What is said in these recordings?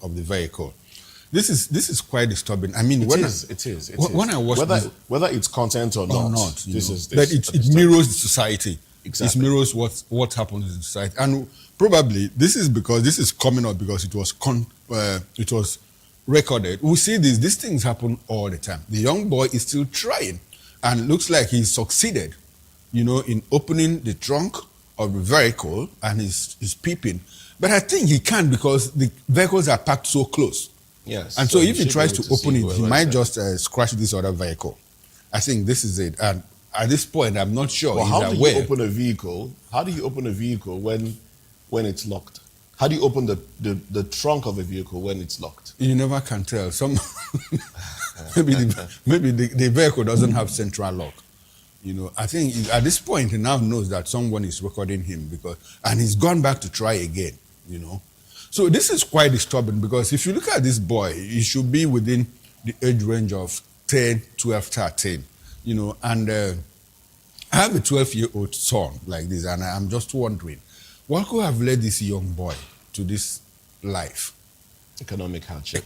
of the vehicle. This is quite disturbing. I mean, it is. When I watch whether it's content or not, but it mirrors the society. Exactly. It mirrors what happens in society, and probably this is coming up because it was recorded. We see these things happen all the time. The young boy is still trying, and looks like he's succeeded, in opening the trunk of the vehicle, and he's peeping. But I think he can't because the vehicles are packed so close. Yes. And so if he tries to open it, he might just scratch this other vehicle. I think this is it. And at this point, I'm not sure he's aware. How do you open a vehicle? How do you open a vehicle when it's locked? How do you open the trunk of a vehicle when it's locked? You never can tell. Maybe the vehicle doesn't have central lock. I think at this point he now knows that someone is recording him and he's gone back to try again. So this is quite disturbing because if you look at this boy, he should be within the age range of 10, 12, 13. And I have a 12-year-old son like this, and I'm just wondering, what could have led this young boy to this life? Economic hardship.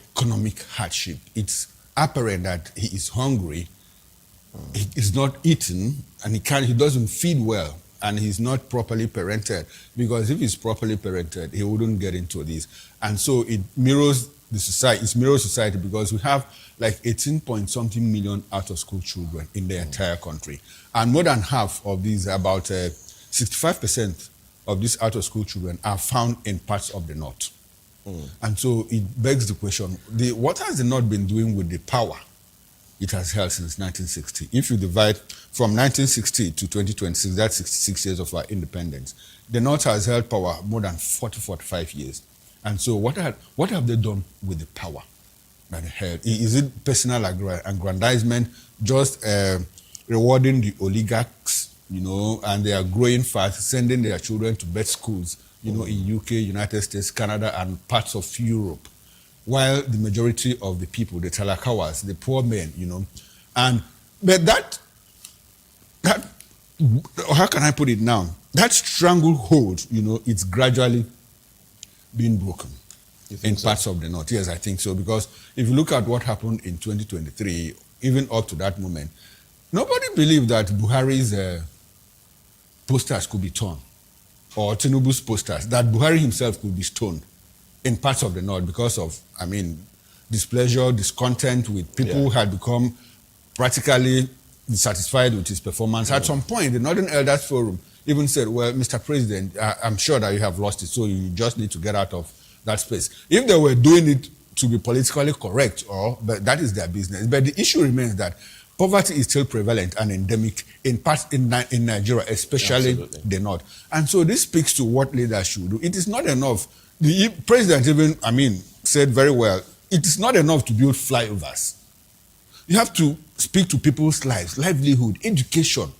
It's apparent that he is hungry, he is not eating, and he doesn't feed well, and he's not properly parented. Because if he's properly parented, he wouldn't get into this. And so it mirrors the society. It mirrors society because we have like 18-point-something million out-of-school children in the entire country. And more than half of these, about 65% of these out-of-school children are found in parts of the north. And so it begs the question, what has the north been doing with the power it has held since 1960? If you divide from 1960 to 2026, that's 66 years of our independence, the north has held power more than 45 years. And so what have they done with the power that they held? Is it personal aggrandizement, just rewarding the oligarchs, and they are growing fast, sending their children to best schools, in UK, United States, Canada, and parts of Europe, while the majority of the people, the talakawas, the poor men, but that, how can I put it now? That stranglehold, it's gradually being broken in parts of the north. Yes, I think so, because if you look at what happened in 2023, even up to that moment, nobody believed that Buhari's posters could be torn, or Tinubu's posters, that Buhari himself could be stoned in parts of the north because of, displeasure, discontent with people who had become practically dissatisfied with his performance. At some point, the Northern Elders Forum even said, well, Mr. President, I'm sure that you have lost it, so you just need to get out of that space. If they were doing it to be politically correct, but that is their business. But the issue remains that poverty is still prevalent and endemic in parts in Nigeria, especially the north. And so this speaks to what leaders should do. It is not enough. The president even, said very well, it is not enough to build flyovers. You have to speak to people's lives, livelihood, education.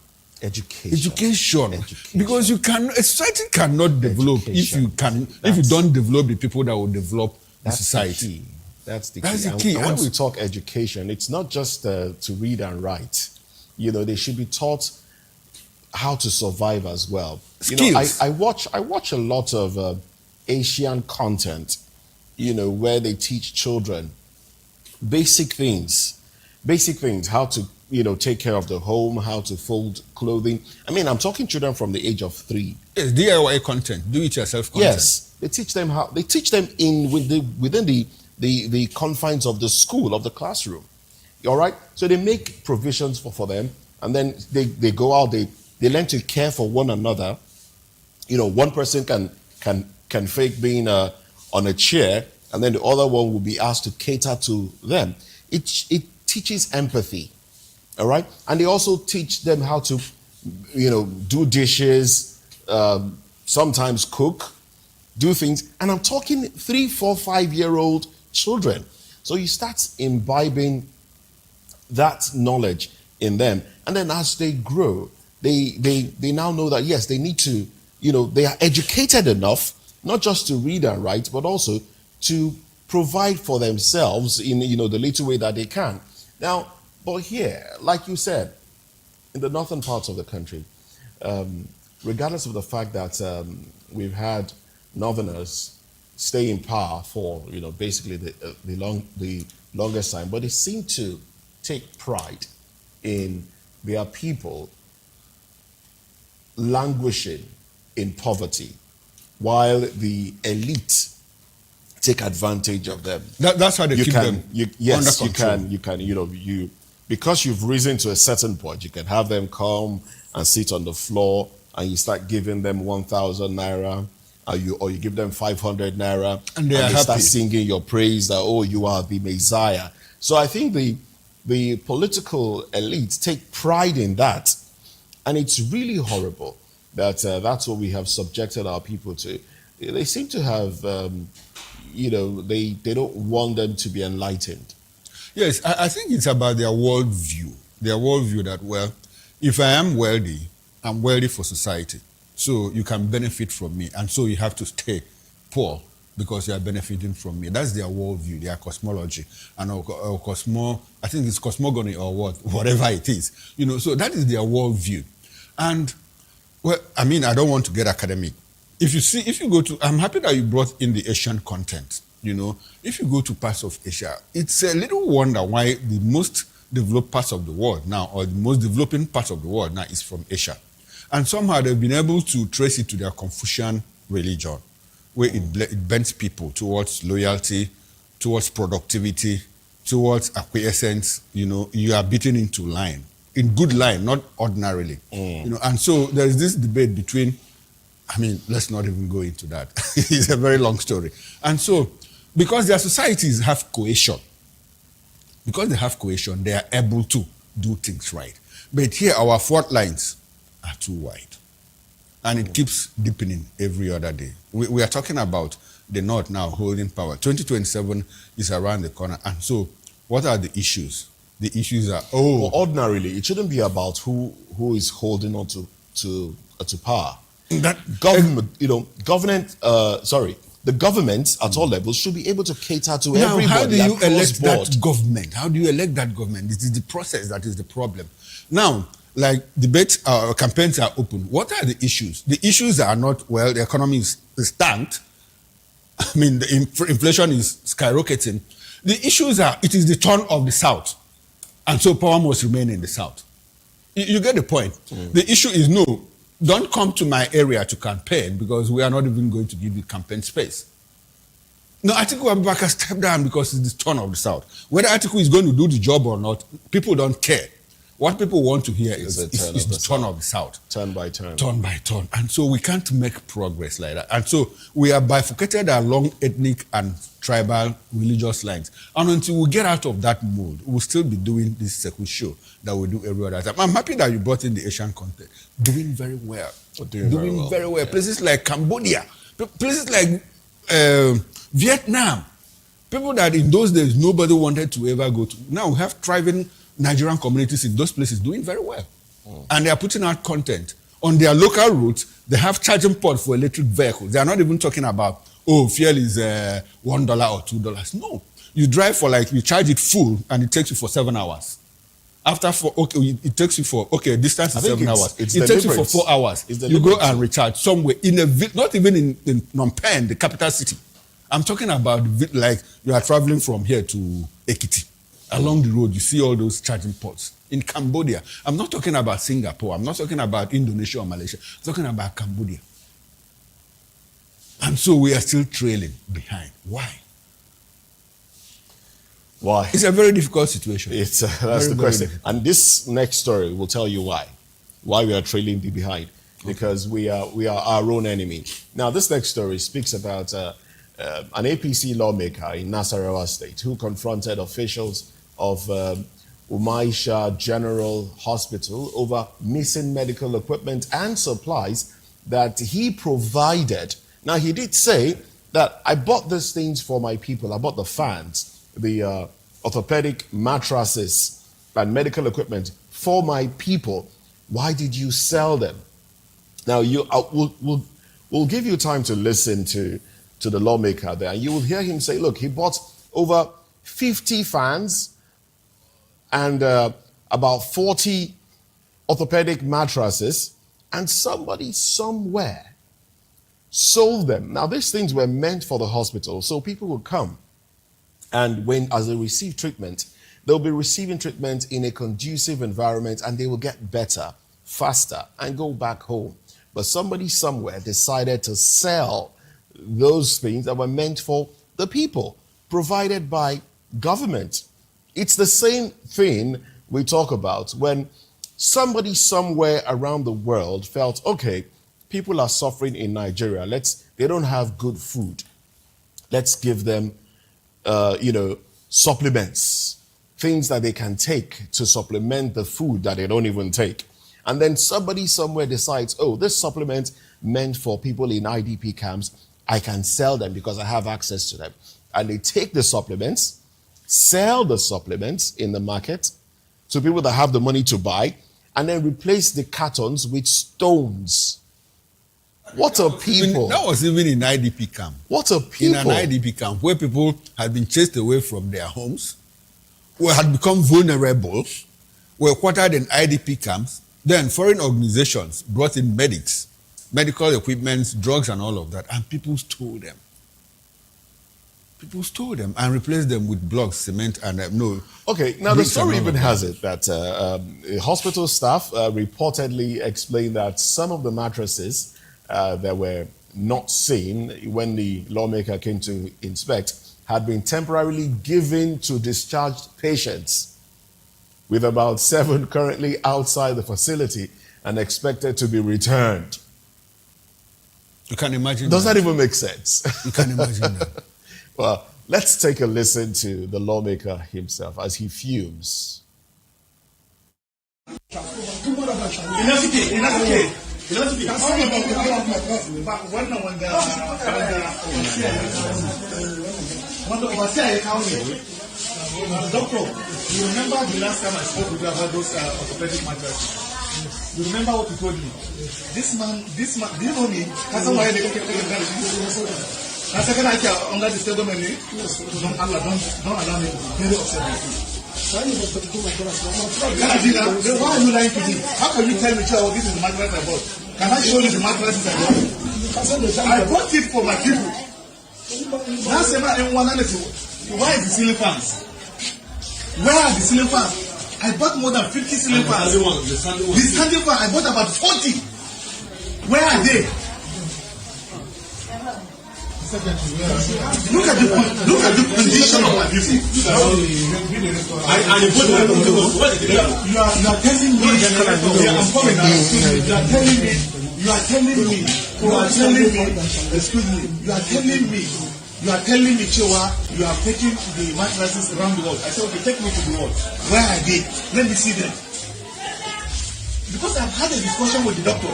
Because a society cannot develop if you don't develop the people that will develop the society. That's the key. And when we talk education, it's not just to read and write. They should be taught how to survive as well. Skills. I watch a lot of Asian content, where they teach children basic things, how to, take care of the home, how to fold clothing. I'm talking children from the age of 3. Yes, DIY content, do-it-yourself content. Yes, they teach them within the confines of the school, of the classroom. All right? So they make provisions for them, and then they go out, they learn to care for one another. One person can fake being on a chair, and then the other one will be asked to cater to them. It teaches empathy, all right? And they also teach them how to, do dishes, sometimes cook, do things. And I'm talking 3, 4, 5-year-old children. So you start imbibing that knowledge in them. And then as they grow, they now know that, yes, they need to, they are educated enough, not just to read and write, but also to provide for themselves in, the little way that they can. Now, but here, like you said, in the northern parts of the country, regardless of the fact that we've had northerners, stay in power for basically the longest time, but they seem to take pride in their people languishing in poverty, while the elite take advantage of them. That's how they keep them yes, under control. you can, because you've risen to a certain point, you can have them come and sit on the floor, and you start giving them 1,000 naira, or you give them 500 naira, and they start happy, singing your praise that, oh, you are the Messiah. So I think the political elites take pride in that, and it's really horrible that that's what we have subjected our people to. They seem to have, they don't want them to be enlightened. Yes, I think it's about their worldview. Their worldview that, well, if I am wealthy, I'm wealthy for society. So you can benefit from me. And so you have to stay poor because you are benefiting from me. That's their worldview, their cosmology. And I think it's cosmogony or whatever it is. So that is their worldview. And, well, I mean, I don't want to get academic. If you go to, I'm happy that you brought in the Asian content. If you go to parts of Asia, it's a little wonder why the most developed parts of the world now, or the most developing parts of the world now, is from Asia. And somehow they've been able to trace it to their Confucian religion, where it bends people towards loyalty, towards productivity, towards acquiescence. You are beaten into line, in good line, not ordinarily. And so there is this debate between, let's not even go into that. It's a very long story. And so, because their societies have cohesion, they are able to do things right. But here, our fault lines are too wide. And it keeps deepening every other day. We are talking about the North now holding power. 2027 is around the corner. And so, what are the issues? The issues are, well, ordinarily, it shouldn't be about who is holding on to power. That government, the governments at all levels should be able to cater to everybody. How do you elect that government? How do you elect that government? It is the process that is the problem. Now, like debates, campaigns are open. What are the issues? The issues are not, well, the economy is tanked. The inflation is skyrocketing. The issues are, it is the turn of the South. And so power must remain in the South. You get the point. The issue is, no, don't come to my area to campaign because we are not even going to give you campaign space. No, Atiku Abubakar stepped down because it's the turn of the South. Whether Atiku is going to do the job or not, people don't care. What people want to hear is the turn of the South. Turn by turn. Turn by turn. And so we can't make progress like that. And so we are bifurcated along ethnic and tribal religious lines. And until we get out of that mode, we'll still be doing this circuit show that we do every other time. I'm happy that you brought in the Asian content. Doing very well. Doing very well. Yeah. Places like Cambodia, places like Vietnam, people that in those days nobody wanted to ever go to. Now we have thriving Nigerian communities in those places doing very well. And they are putting out content. On their local routes, they have charging ports for electric vehicles. They are not even talking about, fuel is $1 or $2. No. You drive you charge it full and it takes you for 7 hours. It takes you for, distance is 7 hours. It takes you for 4 hours. You go and recharge somewhere, not even in Phnom Penh, the capital city. I'm talking about like you are traveling from here to Ekiti. Along the road, you see all those charging ports. In Cambodia, I'm not talking about Singapore. I'm not talking about Indonesia or Malaysia. I'm talking about Cambodia. And so we are still trailing behind. Why? Why? It's a very difficult situation. That's the question. And this next story will tell you why. Why we are trailing behind. Because we are our own enemy. Now, this next story speaks about an APC lawmaker in Nasarawa State who confronted officials of Umaisha General Hospital over missing medical equipment and supplies that he provided. Now, he did say that I bought these things for my people. I bought the fans, the orthopedic mattresses and medical equipment for my people. Why did you sell them? Now, we'll give you time to listen to the lawmaker there, and you will hear him say, look, he bought over 50 fans and about 40 orthopedic mattresses, and somebody somewhere sold them. Now, these things were meant for the hospital, so people would come. And as they receive treatment, they'll be receiving treatment in a conducive environment and they will get better, faster, and go back home. But somebody somewhere decided to sell those things that were meant for the people, provided by government. It's the same thing we talk about when somebody somewhere around the world felt, okay, people are suffering in Nigeria. They don't have good food. Let's give them, supplements, things that they can take to supplement the food that they don't even take. And then somebody somewhere decides, oh, this supplement meant for people in IDP camps, I can sell them because I have access to them. And they take the supplements, sell the supplements in the market to people that have the money to buy, and then replace the cartons with stones. What a people. That was even in IDP camp. What a people. In an IDP camp where people had been chased away from their homes, who had become vulnerable, were quartered in IDP camps. Then foreign organizations brought in medics, medical equipment, drugs and all of that, and people stole them. People stole them and replaced them with blocks, cement, and no. Okay, now the story even has it that hospital staff reportedly explained that some of the mattresses that were not seen when the lawmaker came to inspect had been temporarily given to discharged patients, with about 7 currently outside the facility and expected to be returned. You can imagine. Does that even make sense? You can imagine that. Well, let's take a listen to the lawmaker himself as he fumes. Doctor, you remember the last time I spoke with you about those orthopedic mattresses? You remember what you told me? This man, do you know me? That's why they I said, can I get under the stable menu? Don't allow me to be very upset with you. Can I do that? Why are you lying to me? How can you tell me, oh, this is the mattress I bought? Can I show you the mattresses I bought? I bought it for my people. Now, say, why is the ceiling fans? Where are the ceiling fans? I bought more than 50 ceiling fans. The standing fan, I bought about 40. Where are they? Look at the condition of my people. You are telling me. I'm coming now. You are telling me. Excuse me. You are telling me, Chewa, you are taking the mattresses around the world. I said, okay, take me to the world. Where are they? Let me see them. Because I've had a discussion with the doctor.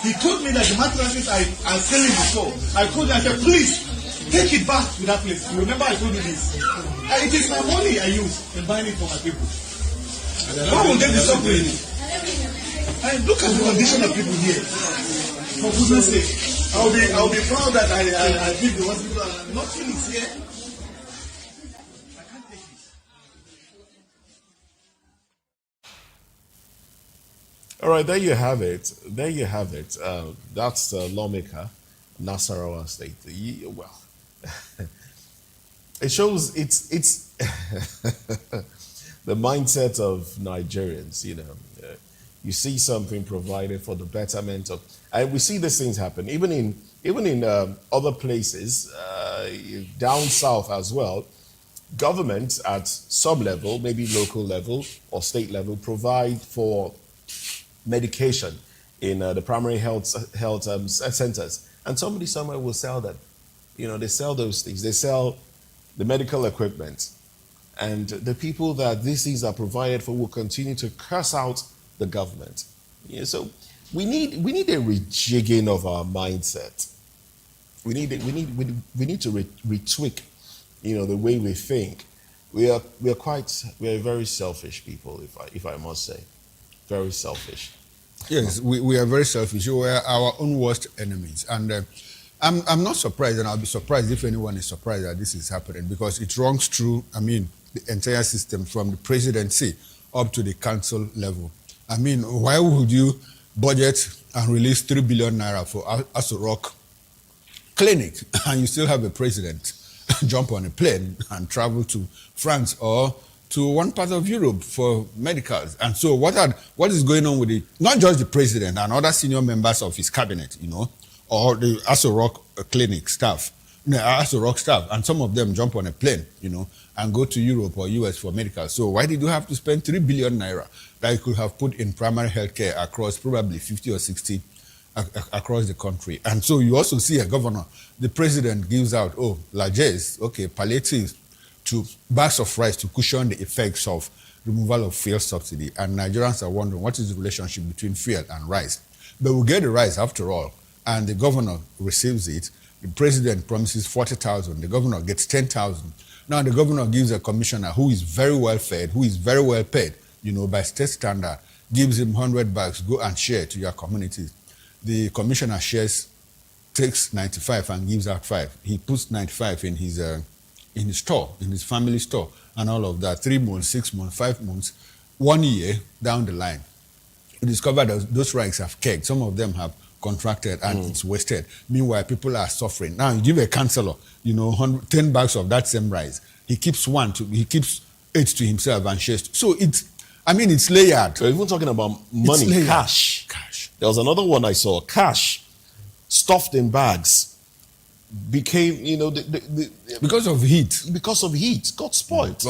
He told me that the mattresses are selling the store. I told him, I said, please, take it back to that place. You remember I told you this? It is my money I use in buying it for my people. Why would they be suffering? And look at the condition of people here. For goodness sake, I'll be proud that I did the hospital and nothing is here. I can't take it. All right, there you have it. That's the lawmaker, Nasarawa State. Well, it shows it's the mindset of Nigerians. You see something provided for the betterment of, and we see these things happen even in other places down south as well. Governments at some level, maybe local level or state level, provide for medication in the primary health centers, and somebody somewhere will sell them. They sell those things. They sell the medical equipment, and the people that these things are provided for will continue to curse out the government. So we need a rejigging of our mindset. We need to retweak, the way we think. We are very selfish people, if I must say. Very selfish. Yes, we are very selfish. We are our own worst enemies. And I'm not surprised, and I'll be surprised if anyone is surprised that this is happening, because it runs through, the entire system from the presidency up to the council level. Why would you budget and release 3 billion naira for Aso Rock clinic and you still have a president jump on a plane and travel to France or to one part of Europe for medicals. And so what is going on with not just the president and other senior members of his cabinet, or the Aso Rock clinic staff, Aso Rock staff, and some of them jump on a plane, and go to Europe or US for medicals. So why did you have to spend 3 billion naira that you could have put in primary healthcare across probably 50 or 60 across the country? And so you also see a governor, the president gives out, largesse, palliatives to bags of rice to cushion the effects of removal of fuel subsidy. And Nigerians are wondering what is the relationship between fuel and rice. But we'll get the rice after all. And the governor receives it. The president promises 40,000. The governor gets 10,000. Now the governor gives a commissioner who is very well fed, who is very well paid, by state standard, gives him 100 bags, go and share to your communities. The commissioner takes 95 and gives out 5. He puts 95 in his store, in his family store, and all of that. 3 months, 6 months, 5 months, 1 year down the line. You discover that those rice have kegged. Some of them have contracted and it's wasted. Meanwhile, people are suffering. Now you give a councillor, 10 bags of that same rice. He keeps 8 to himself and shares. So it's layered. So even talking about money, cash. There was another one I saw, cash stuffed in bags became, because of heat. Because of heat, got spoiled.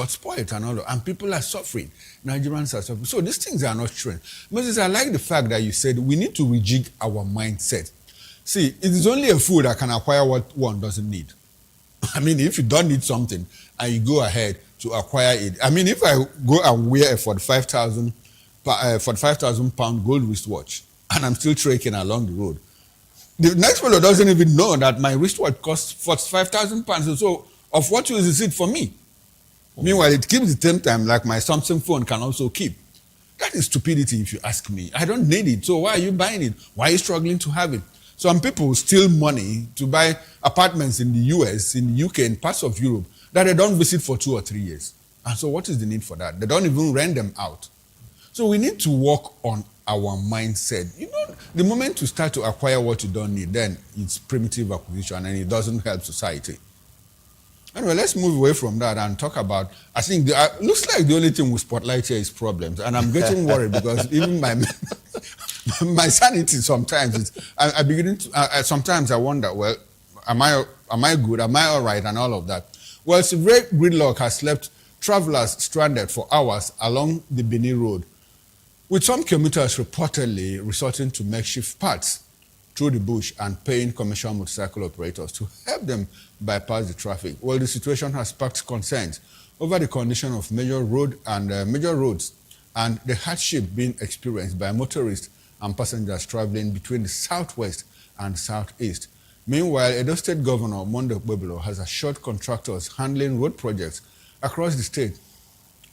And all that. And people are suffering. Nigerians are suffering. So these things are not true. Moses, I like the fact that you said we need to rejig our mindset. See, it is only a fool that can acquire what one doesn't need. If you don't need something and you go ahead to acquire it. If I go and wear a 45,000 pound gold wristwatch and I'm still trekking along the road, the next fellow doesn't even know that my wristwatch costs 45,000 pounds. So of what use is it for me? Meanwhile, it keeps the same time like my Samsung phone can also keep. That is stupidity if you ask me. I don't need it. So why are you buying it? Why are you struggling to have it? Some people steal money to buy apartments in the US, in the UK, in parts of Europe that they don't visit for 2 or 3 years. And so what is the need for that? They don't even rent them out. So we need to work on our mindset. The moment you start to acquire what you don't need, then it's primitive acquisition and it doesn't help society. Anyway, let's move away from that and talk about, I think, looks like the only thing we spotlight here is problems. And I'm getting worried because even my sanity sometimes, sometimes I wonder, well, am I good? Am I all right? And all of that. Well, severe gridlock has left travelers stranded for hours along the Benin Road, with some commuters reportedly resorting to makeshift paths through the bush and paying commercial motorcycle operators to help them bypass the traffic. Well, the situation has sparked concerns over the condition of major roads and the hardship being experienced by motorists and passengers traveling between the southwest and southeast. Meanwhile, Edo State Governor Mondo Pueblo has assured contractors handling road projects across the state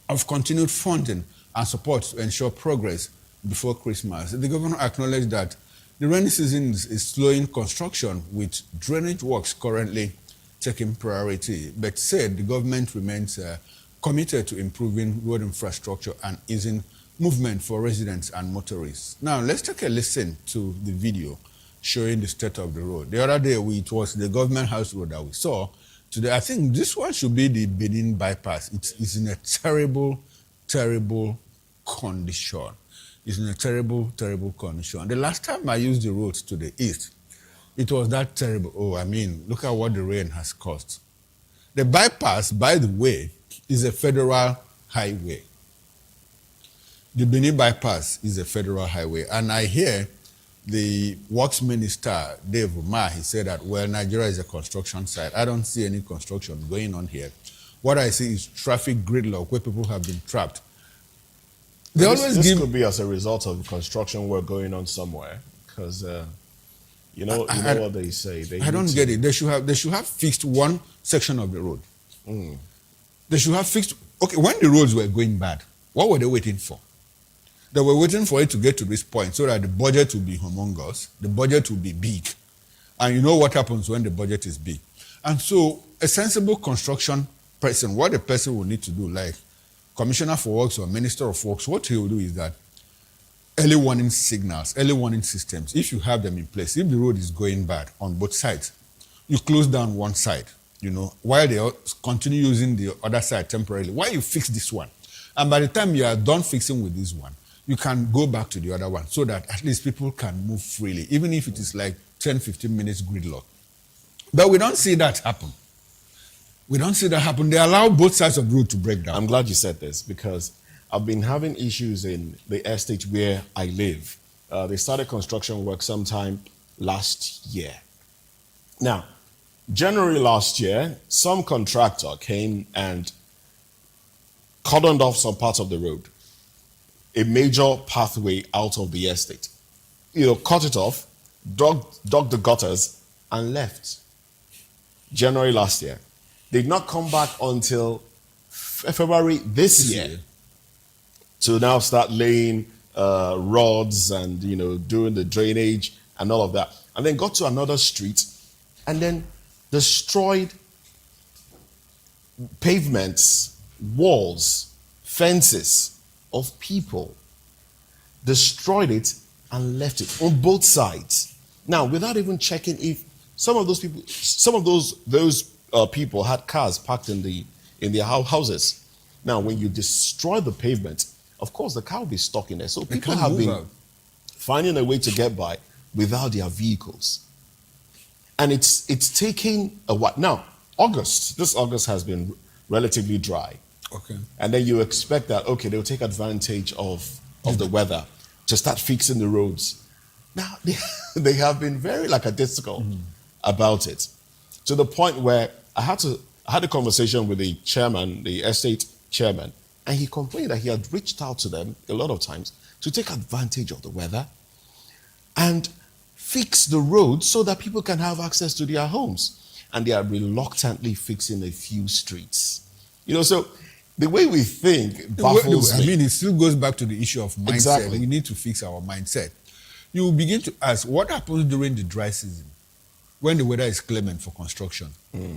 of continued funding and support to ensure progress before Christmas. The governor acknowledged that the rainy season is slowing construction, with drainage works currently taking priority, but said the government remains committed to improving road infrastructure and easing movement for residents and motorists. Now, let's take a listen to the video showing the state of the road. The other day, it was the government house road that we saw. Today, I think this one should be the Benin bypass. It's in a terrible, terrible condition. It's in a terrible, terrible condition. The last time I used the roads to the east, it was that terrible. Look at what the rain has caused. The bypass, by the way, is a federal highway. The Benin bypass is a federal highway. And I hear the works minister, Dave Umar, he said that, well, Nigeria is a construction site. I don't see any construction going on here. What I see is traffic gridlock where people have been trapped. This could be as a result of construction work going on somewhere, because you know what they say. I don't get it. They should have fixed one section of the road. They should have fixed. Okay, when the roads were going bad, what were they waiting for? They were waiting for it to get to this point so that the budget will be humongous, the budget will be big, and you know what happens when the budget is big. And so, a sensible construction person, what the person will need to do, like Commissioner for Works or Minister of Works, what he will do is that early warning signals, early warning systems, if you have them in place, if the road is going bad on both sides, you close down one side, while they continue using the other side temporarily. Why you fix this one? And by the time you are done fixing with this one, you can go back to the other one so that at least people can move freely, even if it is like 10, 15 minutes gridlock. But we don't see that happen. We don't see that happen. They allow both sides of the road to break down. I'm glad you said this because I've been having issues in the estate where I live. They started construction work sometime last year. Now, January last year, some contractor came and cordoned off some parts of the road, a major pathway out of the estate. Cut it off, dug the gutters, and left. January last year. Did not come back until February this year to now start laying rods and doing the drainage and all of that. And then got to another street and then destroyed pavements, walls, fences of people. Destroyed it and left it on both sides. Now, without even checking if some of those people had cars parked in their houses. Now, when you destroy the pavement, of course, the car will be stuck in there. So people have been finding a way to get by without their vehicles. And it's taking a while. Now, this August has been relatively dry. Okay. And then you expect that, okay, they'll take advantage of the weather to start fixing the roads. Now, they have been very lackadaisical about it, to the point where I had a conversation with the chairman, the estate chairman, and he complained that he had reached out to them a lot of times to take advantage of the weather and fix the roads so that people can have access to their homes. And they are reluctantly fixing a few streets. So the way we think baffles me. It still goes back to the issue of mindset. Exactly. We need to fix our mindset. You begin to ask, what happens during the dry season when the weather is clement for construction?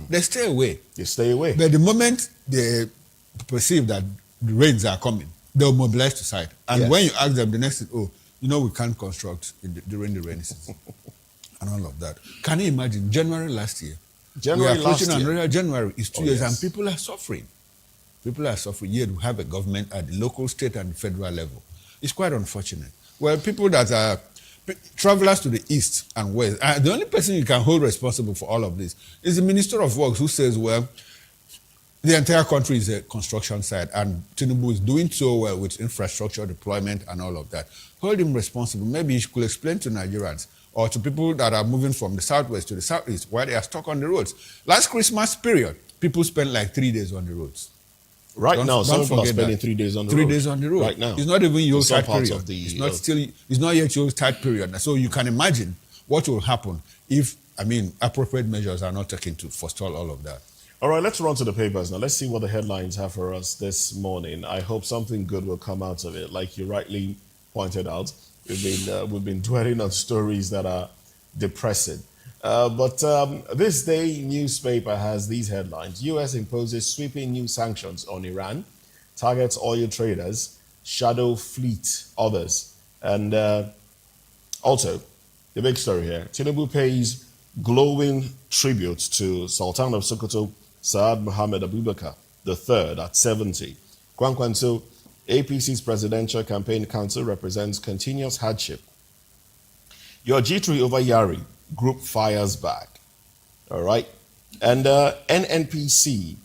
They stay away. They stay away. But the moment they perceive that the rains are coming, they'll mobilize to site. And when you ask them, the next thing, we can't construct during the rainy season. And all of that. Can you imagine? January last year. January last year. Another January is 2 years, yes. and people are suffering. People are suffering. Yet we have a government at the local, state, and federal level. It's quite unfortunate. Well, people that are travelers to the east and west, the only person you can hold responsible for all of this is the Minister of Works, who says, well, the entire country is a construction site, and Tinubu is doing so well with infrastructure deployment and all of that. Hold him responsible. Maybe he could explain to Nigerians or to people that are moving from the southwest to the southeast why they are stuck on the roads. Last Christmas period, people spent like 3 days on the roads. Right now, some people are spending 3 days on the road. 3 days on the road. Right now. It's not even Yuletide some parts period. of the- It's not yet Yuletide period. So you can imagine what will happen if, appropriate measures are not taken to forestall all of that. All right, let's run to the papers now. Let's see what the headlines have for us this morning. I hope something good will come out of it. Like you rightly pointed out, we've been dwelling on stories that are depressing. But this day newspaper has these headlines. U.S. imposes sweeping new sanctions on Iran, targets oil traders, shadow fleet others. And also, the big story here, Tinubu pays glowing tribute to Sultan of Sokoto, Saad Mohammed Abubakar III at 70. Kwankwanso, APC's Presidential Campaign Council represents continuous hardship. Your G3 over Yari group fires back. All right. And NNPC,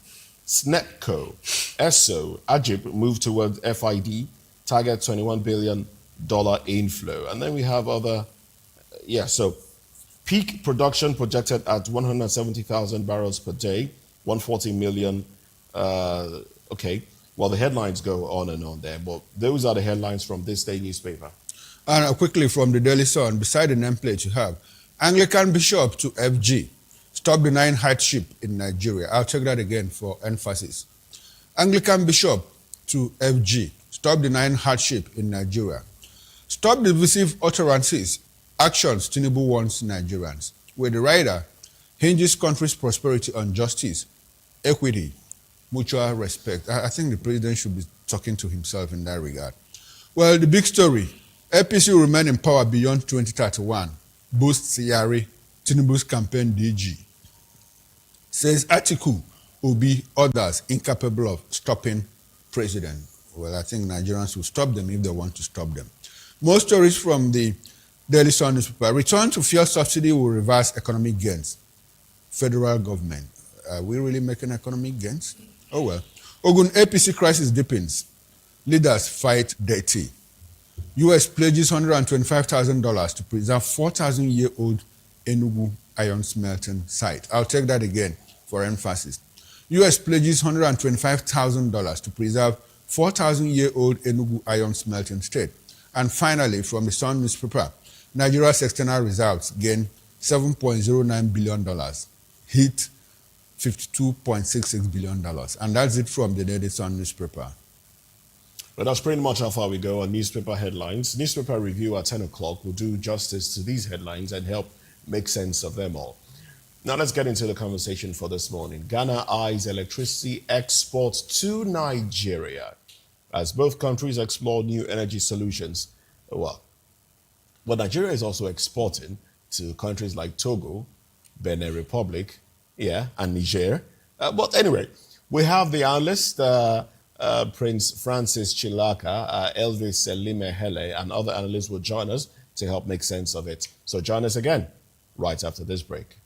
SNEPCO, ESSO, AGIP move towards FID, target $21 billion inflow. And then we have other, so peak production projected at 170,000 barrels per day, 140 million. Okay. Well, the headlines go on and on there, but those are the headlines from this day newspaper. And quickly from the Daily Sun, beside the nameplate you have, Anglican Bishop to FG, stop denying hardship in Nigeria. I'll check that again for emphasis. Anglican Bishop to FG, stop denying hardship in Nigeria. Stop divisive utterances, actions Tinubu wants Nigerians. Where the writer hinges country's prosperity on justice, equity, mutual respect. I think the president should be talking to himself in that regard. Well, the big story, APC will remain in power beyond 2031. Boosts Yari, Tinubu's campaign DG. Says Atiku will be others incapable of stopping president. Well, I think Nigerians will stop them if they want to stop them. Most stories from the Daily Sun newspaper. Return to fuel subsidy will reverse economic gains. Federal government. Are we really making economic gains? Oh well. Ogun APC crisis deepens. Leaders fight dirty. U.S. pledges $125,000 to preserve 4,000-year-old Enugu iron smelting site. I'll take that again for emphasis. U.S. pledges $125,000 to preserve 4,000-year-old Enugu iron smelting state. And finally, from the Sun newspaper, Nigeria's external reserves gain $7.09 billion, hit $52.66 billion. And that's it from the Daily Sun newspaper. Well, that's pretty much how far we go on newspaper headlines. Newspaper review at 10 o'clock will do justice to these headlines and help make sense of them all. Now let's get into the conversation for this morning. Ghana eyes electricity exports to Nigeria as both countries explore new energy solutions. Well, Nigeria is also exporting to countries like Togo, Benin Republic, and Niger. But anyway, we have the analyst, Prince Francis Chilaka, Elvis Limehele, and other analysts will join us to help make sense of it. So join us again right after this break.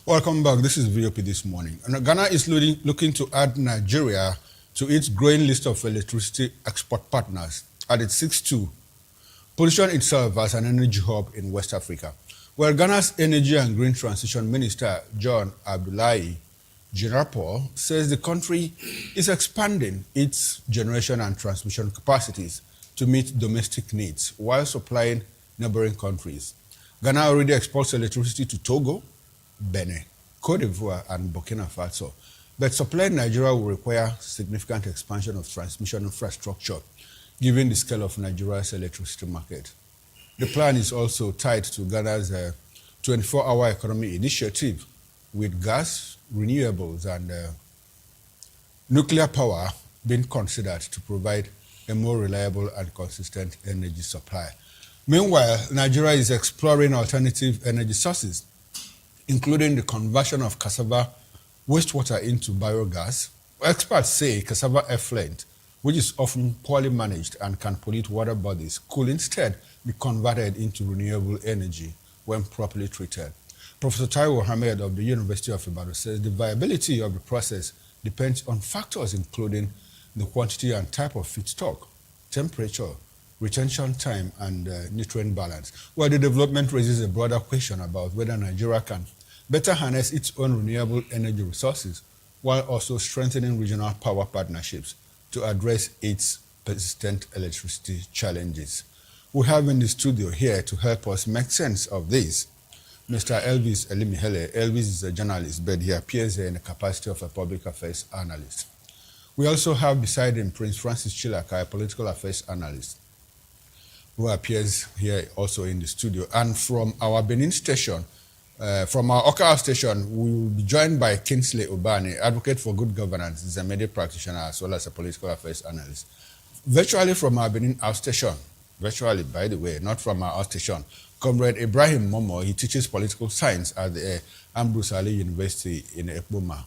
Welcome back. This is Voptv this morning. And Ghana is looking to add Nigeria to its growing list of electricity export partners as it seeks to position itself as an energy hub in West Africa. Well, Ghana's Energy and Green Transition Minister, John Abdullahi Jinapor, says the country is expanding its generation and transmission capacities to meet domestic needs while supplying neighboring countries. Ghana already exports electricity to Togo, Benin, Cote d'Ivoire, and Burkina Faso. But supplying Nigeria will require significant expansion of transmission infrastructure, given the scale of Nigeria's electricity market. The plan is also tied to Ghana's 24-hour economy initiative, with gas, renewables, and nuclear power being considered to provide a more reliable and consistent energy supply. Meanwhile, Nigeria is exploring alternative energy sources, including the conversion of cassava wastewater into biogas. Experts say cassava effluent, which is often poorly managed and can pollute water bodies, could instead be converted into renewable energy when properly treated. Professor Taiwo Ahmed of the University of Ibadan says the viability of the process depends on factors including the quantity and type of feedstock, temperature, retention time, and nutrient balance. Well, the development raises a broader question about whether Nigeria can better harness its own renewable energy resources while also strengthening regional power partnerships to address its persistent electricity challenges. We have in the studio here to help us make sense of this Mr. Elvis Elimihele. Elvis is a journalist, but he appears here in the capacity of a public affairs analyst. We also have beside him Prince Francis Chilaka, a political affairs analyst, who appears here also in the studio. And from our Benin station, from our Okao station, we will be joined by Kingsley Obani, advocate for good governance, is a media practitioner as well as a political affairs analyst. Virtually from our Benin outstation, virtually, by the way, not from our outstation, Comrade Ibrahim Momo, he teaches political science at the Ambrose Ali University in Ekpoma,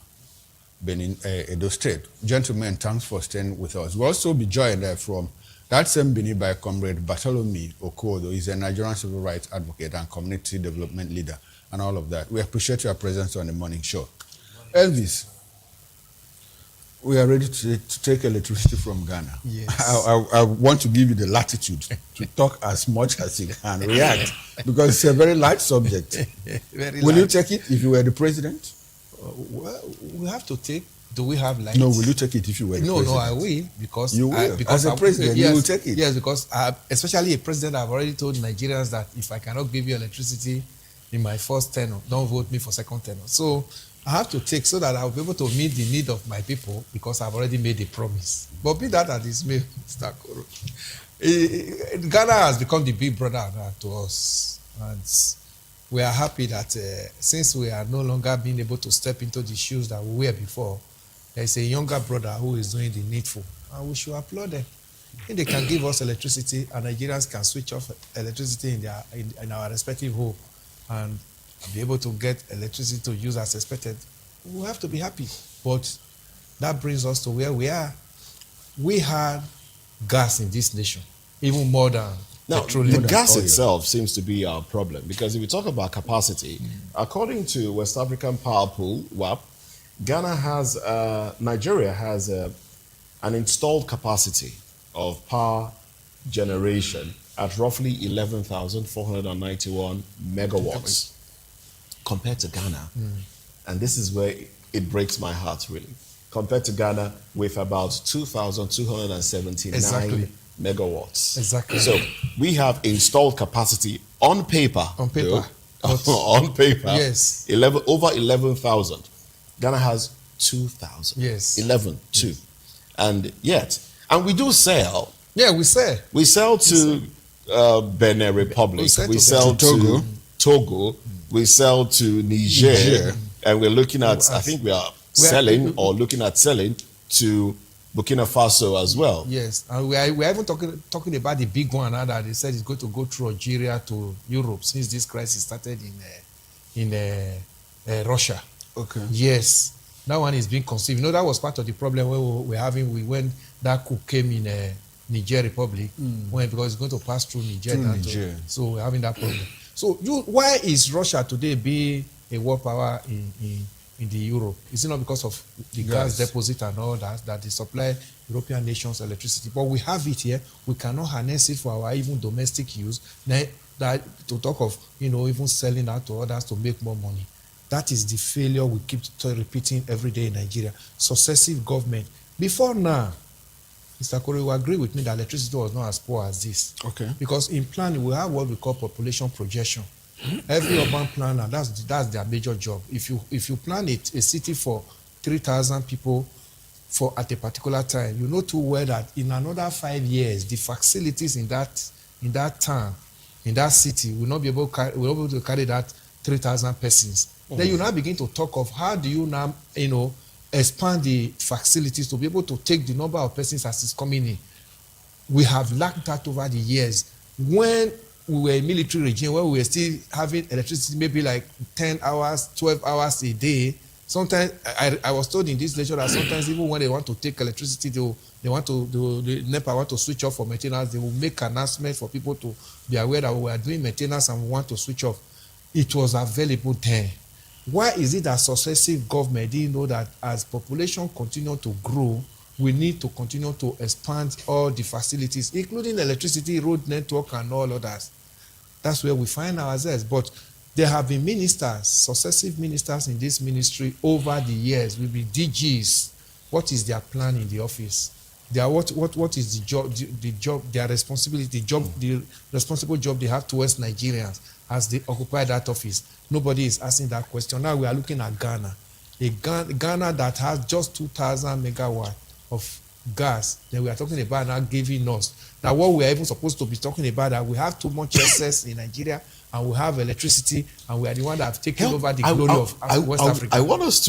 Benin, Edo State. Gentlemen, thanks for staying with us. We'll also be joined from that same Benin by Comrade Bartholomew Okodo. He's a Nigerian civil rights advocate and community development leader, and all of that. We appreciate your presence on the morning show. Elvis, we are ready to take electricity from Ghana. Yes. I want to give you the latitude to talk as much as you can, react, because it's a very light subject. Will you take it if you were the president? Well, we have to take. Do we have light? No, will you take it if you were the president? No, I will, because you will. Because as a president, yes, you will take it. Yes, because especially a president, I've already told Nigerians that if I cannot give you electricity in my first tenure, don't vote me for second tenure. So I have to take so that I'll be able to meet the need of my people, because I've already made a promise. But be that as it may, Mr. Koro, Ghana has become the big brother to us, and we are happy that since we are no longer being able to step into the shoes that we were before, there is a younger brother who is doing the needful, and we should applaud them. If they can give us electricity, and Nigerians can switch off electricity in our respective home and be able to get electricity to use as expected, we have to be happy. But that brings us to where we are. We had gas in this nation, even more than now, petroleum. the gas itself seems to be our problem, because if we talk about capacity, according to West African Power Pool, WAP, Nigeria has an installed capacity of power generation at roughly 11,491 megawatts compared to Ghana. And this is where it breaks my heart, really. Compared to Ghana with about 2,279 megawatts. Exactly. So we have installed capacity on paper. On paper. On paper. Yes. Over 11,000. Ghana has 2,000. Yes. 2. And we do sell. Yeah, we sell. We sell to Benin Republic. We sell to Togo. We sell to Niger. And we're looking at, I think we are selling or looking at selling to Burkina Faso as well. Yes, and we are even talking about the big one now that they said it's going to go through Algeria to Europe since this crisis started in Russia. Okay. Yes, that one is being conceived. You know, that was part of the problem we're having when that coup came in Niger Republic, because it's going to pass through Niger. So we're having that problem. So why is Russia today being a world power in the Europe? Is it not because of the gas deposit and all that they supply European nations electricity? But we have it here. We cannot harness it for our even domestic use. That to talk of even selling out to others to make more money. That is the failure we keep repeating every day in Nigeria. Successive government. Before now, Mr. Kore will agree with me that electricity was not as poor as this. Okay. Because in planning, we have what we call population projection. Every urban planner, that's their major job. If you plan a city for 3,000 people at a particular time, you know too well that in another 5 years, the facilities in that town, in that city, will not be able to carry that 3,000 persons. Then you now begin to talk of how do you now, expand the facilities to be able to take the number of persons as is coming in. We have lacked that over the years. When we were a military regime, where we were still having electricity maybe like 10 hours, 12 hours a day, sometimes I was told in this lecture that sometimes even when they want to take electricity, the NEPA want to switch off for maintenance, they will make announcement for people to be aware that we are doing maintenance and we want to switch off. It was available then. Why is it that successive government didn't know that as population continue to grow, we need to continue to expand all the facilities, including electricity, road network, and all others? That's where we find ourselves. But there have been ministers, successive ministers in this ministry over the years, will be DGs. What is their plan in the office? What is the job, their responsibility, the responsible job they have towards Nigerians as they occupy that office? Nobody is asking that question. Now we are looking at Ghana. Ghana that has just 2,000 megawatts of gas. Then we are talking about now giving us. Now what we are even supposed to be talking about, that we have too much excess in Nigeria and we have electricity and we are the one that have taken over the glory of West Africa. I want us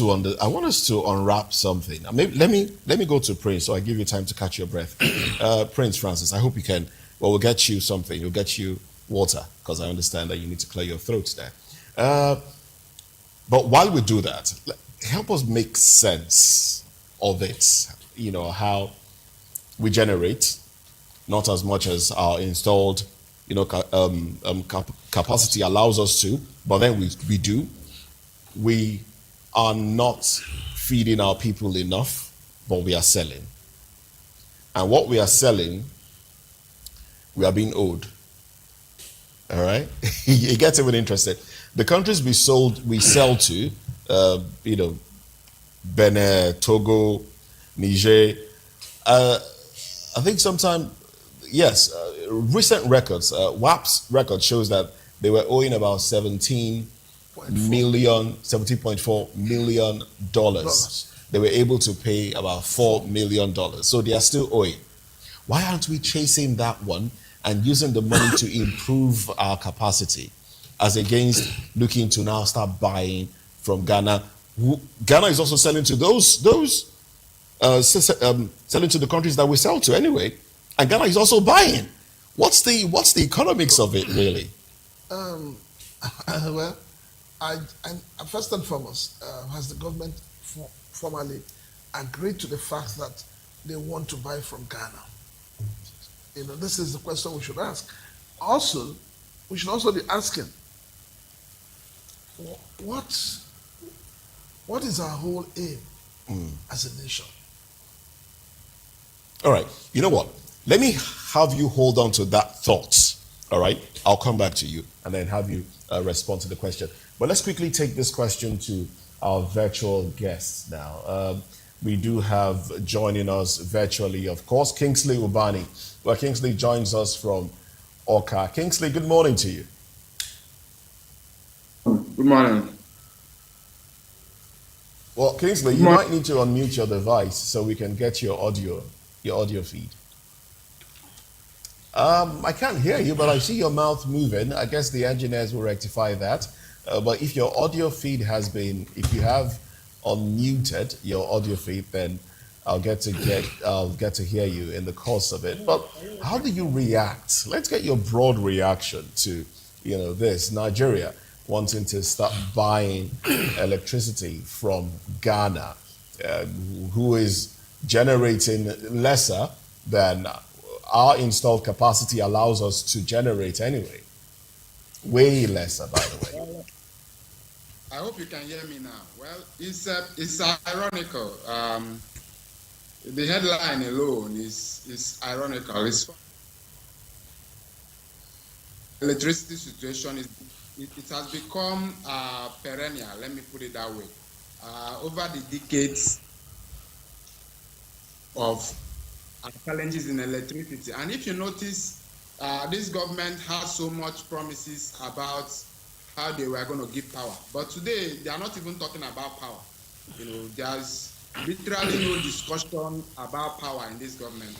to unwrap something. Let me go to Prince, so I give you time to catch your breath. Prince Francis, I hope you can. Well, we'll get you something. We'll get you water, because I understand that you need to clear your throats there. But while we do that, help us make sense of it. How we generate, not as much as our installed, capacity allows us to, but then we do. We are not feeding our people enough, but we are selling. And what we are selling, we are being owed. All right? It gets even interested. The countries we sell to, Benin, Togo, Niger, I think sometime, yes, recent records, WAP's record shows that they were owing about $17.4 million. They were able to pay about $4 million. So they are still owing. Why aren't we chasing that one and using the money to improve our capacity, as against looking to now start buying from Ghana? Ghana is also selling to selling to the countries that we sell to anyway, and Ghana is also buying. What's the economics of it, really? Well, I first and foremost, has the government formally agreed to the fact that they want to buy from Ghana? This is the question we should ask. Also, we should also be asking, what is our whole aim as a nation? All right. You know what? Let me have you hold on to that thought. All right. I'll come back to you and then have you respond to the question. But let's quickly take this question to our virtual guests now. We do have joining us virtually, of course, Kingsley Ubani. Well, Kingsley joins us from Oka. Kingsley, good morning to you. Good morning. Well, Kingsley, you might need to unmute your device so we can get your audio feed. I can't hear you, but I see your mouth moving. I guess the engineers will rectify that. But if your audio feed if you have unmuted your audio feed, then I'll get to hear you in the course of it. But how do you react? Let's get your broad reaction to this Nigeria wanting to start buying electricity from Ghana, who is generating lesser than our installed capacity allows us to generate anyway. Way lesser, by the way. I hope you can hear me now. Well, it's ironical. The headline alone is ironical. Electricity situation it has become perennial. Let me put it that way. Over the decades of challenges in electricity, and if you notice, this government has so much promises about how they were going to give power, but today they are not even talking about power. You know, there's literally no discussion about power in this government,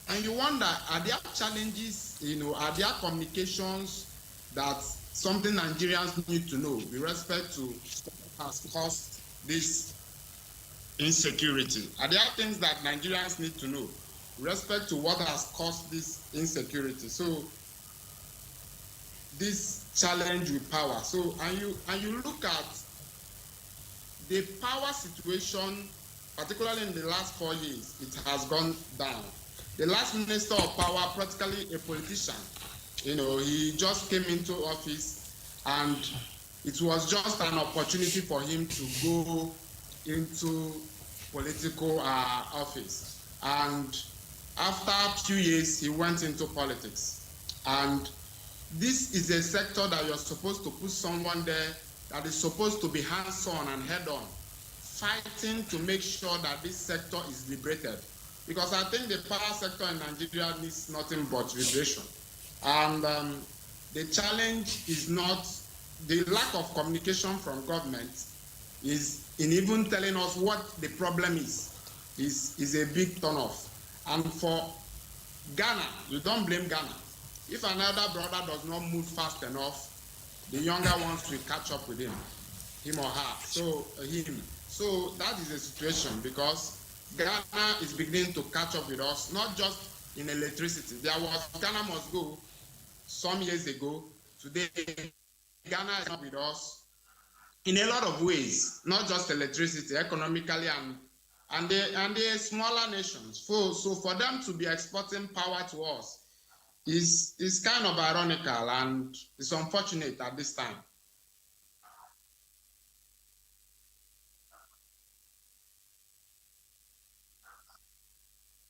and you wonder, are there challenges? You know, are there communications that something Nigerians need to know with respect to what has caused this insecurity? Are there things that Nigerians need to know with respect to what has caused this insecurity? So this challenge with power. So and you look at the power situation, particularly in the last 4 years, it has gone down. The last minister of power, practically a politician, you know, he just came into office and it was just an opportunity for him to go into political office. And after a few years, he went into politics. And this is a sector that you're supposed to put someone there that is supposed to be hands-on and head-on, fighting to make sure that this sector is liberated. Because I think the power sector in Nigeria needs nothing but liberation. And the challenge is not the lack of communication from government is in even telling us what the problem is a big turn-off. And for Ghana, you don't blame Ghana. If another brother does not move fast enough, the younger ones will catch up with him or her. So that is the situation, because Ghana is beginning to catch up with us, not just in electricity. There was Ghana Must Go some years ago. Today, Ghana is up with us in a lot of ways, not just electricity, economically and they are smaller nations. So for them to be exporting power to us is kind of ironical, and it's unfortunate at this time.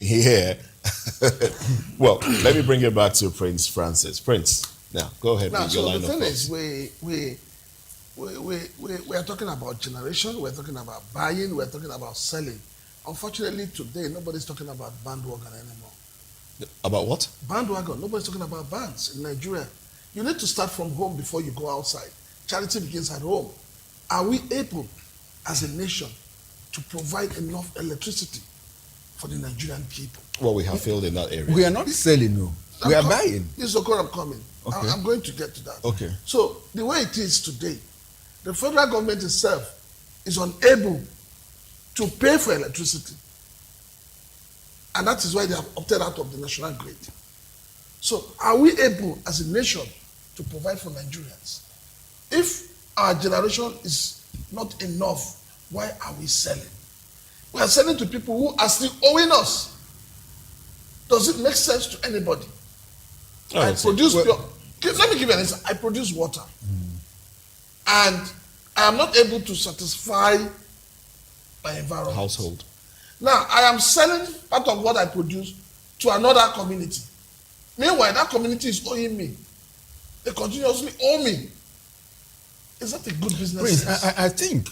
Yeah. Well, let me bring you back to Prince Francis. Prince, now go ahead with your line of thoughts. So the thing is, we are talking about generation, we're talking about buying, we're talking about selling. Unfortunately, today, nobody's talking about bandwagon anymore. About what? Bandwagon. Nobody's talking about bands in Nigeria. You need to start from home before you go outside. Charity begins at home. Are we able, as a nation, to provide enough electricity for the Nigerian people? Well, we have failed in that area. We are not selling, no. We are buying. This is where I'm coming. Okay. I'm going to get to that. Okay. So the way it is today, the federal government itself is unable to pay for electricity. And that is why they have opted out of the national grid. So are we able as a nation to provide for Nigerians? If our generation is not enough, why are we selling? We are selling to people who are still owing us. Does it make sense to anybody? I produce pure. Let me give you an example. I produce water. And I am not able to satisfy my environment. Household. Now, I am selling part of what I produce to another community. Meanwhile, that community is owing me. They continuously owe me. Is that a good business? Prince, I think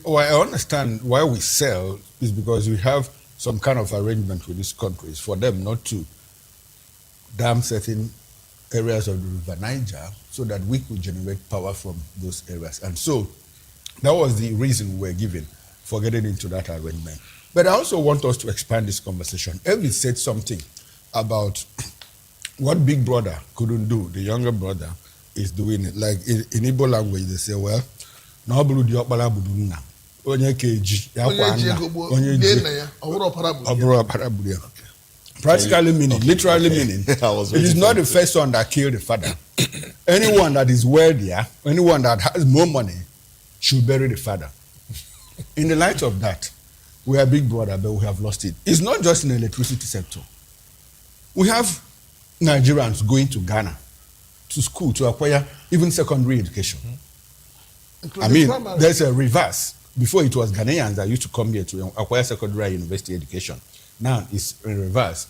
I understand why we sell is because we have some kind of arrangement with these countries for them not to dam certain areas of the River Niger so that we could generate power from those areas. And so that was the reason we were given for getting into that arrangement. But I also want us to expand this conversation. Elvis said something about what Big Brother couldn't do, the younger brother is doing it. Like in Igbo language, they say, well, no bulu di okpala budu nna. Onye keji, ya kwa nna. Onye je, oburo opara budu ya. Practically meaning, literally meaning, it is not the first son that killed the father. Anyone that is wealthier, anyone that has more money, should bury the father. In the light of that, we are Big Brother, but we have lost it. It's not just in the electricity sector. We have Nigerians going to Ghana, to school, to acquire even secondary education. Including primary. there's a reverse. Before it was Ghanaians that used to come here to acquire secondary university education. Now it's in reverse.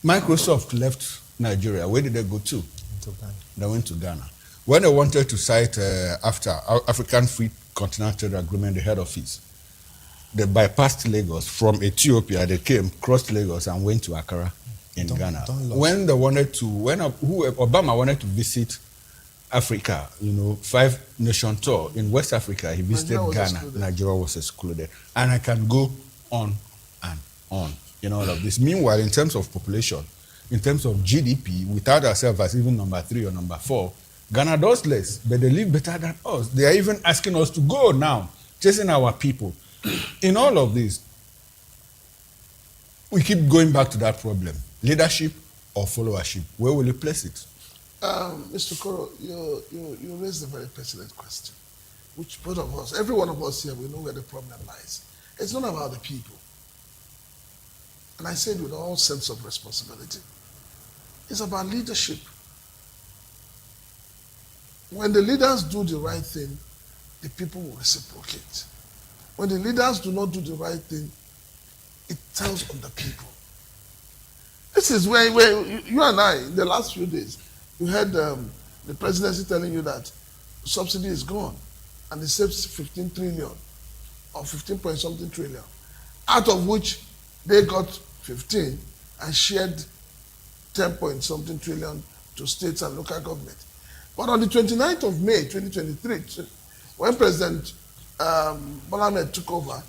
Microsoft left Nigeria. Where did they go to? They went to Ghana. When they wanted to cite after African Free Continental Agreement, the head office, they bypassed Lagos from Ethiopia. They came, crossed Lagos, and went to Accra in Ghana. When Obama wanted to visit Africa, 5-nation tour in West Africa, he visited Ghana. Nigeria was excluded. And I can go on and on in all of this. Meanwhile, in terms of population, in terms of GDP, without ourselves as even number 3 or number 4, Ghana does less, but they live better than us. They are even asking us to go now, chasing our people. In all of this, we keep going back to that problem. Leadership or followership? Where will you place it? Mr. Koro, you raised a very pertinent question, which both of us, every one of us here, we know where the problem lies. It's not about the people. And I say it with all sense of responsibility. It's about leadership. When the leaders do the right thing, the people will reciprocate. When the leaders do not do the right thing, it tells on the people. This is where you and I, in the last few days, you heard the presidency telling you that subsidy is gone, and it saves 15 trillion or 15 point something trillion, out of which they got 15 and shared 10 point something trillion to states and local government. But on the 29th of May 2023, when President Bola Ahmed took over,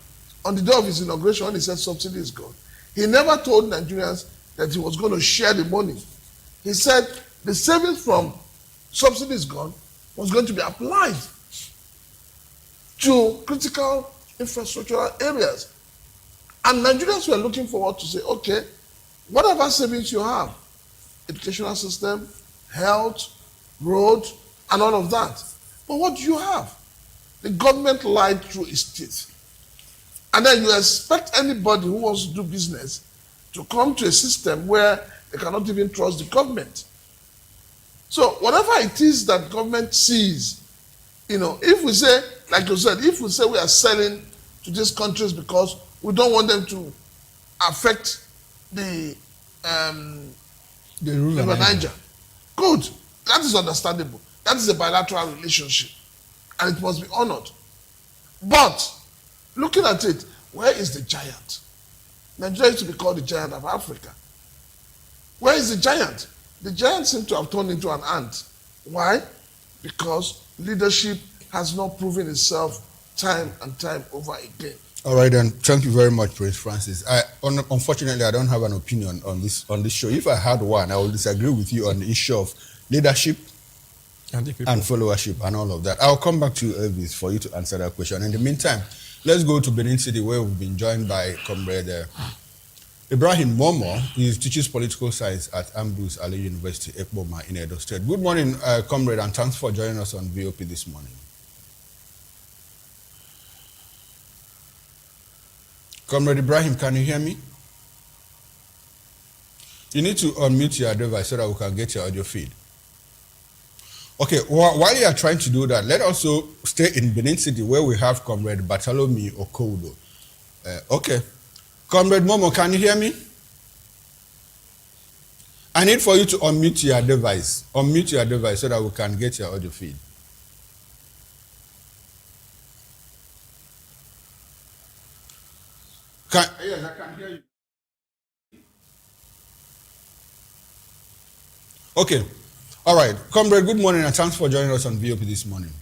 on the day of his inauguration, when he said subsidy is gone, he never told Nigerians that he was going to share the money. He said the savings from subsidy is gone was going to be applied to critical infrastructural areas. And Nigerians were looking forward to say, okay, whatever savings you have, educational system, health, road, and all of that. But what do you have? The government lied through its teeth. And then you expect anybody who wants to do business to come to a system where they cannot even trust the government. So whatever it is that government sees, if we say, like you said, if we say we are selling to these countries because we don't want them to affect the River Niger, good. That is understandable. That is a bilateral relationship, and it must be honored. But looking at it, where is the giant? Nigeria used to be called the giant of Africa. Where is the giant? The giant seems to have turned into an ant. Why? Because leadership has not proven itself time and time over again. All right, then. Thank you very much, Prince Francis. Unfortunately, I don't have an opinion on this show. If I had one, I would disagree with you on the issue of leadership and followership and all of that. I'll come back to you, Elvis, for you to answer that question. In the meantime, let's go to Benin City, where we've been joined by Comrade Ibrahim Momo. He teaches political science at Ambrose Ali University, Ekboma, in Edo State. Good morning, Comrade, and thanks for joining us on VOP this morning. Comrade Ibrahim, can you hear me? You need to unmute your device so that we can get your audio feed. Okay, while you are trying to do that, let's also stay in Benin City, where we have Comrade Bartholomew Okodo. Okay. Comrade Momo, can you hear me? I need for you to unmute your device. Unmute your device so that we can get your audio feed. Yes, I can hear you. Okay. All right. Comrade, good morning, and thanks for joining us on VOP this morning.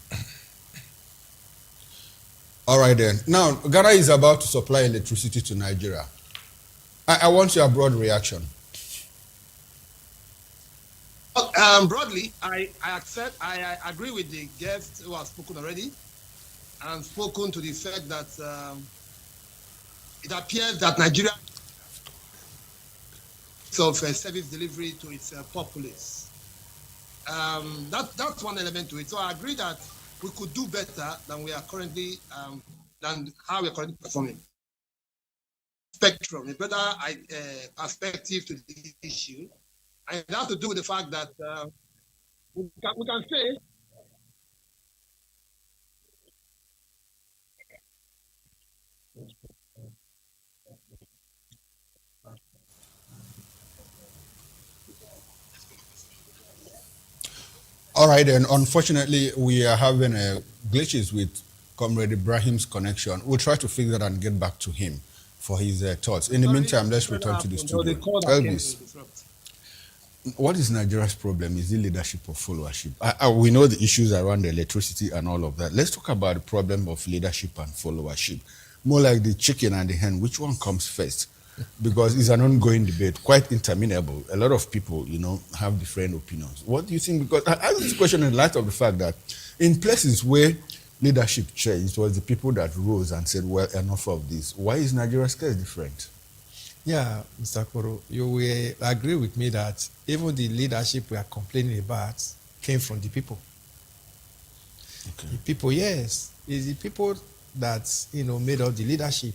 All right, then. Now, Ghana is about to supply electricity to Nigeria. I want your broad reaction. Broadly, I agree with the guests who have spoken already and spoken to the fact that it appears that Nigeria of service delivery to its populace. That's one element to it. So I agree that we could do better than we are currently, than how we are currently performing. Spectrum, a better perspective to the issue, and it has to do with the fact that we can say All right, and unfortunately, we are having glitches with Comrade Ibrahim's connection. We'll try to fix that and get back to him for his thoughts. In the meantime, let's return to the studio. Elvis, what is Nigeria's problem? Is it leadership or followership? We know the issues around the electricity and all of that. Let's talk about the problem of leadership and followership. More like the chicken and the hen. Which one comes first? Because it's an ongoing debate, quite interminable. A lot of people, have different opinions. What do you think? Because I ask this question in light of the fact that in places where leadership changed, it was the people that rose and said, well, enough of this. Why is Nigeria's case different? Yeah, Mr. Koro, you will agree with me that even the leadership we are complaining about came from the people. Okay. The people, yes. It's the people that, made up the leadership.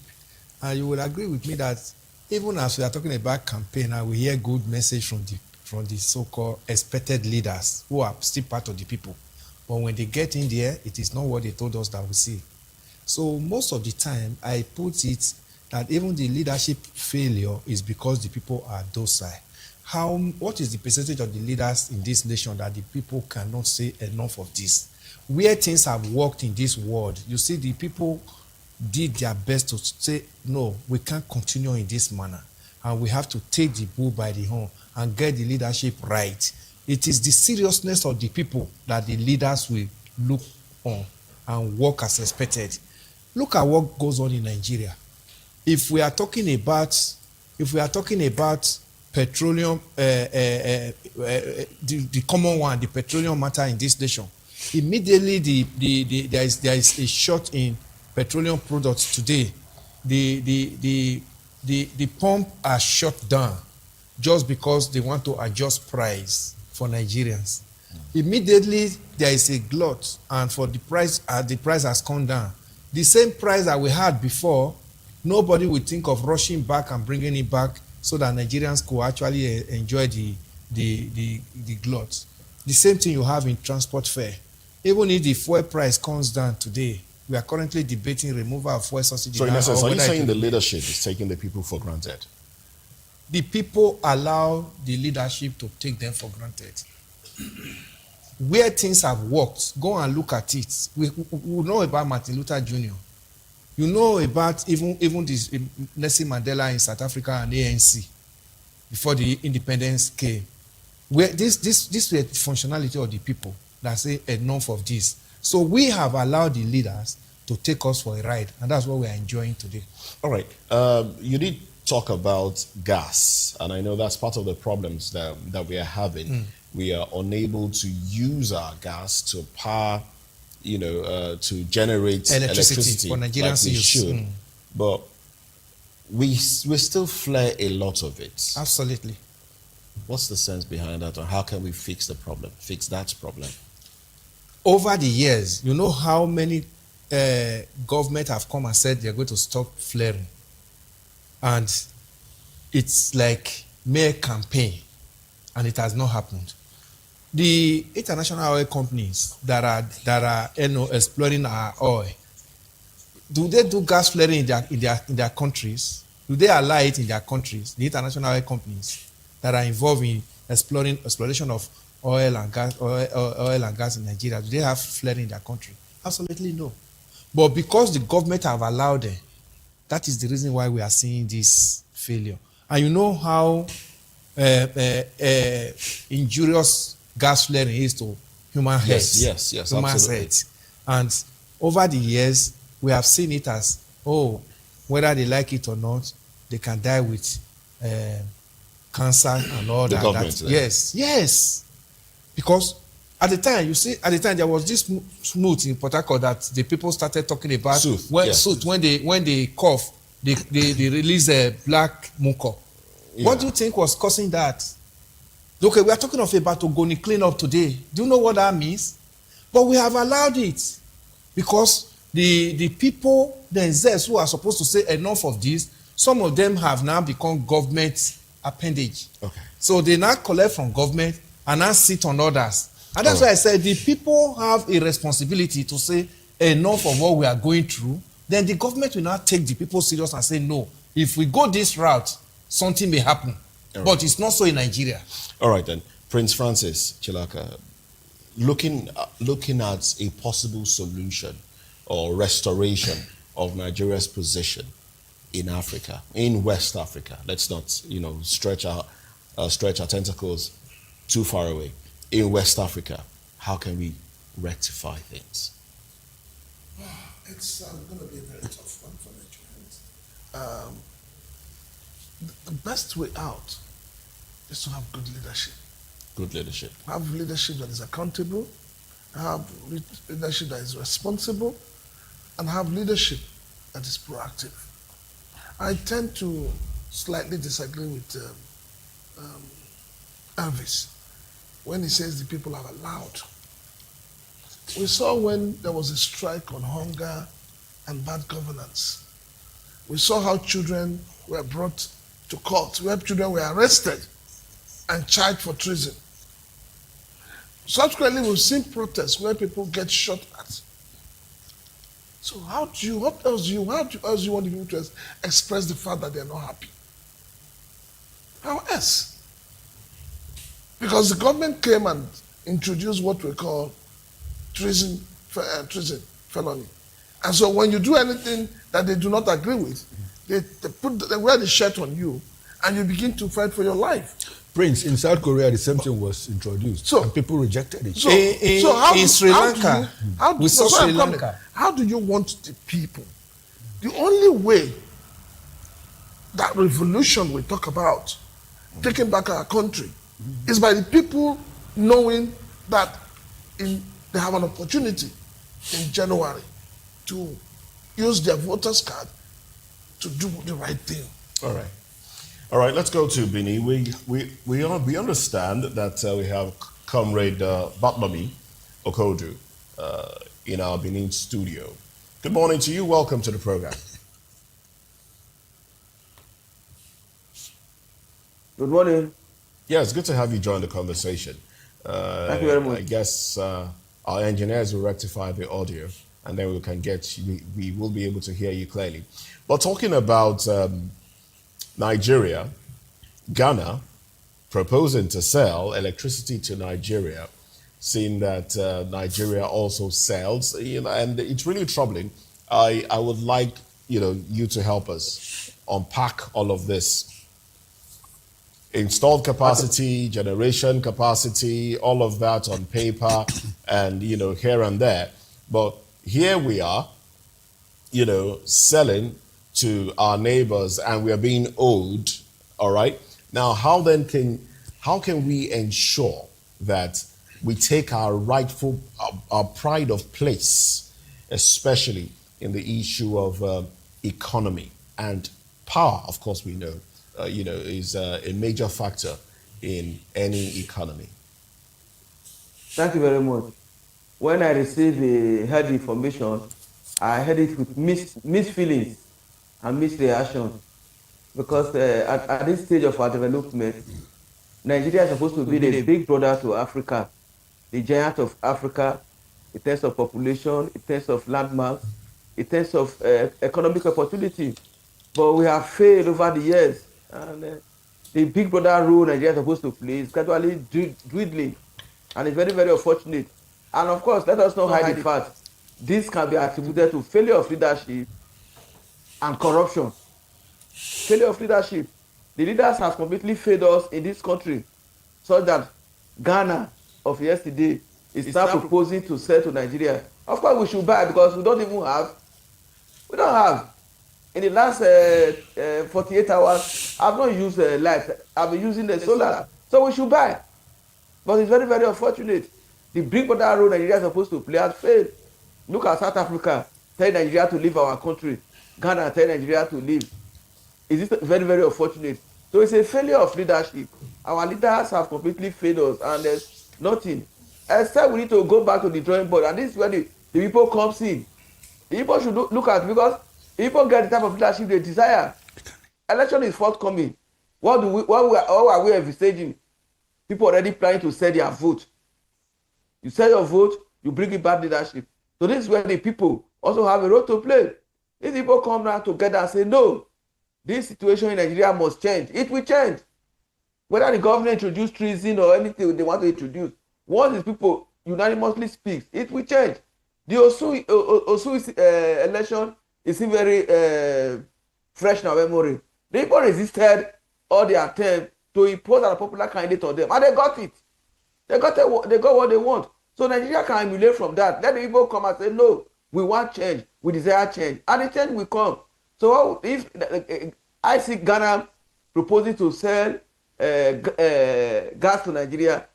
And you will agree with me that even as we are talking about campaign, and we hear good message from the so-called expected leaders who are still part of the people. But when they get in there, it is not what they told us that we see. So most of the time, I put it that even the leadership failure is because the people are docile. What is the percentage of the leaders in this nation that the people cannot say enough of this? Where things have worked in this world, you see the people did their best to say, no, we can't continue in this manner. And we have to take the bull by the horn and get the leadership right. It is the seriousness of the people that the leaders will look on and work as expected. Look at what goes on in Nigeria. If we are talking about petroleum, the common one, the petroleum matter in this nation, immediately there is a short in petroleum products today. The pump are shut down just because they want to adjust price for Nigerians. Immediately there is a glut, and for the price has come down. The same price that we had before, nobody would think of rushing back and bringing it back so that Nigerians could actually enjoy the glut. The same thing you have in transport fare. Even if the fuel price comes down today, we are currently debating removal of fuel subsidy. So in essence, are you saying the leadership is taking the people for granted? The people allow the leadership to take them for granted. Where things have worked, go and look at it. We know about Martin Luther Jr. You know about even this Nelson Mandela in South Africa and ANC before the independence came. Where this is the functionality of the people that say enough of this. So we have allowed the leaders to take us for a ride, and that's what we are enjoying today. All right. You did talk about gas, and I know that's part of the problems that we are having. We are unable to use our gas to power, to generate electricity for Nigerians like we use. should. But we still flare a lot of it. Absolutely. What's the sense behind that, or how can we fix that problem? Over the years, you know how many government have come and said they're going to stop flaring, and it's like mere campaign, and it has not happened. The international oil companies that are exploring our oil, do they do gas flaring in their countries? Do they allow it in their countries? The international oil companies that are involved in exploration of oil and gas in Nigeria, do they have flaring in their country? Absolutely no. But because the government have allowed them, that is the reason why we are seeing this failure. And you know how injurious gas flaring is to human health. Yes, human absolutely. health. And over the years, we have seen it as, whether they like it or not, they can die with cancer and all the that. Government, Yes. Because at the time there was this smooth in Port Harcourt that the people started talking about. Sooth, when they cough, they release a black mucor. Yeah. What do you think was causing that? Okay, we are talking of about Ogoni cleanup today. Do you know what that means? But we have allowed it because the people themselves who are supposed to say enough of this, some of them have now become government appendage. Okay. So they now collect from government and now sit on others. And that's why I said the people have a responsibility to say enough of what we are going through. Then the government will now take the people serious and say, no, if we go this route, something may happen. Right. But it's not so in Nigeria. All right then. Prince Francis Chilaka, looking at a possible solution or restoration of Nigeria's position in Africa, in West Africa. Let's not, stretch our tentacles too far away. In West Africa, how can we rectify things? It's going to be a very tough one for Nigerians. The best way out is to have good leadership. Good leadership. Have leadership that is accountable, have leadership that is responsible, and have leadership that is proactive. I tend to slightly disagree with Elvis when he says the people are allowed. We saw when there was a strike on hunger and bad governance. We saw how children were brought to court, where children were arrested and charged for treason. Subsequently, we've seen protests where people get shot at. So how else do you want the people to express the fact that they're not happy? How else? Because the government came and introduced what we call treason felony. And so when you do anything that they do not agree with, they wear the shirt on you and you begin to fight for your life. Prince, in South Korea, the same thing was introduced, and people rejected it. In Sri Lanka, we saw Sri Lanka. How do you want the people? The only way that revolution we talk about, taking back our country, is by the people knowing that they have an opportunity in January to use their voters card to do the right thing. All right, let's go to Bini. We understand that we have Comrade Batmami Okodu in our Benin studio. Good morning to you. Welcome to the program. Good morning. Yeah, it's good to have you join the conversation. Thank you very much. I guess our engineers will rectify the audio, and then we will be able to hear you clearly. But talking about Nigeria, Ghana proposing to sell electricity to Nigeria, seeing that Nigeria also sells, and it's really troubling. I would like you to help us unpack all of this. Installed capacity, generation capacity, all of that on paper and, here and there. But here we are, selling to our neighbors and we are being owed, all right? Now, how can we ensure that we take our rightful, our pride of place, especially in the issue of economy and power, of course, we know. Is a major factor in any economy. Thank you very much. When I heard the information, I heard it with mixed feelings and mixed reaction. Because at this stage of our development, Nigeria is supposed to be the big brother to Africa, the giant of Africa, in terms of population, in terms of landmarks, in terms of economic opportunity. But we have failed over the years. And the big brother role Nigeria is supposed to play is gradually dwindling, and it's very, very unfortunate. And of course, let us not hide the fact this can be attributed to failure of leadership and corruption. Failure of leadership. The leaders have completely failed us in this country, so that Ghana of yesterday is now proposing to sell to Nigeria. Of course, we should buy because we don't have. In the last 48 hours, I've not used light. I've been using the solar. So we should buy. But it's very, very unfortunate. The big brother role Nigeria is supposed to play has failed. Look at South Africa, tell Nigeria to leave our country. Ghana, tell Nigeria to leave. Is this very, very unfortunate? So it's a failure of leadership. Our leaders have completely failed us, and there's nothing. Except we need to go back to the drawing board. And this is where the people comes in. The people should look at, because people get the type of leadership they desire. Election is forthcoming. What are we envisaging? People already planning to sell their vote. You sell your vote, you bring in bad leadership. So this is where the people also have a role to play. If people come down together and say, no, this situation in Nigeria must change, it will change. Whether the government introduce treason or anything they want to introduce, once these people unanimously speaks, it will change. The Osu election is still very fresh in our memory. The people resisted all the attempt to impose a popular candidate on them, and they got it. They got what they want. So Nigeria can emulate from that. Let the people come and say, no, we want change, we desire change, and the change will come. So if I see Ghana proposing to sell gas to Nigeria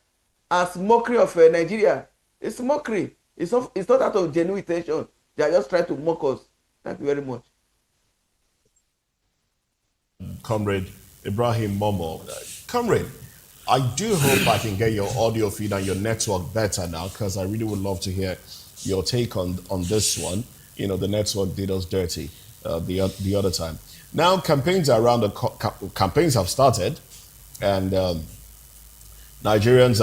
as mockery of Nigeria, it's mockery. It's not out of genuine intention. They are just trying to mock us. Thank you very much. Comrade Ibrahim Momo. Comrade, I do hope I can get your audio feed and your network better now, because I really would love to hear your take on this one. You know, the network did us dirty the other time. Now campaigns around campaigns have started, and Nigerians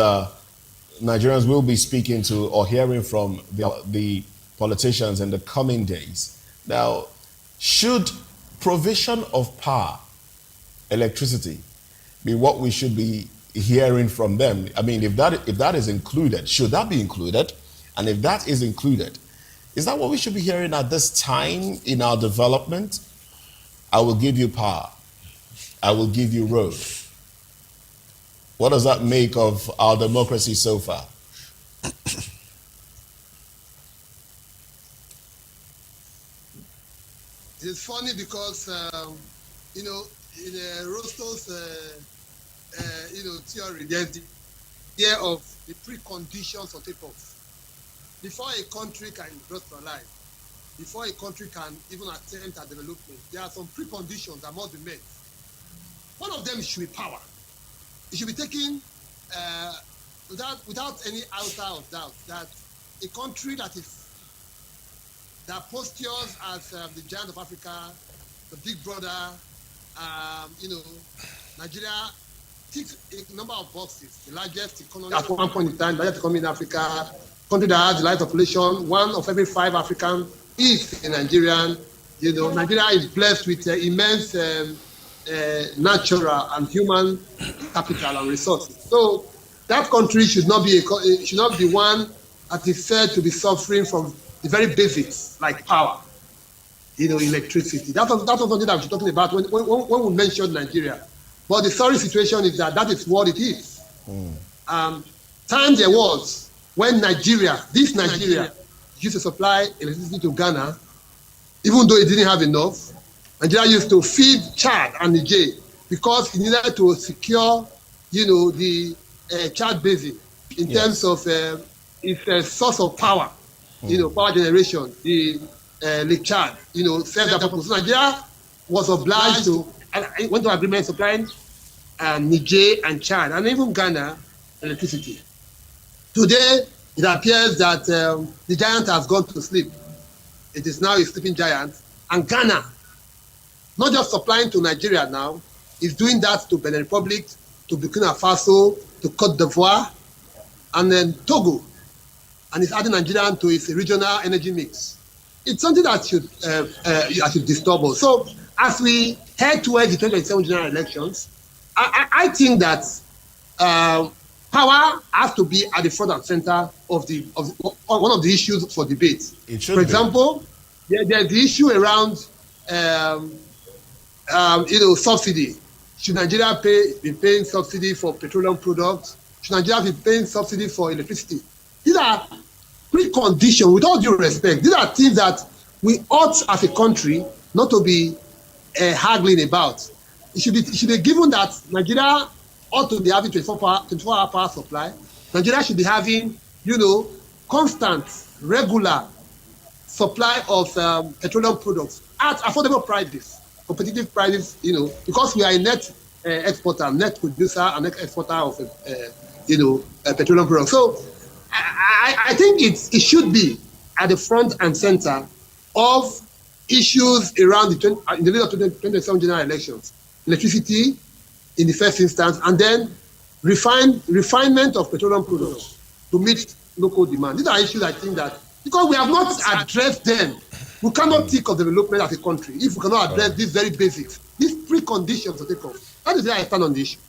will be speaking to or hearing from the politicians in the coming days. Now, should provision of power, electricity, be what we should be hearing from them? I mean, if that is included, should that be included? And if that is included, is that what we should be hearing at this time in our development? I will give you power. I will give you road. What does that make of our democracy so far? It's funny because, you know, in Rosto's, theory, there's the idea of the preconditions of takeoff. Before a country can industrialize, before a country can even attempt at development, there are some preconditions that must be met. One of them should be power. It should be taken without any iota of doubt that a country that postures as the giant of Africa, the big brother, Nigeria ticks a number of boxes. The largest economy at one point in time, largest economy in Africa, country that has the largest population. 1 of every 5 Africans is a Nigerian. You know, Nigeria is blessed with immense natural and human capital and resources. So that country should not be one that is said to be suffering from the very basics like power, electricity. That's something that we're talking about when we mention Nigeria. But the sorry situation is that is what it is. Time there was when Nigeria used to supply electricity to Ghana, even though it didn't have enough. Nigeria used to feed Chad and Niger because it needed to secure, the Chad basin in terms of its source of power, power generation, the Lake Chad, served that purpose. So Nigeria was obliged to, and went to agreement supplying Niger and Chad and even Ghana electricity. Today, it appears that the giant has gone to sleep. It is now a sleeping giant, and Ghana, not just supplying to Nigeria now, is doing that to Benin Republic, to Burkina Faso, to Cote d'Ivoire, and then Togo, and it's adding Nigeria to its regional energy mix. It's something that should disturb us. So as we head towards the 2027 general elections, I think that power has to be at the front and center of one of the issues for debate. For example, there's the issue around subsidy. Should Nigeria be paying subsidy for petroleum products? Should Nigeria be paying subsidy for electricity? These are preconditions, with all due respect. These are things that we ought as a country not to be haggling about. It should be given that Nigeria ought to be having 24-hour power supply. Nigeria should be having, constant, regular supply of petroleum products at affordable prices, competitive prices, because we are a net exporter, net producer, and net exporter of, petroleum products. So I think it should be at the front and center of issues around in the lead up to the 2027 general elections. Electricity in the first instance, and then refinement of petroleum products to meet local demand. These are issues I think that, because we have not addressed them, we cannot think of development as a country if we cannot address these very basics, these preconditions to take off. That is where I stand on the issue.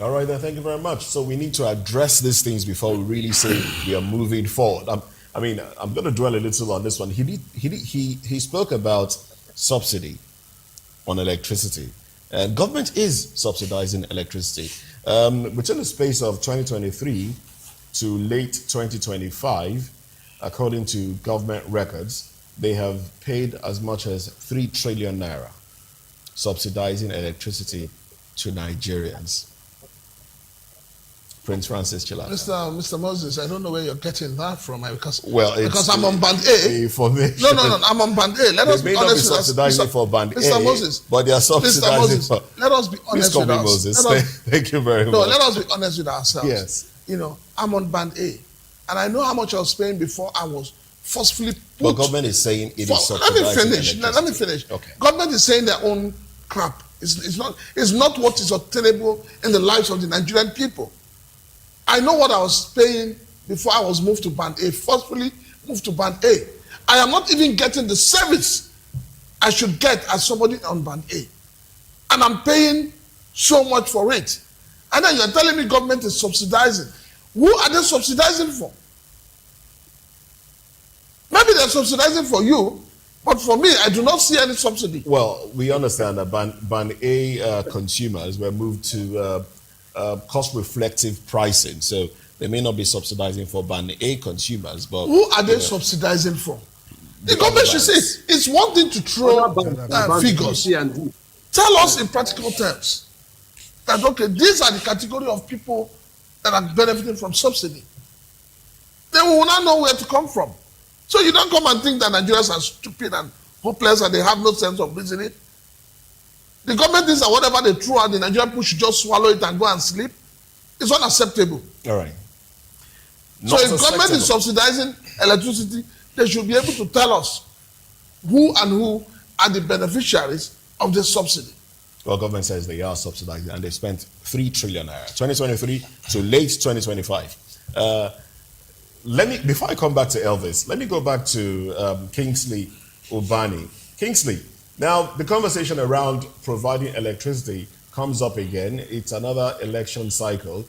All right, then. Thank you very much. So we need to address these things before we really say we are moving forward. I'm going to dwell a little on this one. He spoke about subsidy on electricity. Government is subsidizing electricity. Within the space of 2023 to late 2025, according to government records, they have paid as much as 3 trillion naira subsidizing electricity to Nigerians. Prince Francis Chilata. Mr. Moses, I don't know where you're getting that from because I'm on band A. No, I'm on band A. Let us be honest with us. Subsidizing for band Mr. A, Moses, but they are subsidizing for. Let us be honest with us. Moses. Thank you very much. No, let us be honest with ourselves. Yes. I'm on band A, and I know how much I was paying before I was forcefully put. But government is saying it is subsidizing. Let me finish. Okay. Government is saying their own crap. It's not what is obtainable in the lives of the Nigerian people. I know what I was paying before I was moved to band A, forcefully moved to band A. I am not even getting the service I should get as somebody on band A. And I'm paying so much for it. And then you're telling me government is subsidizing. Who are they subsidizing for? Maybe they're subsidizing for you, but for me, I do not see any subsidy. Well, we understand that band A consumers were moved to cost-reflective pricing, so they may not be subsidizing for band A consumers, but who are they subsidizing for? The government should say it's one thing to throw figures. Tell us in practical terms that okay, these are the category of people that are benefiting from subsidy. Then we will not know where to come from. So you don't come and think that Nigerians are stupid and hopeless and they have no sense of reasoning. The government thinks that whatever they throw out, the Nigerian people should just swallow it and go and sleep. It's unacceptable. All right. So if government is subsidizing electricity, they should be able to tell us who are the beneficiaries of this subsidy. Well, government says they are subsidizing and they spent 3 trillion naira, 2023 to late 2025. Before I come back to Elvis, let me go back to Kingsley Ubani. Kingsley, now the conversation around providing electricity comes up again. It's another election cycle.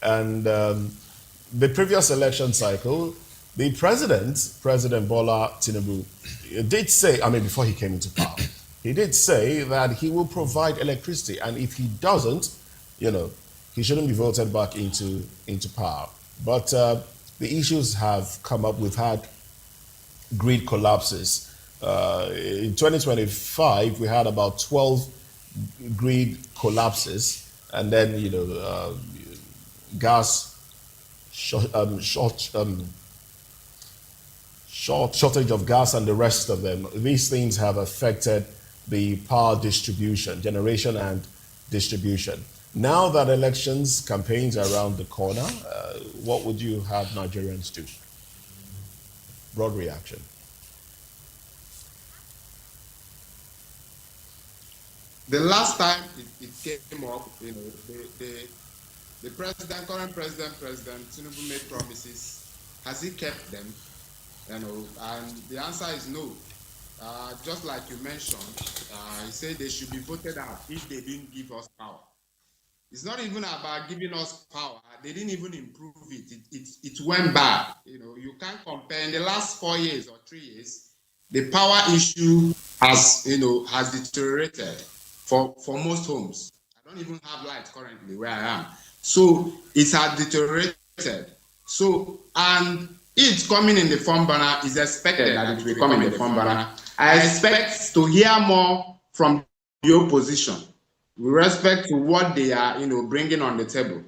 And the previous election cycle, the President Bola Tinubu, did say, before he came into power, he did say that he will provide electricity. And if he doesn't, he shouldn't be voted back into power. But the issues have come up. We've had grid collapses. In 2025, we had about 12 grid collapses, and then gas shortage of gas and the rest of them. These things have affected the power distribution, generation and distribution. Now that elections campaigns are around the corner, what would you have Nigerians do? Broad reaction. The last time it came up, the current president Tinubu made promises. Has he kept them? And the answer is no. Just like you mentioned, he said they should be voted out if they didn't give us power. It's not even about giving us power. They didn't even improve it. It went bad. You can't compare. In the last 4 years or 3 years, the power issue has deteriorated for most homes. I don't even have light currently where I am. So it has deteriorated. So, and it's coming in the front burner. Is expected that it will come in the front burner. I expect to hear more from the opposition with respect to what they are, bringing on the table.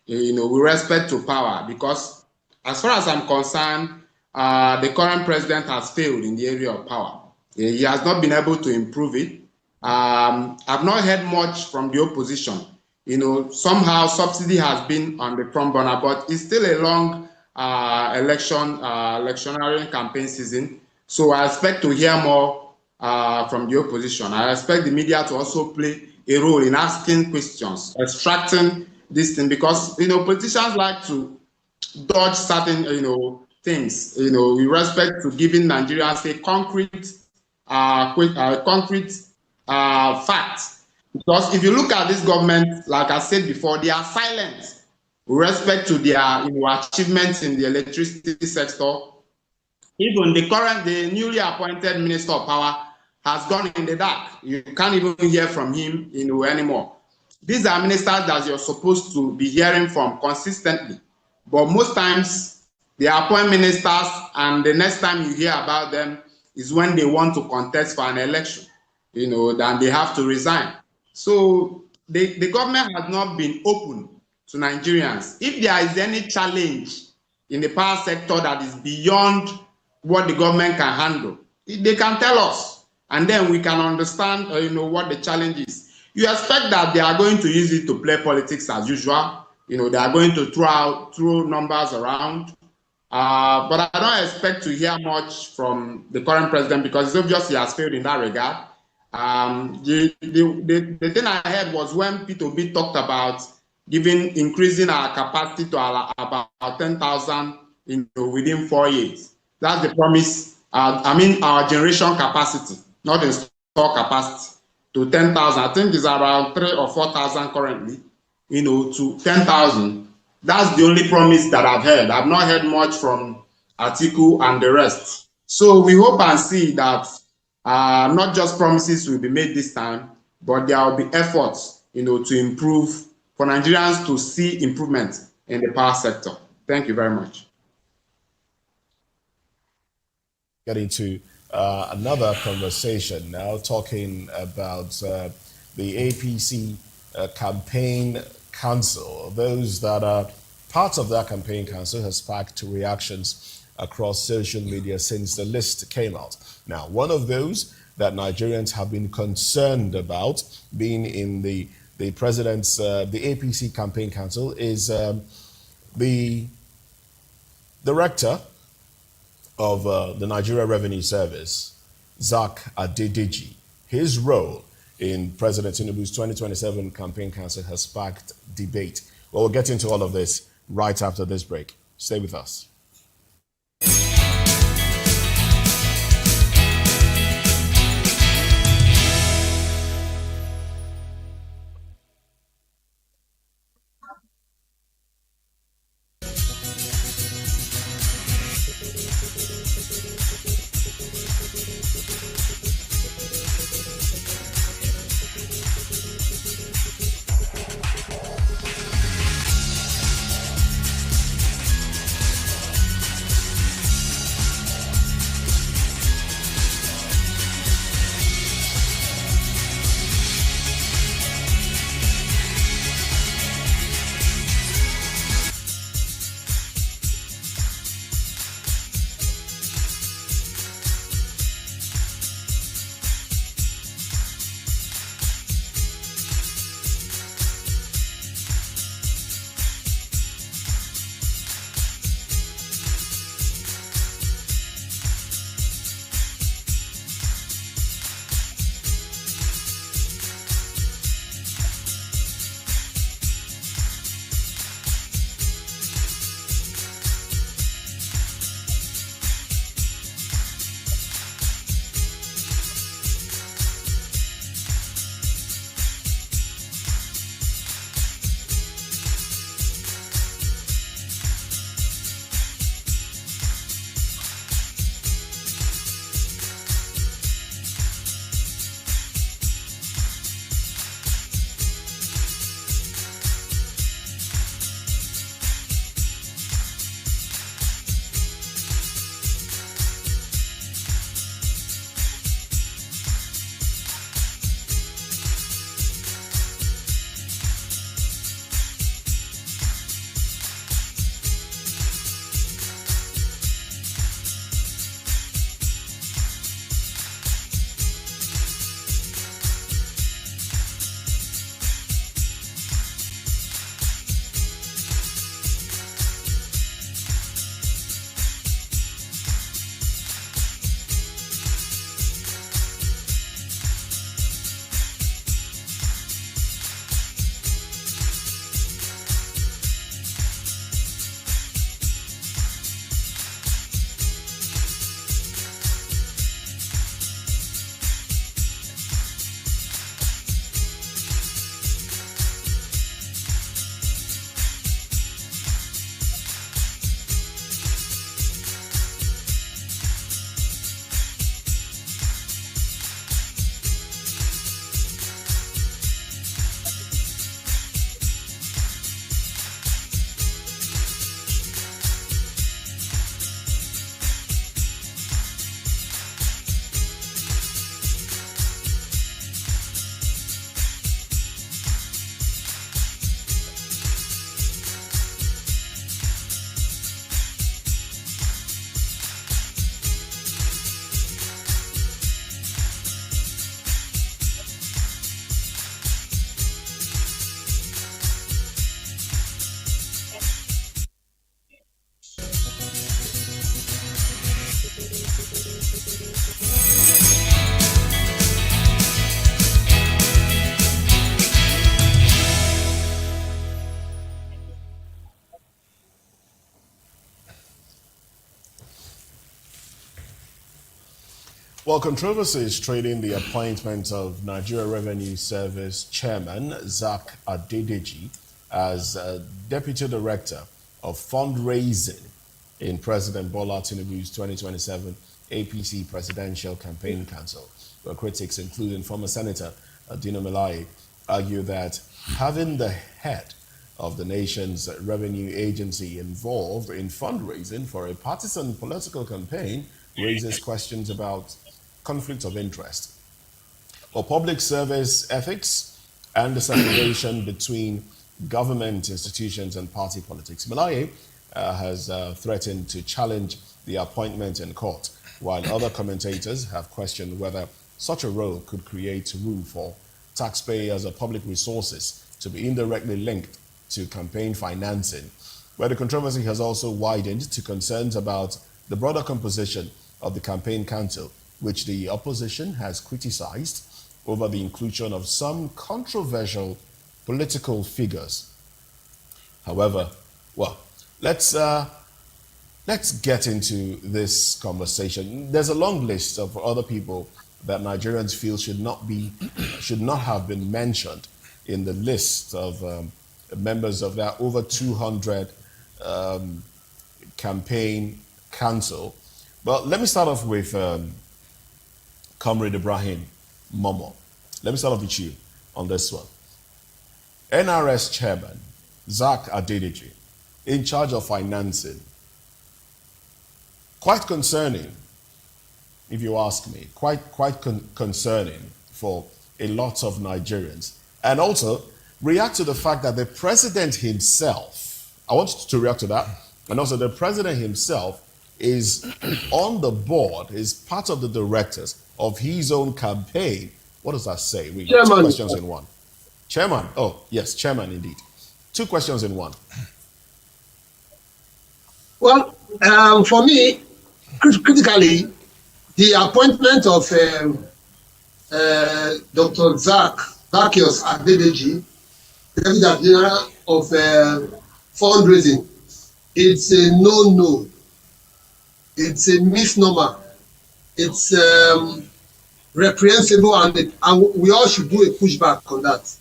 With respect to power, because as far as I'm concerned, the current president has failed in the area of power. He has not been able to improve it. I've not heard much from the opposition. Somehow subsidy has been on the front burner, but it's still a long electionary campaign season. So I expect to hear more from the opposition. I expect the media to also play a role in asking questions, extracting this thing, because politicians like to dodge certain things. With respect to giving Nigerians a concrete fact. Because if you look at this government, like I said before, they are silent with respect to their achievements in the electricity sector. Even the newly appointed Minister of Power has gone in the dark. You can't even hear from him anymore. These are ministers that you're supposed to be hearing from consistently. But most times, they appoint ministers, and the next time you hear about them is when they want to contest for an election, then they have to resign. So the government has not been open to Nigerians. If there is any challenge in the power sector that is beyond what the government can handle, they can tell us, and then we can understand what the challenge is. You expect that they are going to use it to play politics as usual. They are going to throw numbers around. But I don't expect to hear much from the current president, because it's obvious he has failed in that regard. The thing I heard was when P2B talked about increasing our capacity to about 10,000 within 4 years. That's the promise. Our generation capacity, not install capacity, to 10,000. I think it's around 3,000 or 4,000 currently, to 10,000. That's the only promise that I've heard. I've not heard much from Atiku and the rest. So we hope and see that not just promises will be made this time, but there will be efforts, to improve, for Nigerians to see improvement in the power sector. Thank you very much. Getting to another conversation now, talking about the APC campaign council. Those that are part of that campaign council has sparked reactions across social media since the list came out. Now, one of those that Nigerians have been concerned about being in the president's, the APC campaign council is the director of the Nigeria Revenue Service, Zak Adedeji. His role in President Tinubu's 2027 campaign council has sparked debate. Well, we'll get into all of this right after this break. Stay with us. Well, controversy is trading the appointment of Nigeria Revenue Service Chairman Zak Adedeji as Deputy Director of Fundraising in President Bola Tinubu's 2027 APC Presidential Campaign Council, where critics, including former Senator Dino Melaye, argue that having the head of the nation's revenue agency involved in fundraising for a partisan political campaign raises questions about conflict of interest, or public service ethics, and the separation between government institutions and party politics. Melaye has threatened to challenge the appointment in court, while other commentators have questioned whether such a role could create room for taxpayers or public resources to be indirectly linked to campaign financing, where the controversy has also widened to concerns about the broader composition of the campaign council, which the opposition has criticized over the inclusion of some controversial political figures. However, well, let's get into this conversation. There's a long list of other people that Nigerians feel should not have been mentioned in the list of members of that over 200 campaign council. But let me start off with Comrade Ibrahim Momo. Let me start off with you on this one. NRS Chairman Zak Adedeji, in charge of financing. Quite concerning, if you ask me. Quite concerning for a lot of Nigerians. And also, react to the fact that the president himself, I want you to react to that, and also the president himself is on the board, is part of the directors of his own campaign. What does that say? Two questions in one. Chairman, oh yes, chairman indeed. Two questions in one. Well, for me, critically, the appointment of Dr. Zakios Adedeji, President General of fundraising, it's a no-no. It's a misnomer. It's reprehensible, and we all should do a pushback on that.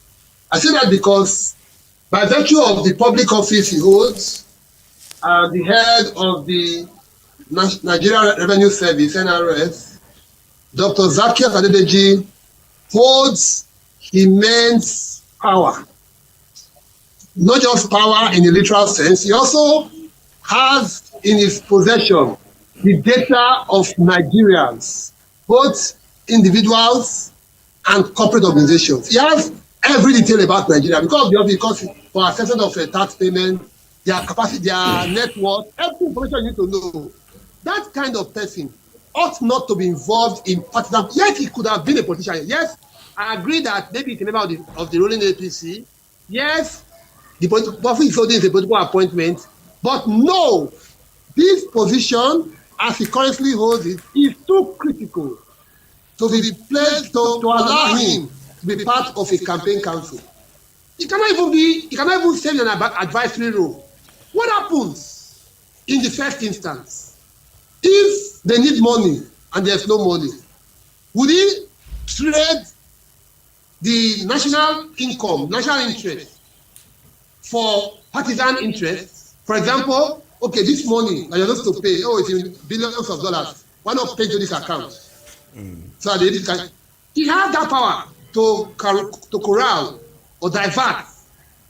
I say that because by virtue of the public office he holds, the head of the Nigeria Revenue Service, NRS, Dr. Zakios Adedeji, holds immense power. Not just power in a literal sense, he also has in his possession the data of Nigerians, both individuals and corporate organizations. He has every detail about Nigeria because for assessment of tax payment, their capacity, their net worth, every information you need to know. That kind of person ought not to be involved in partisan. Yes, he could have been a politician. Yes, I agree that maybe he's a member of the ruling APC. Yes, the political office is a political appointment. But no, this position, as he currently holds it, is too critical to be placed to allow him to be part of a campaign council. He cannot even serve in an advisory role. What happens in the first instance? If they need money and there's no money, would he trade the national income, national interest for partisan interests? For example, okay, this money that you're supposed to pay, it's in billions of dollars. Why not pay to this account? So he has that power to corral or divert,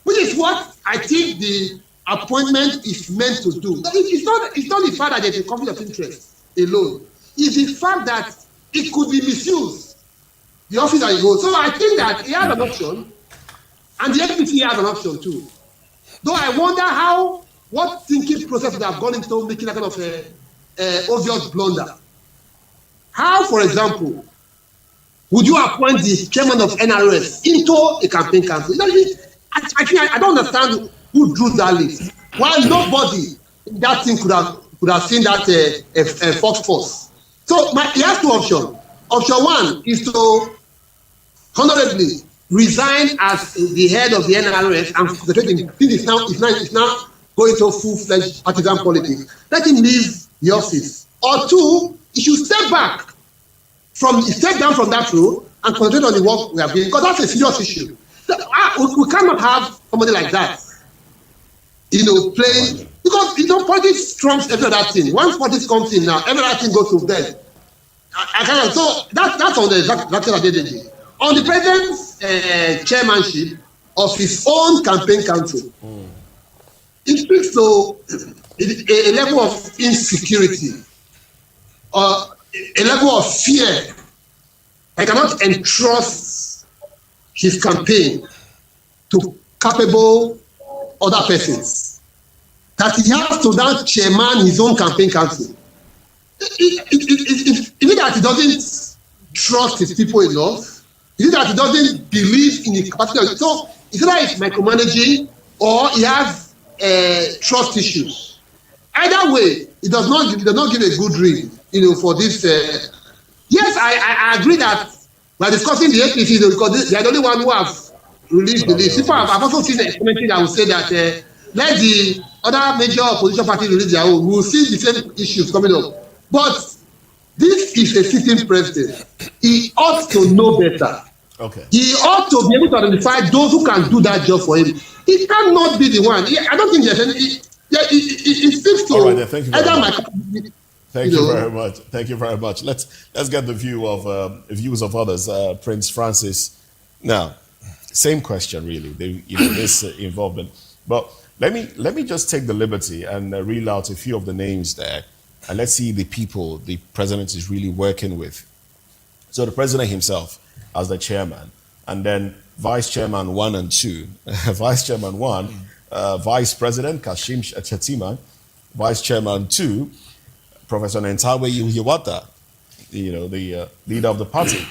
which is what I think the appointment is meant to do. It's not the fact that there's a conflict of interest alone. It's the fact that it could be misused, the office that he holds. So I think that he has an option, and the FPC has an option too. Though I wonder what thinking process would have gone into making that kind of obvious blunder. How, for example, would you appoint the chairman of NRS into a campaign council? I don't understand who drew that list. Why nobody in that thing could have seen that force. So he has two options. Option one is to honorably resign as the head of the NRS and concentrate in things is now going to full-fledged partisan politics. Let him leave the office. Or two, he should step back step down from that role and concentrate on the work we are doing, because that's a serious issue. We cannot have somebody like that, playing, because politics trumps every other thing. Once politics comes in now, every other thing goes to death. I cannot. So that's on the executive. On the president's chairmanship of his own campaign council, it speaks to a level of insecurity, a level of fear. I cannot entrust his campaign to capable other persons. That he has to now chairman his own campaign council. Is it that he doesn't trust his people enough? Is it that he doesn't believe in his capacity? So it's either it's micromanaging or he has trust issues. Either way, it does not give a good read, for this. Yes, I agree that we're discussing the APC because they are the only one who have released the list. People have also seen a commentary that will say that let the other major opposition parties release their own. We will see the same issues coming up. But this is a sitting president. He ought to know better. Okay. He ought to be able to identify those who can do that job for him. He cannot be the one. I don't think there's any. It speaks to all right, then, thank you very much. Thank you very much. Thank you very much. Let's get the views of others. Prince Francis. Now, same question really. This involvement. But let me just take the liberty and reel out a few of the names there, and let's see the people the president is really working with. So the president himself as the chairman, and then vice chairman 1 and 2. Vice chairman 1, Vice President Kashim Shettima. Vice chairman 2, Professor Nentawe Yuhiwata, the leader of the party.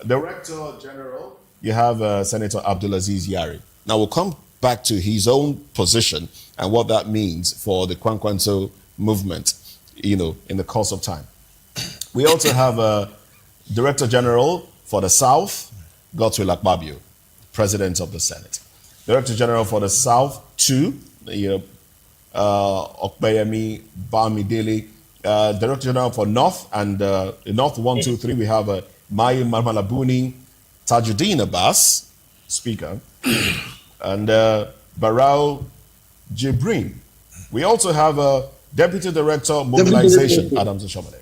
Director General, you have Senator Abdulaziz Yari. Now we'll come back to his own position and what that means for the Kwankwanso movement, in the course of time. We also have a Director General for the South, Godswill Akpabio, President of the Senate. Director General for the South 2, Okpeyemi Bamidele. Director General for North and North 1, 2, 3, we have Mai Marmalabuni, Tajuddin Abbas, Speaker, and Barao Jibrin. We also have Deputy Director Mobilization, Adams Shomale.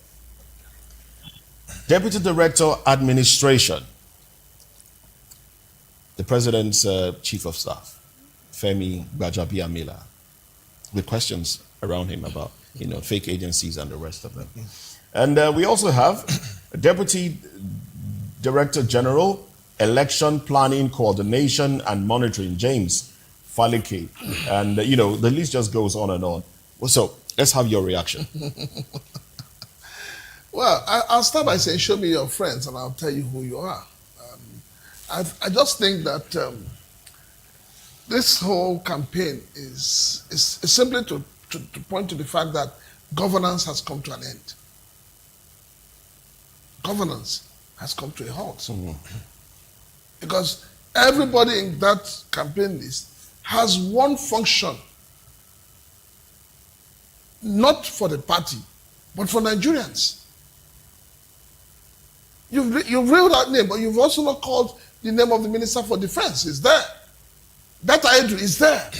Deputy Director Administration, the President's Chief of Staff, Femi Gbajabiamila, with questions around him about fake agencies and the rest of them. And we also have Deputy Director General, Election Planning, Coordination and Monitoring, James Falike. And, the list just goes on and on. So let's have your reaction. Well, I'll start by saying, show me your friends and I'll tell you who you are. I just think that this whole campaign is simply to point to the fact that governance has come to an end. Governance has come to a halt. Mm-hmm. Because everybody in that campaign list has one function, not for the party, but for Nigerians. You've read that name, but you've also not called the name of the Minister for Defense. It's there. That Aedu is there.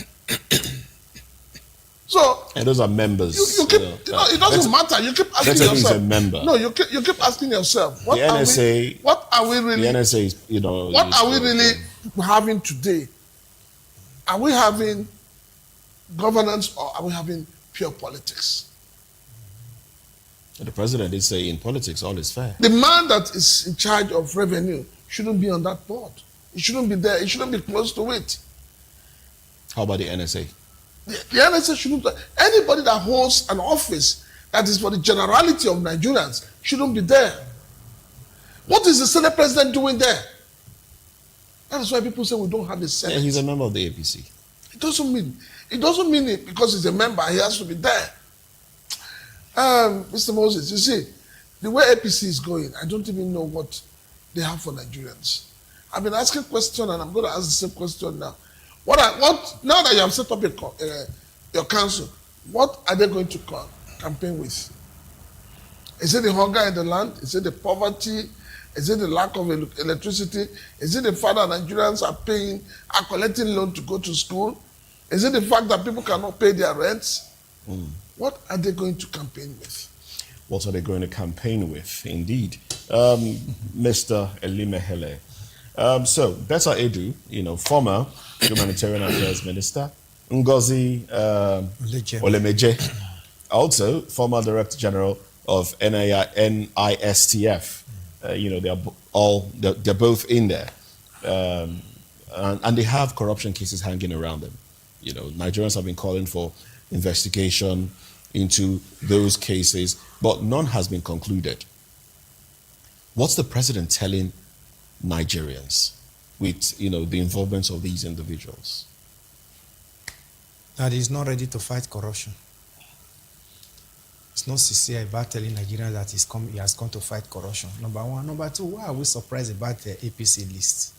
So and those are members. You keep, it doesn't matter. You keep asking yourself. He's a member. No, you keep asking yourself. What NSA. What are we really? The NSA is, What are we really having today? Are we having governance or are we having pure politics? The president did say in politics all is fair. The man that is in charge of revenue shouldn't be on that board. He shouldn't be there. He shouldn't be close to it. How about the NSA? The NSA shouldn't. Anybody that holds an office that is for the generality of Nigerians shouldn't be there. What is the Senate president doing there? That is why people say we don't have the Senate. Yeah, he's a member of the APC. It doesn't mean it because he's a member, he has to be there. Mr. Moses, you see, the way APC is going, I don't even know what they have for Nigerians. I've been asking questions and I'm going to ask the same question now. Now that you have set up your council, what are they going to campaign with? Is it the hunger in the land? Is it the poverty? Is it the lack of electricity? Is it the fact that Nigerians are collecting loan to go to school? Is it the fact that people cannot pay their rents? What are they going to campaign with? What are they going to campaign with? Indeed. Mr. Elimehele. So, Betta Edu, former Humanitarian Affairs Minister, Ngozi Olemeje, also former Director General of NISTF. They're both in there. And they have corruption cases hanging around them. Nigerians have been calling for investigation into those cases, but none has been concluded. What's the president telling Nigerians with, the involvement of these individuals? That he's not ready to fight corruption. It's not sincere about telling Nigerians that he has come to fight corruption. Number one. Number two, why are we surprised about the APC list?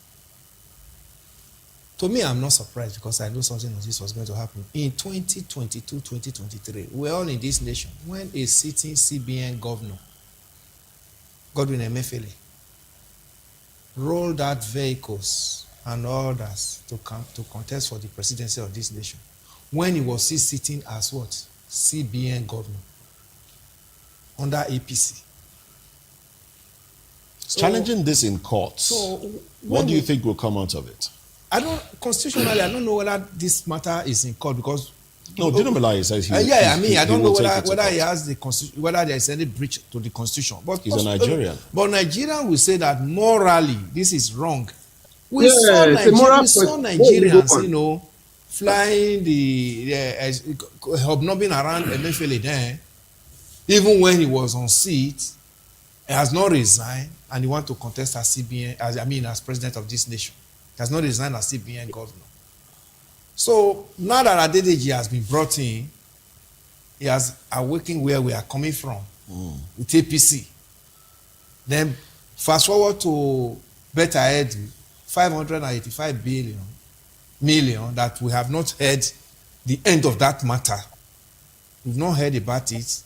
To me, I'm not surprised because I know something of this was going to happen. In 2022, 2023, we're all in this nation when a sitting CBN governor, Godwin Emefiele, rolled out vehicles and others to contest for the presidency of this nation. When he was still sitting as what? CBN governor under APC. Challenging this in court. What do you think will come out of it? Constitutionally, I don't know whether this matter is in court because. No, Dino Melaye says he. I don't know whether he has whether there is any breach to the constitution. But he's a Nigerian. But Nigerian will say that morally this is wrong. We saw Nigerians, flying hobnobbing around Emefiele there, even when he was on seat, he has not resigned and he wants to contest as CBN, as president of this nation. He has not resigned as CBN governor. So now that Adedeji has been brought in, he has awakened where we are coming from with APC. Then fast forward to Betta Edu, 585 million that we have not heard the end of that matter. We've not heard about it.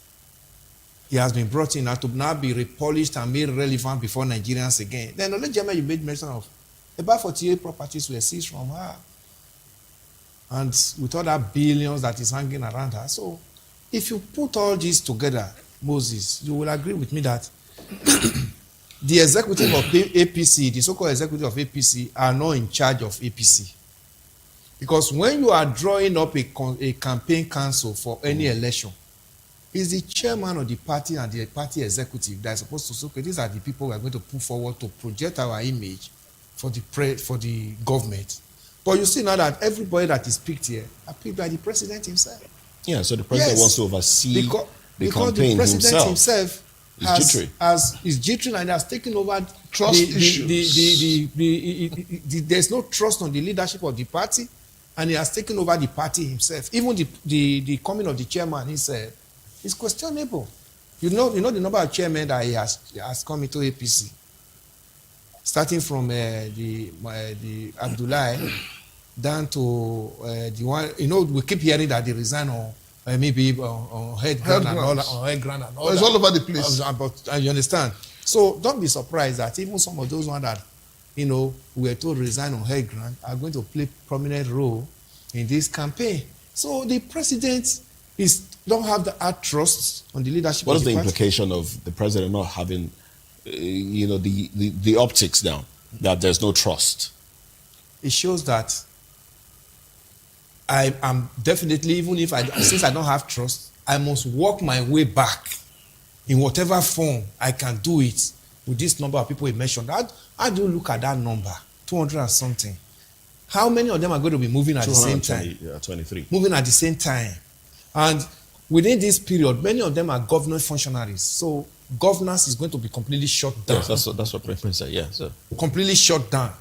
He has been brought in now to now be repolished and made relevant before Nigerians again. Then only German you made mention of about 48 properties were seized from her. And with all that billions that is hanging around her. So if you put all this together, Moses, you will agree with me that the executive of APC, the so-called executive of APC, are not in charge of APC. Because when you are drawing up a campaign council for any election, it's the chairman of the party and the party executive that is supposed to say, okay, these are the people we are going to put forward to project our image for the government. But you see now that everybody that is picked here are picked by the president himself. Yeah, so the president wants to oversee the because campaign the president himself is jittering and has taken over trust issues. There's no trust on the leadership of the party, and he has taken over the party himself. Even the coming of the chairman, he said, is questionable. You know the number of chairmen that he has come into APC, starting from the Abdullahi down to the one. We keep hearing that they resign on maybe on head ground and all that. It's all over the place. But you understand. So don't be surprised that even some of those ones that were told resign on head ground are going to play prominent role in this campaign. So the president don't have the trust on the leadership. What of is the the party. implication of the president not having, the optics down, that there's no trust? It shows that I am definitely, even if since I don't have trust, I must work my way back in whatever form I can do it with this number of people we mentioned. How do you look at that number? 200 and something. How many of them are going to be moving at the same time? 23. Moving at the same time. And within this period, many of them are government functionaries. So governance is going to be completely shut down. Yes, that's what President said. Yeah, so completely shut down.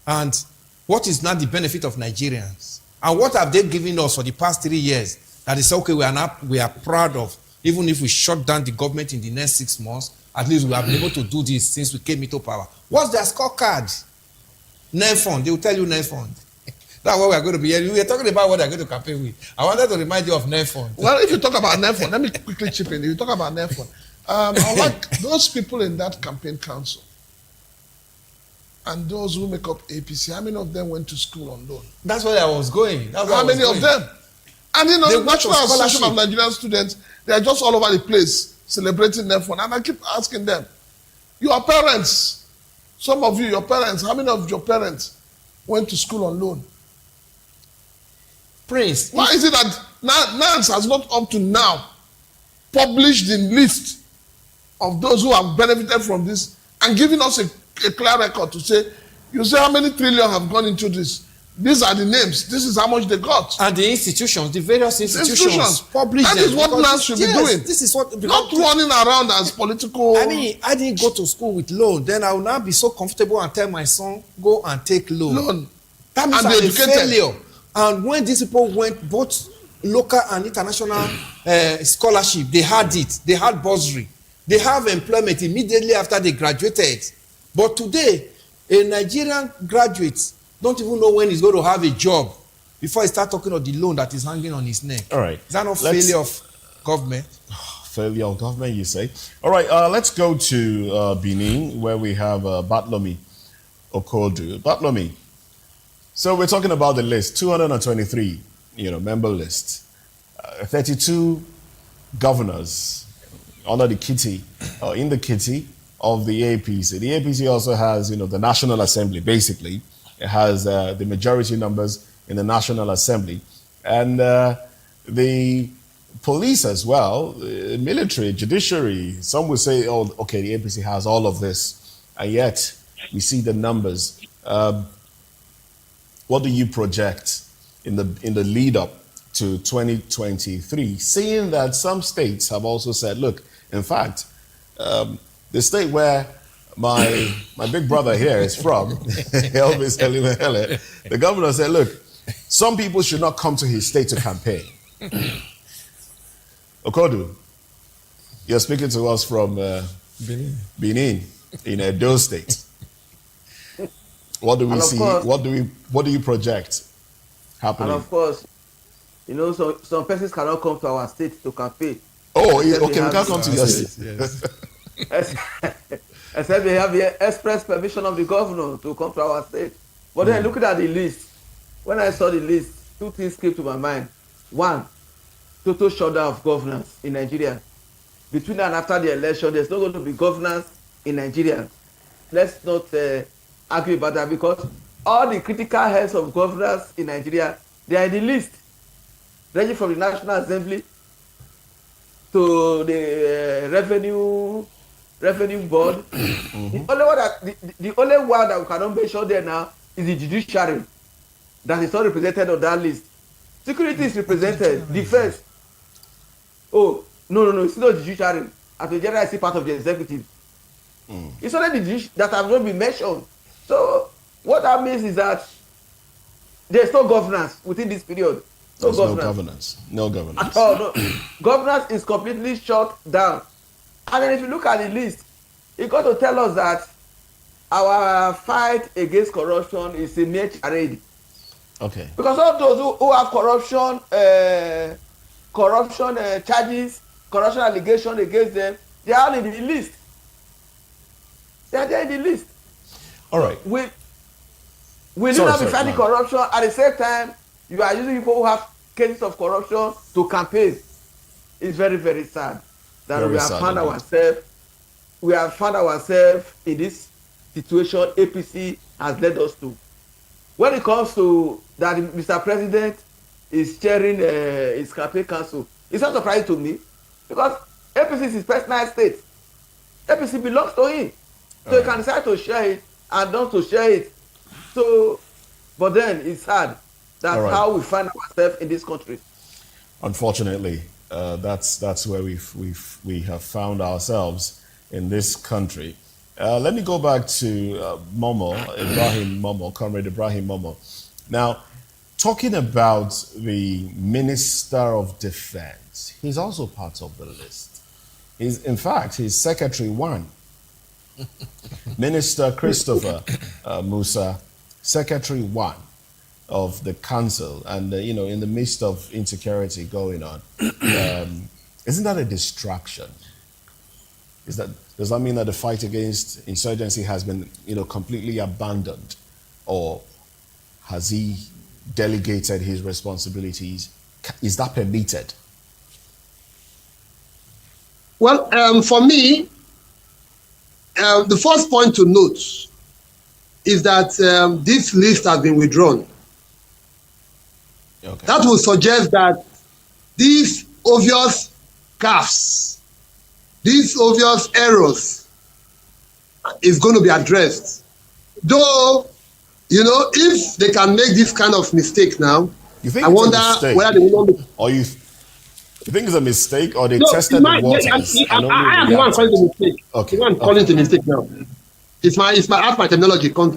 And what is now the benefit of Nigerians? And what have they given us for the past 3 years that is okay, we are proud of, even if we shut down the government in the next 6 months, at least we have been able to do this since we came into power. What's their scorecard? NEFON, they will tell you NEFON. That's what we are going to be hearing. We are talking about what they are going to campaign with. I wanted to remind you of NEFON. Well, if you talk about NEFON, let me quickly chip in. If you talk about NEFON, I like those people in that campaign council. and those who make up APC, how many of them went to school on loan? That's where I was going. That's where How I was many going. of them? And you know, They the went National for Association of scholarship. Nigerian Students, they are just all over the place celebrating their fun. And I keep asking them, your parents, some of you, your parents, how many of your parents went to school on loan? Prince, Why is it that NANS has not up to now published the list of those who have benefited from this and given us a clear record to say, you say how many trillion have gone into this? These are the names. This is how much they got. and the institutions, the various institutions, publish That them. is what because NANS should be doing. This is what. Not running around as political. I mean, I didn't go to school with loan. Then I will now be so comfortable and tell my son, go and take loan. That means And I'm be a educated. failure. And when these people went, both local and international scholarship, they had it. They had bursary. They have employment immediately after they graduated. But today, a Nigerian graduate don't even know when he's going to have a job before he start talking of the loan that is hanging on his neck. All right. Is that not Let's- failure of government? Failure of government, you say? All right, let's go to Benin, where we have Batlomi Okodu. Batlomi, so we're talking about the list, 223, member list, 32 governors under the kitty, in the kitty of the APC. The APC also has, the National Assembly, basically. It has the majority numbers in the National Assembly. And the police as well, military, judiciary. Some would say, oh, okay, the APC has all of this. And yet, we see the numbers. What do you project in the lead up to 2023, seeing that some states have also said, look, in fact, the state where my big brother here is from, Elvis Elimele, the governor said, look, some people should not come to his state to campaign. Okodu, you're speaking to us from Benin in Edo State. What do we And of see? course- What do you project happening? And of course, some persons cannot come to our state to campaign. Oh, Except okay, they we have- can't come to your Yes, state. yes. Except they have the express permission of the governor to come to our state. But then looking at the list, when I saw the list, two things came to my mind. One, total shutdown of governance in Nigeria. Between and after the election, there's not going to be governance in Nigeria. Let's not argue about that, because all the critical heads of governance in Nigeria, they are in the list, ranging from the National Assembly to the revenue board. The only one that we cannot mention there now is the judiciary, that is not represented on that list. Security is represented, defense. Oh, no, it's not the judiciary. Attorney General is still part of the executive. It's only the judiciary that have not been mentioned. So what that means is that there's no governance within this period. There's no governance. No governance. At all, no. Governance is completely shut down. And then if you look at the list, it got to tell us that our fight against corruption is a mere charade. Okay. Because all those who have corruption charges, corruption allegations against them, they are all in the list. They are there in the list. All right. Will you Sorry, not be fighting no. corruption at the same time you are using people who have cases of corruption to campaign? It's very, very sad that Very we have sad found ourselves in this situation APC has led us to. When it comes to that Mr. President is chairing his campaign council, it's not surprising to me, because APC is his personal state. APC belongs to him. So he can decide to share it and not to share it. So, but then it's sad. That's All right. how we find ourselves in this country. Unfortunately, that's where we have found ourselves in this country. Let me go back to Comrade Ibrahim Momo. Now, talking about the Minister of Defense, he's also part of the list. In fact, he's Secretary 1. Minister Christopher Musa, Secretary 1 of the council, and in the midst of insecurity going on, isn't that a distraction? Does does that mean that the fight against insurgency has been, completely abandoned? Or has he delegated his responsibilities? Is that permitted? Well, for me, the first point to note is that this list has been withdrawn. Okay. That will suggest that these obvious gaffes, these obvious errors is going to be addressed. Though, if they can make this kind of mistake now, I wonder whether they will not. Or you think it's a mistake, or they No, tested the waters? I am the one calling the mistake. Okay. The one calling the mistake now. It's my terminology. I'm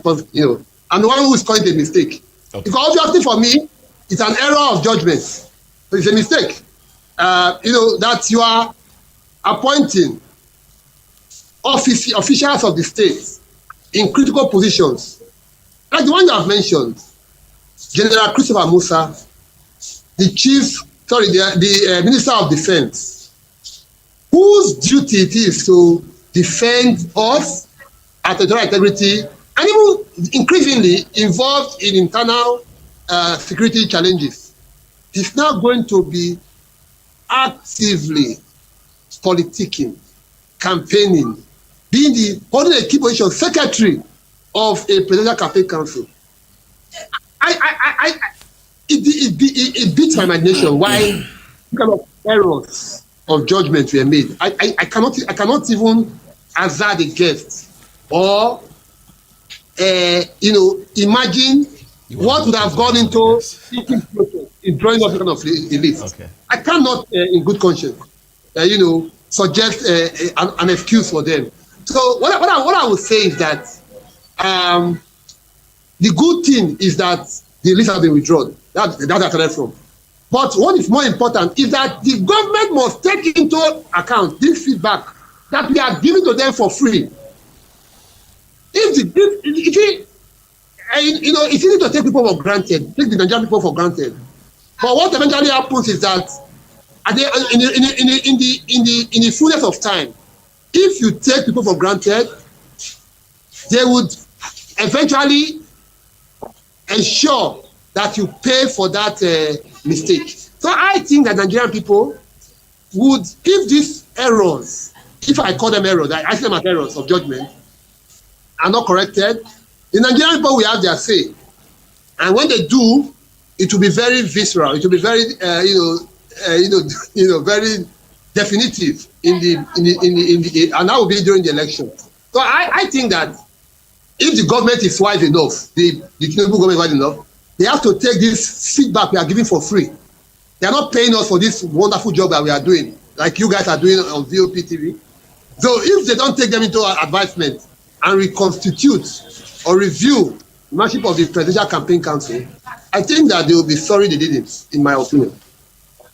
the one who is calling the mistake. Okay. Because obviously for me, it's an error of judgment. So it's a mistake. That you are appointing officials of the state in critical positions, like the one you have mentioned, General Christopher Musa, the Minister of Defense, whose duty it is to defend us, our territorial integrity, and even increasingly involved in internal security challenges, is now going to be actively politicking, campaigning, holding a key position, secretary of a presidential campaign council. It beats my imagination why kind of errors of judgment were made. I cannot even hazard a guess or imagine what would have gone into in drawing up kind of a list. Okay. I cannot, in good conscience, suggest an excuse for them. So what I would say is that the good thing is that the list has been withdrawn. That's I started from. But what is more important is that the government must take into account this feedback that we are giving to them for free. It's easy to take people for granted, take the Nigerian people for granted. But what eventually happens is that in the fullness of time, if you take people for granted, they would eventually ensure that you pay for that mistake. So I think that Nigerian people would, if these errors, if I call them errors, I see them as errors of judgment, are not corrected, the Nigerian people will have their say. And when they do, it will be very visceral. It will be very, very definitive in the and that will be during the election. So I think that if the government is wise enough, the Tinubu government is wise enough, they have to take this feedback we are giving for free. They are not paying us for this wonderful job that we are doing, like you guys are doing on Voptv. So if they don't take them into advisement and reconstitute or review the membership of the Presidential Campaign Council, I think that they will be sorry they did it, in my opinion.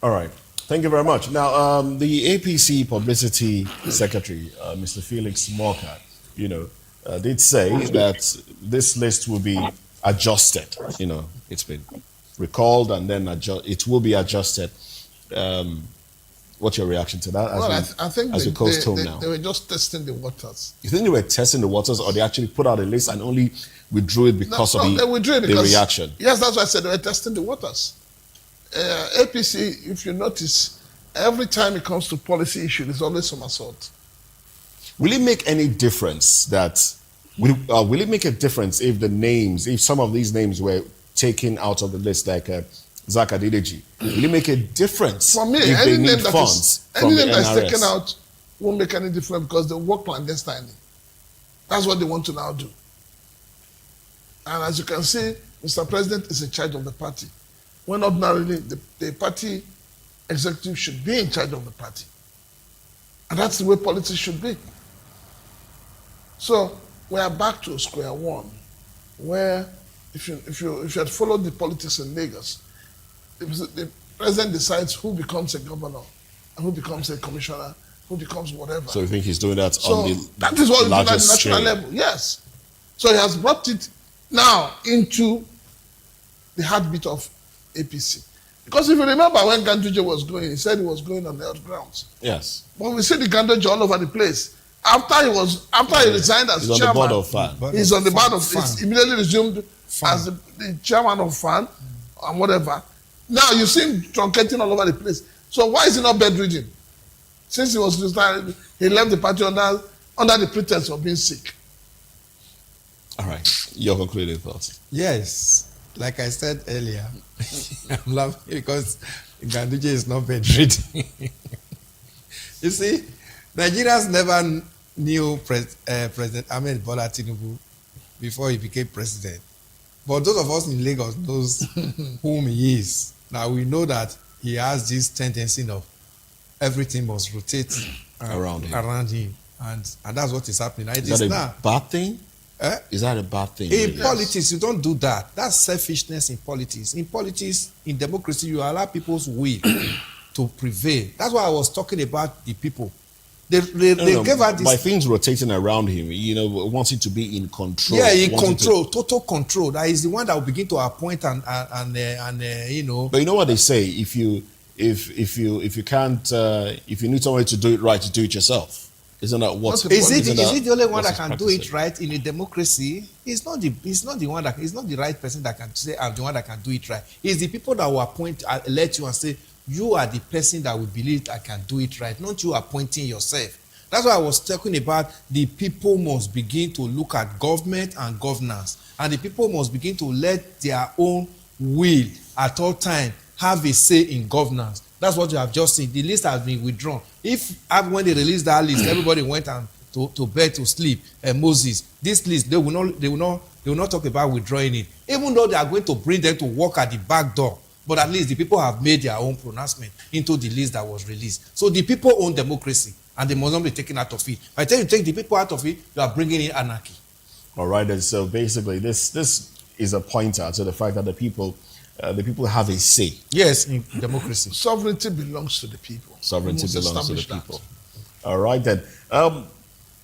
All right. Thank you very much. Now, the APC Publicity Secretary, Mr. Felix Morka, did say that this list will be adjusted. It's been recalled and then it will be adjusted. What's your reaction to that? I think as they were just testing the waters. You think they were testing the waters, or they actually put out a list and only withdrew it because of the reaction? Yes, that's why I said they were testing the waters. APC, if you notice, every time it comes to policy issue, there's always some assault. Will it make any difference will it make a difference if some of these names were taken out of the list, like Zaka Dideji? Will it make a difference for me, if they need funds from the NRS? Any name that's taken out won't make any difference because they work clandestinely. That's what they want to now do. And as you can see, Mr. President is in charge of the party. When ordinarily the party executive should be in charge of the party. And that's the way politics should be. So we are back to square one, where if you had followed the politics in Lagos, the president decides who becomes a governor, and who becomes a commissioner, who becomes whatever. So you think he's doing that on the that is what larger he's doing at the national level, yes. So he has brought it now into the heartbeat of APC. Because if you remember when Ganduje was going, he said he was going on the earth grounds. Yes. But we see the Ganduje all over the place. After he resigned as He's on chairman, the board of FAN. he's on the board of. FAN. He's immediately resumed as the chairman of FAN and whatever. Now you see him truncating all over the place. So why is he not bedridden? Since he was retired, he left the party under the pretense of being sick. All right, your concluding thoughts. Yes, like I said earlier, I'm laughing because Ganduje is not bedridden. You see, Nigerians never knew President Ahmed Bola Tinubu before he became president. But those of us in Lagos knows whom he is. Now we know that he has this tendency of everything must rotate Around him. and that's what is happening. It Is that a now. bad thing? Eh? Is that a bad thing? In really? politics, you don't do that. That's selfishness in politics. In politics, in democracy, you allow people's will to prevail. That's why I was talking about the people. They gave her this. By things rotating around him, wants it to be in control. Yeah, in wants it control, total control. That is the one that will begin to appoint and But you know what they say: if you can't, if you need somebody to do it right, you do it yourself. Isn't that what? Is it the only one that can do it practicing? right in a democracy? It's not the right person that can say I'm the one that can do it right. It's the people that will appoint, elect you and say you are the person that we believe that can do it right, not you appointing yourself. That's why I was talking about the people must begin to look at government and governance, and the people must begin to let their own will at all time have a say in governance. That's what you have just seen. The list has been withdrawn. When they released that list, everybody went to bed to sleep. Moses, this list they will not talk about withdrawing it, even though they are going to bring them to work at the back door. But at least the people have made their own pronouncement into the list that was released. So the people own democracy, and they must not be taken out of it. By the time you take the people out of it, you are bringing in anarchy. All right, and so basically, this is a pointer to the fact that the people have a say. Yes, in democracy. Sovereignty belongs to the people. Sovereignty We must belongs to the establish people. that. All right, then.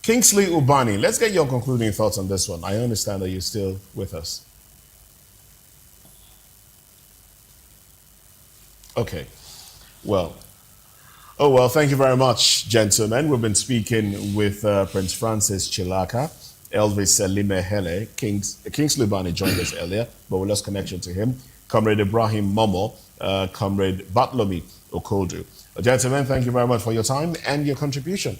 Kingsley Ubani, let's get your concluding thoughts on this one. I understand that you're still with us. Okay. Well, thank you very much, gentlemen. We've been speaking with Prince Francis Chilaka, Elvis Limehele. Kingsley Ubani joined us earlier, but we lost connection to him. Comrade Ibrahim Momo, Comrade Batlomi Okodu. Gentlemen, thank you very much for your time and your contribution.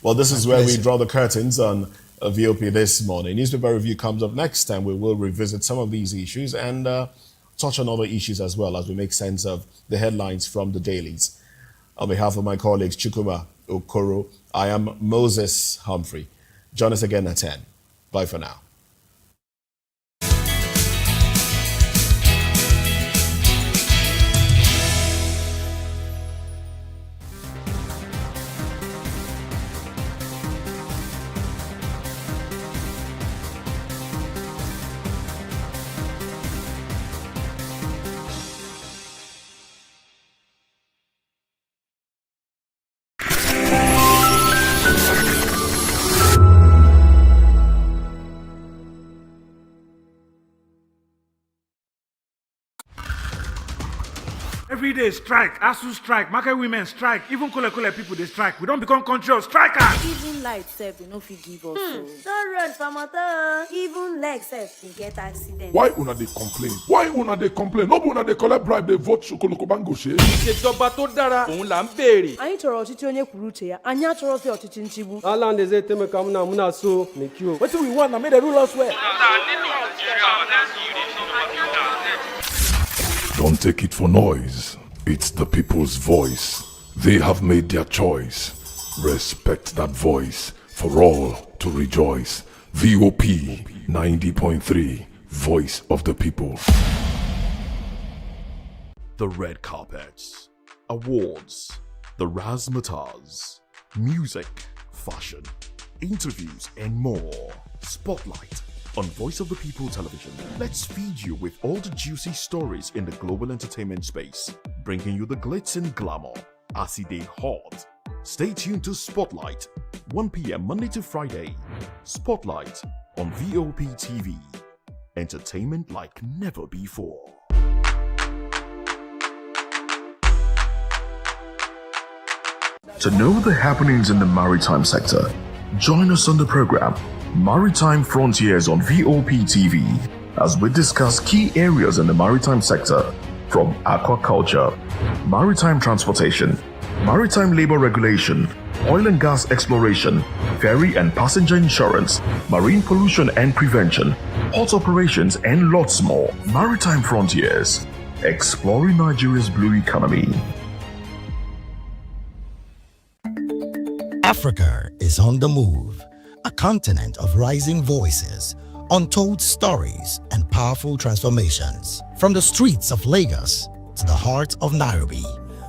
Well, this is where we draw the curtains on VOP this morning. Newspaper Review comes up next, and we will revisit some of these issues and touch on other issues as well as we make sense of the headlines from the dailies. On behalf of my colleagues Chukuma Okoro, I am Moses Humphrey. Join us again at 10. Bye for now. Every day strike, ASU strike, market women strike, even Kole people they strike. We don't become country of strikers. Even light sef we no fit give us o. No road for motor, even leg sef dey get accident. Why una dey complain? No be una dey collect bribe dey vote Sokoloko Bango ṣe. Ìṣèjọba tó dára òun là ń béèrè. Anyị chọrọ ọchịchị onye kwuru uche ya, anyị achọrọzi ọchịchị nchigbu. Ala ndeze temeka muna so mekio. Wetin we want na make dem rule us well. Don't take it for noise. It's the people's voice. They have made their choice. Respect that voice for all to rejoice. VOP 90.3, Voice of the People. The red carpets, awards, the razzmatazz, music, fashion, interviews, and more. Spotlight on Voice of the People television. Let's feed you with all the juicy stories in the global entertainment space, bringing you the glitz and glamour as it is hot. Stay tuned to Spotlight, 1 p.m. Monday to Friday. Spotlight on VOP TV. Entertainment like never before. To know the happenings in the maritime sector, join us on the program Maritime Frontiers on Voptv as we discuss key areas in the maritime sector from aquaculture, maritime transportation, maritime labor regulation, oil and gas exploration, ferry and passenger insurance, marine pollution and prevention, port operations and lots more. Maritime Frontiers, exploring Nigeria's blue economy. Africa is on the move, a continent of rising voices, untold stories, and powerful transformations. From the streets of Lagos to the heart of Nairobi,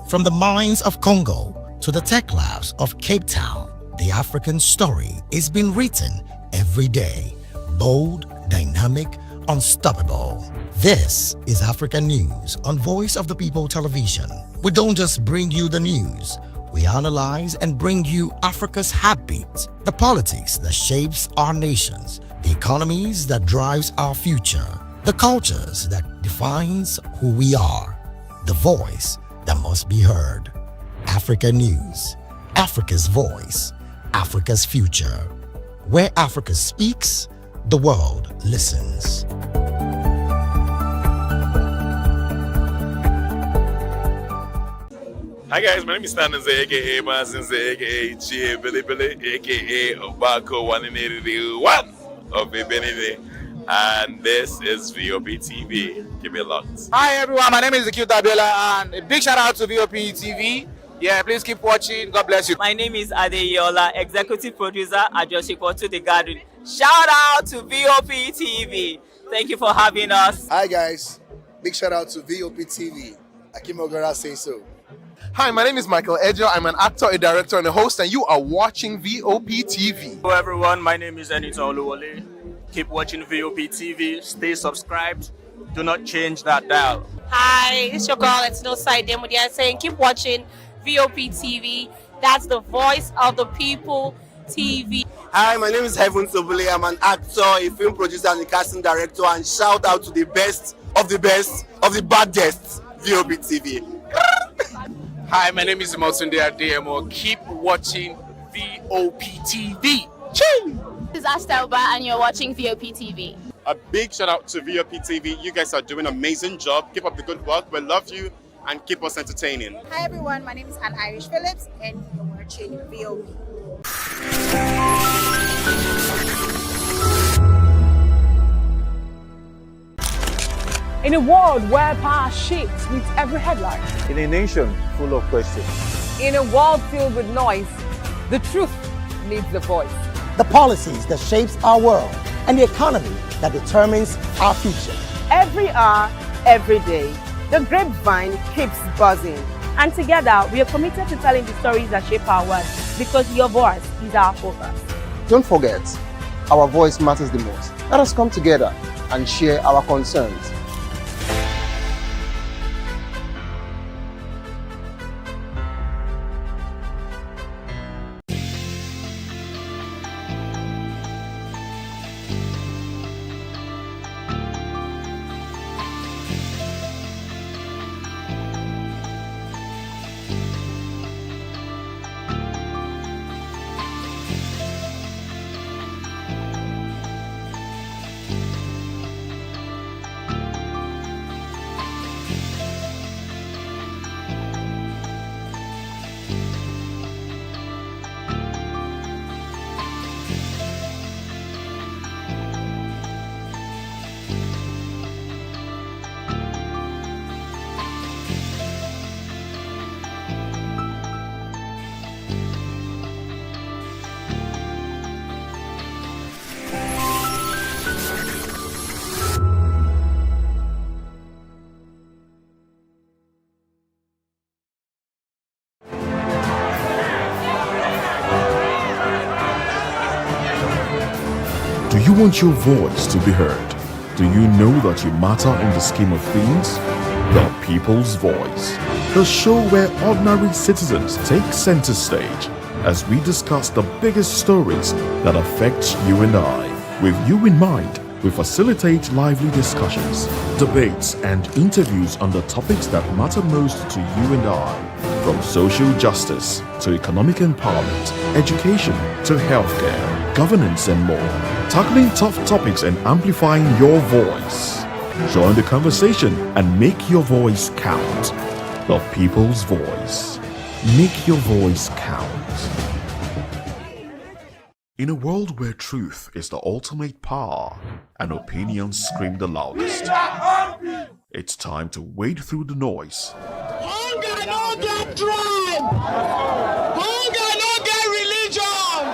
from the mines of Congo to the tech labs of Cape Town, the African story is being written every day. Bold, dynamic, unstoppable. This is African News on Voice of the People Television. We don't just bring you the news. We analyze and bring you Africa's heartbeat, the politics that shapes our nations, the economies that drives our future, the cultures that defines who we are, the voice that must be heard. Africa News, Africa's voice, Africa's future. Where Africa speaks, the world listens. Hi guys, my name is Stanley, aka Mazinze, aka Chie Billy Billy, aka Obako 181 of Benin, and this is Voptv. Keep it locked. Hi everyone, my name is Zakil Dabela, and a big shout out to Voptv. Yeah, please keep watching. God bless you. My name is Adeyola, executive producer at Joshiko to the Garden. Shout out to Voptv. Thank you for having us. Hi guys, big shout out to Voptv. Akim Ogara say so. Hi, my name is Michael Edjo. I'm an actor, a director, and a host, and you are watching Voptv. Hello everyone, my name is Anita Oluwole. Keep watching Voptv. Stay subscribed. Do not change that dial. Hi, it's your girl, it's No Side Demudia saying keep watching Voptv. That's the voice of the people TV. Hi, my name is Heaven Sobule. I'm an actor, a film producer, and a casting director. And shout out to the best of the baddest, Voptv. Hi, my name is Motunde Adeyemo. Keep watching Voptv. This is Astelba and you're watching Voptv. A big shout out to Voptv. You guys are doing an amazing job. Keep up the good work. We love you and keep us entertaining. Hi everyone, my name is Anne Irish Phillips and you're watching VOP. In a world where power shifts with every headline. In a nation full of questions. In a world filled with noise, the truth needs a voice. The policies that shapes our world and the economy that determines our future. Every hour, every day, the grapevine keeps buzzing. And together, we are committed to telling the stories that shape our world because your voice is our focus. Don't forget, our voice matters the most. Let us come together and share our concerns. Do you want your voice to be heard? Do you know that you matter in the scheme of things? The People's Voice, the show where ordinary citizens take center stage as we discuss the biggest stories that affect you and I. With you in mind, we facilitate lively discussions, debates, and interviews on the topics that matter most to you and I. From social justice to economic empowerment, education to healthcare, governance and more. Tackling tough topics and amplifying your voice. Join the conversation and make your voice count. The people's voice. Make your voice count. In a world where truth is the ultimate power and opinions scream the loudest, it's time to wade through the noise. Hunger no get tribe. Hunger no get religion.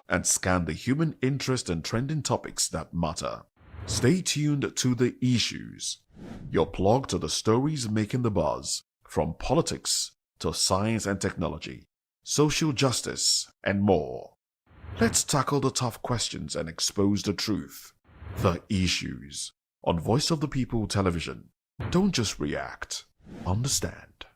And scan the human interest and trending topics that matter. Stay tuned to The Issues, your plug to the stories making the buzz, from politics to science and technology, social justice, and more. Let's tackle the tough questions and expose the truth. The Issues on Voice of the People Television. Don't just react, understand.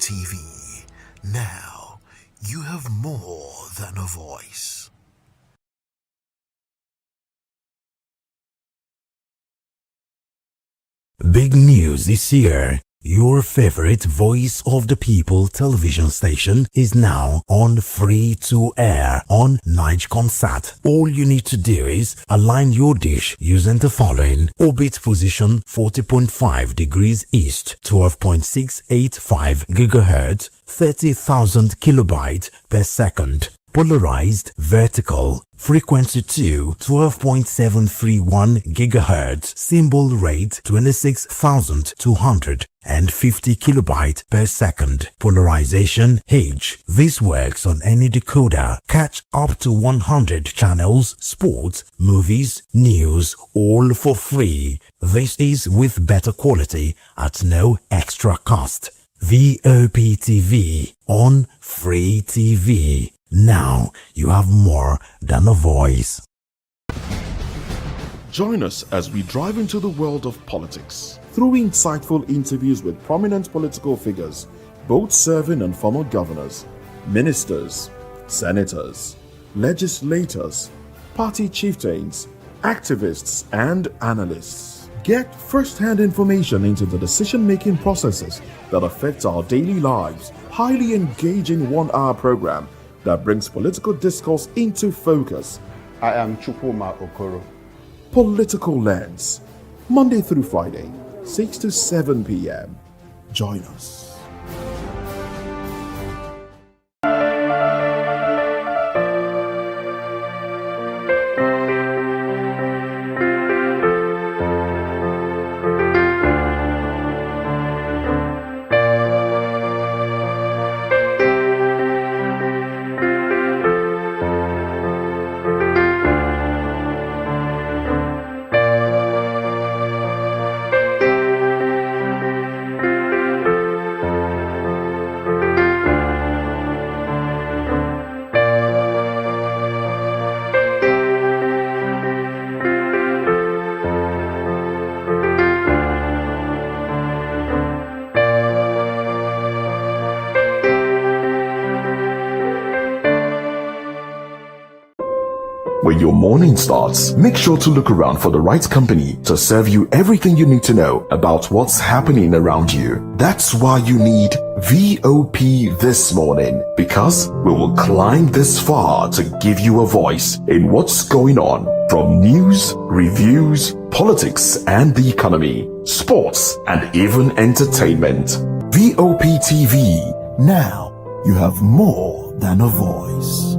Voptv. Now you have more than a voice. Big news this year. Your favorite Voice of the People television station is now on free to air on Nigecomsat. All you need to do is align your dish using the following: orbit position 40.5 degrees east, 12.685 GHz, 30,000 kilobytes per second. Polarized vertical, frequency 2, 12.731 GHz, symbol rate 26,250 kilobytes per second. Polarization H. This works on any decoder. Catch up to 100 channels, sports, movies, news, all for free. This is with better quality at no extra cost. Voptv on Free TV. Now you have more than a voice. Join us as we drive into the world of politics through insightful interviews with prominent political figures, both serving and former governors, ministers, senators, legislators, party chieftains, activists, and analysts. Get first-hand information into the decision-making processes that affect our daily lives. Highly engaging one-hour program that brings political discourse into focus. I am Chukwuma Okoro. Political Lens, Monday through Friday, 6 to 7 p.m. Join us. When your morning starts, make sure to look around for the right company to serve you everything you need to know about what's happening around you. That's why you need VOP this morning, because we will climb this far to give you a voice in what's going on, from news, reviews, politics and the economy, sports and even entertainment. VOP TV. Now you have more than a voice.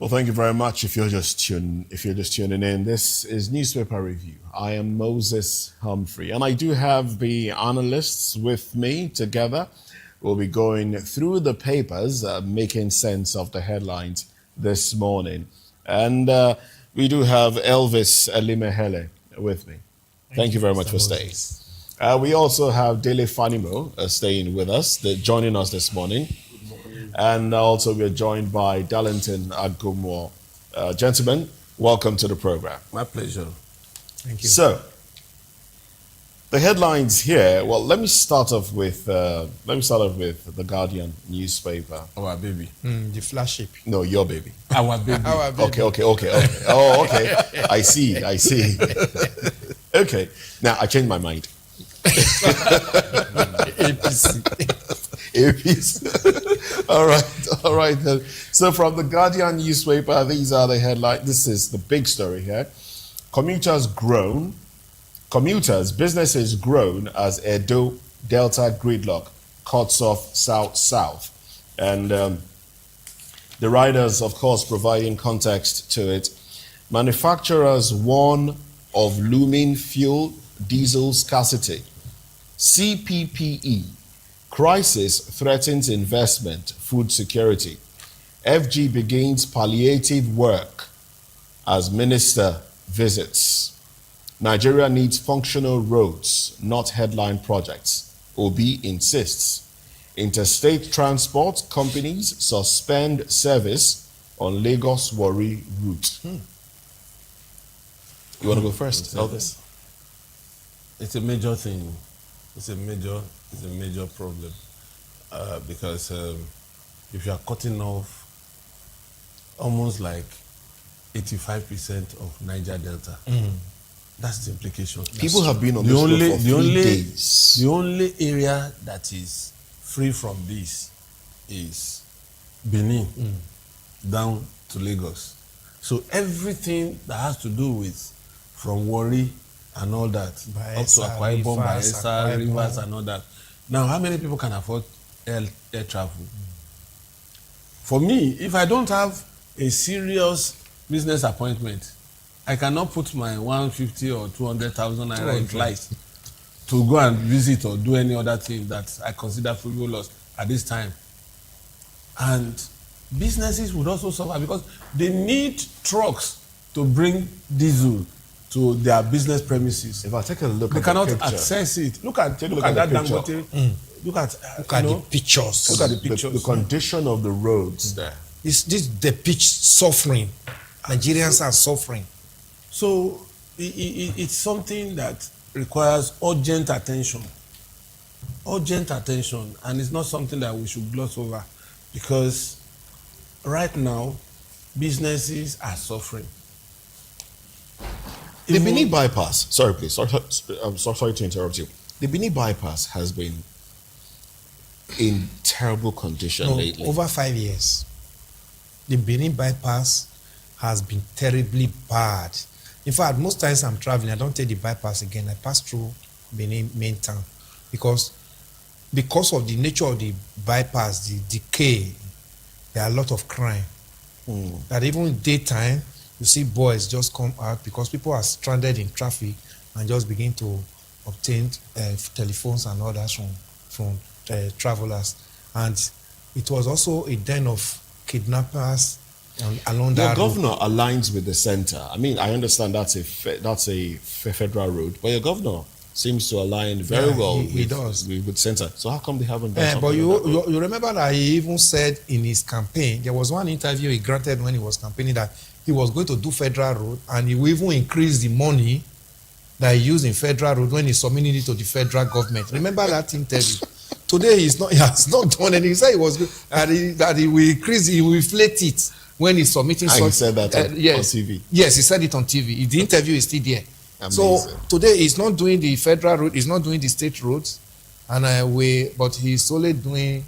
Well, thank you very much. If you're just tuning in, this is Newspaper Review. I am Moses Humphrey, and I do have the analysts with me together. We'll be going through the papers, making sense of the headlines this morning. And we do have Elvis Elimehele with me. Thank you very much for staying. We also have Dele Fanimo staying with us, joining us this morning. And also we are joined by Darlington Agumwo. Gentlemen, welcome to the program. My pleasure. Thank you. So, the headlines here. Well, let me start off with the Guardian newspaper. Our baby. The flagship. No, your baby. Our baby. Our baby. Okay. Oh, okay. I see. Okay. Now I changed my mind. APC. All right then. So from the Guardian newspaper, these are the headlines. This is the big story here. Businesses grown as Edo Delta gridlock cuts off South. And the writers, of course, providing context to it. Manufacturers warn of looming fuel diesel scarcity. CPPE. Crisis threatens investment, food security. FG begins palliative work as minister visits. Nigeria needs functional roads, not headline projects. Obi insists. Interstate transport companies suspend service on Lagos-Warri route. You want to go first? Elvis? It's a major thing. It's a major problem because if you are cutting off almost like 85% of Niger Delta, that's the implication. People have been on this road for 3 days. The only area that is free from this is Benin down to Lagos. So everything that has to do with from Warri and all that, up to Akwa Ibom, Bayelsa, Rivers and all that. Now, how many people can afford air travel? For me, if I don't have a serious business appointment, I cannot put my 150 or 200,000 naira in flight to go and visit or do any other thing that I consider frivolous at this time. And businesses would also suffer because they need trucks to bring diesel to their business premises. If I take a look, they cannot access it. Look at that Dangote. Look at the pictures. Look at the pictures. The condition of the roads there. This the pitch suffering. Nigerians are suffering. So it's something that requires urgent attention. And it's not something that we should gloss over because right now businesses are suffering. The Benin bypass. Sorry, please. I'm sorry to interrupt you. The Benin bypass has been in terrible condition lately. Over 5 years. The Benin bypass has been terribly bad. In fact, most times I'm traveling, I don't take the bypass again. I pass through Benin main town because of the nature of the bypass, the decay, there are a lot of crime. That even in daytime, you see boys just come out because people are stranded in traffic and just begin to obtain telephones and others from travelers. And it was also a den of kidnappers along that road. Your governor aligns with the center. I mean, I understand that's a federal road, but your governor seems to align very well with center. So how come they haven't done something? But you remember that he even said in his campaign, there was one interview he granted when he was campaigning that he was going to do federal road and he will even increase the money that he used in federal road when he submitted it to the federal government. Remember that interview? Today he has not done anything. He said he was good, that he will increase, he will inflate it when he's submitting. And he said that on TV. Yes, he said it on TV. The interview is still there. Amazing. So today he's not doing the federal road, he's not doing the state roads, but he's solely doing,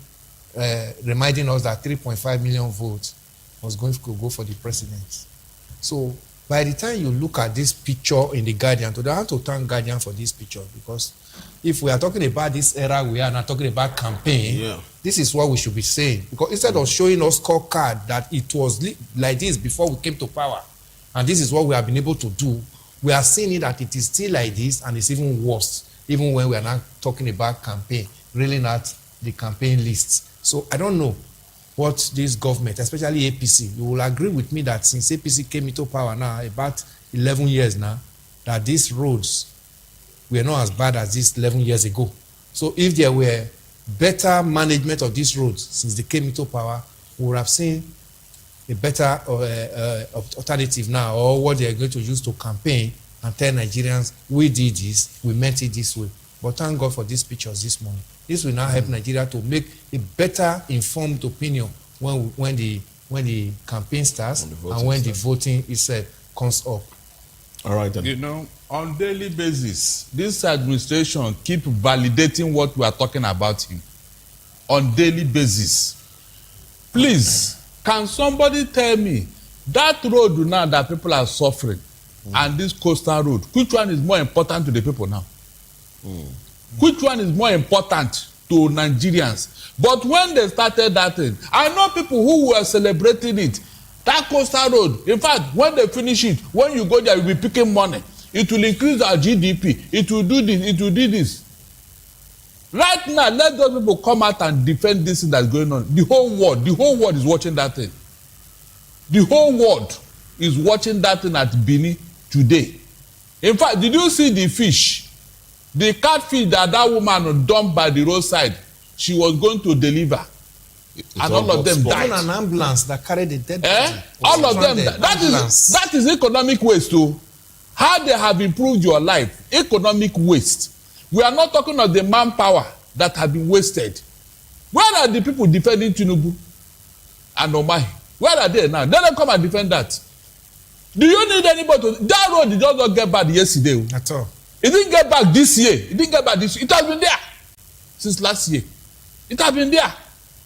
reminding us that 3.5 million votes was going to go for the president. So by the time you look at this picture in the Guardian, today I have to thank Guardian for this picture because if we are talking about this era, we are not talking about campaign. This is what we should be saying. Because instead of showing us scorecard that it was like this before we came to power, and this is what we have been able to do, we are seeing it that it is still like this, and it's even worse, even when we are not talking about campaign, really not the campaign lists. So I don't know what this government, especially APC, you will agree with me that since APC came into power now, about 11 years now, that these roads were not as bad as this 11 years ago. So if there were better management of these roads since they came into power, we would have seen a better alternative now, or what they are going to use to campaign and tell Nigerians, we did this, we meant it this way. But thank God for these pictures this morning. This will now help Nigeria to make a better informed opinion when the campaign starts and when the voting itself comes up. All right, then. You know, on daily basis, this administration keep validating what we are talking about him. On daily basis. Please, can somebody tell me that road now that people are suffering and this coastal road, which one is more important to the people now? Which one is more important to Nigerians? But when they started that thing, I know people who were celebrating it. That coastal road, in fact, when they finish it, when you go there, you'll be picking money. It will increase our GDP. It will do this. It will do this. Right now, let those people come out and defend this thing that's going on. The whole world is watching that thing. The whole world is watching that thing at Benin today. In fact, did you see the fish? The catfish that woman dumped by the roadside, she was going to deliver. And all of them died. Even an ambulance that carried the dead body. All of them. That is economic waste too. How they have improved your life. Economic waste. We are not talking of the manpower that have been wasted. Where are the people defending Tinubu and Omahi? Where are they now? Let them come and defend that. Do you need anybody to... That road did not get bad yesterday. At all. It didn't get back this year. It didn't get back this year. It has been there since last year. It has been there.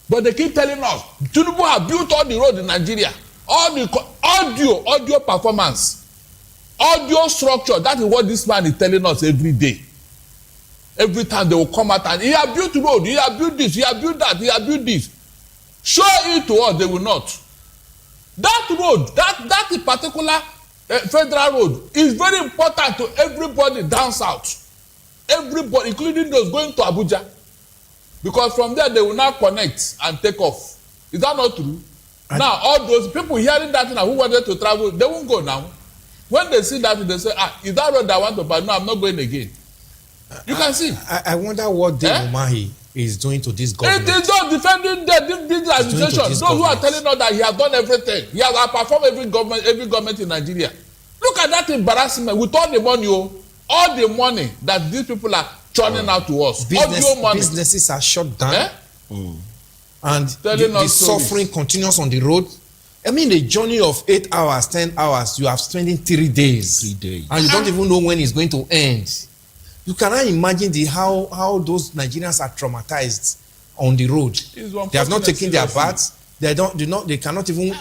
But they keep telling us, Tinubu have built all the road in Nigeria. All the audio performance, audio structure. That is what this man is telling us every day. Every time they will come out and he has built road, he has built this, he has built that, he has built this. Show it to us, they will not. That road, that particular federal road is very important to everybody down south. Everybody, including those going to Abuja. Because from there they will now connect and take off. Is that not true? Now all those people hearing that now who wanted to travel, they won't go now. When they see that, they say, is that road I want to buy? No, I'm not going again. You can see. I wonder what Dave Umahi is doing to this government. It is not defending this administration. Those who are telling us that he has done everything. He has outperformed every government in Nigeria. Look at that embarrassment with all the money that these people are churning out to us. Businesses are shut down. And the suffering continues on the road. I mean, the journey of 8 hours, 10 hours, you are spending 3 days. 3 days. And you don't even know when it's going to end. You cannot imagine how those Nigerians are traumatized on the road. They have not taken their baths. They cannot even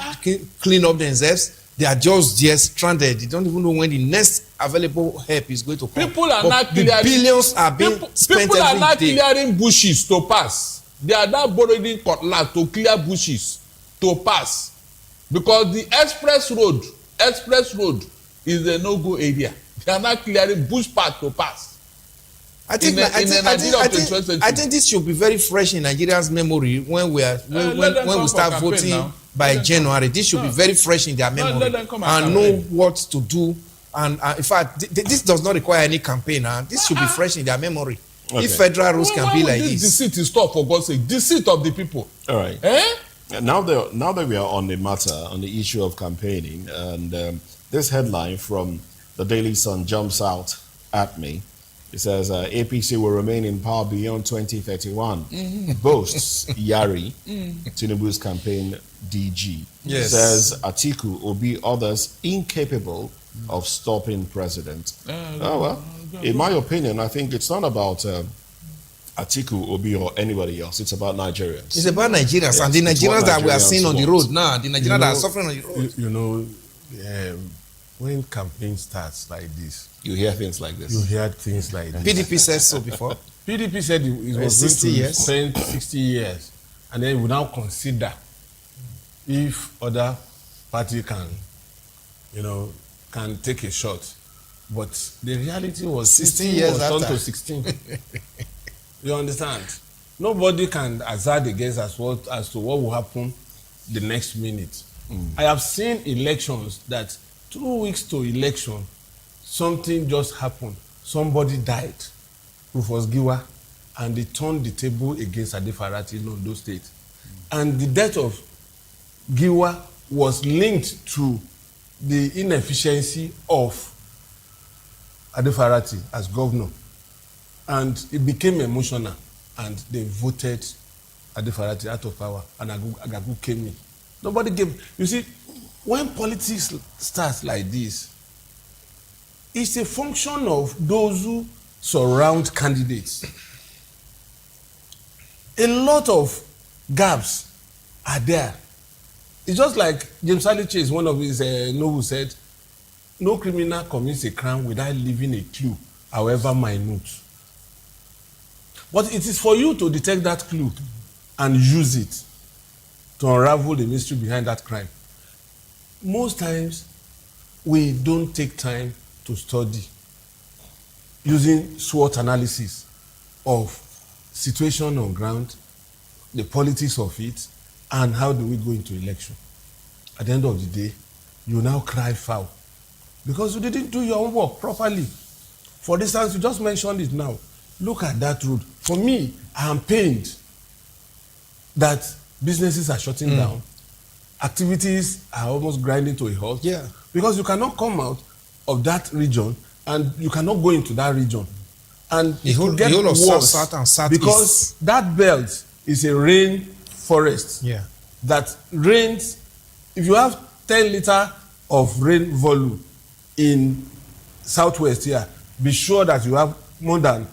clean up themselves. They are just stranded. They don't even know when the next available help is going to come. People are not clearing. Billions are being spent every day. People are not clearing bushes to pass. They are now borrowing cutlass to clear bushes to pass. Because the express road is a no-go area. They are not clearing bush path to pass. I think this should be very fresh in Nigerians' memory when we start voting by January. This should be very fresh in their memory and know what to do. And in fact, this does not require any campaign. This should be fresh in their memory. Okay. If federal rules can be like this. Deceit is stop, for God's sake. Deceit of the people. All right. Now that we are on the matter, on the issue of campaigning, and this headline from the Daily Sun jumps out at me. It says APC will remain in power beyond 2031. Boasts Yari, Tinubu's campaign DG. Yes. Says Atiku will be others incapable of stopping president. In my opinion, I think it's not about Atiku, Obi, or anybody else. It's about Nigerians. It's about Nigerians. Yes, and the Nigerians that we are seeing on the road now, the Nigerians that are suffering on the road. when campaign starts like this, you hear things like this. You hear things like this. PDP said so before. PDP said it was going 60 to years. spend 60 years, and then we now consider if other party can, can take a shot. But the reality was 16 years was after. turned to 16. You understand? Nobody can hazard a guess as to what will happen the next minute. I have seen elections that 2 weeks to election, something just happened. Somebody died, Rufus Giwa, and they turned the table against Adefarati in Ondo State. And the death of Giwa was linked to the inefficiency of Adefarati as governor. And it became emotional, and they voted Adefarati out of power, and Agagu came in. Nobody gave. You see, when politics starts like this, it's a function of those who surround candidates. A lot of gaps are there. It's just like James Ali Chase, one of his novels, said, no criminal commits a crime without leaving a clue, however minute. But it is for you to detect that clue and use it to unravel the mystery behind that crime. Most times, we don't take time to study using SWOT analysis of situation on ground, the politics of it, and how do we go into election. At the end of the day, you now cry foul because you didn't do your own work properly. For instance, you just mentioned it now. Look at that road. For me, I am pained that businesses are shutting down. Activities are almost grinding to a halt. Yeah. Because you cannot come out of that region and you cannot go into that region. And The whole of worse South and Southeast. because that belt is a rain forest. Yeah. That rains. If you have 10 liters of rain volume in Southwest here, be sure that you have more than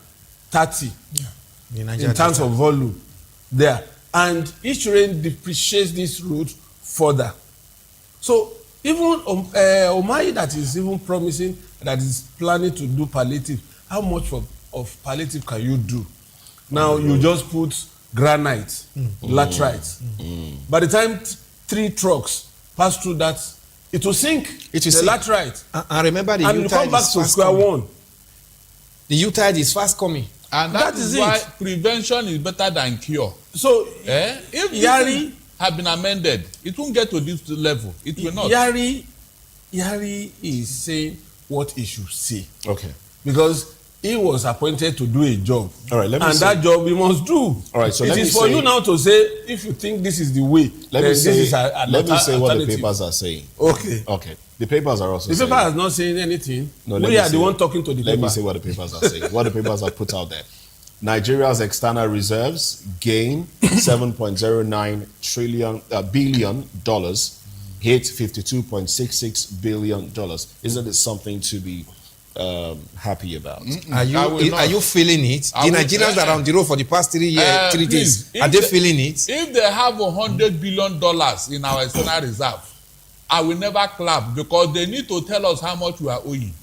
30 in terms of volume there. And each rain depreciates this road further. So even Omayi that is even promising, that is planning to do palliative, how much of palliative can you do? Now you just put granite, laterite. By the time 3 trucks pass through that, it will sink. It will the sink. laterite. And remember the and you come U-tide back is to fast square coming. one. The U-tide is fast coming. And that is why prevention is better than cure. So if Yari this have been amended, it won't get to this level. It will not. Yari is saying what he should say. Okay. Because he was appointed to do a job. All right, let me and say, that job he must do. All right, so it let is me for say, you now to say, if you think this is the way, let me say, this is let me say what the papers are saying. Okay. Okay. The papers are also the saying. paper has not saying anything. No, we are the one talking to the Let paper. me say what the papers are saying. What the papers have put out there. Nigeria's external reserves gain $7.09 billion, hit $52.66 billion. Isn't it something to be happy about? Are you feeling it? The Nigerians that are on the road for the past 3 days, are they feeling it? If they have $100 billion in our external reserve, I will never clap because they need to tell us how much we are owing.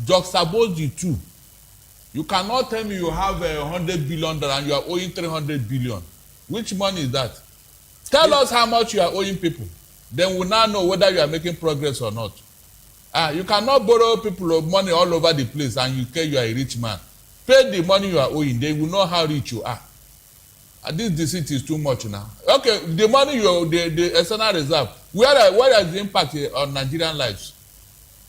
Juxtapose the two. You cannot tell me you have $100 billion and you are owing $300 billion. Which money is that? Tell us how much you are owing people. Then we'll now know whether you are making progress or not. You cannot borrow people money all over the place and you say you are a rich man. Pay the money you are owing. They will know how rich you are. This deceit is too much now. Okay, the money the external reserve, where is the impact on Nigerian lives?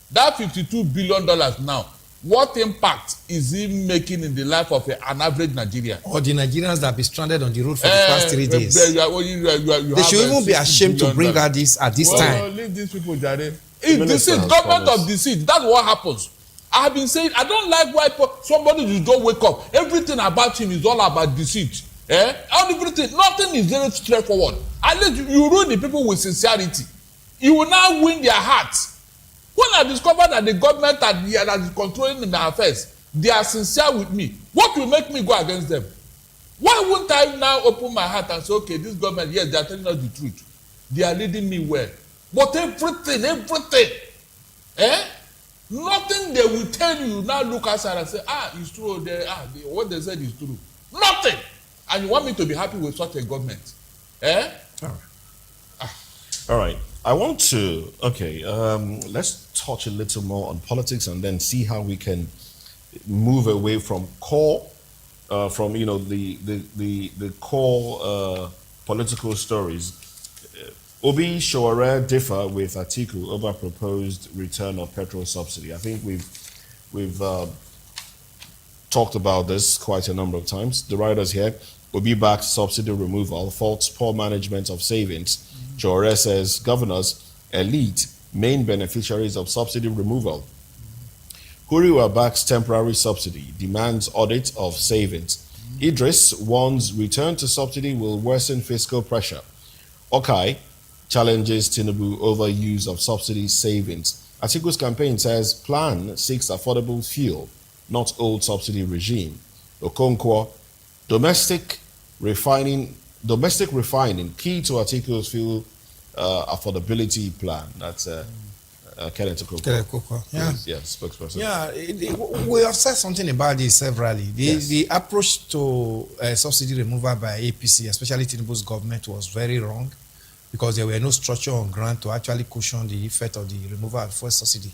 That $52 billion now, what impact is it making in the life of an average Nigerian? Or the Nigerians that be stranded on the road for the past 3 days. They should even be ashamed to bring out this at this time. Leave these people, Jare. It's deceit, government of deceit. That's what happens. I have been saying, I don't like why somebody just don't wake up. Everything about him is all about deceit. Everything, nothing is very straightforward. At least you rule the people with sincerity. You will now win their hearts. When I discovered that the government that is controlling their affairs, they are sincere with me, what will make me go against them? Why wouldn't I now open my heart and say, okay, this government, yes, they are telling us the truth. They are leading me well. But everything, Nothing they will tell you now look outside and say, it's true. What they said is true. Nothing. And you want me to be happy with such a government? All right. I want to, let's touch a little more on politics and then see how we can move away from core, the core political stories. Obi Showore differ with Atiku over proposed return of petrol subsidy. I think we've talked about this quite a number of times. The writers here, Obi backed subsidy removal, faults poor management of savings. Showore says governors, elite, main beneficiaries of subsidy removal. Kuriwa backs temporary subsidy, demands audit of savings. Idris warns return to subsidy will worsen fiscal pressure. Okai challenges Tinubu over use of subsidy savings. Atiku's campaign says plan seeks affordable fuel, not old subsidy regime. Okonkwo, domestic refining key to Atiku's fuel affordability plan. That's Kenneth Okonkwo. Spokesperson. We have said something about this severally. The approach to subsidy removal by APC, especially Tinubu's government, was very wrong, because there were no structure on ground to actually cushion the effect of the removal of fuel subsidy.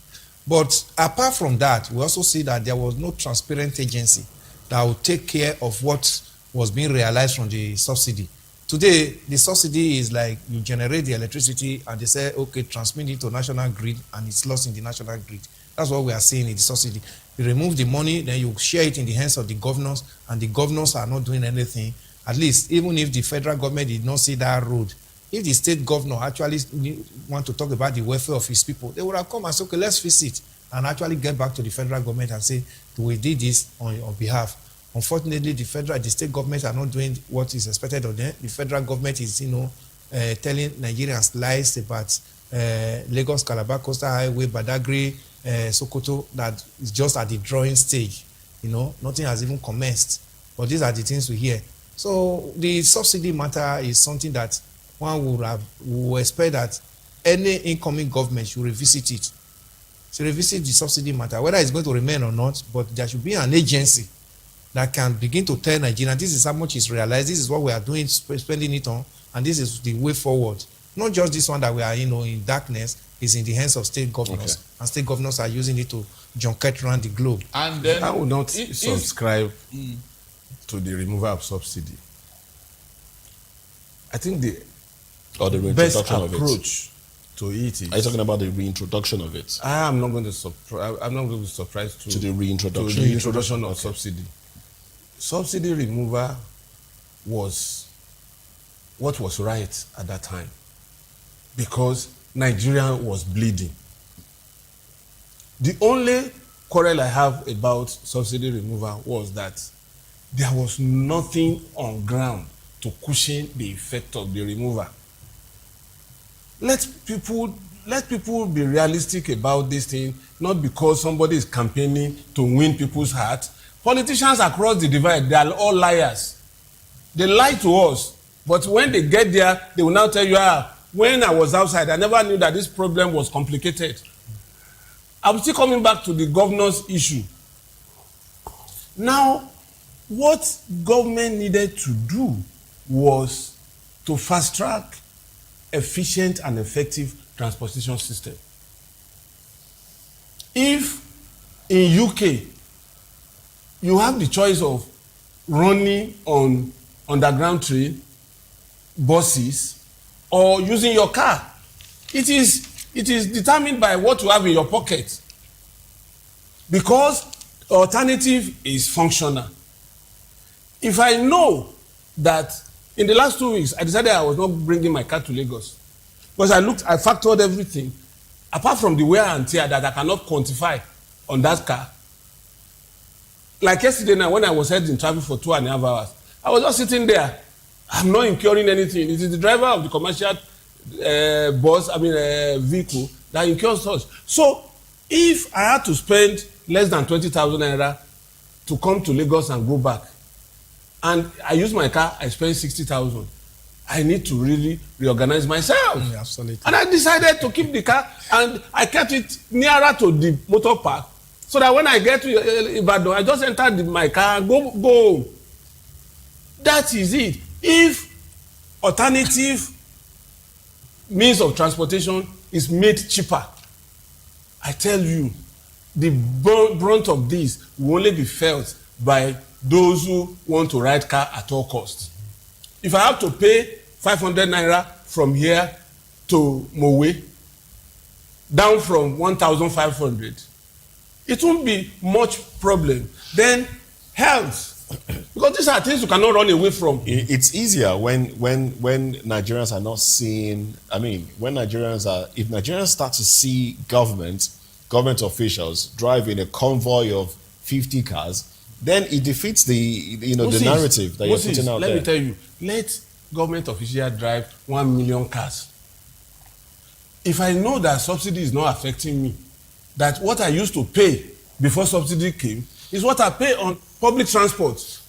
But apart from that, we also see that there was no transparent agency that would take care of what was being realized from the subsidy. Today, the subsidy is like you generate the electricity and they say, okay, transmit it to national grid, and it's lost in the national grid. That's what we are seeing in the subsidy. You remove the money, then you share it in the hands of the governors, and the governors are not doing anything. At least, even if the federal government did not see that road, if the state governor actually want to talk about the welfare of his people, they would have come and say, okay, let's fix it, and actually get back to the federal government and say, we did this on your behalf. Unfortunately, the state governments are not doing what is expected of them. The federal government is, telling Nigerians lies about Lagos, Calabar, Coastal Highway, Badagry, Sokoto, that is just at the drawing stage. Nothing has even commenced. But these are the things we hear. So the subsidy matter is something that one would expect that any incoming government should revisit it. To revisit the subsidy matter, whether it's going to remain or not, but there should be an agency that can begin to tell Nigerians, this is how much is realized, this is what we are doing, spending it on, and this is the way forward. Not just this one that we are, in darkness, is in the hands of state governors, and state governors are using it to junket around the globe. And then I would not subscribe to the removal of subsidy. I think the best approach to it is. Are you talking about the reintroduction of it? I'm not going to be surprised to the reintroduction. To the reintroduction of subsidy. Subsidy removal was what was right at that time, because Nigeria was bleeding. The only quarrel I have about subsidy removal was that there was nothing on ground to cushion the effect of the removal. Let people be realistic about this thing, not because somebody is campaigning to win people's hearts. Politicians across the divide, they are all liars. They lie to us, but when they get there, they will now tell you, when I was outside, I never knew that this problem was complicated. I'm still coming back to the governor's issue. Now, what government needed to do was to fast-track efficient and effective transportation system. If in UK you have the choice of running on underground train, buses, or using your car, it is determined by what you have in your pocket, because alternative is functional. If I know that in the last 2 weeks I decided I was not bringing my car to Lagos, because I factored everything apart from the wear and tear that I cannot quantify on that car. Like yesterday night, when I was heading travel for 2.5 hours, I was just sitting there. I'm not incurring anything. It is the driver of the commercial vehicle that incurs such. So if I had to spend less than 20,000 naira to come to Lagos and go back, and I use my car, I spend 60,000, I need to really reorganize myself. Absolutely. And I decided to keep the car, and I kept it nearer to the motor park, so that when I get to Ibadan, I just enter my car and go. That is it. If alternative means of transportation is made cheaper, I tell you, the brunt of this will only be felt by those who want to ride car at all costs. If I have to pay 500 naira from here to Mowe, down from 1,500, it won't be much problem. Then health, because these are things you cannot run away from. It's easier when Nigerians are not seeing. I mean, if Nigerians start to see government officials driving a convoy of 50 cars, then it defeats the narrative that you're putting out there. Let me tell you, let government officials drive 1 million cars. If I know that subsidy is not affecting me, that what I used to pay before subsidy came is what I pay on public transport.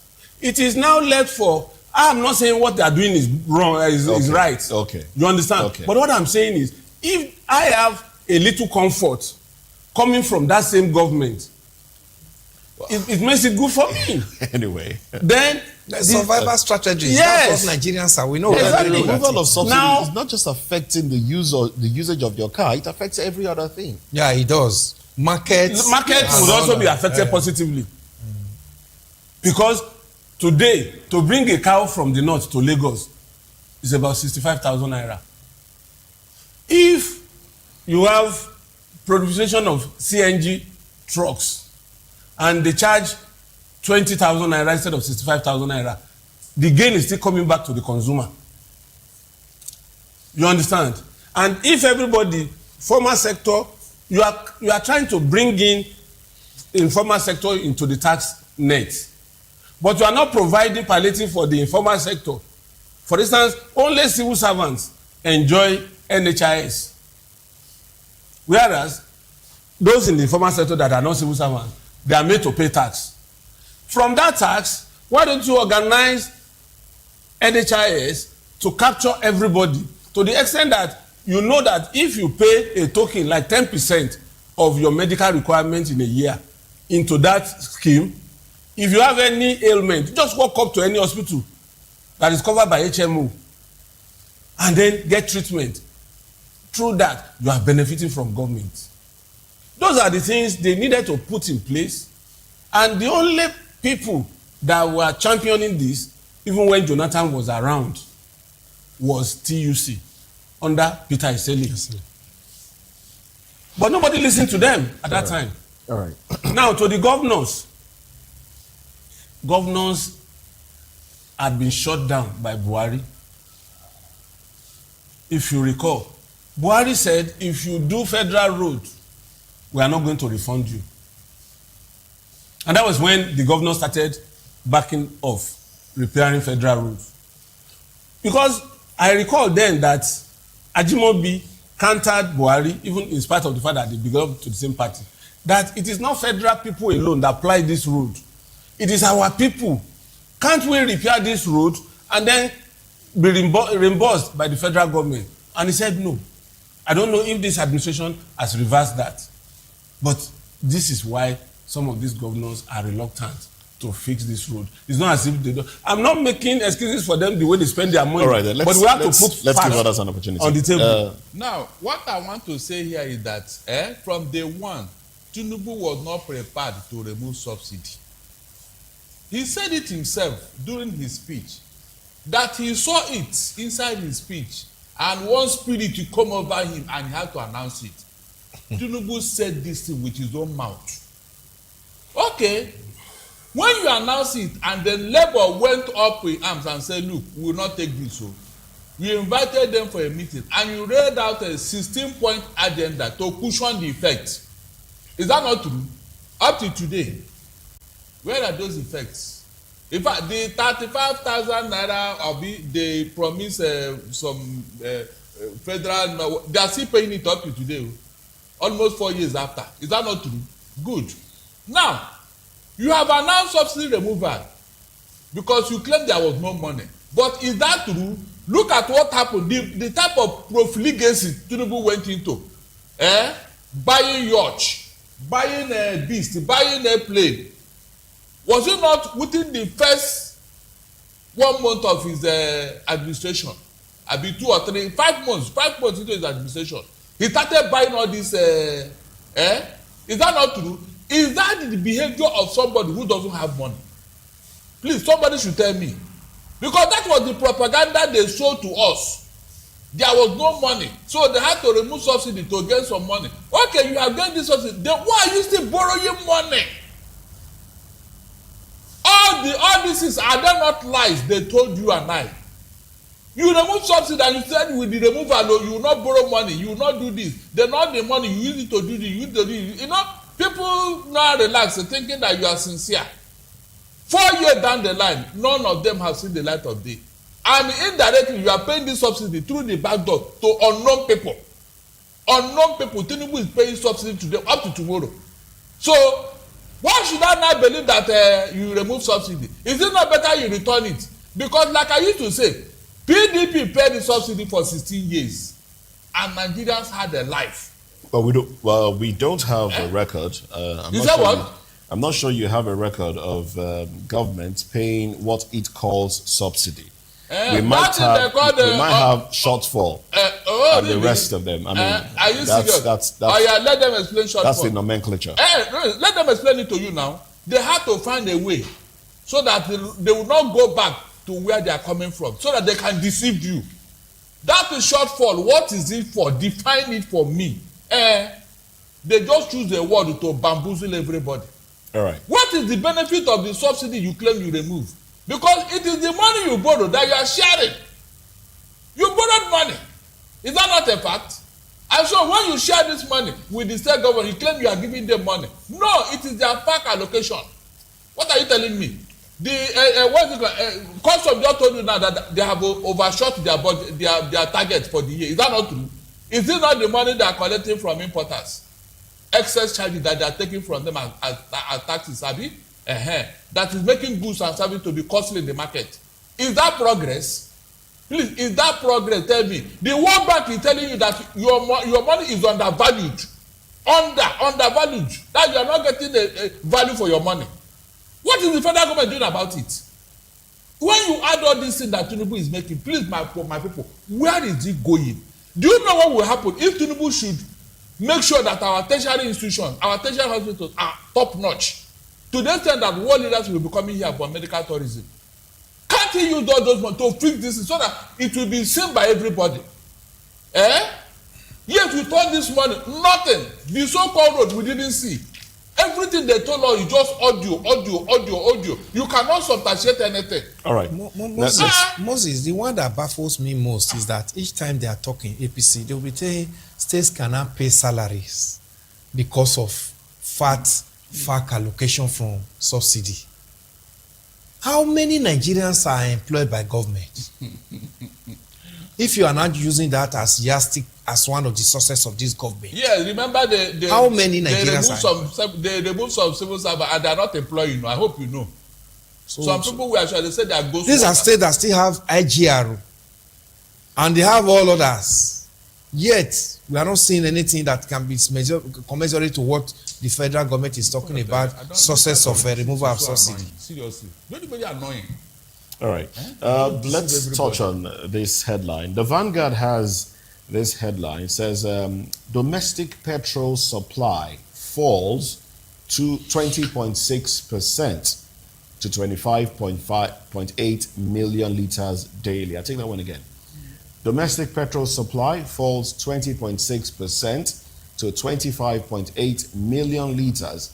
It is now left for, I'm not saying what they are doing is wrong, is right. Okay. You understand? Okay. But what I'm saying is, if I have a little comfort coming from that same government, it makes it good for me. Anyway. Then the survival strategies. Yes. That's what Nigerians are. We know exactly. The removal of subsidy now, is not just affecting the usage of your car, it affects every other thing. Yeah, it does. Markets would also be affected positively. Because today, to bring a cow from the north to Lagos is about 65,000 naira. If you have proliferation of CNG trucks and they charge 20,000 naira instead of 65,000 naira, the gain is still coming back to the consumer. You understand? And if everybody, formal sector, you are trying to bring in informal sector into the tax net, but you are not providing palliative for the informal sector. For instance, only civil servants enjoy NHIS, whereas those in the informal sector that are not civil servants, they are made to pay tax. From that tax, why don't you organize NHIS to capture everybody to the extent that you know that if you pay a token like 10% of your medical requirements in a year into that scheme, if you have any ailment, just walk up to any hospital that is covered by HMO and then get treatment. Through that, you are benefiting from government. Those are the things they needed to put in place. And the only people that were championing this, even when Jonathan was around, was TUC under Peter Iseli. Yes, but nobody listened to them at that time. All right. Now, to the governors had been shut down by Buhari. If you recall, Buhari said, if you do federal road, we are not going to refund you. And that was when the governor started backing off repairing federal roads. Because I recall then that Ajimobi countered Buhari, even in spite of the fact that they belong to the same party, that it is not federal people alone that apply this road. It is our people. Can't we repair this road and then be reimbursed by the federal government? And he said no. I don't know if this administration has reversed that. But this is why some of these governors are reluctant to fix this road. It's not as if they don't. I'm not making excuses for them the way they spend their money. All right, then but we have to put let's give others an opportunity on the table. Now, what I want to say here is that from day one, Tinubu was not prepared to remove subsidy. He said it himself during his speech that he saw it inside his speech and one spirit to come over him and he had to announce it. Tinubu said this thing with his own mouth. Okay, when you announce it and then Labour went up in arms and said, look, we will not take this. So you invited them for a meeting and you read out a 16-point agenda to cushion the effect. Is that not true? Up to today, where are those effects? In fact, the 35,000 naira of they promise some federal, they are still paying it up to today, almost 4 years after. Is that not true? Good. Now, you have announced subsidy removal because you claim there was no money. But is that true? Look at what happened. The type of profligacy Tinubu went into. Buying yacht, buying a beast, buying a plane. Was it not within the first 1 month of his administration? I be 2 or 3, 5 months into his administration. He started buying all this. Is that not true? Is that the behavior of somebody who doesn't have money? Please, somebody should tell me. Because that was the propaganda they sold to us. There was no money. So they had to remove subsidy to get some money. Okay, you have gained this subsidy. Then why are you still borrowing money? All this is, are they not lies they told you and I? You remove subsidy and you said with the removal, you will not borrow money, you will not do this. Then all the money, you use it to do this, you use it to do this. You know, people now relax thinking that you are sincere. 4 years down the line, none of them have seen the light of day. And indirectly, you are paying this subsidy through the back door to unknown people. Unknown people, Tinubu is paying subsidy to them up to tomorrow. So, why should I not believe that you remove subsidy? Is it not better you return it? Because like I used to say, PDP paid the subsidy for 16 years. And Nigerians had a life. But we don't have a record. I'm not sure you have a record of government paying what it calls subsidy. We might have shortfall and the rest of them. I mean, are you serious? Let them explain shortfall. That's the nomenclature. Let them explain it to you now. They have to find a way so that they will not go back to where they are coming from, so that they can deceive you. That is shortfall. What is it for? Define it for me. They just choose a word to bamboozle everybody. All right. What is the benefit of the subsidy you claim you remove? Because it is the money you borrow that you are sharing. You borrowed money. Is that not a fact? And so when you share this money with the state government, you claim you are giving them money. No, it is their park allocation. What are you telling me? Custom just told you now that they have overshot their budget, their target for the year. Is that not true? Is it not the money they are collecting from importers? Excess charges that they are taking from them as taxes, Abi? That is making goods and services to be costly in the market. Is that progress? Please, is that progress? Tell me. The World Bank is telling you that your money is undervalued. Undervalued. That you are not getting a value for your money. What is the federal government doing about it? When you add all these things that Tinubu is making, please, my people, where is it going? Do you know what will happen if Tinubu should make sure that our tertiary institutions, our tertiary hospitals are top notch? To the extent that world leaders will be coming here for medical tourism. Can't he use all those money to fix this so that it will be seen by everybody? Yes, we told this money, nothing. The so-called road we didn't see. Everything they told us is just audio. You cannot substantiate anything. All right. Moses, the one that baffles me most is that each time they are talking APC, they will be saying states cannot pay salaries because of FAC allocation from subsidy. How many Nigerians are employed by government? If you are not using that as yardstick as one of the sources of this government. Yeah, remember how many Nigerians they remove some civil servants and they are not employed, you know. I hope you know. Some people were sure they said they are ghost. These are states that still have IGR and they have all others. Yet, we are not seeing anything that can be commensurate to what the federal government is talking about, sources of removal of subsidy. Seriously. Don't be annoying. All right. Let's touch on this headline. The Vanguard has this headline. It says, domestic petrol supply falls to 20.6% to 25.8 million liters daily. I take that one again. Domestic petrol supply falls 20.6% to 25.8 million liters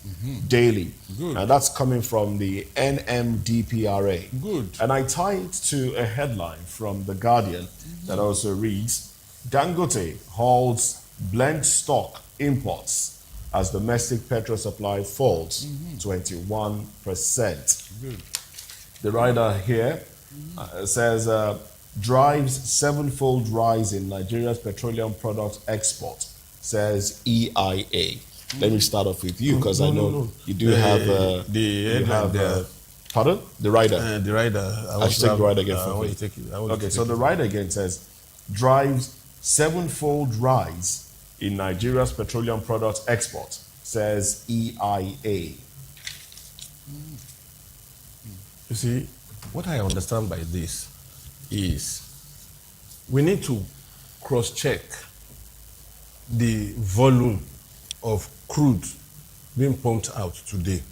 daily. Good. And that's coming from the NMDPRA. Good. And I tie it to a headline from The Guardian that also reads, Dangote holds blend stock imports as domestic petrol supply falls 21%. Good. The writer here says, drives sevenfold rise in Nigeria's petroleum product export, says EIA. Let me start off with you because I know you do have Pardon? The rider. The rider. I should take the rider again. You take it. Okay, so the rider again says, drives 7-fold rise in Nigeria's petroleum product export, says EIA. You see, what I understand by this is we need to cross-check the volume of crude being pumped out today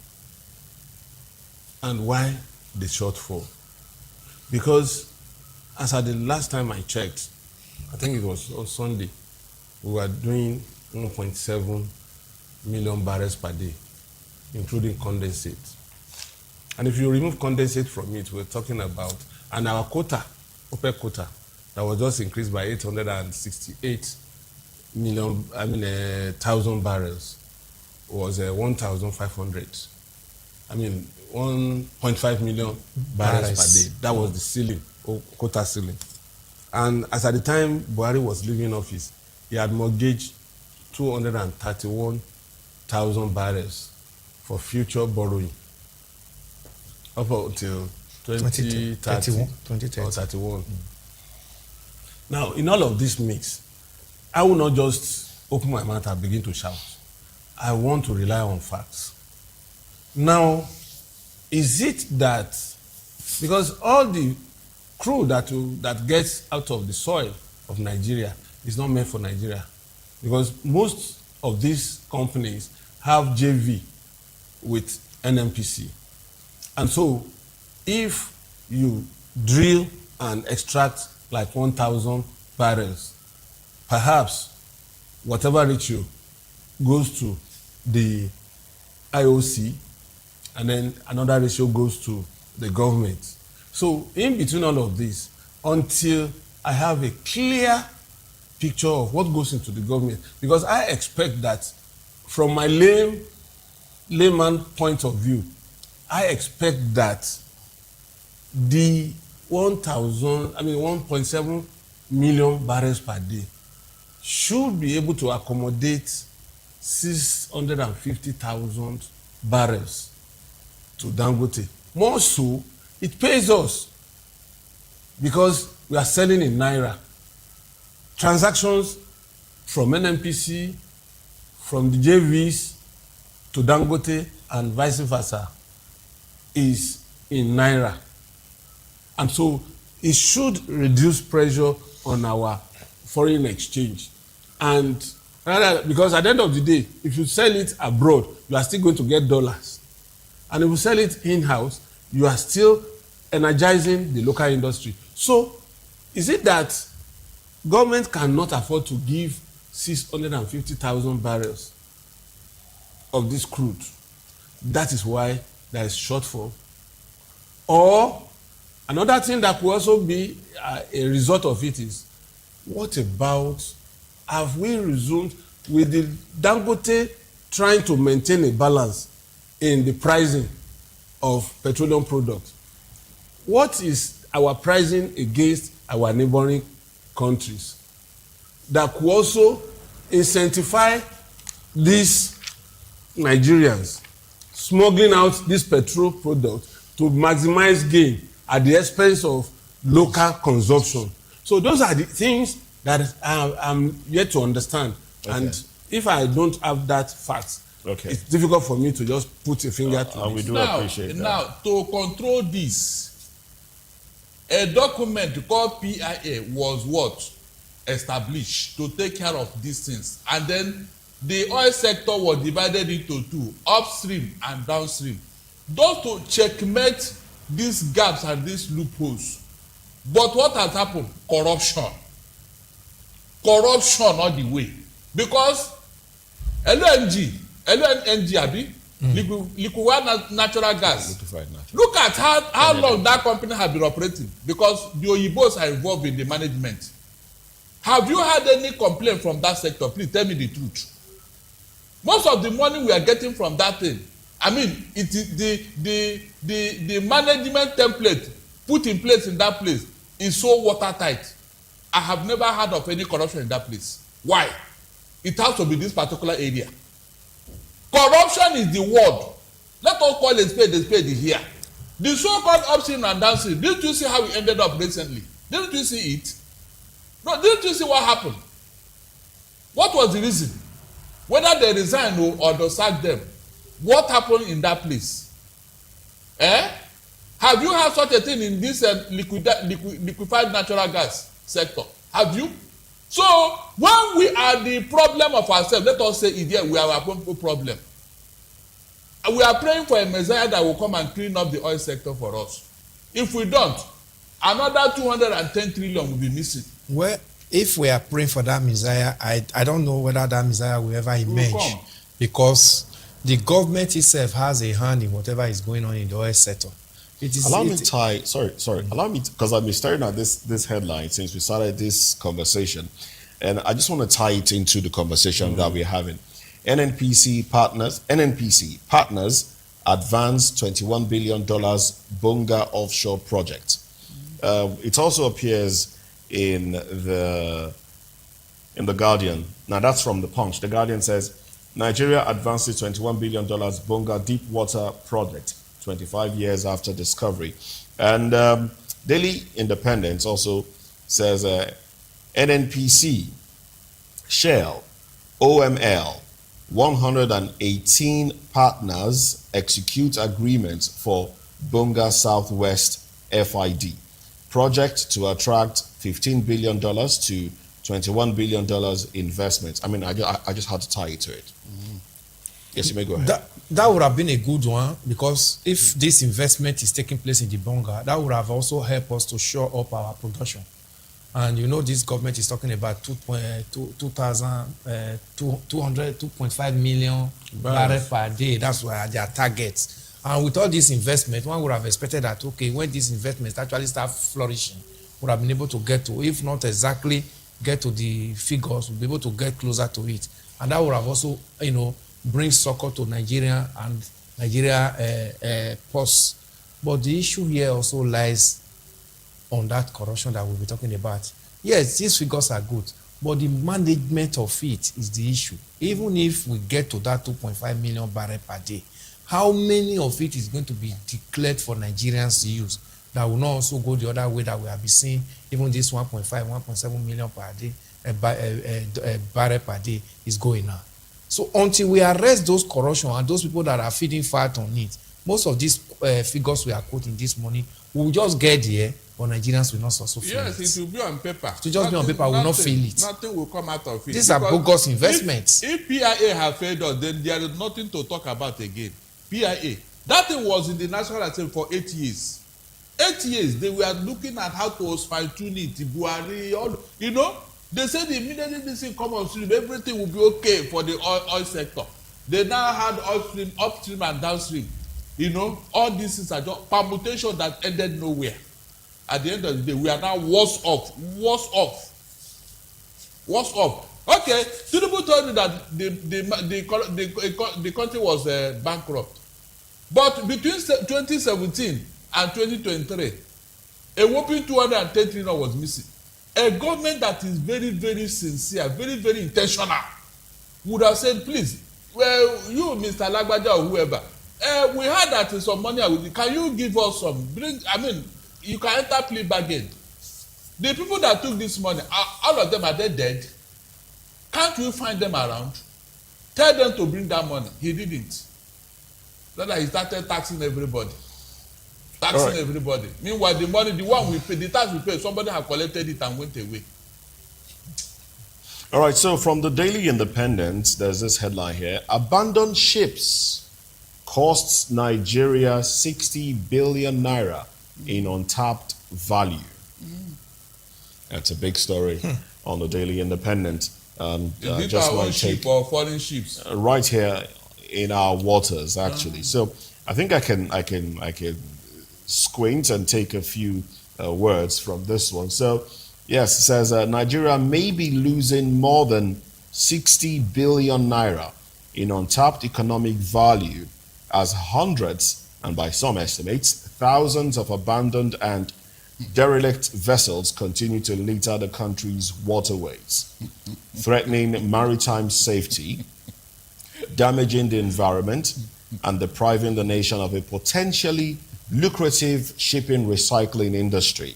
and why the shortfall. Because as at the last time I checked, I think it was on Sunday, we were doing 1.7 million barrels per day, including condensate. And if you remove condensate from it, we're talking about, and our quota, OPEC quota, that was just increased by 868 million, thousand barrels, was 1,500. 1.5 million barrels per day. That was the ceiling, or quota ceiling. And as at the time Buhari was leaving office, he had mortgaged 231,000 barrels for future borrowing up until 2030 or 31. Now, in all of this mix, I will not just open my mouth and begin to shout. I want to rely on facts. Now, is it that, because all the crude that gets out of the soil of Nigeria is not meant for Nigeria, because most of these companies have JV with NNPC. And so, if you drill and extract like 1,000 barrels, perhaps whatever ratio goes to the IOC, and then another ratio goes to the government. So in between all of this, until I have a clear picture of what goes into the government, because I expect that from my layman point of view, I expect that the 1.7 million barrels per day should be able to accommodate 650,000 barrels to Dangote. More so, it pays us because we are selling in Naira. Transactions from NNPC, from the JVs to Dangote and vice versa is in Naira. And so it should reduce pressure on our foreign exchange. And because at the end of the day, if you sell it abroad, you are still going to get dollars. And if you sell it in-house, you are still energizing the local industry. So is it that government cannot afford to give 650,000 barrels of this crude? That is why there is shortfall. Or another thing that could also be a result of it is, what about, have we resumed with the Dangote trying to maintain a balance in the pricing of petroleum products? What is our pricing against our neighboring countries that could also incentivize these Nigerians smuggling out this petrol product to maximize gain at the expense of local consumption? So those are the things that I'm yet to understand. Okay. And if I don't have that fact, it's difficult for me to just put a finger to it. We do appreciate that. Now, to control this, a document called PIA was what? Established to take care of these things. And then the oil sector was divided into two, upstream and downstream. Those to checkmate these gaps and these loopholes. But what has happened? Corruption all the way. Because LNG abi, liquefied natural gas. Look at how long that company has been operating, because the Oyibos are involved in the management. Have you had any complaint from that sector? Please tell me the truth. Most of the money we are getting from that thing, it is the management template put in place in that place is so watertight. I have never heard of any corruption in that place. Why? It has to be this particular area. Corruption is the word. Let us call a spade here. The so-called upstream and downstream, didn't you see how it ended up recently? Didn't you see it? No, didn't you see what happened? What was the reason? Whether they resign or they sack them. What happened in that place? Have you had such a thing in this liquefied natural gas sector? Have you? So when we are the problem of ourselves, let us say it here, we are our problem. We are praying for a Messiah that will come and clean up the oil sector for us. If we don't, another 210 trillion will be missing. Well, if we are praying for that Messiah, I don't know whether that Messiah will ever emerge, because the government itself has a hand in whatever is going on in the oil sector. Allow me to tie, allow me, because I've been staring at this headline since we started this conversation, and I just want to tie it into the conversation that we're having. NNPC partners advance $21 billion Bonga offshore project. It also appears in the Guardian. Now that's from the Punch. The Guardian says Nigeria advances $21 billion Bonga deep water project 25 years after discovery. And Daily Independent also says NNPC, Shell, OML, 118 partners execute agreements for Bonga Southwest FID project to attract $15 billion to $21 billion investment. I mean, I just had to tie it to it. Yes, you may go ahead. That would have been a good one, because if this investment is taking place in the Bonga, that would have also helped us to shore up our production. And you know, this government is talking about 2.5 million barrels per day. That's where their targets. And with all this investment, one would have expected that, okay, when this investment actually start flourishing, would have been able to get to, if not exactly get to the figures, we'll be able to get closer to it. And that would have also, you know, bring succor to Nigeria and Nigeria ports. But the issue here also lies on that corruption that we'll be talking about. Yes, these figures are good, but the management of it is the issue. Even if we get to that 2.5 million barrels per day, how many of it is going to be declared for Nigerians to use that will not also go the other way that we have been seeing, even this 1.7 million per day, barrel per day is going now. So until we arrest those corruption and those people that are feeding fat on it, most of these figures we are quoting this morning will just get there, but Nigerians will not also feel it. Yes, it will be on paper. To just be on paper, we will not feel it. Nothing will come out of it. These are bogus investments. If PIA have failed us, then there is nothing to talk about again. PIA. That thing was in the National Assembly for 8 years. 8 years, they were looking at how to fine-tune it, Buhari, all, you know. They said immediately this thing come on stream, everything will be okay for the oil sector. They now had upstream and downstream. You know, all these things are just permutation that ended nowhere. At the end of the day, we are now worse off. Okay, Tinubu told you that the country was bankrupt. But between 2017 and 2023, a whopping 210 trillion was missing. A government that is very, very sincere, very, very intentional, would have said, please, well, you, Mr. Lagbaja or whoever, we heard that some money, can you give us some? You can enter plea bargain. The people that took this money, all of them, are they dead? Can't we find them around? Tell them to bring that money. He didn't. Then he started taxing everybody. Everybody. Meanwhile, the money, the one we pay, the tax we pay, somebody had collected it and went away. All right, so from the Daily Independent, there's this headline here. Abandoned ships costs Nigeria 60 billion naira in untapped value. That's a big story on the Daily Independent. Is it our own ship or foreign ships? Right here in our waters, actually. So I think I can squint and take a few words from this one. So, yes, it says Nigeria may be losing more than 60 billion naira in untapped economic value as hundreds, and by some estimates, thousands of abandoned and derelict vessels continue to litter the country's waterways, threatening maritime safety, damaging the environment, and depriving the nation of a potentially lucrative shipping recycling industry.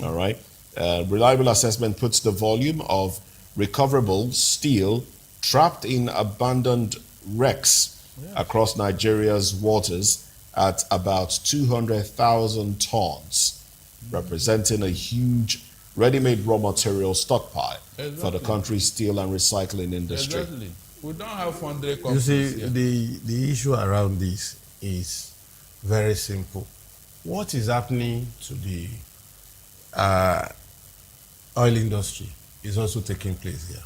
All right. Reliable assessment puts the volume of recoverable steel trapped in abandoned wrecks across Nigeria's waters at about 200,000 tons, representing a huge ready-made raw material stockpile for the country's steel and recycling industry. Exactly. We don't have funding You companies see, here. the issue around this is very simple. What is happening to the oil industry is also taking place here.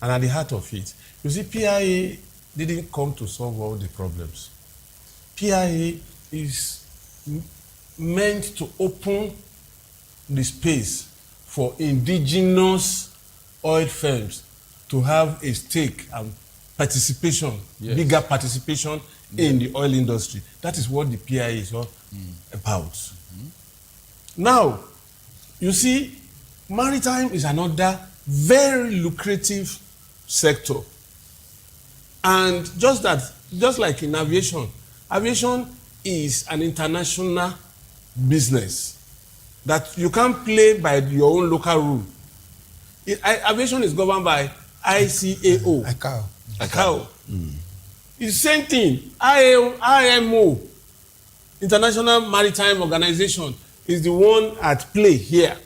And at the heart of it, you see, PIA didn't come to solve all the problems. PIA is meant to open the space for indigenous oil firms to have a stake and participation, bigger participation in the oil industry. That is what the PIA is all about. Now, you see, maritime is another very lucrative sector. And just like in aviation is an international business that you can't play by your own local rule. Aviation is governed by ICAO. ICAO. It's the same thing. IMO, International Maritime Organization, is the one at play here.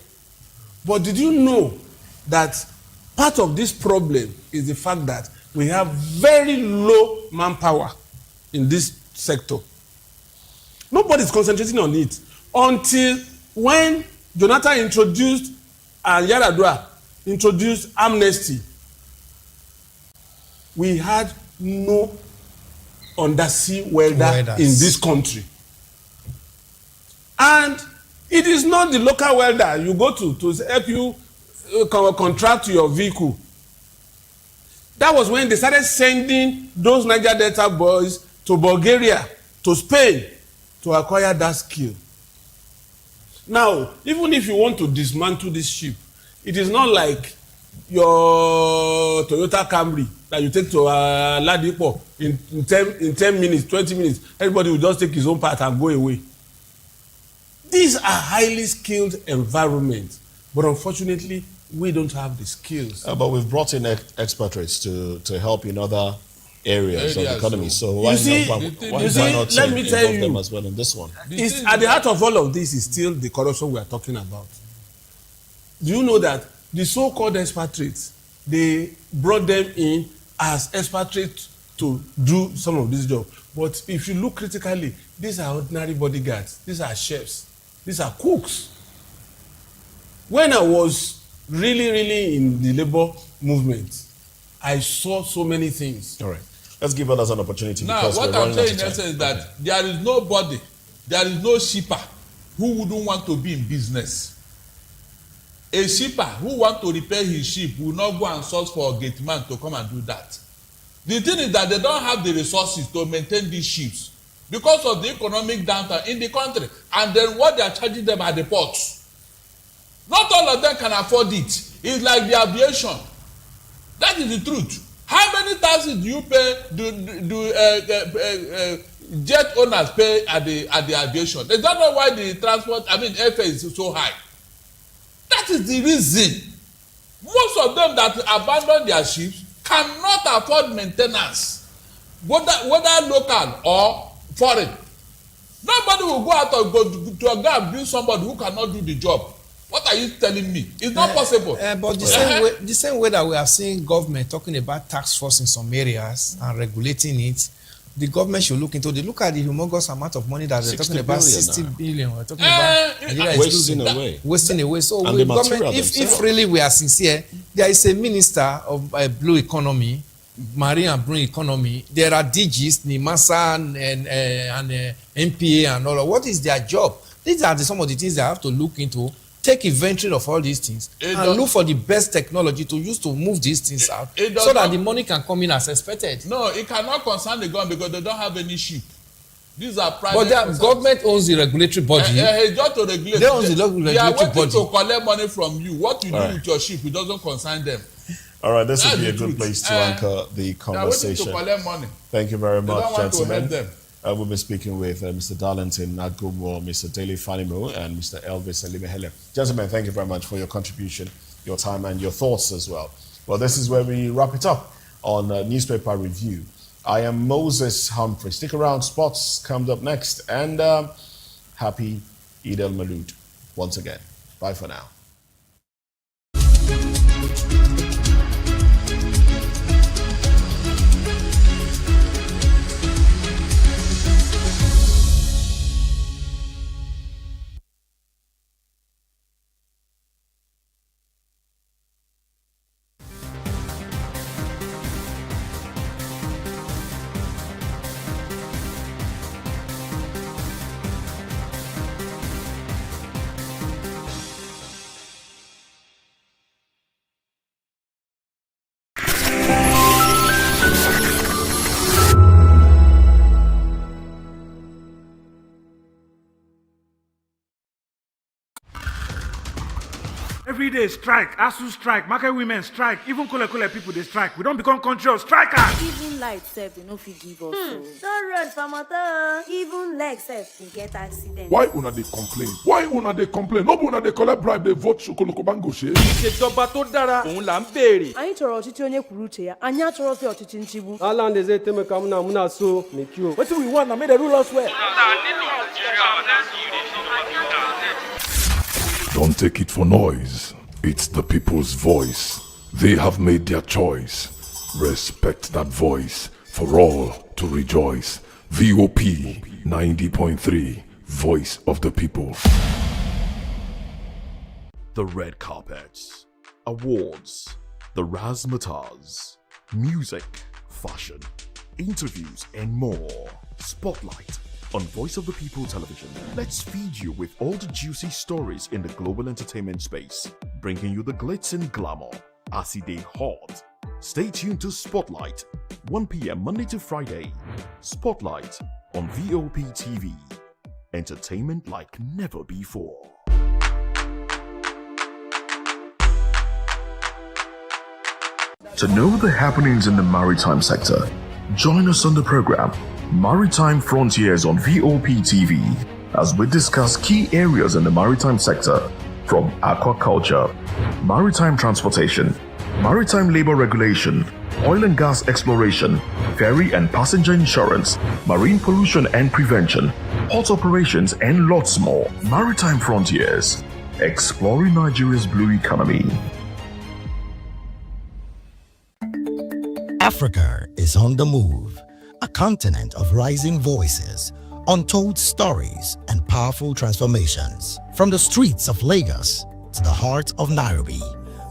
But did you know that part of this problem is the fact that we have very low manpower in this sector? Nobody's concentrating on it until when Jonathan introduced and Yar'Adua introduced amnesty. We had no undersea welder in this country. And it is not the local welder you go to help you contract your vehicle. That was when they started sending those Niger Delta boys to Bulgaria, to Spain, to acquire that skill. Now, even if you want to dismantle this ship, it is not like your Toyota Camry that you take to Ladipo in 10 minutes, 20 minutes. Everybody will just take his own part and go away. These are highly skilled environments, but unfortunately, we don't have the skills. But we've brought in expatriates to help in other areas of the economy. So why not let me tell you, them as well in this one? It's at the heart of all of this is still the corruption we are talking about. Do you know that the so-called expatriates, they brought them in as expatriates to do some of this job? But if you look critically, these are ordinary bodyguards, these are chefs, these are cooks. When I was really in the labor movement, I saw so many things. All right. Let's give others an opportunity. Now, because what I'm saying in essence is that there is nobody, there is no shipper who wouldn't want to be in business. A shipper who wants to repair his ship will not go and source for a gate man to come and do that. The thing is that they don't have the resources to maintain these ships because of the economic downturn in the country, and then what they are charging them at the ports. Not all of them can afford it. It's like the aviation. That is the truth. How many taxes do you pay? Jet owners pay at the aviation? They don't know why the airfare is so high. That is the reason. Most of them that abandon their ships cannot afford maintenance, whether local or foreign. Nobody will go out to go and bring somebody who cannot do the job. What are you telling me? It's not possible. But the same way that we are seeing government talking about tax force in some areas and regulating it, the government should look into. They look at the humongous amount of money that they're talking about, 60 billion. We're talking about wasting away. So government, if really we are sincere, there is a minister of blue economy, marine and blue economy. There are DGs, NIMASA and MPA and all. What is their job? These are some of the things they have to look into. Take inventory of all these things and look for the best technology to use to move these things out so that the money can come in as expected. No, it cannot concern the government because they don't have any ship. These are private. But the government owns the regulatory body. Just to regulate. They own the regulatory body. They are waiting to collect money from you. What you do with your ship, it doesn't concern them. All right, this would be a good place to anchor the conversation. They are waiting to collect money. Thank you very much, gentlemen. To help them. We'll be speaking with Mr. Darlington Nagumo, Mr. Daly Fanimo, and Mr. Elvis Alimehele. Gentlemen, thank you very much for your contribution, your time, and your thoughts as well. Well, this is where we wrap it up on Newspaper Review. I am Moses Humphrey. Stick around, sports comes up next, and happy Eid al-Maulud once again. Bye for now. Every day strike, ASU strike, market women strike, even Kole people they strike. We don't become country of strikers. Even light self, they no fit give us. Don't run for motor. Even leg self, they get accident. Why una dey complain? Why una dey complain? No una dey collect bribe, dey vote Sokoloko Bango ṣe. Ìṣèjọba tó dára, òun là ń béèrè. Anyị chọrọ ọchịchị onye kwuru uche ya, anyị achọrọzi ọchịchị nchigbu. Ala ndeze temeka muna so mekio. Wetin we want na make the rule us well. Don't take it for noise. It's the people's voice. They have made their choice. Respect that voice for all to rejoice. VOP 90.3, Voice of the People. The red carpets, awards, the razzmatazz, music, fashion, interviews, and more. Spotlight on Voice of the People television. Let's feed you with all the juicy stories in the global entertainment space, bringing you the glitz and glamour as it is hot. Stay tuned to Spotlight, 1 p.m. Monday to Friday. Spotlight on VOP TV. Entertainment like never before. To know the happenings in the maritime sector, join us on the program Maritime Frontiers on VOP TV as we discuss key areas in the maritime sector from aquaculture, maritime transportation, maritime labor regulation, oil and gas exploration, ferry and passenger insurance, marine pollution and prevention, port operations, and lots more. Maritime Frontiers, exploring Nigeria's blue economy. Africa is on the move, a continent of rising voices, untold stories, and powerful transformations. From the streets of Lagos to the heart of Nairobi,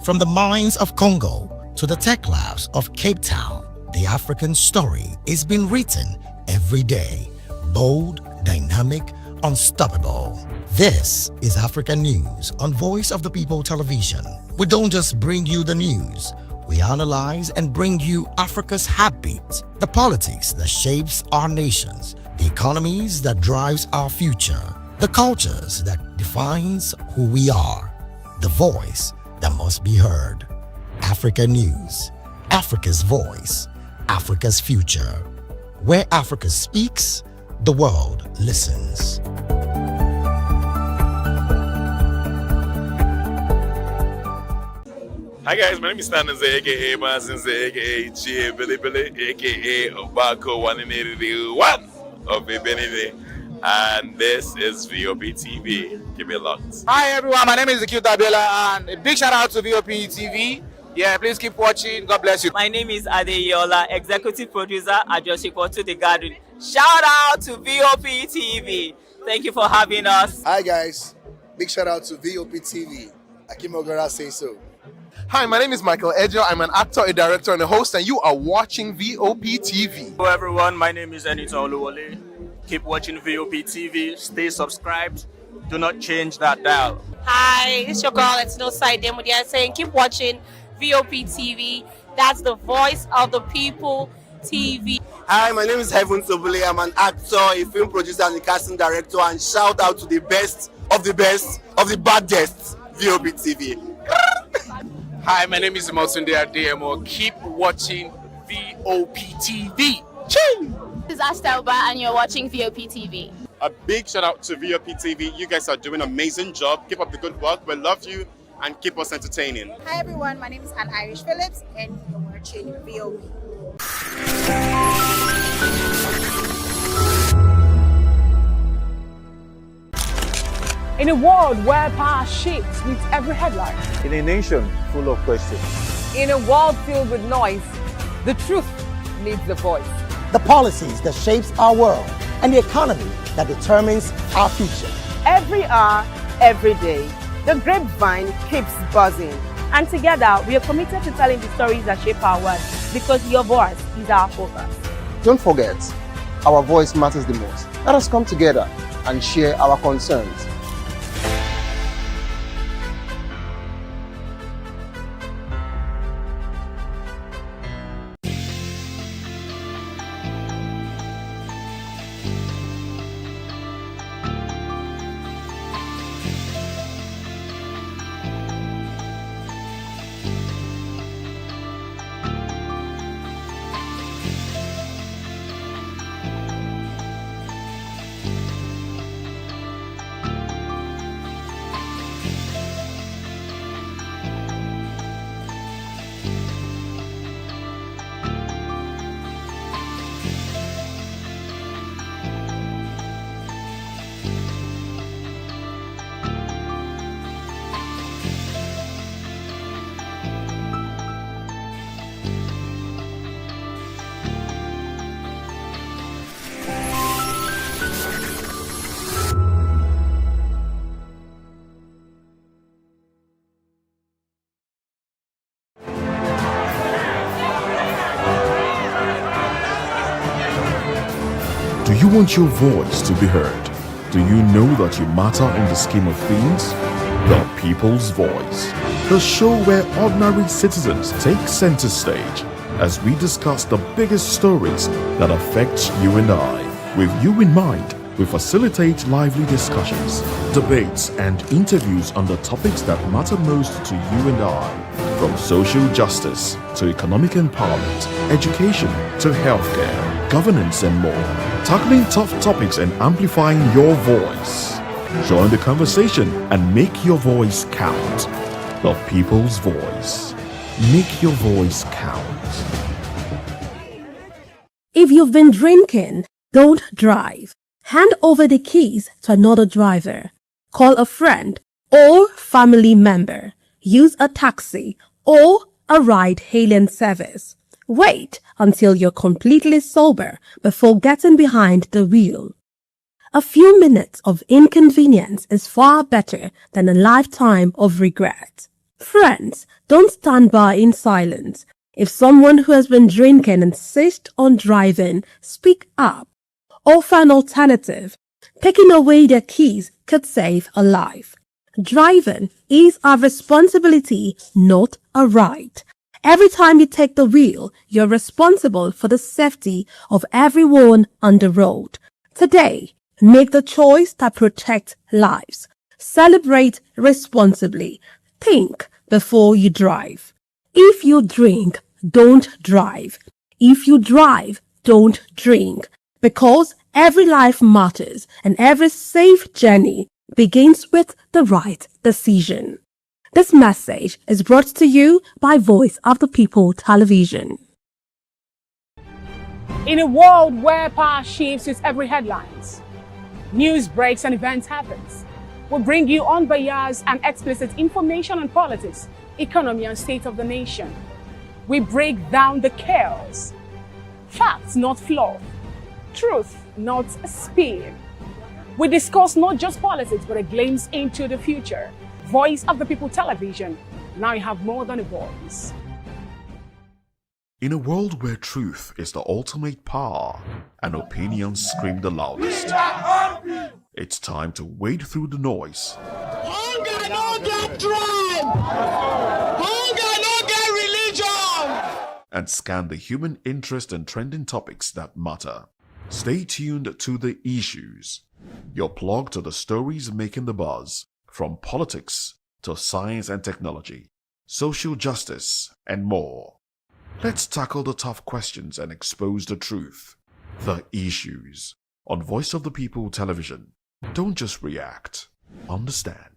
from the mines of Congo to the tech labs of Cape Town, the African story is being written every day. Bold, dynamic, unstoppable. This is African News on Voice of the People television. We don't just bring you the news. We analyze and bring you Africa's heartbeat, the politics that shapes our nations, the economies that drives our future, the cultures that defines who we are, the voice that must be heard. Africa News, Africa's voice, Africa's future. Where Africa speaks, the world listens. Hi guys, my name is Stanley, aka Mazinze, aka Chia Billy Billy, aka Obako 181 of Benin, and this is VOP TV. Keep it locked. Hi everyone, my name is Zakil Dabela, and a big shout out to VOP TV. Yeah, please keep watching. God bless you. My name is Adeyola, executive producer at Joshiko to the Garden. Shout out to VOP TV. Thank you for having us. Hi guys, big shout out to VOP TV. Akim Ogara say so. Hi, my name is Michael Edjo. I'm an actor, a director, and a host, and you are watching VOP TV. Hello everyone, my name is Enita Oluwole. Keep watching VOP TV. Stay subscribed. Do not change that dial. Hi, it's your girl, it's no side Demudia saying keep watching VOP TV. That's the Voice of the People TV. Hi, my name is Heaven Sobule. I'm an actor, a film producer, and a casting director. And shout out to the best of the baddest, VOP TV. Hi, my name is Motunde Adeyemo. Keep watching VOP TV. Ching! This is Astelba and you're watching VOP TV. A big shout out to VOP TV. You guys are doing an amazing job. Keep up the good work. We love you and keep us entertaining. Hi everyone, my name is Anne Irish Phillips and you're watching VOP. In a world where power shifts with every headline. In a nation full of questions. In a world filled with noise, the truth needs a voice. The policies that shapes our world and the economy that determines our future. Every hour, every day, the grapevine keeps buzzing. And together, we are committed to telling the stories that shape our world because your voice is our focus. Don't forget, our voice matters the most. Let us come together and share our concerns. Do you want your voice to be heard? Do you know that you matter in the scheme of things? The People's Voice, the show where ordinary citizens take center stage as we discuss the biggest stories that affect you and I. With you in mind, we facilitate lively discussions, debates, and interviews on the topics that matter most to you and I. From social justice to economic empowerment, education to healthcare, governance, and more. Tackling tough topics and amplifying your voice. Join the conversation and make your voice count. The People's Voice. Make your voice count. If you've been drinking, don't drive. Hand over the keys to another driver. Call a friend or family member. Use a taxi or a ride-hailing service. Wait until you're completely sober before getting behind the wheel. A few minutes of inconvenience is far better than a lifetime of regret. Friends, don't stand by in silence. If someone who has been drinking insists on driving, speak up. Offer an alternative. Taking away their keys could save a life. Driving is a responsibility, not a right. Every time you take the wheel, you're responsible for the safety of everyone on the road. Today, make the choice that protects lives. Celebrate responsibly. Think before you drive. If you drink, don't drive. If you drive, don't drink. Because every life matters and every safe journey begins with the right decision. This message is brought to you by Voice of the People Television. In a world where power shifts with every headlines, news breaks and events happens, we bring you unbiased and explicit information on politics, economy and state of the nation. We break down the chaos. Facts, not fluff. Truth, not spin. We discuss not just politics, but a glimpse into the future. Voice of the People Television. Now you have more than a voice. In a world where truth is the ultimate power and opinions scream the loudest, it's time to wade through the noise. Hunger no get tribe! Hunger no get religion! And scan the human interest and trending topics that matter. Stay tuned to The Issues, your plug to the stories making the buzz, from politics to science and technology, social justice, and more. Let's tackle the tough questions and expose the truth. The issues on Voice of the People television. Don't just react, understand.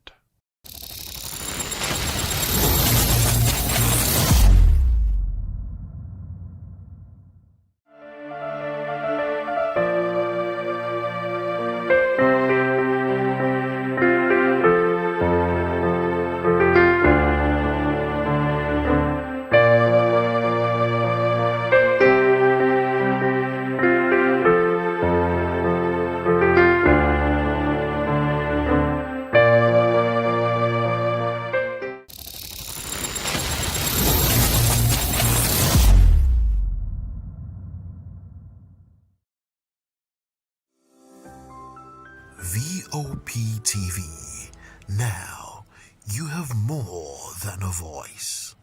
Voptv. Now you have more than a voice.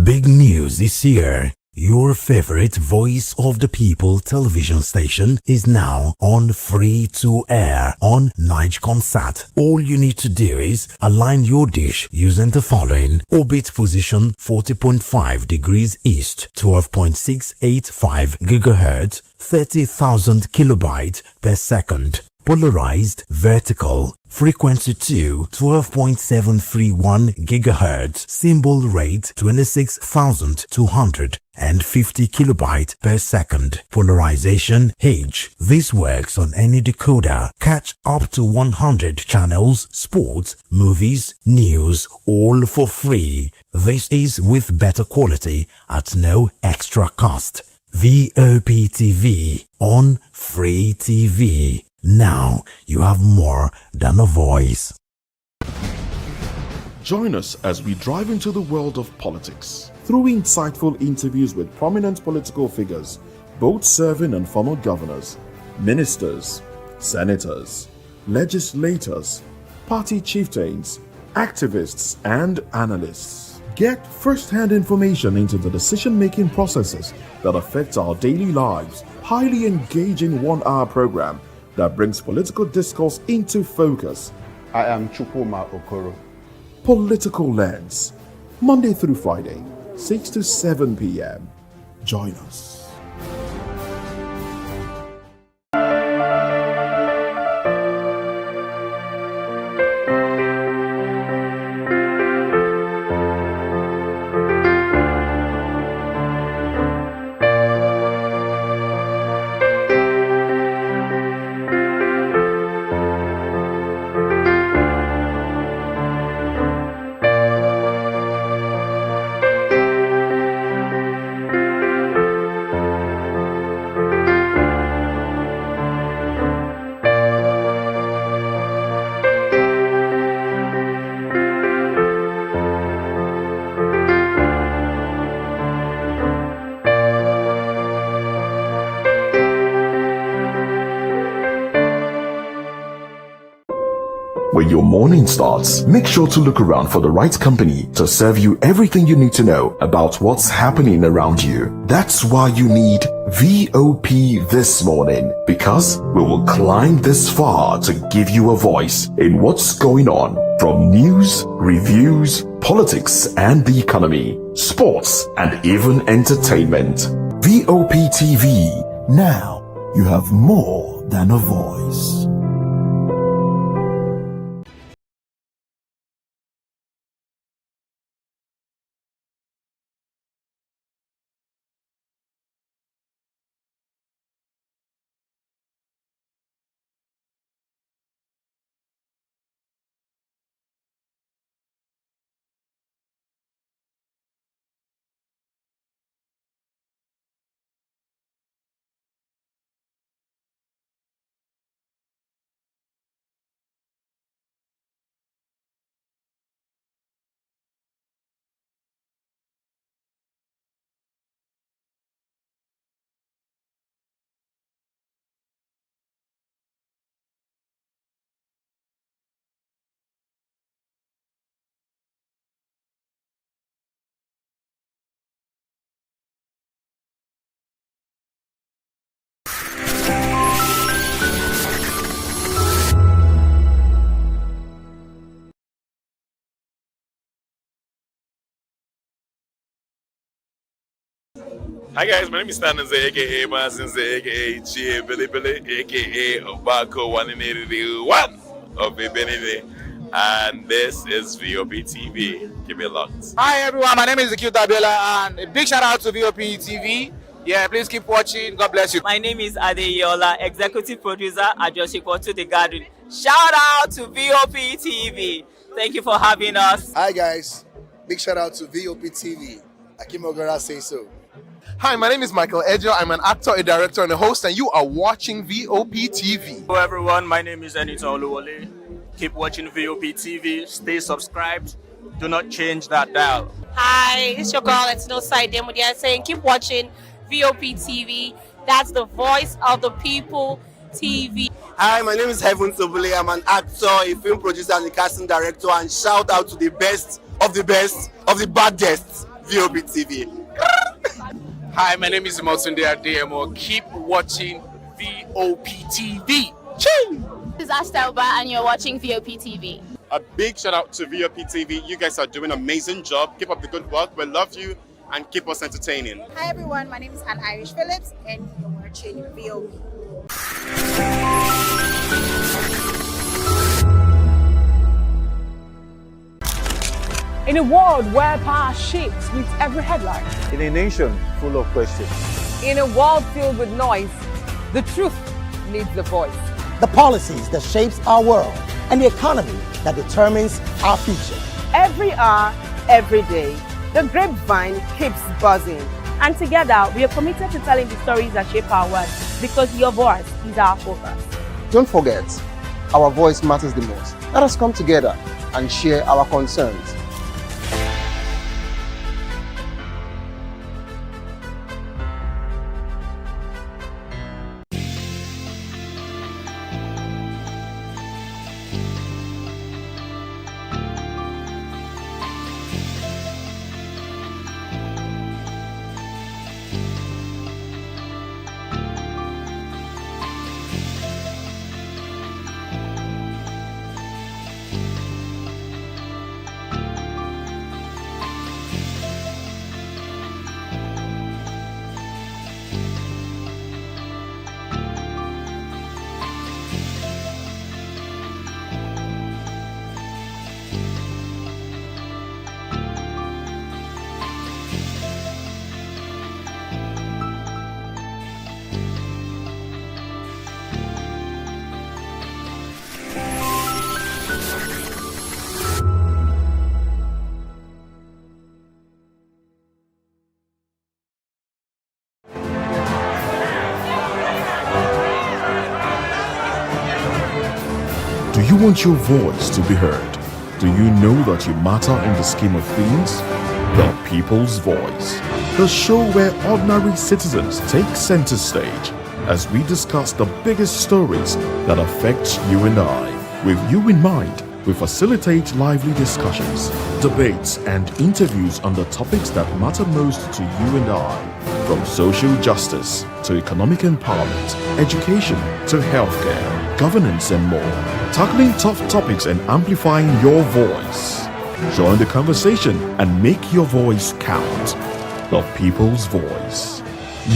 Big news this year. Your favorite Voice of the People television station is now on free to air on Nigecomsat. All you need to do is align your dish using the following: orbit position 40.5 degrees east, 12.685 gigahertz, 30,000 kilobytes per second. Polarized vertical, frequency 2, 12.731 gigahertz, symbol rate 26,250 kilobytes per second. Polarization H. This works on any decoder. Catch up to 100 channels, sports, movies, news, all for free. This is with better quality at no extra cost. Voptv on Free TV. Now you have more than a voice. Join us as we drive into the world of politics through insightful interviews with prominent political figures, both serving and former governors, ministers, senators, legislators, party chieftains, activists, and analysts. Get first-hand information into the decision-making processes that affect our daily lives. Highly engaging one-hour program that brings political discourse into focus. I am Chukwuma Okoro. Political Lens, Monday through Friday, 6 to 7 p.m. Join us. When your morning starts, make sure to look around for the right company to serve you everything you need to know about what's happening around you. That's why you need VOP this morning, because we will climb this far to give you a voice in what's going on, from news, reviews, politics and the economy, sports and even entertainment. VOP TV. Now you have more than a voice. Hi guys, my name is Stanley, aka Masinze, aka Chie Billy Billy, aka Obako 181 of Benini, and this is VOP TV. Keep it locked. Hi everyone, my name is Voptv, and a big shout out to VOP TV. Yeah, please keep watching. God bless you. My name is Adeyola, executive producer at Voptv The Gathering. Shout out to VOP TV. Thank you for having us. Hi guys, big shout out to VOP TV. Akim Ogara say so. Hi, my name is Michael Edjo. I'm an actor, a director, and a host, and you are watching VOP TV. Hello everyone, my name is Enita Oluwole. Keep watching VOP TV. Stay subscribed. Do not change that dial. Hi, it's your girl, it's no side Demudia saying keep watching VOP TV. That's the voice of the people TV. Hi, my name is Heaven Sobule. I'm an actor, a film producer, and a casting director. And shout out to the best of the baddest, VOP TV. Hi, my name is Motunde Adeyemo. Keep watching VOP TV. This is Astelba and you're watching VOP TV. A big shout out to VOP TV. You guys are doing an amazing job. Keep up the good work. We love you and keep us entertaining. Hi everyone, my name is Irish Phillips and you're watching VOP. In a world where power shifts with every headline. In a nation full of questions. In a world filled with noise, the truth needs a voice. The policies that shapes our world and the economy that determines our future. Every hour, every day, the grapevine keeps buzzing. And together, we are committed to telling the stories that shape our world because your voice is our focus. Don't forget, our voice matters the most. Let us come together and share our concerns. Do you want your voice to be heard? Do you know that you matter in the scheme of things? The People's Voice, the show where ordinary citizens take center stage as we discuss the biggest stories that affect you and I. With you in mind, we facilitate lively discussions, debates, and interviews on the topics that matter most to you and I. From social justice to economic empowerment, education to healthcare, governance, and more. Tackling tough topics and amplifying your voice. Join the conversation and make your voice count. The People's Voice.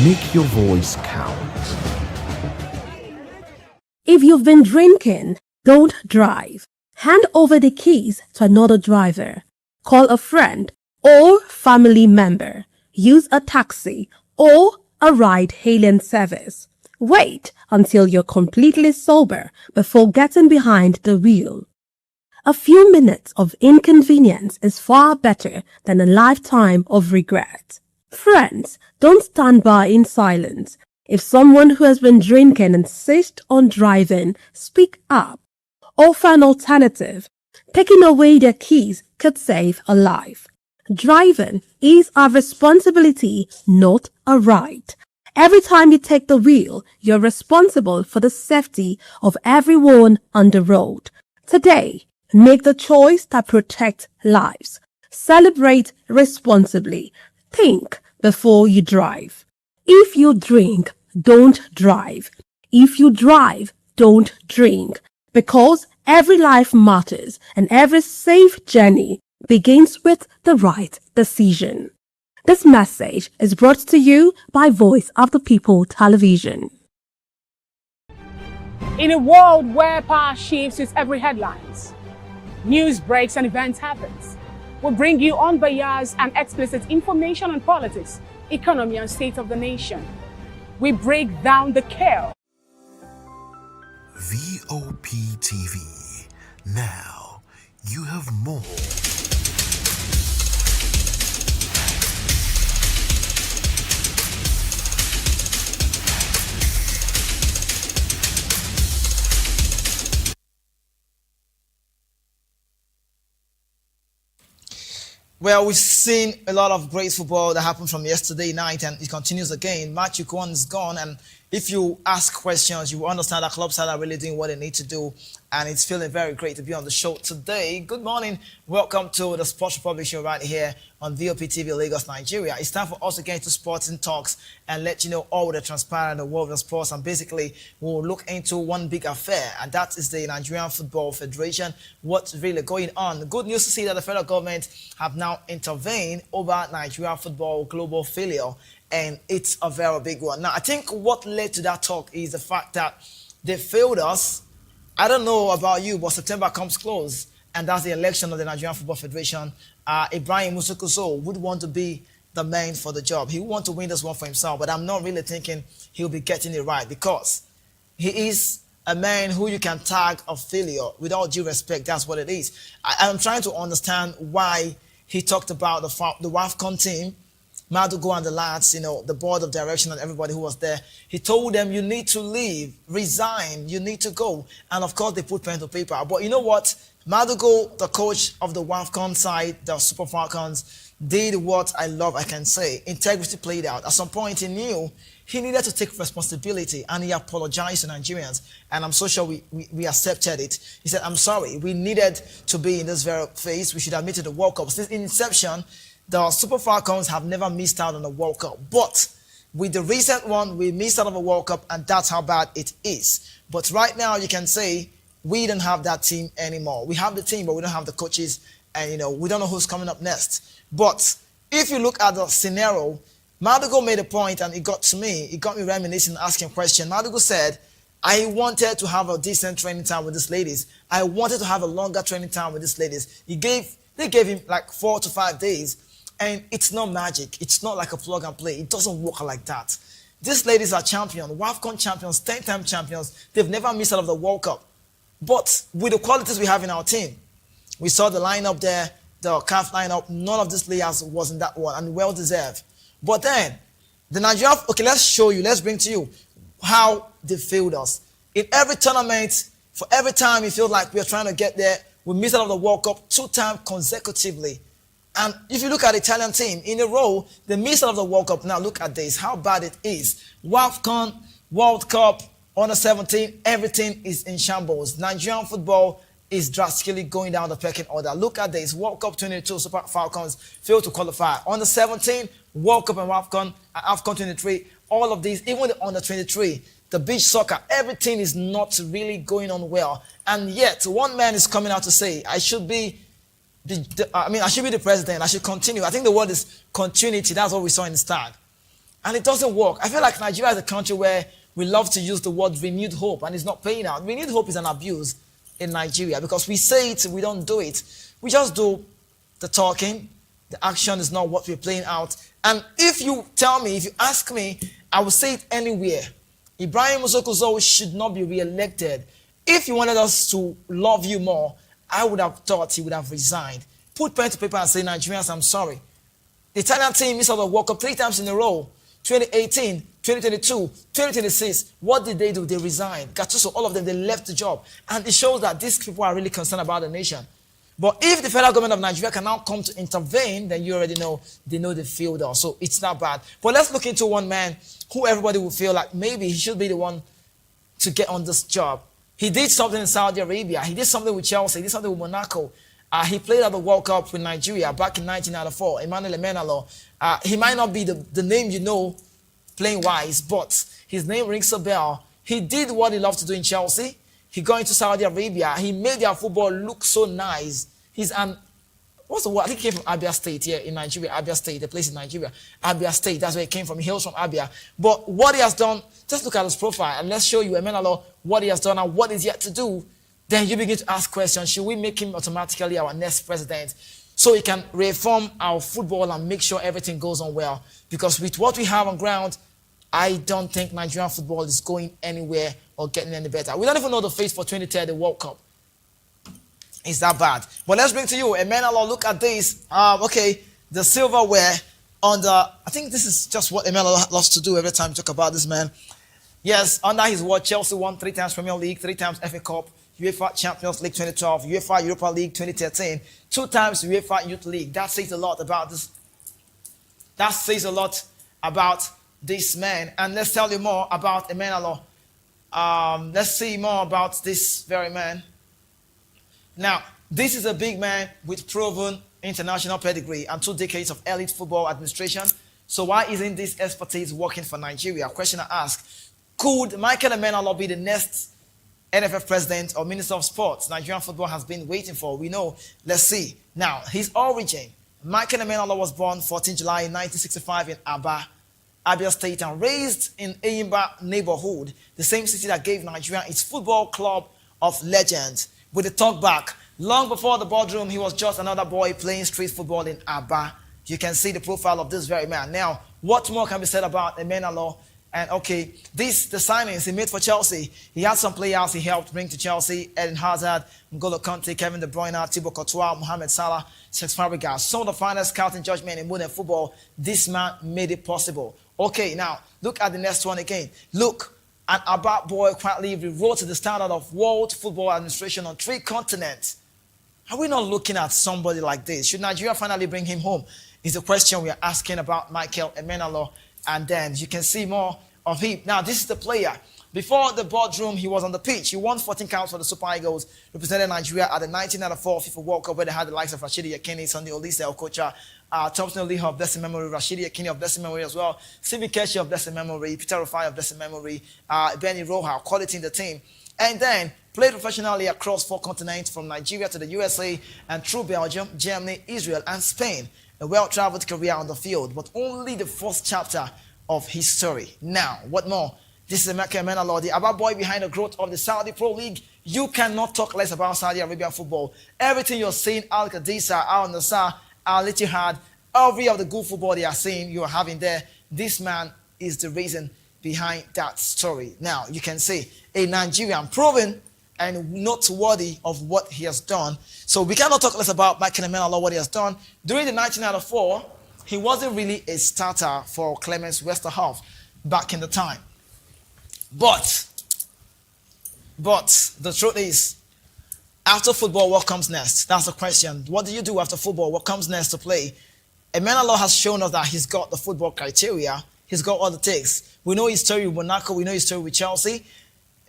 Make your voice count. If you've been drinking, don't drive. Hand over the keys to another driver. Call a friend or family member. Use a taxi or a ride-hailing service. Wait until you're completely sober before getting behind the wheel. A few minutes of inconvenience is far better than a lifetime of regret. Friends, don't stand by in silence. If someone who has been drinking insists on driving, speak up. Offer an alternative. Taking away their keys could save a life. Driving is our responsibility, not a right. Every time you take the wheel, you're responsible for the safety of everyone on the road. Today, make the choice that protects lives. Celebrate responsibly. Think before you drive. If you drink, don't drive. If you drive, don't drink. Because every life matters and every safe journey begins with the right decision. This message is brought to you by Voice of the People Television. In a world where power shifts with every headlines, news breaks and events happens, we bring you unbiased and explicit information on politics, economy and state of the nation. We break down the chaos. Voptv. Now you have more. Well, we've seen a lot of great football that happened from yesterday night, and it continues again. Match week 1 is gone, and if you ask questions, you will understand that clubs are really doing what they need to do, and it's feeling very great to be on the show today. Good morning. Welcome to the Sports Republic show right here on Voptv Lagos, Nigeria. It's time for us to get into sports and talks and let you know all the transpire in the world of sports, and basically we'll look into one big affair, and that is the Nigerian Football Federation. What's really going on? The good news to see that the federal government have now intervened over Nigerian football global failure, and it's a very big one. Now, I think what led to that talk is the fact that they failed us. I don't know about you, but September comes close, and that's the election of the Nigerian Football Federation. Ibrahim Musukuso would want to be the man for the job. He would want to win this one for himself, but I'm not really thinking he'll be getting it right, because he is a man who you can tag a failure. With all due respect, that's what it is. I'm trying to understand why he talked about the WAFCON team, Madugo and the lads, you know, the board of direction and everybody who was there. He told them, you need to leave, resign, you need to go. And of course, they put pen to paper. But you know what? Madugo, the coach of the WAFCON side, the Super Falcons, did what I love, I can say. Integrity played out. At some point, he knew he needed to take responsibility, and he apologized to Nigerians. And I'm so sure we accepted it. He said, I'm sorry, we needed to be in this very phase. We should have made it the World Cup. Since inception, the Super Falcons have never missed out on the World Cup. But with the recent one, we missed out on the World Cup, and that's how bad it is. But right now, you can say we don't have that team anymore. We have the team, but we don't have the coaches, and, you know, we don't know who's coming up next. But if you look at the scenario, Madugo made a point, and it got to me. It got me reminiscing, asking a question. Madugo said, I wanted to have a decent training time with these ladies. I wanted to have a longer training time with these ladies. They gave him like 4 to 5 days. And it's not magic. It's not like a plug and play. It doesn't work like that. These ladies are champions, WAFCON champions, 10-time champions. They've never missed out of the World Cup. But with the qualities we have in our team, we saw the lineup there, the CAF lineup, none of these players was in that one, and well deserved. But then, the Nigerian, okay, let's show you, let's bring to you how they failed us. In every tournament, for every time we feel like we are trying to get there, we missed out of the World Cup 2 times consecutively. And if you look at the Italian team, in a row, they missed out of the World Cup. Now look at this, how bad it is. WAFCON, World Cup, Under 17, everything is in shambles. Nigerian football is drastically going down the pecking order. Look at this, World Cup 22, Super Falcons failed to qualify. Under 17, World Cup and WAFCON, AFCON 23, all of these, even the Under 23, the beach soccer, everything is not really going on well. And yet, one man is coming out to say, I should be the president. I should continue. I think the word is continuity. That's what we saw in the start. And it doesn't work. I feel like Nigeria is a country where we love to use the word renewed hope, and it's not paying out. Renewed hope is an abuse in Nigeria, because we say it, we don't do it. We just do the talking. The action is not what we're playing out. And if you tell me, if you ask me, I will say it anywhere. Ibrahim Musukuso should not be re-elected. If you wanted us to love you more, I would have thought he would have resigned. Put pen to paper and say, Nigerians, I'm sorry. The Italian team missed out the World Cup 3 times in a row. 2018, 2022, 2026. What did they do? They resigned. Gattuso, all of them, they left the job. And it shows that these people are really concerned about the nation. But if the federal government of Nigeria can now come to intervene, then you already know they failed us. So it's not bad. But let's look into one man who everybody will feel like maybe he should be the one to get on this job. He did something in Saudi Arabia. He did something with Chelsea. He did something with Monaco. He played at the World Cup with Nigeria back in 1994. Emmanuel Emenalo. He might not be the name you know playing wise, but his name rings a bell. He did what he loved to do in Chelsea. He got into Saudi Arabia. He made their football look so nice. He's an what's the word? I think he came from Abia State here in Nigeria. Abia State, the place in Nigeria. Abia State, that's where he came from. He hails from Abia. But what he has done, just look at his profile and let's show you, Emenalo, what he has done and what is yet to do. Then you begin to ask questions. Should we make him automatically our next president so he can reform our football and make sure everything goes on well? Because with what we have on ground, I don't think Nigerian football is going anywhere or getting any better. We don't even know the face for 2030 World Cup. It's that bad. But let's bring to you, Emenalo, look at this. Okay, the silverware under, I think this is just what Emenalo loves to do every time we talk about this man. Yes, under his watch, Chelsea won 3 times Premier League, 3 times FA Cup, UEFA Champions League 2012, UEFA Europa League 2013, 2 times UEFA Youth League. That says a lot about this. That says a lot about this man. And let's tell you more about Emenalo. Let's see more about this very man. Now, this is a big man with proven international pedigree and 2 decades of elite football administration. So why isn't this expertise working for Nigeria? Question I ask. Could Michael Emenalo be the next NFF president or minister of sports Nigerian football has been waiting for? We know. Let's see. Now, his origin. Michael Emenalo was born 14 July 1965 in Abia State and raised in Eyimba neighborhood, the same city that gave Nigeria its football club of legends. With a talk back, long before the boardroom, he was just another boy playing street football in Aba. You can see the profile of this very man. Now, what more can be said about Emenalo? And okay, the signings he made for Chelsea, he had some players he helped bring to Chelsea: Eden Hazard, N'Golo Kante, Kevin De Bruyne, Thibaut Courtois, Mohamed Salah, Cesc Fabregas. Some of the finest scouting judgment in modern football. This man made it possible. Okay, now, look at the next one again. Look, an Abba boy quietly rewrote the standard of world football administration on 3 continents. Are we not looking at somebody like this? Should Nigeria finally bring him home? Is the question we are asking about Michael Emenalo. And then you can see more of him. Now, this is the player. Before the boardroom, he was on the pitch. He won 14 caps for the Super Eagles, represented Nigeria at the 1994 FIFA World Cup, where they had the likes of Rashidi Yekini, Sunday Olise, Okocha, Thompson Oliha of blessed memory, Rashidi Yekini of blessed memory as well, Sibi Keshi of blessed memory, Peter Rufai of blessed memory, Benny Roha, quality in the team. And then played professionally across 4 continents, from Nigeria to the USA and through Belgium, Germany, Israel, and Spain. A well-traveled career on the field, but only the first chapter of his story. Now, what more? This is Michael Emenalo, the Abba boy behind the growth of the Saudi Pro League. You cannot talk less about Saudi Arabian football. Everything you're seeing, Al Qadisa, Al Nassr, Al Ittihad, every of the good football they are seeing, you are having there. This man is the reason behind that story. Now, you can see a Nigerian proven and not worthy of what he has done. So we cannot talk less about Michael Emenalo, what he has done. During the 1994, he wasn't really a starter for Clemens Westerhoff back in the time. But the truth is, after football, what comes next? That's the question. What do you do after football? What comes next to play? Emenalo has shown us that he's got the football criteria. He's got all the takes. We know his story with Monaco. We know his story with Chelsea.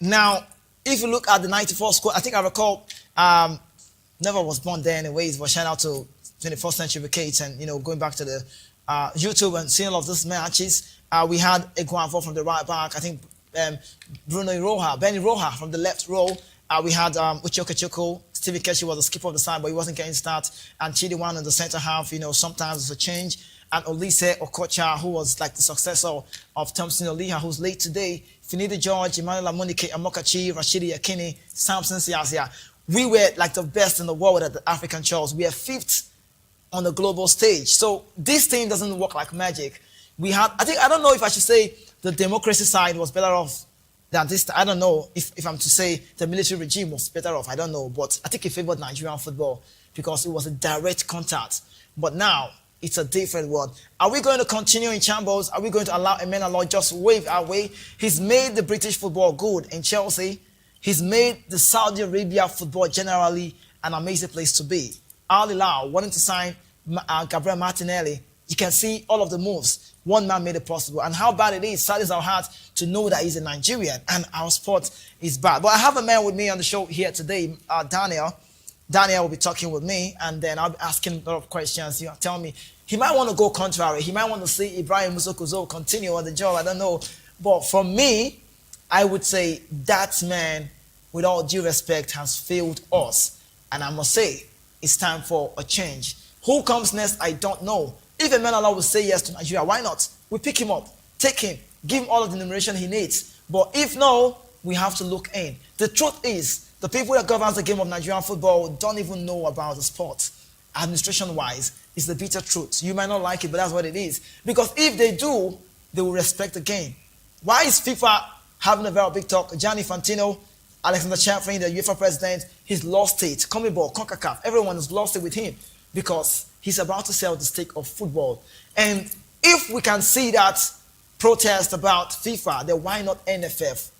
Now, if you look at the 94 squad, I think I recall, never was born there anyways, but shout out to 21st Century Wickets and, going back to the YouTube and seeing all of these matches. We had Eguavo from the right back. I think Benny Roha from the left row. We had Uchoke Choko. Stevie Keshi was the skipper of the side, but he wasn't getting started. And Chidi Wan in the center half, sometimes it's a change. And Olise Okocha, who was like the successor of Thompson Oliha, who's late today. Finidi George, Emmanuel Amunike, Amokachi, Rashidi Yakini, Samson Siasia. We were like the best in the world at the African Chores. We are 5th on the global stage. So this thing doesn't work like magic. I don't know if I should say the democracy side was better off than this. I don't know if I'm to say the military regime was better off. I don't know. But I think it favored Nigerian football because it was a direct contact. But now, it's a different world. Are we going to continue in shambles? Are we going to allow Emenalo just wave our way? He's made the British football good in Chelsea. He's made the Saudi Arabia football generally an amazing place to be. Al Hilal wanting to sign Gabriel Martinelli. You can see all of the moves. One man made it possible. And how bad it is, saddens our heart to know that he's a Nigerian and our sport is bad. But I have a man with me on the show here today, Daniel. Daniel will be talking with me, and then I'll be asking a lot of questions. Tell me, he might want to go contrary. He might want to see Ibrahim Musokuzo continue on the job. I don't know. But for me, I would say that man, with all due respect, has failed us. And I must say, it's time for a change. Who comes next, I don't know. If Emenala will say yes to Nigeria, why not? We pick him up, take him, give him all of the numeration he needs. But if no, we have to look in. The truth is, the people that governs the game of Nigerian football don't even know about the sport. Administration-wise, it's the bitter truth. You might not like it, but that's what it is. Because if they do, they will respect the game. Why is FIFA having a very big talk? Gianni Infantino, Alexander Champion, the UEFA president, he's lost it. CONMEBOL, CONCACAF, everyone has lost it with him because he's about to sell the stake of football. And if we can see that protest about FIFA, then why not NFF?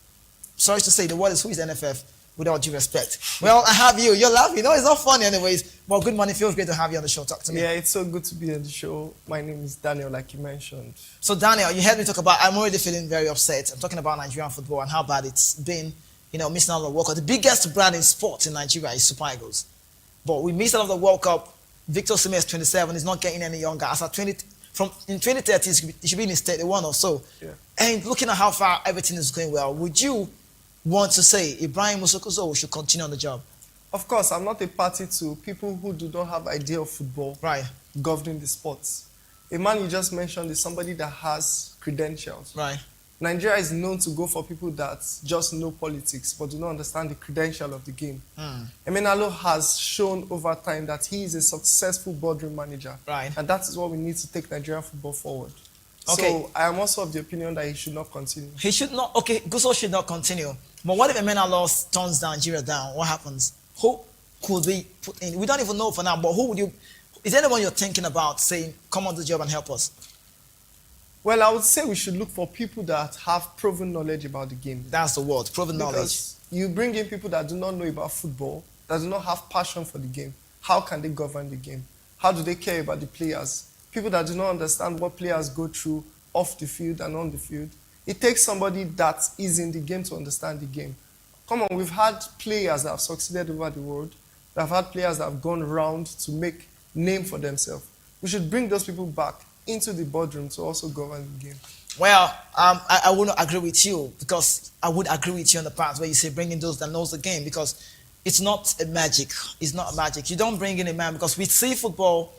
Sorry to say, the word is, who is NFF? With all due respect. Well, I have you. You're laughing. No, it's not funny anyways. But good morning. Feels great to have you on the show. Talk to me. Yeah, it's so good to be on the show. My name is Daniel, like you mentioned. So, Daniel, you heard me talk about, I'm already feeling very upset. I'm talking about Nigerian football and how bad it's been, missing out on the World Cup. The biggest brand in sports in Nigeria is Super Eagles. But we missed out on the World Cup. Victor Osimhen is 27. He's not getting any younger. As at in 2030, he should be in his 31 or so. Yeah. And looking at how far everything is going well, would you want to say Ibrahim Musokozo should continue on the job? Of course, I'm not a party to people who do not have idea of football governing the sports. A man you just mentioned is somebody that has credentials. Right. Nigeria is known to go for people that just know politics but do not understand the credential of the game. Emenalo has shown over time that he is a successful boardroom manager. Right. And that is what we need to take Nigerian football forward. Okay. So I am also of the opinion that he should not continue. He should not. Okay, Guso should not continue. But what if Emenalo turns Nigeria down? What happens? Who could we put in? We don't even know for now, but who would you... Is there anyone you're thinking about saying, come on the job and help us? Well, I would say we should look for people that have proven knowledge about the game. That's the word, proven knowledge. Because you bring in people that do not know about football, that do not have passion for the game. How can they govern the game? How do they care about the players? People that do not understand what players go through off the field and on the field. It takes somebody that is in the game to understand the game. Come on, we've had players that have succeeded over the world. We've had players that have gone round to make name for themselves. We should bring those people back into the boardroom to also govern the game. Well, I would not agree with you, because I would agree with you on the part where you say bring in those that knows the game, because it's not a magic. It's not a magic. You don't bring in a man, because we see football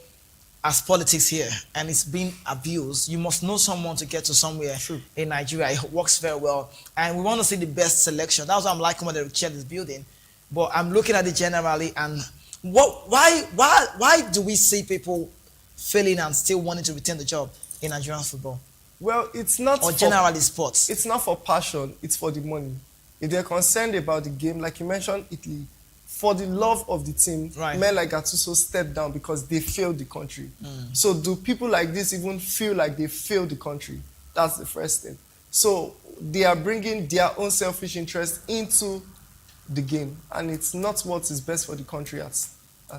as politics here, and it's being abused. You must know someone to get to somewhere. In Nigeria. It works very well, and we want to see the best selection. That's why I'm liking what the chair is building. But I'm looking at it generally, and why do we see people failing and still wanting to retain the job in Nigerian football? Well, it's not or generally sports. It's not for passion. It's for the money. If they're concerned about the game, like you mentioned, Italy, for the love of the team, men like Gattuso stepped down because they failed the country. So do people like this even feel like they failed the country? That's the first thing. So they are bringing their own selfish interest into the game, and it's not what is best for the country at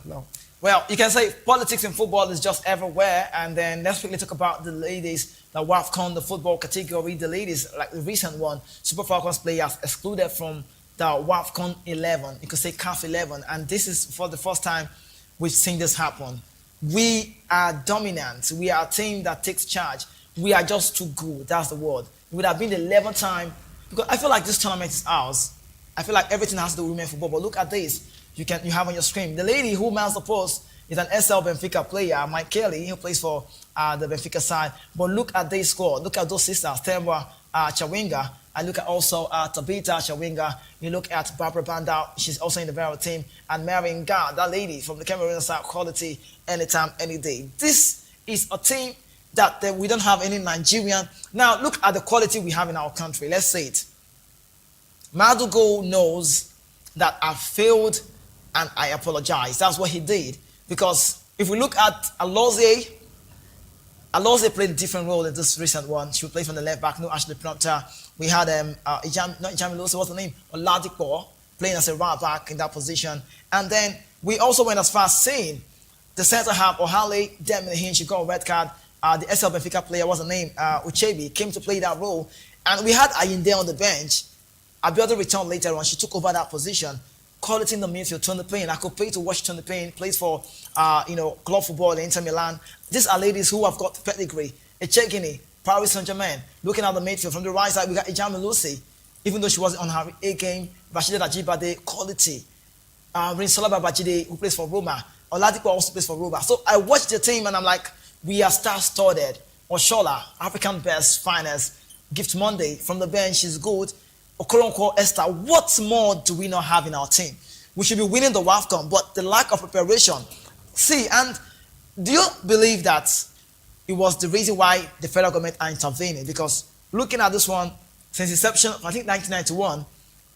now. Well, you can say politics in football is just everywhere, and then let's quickly talk about the ladies, the WAFCON, the football category, the ladies, like the recent one, Super Falcons players excluded from the WAFCON 11, you could say CAF 11, and this is for the first time we've seen this happen. We are dominant. We are a team that takes charge. We are just too good. That's the word. It would have been the 11th time, because I feel like this tournament is ours. I feel like everything has to do with women football, but look at this. You have on your screen. The lady who mounts the post is an SL Benfica player, Mike Kelly, who plays for the Benfica side. But look at their score. Look at those sisters, Temba Chawinga. I look at also Tabitha Chawinga. You look at Barbara Banda. She's also in the Vera team. And Marion Ga, that lady from the Cameroon side, quality anytime, any day. This is a team that we don't have any Nigerian. Now, look at the quality we have in our country. Let's say it. Madugo knows that I failed and I apologize. That's what he did. Because if we look at Alozie played a different role in this recent one. She played from the left back, no Ashley Prompter. We had Ijamiloso, what's the name? Oladipo playing as a right back in that position. And then we also went as far as saying the centre half, Ohale Demihin, she got a red card. The SL Benfica player, what's the name? Uchebi came to play that role. And we had Ayinde on the bench. Abiodun returned later on. She took over that position. Quality in the midfield, Tony Payne. I could pay to watch Tony Payne, plays for, club football in Inter Milan. These are ladies who have got pedigree. Echegini, Paris Saint-Germain. Looking at the midfield, from the right side, we got Ijami Lucy. Even though she wasn't on her A game, Rashida Ajibade, quality. Rinsola Babajide, who plays for Roma. Oladipo also plays for Rover. So I watched the team and I'm like, we are star-studded. Oshola, African best, finest. Gift Monday from the bench is good. Okoronkwo, Esther. What more do we not have in our team? We should be winning the WAFCON, but the lack of preparation. See, and do you believe that it was the reason why the federal government are intervening? Because looking at this one, since inception, I think 1991,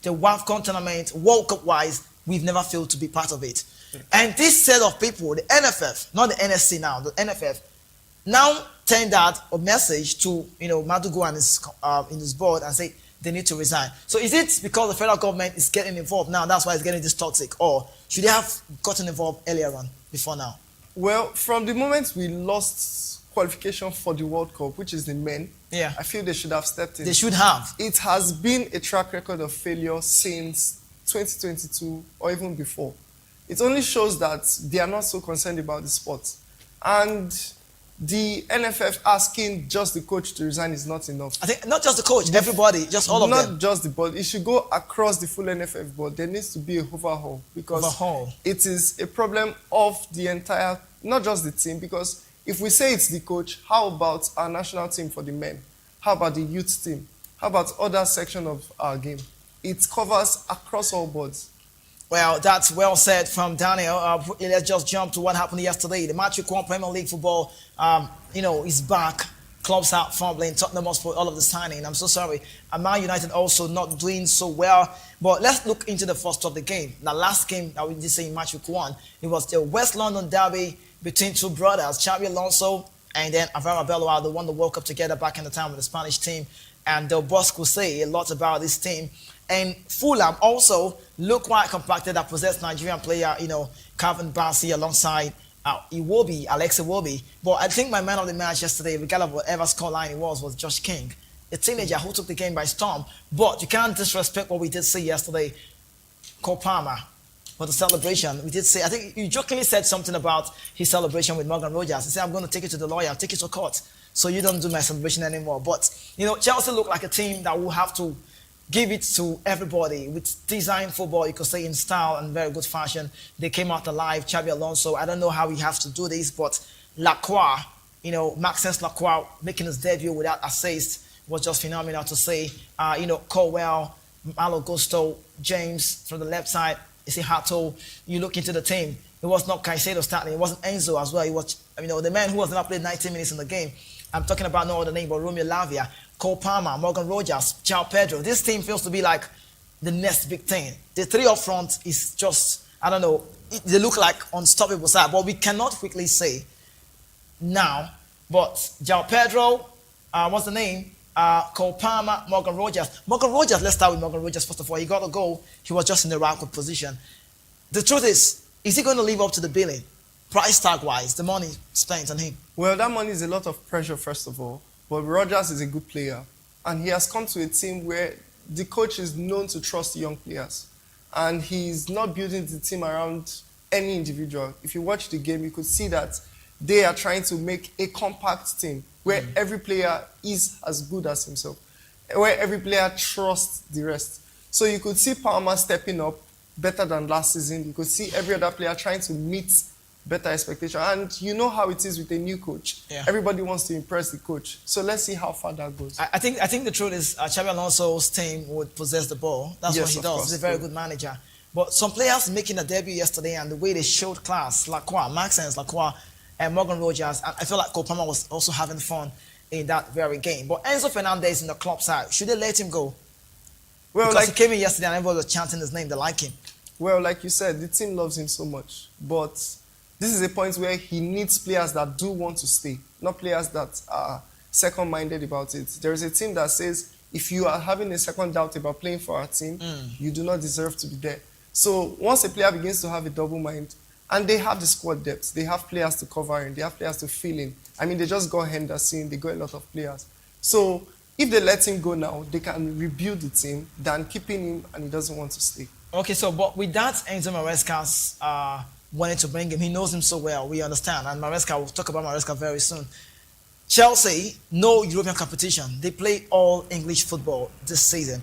the WAFCON tournament, World Cup-wise, we've never failed to be part of it. And this set of people, the NFF, not the NSC now, the NFF, now send out a message to Madugu and his board and say they need to resign. So is it because the federal government is getting involved now, that's why it's getting this toxic, or should they have gotten involved earlier on, before now? Well, from the moment we lost qualification for the World Cup, which is the men, I feel they should have stepped in. They should have. It has been a track record of failure since 2022 or even before. It only shows that they are not so concerned about the sport. And the NFF asking just the coach to resign is not enough. I think not just the coach, everybody, just all of them. Not just the board. It should go across the full NFF board. There needs to be a overhaul because it is a problem of the entire, not just the team, because if we say it's the coach, how about our national team for the men? How about the youth team? How about other section of our game? It covers across all boards. Well, that's well said from Daniel. Let's just jump to what happened yesterday. The match week 1 Premier League football, is back. Clubs are fumbling. Tottenham Hotspur, all of the signing. I'm so sorry. Man United also not doing so well. But let's look into the first of the game. The last game that we did say in match week 1, it was the West London derby between two brothers, Xabi Alonso and then Alvaro Arbeloa. They won the World Cup together back in the time with the Spanish team. And Del Bosque will say a lot about this team. And Fulham also look quite compacted that possessed Nigerian player, Calvin Bassey alongside Alex Iwobi. But I think my man of the match yesterday, regardless of whatever scoreline it was Josh King, a teenager who took the game by storm. But you can't disrespect what we did see yesterday. Cole Palmer for the celebration. We did say, I think you jokingly said something about his celebration with Morgan Rogers. He said, I'm going to take it to the lawyer, take it to court, so you don't do my celebration anymore. But, Chelsea look like a team that will have to give it to everybody with design football, you could say, in style and very good fashion. They came out alive. Xabi Alonso, I don't know how he has to do this, but Lacroix, Maxence Lacroix making his debut without assist was just phenomenal to say. Colwell, Malo Gusto, James from the left side, Issy Hato. You look into the team, it was not Caicedo starting, it wasn't Enzo as well. It was, the man who has not played 90 minutes in the game. I'm talking about no other name but Romeo Lavia, Cole Palmer, Morgan Rogers, João Pedro. This team feels to be like the next big thing. The three up front is just, they look like unstoppable side, but we cannot quickly say now. But João Pedro, what's the name? Cole Palmer, Morgan Rogers. Morgan Rogers, let's start with Morgan Rogers first of all. He got a goal. He was just in the right position. The truth is he going to live up to the billing? Price tag-wise, the money spent on him. Well, that money is a lot of pressure, first of all. But Rogers is a good player. And he has come to a team where the coach is known to trust young players. And he's not building the team around any individual. If you watch the game, you could see that they are trying to make a compact team where every player is as good as himself, where every player trusts the rest. So you could see Palmer stepping up better than last season. You could see every other player trying to meet better expectation. And you know how it is with a new coach. Yeah. Everybody wants to impress the coach. So let's see how far that goes. I think the truth is Xabi Alonso's team would possess the ball. That's what he does. He's a very good manager. But some players making a debut yesterday and the way they showed class, Lacroix, Maxence Lacroix, and Morgan Rogers, I feel like Cole Palmer was also having fun in that very game. But Enzo Fernandez in the club side, should they let him go? Well, because he came in yesterday and everybody was chanting his name. They like him. Well, like you said, the team loves him so much. But this is a point where he needs players that do want to stay, not players that are second-minded about it. There is a team that says, if you are having a second doubt about playing for our team, you do not deserve to be there. So once a player begins to have a double mind, and they have the squad depth, they have players to cover in, they have players to fill in. I mean, they just got Henderson, they got a lot of players. So if they let him go now, they can rebuild the team than keeping him and he doesn't want to stay. Okay, so but with that, Enzo Maresca's wanted to bring him. He knows him so well, we understand. And Maresca, we'll talk about Maresca very soon. Chelsea, no European competition. They play all English football this season.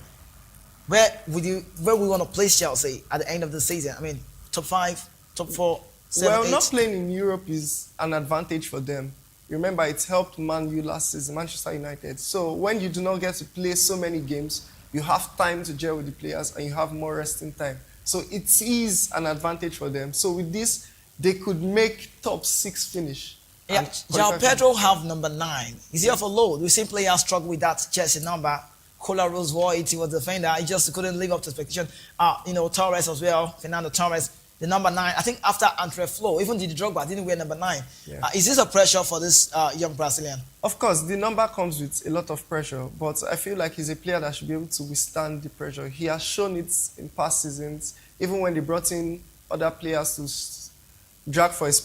Where we want to place Chelsea at the end of the season? I mean, top 5, top 4, Well, not playing in Europe is an advantage for them. Remember, it helped Man U last season, Manchester United. So when you do not get to play so many games, you have time to gel with the players and you have more resting time. So it is an advantage for them. So with this, they could make top 6 finish. Yeah, João Pedro have number 9. Is he off a load? We've seen players struggle with that jersey number. Cola Rosewood, he was the defender. He just couldn't live up to expectation. Torres as well, Fernando Torres, the number 9. I think after Andre Flo, even Didier Drogba didn't wear number 9. Yeah. Is this a pressure for this young Brazilian? Of course, the number comes with a lot of pressure, but I feel like he's a player that should be able to withstand the pressure. He has shown it in past seasons, even when they brought in other players to drag for his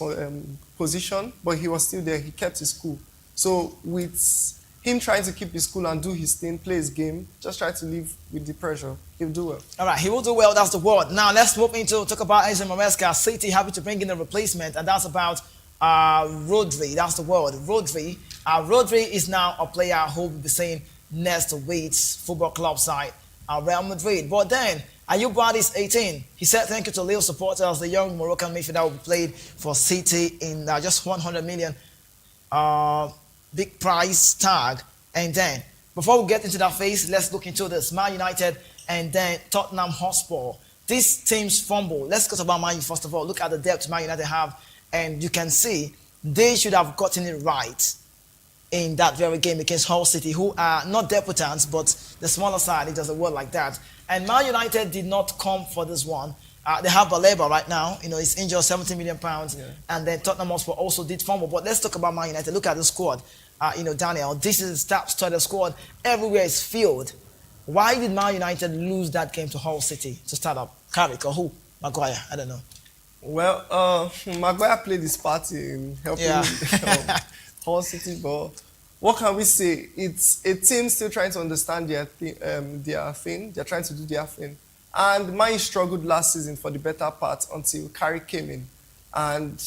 position, but he was still there. He kept his cool. So with him trying to keep his cool and do his thing, play his game, just try to live with the pressure, he'll do well. All right, he will do well, that's the word. Now let's move into talk about Enzo Maresca. City happy to bring in a replacement, and that's about Rodri, that's the word. Rodri is now a player who will be saying next to Leeds Football Club side, Real Madrid. But then, Ayub Wade is 18. He said thank you to Lille supporters. The young Moroccan midfielder will be played for City in just 100 million big price tag. And then, before we get into that phase, let's look into this. Man United and then Tottenham Hotspur. These teams fumble. Let's talk about Man United first of all. Look at the depth Man United have, and you can see they should have gotten it right in that very game against Hull City, who are not debutants, but the smaller side. It doesn't work like that. And Man United did not come for this one. They have Baleba right now. He's injured, £70 million. Yeah. And then Tottenham Hotspur also did fumble. But let's talk about Man United. Look at the squad. Daniel, this is the starter squad. Everywhere is filled. Why did Man United lose that game to Hull City to start up? Carrick or who? Maguire? I don't know. Well, Maguire played his part in helping Hull City, but what can we say? It's a team still trying to understand their thing. They're trying to do their thing. And Man struggled last season for the better part until Carrick came in. And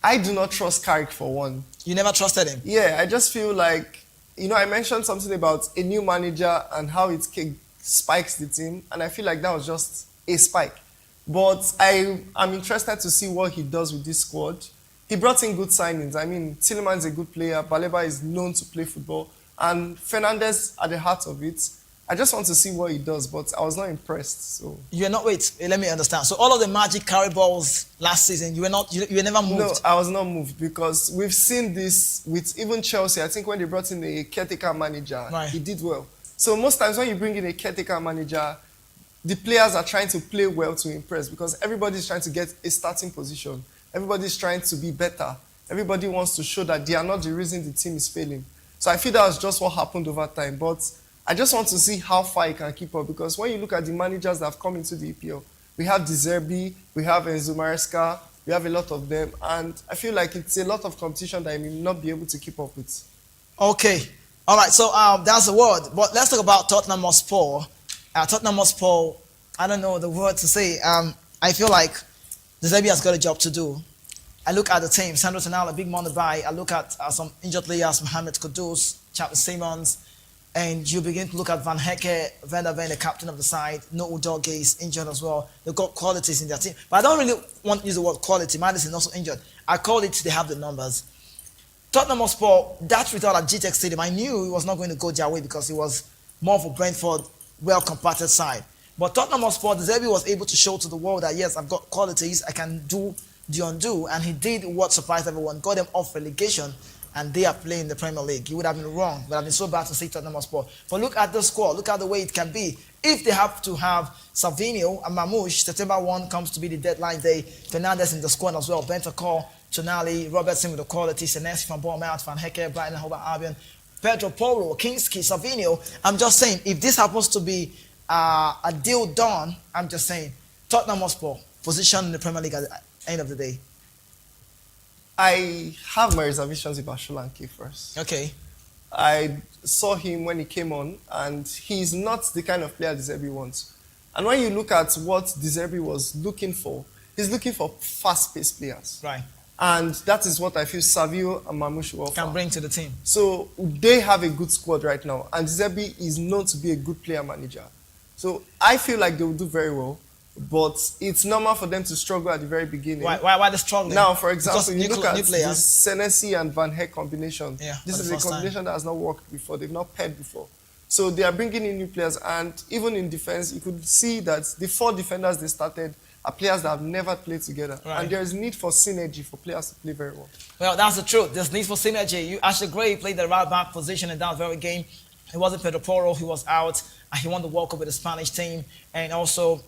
I do not trust Carrick for one. You never trusted him? Yeah, I just feel like, I mentioned something about a new manager and how it spikes the team. And I feel like that was just a spike. But I'm interested to see what he does with this squad. He brought in good signings. I mean, Tielemans is a good player. Baleba is known to play football. And Fernandes at the heart of it. I just want to see what he does, but I was not impressed. So wait, let me understand. So all of the magic carry balls last season, you were never moved? No, I was not moved because we've seen this with even Chelsea. I think when they brought in a caretaker manager, he did well. So most times when you bring in a caretaker manager, the players are trying to play well to impress because everybody's trying to get a starting position. Everybody's trying to be better. Everybody wants to show that they are not the reason the team is failing. So I feel that was just what happened over time. But I just want to see how far he can keep up because when you look at the managers that have come into the EPL, we have De Zerbi, we have Enzo Maresca, we have a lot of them, and I feel like it's a lot of competition that I may not be able to keep up with. Okay. All right, so that's the word. But let's talk about Tottenham Hotspur. Tottenham Hotspur, I don't know the word to say. I feel like De Zerbi has got a job to do. I look at the team, Sandro Tonali, big money buy. I look at some injured players, Mohamed Kudus, Charles Simmons, and you begin to look at Van Hecke, Van der Ven, the captain of the side. No Udogie is injured as well. They've got qualities in their team. But I don't really want to use the word quality. Madison is also injured. I call it they have the numbers. Tottenham Hotspur, that result at GTEC Stadium, I knew it was not going to go their way because it was more of a Brentford, well-compacted side. But Tottenham Hotspur, De Zerbi was able to show to the world that, yes, I've got qualities, I can do the undo. And he did what surprised everyone, got them off relegation, and they are playing the Premier League. You would have been wrong, but I've been so bad to say Tottenham Hotspur. But look at the score. Look at the way it can be. If they have to have Savinho and Mamouche, September 1 comes to be the deadline day. Fernandes in the squad as well. Bentancur, Tonali, Robertson with the quality, Senesi from Bournemouth, Van Hecke, Brighton, Hove Albion, Pedro Porro, Kinski, Savinho. I'm just saying, if this happens to be a deal done, I'm just saying, Tottenham Hotspur, position in the Premier League at the end of the day. I have my reservations about Solanke first. Okay. I saw him when he came on, and he's not the kind of player De Zerbi wants. And when you look at what De Zerbi was looking for, he's looking for fast-paced players. Right. And that is what I feel Savio and Mamouche will can bring to the team. So they have a good squad right now, and De Zerbi is known to be a good player manager. So I feel like they will do very well. but it's normal for them to struggle at the very beginning. Why they struggling? Now, for example, you look at new the Senesi and Van Heck combination. Yeah, this is a combination that has not worked before. They've not paired before. So they are bringing in new players, and even in defense, you could see that the 4 defenders they started are players that have never played together. Right. And there is need for synergy for players to play very well. Well, that's the truth. There's need for synergy. Ashley Gray played the right back position in that very game. It wasn't Pedro Porro, he was out. He won the World Cup with the Spanish team. And also,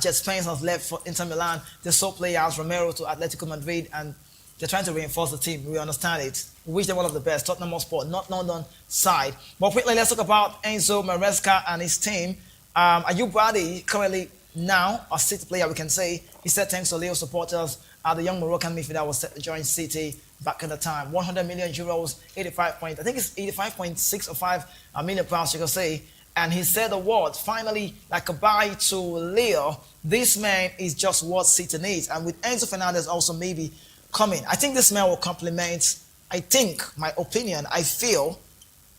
Jet Spence has left for Inter Milan. They sold players, Romero to Atletico Madrid, and they're trying to reinforce the team. We understand it. We wish they're one of the best. Tottenham Hotspur, not London side. But quickly, let's talk about Enzo Maresca and his team. Ayub Wadi, currently now a City player, we can say. He said thanks to Leo supporters. The young Moroccan midfielder was set to join City back in the time. 100 million euros, 85 I think it's 85.6 or 5 million pounds, you can say. And he said the word, finally, like a bye to Leo. This man is just what City needs. And with Enzo Fernandez also maybe coming, I think this man will complement, I think, my opinion, I feel,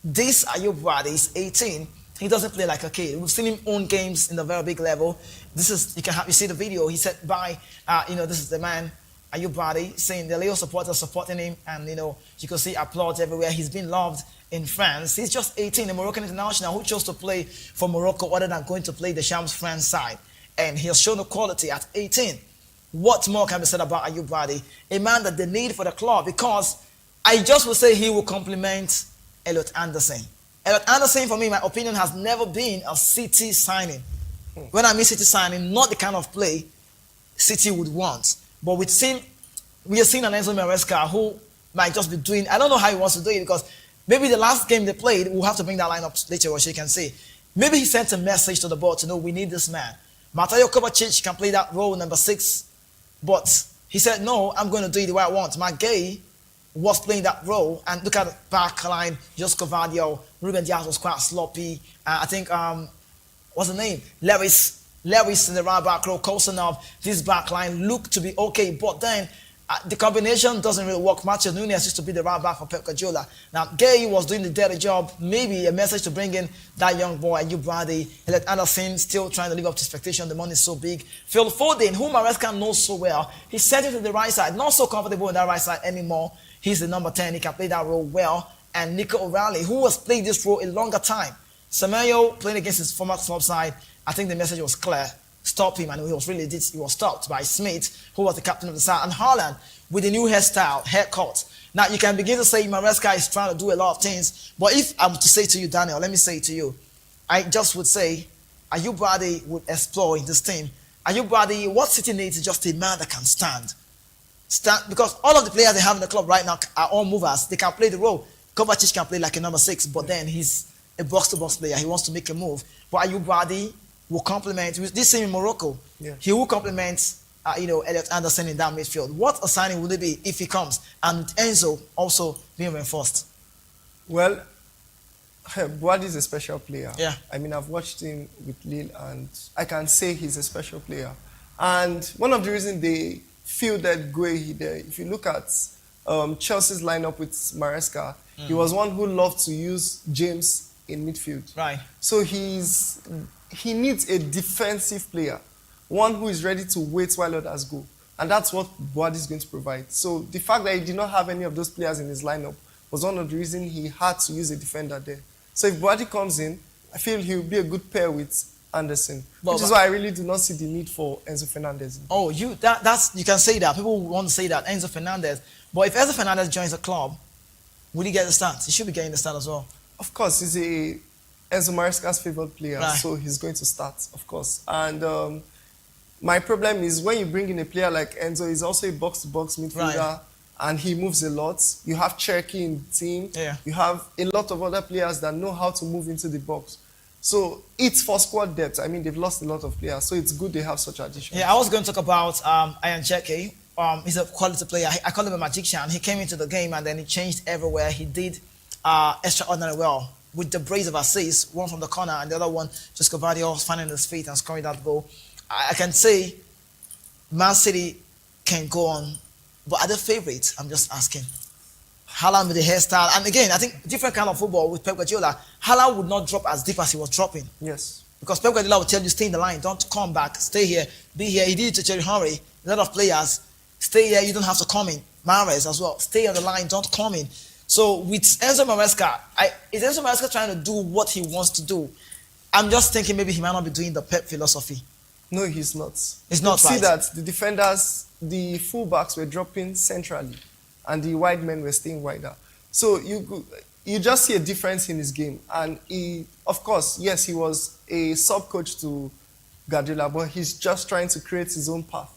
this Ayub Wadi is 18. He doesn't play like a kid. We've seen him own games in a very big level. This is, you see the video. He said, bye, this is the man, Ayub Wadi, saying the Leo supporters supporting him. And, you can see applause everywhere. He's been loved in France. He's just 18, a Moroccan international who chose to play for Morocco other than going to play the Shams France side. And he has shown the quality at 18. What more can be said about Ayub Wadi? A man that they need for the club, because I just would say he will complement Elliot Anderson. Elliot Anderson, for me, my opinion, has never been a City signing. When I mean City signing, not the kind of play City would want. But we are seeing an Enzo Maresca who might just be doing, I don't know how he wants to do it, because maybe the last game they played, we'll have to bring that line up later, what you can see. Maybe he sent a message to the board to know we need this man. Mateo Kovacic can play that role, number 6, but he said, no, I'm going to do it the way I want. Gay was playing that role, and look at the back line, Josco Vadio, Ruben Diaz was quite sloppy. I think, what's the name? Lewis in the right back row, Kosanov, this back line looked to be okay, but then the combination doesn't really work. Matheus Nunes used to be the right back for Pep Guardiola. Now, Gay was doing the dirty job, maybe a message to bring in that young boy, Ayub Wadi. Elliot Anderson still trying to live up to expectation. The money is so big. Phil Foden, whom Maresca knows so well, he's set into the right side, not so comfortable in that right side anymore. He's the number 10. He can play that role well. And Nico O'Reilly, who has played this role a longer time. Semenyo playing against his former club side. I think the message was clear. Stop him, and he was stopped by Smith, who was the captain of the side, and Haaland with a new haircut. Now you can begin to say Maresca is trying to do a lot of things, but if I'm to say to you, Daniel, let me say to you, I just would say Ayub Wadi would explore in this team. Ayub Wadi, what City needs is just a man that can stand, because all of the players they have in the club right now are all movers. They can play the role. Kovacic can play like a number 6, but then he's a box-to-box player. He wants to make a move, but Ayub Wadi will complement, with this team in Morocco, he will complement, Elliot Anderson in that midfield. What a signing would it be if he comes, and Enzo also being reinforced? Well, Wadi is a special player. Yeah. I mean, I've watched him with Lille, and I can say he's a special player. And one of the reasons they fielded Guehi there, if you look at Chelsea's lineup with Maresca, he was one who loved to use James in midfield. Right. So he needs a defensive player, one who is ready to wait while others go. And that's what Wadi is going to provide. So the fact that he did not have any of those players in his lineup was one of the reasons he had to use a defender there. So if Wadi comes in, I feel he will be a good pair with Anderson, which is why I really do not see the need for Enzo Fernandez. Oh, you can say that. People want to say that, Enzo Fernandez. But if Enzo Fernandez joins the club, will he get the start? He should be getting the start as well. Of course, he's Enzo Maresca's favorite player, right. So he's going to start, of course. And my problem is when you bring in a player like Enzo, he's also a box-to-box midfielder, right. And he moves a lot. You have Cherky in the team. Yeah. You have a lot of other players that know how to move into the box. So it's for squad depth. I mean, they've lost a lot of players, so it's good they have such additions. Yeah, I was going to talk about Ian Cherky. He's a quality player. I call him a magician. He came into the game and then he changed everywhere. He did extraordinarily well with the brace of assists, one from the corner and the other one just Cavadio finding his feet and scoring that goal. I can say Man City can go on, but are they favourites? I'm just asking. Haaland with the hairstyle, and again, I think different kind of football with Pep Guardiola. Haaland would not drop as deep as he was dropping. Yes. Because Pep Guardiola will tell you, stay in the line, don't come back, stay here, be here. He did it to Thierry Henry. A lot of players, stay here, you don't have to come in. Mahrez as well, stay on the line, don't come in. So with Enzo Maresca, is Enzo Maresca trying to do what he wants to do? I'm just thinking maybe he might not be doing the Pep philosophy. No, he's not. He's not, see right? that the defenders, the fullbacks were dropping centrally, and the wide men were staying wider. So you just see a difference in his game. And he, of course, yes, he was a sub-coach to Guardiola, but he's just trying to create his own path.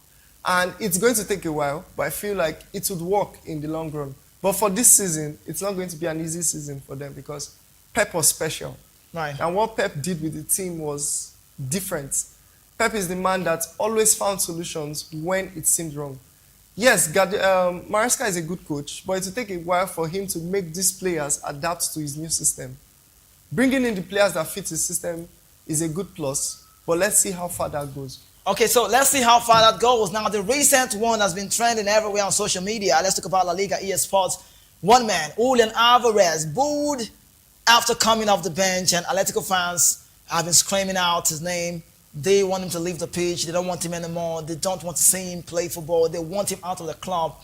And it's going to take a while, but I feel like it would work in the long run. But for this season, it's not going to be an easy season for them because Pep was special. Right. And what Pep did with the team was different. Pep is the man that always found solutions when it seemed wrong. Yes, Maresca is a good coach, but it will take a while for him to make these players adapt to his new system. Bringing in the players that fit his system is a good plus, but let's see how far that goes. Okay, so let's see how far that goes. Now, the recent one has been trending everywhere on social media. Let's talk about La Liga EA Sports. One man, Julian Alvarez, booed after coming off the bench, and Atletico fans have been screaming out his name. They want him to leave the pitch. They don't want him anymore. They don't want to see him play football. They want him out of the club.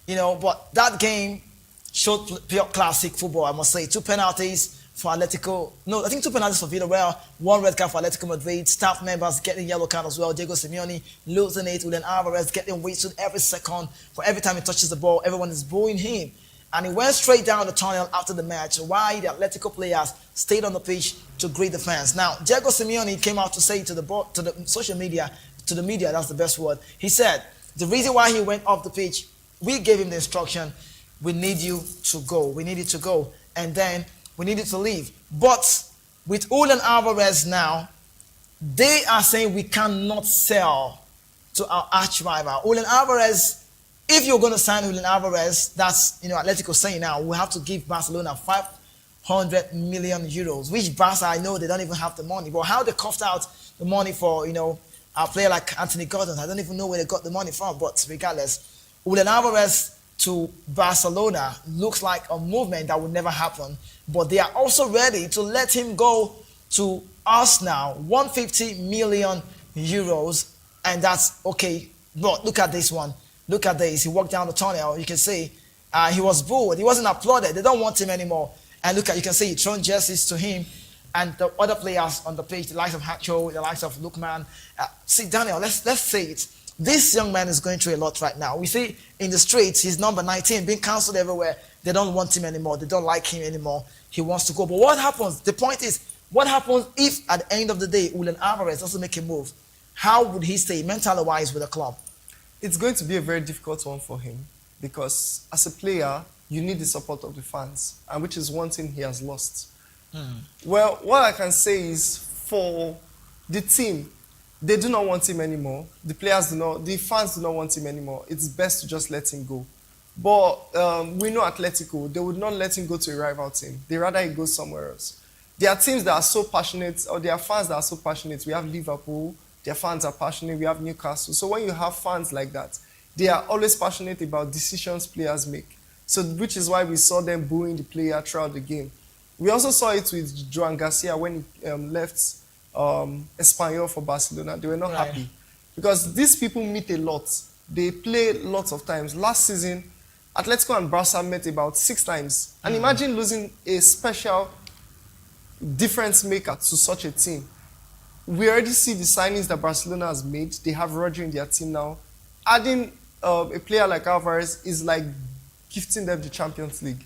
You know, but that game showed pure classic football, I must say. 2 penalties for Atletico. No, I think 2 penalties for Villarreal. 1 red card for Atletico Madrid. Staff members getting yellow card as well. Diego Simeone losing it. Julian Alvarez getting wasted every second. For every time he touches the ball, everyone is booing him. And he went straight down the tunnel after the match. Why the Atletico players stayed on the pitch to greet the fans. Now, Diego Simeone came out to say to the social media, to the media, that's the best word. He said, the reason why he went off the pitch, we gave him the instruction, we need you to go. We need you to go. And then we need you to leave. But with Julian Alvarez now, they are saying we cannot sell to our arch rival. Julian Alvarez, if you're going to sign Julian Alvarez, that's, Atletico saying now, we have to give Barcelona 500 million euros, which Barca, I know they don't even have the money. But how they coughed out the money for, a player like Anthony Gordon, I don't even know where they got the money from. But regardless, Julian Alvarez to Barcelona looks like a movement that would never happen. But they are also ready to let him go to Arsenal, 150 million euros, and that's okay. But look at this one. Look at this. He walked down the tunnel. You can see he was booed. He wasn't applauded. They don't want him anymore. And look at, you can see he thrown jerseys to him and the other players on the pitch, the likes of Hacho, the likes of Lookman. See, Daniel, let's say it. This young man is going through a lot right now. We see in the streets, he's number 19, being cancelled everywhere. They don't want him anymore. They don't like him anymore. He wants to go. But what happens? The point is, what happens if at the end of the day, Julian Alvarez doesn't make a move? How would he stay mentally-wise with the club? It's going to be a very difficult one for him because as a player, you need the support of the fans, and which is one thing he has lost. Well, what I can say is for the team, they do not want him anymore. The fans do not want him anymore. It's best to just let him go. But we know Atletico, they would not let him go to a rival team. They rather he goes somewhere else. There are teams that are so passionate, or there are fans that are so passionate. We have Liverpool, their fans are passionate. We have Newcastle. So when you have fans like that, they are always passionate about decisions players make. So which is why we saw them booing the player throughout the game. We also saw it with Joan Garcia when he left Espanyol for Barcelona. They were not happy because these people meet a lot. They play lots of times. Last season, Atletico and Barca met about 6 times. And imagine losing a special difference maker to such a team. We already see the signings that Barcelona has made. They have Rodri in their team now. Adding a player like Alvarez is like gifting them the Champions League,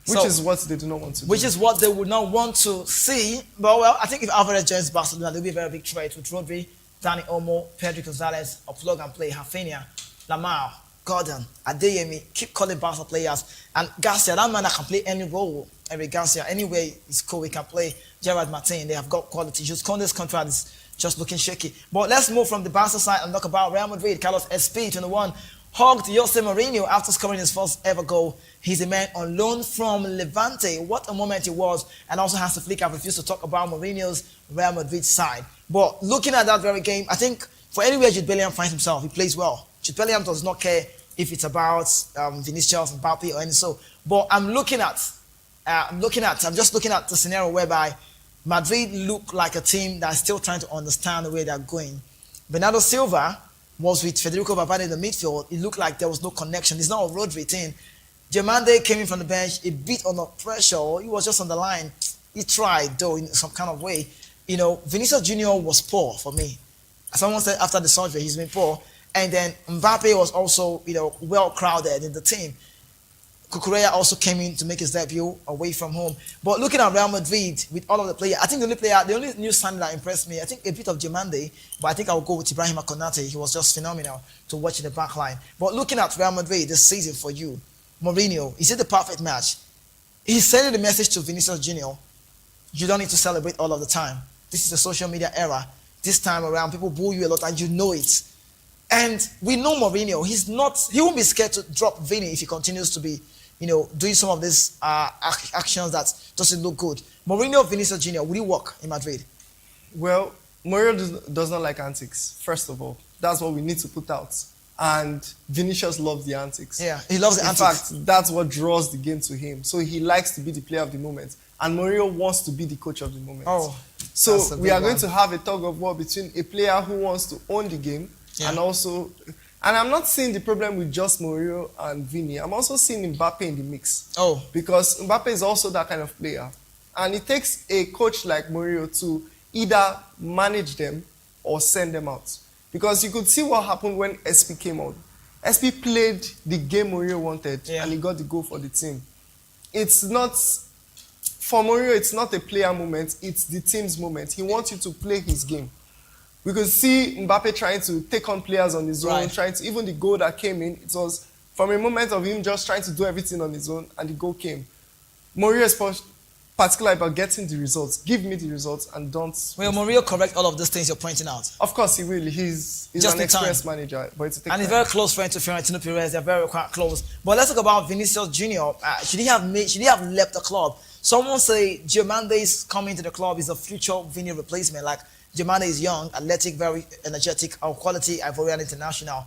which is what they do not want to do. Which is what they would not want to see. But, well, I think if Alvarez joins Barcelona, there'll be a very big trade with Rodri, Dani Olmo, Pedro Gonzalez, or plug and play, Rafinha, Lamar, Gordon, Adeyemi, keep calling Barca players. And Garcia, that man that can play any role. Every Garcia, anyway, he's cool, he can play. Gerard Martin, they have got quality. Just Conde's contract is just looking shaky. But let's move from the Barca side and talk about Real Madrid. Carlos SP21 hugged Jose Mourinho after scoring his first ever goal. He's a man on loan from Levante. What a moment it was. And also Hans Flick, I refused to talk about Mourinho's Real Madrid side. But looking at that very game, I think for anywhere Jude Bellingham finds himself, he plays well. Jude Bellingham does not care if it's about Vinicius, Mbappe, or anything so. But I'm just looking at the scenario whereby Madrid look like a team that's still trying to understand where they're going. Bernardo Silva was with Federico Valverde in the midfield. It looked like there was no connection. It's not a Rodri thing. Diomande came in from the bench. He beat under pressure. He was just on the line. He tried, though, in some kind of way. You know, Vinicius Junior was poor for me. Someone said after the surgery, he's been poor. And then Mbappe was also, you know, well crowded in the team. Cucurella also came in to make his debut away from home. But looking at Real Madrid with all of the players, I think the only new signing that impressed me, I think a bit of Diomande, but I think I will go with Ibrahim Konate. He was just phenomenal to watch in the back line. But looking at Real Madrid this season for you, Mourinho, is it the perfect match? He's sending the message to Vinicius Junior, you don't need to celebrate all of the time. This is the social media era. This time around, people boo you a lot and you know it. And we know Mourinho, he won't be scared to drop Vini if he continues to be, you know, doing some of these actions that doesn't look good. Mourinho, Vinicius Junior, will he work in Madrid? Well, Mourinho does not like antics, first of all. That's what we need to put out. And Vinicius loves the antics. Yeah, he loves the antics. In fact, that's what draws the game to him. So he likes to be the player of the moment. And Mourinho wants to be the coach of the moment. Oh, so we are going to have a tug of war between a player who wants to own the game and also... And I'm not seeing the problem with just Mourinho and Vini. I'm also seeing Mbappe in the mix. Oh. Because Mbappe is also that kind of player. And it takes a coach like Mourinho to either manage them or send them out. Because you could see what happened when SP came on. SP played the game Mourinho wanted and he got the goal for the team. It's not... For Mourinho, it's not a player moment, it's the team's moment. He wants you to play his game. We could see Mbappe trying to take on players on his own, even the goal that came in, it was from a moment of him just trying to do everything on his own, and the goal came. Mourinho is particular about getting the results. Give me the results and don't... Will Mourinho correct all of these things you're pointing out? Of course he will. He's just an experienced manager. But it's and he's very close friend to Fiorentino Perez. They're very quite close. But let's talk about Vinicius Junior. Should he have left the club? Someone say Diomande is coming to the club. Is a future Vini replacement. Like, Diomande is young, athletic, very energetic, quality Ivorian international.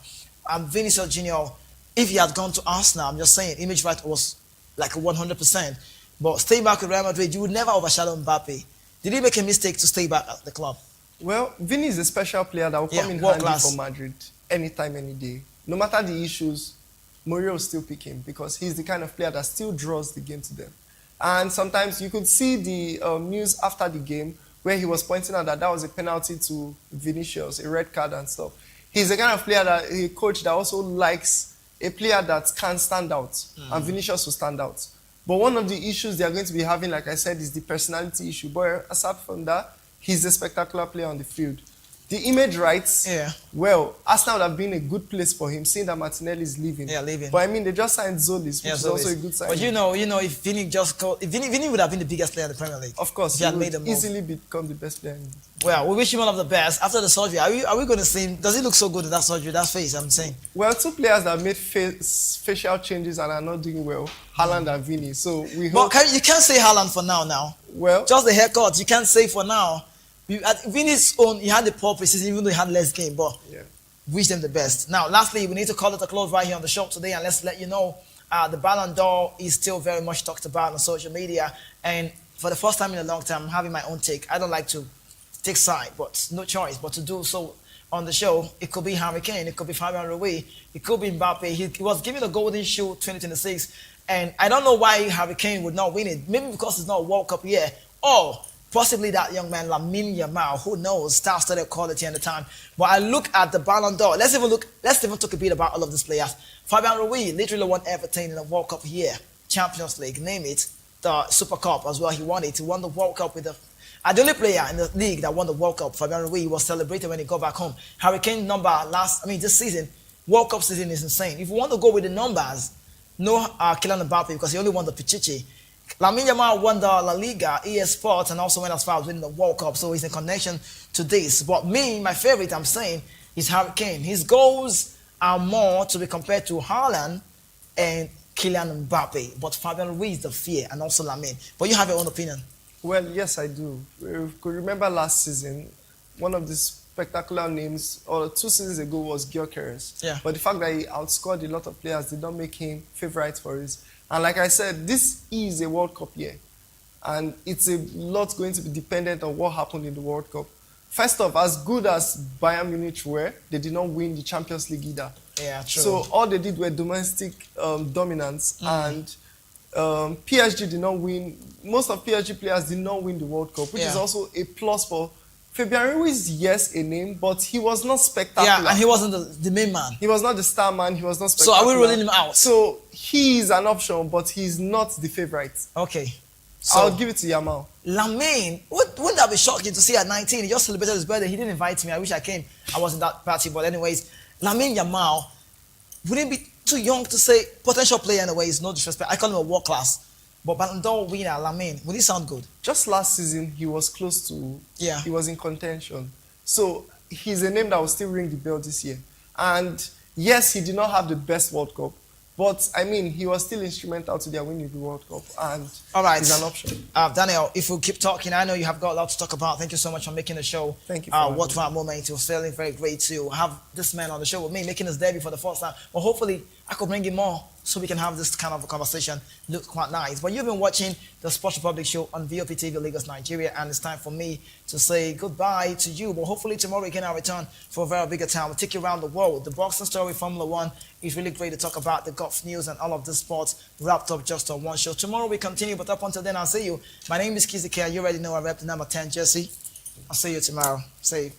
Vinicius Junior, if he had gone to Arsenal, I'm just saying, image right was like 100%. But stay back with Real Madrid, you would never overshadow Mbappe. Did he make a mistake to stay back at the club? Well, Vini is a special player that will come in handy for Madrid anytime, any day. No matter the issues, Mourinho will still pick him because he's the kind of player that still draws the game to them. And sometimes you could see the news after the game where he was pointing out that was a penalty to Vinicius, a red card and stuff. He's the kind of player a coach that also likes a player that can stand out, and Vinicius will stand out. But one of the issues they are going to be having, like I said, is the personality issue. But aside from that, he's a spectacular player on the field. The image rights, well, Arsenal would have been a good place for him, seeing that Martinelli is leaving. Yeah, leaving. But I mean, they just signed Zolis, which is also a good sign. But you know, if Vini Vini would have been the biggest player in the Premier League. Of course, he had would easily become the best player. Well, we wish him all of the best. After the surgery, are we going to see him? Does he look so good in that surgery, that face, I'm saying? Well, two players that made facial changes and are not doing well, Haaland and Vini. So we hope... But you can't say Haaland for now. Well... Just the haircut, you can't say for now. Vini's own, he had the poor preseason, even though he had less game, but wish them the best. Now, lastly, we need to call it a close right here on the show today, and let's let you know the Ballon d'Or is still very much talked about on social media, and for the first time in a long time, I'm having my own take. I don't like to take side, but no choice but to do so on the show. It could be Harry Kane, it could be Fabian Ruiz, it could be Mbappe. He was given the Golden Shoe 2026, and I don't know why Harry Kane would not win it. Maybe because it's not a World Cup year, or possibly that young man, Lamine Yamal, who knows, star-studded quality at the time. But I look at the Ballon d'Or. Let's even talk a bit about all of these players. Fabian Ruiz literally won everything in the World Cup year. Champions League, name it. The Super Cup as well, he won it. He won the World Cup with the only player in the league that won the World Cup. Fabian Ruiz was celebrated when he got back home. Harry Kane number this season, World Cup season is insane. If you want to go with the numbers, no Kylian Mbappe because he only won the Pichichi. Lamine Yamal won the La Liga, ES Sports, and also went as far as winning the World Cup, so he's in connection to this. But me, my favorite, I'm saying, is Harry Kane. His goals are more to be compared to Haaland and Kylian Mbappe, but Fabian Ruiz the fear, and also Lamine. But you have your own opinion. Well, yes, I do. You could remember last season, one of the spectacular names, or 2 seasons ago, was Gyökeres. Yeah. But the fact that he outscored a lot of players did not make him favorite for his. And like I said, this is a World Cup year. And it's a lot going to be dependent on what happened in the World Cup. First off, as good as Bayern Munich were, they did not win the Champions League either. Yeah, true. So all they did were domestic dominance, and PSG did not win. Most of PSG players did not win the World Cup, which is also a plus for Fabian Ruiz. Yes, a name, but he was not spectacular. Yeah, and he wasn't the main man. He was not the star man. He was not So spectacular. are we ruling him out? So he is an option, but he's not the favorite. Okay. So I'll give it to Yamal. Lamine, wouldn't that be shocking to see at 19? He just celebrated his birthday. He didn't invite me. I wish I came. I wasn't that party. But anyways, Lamine Yamal, wouldn't it be too young to say potential player anyways? No disrespect. I call him a world class. But Ballon d'Or winner, Lamine, would he sound good? Just last season, he was close to, he was in contention. So he's a name that will still ring the bell this year. And yes, he did not have the best World Cup, but I mean, he was still instrumental to their winning the World Cup, and he's an option. Daniel, if we keep talking, I know you have got a lot to talk about. Thank you so much for making the show. Thank you for having What me. for a moment. It was feeling very great to have this man on the show with me, making his debut for the first time. But hopefully, I could bring him more so we can have this kind of a conversation. Looks quite nice. But you've been watching the Sports Republic show on Voptv Lagos, Nigeria, and it's time for me to say goodbye to you. But hopefully tomorrow again I'll return for a very bigger time. We'll take you around the world. The boxing story, Formula One, is really great to talk about the golf news and all of the sports wrapped up just on one show. Tomorrow we continue, but up until then I'll see you. My name is Kizike. You already know I rep the number 10 jersey. I'll see you tomorrow. Safe.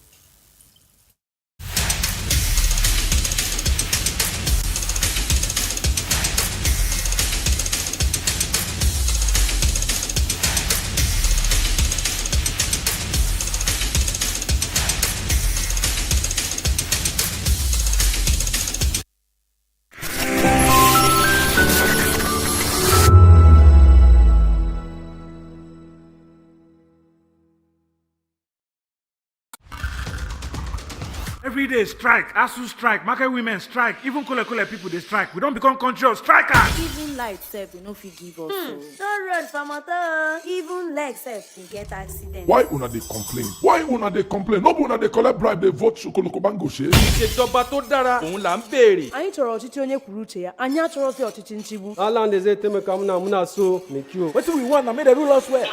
Every day strike, ASU strike, market women strike, even Kole people they strike. We don't become country of strikers. Even light self, they no fit give us. Don't run for motor. Even leg self, they get accident. Why una dey complain? Why una dey complain? No una dey collect bribe, dey vote Sokoloko Bango ṣe. Ìṣèjọba tó dára òun là ń béèrè. Anyị chọrọ ọchịchị onye kwuru uche ya. Anyị achọrọzi ọchịchị nchigbu. Ala ndeze temeka muna so mekio. Wetin we want na make dem rule us well.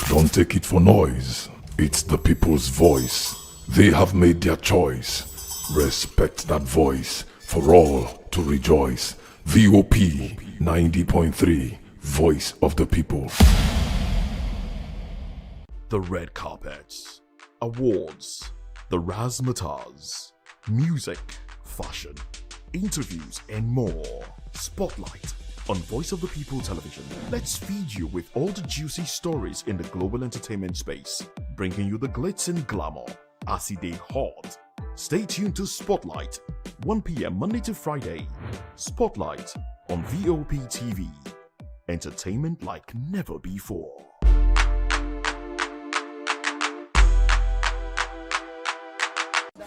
Don't take it for noise. It's the people's voice. They have made their choice. Respect that voice for all to rejoice. VOP 90.3, Voice of the People. The red carpets, awards, the razzmatazz, music, fashion, interviews, and more. Spotlight on Voice of the People television. Let's feed you with all the juicy stories in the global entertainment space, bringing you the glitz and glamour as it is hot. Stay tuned to Spotlight, 1 p.m. Monday to Friday. Spotlight on VOP TV. Entertainment like never before.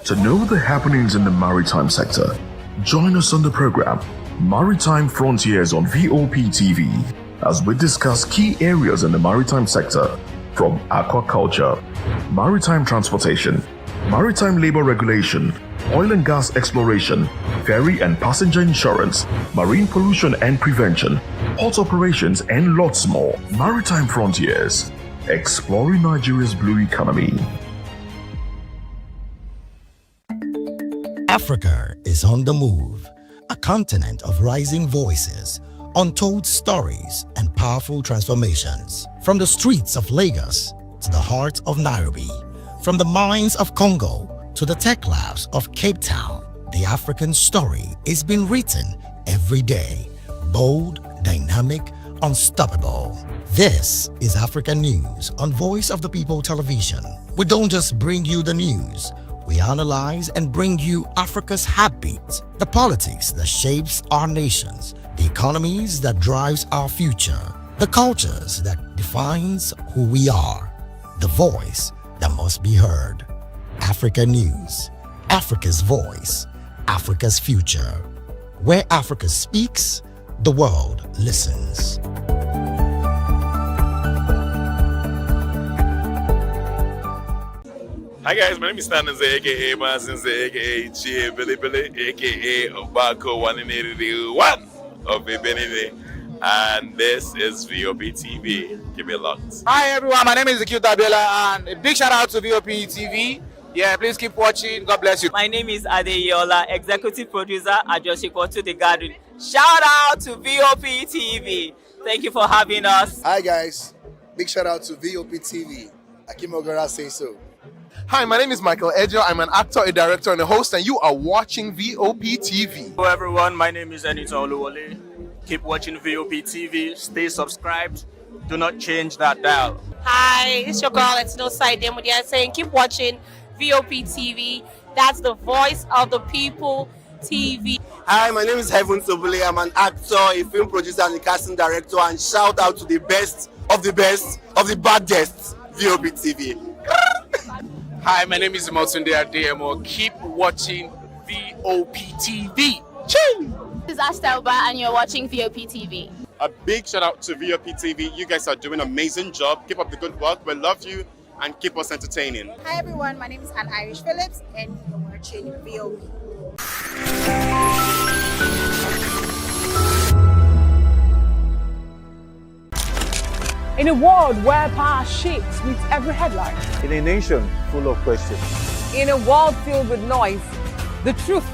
To know the happenings in the maritime sector, join us on the program Maritime Frontiers on VOP TV as we discuss key areas in the maritime sector from aquaculture, maritime transportation, maritime labor regulation, oil and gas exploration, ferry and passenger insurance, marine pollution and prevention, port operations, and lots more. Maritime Frontiers, exploring Nigeria's blue economy. Africa is on the move, a continent of rising voices, untold stories, and powerful transformations. From the streets of Lagos to the heart of Nairobi, from the mines of Congo to the tech labs of Cape Town, the African story is being written every day. Bold, dynamic, unstoppable. This is African News on Voice of the People Television. We don't just bring you the news. We analyze and bring you Africa's heartbeat, the politics that shapes our nations, the economies that drives our future, the cultures that defines who we are, the voice that must be heard. Africa News, Africa's voice, Africa's future. Where Africa speaks, the world listens. Hi guys, my name is Stanley, aka Masinze, aka Chie Billy Billy, aka Obako 181. of Ibinini, and this is Voptv. Give me a lot. Hi everyone, my name is Akil Tabiola, and a big shout out to Voptv. Yeah, please keep watching. God bless you. My name is Adeyola, executive producer at Just Equal to the Garden. Shout out to Voptv. Thank you for having us. Hi guys, big shout out to Voptv. Akim Ogara say so. Hi, my name is Michael Edjo. I'm an actor, a director, and a host, and you are watching Voptv. Hello everyone, my name is Anita Oluwole. Keep watching Voptv. Stay subscribed. Do not change that dial. Hi, it's your girl, it's no side Demudia saying keep watching Voptv. That's the voice of the people TV. Hi, my name is Heaven Sobule. I'm an actor, a film producer, and a casting director. And shout out to the best of the baddest, Voptv. Hi, my name is Motunde Ademo. Keep watching Voptv. This is Astelba and you're watching Voptv. A big shout out to Voptv. You guys are doing an amazing job. Keep up the good work. We love you and keep us entertaining. Hi everyone, my name is Anne Irish Phillips and you're watching VOP. In a world where power shifts with every headline. In a nation full of questions. In a world filled with noise, the truth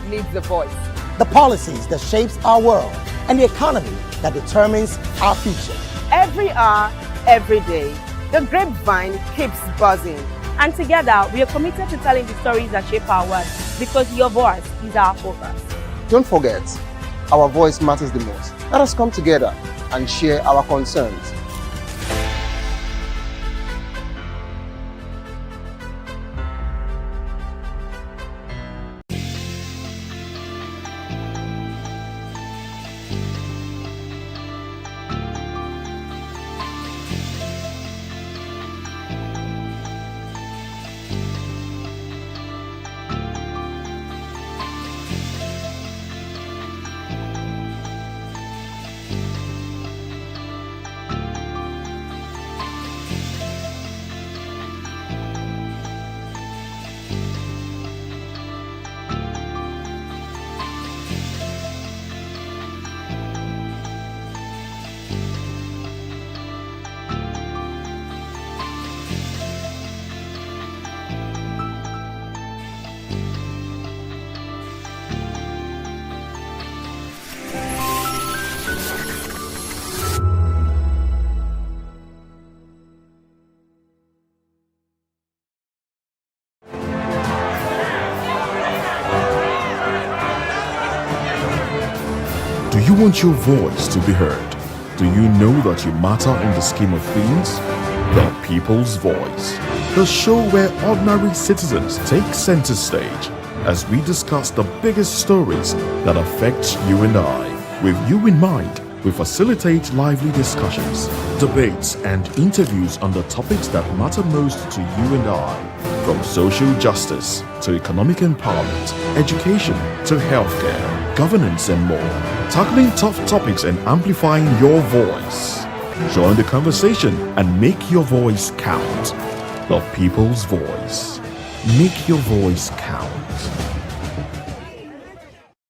needs a voice. The policies that shapes our world and the economy that determines our future. Every hour, every day, the grapevine keeps buzzing. And together, we are committed to telling the stories that shape our world because your voice is our focus. Don't forget, our voice matters the most. Let us come together and share our concerns. Do you want your voice to be heard? Do you know that you matter in the scheme of things? The People's Voice, the show where ordinary citizens take center stage as we discuss the biggest stories that affect you and I. With you in mind, we facilitate lively discussions, debates, and interviews on the topics that matter most to you and I. From social justice to economic empowerment, education to healthcare, governance, and more. Tackling tough topics and amplifying your voice. Join the conversation and make your voice count. The People's Voice. Make your voice count.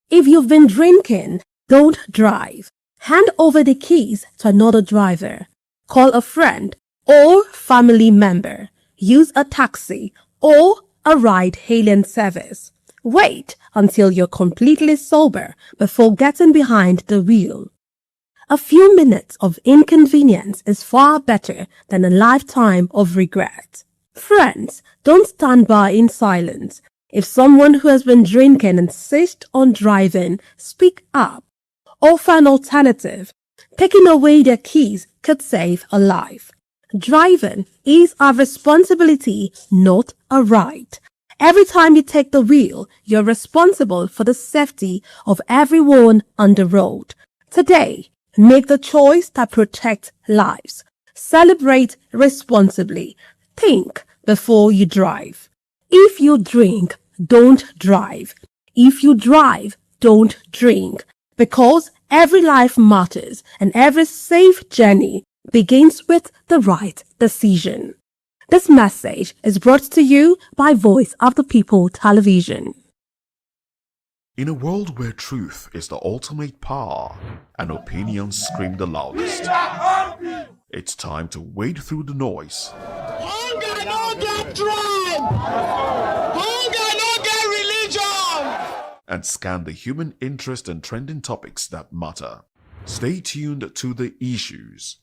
If you've been drinking, don't drive. Hand over the keys to another driver. Call a friend or family member. Use a taxi or a ride-hailing service. Wait until you're completely sober before getting behind the wheel. A few minutes of inconvenience is far better than a lifetime of regret. Friends, don't stand by in silence. If someone who has been drinking insists on driving, speak up. Offer an alternative. Taking away their keys could save a life. Driving is our responsibility, not a right. Every time you take the wheel, you're responsible for the safety of everyone on the road. Today, make the choice that protects lives. Celebrate responsibly. Think before you drive. If you drink, don't drive. If you drive, don't drink. Because every life matters and every safe journey begins with the right decision. This message is brought to you by Voice of the People Television. In a world where truth is the ultimate power, and opinions scream the loudest. It's time to wade through the noise. Hunger no get tribe! Hunger no get religion! And scan the human interest and trending topics that matter. Stay tuned to The Issues,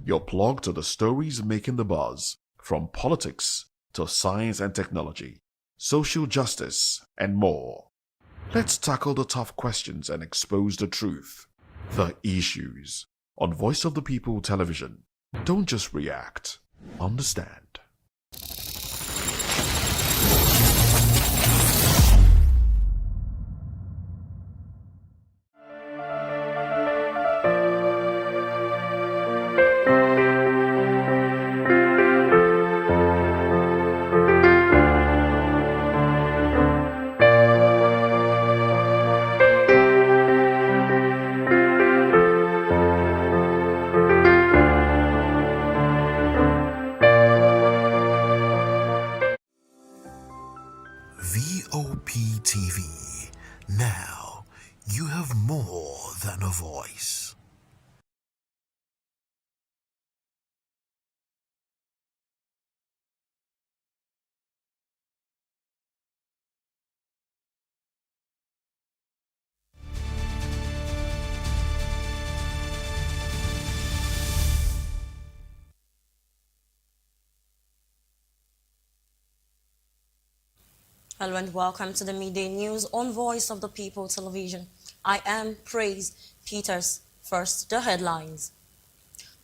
your plug to the stories making the buzz, from politics to science and technology, social justice, and more. Let's tackle the tough questions and expose the truth. The Issues on Voice of the People Television. Don't just react, understand. Voptv. Now you have more than a voice. Hello and welcome to the midday news on Voice of the People Television. I am Praise Peters. First, the headlines.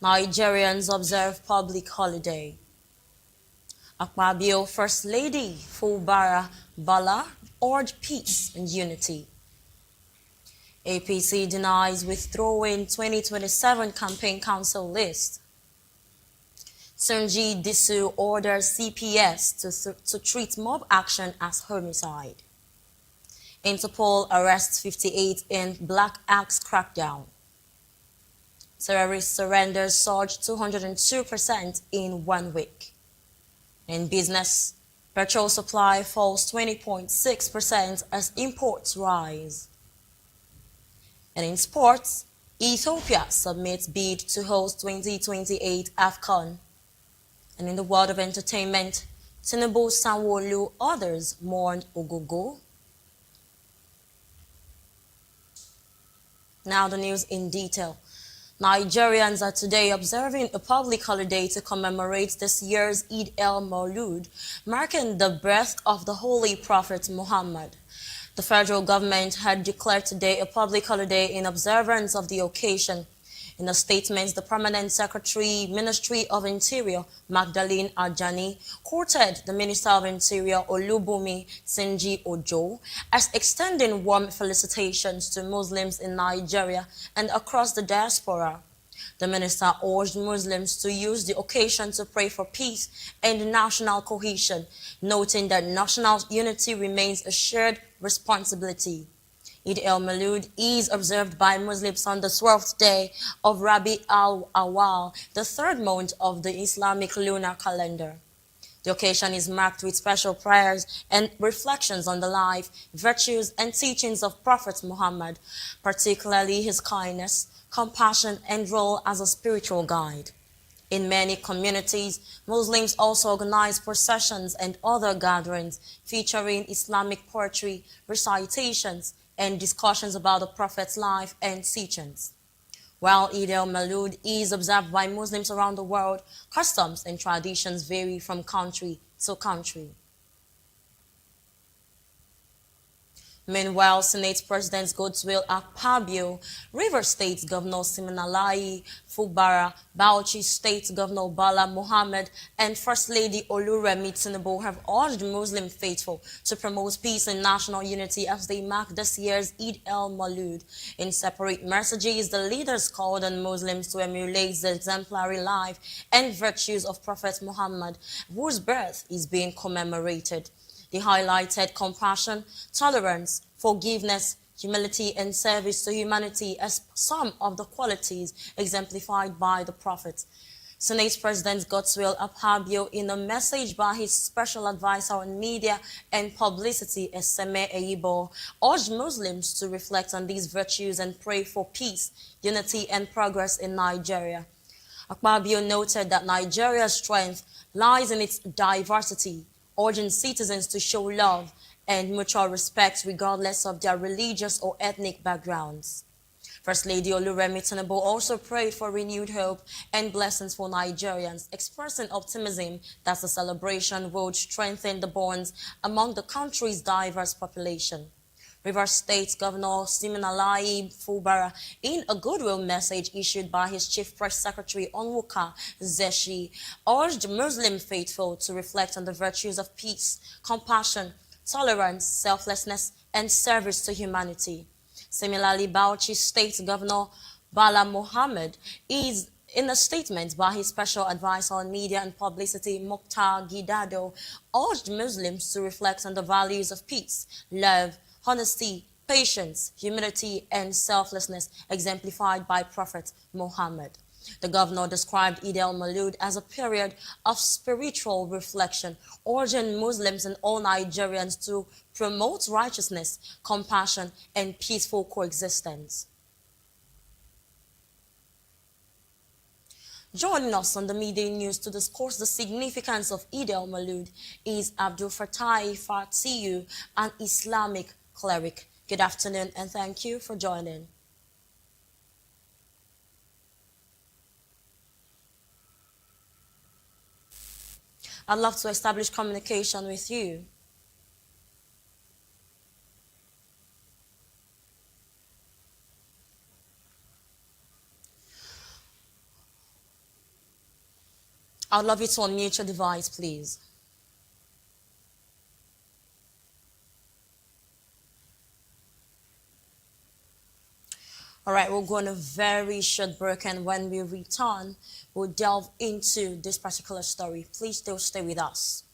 Nigerians observe public holiday. Akpabio First Lady Fubara Bala urged peace and unity. APC denies withdrawing 2027 campaign council list. Sunji Disu orders CPS to treat mob action as homicide. Interpol arrests 58 in Black Axe crackdown. Terrorist surrenders surged 202% in 1 week. In business, petrol supply falls 20.6% as imports rise. And in sports, Ethiopia submits bid to host 2028 AFCON. And in the world of entertainment, Tinubu, Sanwo-Olu, others mourned Ogogo. Now the news in detail. Nigerians are today observing a public holiday to commemorate this year's Eid el-Maulud, marking the birth of the Holy Prophet Muhammad. The federal government had declared today a public holiday in observance of the occasion. In a statement, the Permanent Secretary, Ministry of Interior, Magdalene Ajani, quoted the Minister of Interior, Olubumi Sinji Ojo, as extending warm felicitations to Muslims in Nigeria and across the diaspora. The minister urged Muslims to use the occasion to pray for peace and national cohesion, noting that national unity remains a shared responsibility. Eid el-Maulud is observed by Muslims on the 12th day of Rabi al-Awwal, the third month of the Islamic lunar calendar. The occasion is marked with special prayers and reflections on the life, virtues, and teachings of Prophet Muhammad, particularly his kindness, compassion, and role as a spiritual guide. In many communities, Muslims also organize processions and other gatherings featuring Islamic poetry, recitations, and discussions about the Prophet's life and teachings. While Eid el-Maulud is observed by Muslims around the world, customs and traditions vary from country to country. Meanwhile, Senate President Godswill Akpabio, Rivers State Governor Siminalayi Fubara, Bauchi State Governor Bala Mohammed, and First Lady Oluremi Tinubu have urged Muslim faithful to promote peace and national unity as they mark this year's Eid el-Maulud. In separate messages, the leaders called on Muslims to emulate the exemplary life and virtues of Prophet Muhammad, whose birth is being commemorated. They highlighted compassion, tolerance, forgiveness, humility, and service to humanity as some of the qualities exemplified by the Prophet. Senate President Godswill Akpabio, in a message by his special advisor on media and publicity, Eseme Eyibo, urged Muslims to reflect on these virtues and pray for peace, unity, and progress in Nigeria. Akpabio noted that Nigeria's strength lies in its diversity, urging citizens to show love and mutual respect regardless of their religious or ethnic backgrounds. First Lady Oluremi Tinubu also prayed for renewed hope and blessings for Nigerians, expressing optimism that the celebration would strengthen the bonds among the country's diverse population. Rivers State Governor Siminalayi Fubara, in a goodwill message issued by his Chief Press Secretary Onwuka Zeshi, urged Muslim faithful to reflect on the virtues of peace, compassion, tolerance, selflessness, and service to humanity. Similarly, Bauchi State Governor Bala Mohammed is in a statement by his special advisor on media and publicity, Mokhtar Gidado, urged Muslims to reflect on the values of peace, love, honesty, patience, humility, and selflessness exemplified by Prophet Muhammad. The governor described Eid al-Maulud as a period of spiritual reflection, urging Muslims and all Nigerians to promote righteousness, compassion, and peaceful coexistence. Joining us on the midday news to discuss the significance of Eid al-Maulud is Abdul Fatai Fatiyu, an Islamic cleric. Good afternoon and thank you for joining. I'd love to establish communication with you. I'd love you to unmute your device, please. All right, we're going a very short break, and when we return, we'll delve into this particular story. Please still stay with us.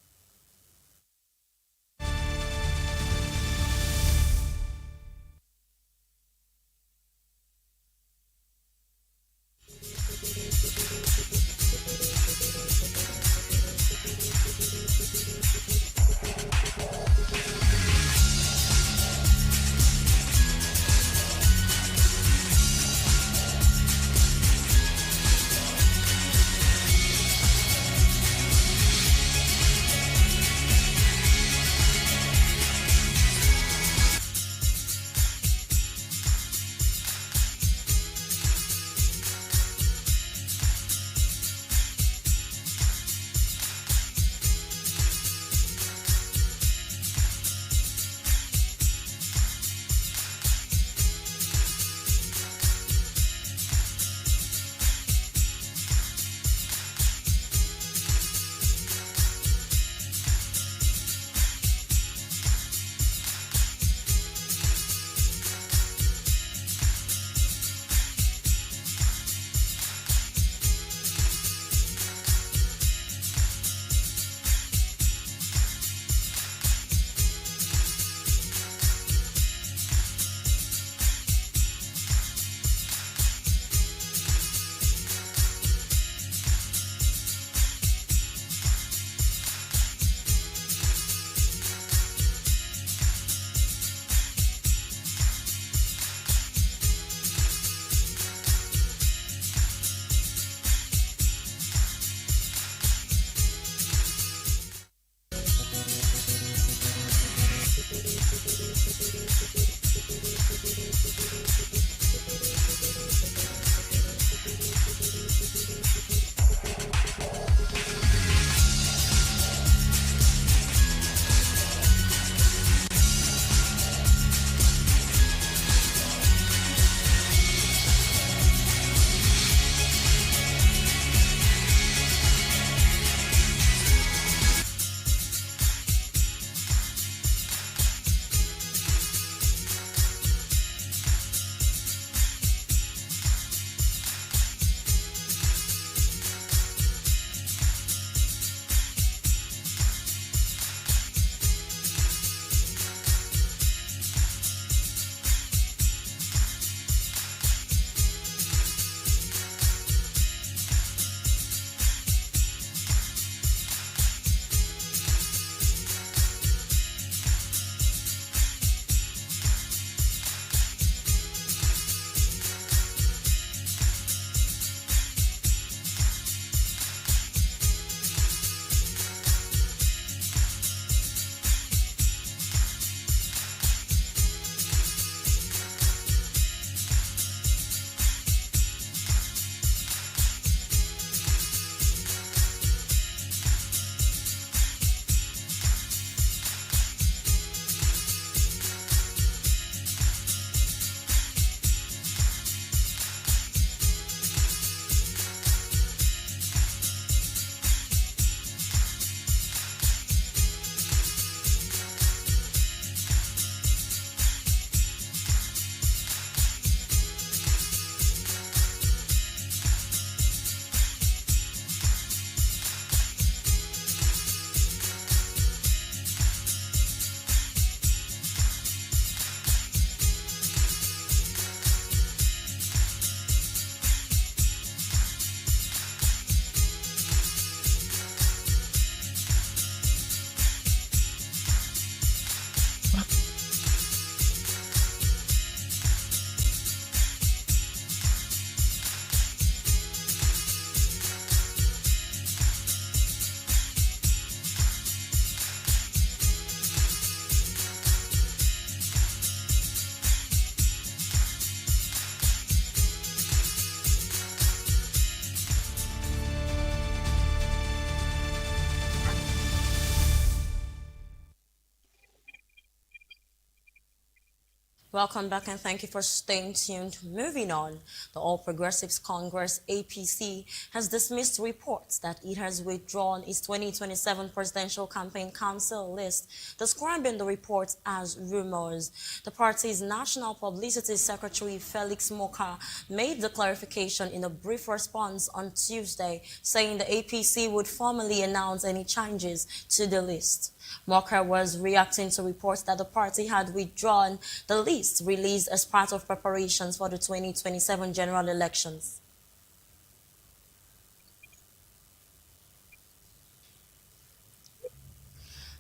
Welcome back and thank you for staying tuned. Moving on, the All Progressives Congress APC has dismissed reports that it has withdrawn its 2027 Presidential Campaign Council list, describing the reports as rumors. The party's National Publicity Secretary Felix Moka made the clarification in a brief response on Tuesday, saying the APC would formally announce any changes to the list. Moka was reacting to reports that the party had withdrawn the list released as part of preparations for the 2027 general elections.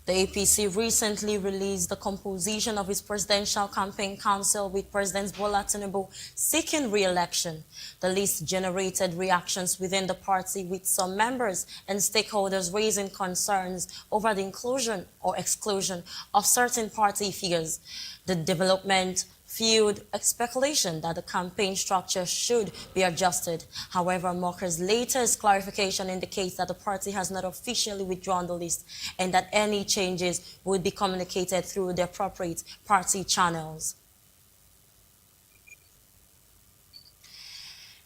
The APC recently released the composition of its presidential campaign council with President Bola Tinubu seeking re-election. The list generated reactions within the party, with some members and stakeholders raising concerns over the inclusion or exclusion of certain party figures. The development fueled speculation that the campaign structure should be adjusted. However, Moka's latest clarification indicates that the party has not officially withdrawn the list and that any changes would be communicated through the appropriate party channels.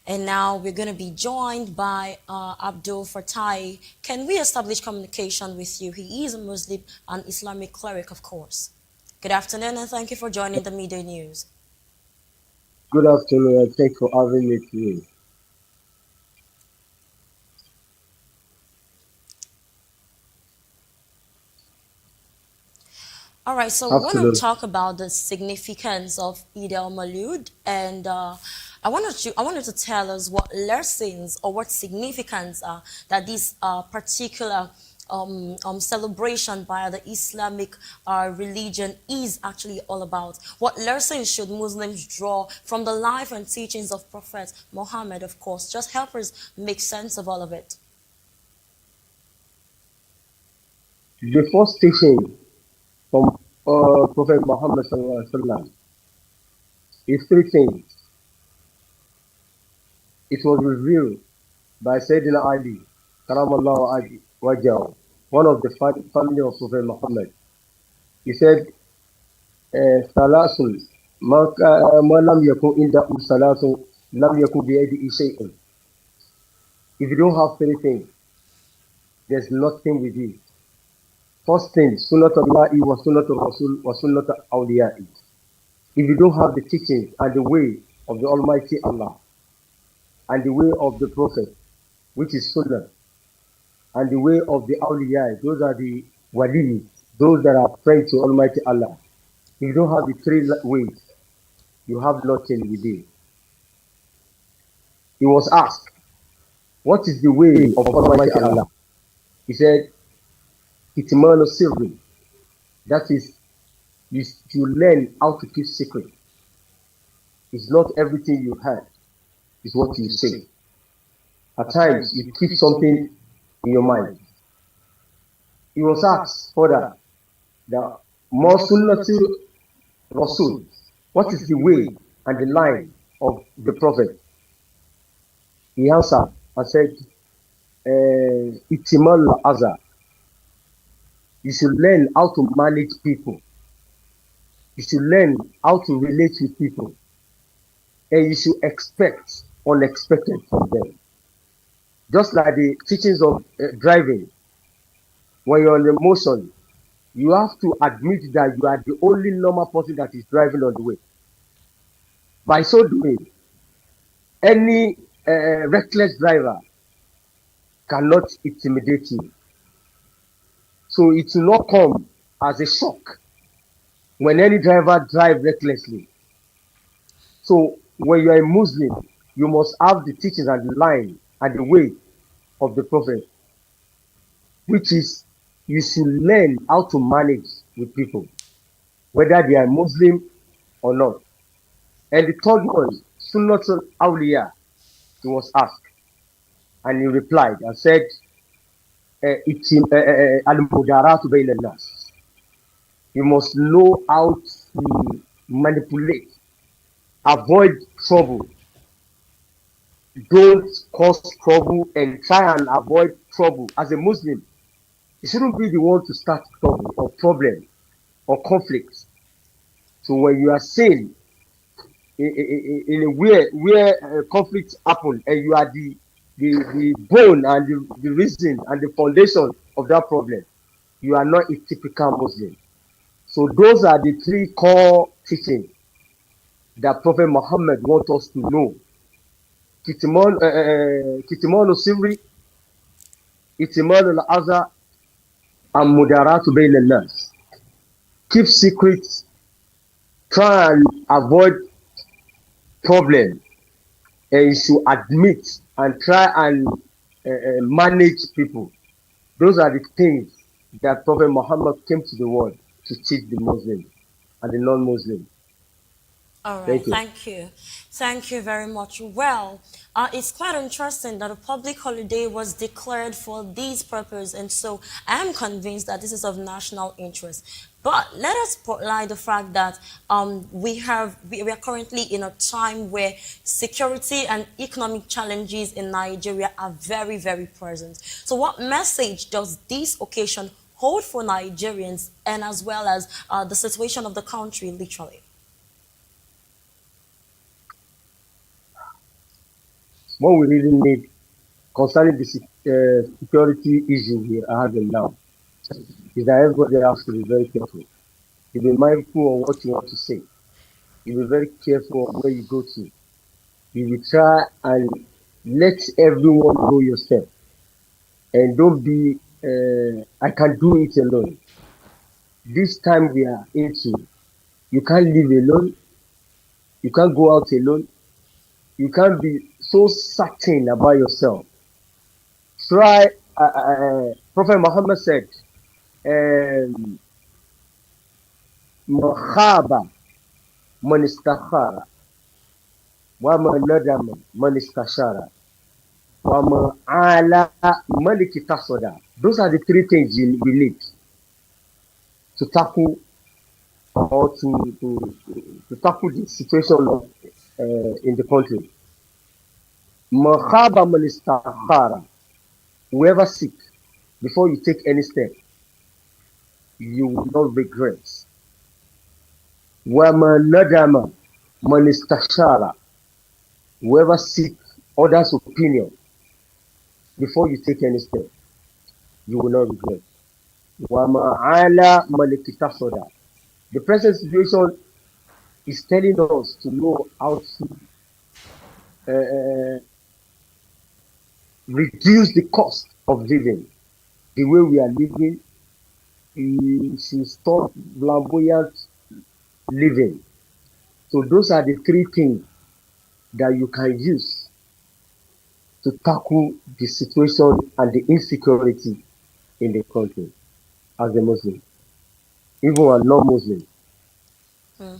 And now we're going to be joined by Abdul Fatai. Can we establish communication with you? He is a Muslim and Islamic cleric, of course. Good afternoon, and thank you for joining the Midday News. Good afternoon, and thanks for having me today. All right, so we want to talk about the significance of Eid al-Mawlud, and I wanted to tell us what lessons or what significance that this particular celebration by the Islamic religion is actually all about. What lessons should Muslims draw from the life and teachings of Prophet Muhammad, of course? Just help us make sense of all of it. The first teaching from Prophet Muhammad is three things. It was revealed by Sayyidina Ali, Karamallahu Wajah, one of the family of Prophet Muhammad. He said, Salasun, ma lam yakun inda salatun, lam yakun biyadi shay'un. If you don't have anything, there's nothing with you. First thing, Sunnat Allahi wa Sunnat Rasul wa Sunnat Awliya'i. If you don't have the teachings and the way of the Almighty Allah and the way of the Prophet, which is Sunnah, and the way of the awliya, those are the wali, those that are praying to Almighty Allah. If you don't have the three ways, you have nothing with you. He was asked, what is the way of Almighty Allah? He said, Kitmanu Sirri. That is, you learn how to keep secret. It's not everything you heard, it's what you say. At times, you keep something in your mind. He was asked further, the Sunnatu Rasul, what is the way and the line of the Prophet? He answered and said, Itimal Azar. You should learn how to manage people. You should learn how to relate with people. And you should expect unexpected from them. Just like the teachings of driving, when you're on emotion, you have to admit that you are the only normal person that is driving on the way. By so doing, any reckless driver cannot intimidate you. So it will not come as a shock when any driver drives recklessly. So when you are a Muslim, you must have the teachings and the line and the way of the Prophet, which is you should learn how to manage with people, whether they are Muslim or not. And the third one, Sunnatul Awliya, he was asked, and he replied and said, Al-Mudaratu Bayna nas. You must know how to manipulate, avoid trouble. Don't cause trouble and try and avoid trouble. As a Muslim, you shouldn't be the one to start trouble or problem or conflict. So when you are seen in a way where conflict happen, and you are the bone and the reason and the foundation of that problem, you are not a typical Muslim. So those are the three core teachings that Prophet Muhammad wants us to know. Kitman Sirri, Itiman al-Aza, and Mudaratu Bain al-Nas. Keep secrets, try and avoid problem, and you should admit and try and manage people. Those are the things that Prophet Muhammad came to the world to teach the Muslim and the non-Muslim. All right, Thank you. thank you. Thank you very much. Well, it's quite interesting that a public holiday was declared for this purpose, and so I am convinced that this is of national interest. But let us spotlight the fact that we are currently in a time where security and economic challenges in Nigeria are very, very present. So what message does this occasion hold for Nigerians and as well as the situation of the country literally? What we really need concerning the security issue we are having now is that everybody has to be very careful. You be mindful of what you want to say. You be very careful of where you go to. You will try and let everyone go yourself. And don't be, I can do it alone. This time we are into, you can't live alone. You can't go out alone. You can't be so certain about yourself. Try, Prophet Muhammad said, "Mahaba man istakhara, wa man nadama man istashara, wa man ala man iktasada." Those are the three things we need to tackle or to tackle the situation in the country. Mahaba man istakhara, whoever seek before you take any step, you will not regret. Wama nadama manistashara. Whoever seek others' opinion before you take any step, you will not regret. Wama ala manikitasoda. The present situation is telling us to know how to reduce the cost of living. The way we are living, we should stop flamboyant living. So those are the three things that you can use to tackle the situation and the insecurity in the country as a Muslim, even a non-Muslim. Hmm.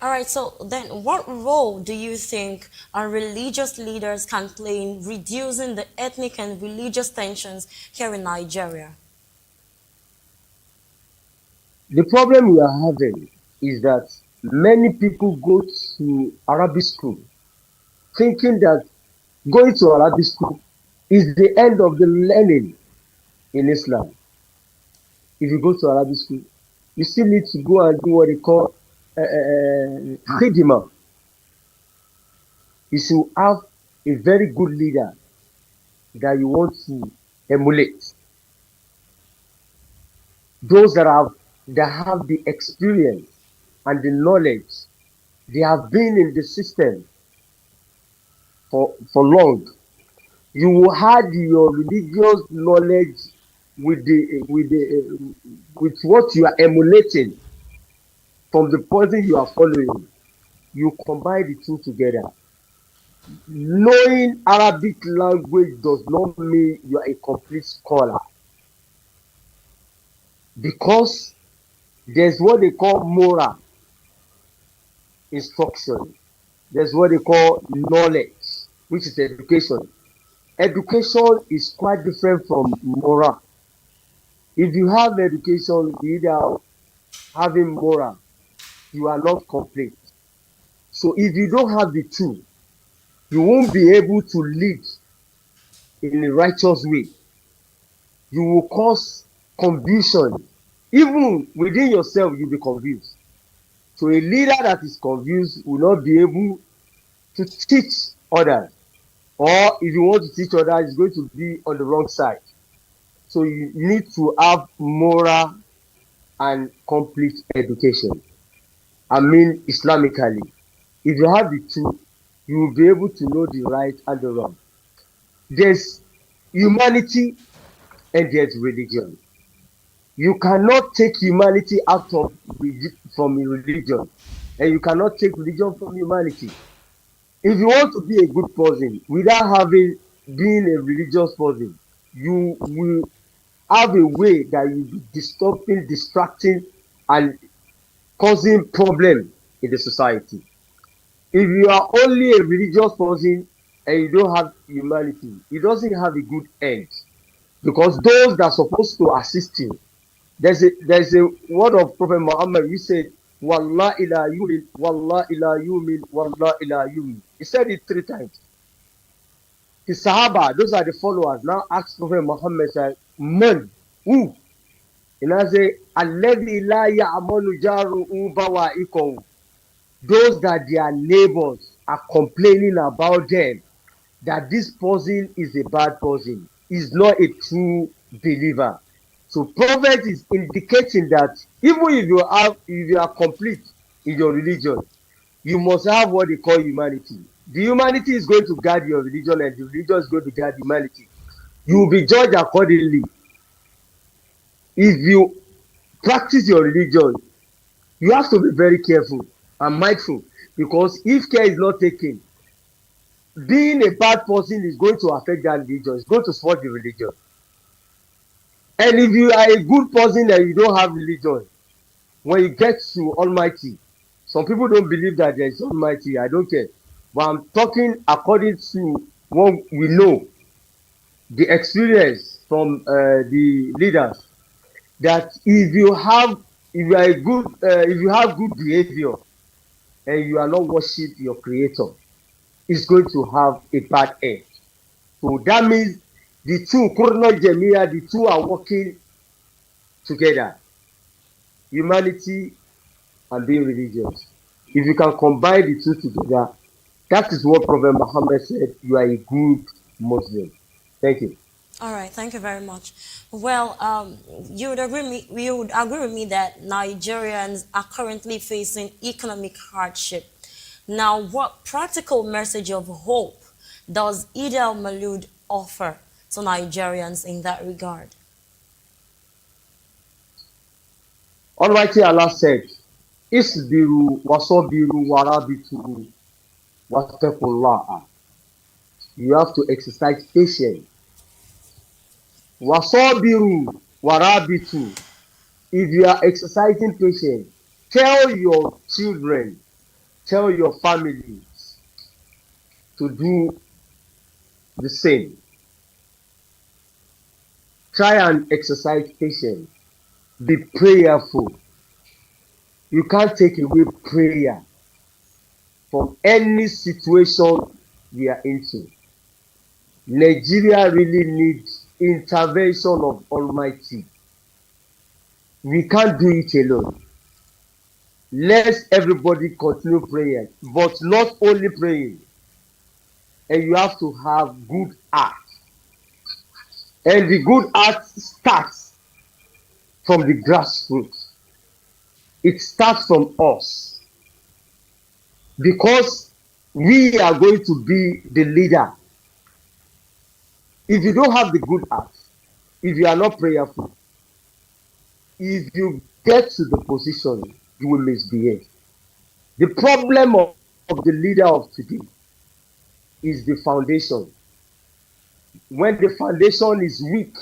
All right, so then what role do you think our religious leaders can play in reducing the ethnic and religious tensions here in Nigeria? The problem we are having is that many people go to Arabic school thinking that going to Arabic school is the end of the learning in Islam. If you go to Arabic school, you still need to go and do what they call khidma. You should have a very good leader that you want to emulate. Those that have the experience and the knowledge, they have been in the system for long. You will add your religious knowledge with what you are emulating from the person you are following. You combine the two together. Knowing Arabic language does not mean you are a complete scholar, because there's what they call moral instruction. There's what they call knowledge, which is education. Education is quite different from moral. If you have education without having moral, you are not complete. So if you don't have the two, you won't be able to lead in a righteous way. You will cause confusion. Even within yourself, you'll be confused. So a leader that is confused will not be able to teach others. Or if you want to teach others, it's going to be on the wrong side. So you need to have moral and complete education. I mean, Islamically. If you have the two, you will be able to know the right and the wrong. There's humanity and there's religion. You cannot take humanity out of from religion, and you cannot take religion from humanity. If you want to be a good person without having being a religious person, you will have a way that you be disturbing, distracting, and causing problem in the society. If you are only a religious person and you don't have humanity, it doesn't have a good end, because those that are supposed to assist you, there's a word of Prophet Muhammad. He said, "Wallah ila yumin, wallah ila yumin, wallah ila yumin." He said it 3 times. The Sahaba, those are the followers, now asked Prophet Muhammad, said, "Man, who?" And I say, "Alladhi la ya'malu jaru'u bawa'iqahu." Those that their neighbors are complaining about them, that this person is a bad person, is not a true believer. So prophet is indicating that even if you are complete in your religion, you must have what they call humanity. The humanity is going to guard your religion, and the religion is going to guard humanity. You will be judged accordingly. If you practice your religion, you have to be very careful and mindful, because if care is not taken, being a bad person is going to affect that religion. It's going to spoil the religion. And if you are a good person and you don't have religion, when you get to Almighty, some people don't believe that there is Almighty. I don't care. But I'm talking according to what we know, the experience from the leaders, that if you have good behavior and you are not worship your creator, it's going to have a bad end. So that means the two, Kurna Jemiya, the two are working together. Humanity and being religious. If you can combine the two together, that is what Prophet Muhammad said, you are a good Muslim. Thank you. All right, thank you very much. Well, you would agree with me that Nigerians are currently facing economic hardship. Now, what practical message of hope does Eid al-Maulud offer to Nigerians in that regard? Almighty Allah said, Isbiru wasobiru warabitu wattaqullaha. You have to exercise patience. Wasobiru warabitu. If you are exercising patience, tell your children, tell your families to do the same. Try and exercise patience. Be prayerful. You can't take away prayer from any situation we are into. Nigeria really needs intervention of Almighty. We can't do it alone. Let everybody continue praying, but not only praying. And you have to have good heart. And the good heart starts from the grassroots. It starts from us. Because we are going to be the leader. If you don't have the good heart, if you are not prayerful, if you get to the position, you will misbehave. The problem of the leader of today is the foundation. When the foundation is weak,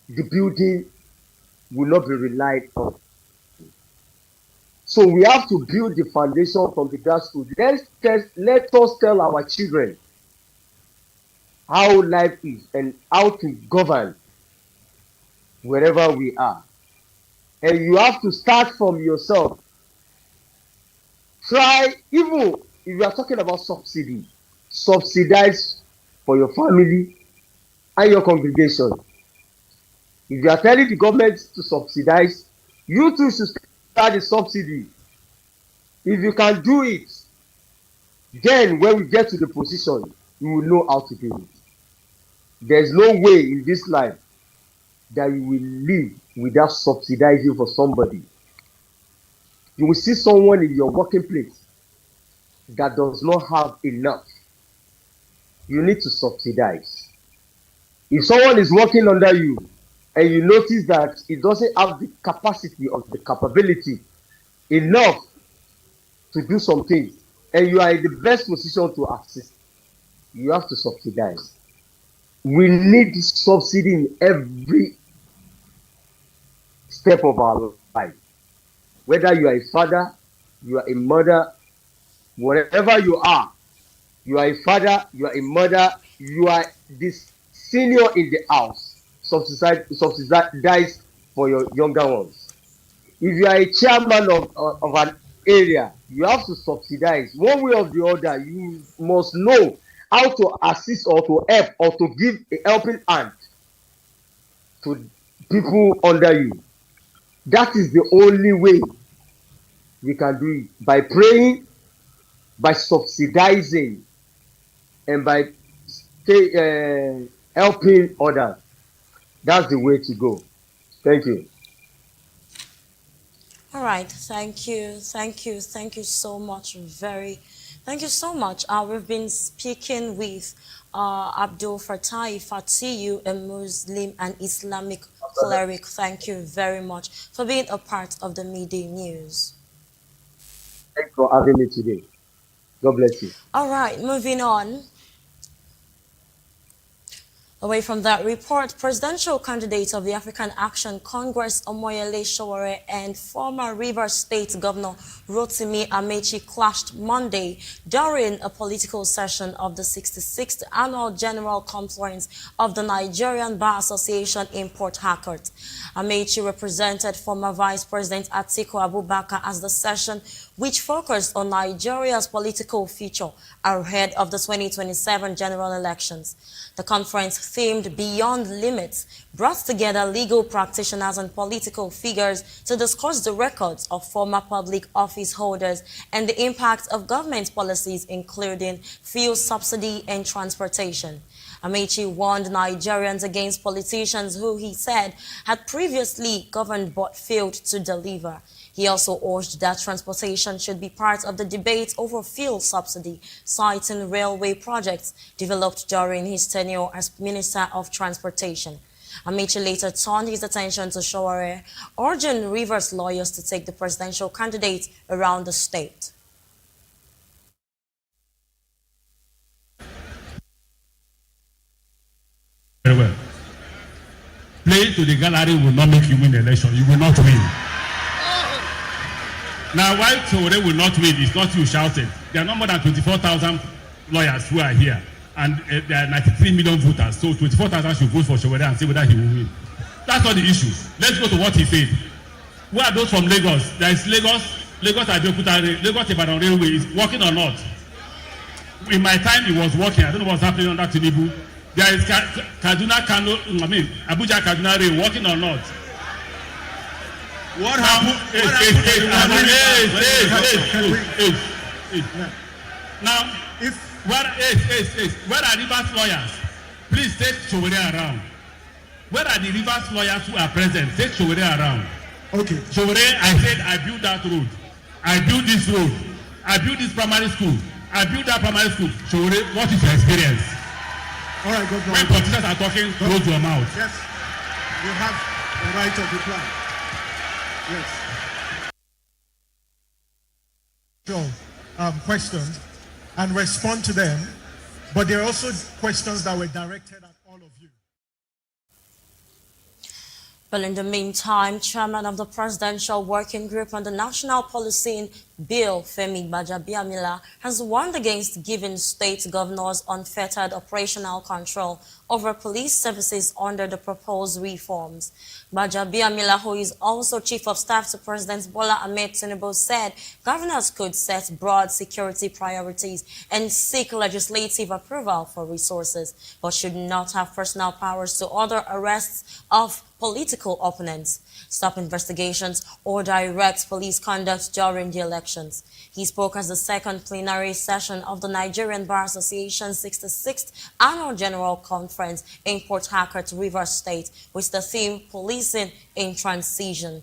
the building will not be relied on. So we have to build the foundation from the grassroots. Let us tell our children how life is and how to govern wherever we are. And you have to start from yourself. Try, even if you are talking about subsidy, subsidize for your family and your congregation. If you are telling the government to subsidize, you too should the subsidy. If you can do it, then when we get to the position, you will know how to do it. There's no way in this life that you will live without subsidizing for somebody. You will see someone in your working place that does not have enough. You need to subsidize. If someone is working under you and you notice that it doesn't have the capacity or the capability enough to do some things, and you are in the best position to assist, you have to subsidize. We need subsidy in every step of our life. Whether you are a father, you are a mother, whatever you are a father, you are a mother, you are this senior in the house, subsidize for your younger ones. If you are a chairman of an area, you have to subsidize one way or the other. You must know how to assist or to help or to give a helping hand to people under you. That is the only way we can do it, by praying, by subsidizing, and by helping others. That's the way to go. Thank you. All right, thank you so much. Thank you so much. We've been speaking with Abdul Fattah Fatiyu, a Muslim and Islamic cleric. Thank you very much for being a part of the midday news. Thanks for having me today. God bless you. All right, moving on. Away from that report, presidential candidate of the African Action Congress, Omoyele Sowore, and former Rivers State Governor Rotimi Amechi clashed Monday during a political session of the 66th Annual General Conference of the Nigerian Bar Association in Port Harcourt. Amechi represented former Vice President Atiku Abubakar as the session, which focused on Nigeria's political future ahead of the 2027 general elections. The conference, themed Beyond Limits, brought together legal practitioners and political figures to discuss the records of former public office holders and the impact of government policies, including fuel subsidy and transportation. Amechi warned Nigerians against politicians who he said had previously governed but failed to deliver. He also urged that transportation should be part of the debate over fuel subsidy, citing railway projects developed during his tenure as Minister of Transportation. Amechi later turned his attention to Sowore, urging Rivers lawyers to take the presidential candidate around the state. Very well. Play to the gallery will not make you win the election. You will not win. Now, why Sowore will not win is not you shouting. There are no more than 24,000 lawyers who are here, and there are 93 million voters. So 24,000 should vote for Sowore and see whether he will win. That's not the issue. Let's go to what he said. Who are those from Lagos? There is Lagos Abeokuta, Lagos Ibadan Railway is working or not? In my time, it was working. I don't know what's happening under Tinubu. There is Abuja Kaduna Rail working or not? What happened? Now, where are Rivers lawyers? Please take Sowore around. Where are the Rivers lawyers who are present? Take Sowore around. Okay. Sowore, I said I built that road. I built this road. I built this primary school. I built that primary school. Sowore, what is your experience? All right, Governor. When politicians are talking, close your mouth. Yes, you have the right of reply. Yes. Questions and respond to them, but there are also questions that were directed at all of you. Well, in the meantime, Chairman of the Presidential Working Group on the National Policy Bill Femi Gbajabiamila has warned against giving state governors unfettered operational control over police services under the proposed reforms. Gbajabiamila, who is also Chief of Staff to President Bola Ahmed Tinubu, said governors could set broad security priorities and seek legislative approval for resources, but should not have personal powers to order arrests of political opponents, stop investigations, or direct police conduct during the elections. He spoke as the second plenary session of the Nigerian Bar Association's 66th Annual General Conference in Port Harcourt, Rivers State, with the theme Policing in Transition.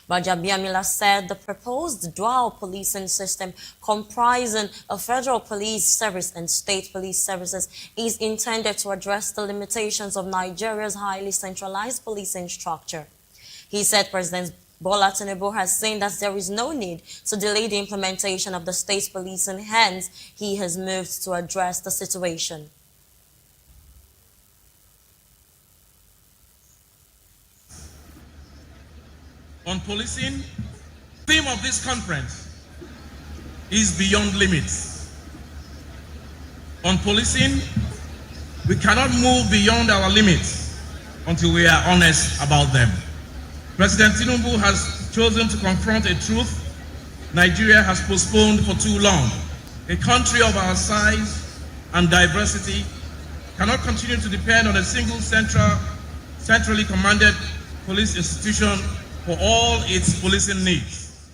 Gbajabiamila said the proposed dual policing system comprising a federal police service and state police services is intended to address the limitations of Nigeria's highly centralized policing structure. He said President Bola Tinubu has seen that there is no need to delay the implementation of the state policing, hence he has moved to address the situation. On policing, the theme of this conference is beyond limits. On policing, we cannot move beyond our limits until we are honest about them. President Tinubu has chosen to confront a truth Nigeria has postponed for too long. A country of our size and diversity cannot continue to depend on a single centrally commanded police institution for all its policing needs.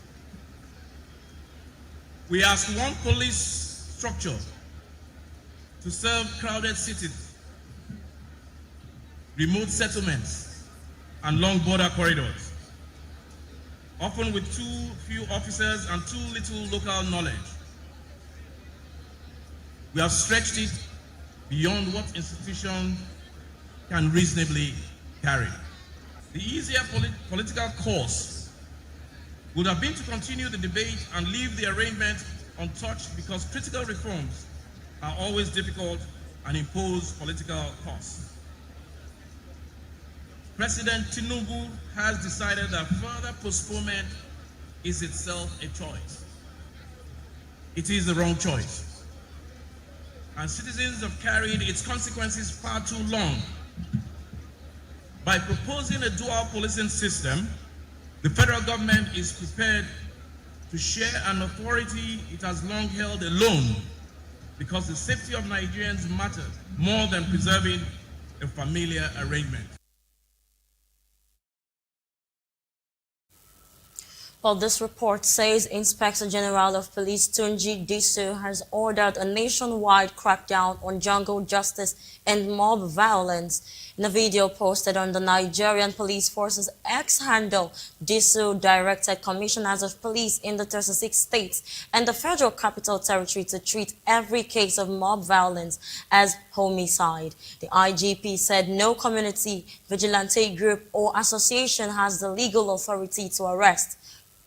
We ask one police structure to serve crowded cities, remote settlements, and long border corridors, often with too few officers and too little local knowledge. We have stretched it beyond what institution can reasonably carry. The easier political course would have been to continue the debate and leave the arrangement untouched, because critical reforms are always difficult and impose political costs. President Tinubu has decided that further postponement is itself a choice. It is the wrong choice, and citizens have carried its consequences far too long. By proposing a dual policing system, the federal government is prepared to share an authority it has long held alone, because the safety of Nigerians matters more than preserving a familiar arrangement. Well, this report says Inspector General of Police Tunji Disu has ordered a nationwide crackdown on jungle justice and mob violence. In a video posted on the Nigerian Police Force's X handle, Disu directed commissioners of police in the 36 states and the Federal Capital Territory to treat every case of mob violence as homicide. The IGP said no community, vigilante group, or association has the legal authority to arrest,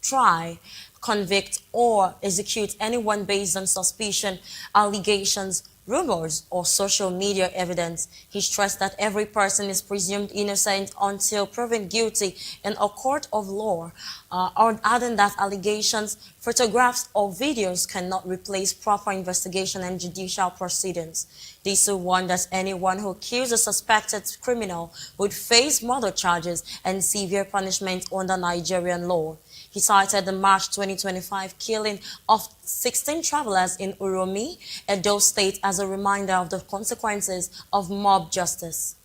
try, convict, or execute anyone based on suspicion, allegations, rumors, or social media evidence. He stressed that every person is presumed innocent until proven guilty in a court of law, or adding that allegations, photographs, or videos cannot replace proper investigation and judicial proceedings. Disu warned that anyone who kills a suspected criminal would face murder charges and severe punishment under Nigerian law. He cited the March 2025 killing of 16 travelers in Uromi, Edo State, as a reminder of the consequences of mob justice.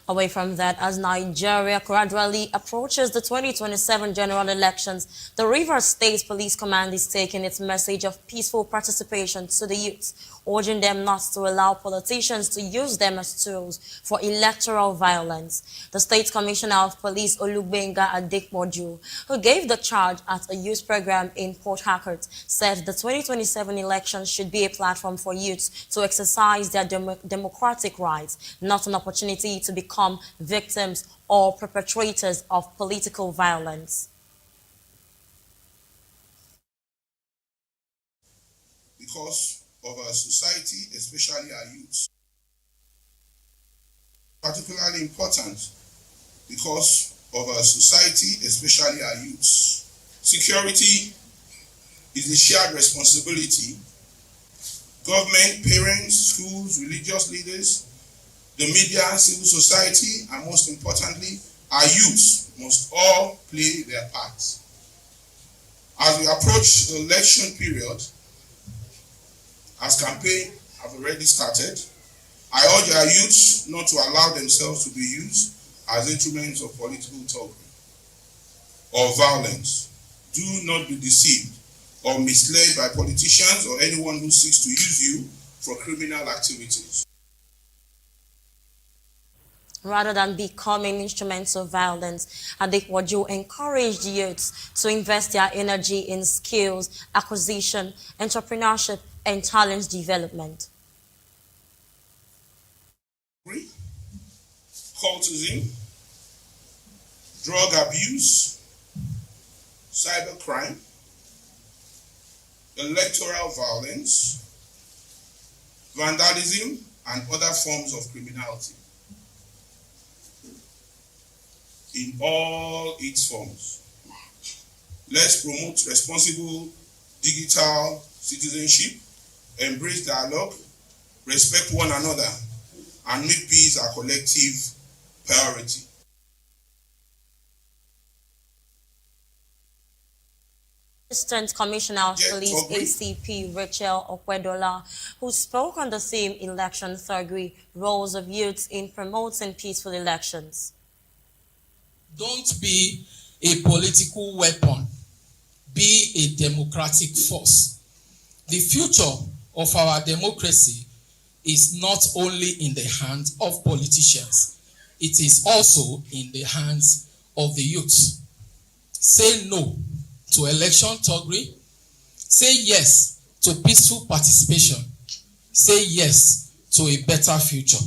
Away from that, as Nigeria gradually approaches the 2027 general elections, the Rivers State Police Command is taking its message of peaceful participation to the youth, urging them not to allow politicians to use them as tools for electoral violence. The State Commissioner of Police, Olugbenga Adekmoju, who gave the charge at a youth program in Port Harcourt, said the 2027 elections should be a platform for youths to exercise their democratic rights, not an opportunity to become victims or perpetrators of political violence. Because of our society, especially our youth, particularly important because of our society, especially our youths. Security is a shared responsibility. Government, parents, schools, religious leaders, the media, civil society, and most importantly, our youths must all play their parts. As we approach the election period, as campaign have already started, I urge our youths not to allow themselves to be used as instruments of political talk or violence. Do not be deceived or misled by politicians or anyone who seeks to use you for criminal activities. Rather than becoming instruments of violence, Adequajo encouraged youths to invest their energy in skills, acquisition, entrepreneurship, and talent development. Cultism, drug abuse, cybercrime, electoral violence, vandalism, and other forms of criminality in all its forms. Let's promote responsible digital citizenship, embrace dialogue, respect one another, and make peace our collective priority. Assistant Commissioner of Police ACP Rachel Okwedola, who spoke on the theme Election Thuggery, Roles of Youths in Promoting Peaceful Elections. Don't be a political weapon. Be a democratic force. The future of our democracy is not only in the hands of politicians, it is also in the hands of the youth. Say no to election thuggery. Say yes to peaceful participation. Say yes to a better future.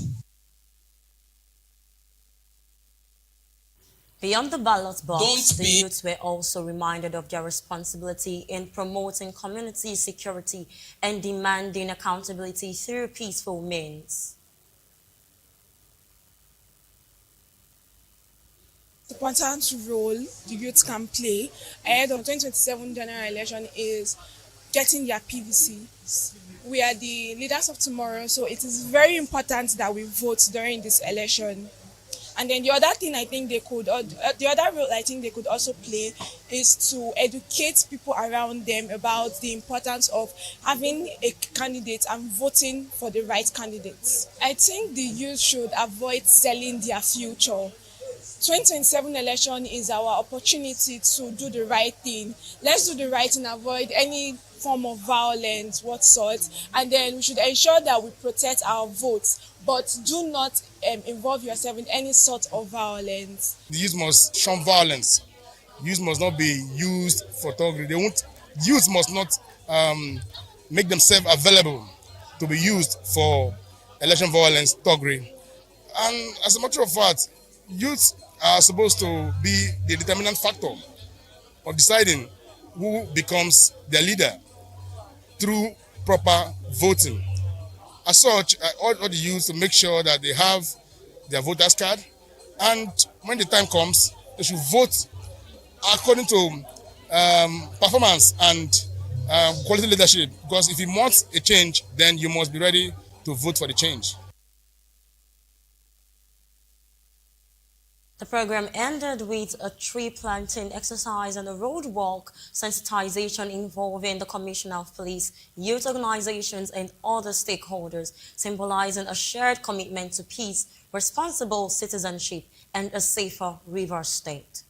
Beyond the ballot box, the youths were also reminded of their responsibility in promoting community security and demanding accountability through peaceful means. The important role the youth can play ahead of the 2027 general election is getting their PVCs. We are the leaders of tomorrow, so it is very important that we vote during this election. And then the other thing I think they could, the other role I think they could also play is to educate people around them about the importance of having a candidate and voting for the right candidates. I think the youth should avoid selling their future. 2027 election is our opportunity to do the right thing. Let's do the right thing, avoid any form of violence, what sort, and then we should ensure that we protect our votes, but do not involve yourself in any sort of violence. The youth must shun violence. Youth must not be used for thuggery. Youth must not make themselves available to be used for election violence, thuggery. And as a matter of fact, youth are supposed to be the determinant factor of deciding who becomes their leader through proper voting. As such, I urge all the youth to make sure that they have their voter's card, and when the time comes, they should vote according to performance and quality leadership. Because if you want a change, then you must be ready to vote for the change. The program ended with a tree planting exercise and a road walk sensitization involving the Commissioner of Police, youth organizations, and other stakeholders, symbolizing a shared commitment to peace, responsible citizenship, and a safer river state.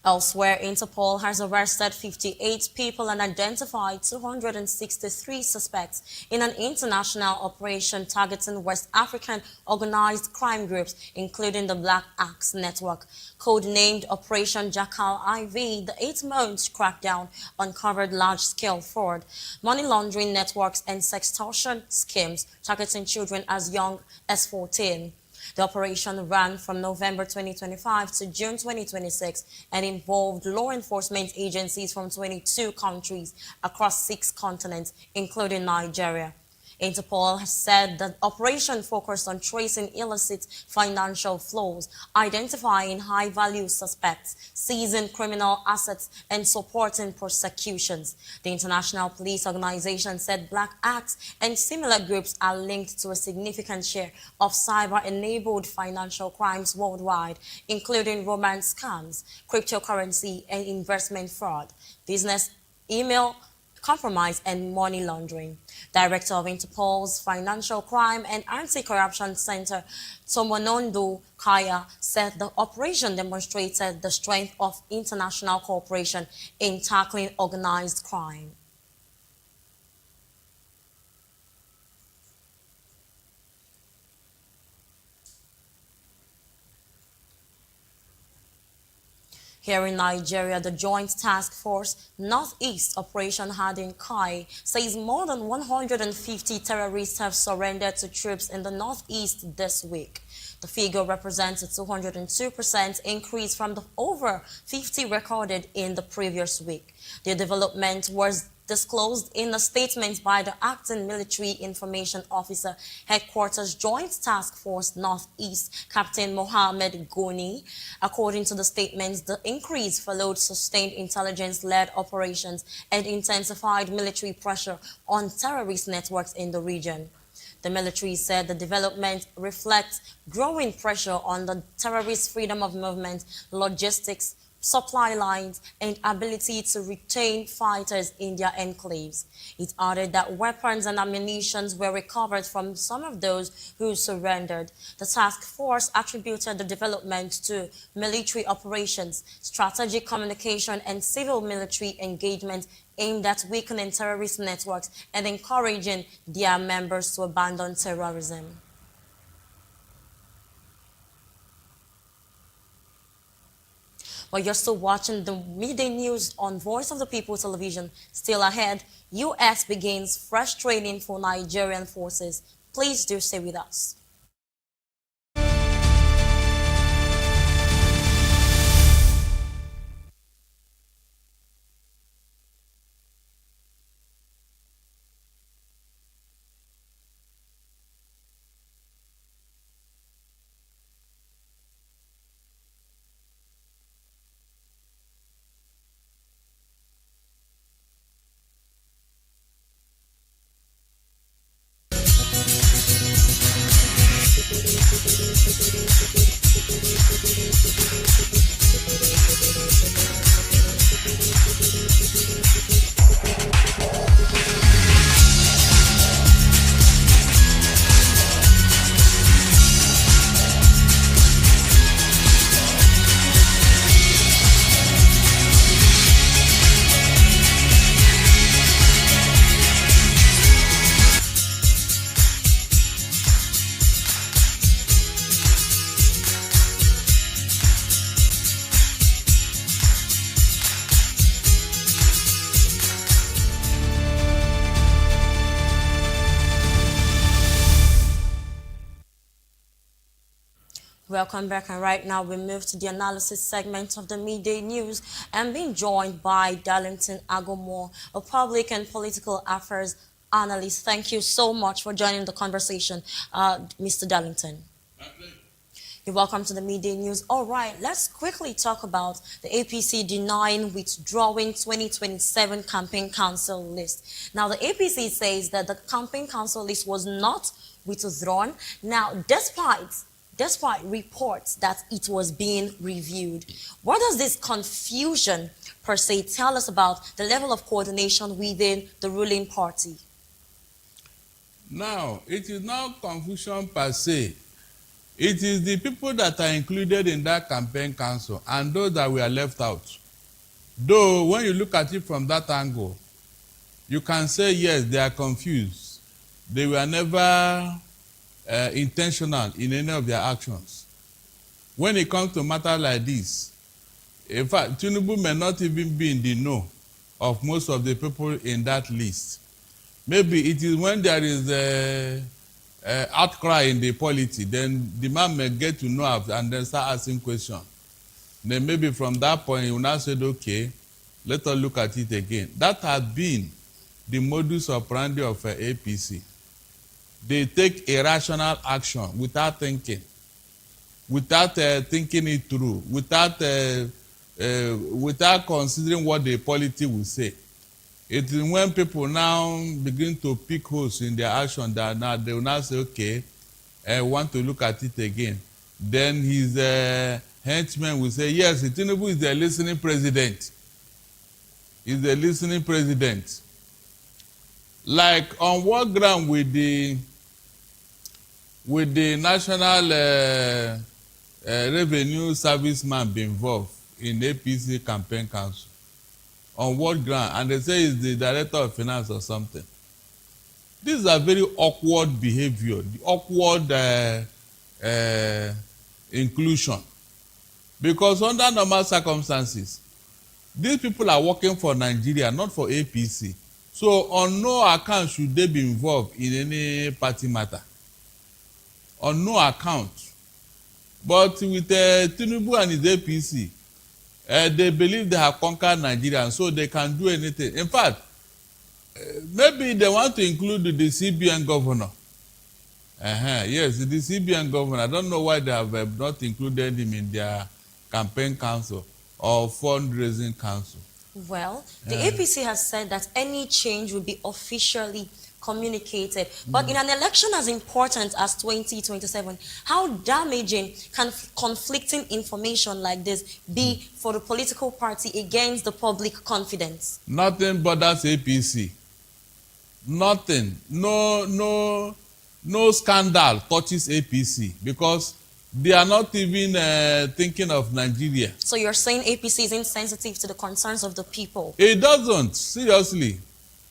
Elsewhere, Interpol has arrested 58 people and identified 263 suspects in an international operation targeting West African organized crime groups, including the Black Axe Network. Codenamed Operation Jackal IV, the 8-month crackdown uncovered large-scale fraud, money laundering networks, and sextortion schemes targeting children as young as 14. The operation ran from November 2025 to June 2026 and involved law enforcement agencies from 22 countries across 6 continents, including Nigeria. Interpol has said the operation focused on tracing illicit financial flows, identifying high-value suspects, seizing criminal assets, and supporting prosecutions. The International Police Organization said black acts and similar groups are linked to a significant share of cyber-enabled financial crimes worldwide, including romance scams, cryptocurrency, and investment fraud, business, email, compromise, and money laundering. Director of Interpol's Financial Crime and Anti-Corruption Center, Tomonondo Kaya, said the operation demonstrated the strength of international cooperation in tackling organized crime. Here in Nigeria, the Joint Task Force Northeast Operation Hardin Kai says more than 150 terrorists have surrendered to troops in the Northeast this week. The figure represents a 202% increase from the over 50 recorded in the previous week. The development was disclosed in a statement by the Acting Military Information Officer, Headquarters Joint Task Force Northeast, Captain Mohammed Goni. According to the statements, the increase followed sustained intelligence-led operations and intensified military pressure on terrorist networks in the region. The military said the development reflects growing pressure on the terrorist freedom of movement, logistics, supply lines, and ability to retain fighters in their enclaves. It added that weapons and ammunition were recovered from some of those who surrendered. The task force attributed the development to military operations, strategic communication, and civil military engagement aimed at weakening terrorist networks and encouraging their members to abandon terrorism. But you're still watching the midday news on Voice of the People television. Still ahead, U.S. begins fresh training for Nigerian forces. Please do stay with us. Welcome back, and right now we move to the analysis segment of the midday news and being joined by Darlington Agomore, a public and political affairs analyst. Thank you so much for joining the conversation, Mr. Darlington. You're welcome to the midday news. All right, let's quickly talk about the APC denying withdrawing 2027 campaign council list. Now, the APC says that the campaign council list was not withdrawn. Now, despite reports that it was being reviewed. What does this confusion per se tell us about the level of coordination within the ruling party? Now, it is not confusion per se. It is the people that are included in that campaign council and those that were left out. Though, when you look at it from that angle, you can say, yes, they are confused. They were never intentional in any of their actions. When it comes to matter like this, in fact, Tinubu may not even be in the know of most of the people in that list. Maybe it is when there is a outcry in the polity, then the man may get to know and then start asking questions. Then maybe from that point, he will now say, okay, let us look at it again. That has been the modus operandi of APC. they take irrational action without thinking, without thinking it through, without considering what the polity will say. It is when people now begin to pick holes in their action that now they will now say, okay, I want to look at it again. Then his henchmen will say, yes, Tinubu is the listening president. He's the listening president. Like on what ground with the National Revenue Serviceman be involved in APC campaign council? On what ground? And they say he's the director of finance or something. These are very awkward behavior, the awkward inclusion. Because under normal circumstances, these people are working for Nigeria, not for APC. So on no account should they be involved in any party matter. On no account. But with Tinubu and his APC, they believe they have conquered Nigeria, and so they can do anything. In fact, maybe they want to include the CBN governor. Yes, the CBN governor. I don't know why they have not included him in their campaign council or fundraising council. Well, the APC has said that any change will be officially communicated. But in an election as important as 2027, how damaging can conflicting information like this be for the political party against the public confidence? Nothing bothers APC. Nothing. No scandal touches APC because they are not even thinking of Nigeria. So you're saying APC is insensitive to the concerns of the people? It doesn't, seriously.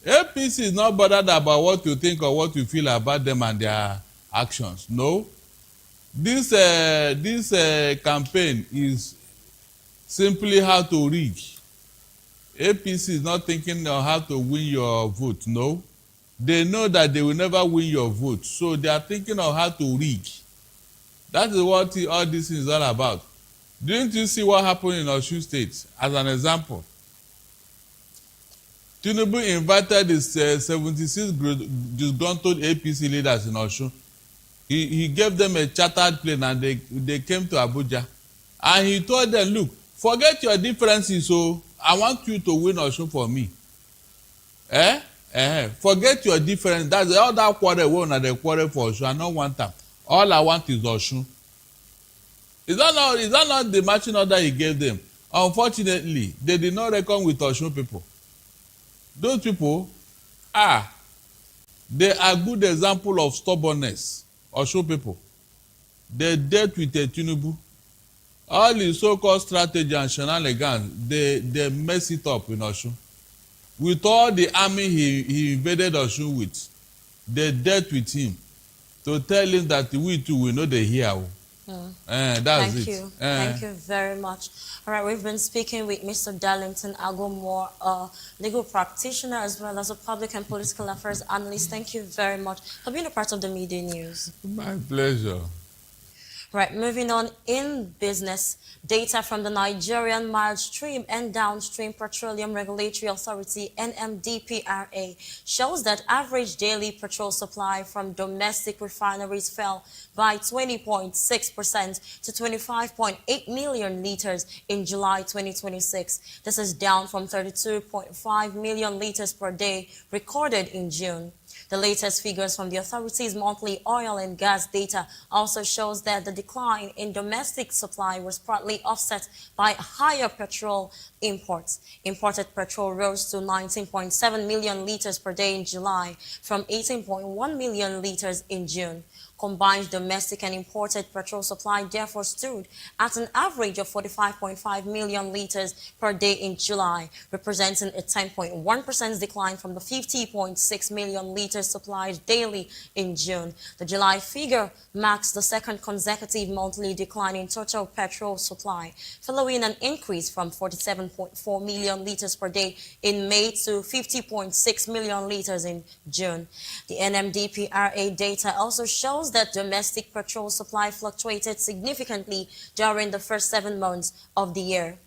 APC is not bothered about what you think or what you feel about them and their actions. No. This campaign is simply how to rig. APC is not thinking on how to win your vote. No. They know that they will never win your vote. So they are thinking of how to rig. That is what all this is all about. Didn't you see what happened in Osun State? As an example, Tinubu invited his 76 disgruntled APC leaders in Osun. He gave them a chartered plane and they came to Abuja. And he told them, look, forget your differences, so I want you to win Osun for me. Forget your difference. That's all that quarrel won and they quarrel for Osun. I don't want them. All I want is Osun. Is that not the marching order he gave them? Unfortunately, they did not reckon with Osun people. Those people, they are good example of stubbornness. Osun people. They dealt with a Tinubu. All his so-called strategy and shenanigans, they mess it up in Osun. With all the army he invaded Osun with, they dealt with him to tell him that we too will know the hear. That's Thank it. you. Thank you very much. All right, we've been speaking with Mr. Darlington Agomore, a legal practitioner as well as a public and political affairs analyst. Thank you very much for being a part of the media news. My pleasure. Right, moving on in business, data from the Nigerian Midstream and Downstream Petroleum Regulatory Authority, NMDPRA, shows that average daily petrol supply from domestic refineries fell by 20.6% to 25.8 million liters in July 2026. This is down from 32.5 million liters per day recorded in June. The latest figures from the authority's monthly oil and gas data also shows that the decline in domestic supply was partly offset by higher petrol imports. Imported petrol rose to 19.7 million liters per day in July from 18.1 million liters in June. Combined domestic and imported petrol supply therefore stood at an average of 45.5 million liters per day in July, representing a 10.1% decline from the 50.6 million liters supplied daily in June. The July figure marks the second consecutive monthly decline in total petrol supply, following an increase from 47.4 million liters per day in May to 50.6 million liters in June. The NMDPRA data also shows that domestic petrol supply fluctuated significantly during the first 7 months of the year.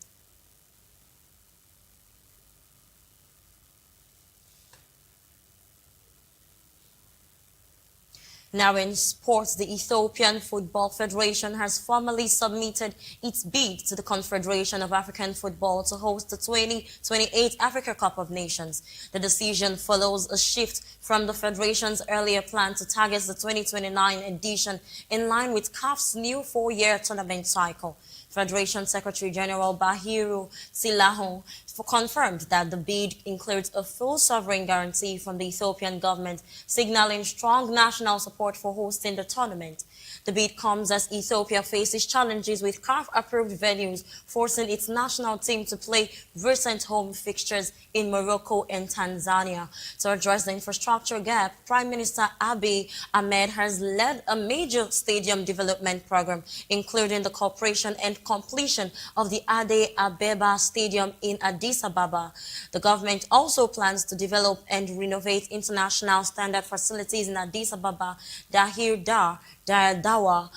Now in sports, the Ethiopian Football Federation has formally submitted its bid to the Confederation of African Football to host the 2028 Africa Cup of Nations. The decision follows a shift from the federation's earlier plan to target the 2029 edition in line with CAF's new 4-year tournament cycle. Federation Secretary General Bahiru Silahon confirmed that the bid includes a full sovereign guarantee from the Ethiopian government, signaling strong national support for hosting the tournament. The bid comes as Ethiopia faces challenges with CAF-approved venues, forcing its national team to play recent home fixtures in Morocco and Tanzania. To address the infrastructure gap, Prime Minister Abiy Ahmed has led a major stadium development program, including the cooperation and completion of the Addis Ababa Stadium in Addis Ababa. The government also plans to develop and renovate international standard facilities in Addis Ababa, Dahir Dar, Dawa,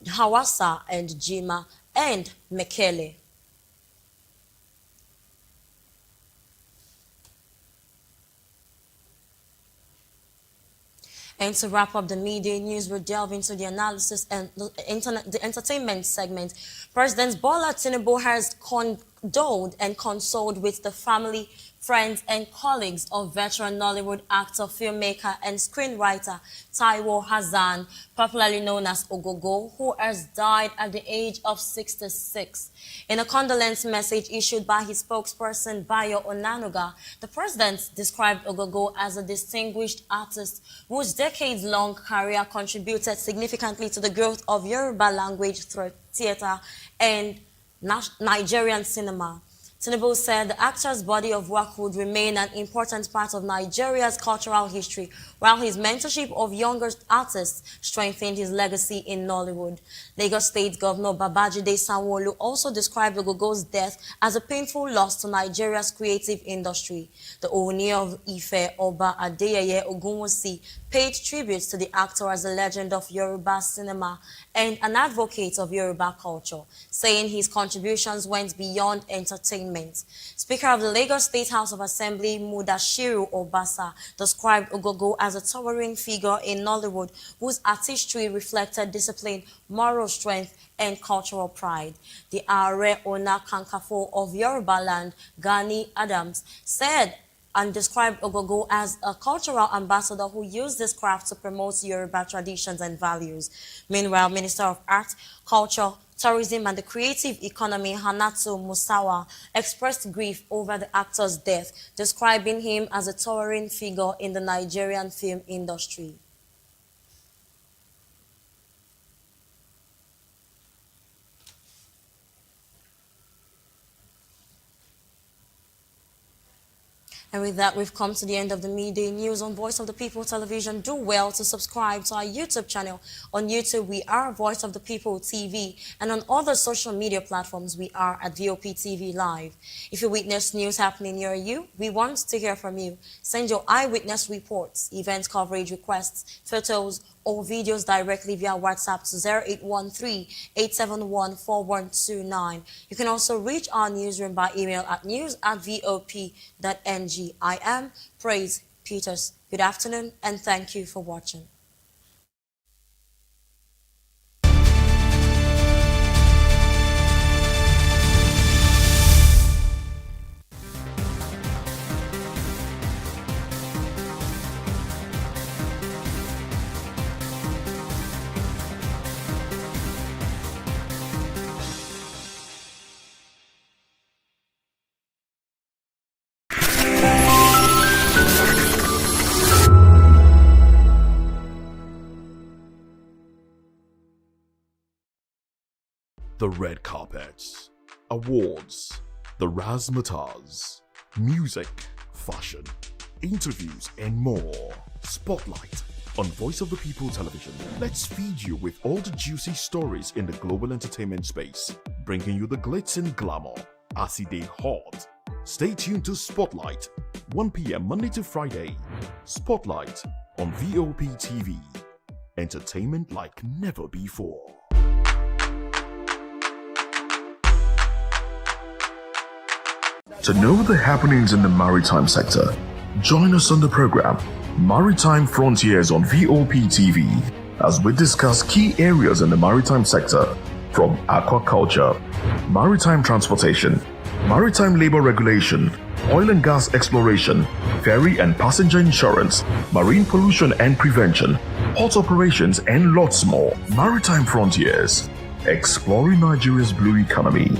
Hawassa, and Jima, and Mekele. And to wrap up the media news, we'll delve into the analysis and the entertainment segment. President Bola Tinubu has condoled and consoled with the family, friends, and colleagues of veteran Nollywood actor, filmmaker, and screenwriter Taiwo Hassan, popularly known as Ogogo, who has died at the age of 66. In a condolence message issued by his spokesperson, Bayo Onanuga, the president described Ogogo as a distinguished artist whose decades-long career contributed significantly to the growth of Yoruba language theater and Nigerian cinema. Tinubu said the actor's body of work would remain an important part of Nigeria's cultural history, while his mentorship of younger artists strengthened his legacy in Nollywood. Lagos State Governor Babajide Sanwo-Olu also described Ogogo's death as a painful loss to Nigeria's creative industry. The Ooni of Ife, Oba Adeyeye Ogunwusi, paid tribute to the actor as a legend of Yoruba cinema and an advocate of Yoruba culture, saying his contributions went beyond entertainment. Speaker of the Lagos State House of Assembly, Mudashiru Obasa, described Ogogo as a towering figure in Nollywood whose artistry reflected discipline, moral strength, and cultural pride. The Are Ona Kankafo of Yoruba land, Gani Adams, said and described Ogogo as a cultural ambassador who used this craft to promote Yoruba traditions and values. Meanwhile, Minister of Art, Culture, Tourism and the Creative Economy, Hannatu Musawa, expressed grief over the actor's death, describing him as a towering figure in the Nigerian film industry. And with that, we've come to the end of the midday news on Voice of the People Television. Do well to subscribe to our YouTube channel. On YouTube, we are Voice of the People TV. And on other social media platforms, we are at Voptv Live. If you witness news happening near you, we want to hear from you. Send your eyewitness reports, event coverage requests, photos, or videos directly via WhatsApp to 0813-871-4129. You can also reach our newsroom by email at news@vop.ng. I am Praise Peters. Good afternoon and thank you for watching. The red carpets, awards, the razzmatazz, music, fashion, interviews, and more. Spotlight on Voice of the People Television. Let's feed you with all the juicy stories in the global entertainment space, bringing you the glitz and glamour as it is hot. Stay tuned to Spotlight, 1 p.m. Monday to Friday. Spotlight on VOP TV. Entertainment like never before. To know the happenings in the maritime sector, join us on the program Maritime Frontiers on VOP TV as we discuss key areas in the maritime sector, from aquaculture, maritime transportation, maritime labor regulation, oil and gas exploration, ferry and passenger insurance, marine pollution and prevention, port operations, and lots more. Maritime Frontiers, exploring Nigeria's blue economy.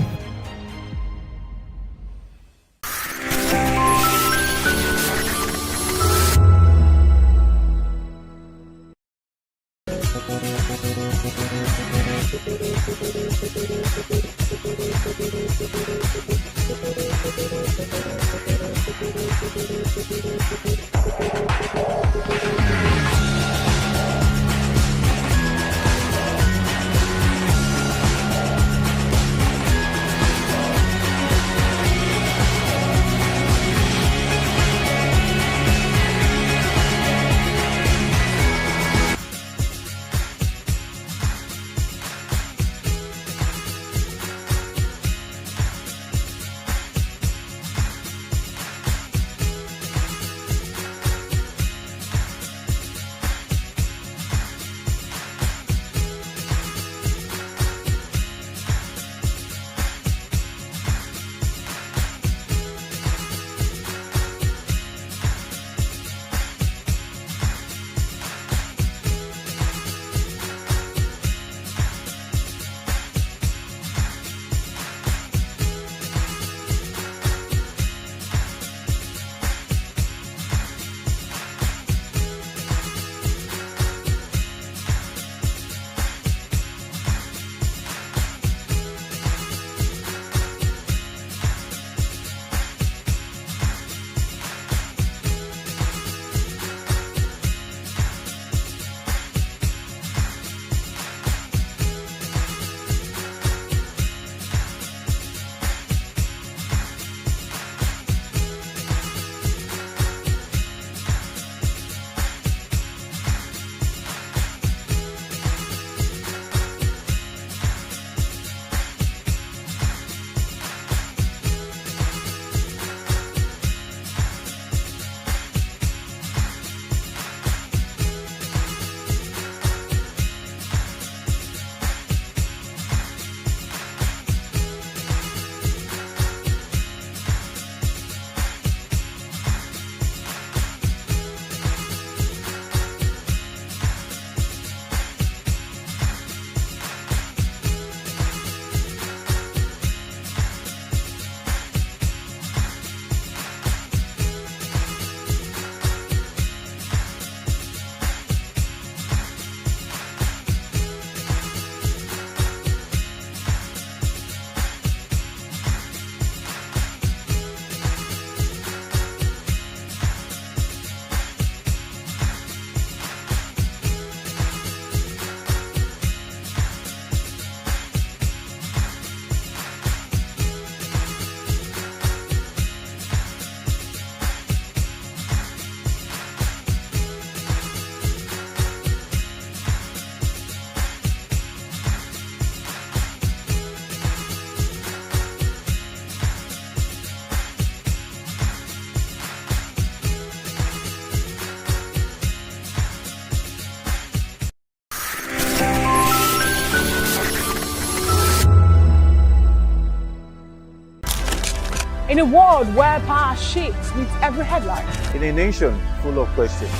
In a world where power shifts with every headline. In a nation full of questions.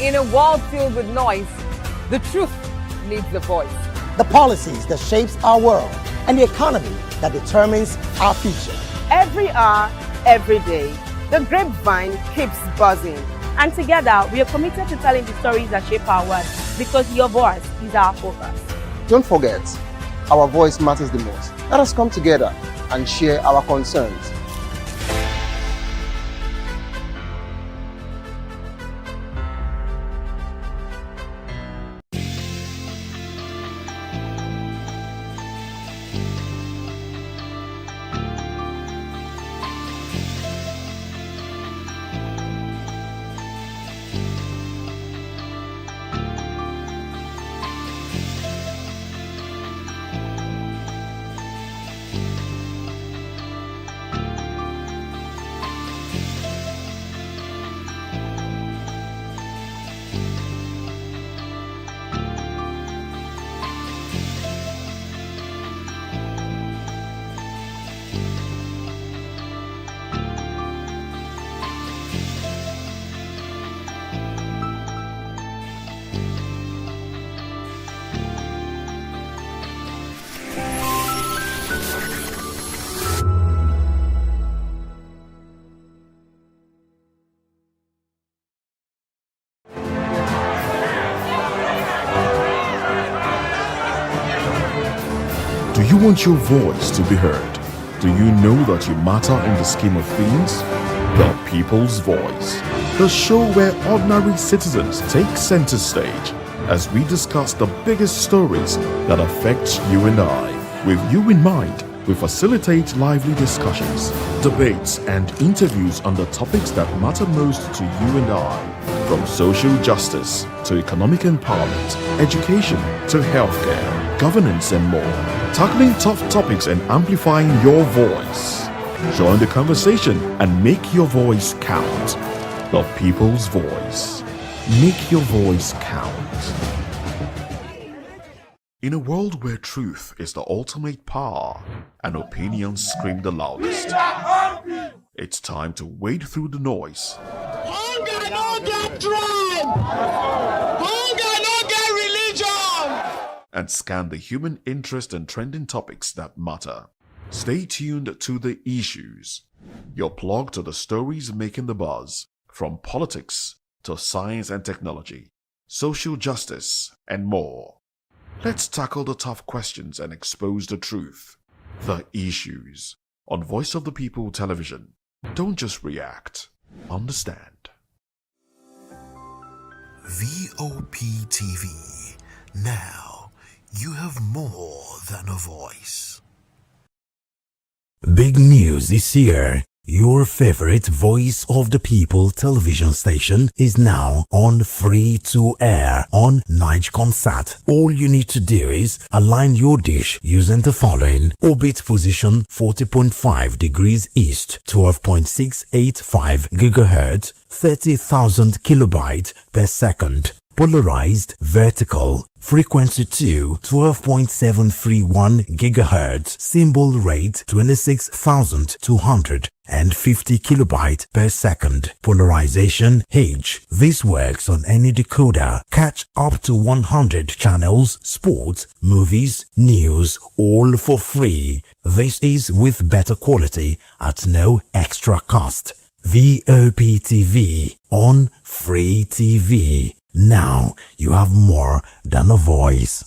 In a world filled with noise, the truth needs a voice. The policies that shapes our world and the economy that determines our future. Every hour, every day, the grapevine keeps buzzing. And together, we are committed to telling the stories that shape our world because your voice is our focus. Don't forget, our voice matters the most. Let us come together and share our concerns. you want your voice to be heard? Do you know that you matter in the scheme of things? The People's Voice, the show where ordinary citizens take center stage as we discuss the biggest stories that affect you and I. With you in mind, we facilitate lively discussions, debates, and interviews on the topics that matter most to you and I. From social justice to economic empowerment, education to healthcare, governance, and more. Tackling tough topics and amplifying your voice. Join the conversation and make your voice count. The People's Voice. Make your voice count. In a world where truth is the ultimate power and opinions scream the loudest, it's time to wade through the noise. Hunger no get tribe. Hunger no get religion. And scan the human interest and trending topics that matter. Stay tuned to The Issues, your plug to the stories making the buzz, from politics to science and technology, social justice, and more. Let's tackle the tough questions and expose the truth. The Issues on Voice of the People Television. Don't just react, understand. Voptv. Now, you have more than a voice. Big news this year. Your favorite Voice of the People television station is now on free to air on Nigecomsat. All you need to do is align your dish using the following: orbit position 40.5 degrees east, 12.685 GHz, 30,000 kilobytes per second. Polarized vertical, frequency 2, 12.731 GHz, symbol rate 26,250 kilobytes per second. Polarization H. This works on any decoder. Catch up to 100 channels, sports, movies, news, all for free. This is with better quality at no extra cost. Voptv on Free TV. Now you have more than a voice.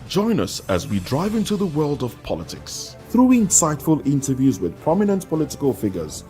Join us as we drive into the world of politics through insightful interviews with prominent political figures.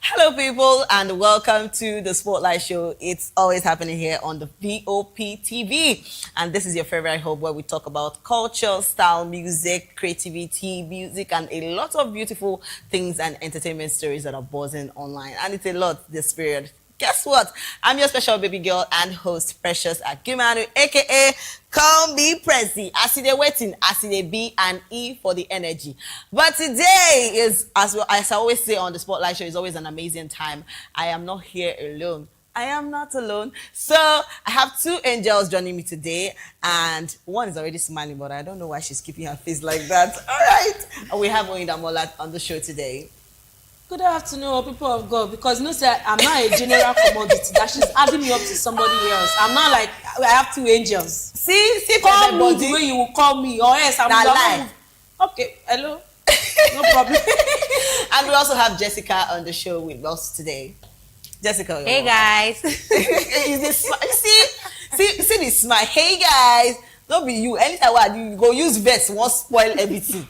Hello people, and welcome to the Spotlight Show. It's always happening here on the Voptv, and this is your favorite hub where we talk about culture, style, music, creativity, music, and a lot of beautiful things and entertainment stories that are buzzing online. And it's a lot this period. Guess what? I'm your special baby girl and host, Precious Akimanu, aka Call Me Prezi. As they waiting, as they be an E for the energy. But today is, as I always say on the Spotlight Show, is always an amazing time. I am not here alone. I am not alone. So I have two angels joining me today, and one is already smiling, but I don't know why she's keeping her face like that. All right. And we have Oyinda Mola on the show today. Good afternoon, people of God, because you know, sir, I'm not a general commodity that she's adding me up to somebody else. I'm not like I have two angels. See, call me the way you will call me, or else I'm lie. Okay, hello, no problem. And we also have Jessica on the show with us today. Jessica, hey guys. See the smile. Hey guys, don't be you. Anytime you go use vex, won't spoil everything.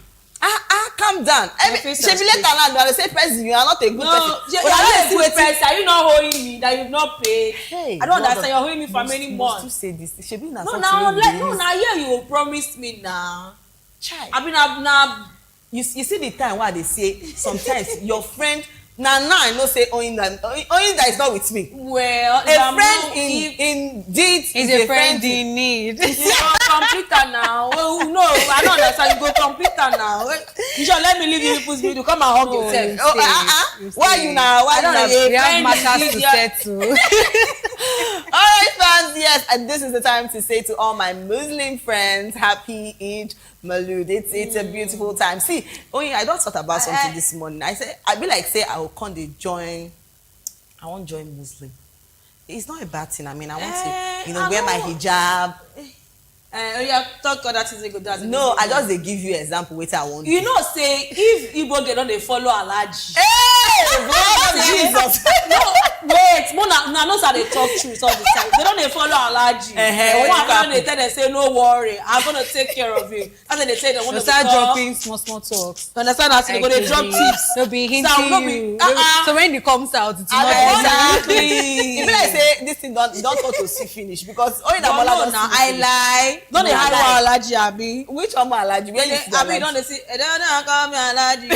Calm down. She be let alone. They say person, you are not a good person. You are not a good person. Are you not owing me that you've not paid? Hey, I don't understand. You're owing me for many months. You say this. She be now. No, now here you promised me now. Child. I mean, now. You see the time where they say sometimes your friend. Now I know say Oyinda is not with me. Well, a friend in deed is a friend in need. You go computer now. Oh no, I don't understand. You go computer now. You should let me leave you people's video. Come and hug yourself. Why you now? Why you now? We have matters to settle. All right, fans. Yes, and this is the time to say to all my Muslim friends, Happy Eid Maulud. It's a beautiful time. See, I don't thought about something this morning. I be like, say I will come to join. I won't join Muslim. It's not a bad thing. I mean, I want to, wear my hijab. Talk other things they go do. No, I just they give you example. Wait, I want. You know, say if Igbo get on, they follow Alaji. Hey, Jesus. No, wait. Mona knows how they talk truth all the time. They don't follow Alaji. They tell them say no worry, I'm gonna take care of you. And then they say they want to start dropping small talks. You understand? As they go, they drop tips. They'll be hinting you. So when it comes out, it's not exactly. If I say this thing, don't go to see finish because I lie. Don't they hide one Alaji, Abi? Which one Alaji? Where you see Abi? Don't they say? Don't call me Alaji.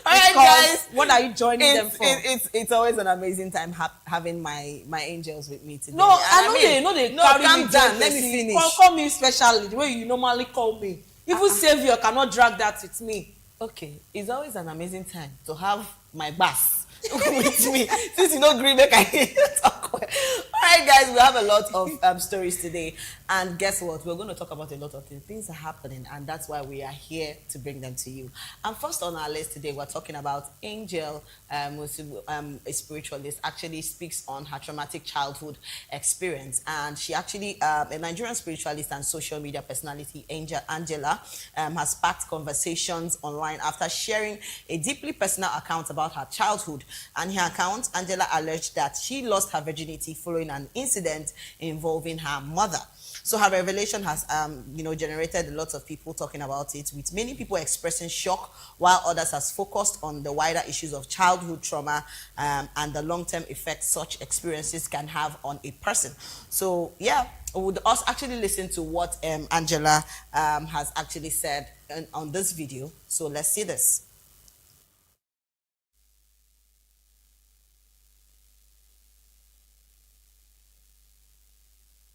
Alright, guys. What are you joining them for? It's always an amazing time having my angels with me today. No, I know they carry calm me down. Let me finish. Call me specially the way you normally call me. Even Savior cannot drag that with me. Okay, it's always an amazing time to have my boss with me since you know green make I talk well. All right, guys, we have a lot of stories today, and guess what? We're going to talk about a lot of things. Things are happening, and that's why we are here to bring them to you. And first on our list today, we're talking about Angel, a spiritualist, actually speaks on her traumatic childhood experience, and she actually a Nigerian spiritualist and social media personality, Angela, has sparked conversations online after sharing a deeply personal account about her childhood. And in her account, Angela alleged that she lost her virginity following an incident involving her mother. So her revelation has, generated a lot of people talking about it, with many people expressing shock, while others has focused on the wider issues of childhood trauma and the long-term effects such experiences can have on a person. So yeah, we would also actually listen to what Angela has actually said on this video. So let's see this.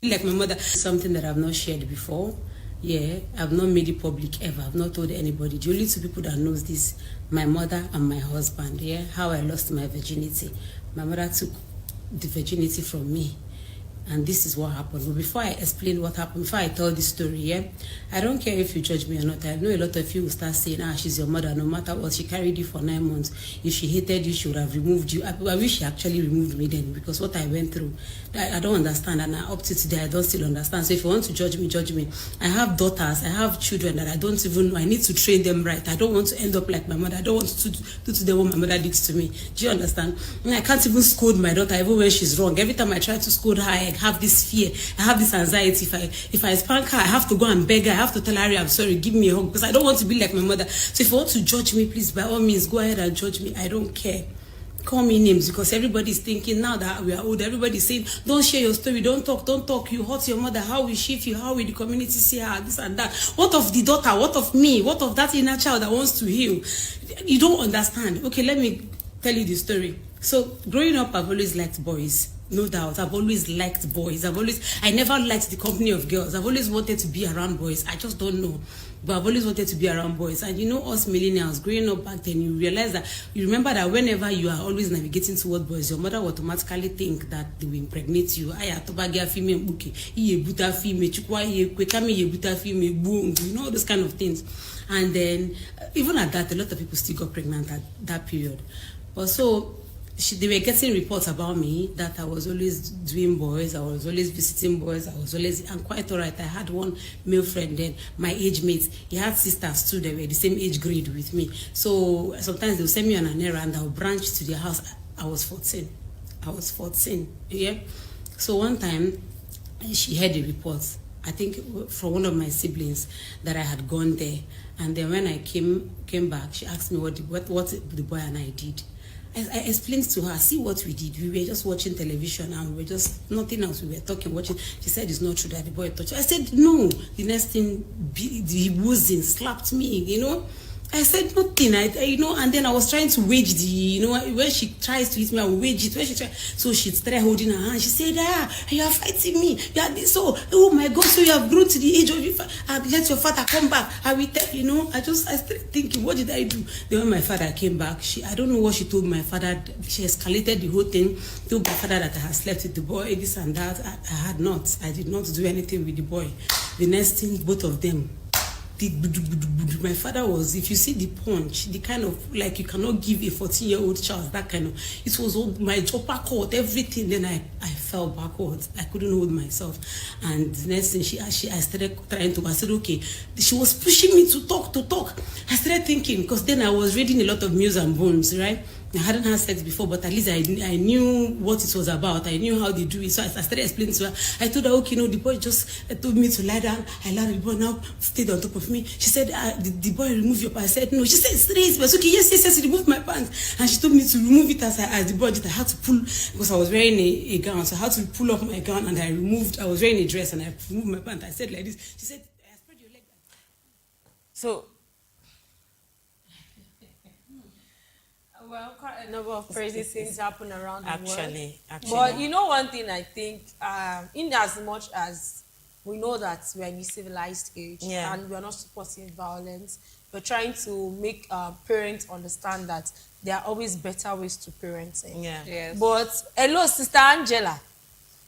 Like my mother, something that I've not shared before. Yeah, I've not made it public ever. I've not told anybody. The only two people that knows this, my mother and my husband. Yeah, how I lost my virginity. My mother took the virginity from me. And this is what happened. But before I explain what happened, before I tell this story, yeah, I don't care if you judge me or not. I know a lot of you will start saying, she's your mother, no matter what. She carried you for 9 months. If she hated you, she would have removed you. I wish she actually removed me then, because what I went through, I don't understand. And up to today, I don't still understand. So if you want to judge me, judge me. I have daughters, I have children that I don't even know. I need to train them right. I don't want to end up like my mother. I don't want to do to them what my mother did to me. Do you understand? I can't even scold my daughter even when she's wrong. Every time I try to scold her, I have this fear, I have this anxiety. If I spank her, I have to go and beg her. I have to tell her I'm sorry, give me a hug, because I don't want to be like my mother. So if you want to judge me, please, by all means, go ahead and judge me. I don't care. Call me names, because everybody's thinking now that we are old. Everybody's saying, don't share your story, don't talk. You hurt your mother. How will she feel? How will the community see her? This and that. What of the daughter? What of me? What of that inner child that wants to heal? You don't understand. Okay, let me tell you the story. So growing up, I've always liked boys. No doubt. I've always liked boys. I never liked the company of girls. I've always wanted to be around boys. I just don't know. But I've always wanted to be around boys. And you know, us millennials, growing up back then, you realize that, you remember that whenever you are always navigating toward boys, your mother will automatically think that they will impregnate you. You know, those kind of things. And then, even at that, a lot of people still got pregnant at that period. But so, they were getting reports about me that I was always doing boys, I was always visiting boys, I'm quite alright. I had one male friend then, my age mate. He had sisters too, they were the same age grade with me. So sometimes they'll send me on an errand, I'll branch to their house. I was 14, yeah? So one time, she heard a report, I think from one of my siblings, that I had gone there. And then when I came back, she asked me what the boy and I did. I explained to her, see what we did. We were just watching television and we were just, nothing else. We were talking, watching. She said, it's not true that the boy touched her. I said, no. The next thing, he wasn't, slapped me, you know. I said nothing, and then I was trying to wage when she tries to hit me, I will wage it. When she tries, so she started holding her hand. She said, you are fighting me. You are this, oh my God, so you have grown to the age of your father. Let your father come back. I will tell, I started thinking, what did I do? Then when my father came back, I don't know what she told my father. She escalated the whole thing, told my father that I had slept with the boy, this and that. I had not. I did not do anything with the boy. The next thing, both of them, my father was, if you see the punch, the kind of, like, you cannot give a 14-year-old child that kind of, it was all my upper cord, everything. Then I fell backwards. I couldn't hold myself. And the next thing I started trying to, I said, okay, she was pushing me to talk. I started thinking, because then I was reading a lot of Muse and Bones, right? I hadn't had sex before, but at least I knew what it was about. I knew how they do it. So I started explaining to her. I told her, okay, no, the boy just told me to lie down. I lied, the boy now stayed on top of me. She said, the boy remove your pants. I said, no. She said, straight. But okay, yes, he removed my pants. And she told me to remove it as the boy did. I had to pull, because I was wearing a gown. So I had to pull off my gown, and I was wearing a dress, and I removed my pants. I said like this. She said, spread your leg. So, well, quite a number of crazy things happen around the world. Actually. But you know one thing I think, in as much as we know that we are in a civilized age and we are not supporting violence, we're trying to make parents understand that there are always better ways to parenting. Yeah. Yes. But hello, Sister Angela.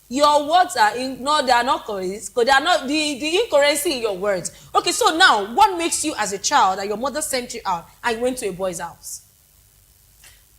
Your words are they are not correct, because they are not the incoherency in your words. Okay, so now what makes you as a child that your mother sent you out and you went to a boy's house?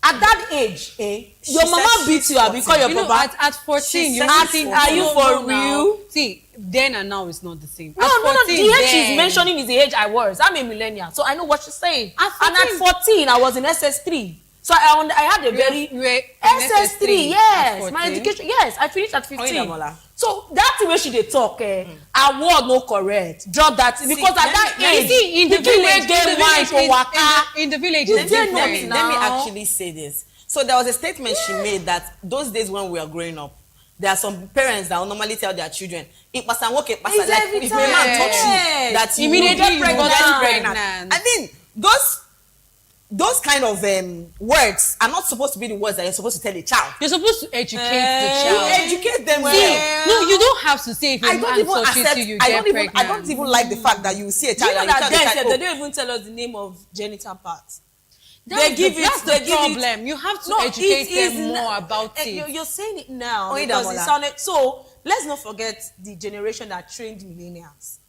At that age, your mama beat you because your papa. At 14, are you for real? See, then and now is not the same. No. The age she's mentioning is the age I was. I'm a millennial, so I know what she's saying. And at 14, I was in SS3. So I had a very SS3. Yes, my education. Yes, I finished at 15. So that way she dey talk, award no correct. Drop that because at that age, in the village, let me actually say this. So there was a statement she made that those days when we were growing up, there are some parents that will normally tell their children, if a man touch you, that immediately you get pregnant. I mean, those kind of words are not supposed to be the words that you're supposed to tell a child. You're supposed to educate the child. You educate them well. No, you don't have to say if a man touches you, get pregnant. I don't even like the fact that you see a child. You know that they don't even tell us the name of genital parts. That's the problem. You have to educate them more about it. You're saying it now because it sounded so. Let's not forget the generation that trained millennials.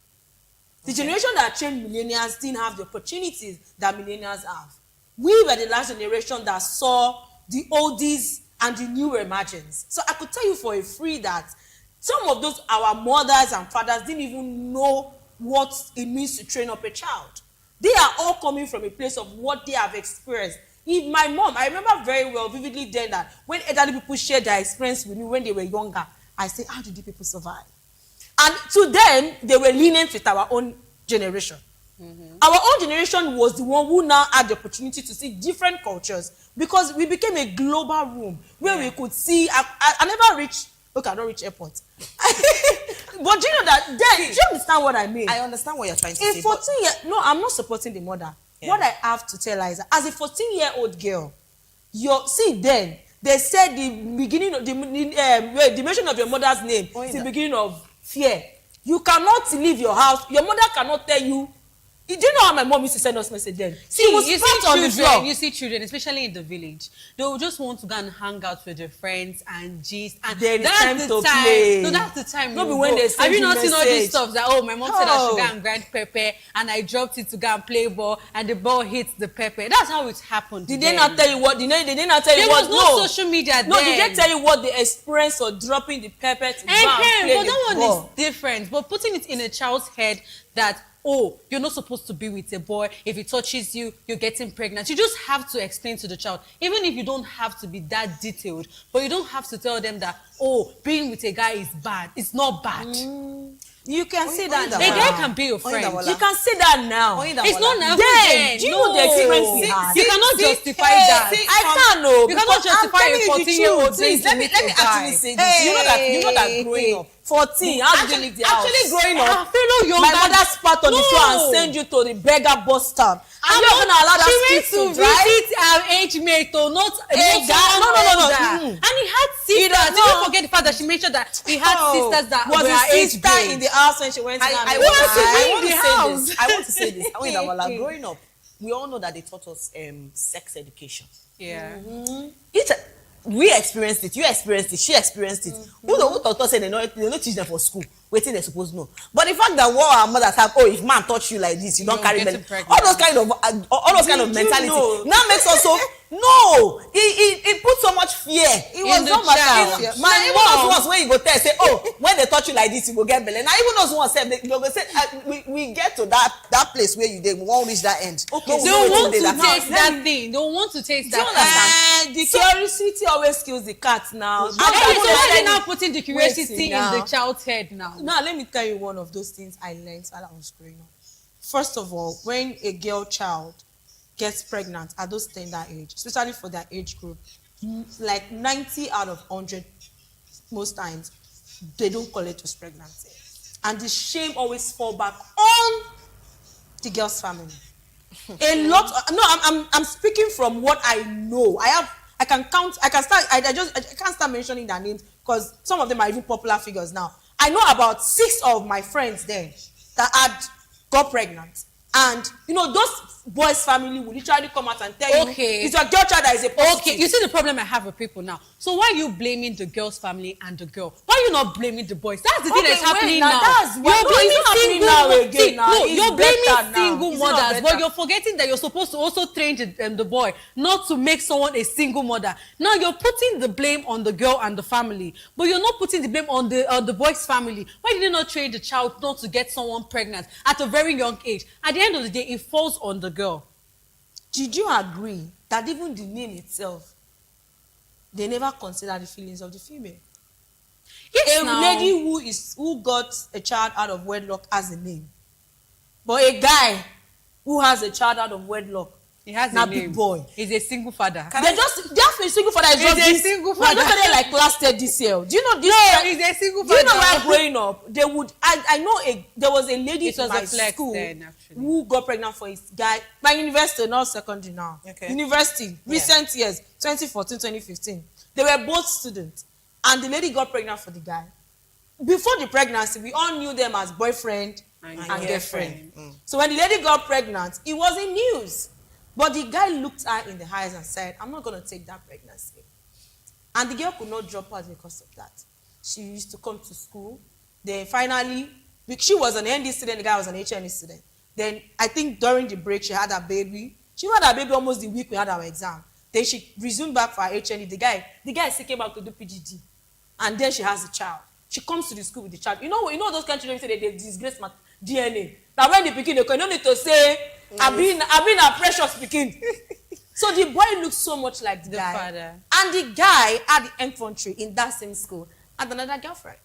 The generation that trained millennials didn't have the opportunities that millennials have. We were the last generation that saw the oldies and the new emergence. So I could tell you for a free that some of those, our mothers and fathers didn't even know what it means to train up a child. They are all coming from a place of what they have experienced. If my mom, I remember very well, vividly then that when elderly people shared their experience with me when they were younger, I said, how did the people survive? And to them, they were lenient with our own generation. Our own generation was the one who now had the opportunity to see different cultures because we became a global room where we could see. I never reached. Okay, I don't reach airport. But do you know that? Then, do you understand what I mean? I understand what you're trying to say. 14 no, I'm not supporting the mother. Yeah. What I have to tell her is that as a 14-year-old girl, then they said the beginning of the mention of your mother's name is the beginning of fear. You cannot leave your house. Your mother cannot tell you. Do you know how my mom used to send us message then? You see children, especially in the village, they will just want to go and hang out with their friends and gist. And that's the time. Play. So that's the time. Not be when they send Have you not message. seen all these stuff that my mom said I should go and grind pepper and I dropped it to go and play ball and the ball hits the pepper. That's how it happened. Did they not tell you what? Did they not tell you what? There was no social media then. No, did they tell you what the experience of dropping the pepper to go and play but the that one ball? is different. But putting it in a child's head that you're not supposed to be with a boy. If he touches you, you're getting pregnant. You just have to explain to the child, even if you don't have to be that detailed, but you don't have to tell them that, being with a guy is bad. It's not bad. You can say that now. A guy can be your friend. You can say that now. It's not now. Then, do you know the experience we had? You cannot justify that. I can't know. You cannot justify a 14-year-old. Please, let me actually say this. You know that growing up, 14, how did you leave the house? Actually growing up, my mother spat on the floor and send you to the beggar bus stand. And you're going to allow that street to drive? She went to visit her age mate, not No. And he had sisters. Did you forget the fact that she mentioned that he had sisters that were her age mate? In the house when she went to I want to say this. Growing up, we all know that they taught us sex education. Yeah. We experienced it, you experienced it, she experienced it. Who taught us they don't teach them for school? wetin they suppose know. But the fact that what our mothers have, if man touch you like this, you don't carry belly. All those kind of mentality now makes us so no. It puts so much fear. It was not matter. My mom was when you go tell say, when they touch you like this, you go get belly. Now even those ones say they go say we get to that place where you we won't reach that end. Okay, they want to taste that thing. They want to taste that. The curiosity always kills the cat now. So why are now putting the curiosity in the child's head now? Now let me tell you one of those things I learned while I was growing up. First of all, when a girl child gets pregnant at those tender age, especially for their age group, like 90 out of 100 most times, they don't call it as pregnancy. And the shame always fall back on the girl's family. I'm speaking from what I know. I can't start mentioning their names because some of them are even popular figures now. I know about 6 of my friends there that got pregnant. And, those boys' family will literally come out and tell you, it's your girl child that is a positive. Okay, you see the problem I have with people now. So why are you blaming the girl's family and the girl? Why are you not blaming the boys? That's the thing that's happening now. You're blaming single mothers, but you're forgetting that you're supposed to also train the boy not to make someone a single mother. Now you're putting the blame on the girl and the family, but you're not putting the blame on the boy's family. Why did you not train the child not to get someone pregnant at a very young age? At the end of the day, it falls on the girl. Did you agree that even the name itself, they never consider the feelings of the female? Yes, a lady who got a child out of wedlock has a name, but a guy who has a child out of wedlock, he has a name. Big boy. He's a single father. They have a single father. He's a single father. No, don't like last year this year. Do you know this? No, he's a single father. Do you know where growing up, they would? I know there was a lady in my school who got pregnant for his guy. My university, not secondary now. Okay. University, recent years, 2014, 2015. They were both students, and the lady got pregnant for the guy. Before the pregnancy, we all knew them as boyfriend and girlfriend. So when the lady got pregnant, it was in news. But the guy looked her in the eyes and said, I'm not going to take that pregnancy. And the girl could not drop out because of that. She used to come to school. Then finally, she was an ND student, the guy was an HND student. Then I think during the break, she had a baby. She had a baby almost the week we had our exam. Then she resumed back for her HND. The guy still came back to do PGD. And then she has a child. She comes to the school with the child. You know those kind of children say they disgrace my DNA. Now when the pikin they don't need to say, I've been a precious pikin. So the boy looks so much like the guy. Father. And the guy at the infantry in that same school had another girlfriend.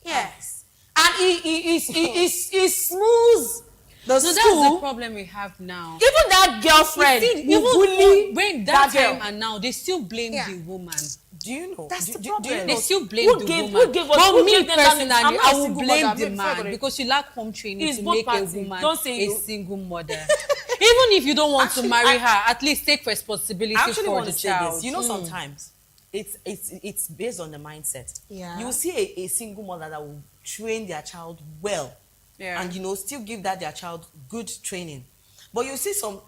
Yes. And he smooths the school. That's the problem we have now. Even that girlfriend when that time and now they still blame the woman. Do you know? That's the problem. They still blame the woman. But me personally, I will blame the man because you lack home training to make a woman a single mother. Even if you don't want to marry her, at least take responsibility for the child. You know, sometimes it's based on the mindset. Yeah. You will see a single mother that will train their child well, and still give their child good training. But you see some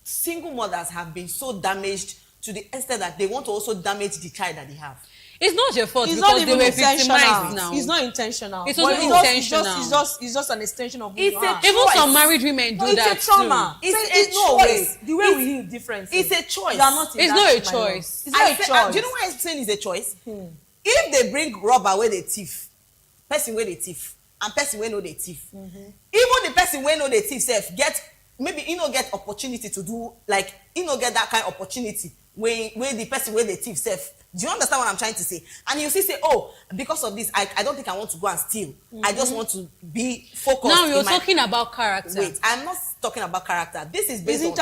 single mothers have been so damaged to the extent that they want to also damage the child that they have. It's not your fault because they were victimized now. It's not intentional. It's not intentional. It's just an extension of who you are. Even some married women do that It's a trauma. too. It's a choice. The way we heal different. It's a choice. It's not a choice. It's not a choice. Do you know why I'm saying it's a choice? If they bring rubber where they thief, person where they thief, and person where no they thief, even the person where no they thief self get get opportunity to do get that kind of opportunity. When the person where they thief self. Do you understand what I'm trying to say? And you say, because of this, I don't think I want to go and steal. I just want to be focused. Now you're talking about character. Wait, I'm not talking about character. This is based on... No.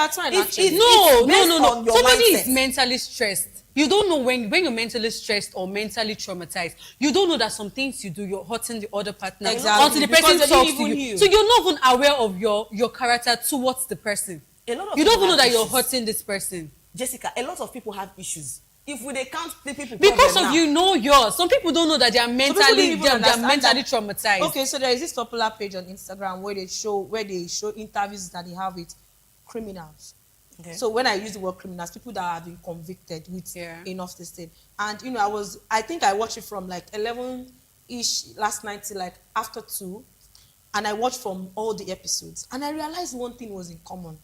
Somebody mindset. is mentally stressed. You don't know when you're mentally stressed or mentally traumatized. You don't know that some things you do, you're hurting the other partner. Exactly. Until the person talks to you. So you're not even aware of your character towards the person. You don't even know that you're hurting this person. Jessica, a lot of people have issues. If we count the people because of yours, some people don't know that they are mentally traumatized. Okay, so there is this popular page on Instagram where they show interviews that they have with criminals. Okay. So when I use the word criminals, people that have been convicted with enough to say. And I think I watched it from like 11 ish last night till like after 2, and I watched from all the episodes, and I realized one thing was in common.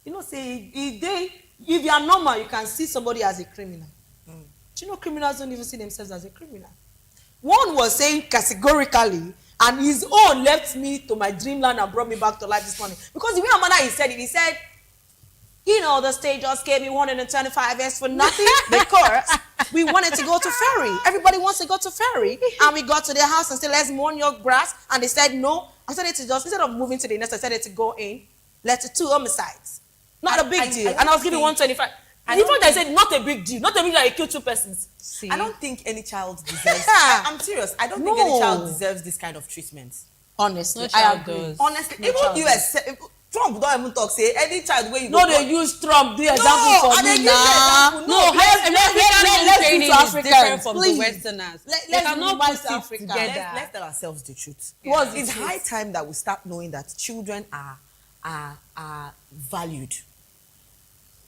You know, say if you are normal, you can see somebody as a criminal. Do you know criminals don't even see themselves as a criminal? One was saying categorically, and his own left me to my dreamland and brought me back to life this morning. Because the way Amanda he said, you know, the state just gave me 125 years for nothing because we wanted to go to ferry. Everybody wants to go to ferry. And we got to their house and said, let's mow your grass. And they said no. I said it to just, instead of moving to the next, I said it to go in. Let's do 2 homicides. Not a big deal. And I was giving 125. And in fact, I said, not a big deal. Not a big deal, I killed 2 persons. See? I don't think any child deserves... I'm serious. I don't think any child deserves this kind of treatment. Honestly, I agree. Honestly, even US... Trump don't even talk, say, any child where you go... No, they use Trump, do example for me now. No, let's do to Africans. Different from the Westerners. Let's cannot put it together. Let's tell ourselves the truth. Yeah. It's high time that we start knowing that children are valued.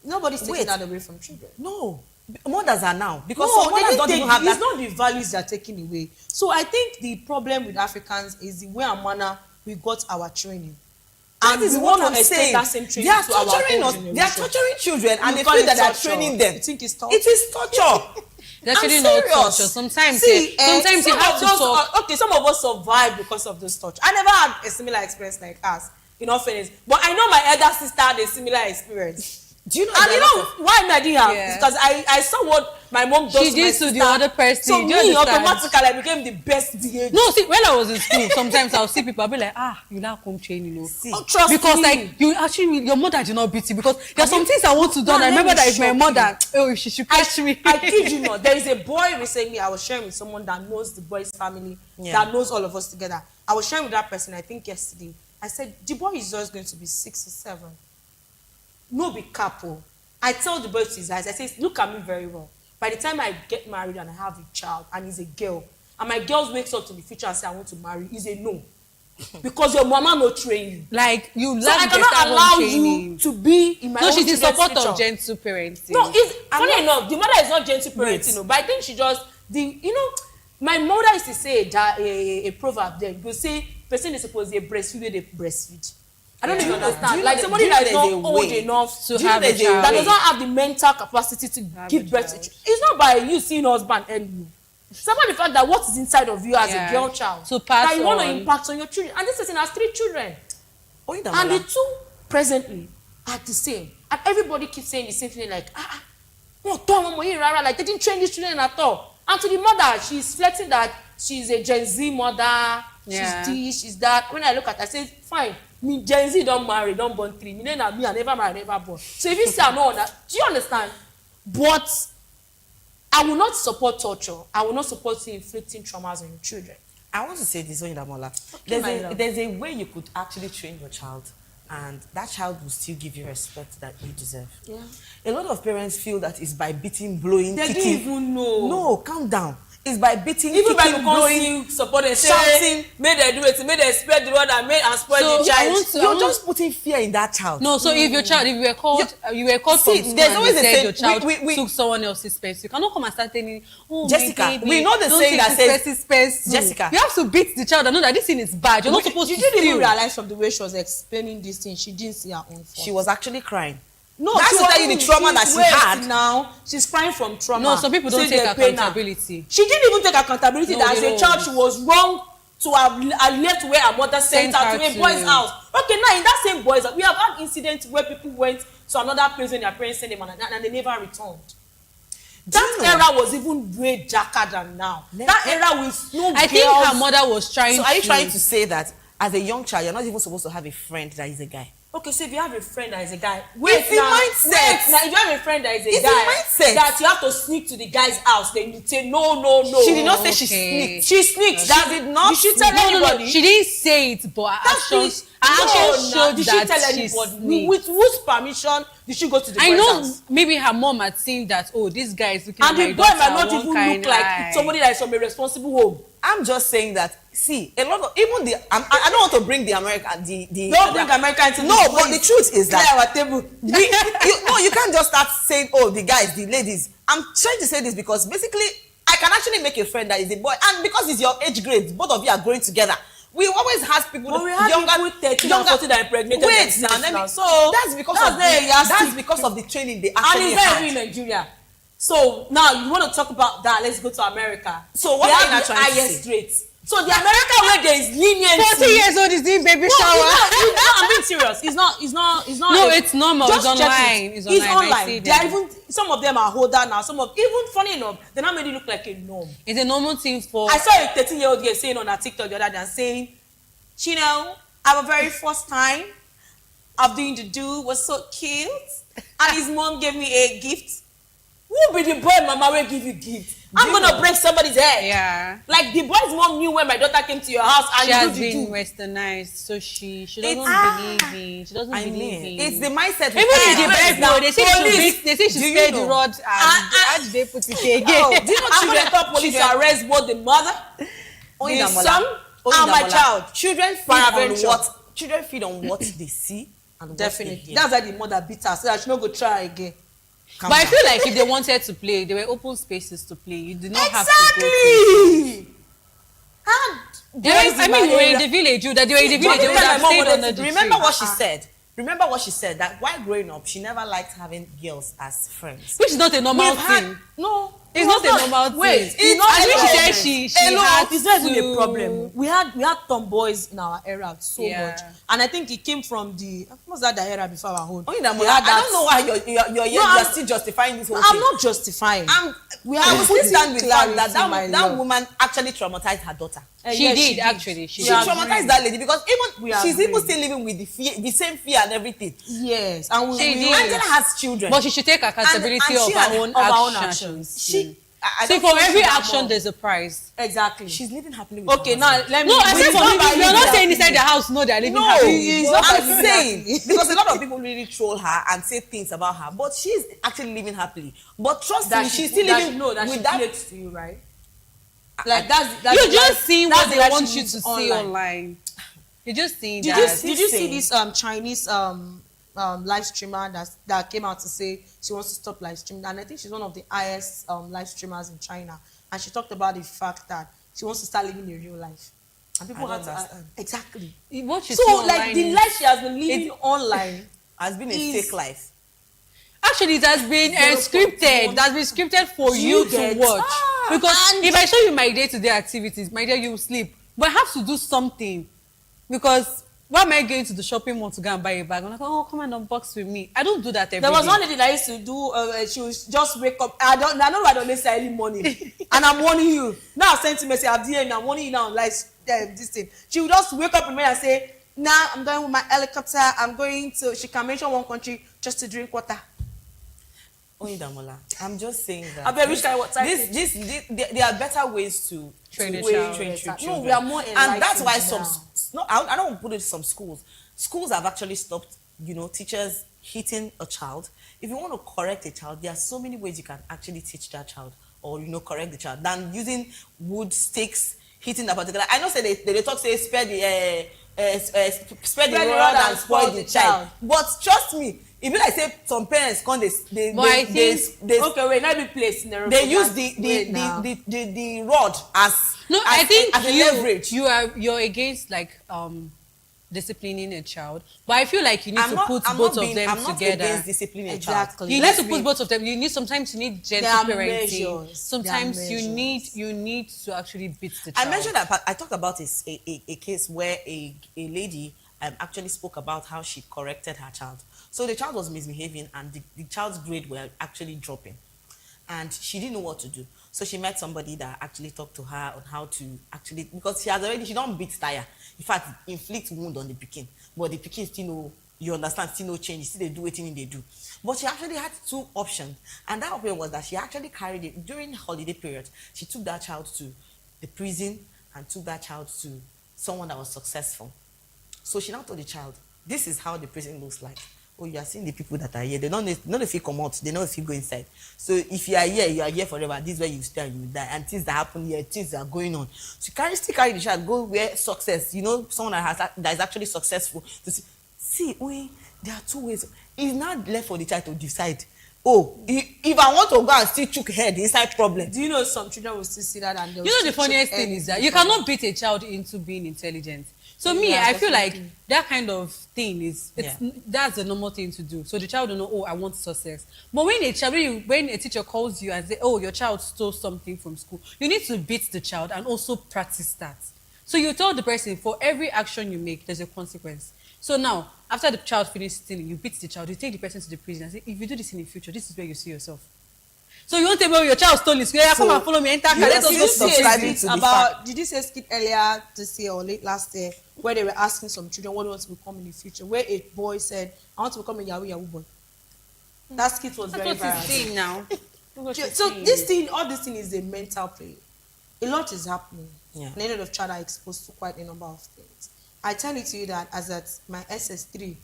Nobody's taking that away from children. No. Mothers are now. Because some mothers don't even have that. It's not the values that are taken away. So I think the problem with Africans is the way and manner we got our training. And we want to extend that same training to our own generation. They are torturing children and they feel that they are training them. You think it's torture? It is torture. That's really not torture. Sometimes you have to talk. Okay, some of us survive because of this torture. I never had a similar experience like us, in all fairness. But I know my elder sister had a similar experience. Do you know? And you know why I didn't have? Yeah. Because I saw what my mom does to my sister. The other person. So me, automatically, I became the best behaved. No, see, when I was in school, sometimes I'll see people, I'll be like, you now come train, you know. Trust because me. Like you actually, your mother did not beat you because there are some things I want to do. And I remember that if my mother, she should catch me. I kid you not. There is a boy recently I was sharing with someone that knows the boy's family, that knows all of us together. I was sharing with that person, I think yesterday. I said, the boy is just going to be 6 or 7. No be couple. I told the boy to his eyes, I say, look at me very well. By the time I get married and I have a child and he's a girl, and my girl wakes up to the future and say, I want to marry, he's a no. Because your mama no train you. Like, you so I cannot allow you to be in my own she's in support future. of gentle parenting. No, funny enough, the mother is not gentle parenting, no, but I think she just, my mother used to say that a proverb there, you say, person is supposed to breastfeed where they breastfeed. I don't even understand. Like somebody that is not old enough to have a child, that does not have the mental capacity to give birth to children. It's not by you seeing husband and you. It's about the fact that what is inside of you as a girl child. So pass that you want to impact on your children. And this person has 3 children. And the 2 presently are the same. And everybody keeps saying the same thing like, like they didn't train these children at all. And to the mother, she's flexing that she's a Gen Z mother, she's this, she's that. When I look at her, I say, fine. Me Gen Z don't marry, don't born 3. Me I never marry, never born. So if you say I'm not that, do you understand? But I will not support torture. I will not support you inflicting traumas on your children. I want to say this, Oyedamola. There's a way you could actually train your child, and that child will still give you respect that you deserve. Yeah. A lot of parents feel that it's by beating, blowing, they kicking. They don't even know. No, calm down. It's by beating, even kicking, blowing, support and shouting, may they do it, may they spread the word and may and spoil the child. You're just putting fear in that child. No, so if your child, if you were called from school there's always and they said your child took someone else's space, you cannot come and start telling, Jessica, we know the saying that says, Jessica, you have to beat the child and know that this thing is bad. You're not supposed to. You didn't even realize from the way she was explaining this thing, she didn't see her own fault. She was actually crying. No, that's to tell you the trauma that she had. Now she's crying from trauma. No, some people don't take accountability. She didn't even take accountability that as a child she was wrong to have left where her mother sent her to a boy's house. Okay, now in that same boy's house, we have had incidents where people went to another place when their parents sent them and they never returned. That era was even way darker than now. That era with no girls. I think her mother was trying. So are you trying to say that as a young child, you're not even supposed to have a friend that is a guy? Okay, so if you have a friend that is a guy, it's the mindset. Now, if you have a friend that is a guy, that you have to sneak to the guy's house, then you say no. She did not say she sneaked. She sneaked. That did not. Did she tell anybody? No. She didn't say it, but her actions showed did that she tell anybody? With whose permission did she go to the boy's house? Maybe her mom had seen that. Oh, this guy is looking at my daughter. And the boy might not even look like somebody that is from a responsible home. I'm just saying that. See, a lot of even the I don't want to bring the America don't bring America into no, but the truth is that our table. You can't just start saying, oh, the guys, the ladies. I'm trying to say this because basically I can actually make a friend that is a boy, and because it's your age grade, both of you are growing together. We always have people but we have younger, 13 and 14 that impregnated wait now, so that's because of the training they actually and it's not had. even in Nigeria. So now you want to talk about that? Let's go to America. So what they are have you the trying to highest say? rates. So the America where there is leniency. 40 years old is doing baby shower. I'm being serious. It's not. No, it's normal. Just It's check online. it. It's It's online. I online. see They are them. even some of them are older now. Some of even funny enough, they're not made it look like a norm. It's a normal thing for. I saw a 13-year-old girl saying on her TikTok the other day, saying, "You know, our very first time of doing the do was so cute, and his mom gave me a gift. Who be the boy mama will give you gift? I'm gonna break somebody's head." Yeah. Like the boy's mom knew when my daughter came to your house and She has you been do. westernized, so she doesn't believe me. She doesn't believe me. It's the mindset. Even in the Bible, they say she spare the rod and how did they put it again? Oh, do you know children thought police arrest both the mother, the son, and my child? Children feed on what they see and what Definitely. they hear. That's why the mother beat her so that she no go try again. But I feel like if they wanted to play, there were open spaces to play. You did not have to go to. Exactly. I mean, we were in the village. They were in the village. They would have stayed under the tree. Remember what she said. Remember what she said, that while growing up, she never liked having girls as friends. Which is not a normal thing. No. It's not a normal thing. Wait, it's not. I think she said she had it's not even to. a problem. We had tomboys in our era so Yeah. much, and I think it came from the what's that the era before our own. I don't know why you're still justifying this whole thing. I'm not justifying. We have to put stand with the fact that my that love. woman actually traumatized her daughter. She Yes, did actually. She traumatized that lady because We she's agree. even still living with the same fear and everything. Yes, and She did. Angela has children, But she should take accountability And of she her had- own of her own actions. actions. I See, don't for think every she's that action, mom. there's a price. Exactly. She's living happily with Okay, her now husband. let me. No, I said for me, you're not saying inside the house. No, they're living No, happy. it's not I'm living saying happily. because a lot of people really troll her and say things about her, but she's actually living happily. But trust me, she's still living that with she that. relates to you, right? Like that's You're the just life- seeing that's what the they life want she you lives to see online. You're just seeing Did that. you see this Chinese live streamer that came out to say she wants to stop live streaming, and I think she's one of the highest live streamers in China, and she talked about the fact that she wants to start living a real life, and people I have don't to understand. exactly. What you So see like online the is- life she has been living online Has been a is- fake life. Actually, it has been scripted. It has been scripted for Do you you to get- watch. Because and- if I show you my day-to-day activities, my dear, you will sleep. But I have to do something. Because why am I going to the shopping mall to go and buy a bag? I'm like, oh, come and unbox with me. I don't do that every day. There was one lady that used to do. She would just wake up. I know I don't miss early morning, and I'm warning you. Now I sent you message. I'm here now. I'm warning you now. Like this thing. She would just wake up in the morning and say, "Now I'm going with my helicopter. I'm going to." She can mention one country just to drink water. Oyidamola, I'm just saying that. I bet which kind of water. There are better ways to Train a train child. children. No, we are more And that's why enlightened I don't put it in some schools. Schools have actually stopped, teachers hitting a child. If you want to correct a child, there are so many ways you can actually teach that child or correct the child than using wood sticks, hitting that particular. I know say they talk say spare the rod and spoil the child. But trust me, if you like say some parents come they Okay, wait, let me play a scenario. they use the rod as I think as a leverage. you're against like disciplining a child, but I feel like you need to put both of them I'm not together. against disciplining a Exactly. child. You need to put both of them. Sometimes you need gentle There are parenting. measures. Sometimes There are you measures. need to actually beat the I child. mentioned that I talked about a case where a lady actually spoke about how she corrected her child. So the child was misbehaving and the child's grade were actually dropping. And she didn't know what to do. So she met somebody that actually talked to her on how to actually, because she don't beat tire. In fact, inflict wound on the pikin. But the pikin still know, you understand, still no change. Still they do everything they do. But she actually had two options. And that option was that she actually carried it during holiday period. She took that child to the prison and took that child to someone that was successful. So she now told the child, this is how the prison looks like. Oh, you are seeing the people that are here. They don't know if you come out. They know if you go inside. So if you are here forever. This is where you stay and you die. And things that happen here, things that are going on. So still carry the child, go where success, someone that is actually successful. See, there are two ways. It's not left for the child to decide. oh, if I want to go and still chook head inside problem. Do you know some children will still see that and they'll You know the funniest thing is that you cannot beat a child into being intelligent. So me, I feel like that kind of thing that's a normal thing to do. So the child will know, oh, I want success. But when a teacher calls you and say, oh, your child stole something from school, you need to beat the child and also practice that. So you tell the person, for every action you make, there's a consequence. So now, after the child finishes stealing, you beat the child, you take the person to the prison and say, if you do this in the future, this is where you see yourself. So you won't tell me your child stole it. Yeah, come and follow me. Enter. Did you say skit earlier this year or late last year where they were asking some children what they want to become in the future? Where a boy said, "I want to become a Yahoo boy." That skit was very viral. Now. So this thing, all this thing is a mental play. A lot is happening. Yeah. And a lot of children are exposed to quite a number of things. I tell it to you that as at my SS3,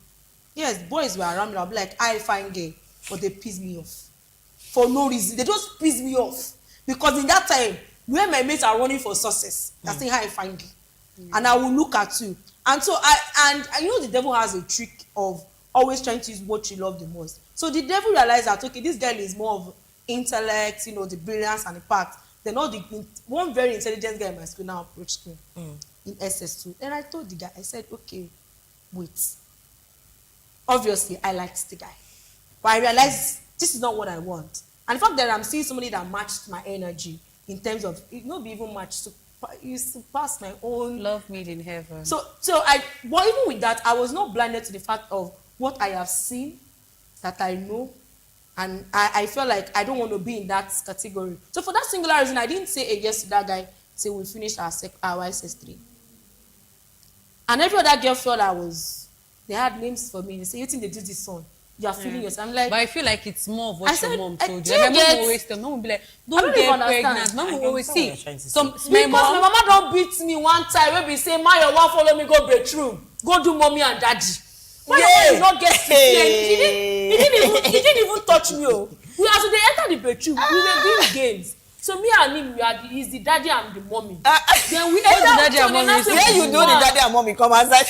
yes, boys were around me. I'll be like, I find gay, but they piss me off. For no reason. They just piss me off. Because in that time, where my mates are running for success, that's saying how I find it. And I will look at you. And so you know the devil has a trick of always trying to use what you love the most. So the devil realized that, okay, this girl is more of intellect, you know, the brilliance and the part. Then one very intelligent guy in my school now approached me in SS2. And I told the guy, I said, okay, wait. Obviously, I liked the guy. But I realized this is not what I want. And the fact that I'm seeing somebody that matched my energy in terms of, it not be even matched, you surpass my own. Love made in heaven. But even with that, I was not blinded to the fact of what I have seen, that I know, and I feel like I don't want to be in that category. So for that singular reason, I didn't say a yes to that guy till we finished our SS3. And every other girl felt they had names for me. They say, you think they did this song? You are feeling yourself. I'm like, but I feel like it's more of what your mom told you. My mom always tell me, mom will be like, don't get pregnant. Mom will always see. My mama don't beat me one time. When we say, my your wife follow me go bedroom, go do mommy and daddy. My wife did not get to He didn't even touch me. We as they enter the bedroom, we were doing games. So me and him, he's the daddy and the mommy. Then we enter the daddy and mommy. Where you know the daddy and mommy come outside?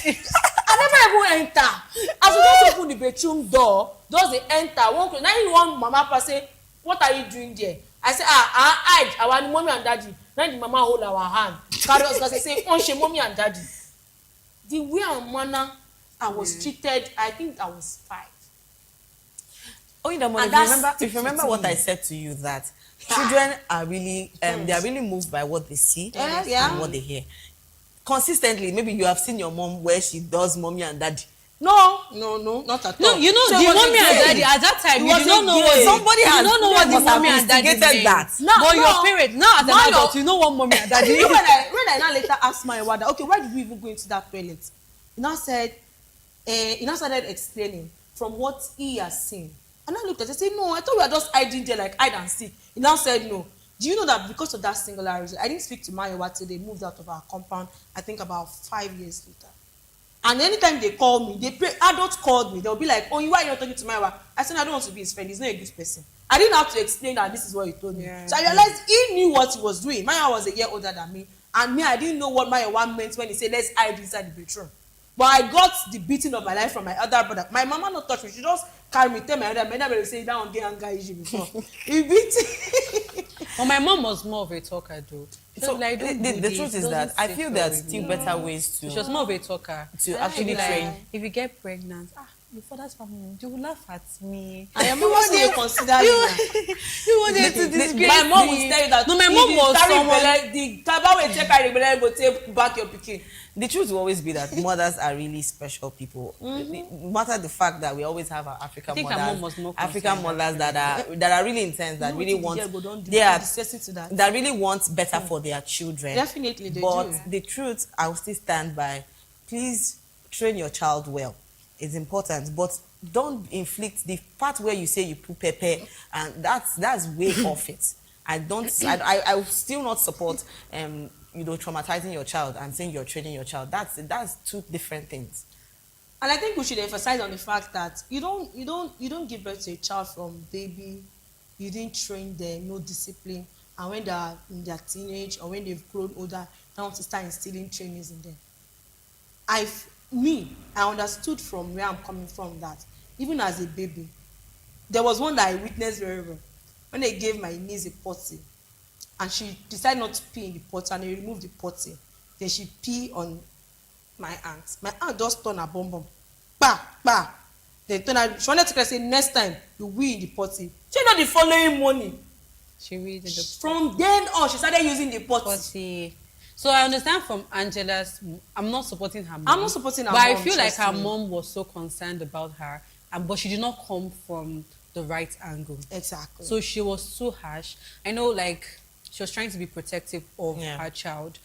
I never even enter. As we just open the bedroom door, those they enter. One mama pass say, what are you doing there? I say, hide. Our mommy and daddy. Then the mama hold our hand. Carry us because they say, mommy and daddy. The way and manner I was treated, I think I was 5. Oh, if you remember what I said to you, that children are really, they are really moved by what they see and what they hear. Consistently, maybe you have seen your mom where she does mommy and daddy. No, not at all. No, you know, so the mommy and daddy at that time, you don't know what somebody has. You don't know what the mommy and daddy mean. That. But your parents, now as an adult, you know what mommy and daddy. You know, when I now later asked my father, okay, why did we even go into that toilet? He now said, he now started explaining from what he has seen. And I looked at it and said, no, I thought we were just hiding there like hide and seek. He now said, no. Do you know that because of that singularity, I didn't speak to Mayowa till they moved out of our compound, I think about 5 years later. And anytime they call me, adults called me, they'll be like, oh, why are you not talking to Mayowa? I said, I don't want to be his friend. He's not a good person. I didn't have to explain that this is what he told me. So I realized he knew what he was doing. Mayowa was a year older than me. And me, I didn't know what Mayowa meant when he said, let's hide inside the bedroom. But I got the beating of my life from my other brother. My mama not touch me. She just carry me, tell my other brother, will say, that one get anger issue before. He beat. Well, my mom was more of a talker, though. So like, the truth is that I feel there are still better ways to. She was more of a talker. To actually train. If you get pregnant, your father's family, you will laugh at me. I am also consider you wanted to disgrace me. My mom will tell you that. No, my mom was someone. The taba will take carry belle go take back your pikin. The truth will always be that mothers are really special people. No matter the fact that we always have our African mothers that are really intense, that really want that really want better for their children. Definitely, they but do. The truth, I will still stand by. Please train your child well. It's important, but don't inflict the part where you say you put pepper, and that's way off it. I will still not support traumatizing your child and saying you're training your child. That's two different things. And I think we should emphasize on the fact that you don't give birth to a child from baby. You didn't train them, no discipline, and when they're in their teenage or when they've grown older, now want to start instilling trainings in them. I understood from where I'm coming from that even as a baby, there was one that I witnessed very well. When they gave my niece a potty, and she decided not to pee in the potty, and they removed the potty. Then she pee on my aunt. My aunt just turned her bum. Bah, bah. Then turn her, she wanted to say, next time, you wee in the potty. She know the following morning. She read the From then on, she started using the potty. So I understand from Angela's, I'm not supporting her mom. I'm not supporting her but mom. But I feel like her mom was so concerned about her, but she did not come from the right angle. Exactly. So she was too harsh. I know, like, she was trying to be protective of her child,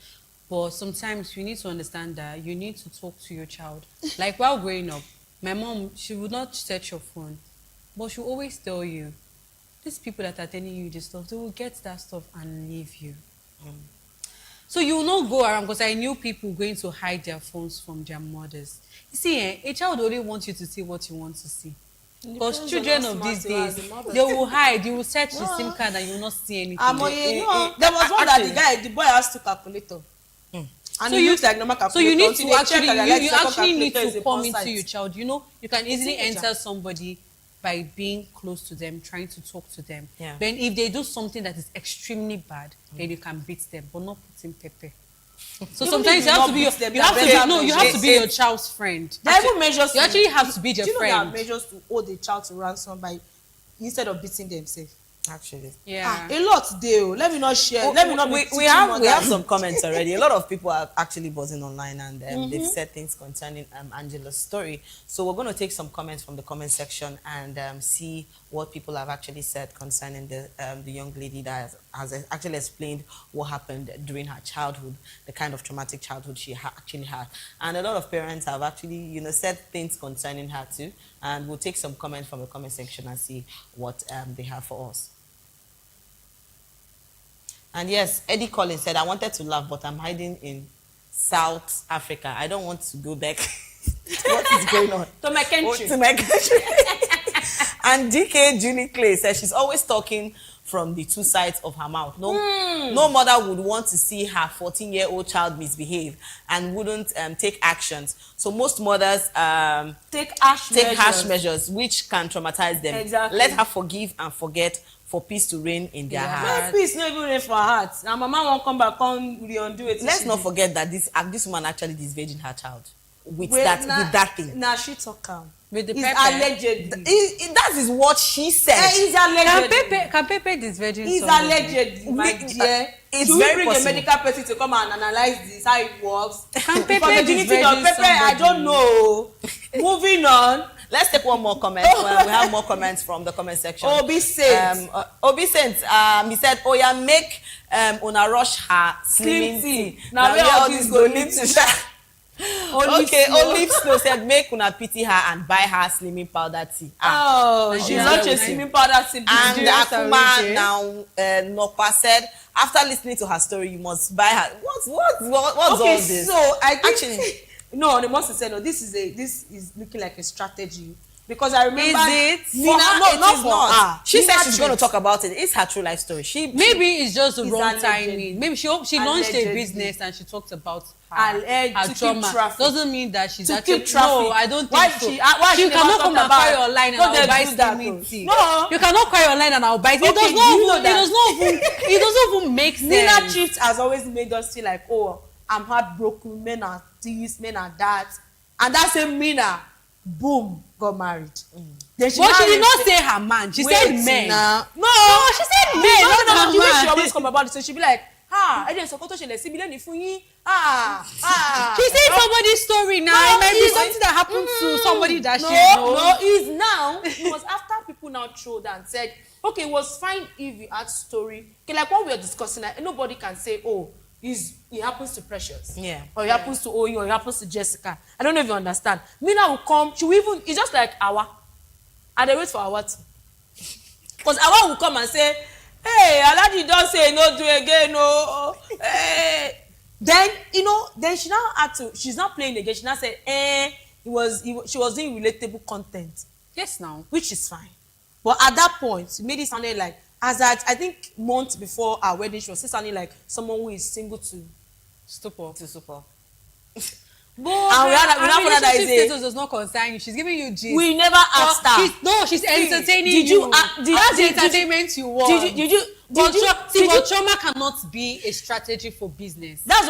but sometimes you need to understand that you need to talk to your child. Like, while growing up, my mom, she would not set your phone, but she will always tell you, these people that are telling you this stuff, they will get that stuff and leave you. So you will not go around, because I knew people going to hide their phones from their mothers. You see, a child only wants you to see what you want to see. Because children of these days, they will hide. You will search the SIM card and you will not see anything. There was one that the boy asked to calculator. And so it looks like normal calculator. So you need to actually need to come into your child. You know, you can easily enter somebody by being close to them, trying to talk to them. Then if they do something that is extremely bad, then you can beat them, but not put in pepper. So sometimes you have to be your child's friend. There are measures. You actually have to be their friend. Do you know there are measures to hold a child to ransom by instead of beating themselves? Actually, a lot deal. Let me not share. Let me not. We have some comments already. A lot of people are actually buzzing online, and they've said things concerning Angela's story. So we're going to take some comments from the comment section and see what people have actually said concerning the young lady that has actually explained what happened during her childhood, the kind of traumatic childhood she actually had. And a lot of parents have actually, said things concerning her too. And we'll take some comments from the comment section and see what they have for us. And yes, Eddie Collins said, I wanted to laugh, but I'm hiding in South Africa. I don't want to go back. What is going on? To my country. To my country. And DK Julie Clay says she's always talking from the two sides of her mouth. No mother would want to see her 14-year-old child misbehave and wouldn't take actions. So most mothers take harsh measures, which can traumatize them. Exactly. Let her forgive and forget for peace to reign in their hearts. Peace not even reign for her heart. And mama won't come back, undo it. Let's not forget that this woman actually disvirgin her child with that thing. Nah, she talk calm. With the it's pepper. Allegedly. That is what she said. It's allegedly. Can Pepe disvirgin it's allegedly, my dear. It's Should very we bring possible. A medical person to come and analyze this, how it works? Can Pepe disvirgin Pepe, I don't know. Moving on. Let's take one more comment. We have more comments from the comment section. Obi Saint. He said, oh yeah, make una rush her slimming tea. Now where all this go lead to Olive Snow said, make una pity her and buy her slimming powder tea. She's not a slimming powder tea. And Akuma now Nokpa said, after listening to her story, you must buy her. What's all this? So I think actually no, the most said no. This is looking like a strategy because I remember. Is it? Nina, not for her. She said she's going to talk about it. It's her true life story. Maybe it's just the wrong timing. Maybe she launched a business and she talked about her trauma. Doesn't mean that she's actually. No, I don't think so. She cannot come and cry online and I'll buy slimming tea. No, you cannot cry online and I'll buy it. It doesn't even make sense. Nina Chiefs has always made us feel like, oh, I'm heartbroken, men are this, men are that. And that same Mina, boom, got married. But she did not say her man. She said men. No, she said men. No. The way she always come about it, so she'll be like, I didn't support her. She said somebody's story now. It might be something that happened to somebody that she knows. It was after people now trolled and said, okay, it was fine if you had story. Okay, like what we are discussing, nobody can say, oh, it happens to Precious. Yeah. Or it happens to Oyin, or it happens to Jessica. I don't know if you understand. Mina will come, she will even, it's just like Awa. And they wait for Awa too. Because Awa will come and say, hey, Alhaji don't say no do again, no. Hey. Then, then she now had to, she's not playing again. She now said, she was doing relatable content. Yes, now. Which is fine. But at that point, it made it sound like, as at, I think, months before our wedding, she was still sounding like someone who is single to stupor. But And we have another that is status does not concern you. She's giving you gist. We never asked her. She's entertaining did you. That's the entertainment you want. But trauma cannot be a strategy for business. That's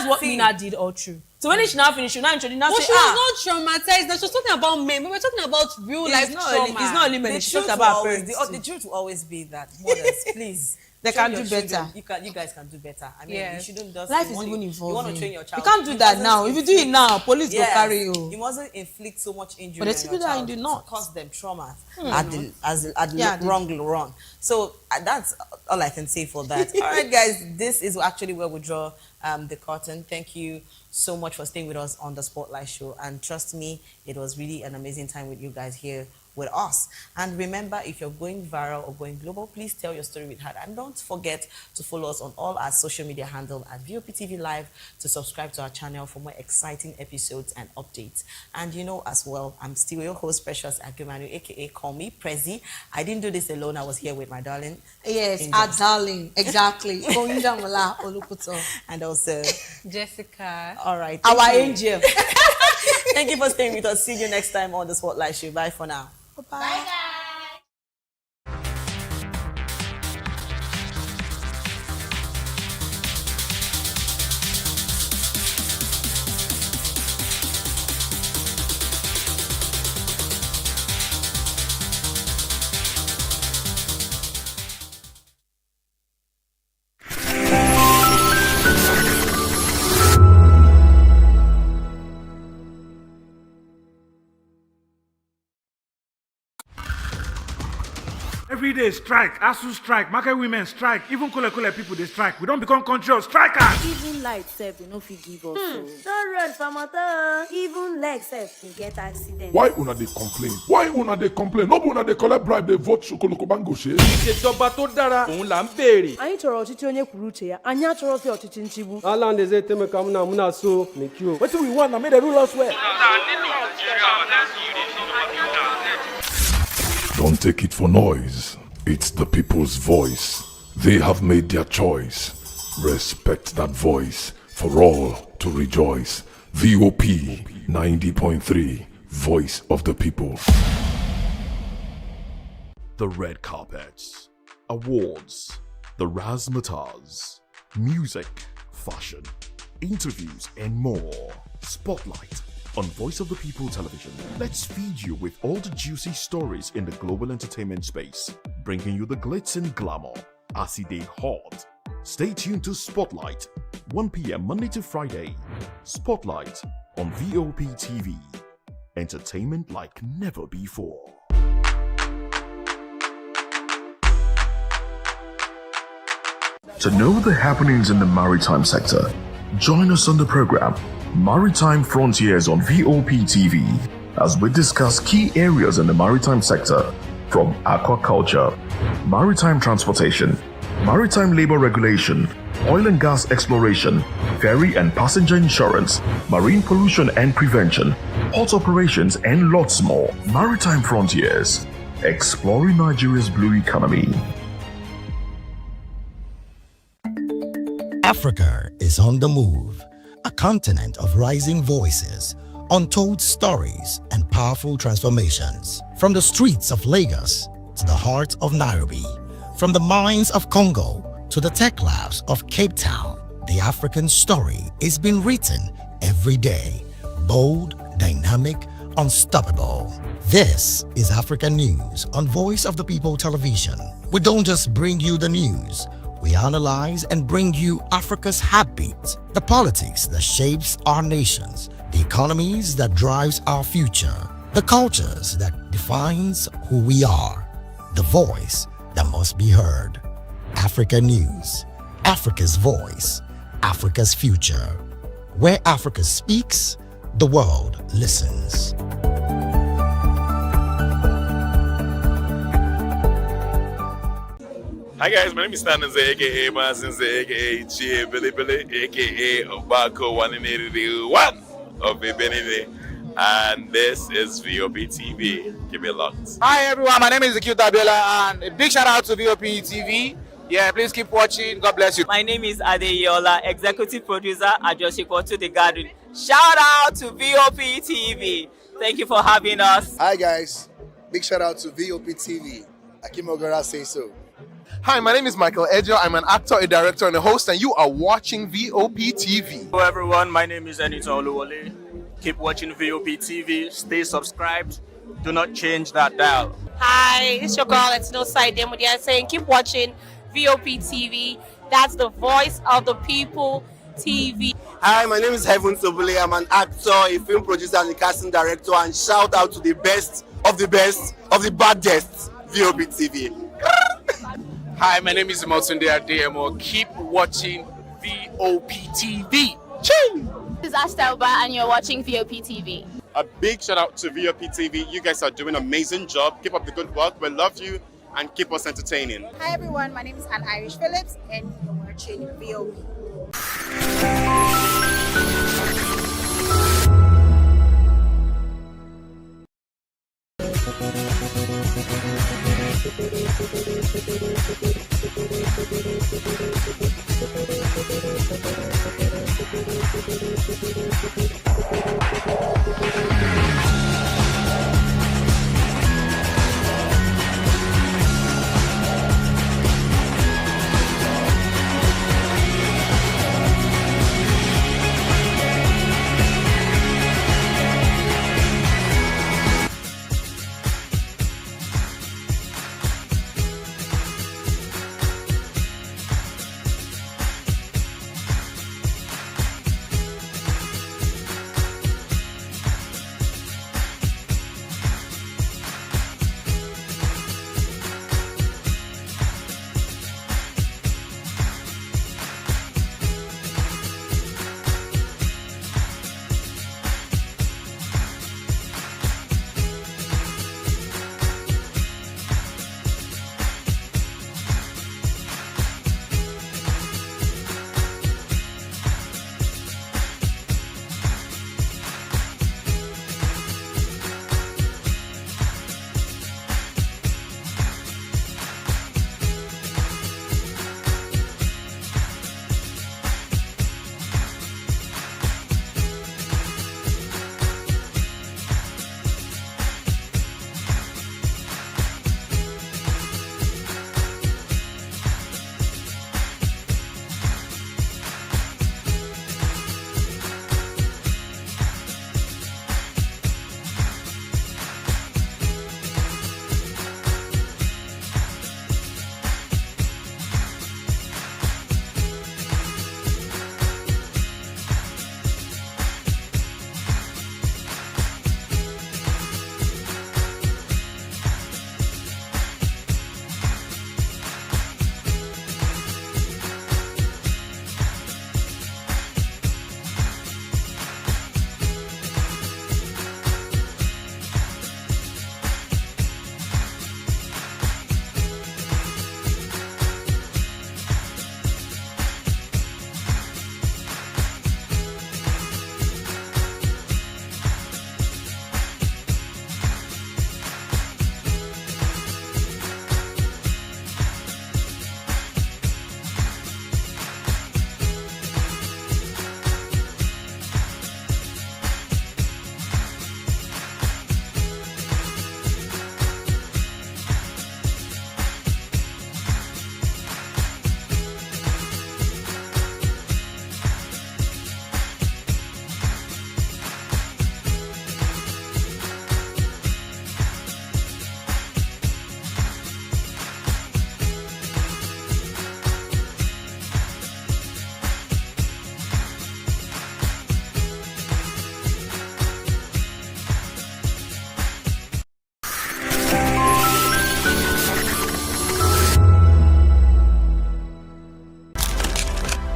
what Mina did all through. So when she now finished, she now introduced. But she was not traumatized. Now she was talking about men, but we're talking about real life trauma. It's not only men. She talked about parents. The truth will always be that mothers, please. They can do better. You guys can do better. I mean, you shouldn't just. Life is even evolving. You want to train your child. You can't do that now. If you do it now, police will carry you. You mustn't inflict so much injury. But the people that do not cause them trauma at the wrong run. So that's all I can say for that. All right, guys, this is actually where we draw the curtain. Thank you so much for staying with us on the Spotlight Show, and trust me, it was really an amazing time with you guys here with us. And remember, if you're going viral or going global, please tell your story with heart, and don't forget to follow us on all our social media handle at VOPTV Live, to subscribe to our channel for more exciting episodes and updates. And you know as well, I'm still your host, Precious Agumanu, aka Call Me Prezi. I didn't do this alone. I was here with my darling. Yes, our darling, exactly. And also Jessica. All right, our angel. Thank you for staying with us. See you next time on the Spotlight Show. Bye for now. Bye, guys. Every day strike, ASU strike, market women strike, even Kole people they strike. We don't become country of strikers. Even light self, they no fit give us. Don't run for motor. Even leg self, they get accident. Why una dey complain? Why una dey complain? No una dey collect bribe, dey vote Sokoloko Bango ṣe. Ìṣèjọba tó dára òun là ń béèrè. Anyị chọrọ ọchịchị onye kwuru uche ya. Anyị achọrọzi ọchịchị nchigbu. Ala ndeze temeka muna so mekio. Wetin we want na make dem rule us well. Don't take it for noise. It's the people's voice. They have made their choice. Respect that voice for all to rejoice. VOP 90.3, Voice of the People. The red carpets, awards, the razzmatazz, music, fashion, interviews, and more. Spotlight on Voice of the People television. Let's feed you with all the juicy stories in the global entertainment space, bringing you the glitz and glamour as it is hot. Stay tuned to Spotlight, 1 p.m. Monday to Friday. Spotlight on VOP TV. Entertainment like never before. To know the happenings in the maritime sector, join us on the program Maritime Frontiers on VOP TV as we discuss key areas in the maritime sector, from aquaculture, maritime transportation, maritime labor regulation, oil and gas exploration, ferry and passenger insurance, marine pollution and prevention, port operations, and lots more. Maritime Frontiers, exploring Nigeria's blue economy. Africa is on the move, a continent of rising voices, untold stories, and powerful transformations. From the streets of Lagos to the heart of Nairobi, from the mines of Congo to the tech labs of Cape Town, the African story is being written every day. Bold, dynamic, unstoppable. This is African News on Voice of the People Television. We don't just bring you the news. We analyze and bring you Africa's heartbeat, the politics that shapes our nations, the economies that drives our future, the cultures that defines who we are, the voice that must be heard. Africa News, Africa's voice, Africa's future. Where Africa speaks, the world listens. Hi guys, my name is Stanenze, aka Masinze, aka Chie Billy Billy, aka Obako 181 of Benin, and this is VOP TV. Give me a lot. Hi everyone, my name is Akil Tabiola, and a big shout out to VOP TV. Yeah, please keep watching. God bless you. My name is Adeyola, executive producer at Joshiko to the Garden. Shout out to Voptv. Thank you for having us. Hi guys, big shout out to Voptv. Akim Ogara say so. Hi, my name is Michael Edjo. I'm an actor, a director, and a host, and you are watching Voptv. Hello everyone, my name is Anita Oluwole. Keep watching Voptv. Stay subscribed. Do not change that dial. Hi, it's your girl, it's no side demo. They are saying keep watching Voptv. That's the voice of the people TV. Hi, my name is Heaven Sobule. I'm an actor, a film producer, and a casting director. And shout out to the best of the best of the baddest, Voptv. Hi, my name is Motunde Adeyemo. Keep watching Voptv. This is Astelba and you're watching Voptv. A big shout out to Voptv. You guys are doing an amazing job. Keep up the good work. We love you and keep us entertaining. Hi everyone, my name is Anne Irish Phillips and you're watching VOP.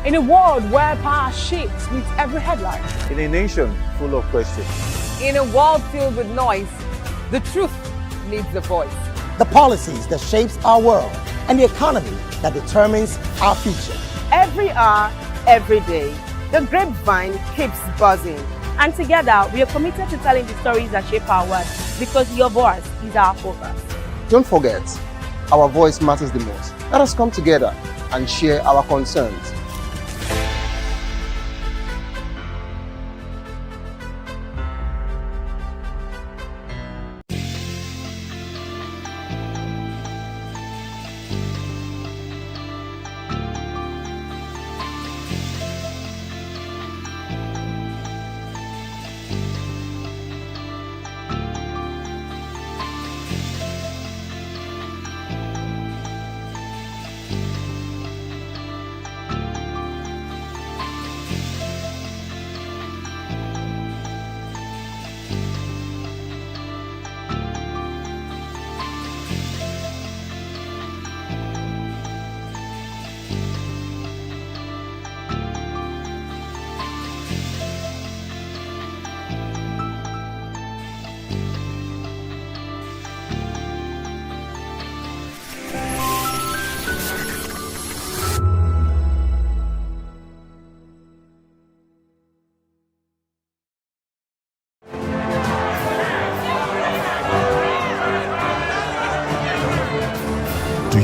In a world where power shifts with every headline. In a nation full of questions. In a world filled with noise, the truth needs a voice. The policies that shapes our world and the economy that determines our future. Every hour, every day, the grapevine keeps buzzing. And together, we are committed to telling the stories that shape our world because your voice is our focus. Don't forget, our voice matters the most. Let us come together and share our concerns.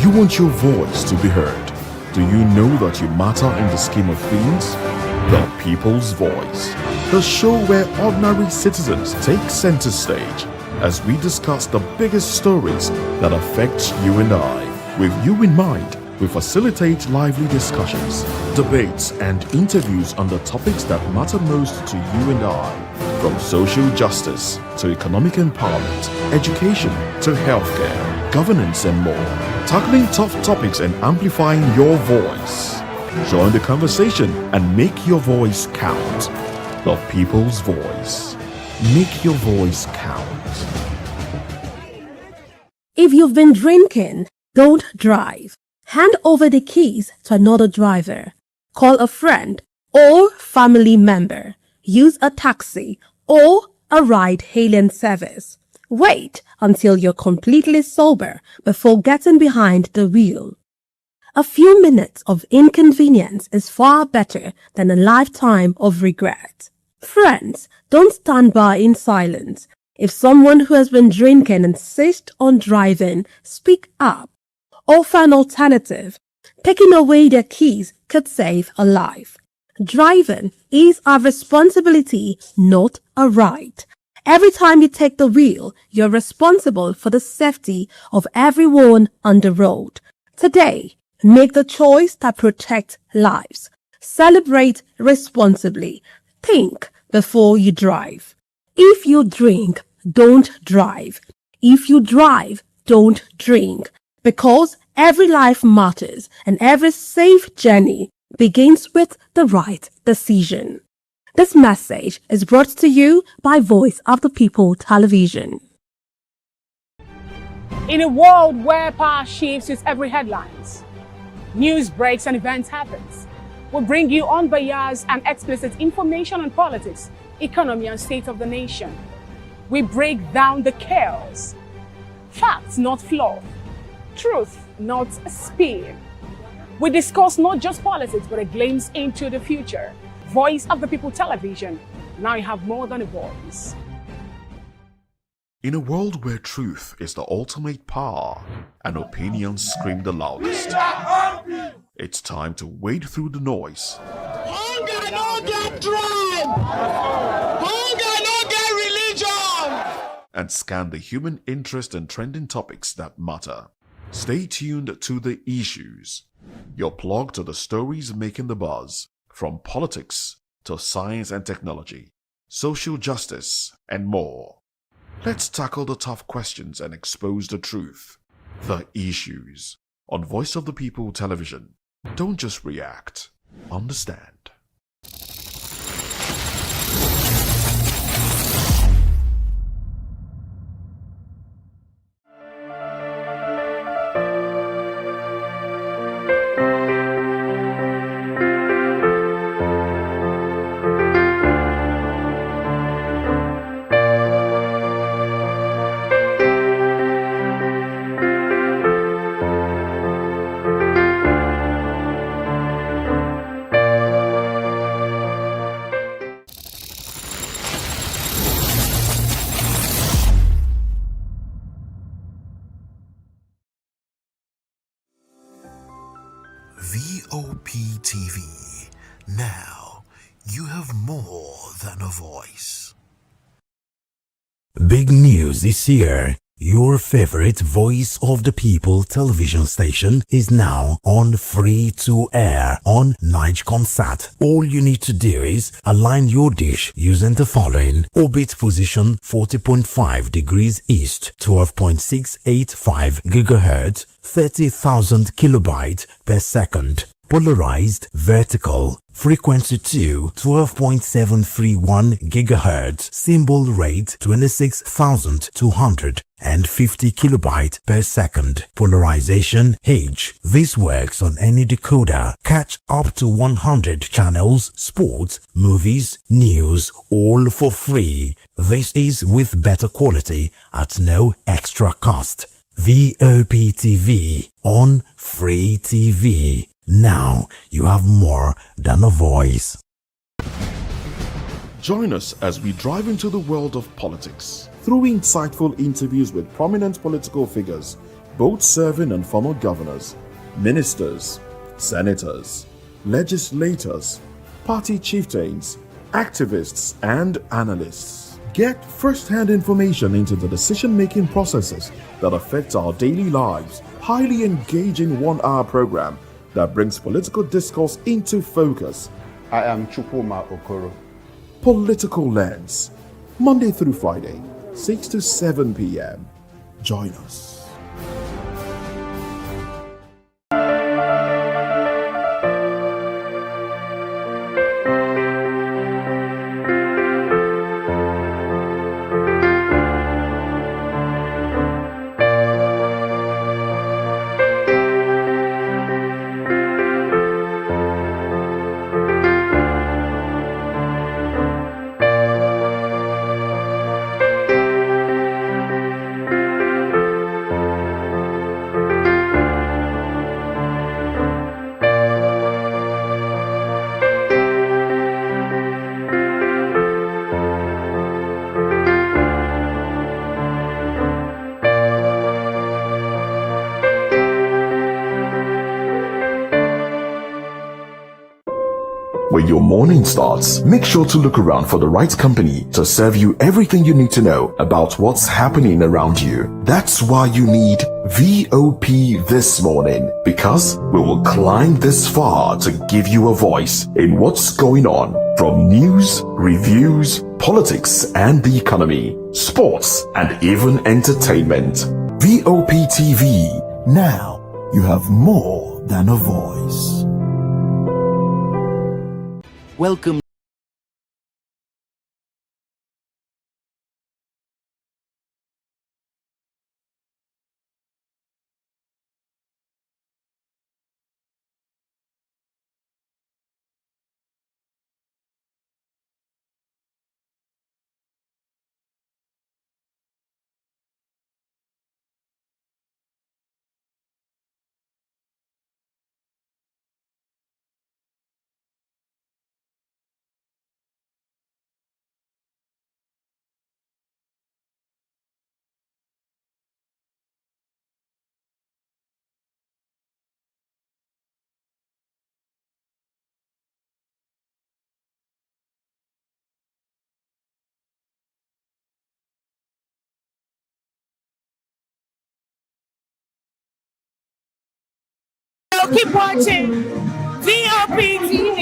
you want your voice to be heard? Do you know that you matter in the scheme of things? The People's Voice, the show where ordinary citizens take center stage as we discuss the biggest stories that affect you and I. With you in mind, we facilitate lively discussions, debates, and interviews on the topics that matter most to you and I, from social justice to economic empowerment, education to healthcare, governance, and more, tackling tough topics and amplifying your voice. Join the conversation and make your voice count. The People's Voice. Make your voice count. If you've been drinking, don't drive. Hand over the keys to another driver. Call a friend or family member. Use a taxi or a ride-hailing service. Wait until you're completely sober before getting behind the wheel. A few minutes of inconvenience is far better than a lifetime of regret. Friends, don't stand by in silence. If someone who has been drinking insists on driving, speak up. Offer an alternative. Taking away their keys could save a life. Driving is our responsibility, not a right. Every time you take the wheel, you're responsible for the safety of everyone on the road. Today, make the choice that protects lives. Celebrate responsibly. Think before you drive. If you drink, don't drive. If you drive, don't drink. Because every life matters and every safe journey begins with the right decision. This message is brought to you by Voice of the People Television. In a world where power shifts with every headlines, news breaks and events happens, we bring you unbiased and explicit information on politics, economy, and state of the nation. We break down the chaos. Facts, not fluff. Truth, not spin. We discuss not just politics, but a glimpse into the future. Voice of the People Television. Now you have more than a voice. In a world where truth is the ultimate power and opinions scream the loudest, it's time to wade through the noise. Hunger no get tribe! Hunger no get religion! And scan the human interest and trending topics that matter. Stay tuned to The Issues, your plug to the stories making the buzz, from politics to science and technology, social justice, and more. Let's tackle the tough questions and expose the truth. The Issues on Voice of the People Television. Don't just react, understand. Voptv. Now you have more than a voice. Big news this year. Your favorite Voice of the People television station is now on free to air on Nigecomsat. All you need to do is align your dish using the following: orbit position 40.5 degrees east, 12.685 GHz, 30,000 kilobytes per second. Polarized vertical, frequency 2, 12.731 GHz, symbol rate 26,250 kilobytes per second. Polarization H. This works on any decoder. Catch up to 100 channels, sports, movies, news, all for free. This is with better quality at no extra cost. Voptv on Free TV. Now you have more than a voice. Join us as we drive into the world of politics through insightful interviews with prominent political figures both serving on former governors, ministers, senators, legislators, party chieftains, activists, and analysts. Get first-hand information into the decision-making processes that affect our daily lives. Highly engaging one-hour program that brings political discourse into focus. I am Chukwuma Okoro. Political Lens, Monday through Friday, 6 to 7 p.m. Join us. When your morning starts, make sure to look around for the right company to serve you everything you need to know about what's happening around you. That's why you need VOP this morning, because we will climb this far to give you a voice in what's going on, from news, reviews, politics and the economy, sports and even entertainment. VOP TV. Now you have more than a voice. Welcome. Keep watching VOP TV.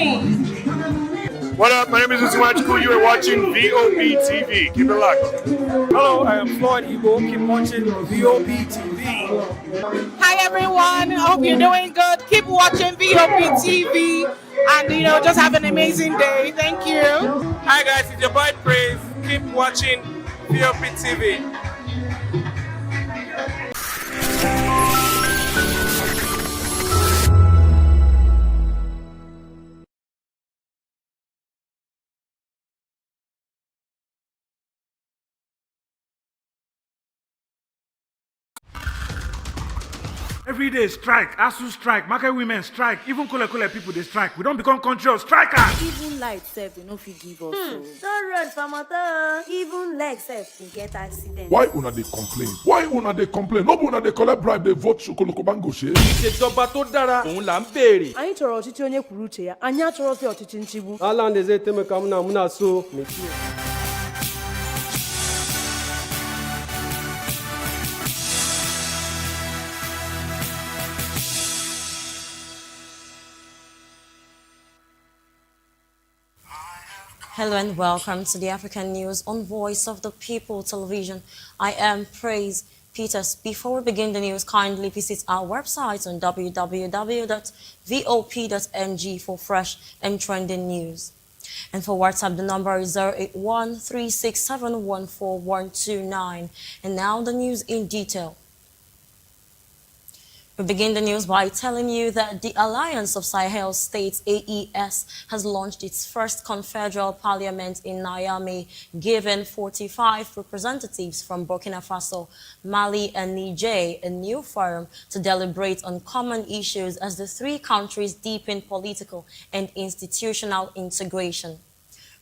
What up? My name is Usimachiku. You are watching VOP TV. Keep it locked. Hello, I am Floyd Igbo. Keep watching VOP TV. Hi everyone, I hope you're doing good. Keep watching VOP TV and just have an amazing day. Thank you. Hi guys, it's your boy Praise. Keep watching VOP TV. Every day strike, ASU strike, market women strike, even Kule people they strike. We don't become country of strikers. Even light self, they no fit give us. Don't run for motor. Even leg self, they get accident. Why una dey complain? Why una dey complain? No una dey collect bribe, dey vote Sokoloko Bango ṣe. Ìṣèjọba tó dára, òun là ń béèrè. Anyị chọrọ ọchịchị onye kwuru uche ya. Anyị achọrọzi ọchịchị nchigbu. Ala ndeze temeka muna so mechie. Hello and welcome to the African News on Voice of the People Television. I am Praise Peters. Before we begin the news, kindly visit our website on www.vop.ng for fresh and trending news. And for WhatsApp, the number is 081-367-14129. And now the news in detail. We begin the news by telling you that the Alliance of Sahel States, AES, has launched its first confederal parliament in Niamey, giving 45 representatives from Burkina Faso, Mali, and Niger a new forum to deliberate on common issues as the three countries deepen political and institutional integration.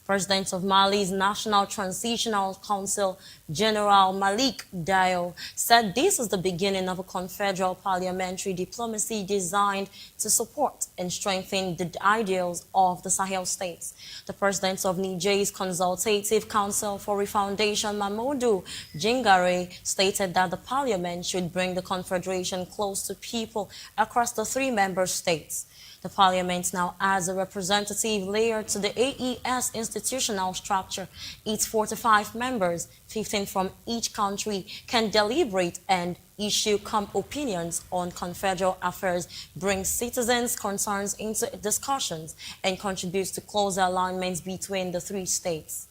President of Mali's National Transitional Council, General Malik Dio, said this is the beginning of a confederal parliamentary diplomacy designed to support and strengthen the ideals of the Sahel states. The president of Niger's Consultative Council for Refoundation, Mamadou Jingare, stated that the parliament should bring the confederation close to people across the 3 member states. The parliament now adds a representative layer to the AES institutional structure. Its 45 members, 15 from each country, can deliberate and issue opinions on confederal affairs, bring citizens' concerns into discussions, and contributes to closer alignments between the 3 states.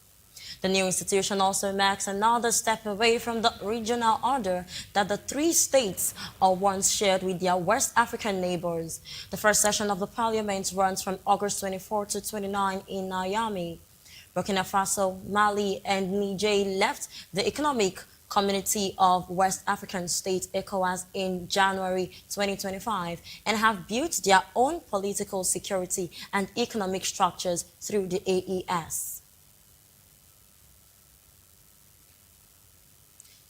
The new institution also marks another step away from the regional order that the 3 states once shared with their West African neighbors. The first session of the parliament runs from August 24 to 29 in Niamey. Burkina Faso, Mali, and Niger left the Economic Community of West African States, ECOWAS, in January 2025 and have built their own political security and economic structures through the AES.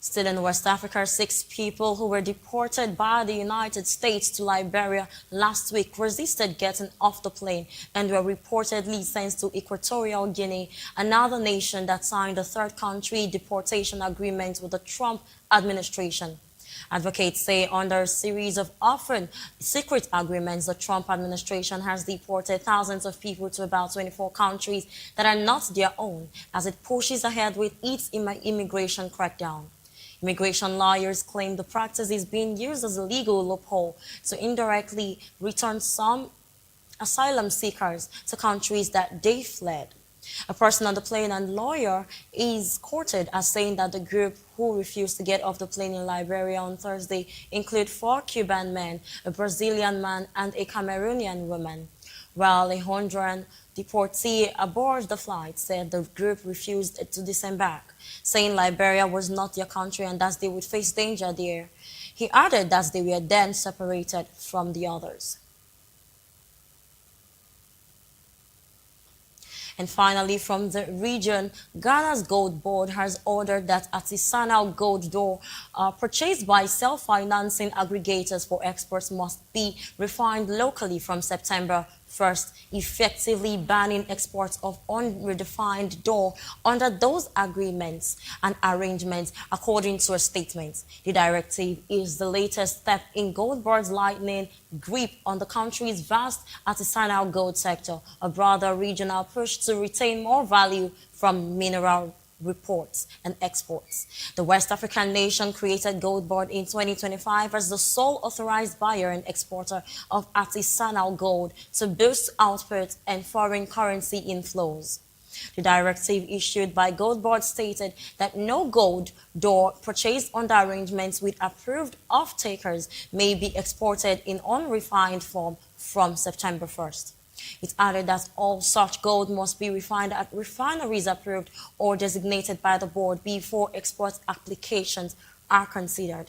Still in West Africa, 6 people who were deported by the United States to Liberia last week resisted getting off the plane and were reportedly sent to Equatorial Guinea, another nation that signed a third country deportation agreement with the Trump administration. Advocates say under a series of often secret agreements, the Trump administration has deported thousands of people to about 24 countries that are not their own as it pushes ahead with its immigration crackdown. Immigration lawyers claim the practice is being used as a legal loophole to indirectly return some asylum seekers to countries that they fled. A person on the plane and lawyer is quoted as saying that the group who refused to get off the plane in Liberia on Thursday include 4 Cuban men, a Brazilian man, and a Cameroonian woman. While a Honduran deportee aboard the flight said the group refused to disembark, saying Liberia was not their country and that they would face danger there. He added that they were then separated from the others. And finally, from the region, Ghana's Gold Board has ordered that artisanal gold ore purchased by self-financing aggregators for exports must be refined locally from September 1st, effectively banning exports of unrefined ore under those agreements and arrangements, according to a statement. The directive is the latest step in Gold Board's lightening grip on the country's vast artisanal gold sector, a broader regional push to retain more value from mineral reports and exports. The West African nation created Gold Board in 2025 as the sole authorized buyer and exporter of artisanal gold to boost output and foreign currency inflows. The directive issued by Gold Board stated that no gold ore purchased under arrangements with approved off-takers may be exported in unrefined form from September 1st. It added that all such gold must be refined at refineries approved or designated by the board before export applications are considered.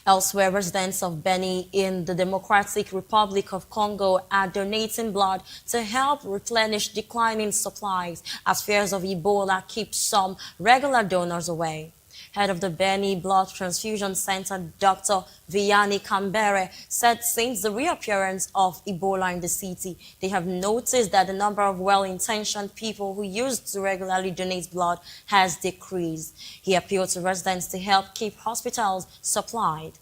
Elsewhere, residents of Beni in the Democratic Republic of Congo are donating blood to help replenish declining supplies as fears of Ebola keep some regular donors away. Head of the Beni Blood Transfusion Center, Dr. Vianney Kambere, said since the reappearance of Ebola in the city, they have noticed that the number of well-intentioned people who used to regularly donate blood has decreased. He appealed to residents to help keep hospitals supplied.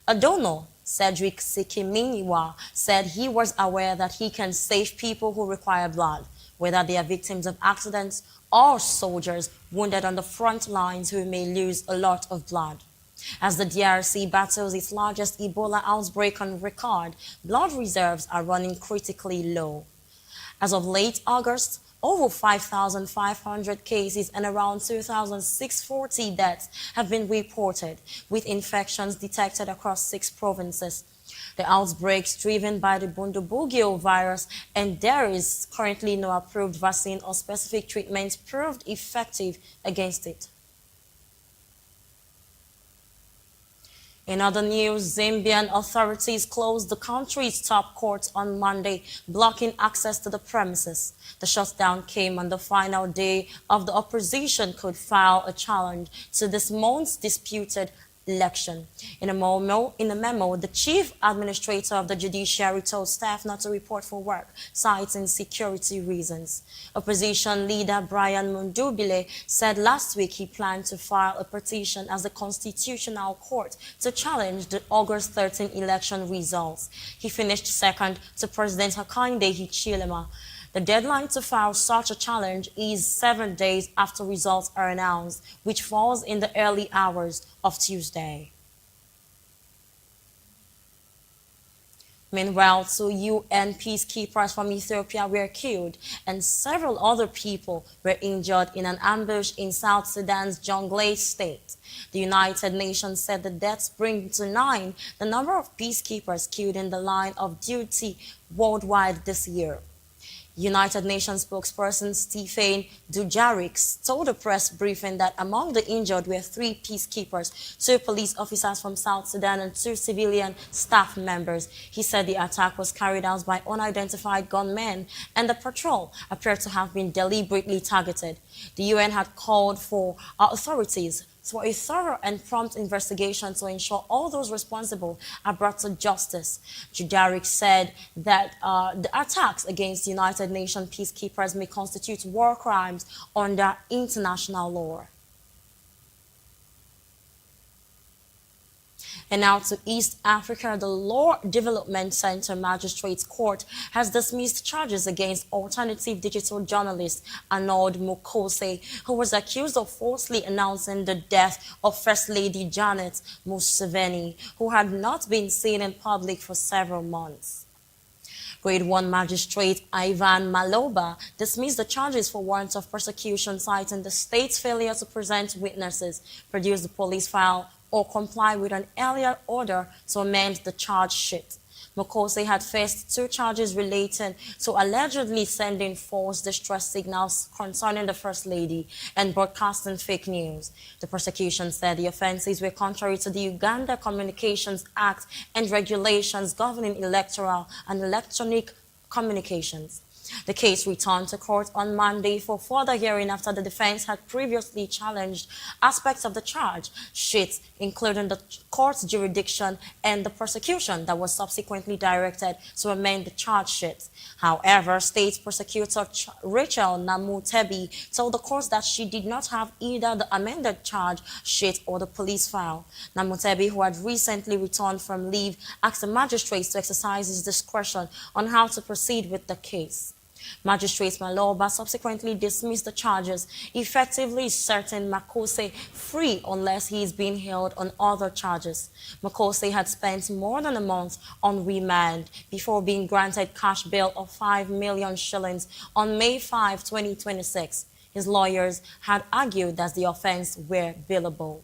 A donor, Cedric Sikiminiwa, said he was aware that he can save people who require blood, whether they are victims of accidents or soldiers wounded on the front lines who may lose a lot of blood. As the DRC battles its largest Ebola outbreak on record, blood reserves are running critically low. As of late August, over 5,500 cases and around 2,640 deaths have been reported, with infections detected across 6 provinces. The outbreaks driven by the Bundibugyo virus, and there is currently no approved vaccine or specific treatment proved effective against it. In other news, Zambian authorities closed the country's top court on Monday, blocking access to the premises. The shutdown came on the final day of the opposition could file a challenge to this month's disputed election. In a memo, the chief administrator of the judiciary told staff not to report for work, citing security reasons. Opposition leader Brian Mundubile said last week he planned to file a petition as the Constitutional Court to challenge the August 13 election results. He finished second to President Hakainde Hichilema. The deadline to file such a challenge is 7 days after results are announced, which falls in the early hours of Tuesday. Meanwhile, 2 UN peacekeepers from Ethiopia were killed and several other people were injured in an ambush in South Sudan's Jonglei state. The United Nations said the deaths bring to 9 the number of peacekeepers killed in the line of duty worldwide this year. United Nations spokesperson Stephen Dujarric told a press briefing that among the injured were 3 peacekeepers, 2 police officers from South Sudan and 2 civilian staff members. He said the attack was carried out by unidentified gunmen and the patrol appeared to have been deliberately targeted. The UN had called for authorities for a thorough and prompt investigation to ensure all those responsible are brought to justice. Dujarric said that the attacks against United Nations peacekeepers may constitute war crimes under international law. And now to East Africa, the Law Development Center Magistrates Court has dismissed charges against alternative digital journalist Arnold Mukose, who was accused of falsely announcing the death of First Lady Janet Museveni, who had not been seen in public for several months. Grade 1 Magistrate Ivan Maloba dismissed the charges for warrant of prosecution, citing the state's failure to present witnesses, produce the police file, or comply with an earlier order to amend the charge sheet. Mukose had faced 2 charges relating to allegedly sending false distress signals concerning the First Lady and broadcasting fake news. The prosecution said the offenses were contrary to the Uganda Communications Act and regulations governing electoral and electronic communications. The case returned to court on Monday for further hearing after the defense had previously challenged aspects of the charge sheet, including the court's jurisdiction and the prosecution that was subsequently directed to amend the charge sheet. However, State Prosecutor Rachel Namutebi told the court that she did not have either the amended charge sheet or the police file. Namutebi, who had recently returned from leave, asked the magistrates to exercise his discretion on how to proceed with the case. Magistrate Maloba subsequently dismissed the charges, effectively setting Makose free unless he is being held on other charges. Makose had spent more than a month on remand before being granted cash bail of 5 million shillings on May 5, 2026. His lawyers had argued that the offense were bailable.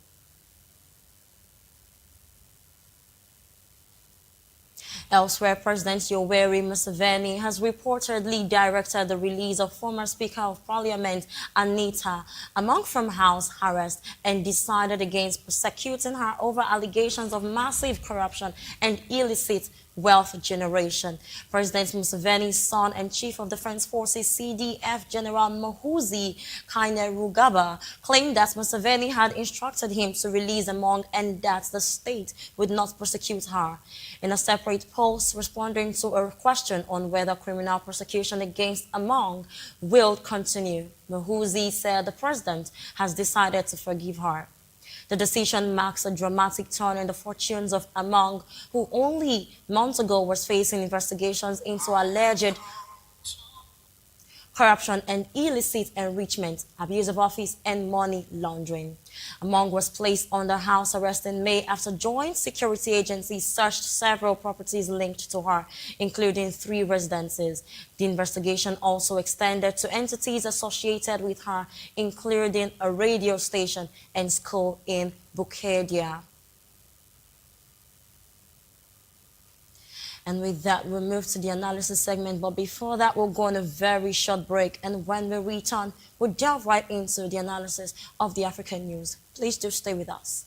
Elsewhere, President Yoweri Museveni has reportedly directed the release of former Speaker of Parliament Anita Among from house arrest and decided against prosecuting her over allegations of massive corruption and illicit wealth generation. President Museveni's son and Chief of Defense Forces CDF General Muhoozi Kainerugaba claimed that Museveni had instructed him to release Among and that the state would not prosecute her. In a separate post responding to a question on whether criminal prosecution against Among will continue, Muhoozi said the president has decided to forgive her. The decision marks a dramatic turn in the fortunes of Among, who only months ago was facing investigations into alleged corruption and illicit enrichment, abuse of office, and money laundering. Among was placed under house arrest in May after joint security agencies searched several properties linked to her, including 3 residences. The investigation also extended to entities associated with her, including a radio station and school in Bukedia. And with that, we'll move to the analysis segment. But before that, we'll go on a very short break. And when we return, we'll delve right into the analysis of the African news. Please do stay with us.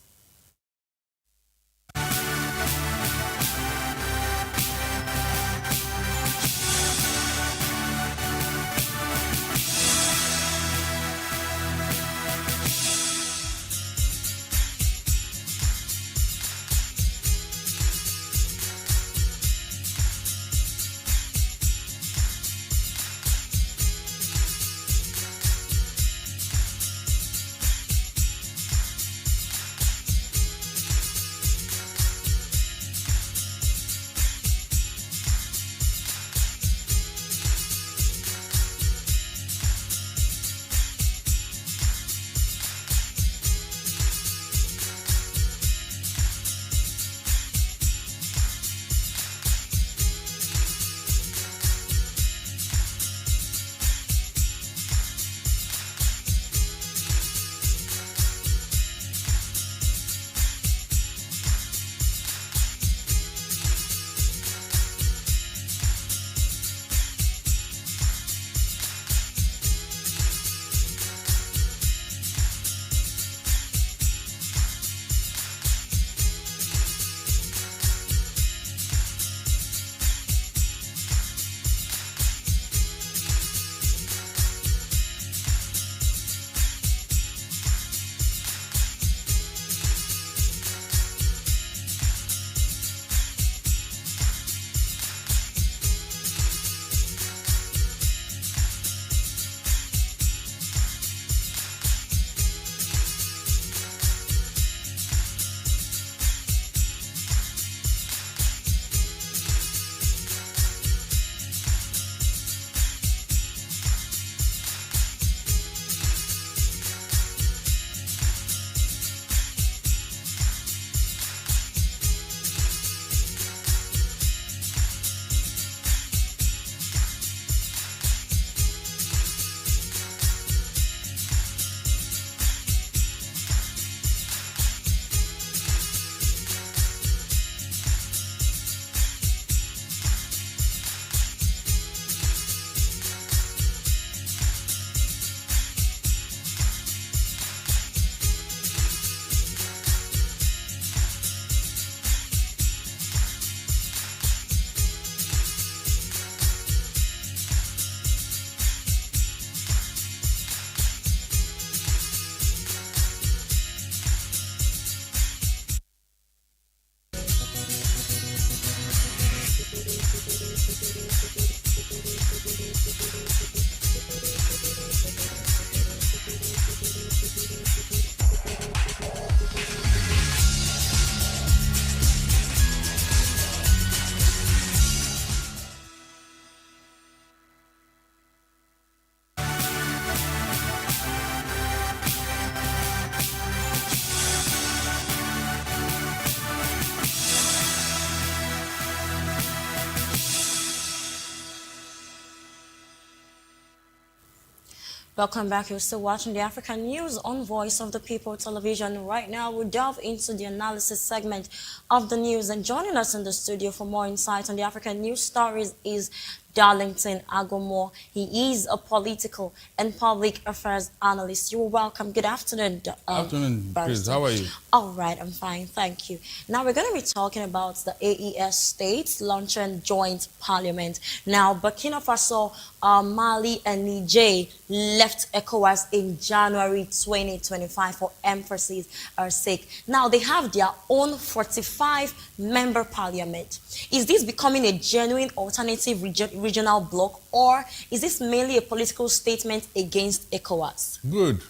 Welcome back. You're still watching the African News on Voice of the People television. Right now, we delve into the analysis segment of the news. And joining us in the studio for more insight on the African news stories is Darlington Agomo. He is a political and public affairs analyst. You're welcome. Good afternoon. Afternoon, Chris. How are you? All right, I'm fine. Thank you. Now, we're going to be talking about the AES states launching joint parliament. Now, Burkina Faso, Mali, and Niger left ECOWAS in January 2025 for emphasis sake. Now, they have their own 45-member parliament. Is this becoming a genuine alternative regional bloc, or is this mainly a political statement against ECOWAS? Good.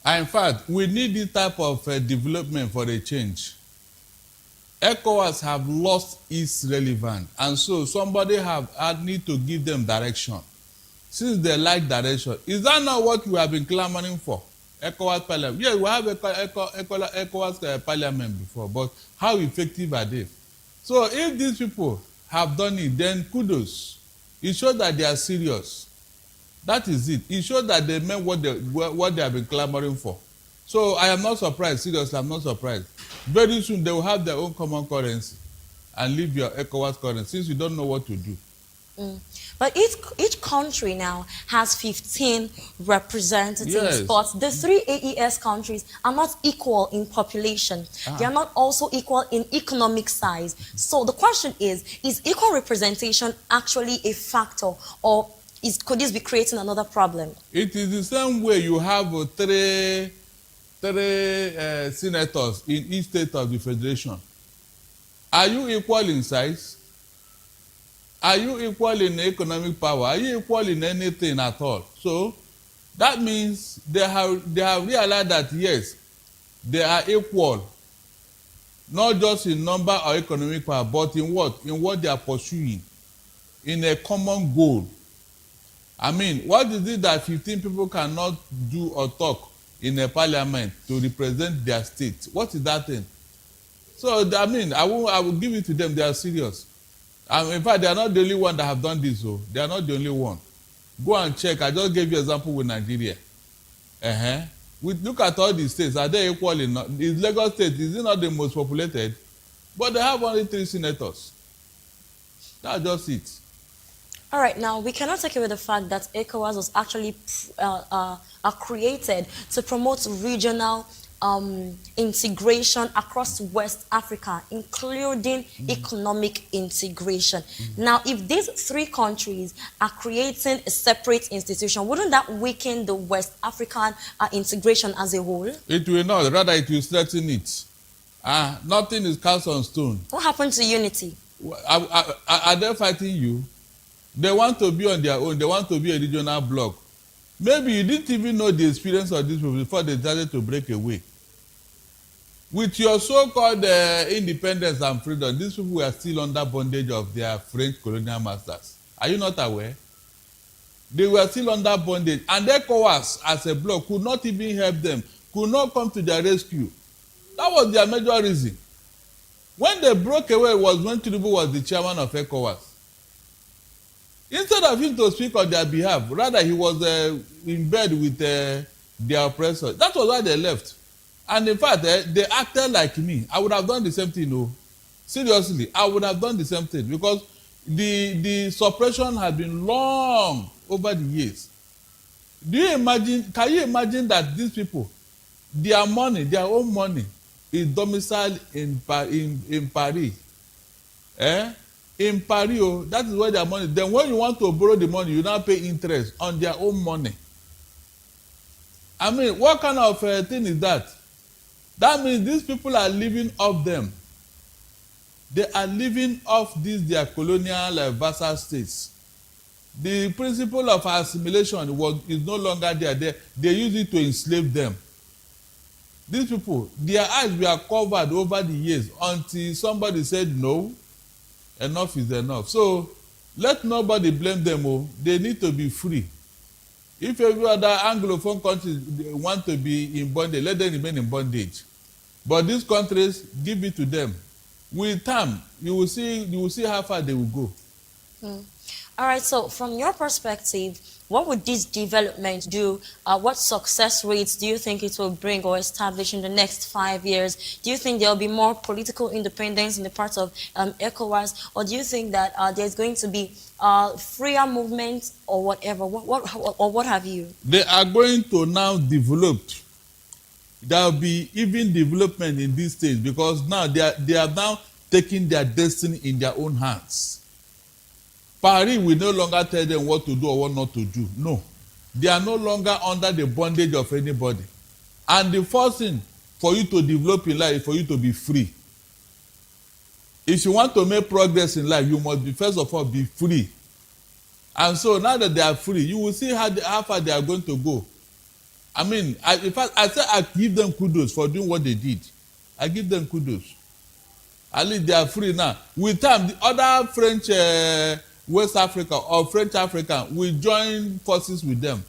In fact, we need this type of development for a change. ECOWAS have lost its relevance, and so somebody need to give them direction. Since they lack direction, is that not what we have been clamoring for? ECOWAS parliament. Yes, we have ECOWAS parliament before, but how effective are they? So if these people have done it, then kudos. It shows that they are serious. That is it. It shows that they meant what they have been clamoring for. So I am not surprised. Seriously, I'm not surprised. Very soon they will have their own common currency and leave your ECOWAS currency, since you don't know what to do. But each country now has 15 representatives, yes. But the 3 AES countries are not equal in population. They are not also equal in economic size. So the question is equal representation actually a factor, or could this be creating another problem? It is the same way you have three senators in each state of the federation. Are you equal in size? Are you equal in economic power? Are you equal in anything at all? So that means they have realized that yes, they are equal, not just in number or economic power, but in what they are pursuing, in a common goal. I mean, what is it that 15 people cannot do or talk in a parliament to represent their state? What is that thing? So I mean, I will give it to them. They are serious. In fact, they are not the only one that have done this. So they are not the only one. Go and check. I just gave you an example with Nigeria. Look at all these states. Are they equal in? Is Lagos State, is it not the most populated? But they have only 3 senators. That's just it. All right, now we cannot take away the fact that ECOWAS was actually created to promote regional integration across West Africa, including economic integration. Now, if these 3 countries are creating a separate institution, wouldn't that weaken the West African integration as a whole? It will not. Rather, it will strengthen it. Nothing is cast on stone. What happened to unity? Are they fighting you? They want to be on their own. They want to be a regional bloc. Maybe you didn't even know the experience of these people before they started to break away. With your so-called independence and freedom, these people were still under bondage of their French colonial masters. Are you not aware? They were still under bondage. And ECOWAS, as a bloc, could not even help them, could not come to their rescue. That was their major reason. When they broke away was when Tinubu was the chairman of ECOWAS. Instead of him to speak on their behalf, rather he was in bed with their oppressors. That was why they left. And in fact, they acted like me. I would have done the same thing. No, seriously, I would have done the same thing, because the suppression has been long over the years. Do you imagine? Can you imagine that these people, their money, their own money, is domiciled in Paris? In Paris, that is where their money. Then when you want to borrow the money, you now pay interest on their own money. I mean, what kind of thing is that? That means these people are living off them. They are living off these their colonial vassal states. The principle of assimilation is no longer there. They use it to enslave them. These people, their eyes were covered over the years until somebody said no. Enough is enough. So let nobody blame them. They need to be free. If every other Anglophone countries want to be in bondage, let them remain in bondage. But these countries, give it to them. With time, you will see how far they will go. All right. So from your perspective, what would this development do? What success rates do you think it will bring or establish in the next 5 years? Do you think there will be more political independence in the parts of ECOWAS, or do you think that there's going to be freer movement or whatever? What have you? They are going to now develop. There will be even development in these states because now they are now taking their destiny in their own hands. Paris will no longer tell them what to do or what not to do. No. They are no longer under the bondage of anybody. And the first thing for you to develop in life is for you to be free. If you want to make progress in life, you must be, first of all, be free. And so now that they are free, you will see how far they are going to go. I mean, in fact, I say I give them kudos for doing what they did. I give them kudos. At least they are free now. With time, the other French... West Africa or French African will join forces with them.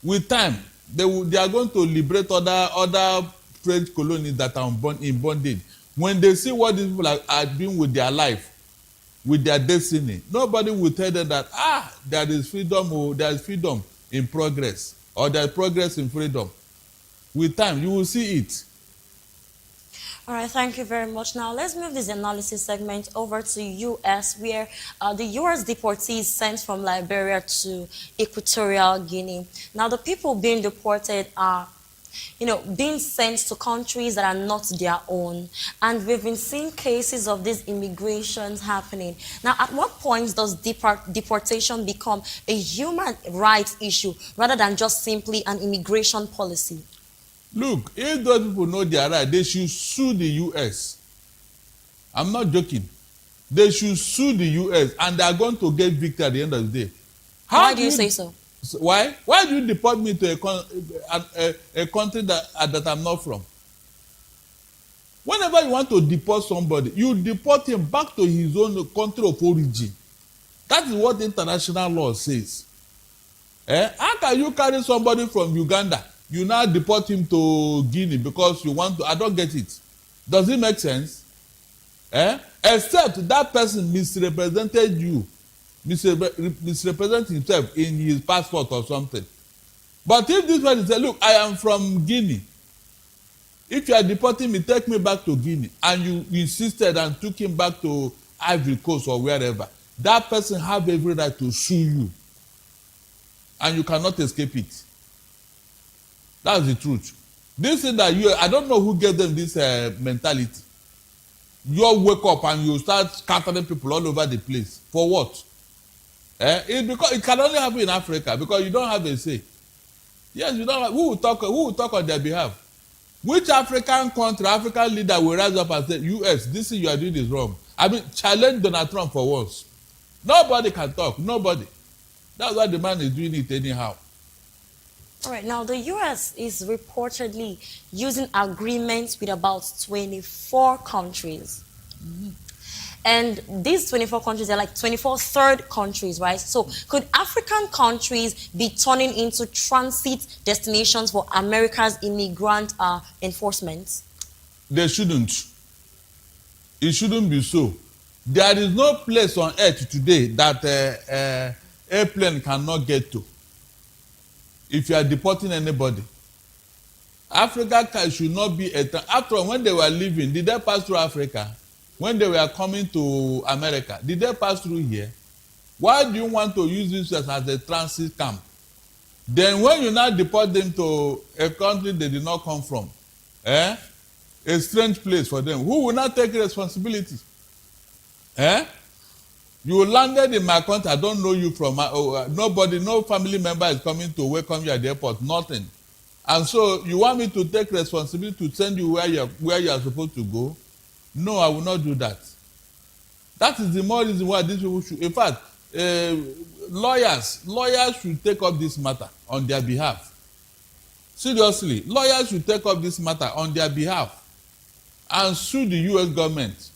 With time, they are going to liberate other French colonies that are in bondage. When they see what these people are doing with their life, with their destiny, nobody will tell them that there is freedom or there is freedom in progress or there is progress in freedom. With time, you will see it. All right, thank you very much. Now, let's move this analysis segment over to U.S., where the U.S. deportees sent from Liberia to Equatorial Guinea. Now, the people being deported are, being sent to countries that are not their own. And we've been seeing cases of these immigrations happening. Now, at what point does deportation become a human rights issue rather than just simply an immigration policy? Look, if those people know their right, they should sue the U.S. I'm not joking. They should sue the U.S. and they are going to get victory at the end of the day. Why do you say so? Why? Why do you deport me to a country that I'm not from? Whenever you want to deport somebody, you deport him back to his own country of origin. That is what international law says. How can you carry somebody from Uganda? You now deport him to Guinea because you want to. I don't get it. Does it make sense? Except that person misrepresented you, misrepresent himself in his passport or something. But if this person said, look, I am from Guinea. If you are deporting me, take me back to Guinea. And you insisted and took him back to Ivory Coast or wherever. That person have every right to sue you. And you cannot escape it. That's the truth. This thing that I don't know who gave them this mentality. You wake up and you start scattering people all over the place. For what? It's because it can only happen in Africa because you don't have a say. Yes, you don't have, who will talk on their behalf? Which African country, African leader will rise up and say, US, this thing you are doing is wrong. I mean, challenge Donald Trump for once. Nobody can talk. Nobody. That's why the man is doing it anyhow. All right, now the U.S. is reportedly using agreements with about 24 countries. Mm-hmm. And these 24 countries are like 24 third countries, right? So could African countries be turning into transit destinations for America's immigrant enforcement? They shouldn't. It shouldn't be so. There is no place on earth today that airplane cannot get to. If you are deporting anybody, Africa should not be after all, when they were leaving, did they pass through Africa? When they were coming to America, did they pass through here? Why do you want to use this as a transit camp? Then when you now deport them to a country they did not come from, a strange place for them, who will not take responsibility? You landed in my country, I don't know you from nobody, no family member is coming to welcome you at the airport, nothing. And so you want me to take responsibility to send you where you are supposed to go? No, I will not do that. That is the more reason why these people should, in fact, lawyers should take up this matter on their behalf. Seriously, lawyers should take up this matter on their behalf and sue the U.S. government.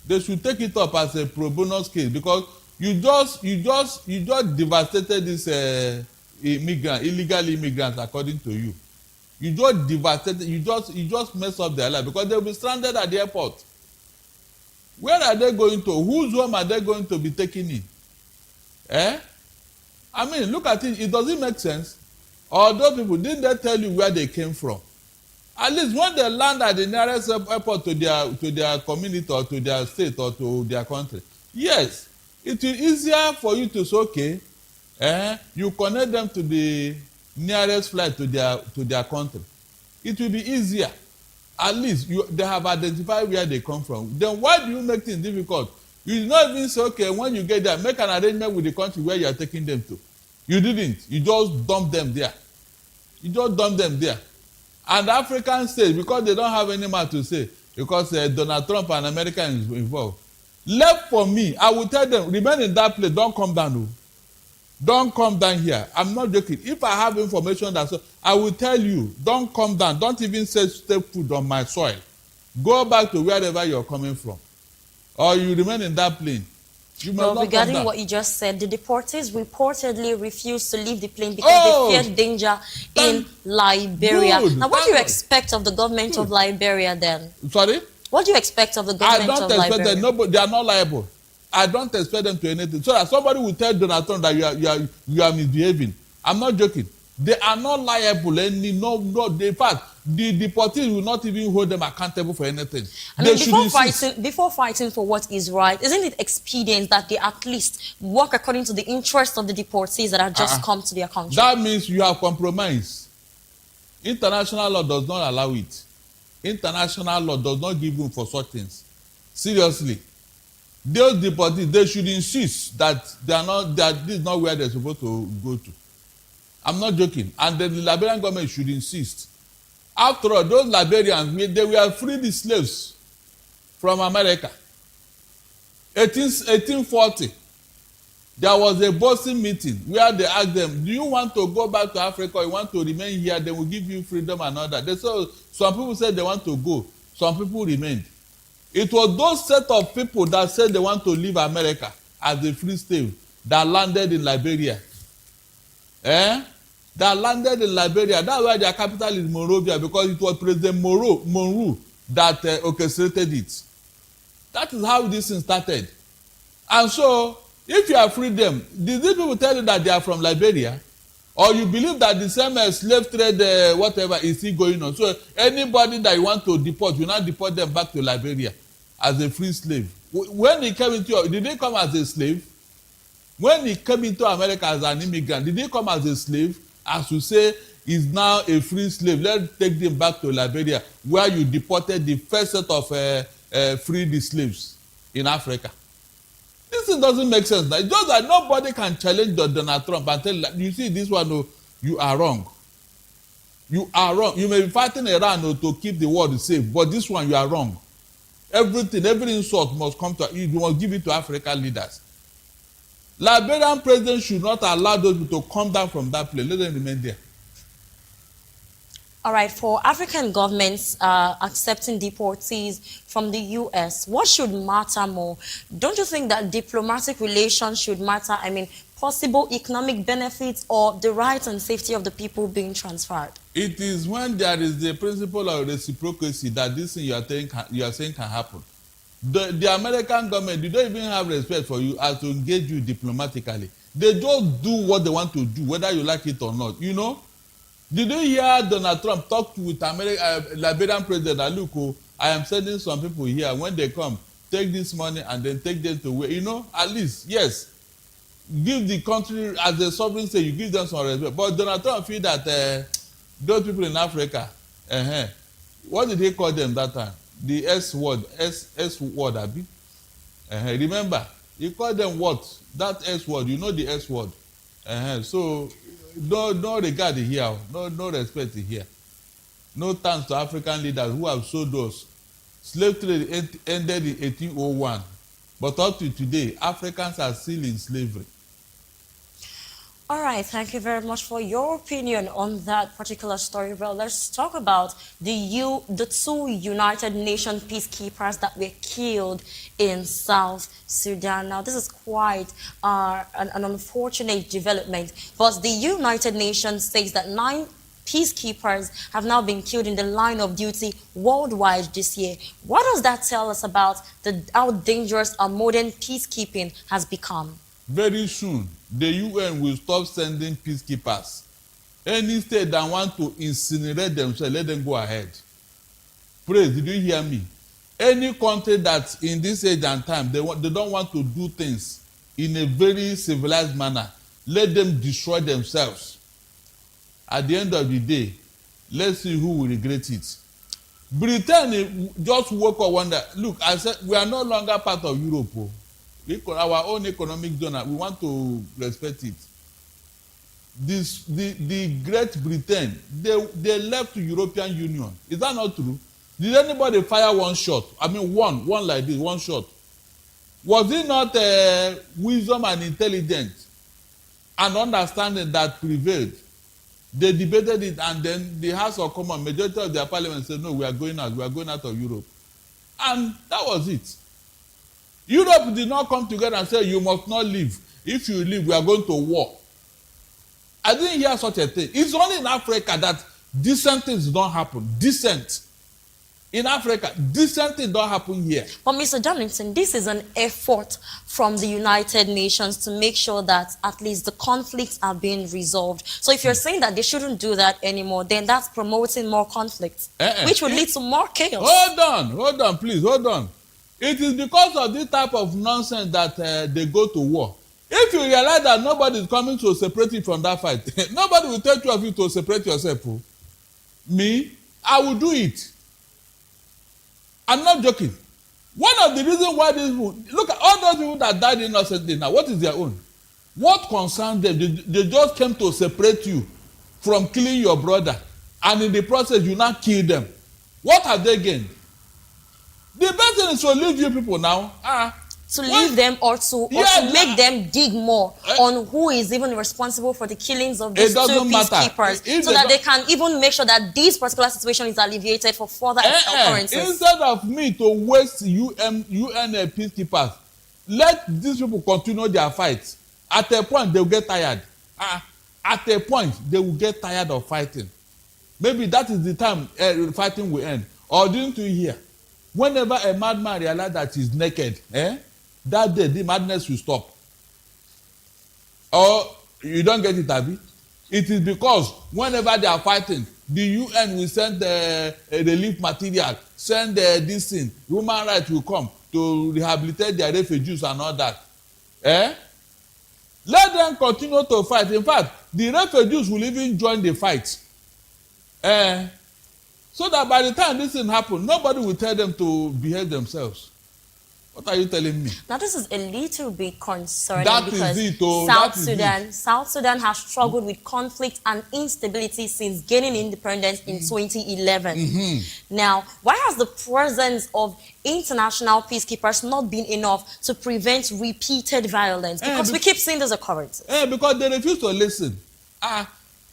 They should take it up as a pro bono case because you just devastated this illegal immigrants according to you. You just devastated, you just messed up their life because they will be stranded at the airport. Where are they going to? Whose home are they going to be taking in? I mean, look at it. It doesn't make sense. Or those people, didn't they tell you where they came from? At least when they land at the nearest airport to their community or to their state or to their country, yes, it is easier for you to say, okay, you connect them to the nearest flight to their country. It will be easier. At least they have identified where they come from. Then why do you make things difficult? You did not even say, okay, when you get there, make an arrangement with the country where you are taking them to. You didn't. You just dump them there. You just dump them there. And the African states, because they don't have any more to say, because Donald Trump and America is involved. Left for me, I will tell them, remain in that place, don't come down. No. Don't come down here. I'm not joking. If I have information that's so, I will tell you, don't come down. Don't even step foot on my soil. Go back to wherever you're coming from. Or you remain in that plane. Well, regarding what you just said, the deportees reportedly refused to leave the plane because they feared danger in Liberia. Good. Now, what do you expect of the government of Liberia then? Sorry? What do you expect of the government of Liberia? I don't expect them. They are not liable. I don't expect them to anything. So that somebody will tell Donald Trump that you are misbehaving. I'm not joking. They are not liable. In fact, the deportees will not even hold them accountable for anything. I mean, before fighting for what is right, isn't it expedient that they at least work according to the interests of the deportees that have just come to their country? That means you have compromised. International law does not allow it. International law does not give room for such things. Seriously. Those deportees, they should insist that this is not where they're supposed to go to. I'm not joking. And then the Liberian government should insist. After all, those Liberians, they were freed slaves from America. 1840, there was a Boston meeting where they asked them, do you want to go back to Africa or you want to remain here? They will give you freedom and all that. Some people said they want to go. Some people remained. It was those set of people that said they want to leave America as a free slave that landed in Liberia. That landed in Liberia. That's why their capital is Monrovia, because it was President Monroe that orchestrated it. That is how this thing started. And so, if you are freed them, did these people tell you that they are from Liberia? Or you believe that the same slave trade, whatever, is still going on? So, anybody that you want to deport, you now deport them back to Liberia as a free slave. When he came into, did they come as a slave? When he came into America as an immigrant, did he come as a slave? As you say, is now a free slave. Let's take them back to Liberia, where you deported the first set of freed slaves in Africa. This thing doesn't make sense. It's just that nobody can challenge Donald Trump and tell you see this one, no, you are wrong. You are wrong. You may be fighting Iran to keep the world safe, but this one you are wrong. Every insult must come to you. You must give it to African leaders. Liberian president should not allow those people to come down from that place. Let them remain there. All right, for African governments accepting deportees from the U.S., what should matter more? Don't you think that diplomatic relations should matter? I mean, possible economic benefits or the rights and safety of the people being transferred? It is when there is the principle of reciprocity that this thing you are saying can happen. The American government, they don't even have respect for you as to engage you diplomatically. They just do what they want to do, whether you like it or not. You know? Did you hear Donald Trump talk with Liberian president that, look, I am sending some people here. When they come, take this money and then take them to where, you know, at least, yes, give the country, as the sovereign state, you give them some respect. But Donald Trump feel that those people in Africa, what did he call them that time? The S word, Abi. Remember, he called them what? That S word, you know the S word. So, no regard here, no respect here. No thanks to African leaders who have showed us. Slave trade ended in 1801, but up to today, Africans are still in slavery. All right, thank you very much for your opinion on that particular story. Well, let's talk about the two United Nations peacekeepers that were killed in South Sudan. Now, this is quite an unfortunate development, but the United Nations says that 9 peacekeepers have now been killed in the line of duty worldwide this year. What does that tell us about how dangerous our modern peacekeeping has become? very soon the UN will stop sending peacekeepers. Any state that want to incinerate themselves, let them go ahead. Praise, did you hear me? Any country that in this age and time, they don't want to do things in a very civilized manner, let them destroy themselves. At the end of the day, let's see who will regret it. Britain just woke up one day. Look, I said we are no longer part of Europe. Our own economic zone, we want to respect it. The Great Britain, they left the European Union. Is that not true? Did anybody fire one shot? I mean, one like this, one shot. Was it not wisdom and intelligence and understanding that prevailed? They debated it, and then the House of Commons, majority of their parliament said, no, we are going out of Europe. And that was it. Europe did not come together and say, you must not leave. If you leave, we are going to war. I didn't hear such a thing. It's only in Africa that decent things don't happen. Decent. In Africa, decent things don't happen here. But Mr. Darlington, this is an effort from the United Nations to make sure that at least the conflicts are being resolved. So if you're saying that they shouldn't do that anymore, then that's promoting more conflicts, which would lead to more chaos. Hold on, please, hold on. It is because of this type of nonsense that they go to war. If you realize that nobody is coming to separate you from that fight, nobody will tell two of you to separate yourself. Me, I will do it. I'm not joking. One of the reasons why these people, look at all those people that died innocently now, what is their own? What concerns them? They just came to separate you from killing your brother, and in the process, you now kill them. What have they gained? The best thing is to leave you people now. To leave them or to make them dig more on who is even responsible for the killings of these two peacekeepers, so that they can even make sure that this particular situation is alleviated for further occurrences. Instead of me to waste UN peacekeepers, let these people continue their fights. At a point, they will get tired. At a point, they will get tired of fighting. Maybe that is the time fighting will end. Or didn't you hear? Whenever a madman realizes that he's naked, that day the madness will stop. Or you don't get it, Abi? It is because whenever they are fighting, the UN will send relief material, send this thing, human rights will come to rehabilitate their refugees and all that. Let them continue to fight. In fact, the refugees will even join the fight. So that by the time this thing happens, nobody will tell them to behave themselves. What are you telling me? Now, this is a little bit concerning because South Sudan has struggled with conflict and instability since gaining independence in 2011. Now, why has the presence of international peacekeepers not been enough to prevent repeated violence? Because we keep seeing those occurrences. Because they refuse to listen.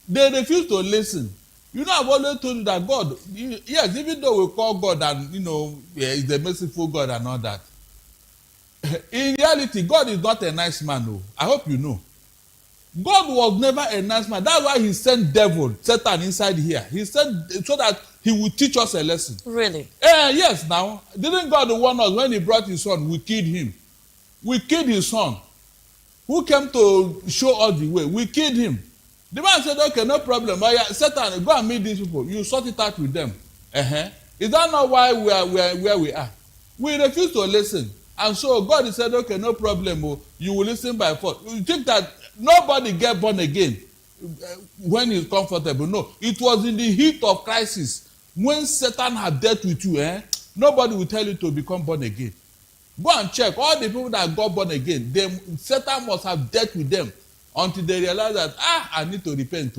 They refuse to listen. You know, I've always told you that God, yes, even though we call God and, he's a merciful God and all that, in reality, God is not a nice man. No. I hope you know. God was never a nice man. That's why he sent devil, Satan, inside here. He sent so that he would teach us a lesson. Really? Yes, now. Didn't God warn us when he brought his son, we killed him? We killed his son. Who came to show us the way? We killed him. The man said, okay, no problem. Satan, go and meet these people. You sort it out with them. Is that not why we are where we are? We refuse to listen. And so God said, okay, no problem. You will listen by force. You think that nobody get born again when he's comfortable? No. It was in the heat of crisis when Satan had dealt with you. Nobody will tell you to become born again. Go and check. All the people that got born again, Satan must have dealt with them until they realize that, I need to repent.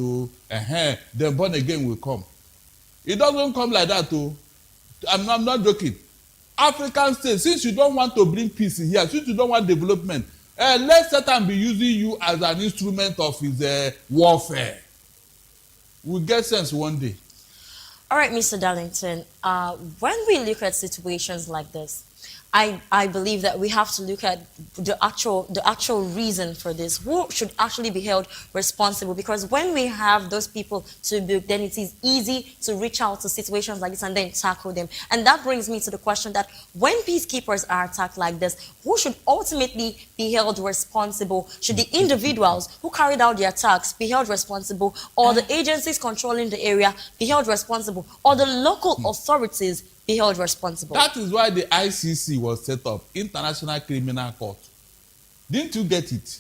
Then born again will come. It doesn't come like that. I'm not joking. African states, since you don't want to bring peace here, since you don't want development, let Satan be using you as an instrument of his warfare. We'll get sense one day. All right, Mr. Darlington, when we look at situations like this, I believe that we have to look at the actual reason for this. Who should actually be held responsible? Because when we have those people to book, then it is easy to reach out to situations like this and then tackle them. And that brings me to the question that when peacekeepers are attacked like this, who should ultimately be held responsible? Should the individuals who carried out the attacks be held responsible, or the agencies controlling the area be held responsible, or the local authorities be held responsible? That is why the ICC was set up, International Criminal Court. Didn't you get it?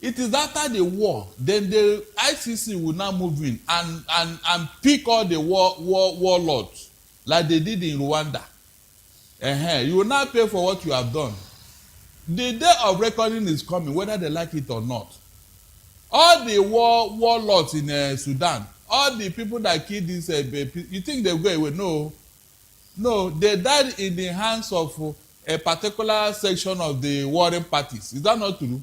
It is after the war, then the ICC will now move in and pick all the warlords, like they did in Rwanda. You will now pay for what you have done. The day of reckoning is coming, whether they like it or not. All the warlords in Sudan, all the people that killed this, you think they go away? No. No, they died in the hands of a particular section of the warring parties. Is that not true?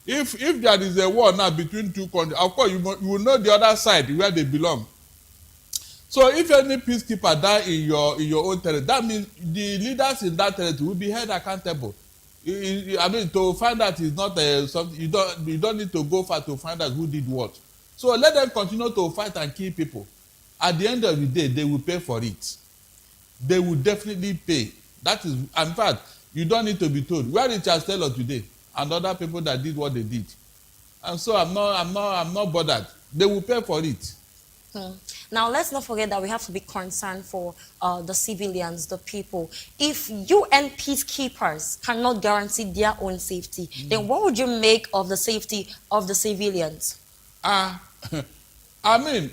If there is a war now between two countries, of course you will know the other side where they belong. So if any peacekeeper die in your own territory, that means the leaders in that territory will be held accountable. I mean, to find out is not something you don't need to go far to find out who did what. So let them continue to fight and kill people. At the end of the day, they will pay for it. They will definitely pay. That is, in fact, you don't need to be told. Where is Charles Taylor today and other people that did what they did? And so I'm not bothered. They will pay for it. Now, let's not forget that we have to be concerned for the civilians, the people. If UN peacekeepers cannot guarantee their own safety, then what would you make of the safety of the civilians? I mean...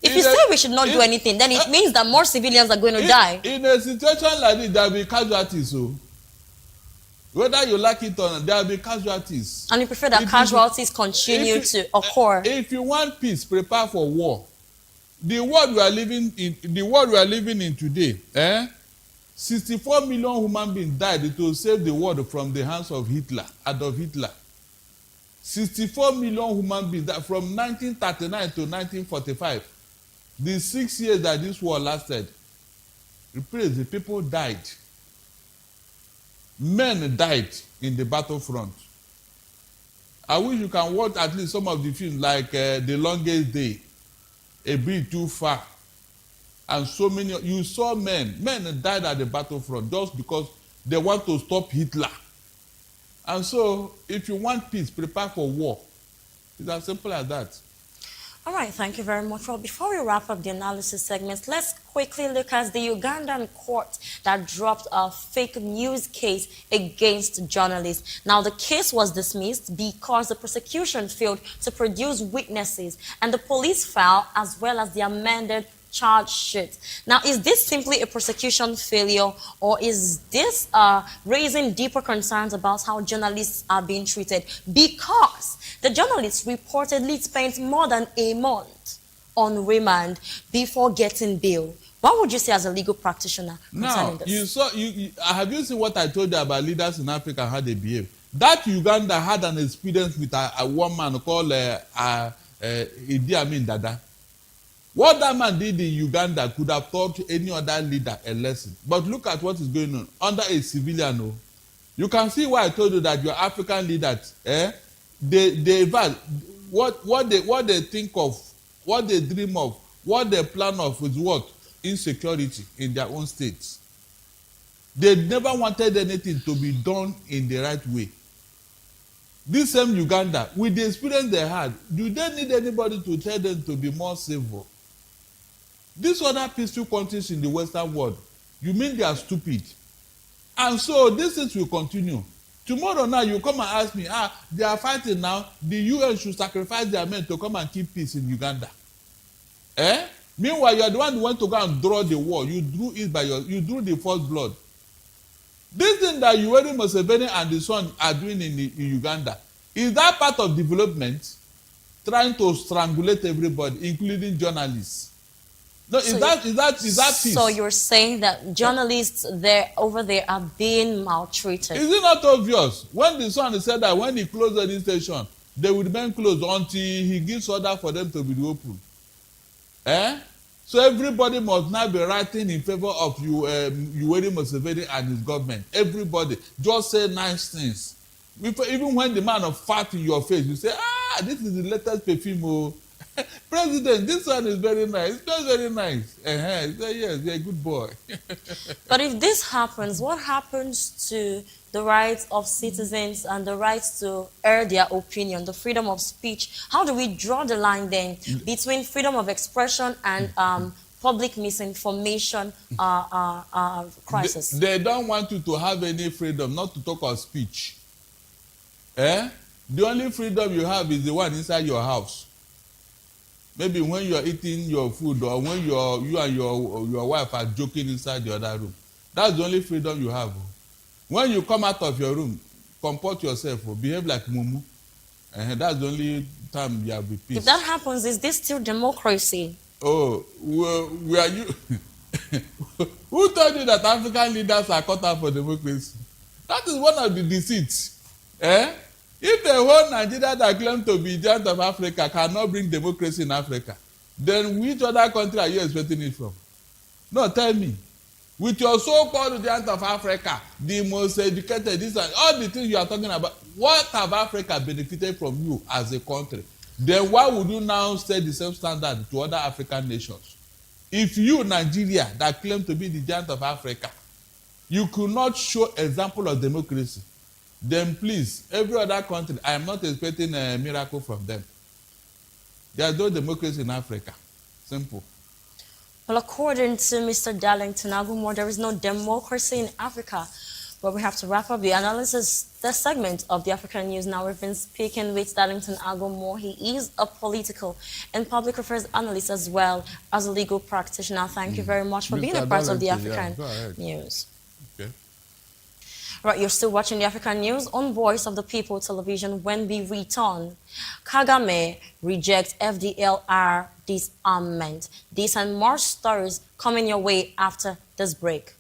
If you say we should not do anything, then it means that more civilians are going to die. In a situation like this, there will be casualties. So, whether you like it or not, there will be casualties. And you prefer that casualties continue to occur? If you want peace, prepare for war. The world we are living in today, 64 million human beings died to save the world from the hands of Adolf Hitler. 64 million human beings died from 1939 to 1945. The 6 years that this war lasted, the people died. Men died in the battlefront. I wish you can watch at least some of the films like The Longest Day, A Bit Too Far, and so many. You saw men died at the battlefront just because they want to stop Hitler. And so, if you want peace, prepare for war. It's as simple as that. All right, thank you very much. Well, before we wrap up the analysis segments, let's quickly look at the Ugandan court that dropped a fake news case against journalists. Now, the case was dismissed because the prosecution failed to produce witnesses and the police file as well as the amended charge sheet. Now, is this simply a prosecution failure, or is this raising deeper concerns about how journalists are being treated? Because the journalists reportedly spent more than a month on remand before getting bail. What would you say as a legal practitioner concerning this? Have you seen what I told you about leaders in Africa and how they behave? That Uganda had an experience with a woman called Idi Amin Dada. What that man did in Uganda could have taught any other leader a lesson. But look at what is going on under a civilian. You can see why I told you that your African leaders, what they think of, what they dream of, what they plan of is what? Insecurity in their own states. They never wanted anything to be done in the right way. This same Uganda, with the experience they had, do they need anybody to tell them to be more civil? These other peaceful countries in the Western world, you mean they are stupid? And so these things will continue. Tomorrow now you come and ask me, they are fighting now, the UN should sacrifice their men to come and keep peace in Uganda. Meanwhile, you are the one who went to go and draw the war. You drew it you drew the first blood. This thing that Yoweri Museveni and the son are doing in Uganda, is that part of development? Trying to strangulate everybody, including journalists. No, is that peace? So you're saying that journalists over there are being maltreated? Is it not obvious? When the son said that when he closed the station, they will remain closed until he gives order for them to be open. So everybody must now be writing in favor of Yoweri Museveni and his government. Everybody. Just say nice things. Even when the man of fat in your face, you say, this is the latest perfume. Oh. President, this one is very nice. It's not very nice. Say, yes, you're a good boy. But if this happens, what happens to the rights of citizens and the rights to air their opinion, the freedom of speech? How do we draw the line then between freedom of expression and public misinformation crisis? They don't want you to have any freedom, not to talk of speech. The only freedom you have is the one inside your house. Maybe when you're eating your food or when you and your wife are joking inside the other room. That's the only freedom you have. When you come out of your room, comport yourself, behave like mumu. That's the only time you have peace. If that happens, is this still democracy? Oh, where you? Who told you that African leaders are cut out for democracy? That is one of the deceits. If the whole Nigeria that claims to be giant of Africa cannot bring democracy in Africa, then which other country are you expecting it from? No, tell me. With your so-called giant of Africa, the most educated, this and all the things you are talking about, what have Africa benefited from you as a country? Then why would you now set the same standard to other African nations? If you, Nigeria, that claim to be the giant of Africa, you could not show example of democracy, then please, every other country, I am not expecting a miracle from them. There is no democracy in Africa. Simple. Well, according to Mr. Darlington Agumore, there is no democracy in Africa. But we have to wrap up the analysis, this segment of the African News. Now we've been speaking with Darlington Agumore. He is a political and public affairs analyst as well as a legal practitioner. Thank you very much for being a part of the African News. Okay. Right, you're still watching the African News on Voice of the People television. When we return, Kagame rejects FDLR disarmament. These and more stories coming your way after this break.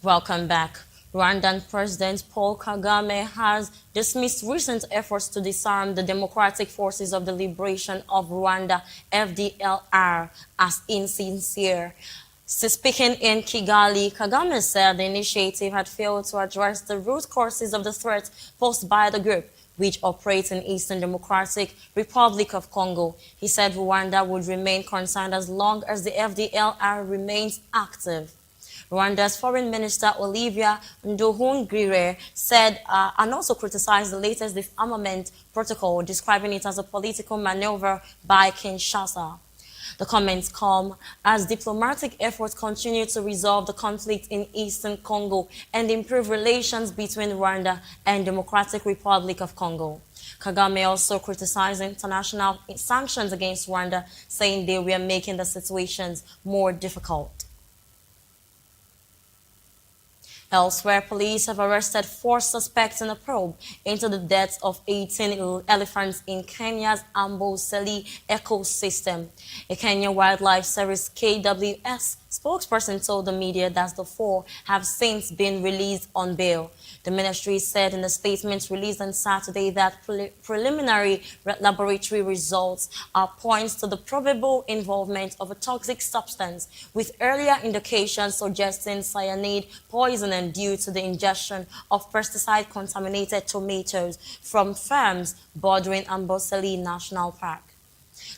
Welcome back. Rwandan President Paul Kagame has dismissed recent efforts to disarm the Democratic Forces of the Liberation of Rwanda, FDLR, as insincere. Speaking in Kigali, Kagame said the initiative had failed to address the root causes of the threat posed by the group, which operates in Eastern Democratic Republic of Congo. He said Rwanda would remain concerned as long as the FDLR remains active. Rwanda's Foreign Minister Olivia Nduhungirehe said and also criticized the latest disarmament protocol, describing it as a political maneuver by Kinshasa. The comments come as diplomatic efforts continue to resolve the conflict in Eastern Congo and improve relations between Rwanda and Democratic Republic of Congo. Kagame also criticized international sanctions against Rwanda, saying they were making the situations more difficult. Elsewhere, police have arrested 4 suspects in a probe into the deaths of 18 elephants in Kenya's Amboseli ecosystem. A Kenya Wildlife Service KWS spokesperson told the media that the 4 have since been released on bail. The ministry said in a statement released on Saturday that preliminary laboratory results point to the probable involvement of a toxic substance, with earlier indications suggesting cyanide poisoning due to the ingestion of pesticide-contaminated tomatoes from farms bordering Amboseli National Park.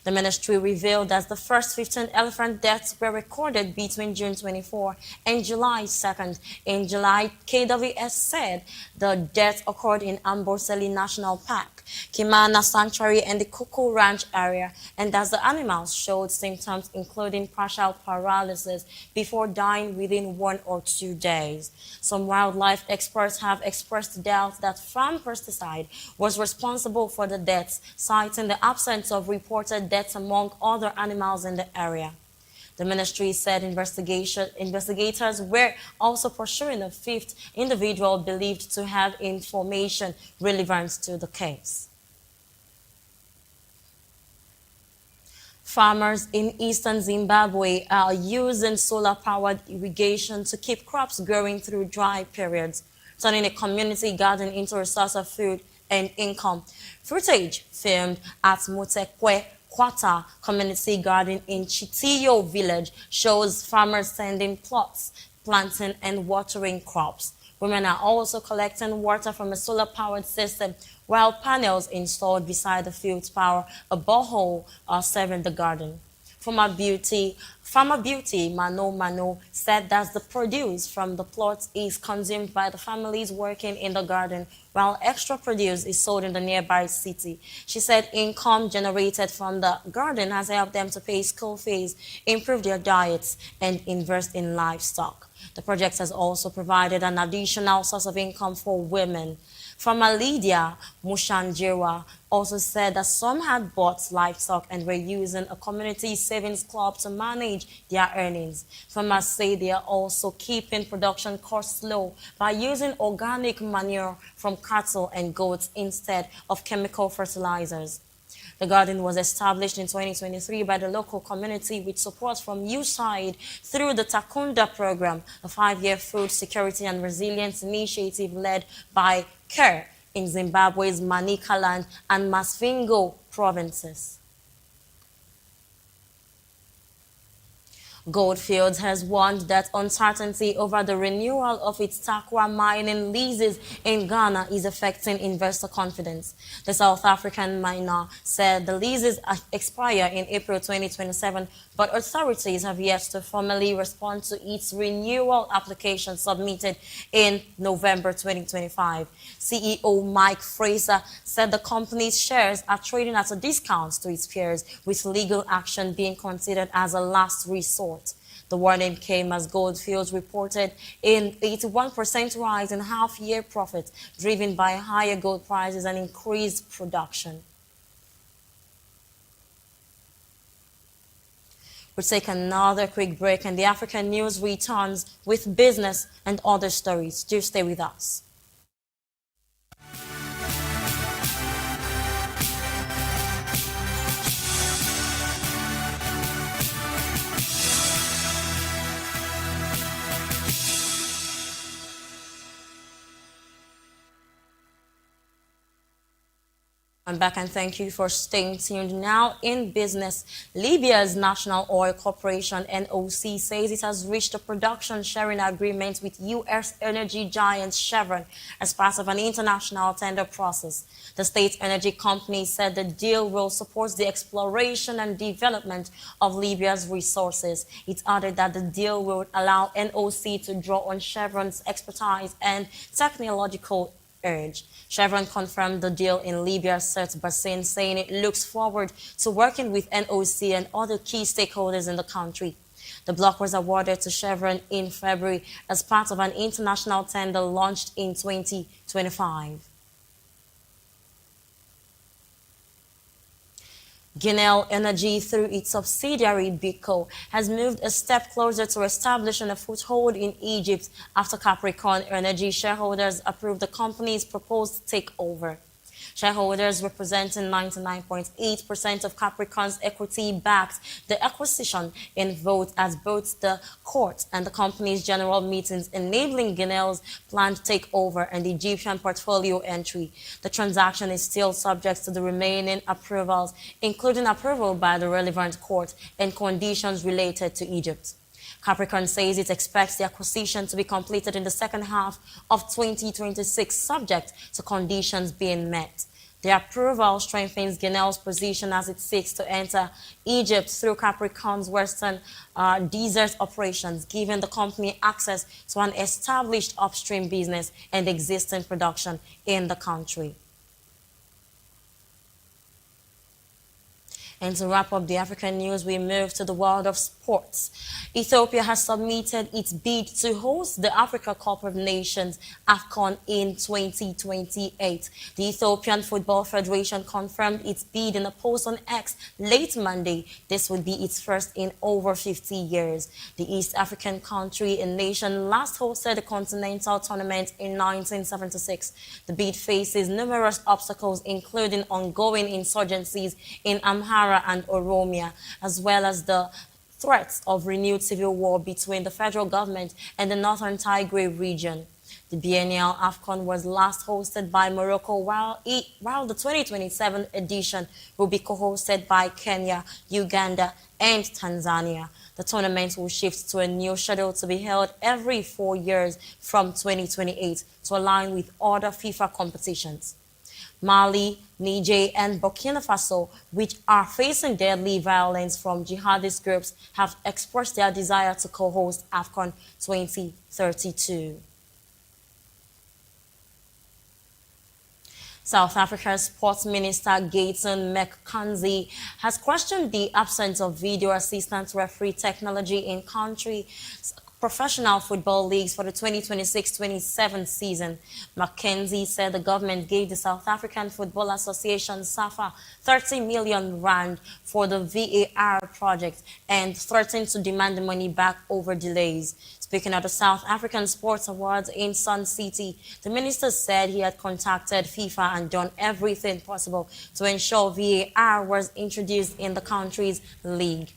The ministry revealed that the first 15 elephant deaths were recorded between June 24 and July 2nd. In July, KWS said the deaths occurred in Amboseli National Park, Kimana Sanctuary, and the Kuku Ranch area, and that the animals showed symptoms including partial paralysis before dying within 1 or 2 days. Some wildlife experts have expressed doubt that farm pesticide was responsible for the deaths, citing the absence of reported deaths among other animals in the area. The ministry said investigators were also pursuing a 5th individual believed to have information relevant to the case. Farmers in eastern Zimbabwe are using solar-powered irrigation to keep crops growing through dry periods, turning a community garden into a source of food and income. Footage filmed at Mutekwe Kwata Community Garden in Chitiyo village shows farmers tending plots, planting and watering crops. Women are also collecting water from a solar-powered system, while panels installed beside the fields power a borehole are serving the garden. Farmer Beauty Mano said that the produce from the plots is consumed by the families working in the garden, while extra produce is sold in the nearby city. She said income generated from the garden has helped them to pay school fees, improve their diets, and invest in livestock. The project has also provided an additional source of income for women. Farmer Lydia Mushanjira also said that some had bought livestock and were using a community savings club to manage their earnings. Farmers say they are also keeping production costs low by using organic manure from cattle and goats instead of chemical fertilizers. The garden was established in 2023 by the local community with support from USAID through the Takunda program, a 5-year food security and resilience initiative led by CARE in Zimbabwe's Manicaland and Masvingo provinces. Goldfields has warned that uncertainty over the renewal of its Takwa mining leases in Ghana is affecting investor confidence. The South African miner said the leases expire in April 2027, but authorities have yet to formally respond to its renewal application submitted in November 2025. CEO Mike Fraser said the company's shares are trading at a discount to its peers, with legal action being considered as a last resort. The warning came as Goldfields reported an 81% rise in half-year profit, driven by higher gold prices and increased production. We'll take another quick break, and the African News returns with business and other stories. Do stay with us. I'm back, and thank you for staying tuned. Now in business, Libya's National Oil Corporation, NOC, says it has reached a production sharing agreement with U.S. energy giant Chevron as part of an international tender process. The state energy company said the deal will support the exploration and development of Libya's resources. It added that the deal will allow NOC to draw on Chevron's expertise and technological urge. Chevron confirmed the deal in Libya's Sirte Basin, saying it looks forward to working with NOC and other key stakeholders in the country. The block was awarded to Chevron in February as part of an international tender launched in 2025. Guinea Energy, through its subsidiary BICO, has moved a step closer to establishing a foothold in Egypt after Capricorn Energy shareholders approved the company's proposed takeover. Shareholders representing 99.8% of Capricorn's equity backed the acquisition in vote at both the court and the company's general meetings, enabling Guinea's planned takeover and Egyptian portfolio entry. The transaction is still subject to the remaining approvals, including approval by the relevant court and conditions related to Egypt. Capricorn says it expects the acquisition to be completed in the second half of 2026, subject to conditions being met. The approval strengthens Guinea's position as it seeks to enter Egypt through Capricorn's Western Desert operations, giving the company access to an established upstream business and existing production in the country. And to wrap up the African news, we move to the world of sports. Ethiopia has submitted its bid to host the Africa Cup of Nations AFCON in 2028. The Ethiopian Football Federation confirmed its bid in a post on X late Monday. This would be its first in over 50 years. The East African country and nation last hosted the continental tournament in 1976. The bid faces numerous obstacles, including ongoing insurgencies in Amhara Amhara and Oromia, as well as the threats of renewed civil war between the federal government and the northern Tigray region. The biennial AFCON was last hosted by Morocco, while the 2027 edition will be co-hosted by Kenya, Uganda, and Tanzania. The tournament will shift to a new schedule to be held every 4 years from 2028 to align with other FIFA competitions. Mali, Niger, and Burkina Faso, which are facing deadly violence from jihadist groups, have expressed their desire to co-host AFCON 2032. South Africa's Sports Minister Gayton McKenzie has questioned the absence of video assistant referee technology in country professional football leagues for the 2026-27 season. McKenzie said the government gave the South African Football Association, SAFA, 30 million rand for the VAR project and threatened to demand the money back over delays. Speaking at the South African Sports Awards in Sun City, the minister said he had contacted FIFA and done everything possible to ensure VAR was introduced in the country's league.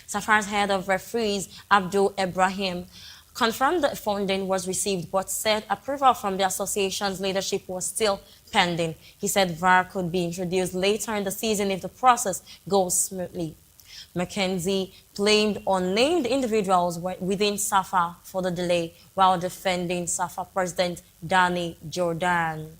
SAFA's head of referees, Abdul Ibrahim, confirmed that funding was received but said approval from the association's leadership was still pending. He said VAR could be introduced later in the season if the process goes smoothly. McKenzie blamed unnamed individuals within SAFA for the delay while defending SAFA President Danny Jordan.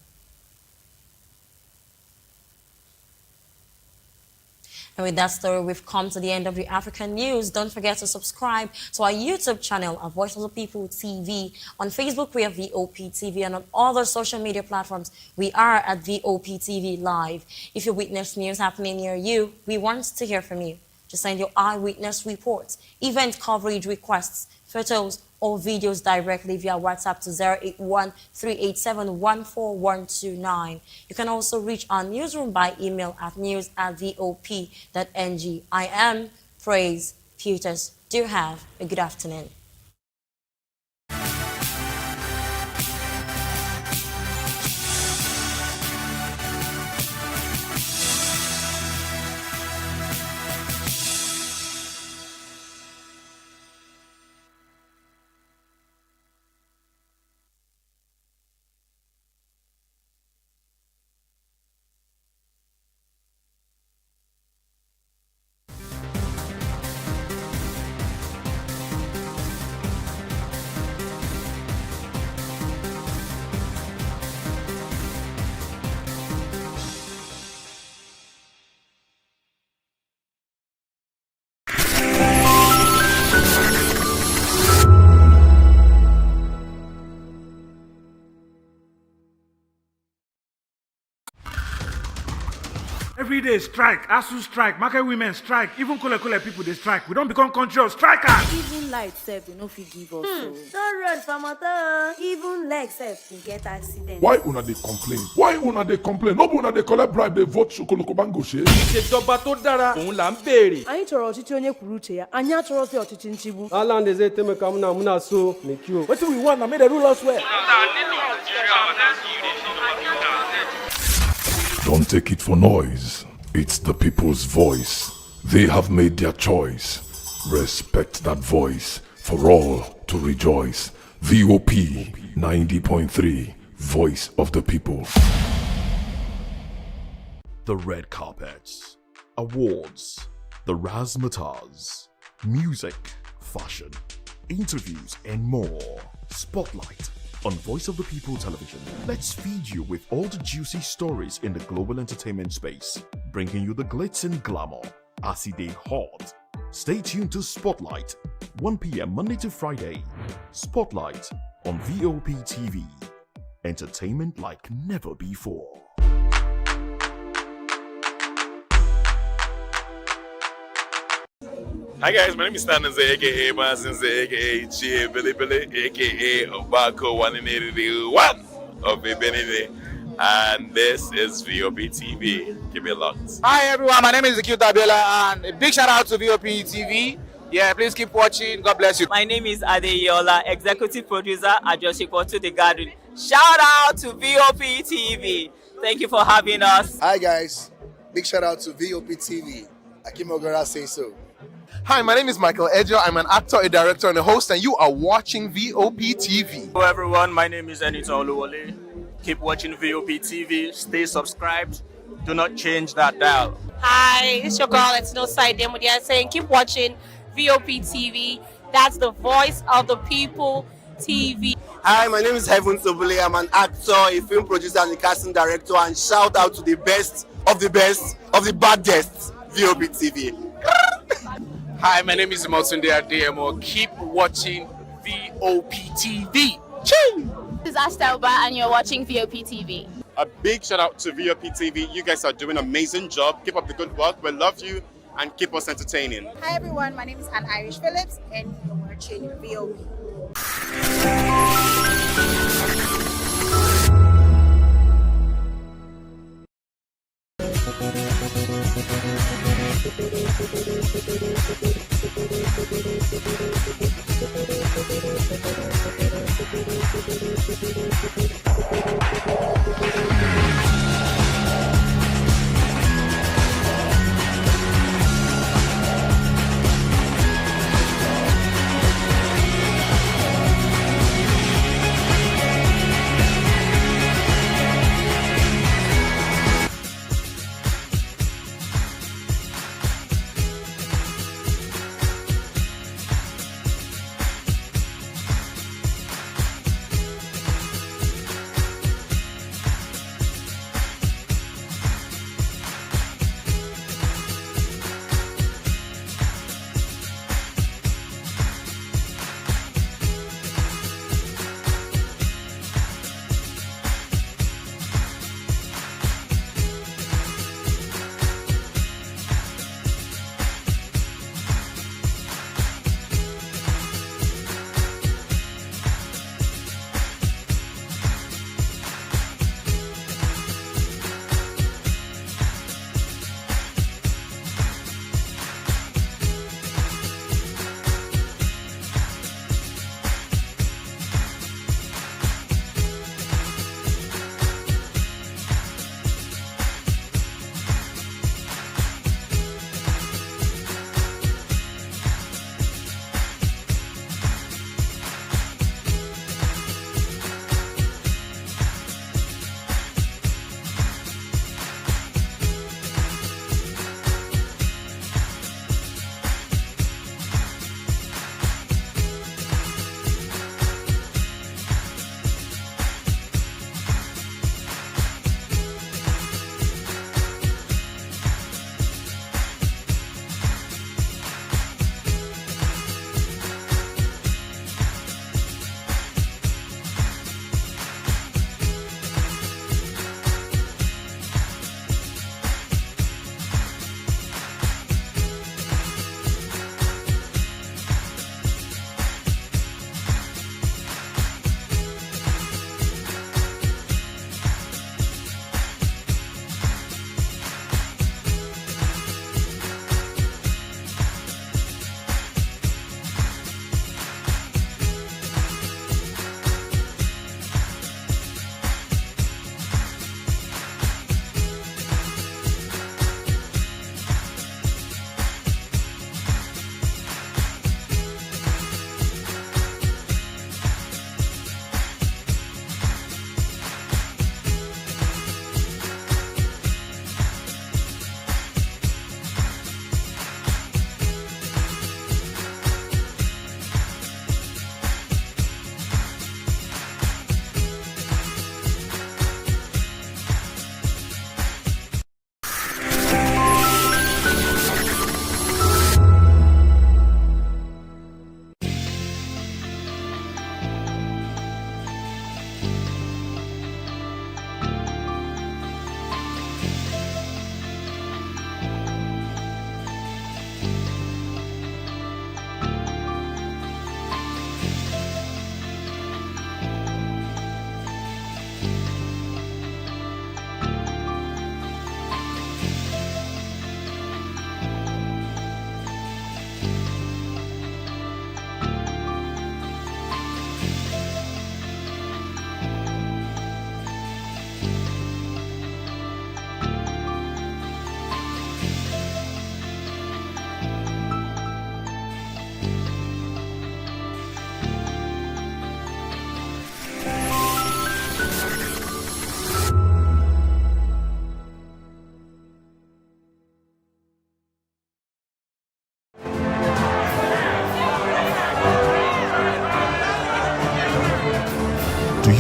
And with that story, we've come to the end of the African news. Don't forget to subscribe to our YouTube channel, A Voice of the People TV. On Facebook, we are Voptv, and on other social media platforms, we are at Voptv Live. If you witness news happening near you, we want to hear from you. Just send your eyewitness reports, event coverage requests, photos, or videos directly via WhatsApp to 081-387-14129. You can also reach our newsroom by email at news@vop.ng. I am Praise Peters. Do have a good afternoon. Every day strike, ASU strike, market women strike, even Kule people they strike. We don't become country of strikers. Even light self, they no fit give us so. Don't run for motor. Even leg self, we get accident. Why una dey complain? Why una dey complain? No una dey collect bribe, dey vote Sokoloko Bango ṣe. Ìṣèjọba tó dára òun là ń béèrè. Anyị chọrọ ọchịchị onye kwuru uche ya. Anyị achọrọsị ọchịchị nchigbu. Ala ndeze temeka muna so make you. Wetin we want na make dem rule us well. Don't take it for noise. It's the people's voice. They have made their choice. Respect that voice for all to rejoice. VOP 90.3, Voice of the People. The red carpets, awards, the razzmatazz, music, fashion, interviews, and more. Spotlight on Voice of the People television. Let's feed you with all the juicy stories in the global entertainment space, bringing you the glitz and glamour as it is hot. Stay tuned to Spotlight, 1 p.m. Monday to Friday. Spotlight on VOP TV. Entertainment like never before. Hi guys, my name is Stanley, aka Mazinze, aka Chie Billy Billy, aka Obako 181 of Benini, and this is VOP TV. Keep it locked. Hi everyone, my name is Zakil Tabela, and a big shout out to VOP TV. Yeah, please keep watching. God bless you. My name is Adeyola, executive producer at Just Equal to the Garden. Shout out to VOP TV. Thank you for having us. Hi guys, big shout out to VOP TV. Akimogora say so. Hi, my name is Michael Edjo. I'm an actor, a director, and a host, and you are watching Voptv. Hello everyone, my name is Anita Oluwole. Keep watching Voptv, stay subscribed, do not change that dial. Hi, it's your girl, it's no side Demodia saying keep watching Voptv. That's the voice of the people TV. Hi, my name is Heaven Sobule. I'm an actor, a film producer, and a casting director. And shout out to the best of the baddest, Voptv. Hi, my name is Motunde Adeyemo. Keep watching Voptv. This is Astelba and you're watching Voptv. A big shout out to Voptv. You guys are doing an amazing job. Keep up the good work. We love you and keep us entertaining. Hi everyone, my name is Anne Irish Phillips and you're watching VOP.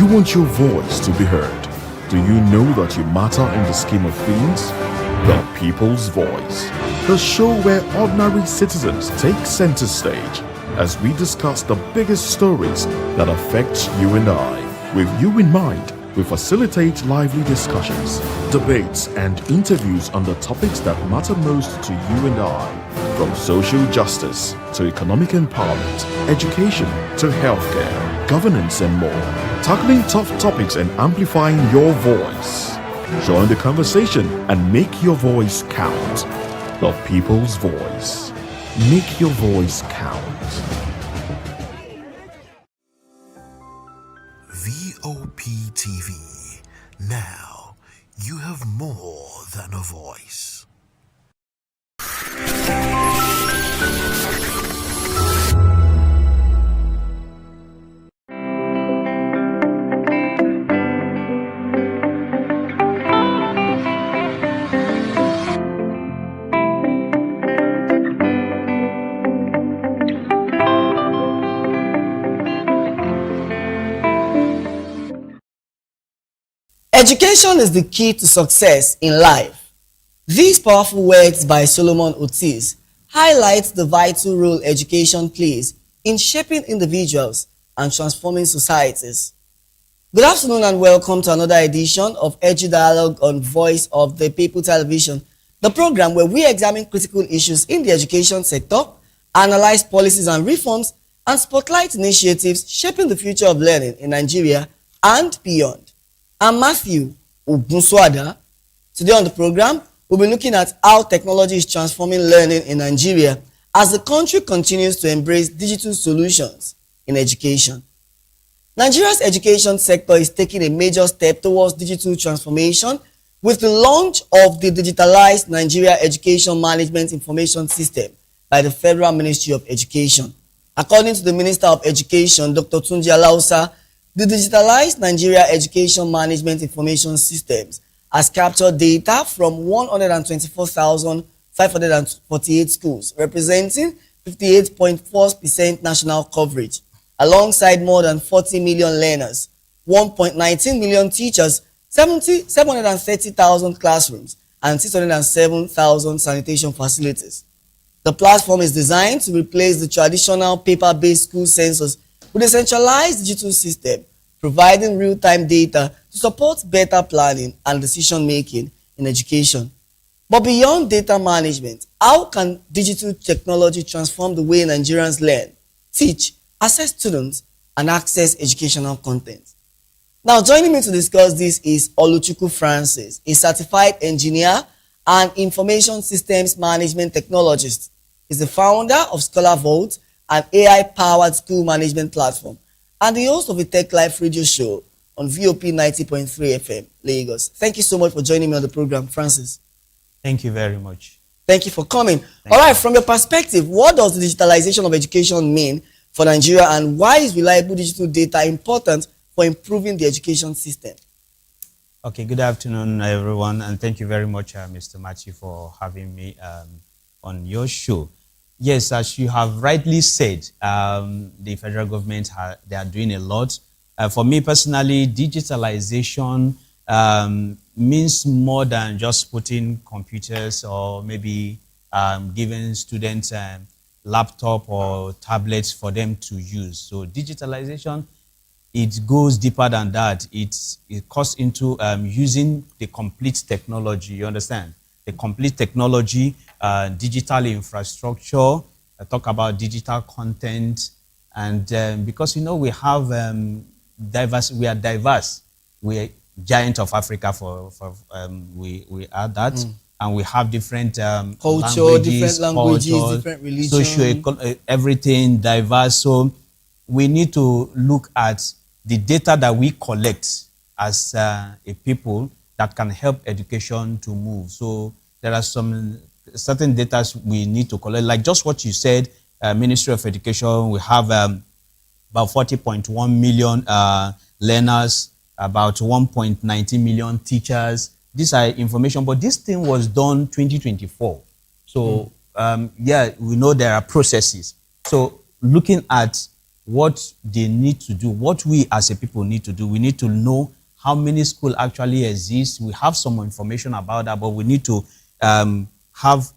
you want your voice to be heard? Do you know that you matter in the scheme of things? The People's Voice, the show where ordinary citizens take center stage as we discuss the biggest stories that affect you and I. With you in mind, we facilitate lively discussions, debates, and interviews on the topics that matter most to you and I. From social justice to economic empowerment, education to healthcare, governance, and more. Tackling tough topics and amplifying your voice. Join the conversation and make your voice count. The People's Voice. Make your voice count. Voptv. Now you have more than a voice. Education is the key to success in life. These powerful words by Solomon Otis highlight the vital role education plays in shaping individuals and transforming societies. Good afternoon and welcome to another edition of Edu Dialogue on Voice of the People Television, the program where we examine critical issues in the education sector, analyze policies and reforms, and spotlight initiatives shaping the future of learning in Nigeria and beyond. I'm Matthew Ogunswada. Today on the program, we'll be looking at how technology is transforming learning in Nigeria as the country continues to embrace digital solutions in education. Nigeria's education sector is taking a major step towards digital transformation with the launch of the digitalized Nigeria Education Management Information System by the Federal Ministry of Education. According to the Minister of Education, Dr. Tunji Alausa, the digitalized Nigeria Education Management Information Systems has captured data from 124,548 schools, representing 58.4% national coverage, alongside more than 40 million learners, 1.19 million teachers, 730,000 classrooms, and 607,000 sanitation facilities. The platform is designed to replace the traditional paper-based school census with a centralized digital system, providing real-time data to support better planning and decision-making in education. But beyond data management, how can digital technology transform the way Nigerians learn, teach, assess students, and access educational content? Now, joining me to discuss this is Oluchukwu Francis, a certified engineer and information systems management technologist. He's the founder of Scholar Vault, an AI-powered school management platform, and the host of a Tech Life radio show on VOP 90.3 FM, Lagos. Thank you so much for joining me on the program, Francis. Thank you very much. Thank you for coming. All right, from your perspective, what does the digitalization of education mean for Nigeria, and why is reliable digital data important for improving the education system? Okay, good afternoon, everyone, and thank you very much, Mr. Matthew, for having me on your show. Yes, as you have rightly said, the federal government, they are doing a lot. For me personally, digitalization means more than just putting computers or maybe giving students laptop or tablets for them to use. So digitalization, it goes deeper than that. It goes into using the complete technology, you understand? The complete technology, digital infrastructure, talk about digital content, and because, you know, we have we are diverse. We are giant of Africa, we are that, and we have different culture, different languages, different religions, everything diverse. So we need to look at the data that we collect as a people that can help education to move. So there are some certain data we need to collect, like just what you said, Ministry of Education, we have about 40.1 million learners, about 1.19 million teachers. These are information, but this thing was done 2024. So yeah, we know there are processes. So looking at what they need to do, what we as a people need to do. We need to know how many schools actually exist. We have some information about that, but we need to have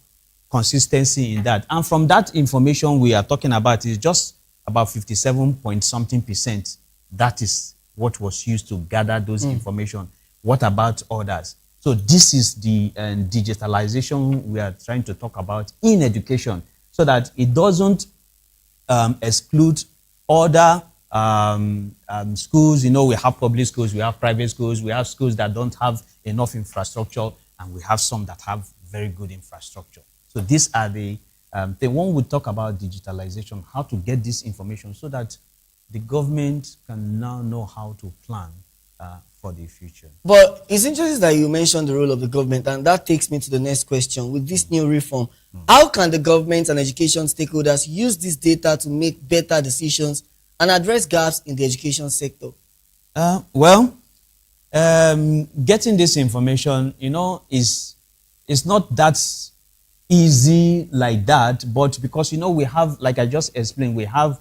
consistency in that. And from that information we are talking about is just about 57 point something percent. That is what was used to gather those information. What about others? So this is the digitalization we are trying to talk about in education, so that it doesn't exclude other schools. You know, we have public schools, we have private schools, we have schools that don't have enough infrastructure, and we have some that have very good infrastructure. So these are the one we talk about digitalization, how to get this information so that the government can now know how to plan for the future. But it's interesting that you mentioned the role of the government, and that takes me to the next question. With this new reform, how can the government and education stakeholders use this data to make better decisions and address gaps in the education sector? Getting this information, you know, is not that easy like that, but because, you know, we have, like I just explained, we have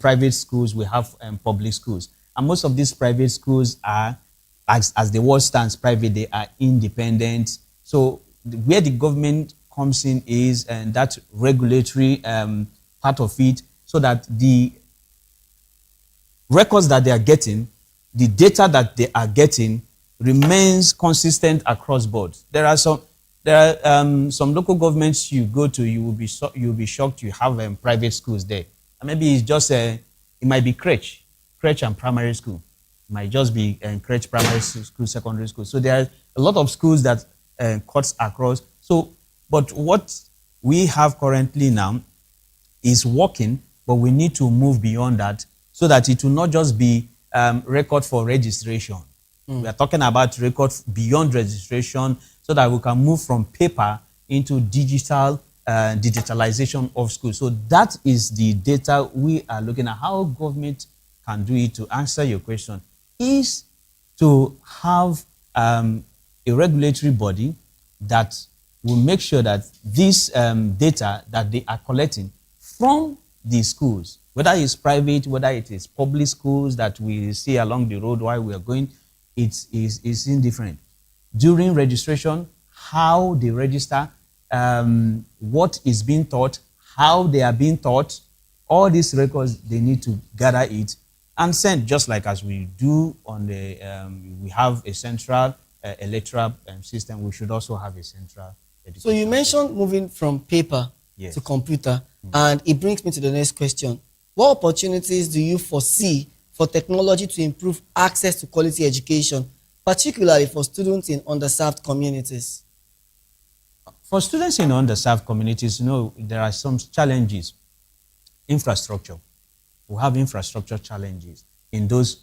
private schools, we have public schools. And most of these private schools are, as the word stands, private, they are independent. So where the government comes in is that regulatory part of it, so that the records that they are getting, the data that they are getting remains consistent across board. There are some local governments you go to, you'll be shocked you have private schools there. And maybe it's just it might be crèche and primary school. It might just be crèche, primary school, secondary school. So there are a lot of schools that cuts across. So, but what we have currently now is working, but we need to move beyond that, so that it will not just be record for registration. We are talking about records beyond registration, so that we can move from paper into digitalization of schools. So that is the data we are looking at. How government can do it, to answer your question, is to have a regulatory body that will make sure that this data that they are collecting from the schools, whether it's private, whether it is public schools that we see along the road while we are going, it's indifferent. During registration, how they register, what is being taught, how they are being taught, all these records, they need to gather it and send, just like as we do on the, we have a central electoral system, we should also have a central education. So you mentioned moving from paper to computer, and it brings me to the next question. What opportunities do you foresee for technology to improve access to quality education, particularly for students in underserved communities? For students in underserved communities, you know, there are some challenges. Infrastructure. We have infrastructure challenges in those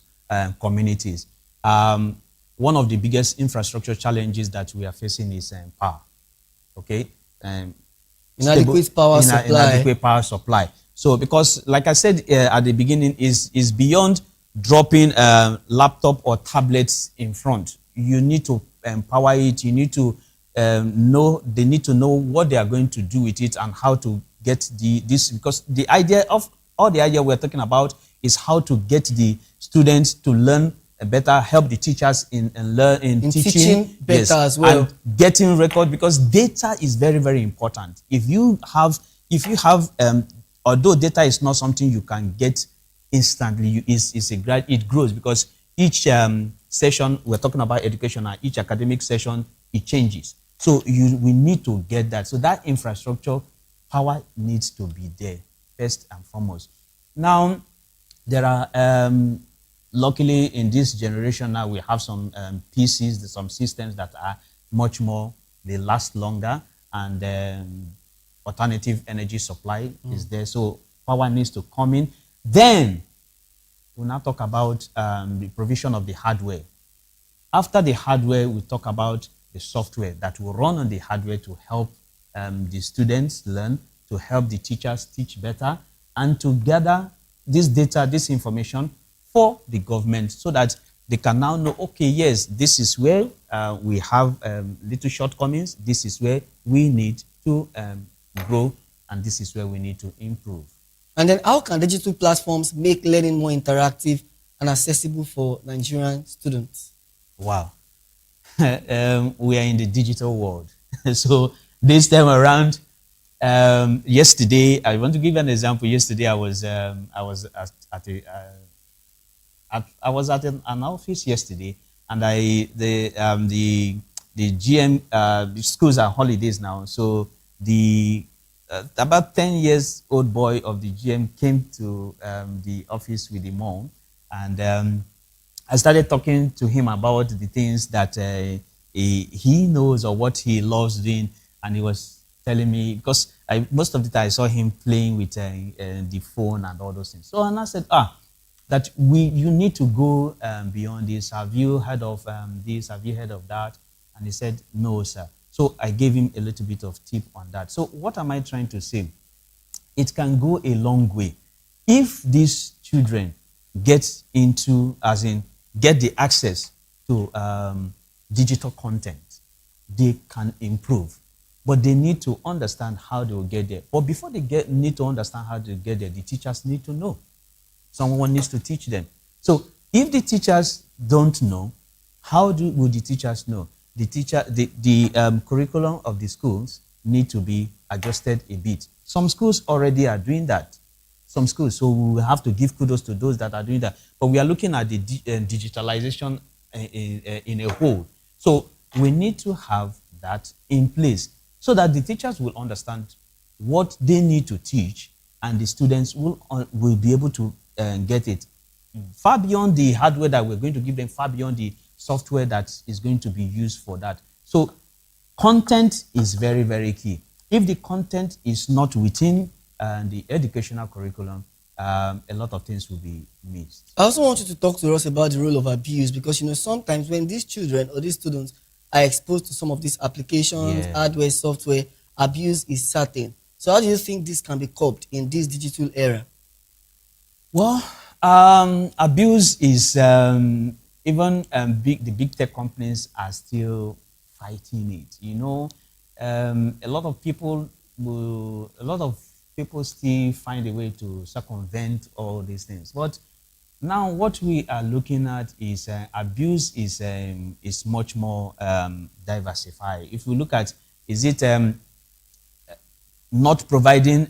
communities. One of the biggest infrastructure challenges that we are facing is power. Okay? Inadequate power supply. Inadequate power supply. So, because, like I said at the beginning, is beyond dropping laptop or tablets in front. You need to empower it. You need to know. They need to know what they are going to do with it and how to get this. Because the idea of all the idea we're talking about is how to get the students to learn better, help the teachers in teaching better as well, and getting record, because data is very, very important. If you have although data is not something you can get instantly, it grows, because each session, we're talking about education, and each academic session, it changes. So we need to get that. So that infrastructure, power needs to be there, first and foremost. Now, there are, luckily in this generation now, we have some PCs, some systems that are much more, they last longer, and alternative energy supply is there. So power needs to come in. Then we'll now talk about the provision of the hardware. After the hardware, we talk about the software that will run on the hardware to help the students learn, to help the teachers teach better, and to gather this data, this information for the government, so that they can now know, okay, yes, this is where we have little shortcomings, this is where we need to grow, and this is where we need to improve. And then how can digital platforms make learning more interactive and accessible for Nigerian students? Wow. We are in the digital world. So this time around, yesterday, I want to give an example. Yesterday, I was I was at an office yesterday, and the GM the schools are holidays now, so the about 10 years old boy of the GM came to the office with the mom, and I started talking to him about the things that he knows or what he loves doing, and he was telling me, because most of the time I saw him playing with the phone and all those things. So and I said, that you need to go beyond this. Have you heard of this? Have you heard of that? And he said, no, sir. So I gave him a little bit of tip on that. So what am I trying to say? It can go a long way. If these children get the access to digital content, they can improve. But they need to understand how they will get there. But before they need to understand how to get there, the teachers need to know. Someone needs to teach them. So if the teachers don't know, how will the teachers know? The curriculum of the schools need to be adjusted a bit. Some schools already are doing that. Some schools, so we will have to give kudos to those that are doing that. But we are looking at the digitalization in a whole. So we need to have that in place so that the teachers will understand what they need to teach, and the students will be able to get it far beyond the hardware that we're going to give them, far beyond the software that is going to be used for that. So content is very, very key. If the content is not within the educational curriculum, a lot of things will be missed. I also want you to talk to us about the role of abuse, because sometimes when these children or these students are exposed to some of these applications, hardware, software, abuse is certain. So how do you think this can be curbed in this digital era? Well, abuse is even the big tech companies are still fighting it. A lot of people still find a way to circumvent all these things. But now what we are looking at is abuse is much more diversified. If we look at, is it not providing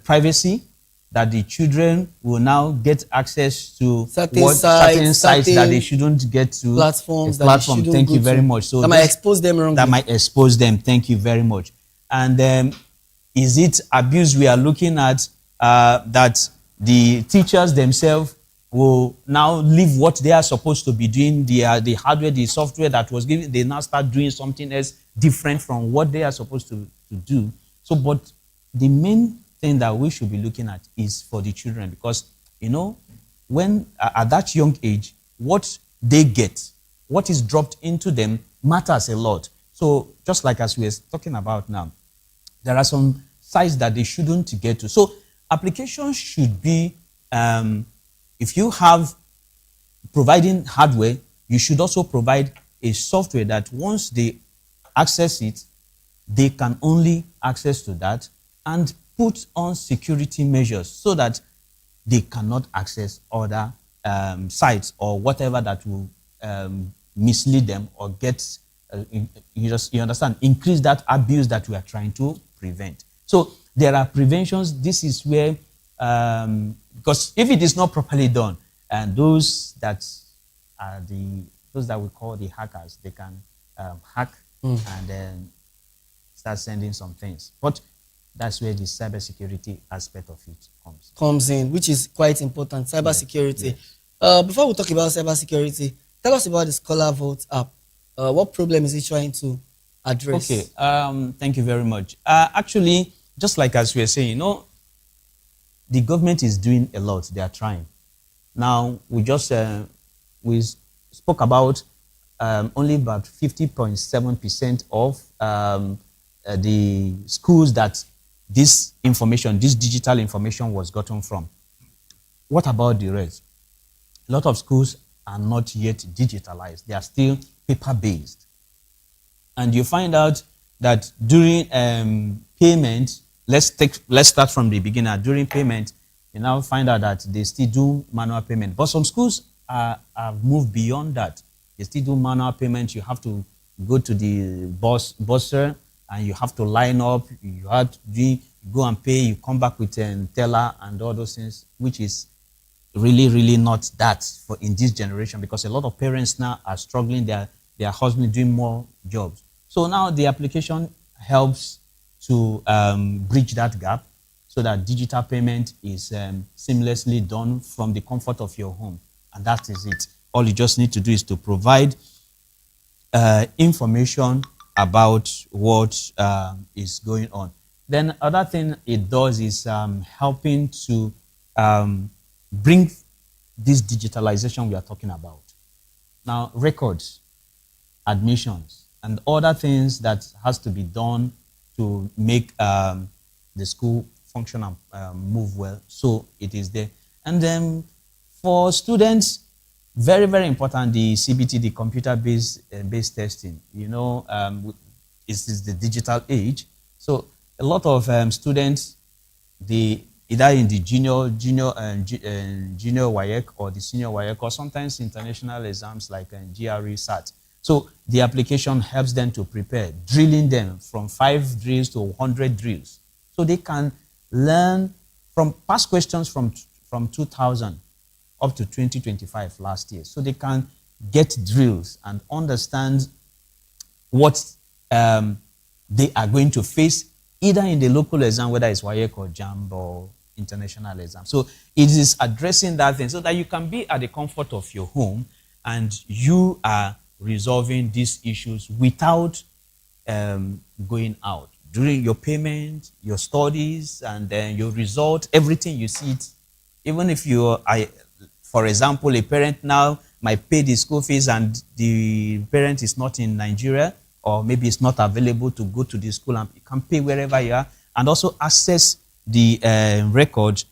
privacy, that the children will now get access to certain sites that they shouldn't get to. Platforms Thank you very much. So that might expose them wrongly. That might expose them. Thank you very much. And is it abuse we are looking at, that the teachers themselves will now leave what they are supposed to be doing, the hardware, the software that was given, they now start doing something else different from what they are supposed to do. So, but the main thing that we should be looking at is for the children, because when at that young age, what they get, what is dropped into them matters a lot. So just like as we are talking about now, there are some sites that they shouldn't get to. So applications should be, if you have providing hardware, you should also provide a software that once they access it, they can only access to that, and put on security measures so that they cannot access other sites or whatever that will mislead them or get, you understand, increase that abuse that we are trying to prevent. So there are preventions. This is where, because if it is not properly done, and those that we call the hackers, they can hack and then start sending some things. But that's where the cybersecurity aspect of it comes in, which is quite important. Cybersecurity. Yes. Before we talk about cybersecurity, tell us about the Scholar Vault app. What problem is it trying to address? Okay. Thank you very much. Actually, just like as we are saying, the government is doing a lot. They are trying. Now we just we spoke about only about 50.7% of the schools that this digital information was gotten from. What about the rest? A lot of schools are not yet digitalized. They are still paper-based. And you find out that during payment, let's start from the beginning. During payment, you now find out that they still do manual payment. But some schools have moved beyond that. They still do manual payment. You have to go to the busser and you have to line up. You have to go and pay. You come back with a teller and all those things, which is really not that for in this generation, because a lot of parents now are struggling. They are hustling, doing more jobs. So now the application helps to bridge that gap so that digital payment is seamlessly done from the comfort of your home. And that is it. All you just need to do is to provide information about what is going on. Then other thing it does is helping to bring this digitalization we are talking about. Now, records, admissions, and other things that has to be done to make the school function and move well. So it is there. And then for students, very important, the CBT, the computer-based testing. You know, is the digital age. So a lot of students, either in the junior WAEC or the senior WAEC, or sometimes international exams like GRE SAT. So the application helps them to prepare, drilling them from 5 drills to 100 drills. So they can learn from past questions from 2000 up to 2025 last year. So they can get drills and understand what they are going to face either in the local exam, whether it's WAEC or JAMB or international exam. So it is addressing that thing so that you can be at the comfort of your home and you are resolving these issues without going out. During your payment, your studies, and then your result, everything you see it. Even if for example, a parent now might pay the school fees and the parent is not in Nigeria, or maybe it's not available to go to the school, and you can pay wherever you are and also access the record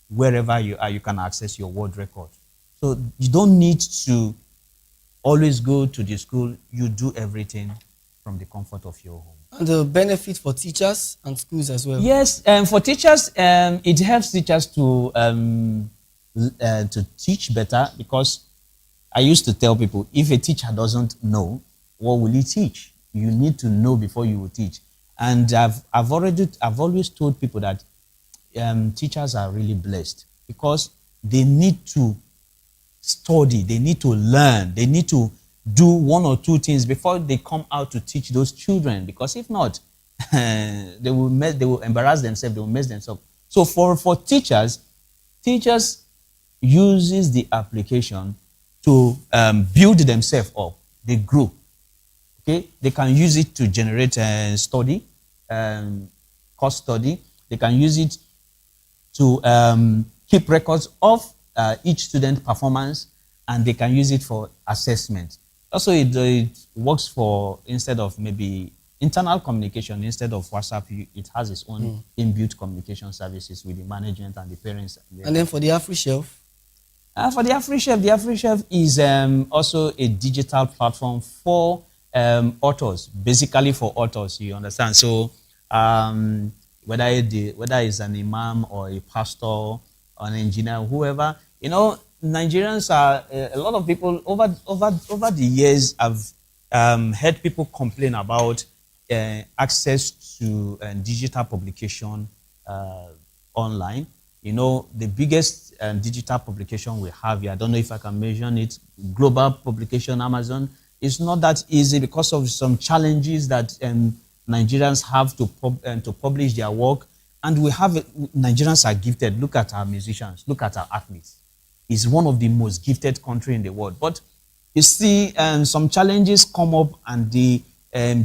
wherever you are. You can access your word record. So you don't need to always go to the school. You do everything from the comfort of your home. And the benefit for teachers and schools as well. Yes, for teachers, it helps teachers to teach better, because I used to tell people, if a teacher doesn't know, what will he teach? You need to know before you will teach. And I've always told people that teachers are really blessed, because they need to study, they need to learn, they need to do 1 or 2 things before they come out to teach those children, because if not, they will embarrass themselves, they will mess themselves. So for teachers uses the application to build themselves up. They grow. Okay, they can use it to generate study, course study. They can use it to keep records of each student performance, and they can use it for assessment. Also, it works for, instead of maybe internal communication, instead of WhatsApp, it has its own inbuilt communication services with the management and the parents. And then for the AfriShelf? For the AfriShelf is also a digital platform for authors, basically for authors, you understand. So whether it's an imam or a pastor or an engineer, whoever, you know, Nigerians are, a lot of people over the years have heard people complain about access to digital publication online. You know, the biggest digital publication we have here, I don't know if I can mention it, global publication, Amazon, it's not that easy because of some challenges that Nigerians have to publish their work. And we have, Nigerians are gifted. Look at our musicians, look at our athletes. It's one of the most gifted countries in the world. But you see, some challenges come up and they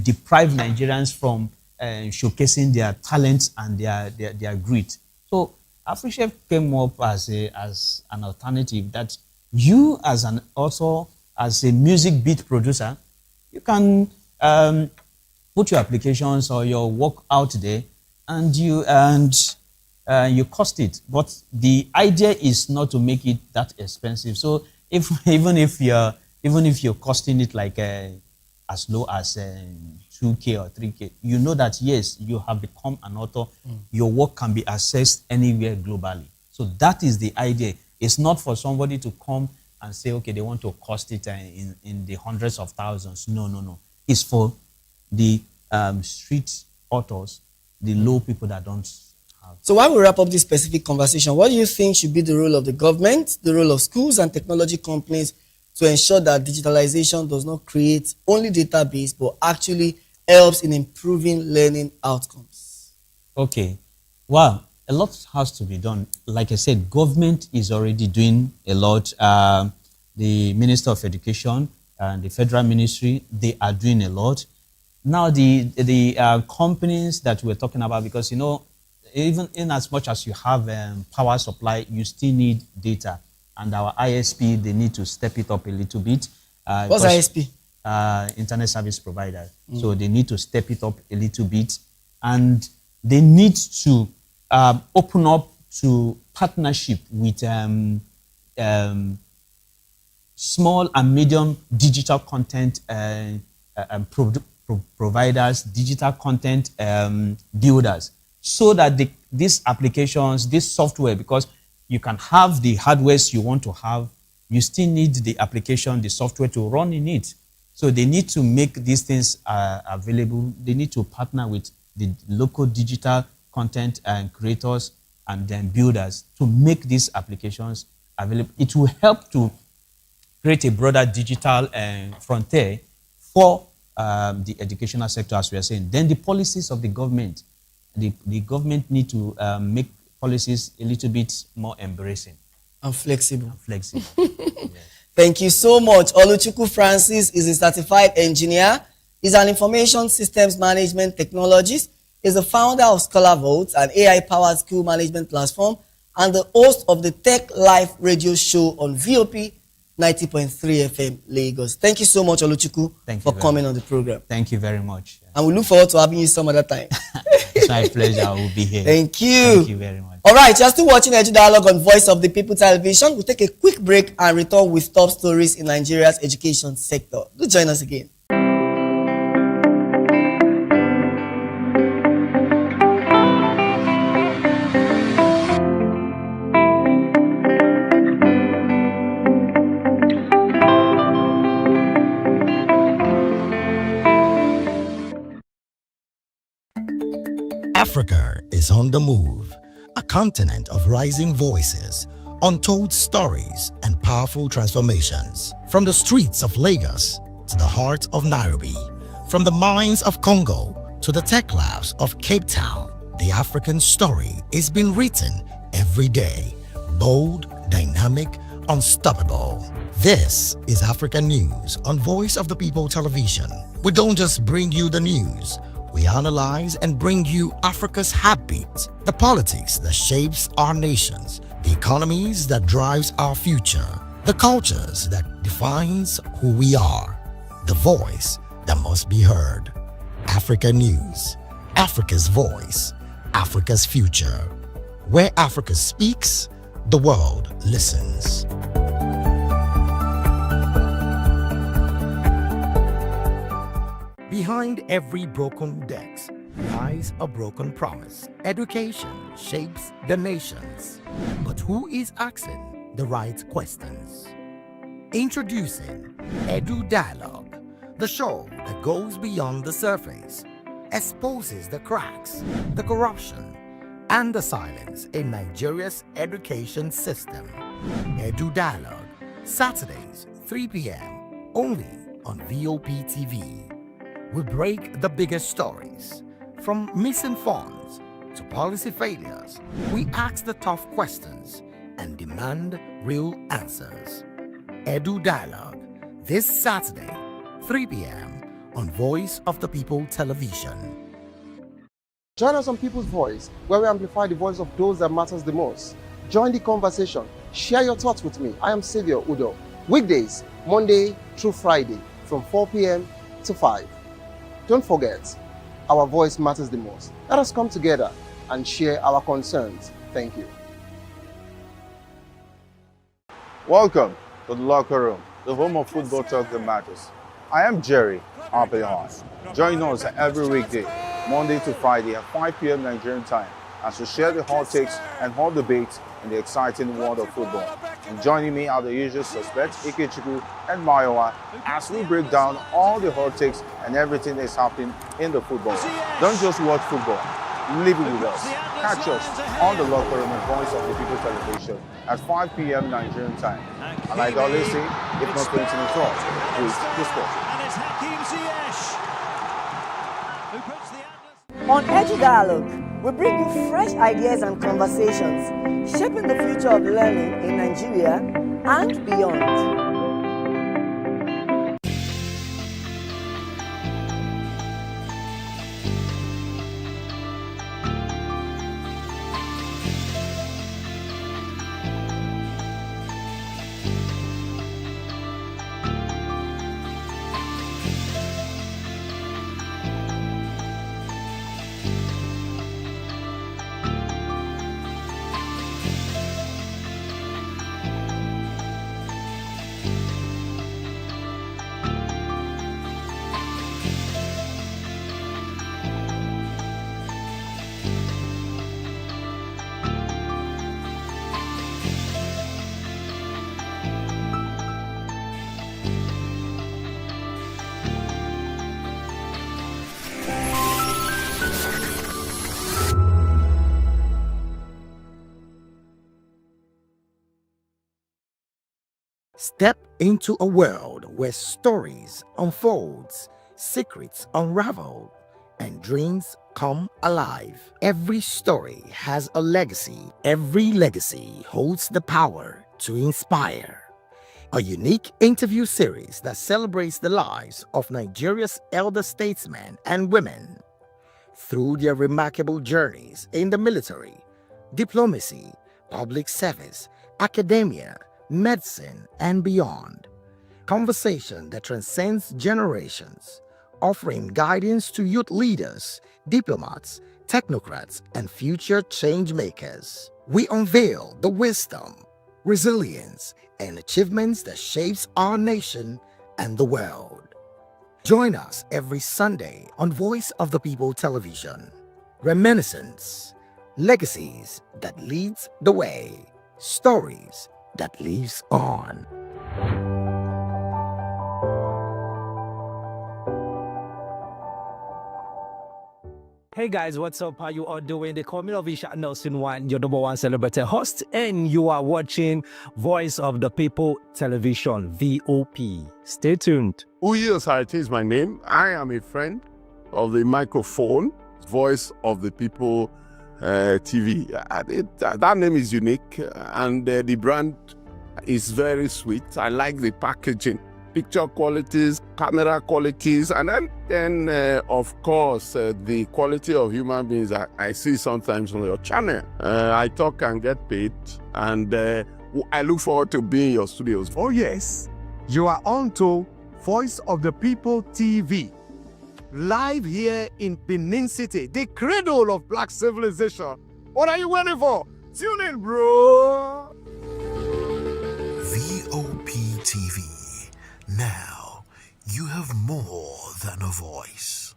deprive Nigerians from showcasing their talents and their grit. So AfriShelf came up as an alternative that you, as an author, as a music beat producer, you can put your applications or your work out there, and you cost it. But the idea is not to make it that expensive. So even if you're costing it like 1,000 as low as 2K or 3K, you know that, yes, you have become an author. Your work can be accessed anywhere globally. So that is the idea. It's not for somebody to come and say, okay, they want to cost it in the hundreds of thousands. No, no, no. It's for the street authors, the low people that don't have. So while we wrap up this specific conversation, what do you think should be the role of the government, the role of schools and technology companies to ensure that digitalization does not create only database, but actually helps in improving learning outcomes? Okay. Well, a lot has to be done. Like I said, government is already doing a lot. The Minister of Education and the Federal Ministry, they are doing a lot. Now, the companies that we're talking about, because, you know, even in as much as you have power supply, you still need data. And our ISP, they need to step it up a little bit. What's ISP? Internet service provider. So they need to step it up a little bit. And they need to open up to partnership with small and medium digital content providers, digital content builders, so that these applications, this software, because you can have the hardwares you want to have, you still need the application, the software to run in it. So they need to make these things available. They need to partner with the local digital content and creators and then builders to make these applications available. It will help to create a broader digital frontier for the educational sector, as we are saying. Then the policies of the government. The government need to make policies a little bit more embracing. And flexible. Yes. Thank you so much. Oluchukwu Francis is a certified engineer. He's an information systems management technologist. He's the founder of Scholar Votes, an AI-powered school management platform, and the host of the Tech Live radio show on VOP 90.3 FM Lagos. Thank you so much, Oluchukwu, for coming on the program. Thank you very much. And we look forward to having you some other time. It's my pleasure. I will be here. Thank you. Thank you very much. All right, you're still watching Edu Dialogue on Voice of the People Television. We'll take a quick break and return with top stories in Nigeria's education sector. Do join us again. Africa is on the move, a continent of rising voices, untold stories, and powerful transformations. From the streets of Lagos to the heart of Nairobi, from the mines of Congo to the tech labs of Cape Town, the African story is being written every day. Bold, dynamic, unstoppable. This is Africa News on Voice of the People Television. We don't just bring you the news. We analyze and bring you Africa's heartbeat, the politics that shapes our nations, the economies that drives our future, the cultures that defines who we are, the voice that must be heard. Africa News, Africa's voice, Africa's future. Where Africa speaks, the world listens. Behind every broken desk lies a broken promise. Education shapes the nations. But who is asking the right questions? Introducing Edu Dialogue, the show that goes beyond the surface, exposes the cracks, the corruption, and the silence in Nigeria's education system. Edu Dialogue, Saturdays, 3 p.m., only on Voptv. We break the biggest stories, from missing funds to policy failures. We ask the tough questions and demand real answers. Edu Dialogue, this Saturday, 3 p.m. on Voice of the People Television. Join us on People's Voice, where we amplify the voice of those that matters the most. Join the conversation. Share your thoughts with me. I am Xavier Udo. Weekdays, Monday through Friday, from 4 p.m. to 5. Don't forget, our voice matters the most. Let us come together and share our concerns. Thank you. Welcome to the locker room, the home of football talk that matters. I am Jerry, are beyond. Join us every weekday, Monday to Friday at 5 p.m. Nigerian time, as we share the hot takes and hot debates in the exciting world of football. And joining me are the usual suspects, Ikechukwu and Mayowa, as we break down all the hot takes and everything that's happening in the football. Don't just watch football, live it with us. Catch us on the Locker Room and Voice of the People television at 5 p.m. Nigerian time. And like I always say, if not 20 minutes off, with the sport. On Edu Dialogue, we bring you fresh ideas and conversations shaping the future of learning in Nigeria and beyond. Step into a world where stories unfolds, secrets unravel, and dreams come alive. Every story has a legacy. Every legacy holds the power to inspire. A unique interview series that celebrates the lives of Nigeria's elder statesmen and women through their remarkable journeys in the military, diplomacy, public service, academia, medicine, and beyond. Conversation that transcends generations, offering guidance to youth leaders, diplomats, technocrats, and future change makers. We unveil the wisdom, resilience, and achievements that shapes our nation and the world. Join us every Sunday on Voice of the People television. Reminiscence, legacies that leads the way, stories that lives on. Hey guys, what's up? How you all doing? They call me Lovisha Nelson One, your number one celebrity host, and you are watching Voice of the People Television, VOP. Stay tuned. Uyos Harity is my name. I am a friend of the microphone, Voice of the People TV. That name is unique, and the brand is very sweet. I like the packaging, picture qualities, camera qualities, and then of course, the quality of human beings I see sometimes on your channel. I talk and get paid, and I look forward to being in your studios. Oh yes, you are on to Voice of the People TV, live here in Benin City, the cradle of black civilization. What are you waiting for? Tune in, bro. Voptv. Now, you have more than a voice.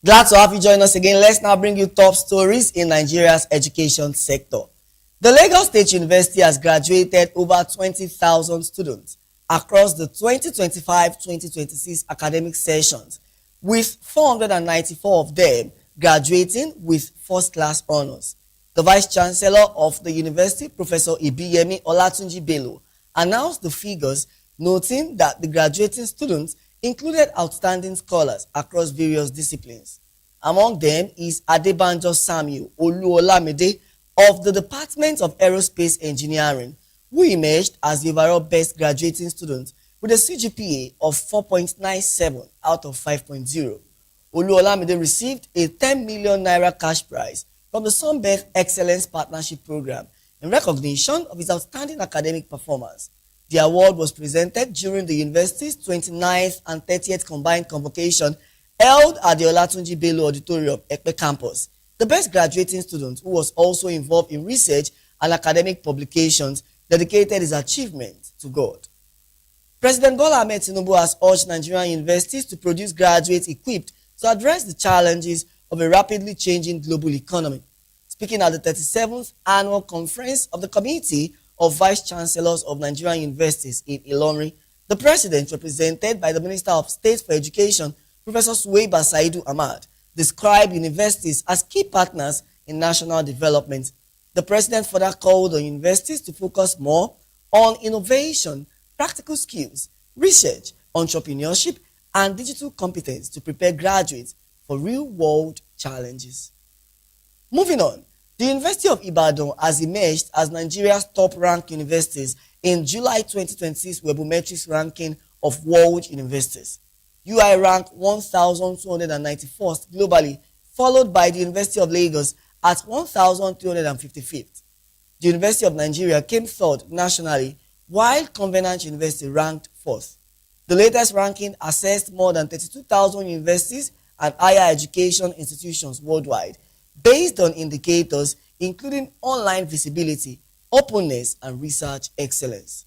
Glad to have you join us again. Let's now bring you top stories in Nigeria's education sector. The Lagos State University has graduated over 20,000 students across the 2025-2026 academic sessions, with 494 of them graduating with first-class honors. The Vice Chancellor of the university, Professor Ibiyemi Olatunji Bello, announced the figures, noting that the graduating students included outstanding scholars across various disciplines. Among them is Adebanjo Samuel Oluolamide of the Department of Aerospace Engineering, who emerged as the overall best graduating student with a CGPA of 4.97 out of 5.0. Oluolamide received a 10 million naira cash prize from the Sunbirth Excellence Partnership Program in recognition of his outstanding academic performance. The award was presented during the university's 29th and 30th combined convocation held at the Olatunji Bello Auditorium, Ekpe campus. The best graduating student, who was also involved in research and academic publications, dedicated his achievement to God. President Bola Ahmed Tinubu has urged Nigerian universities to produce graduates equipped to address the challenges of a rapidly changing global economy. Speaking at the 37th Annual Conference of the Committee of Vice Chancellors of Nigerian Universities in Ilorin, the President, represented by the Minister of State for Education, Professor Suweiba Saidu Ahmad, described universities as key partners in national development. The President further called on universities to focus more on innovation, practical skills, research, entrepreneurship, and digital competence to prepare graduates for real-world challenges. Moving on, the University of Ibadan has emerged as Nigeria's top-ranked universities in July 2026 Webometrics ranking of world universities. UI ranked 1,291st globally, followed by the University of Lagos at 1,355th. The University of Nigeria came third nationally, while Covenant University ranked fourth. The latest ranking assessed more than 32,000 universities and higher education institutions worldwide, based on indicators including online visibility, openness, and research excellence.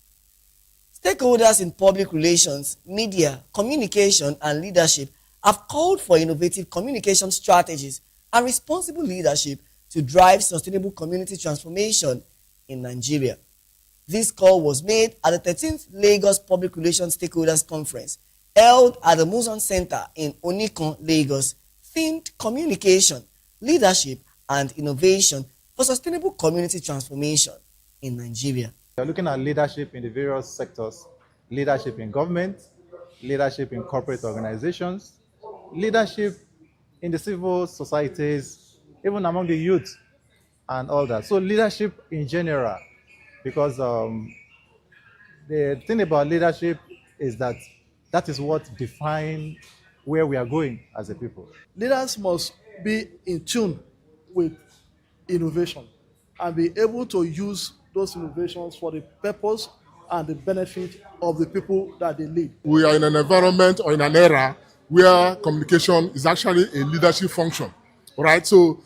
Stakeholders in public relations, media, communication, and leadership have called for innovative communication strategies and responsible leadership to drive sustainable community transformation in Nigeria. This call was made at the 13th Lagos Public Relations Stakeholders Conference, held at the Muson Center in Onikon, Lagos, themed Communication, Leadership, and Innovation for Sustainable Community Transformation in Nigeria. We are looking at leadership in the various sectors: leadership in government, leadership in corporate organizations, leadership in the civil societies, even among the youth and all that. So leadership in general, because the thing about leadership is that is what defines where we are going as a people. Leaders must be in tune with innovation and be able to use those innovations for the purpose and the benefit of the people that they lead. We are in an environment or in an era where communication is actually a leadership function, right? So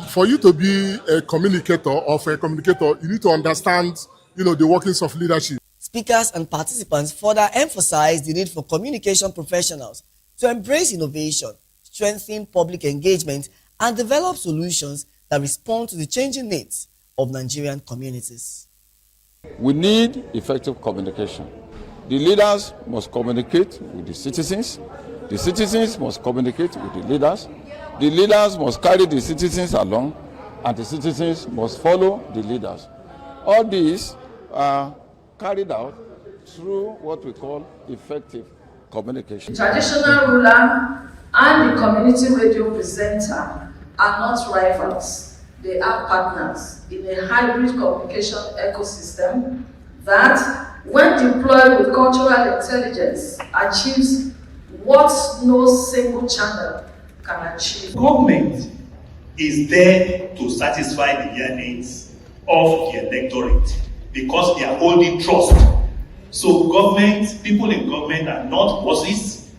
for you to be a communicator or for a communicator, you need to understand, the workings of leadership. Speakers and participants further emphasized the need for communication professionals to embrace innovation, strengthen public engagement, and develop solutions that respond to the changing needs of Nigerian communities. We need effective communication. The leaders must communicate with the citizens must communicate with the leaders must carry the citizens along, and the citizens must follow the leaders. All these are carried out through what we call effective communication. The traditional ruler and the community radio presenter are not rivals. They are partners in a hybrid communication ecosystem that, when deployed with cultural intelligence, achieves what no single channel can achieve. Government is there to satisfy the yearnings of the electorate because they are holding trust. So people in government are not bosses,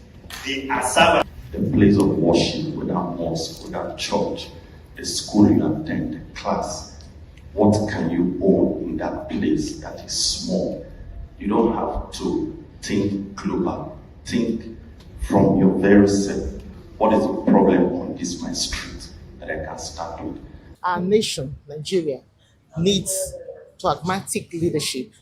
they are servants. The place of worship, whether mosque, whether church, the school you attend, the class, what can you own in that place that is small? You don't have to think global. Think from your very self. What is the problem on this my street that I can start with? Our nation, Nigeria, needs pragmatic leadership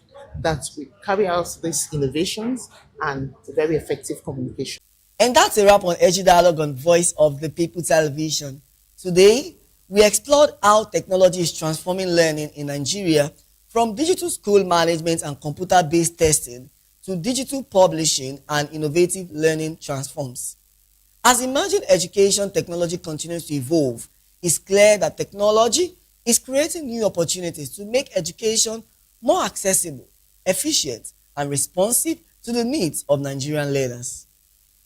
that will carry out these innovations and very effective communication. And that's a wrap on Edgy Dialogue on Voice of the People Television. Today, we explored how technology is transforming learning in Nigeria, from digital school management and computer-based testing to digital publishing and innovative learning transforms. As emerging education technology continues to evolve, it's clear that technology is creating new opportunities to make education more accessible, efficient, and responsive to the needs of Nigerian learners.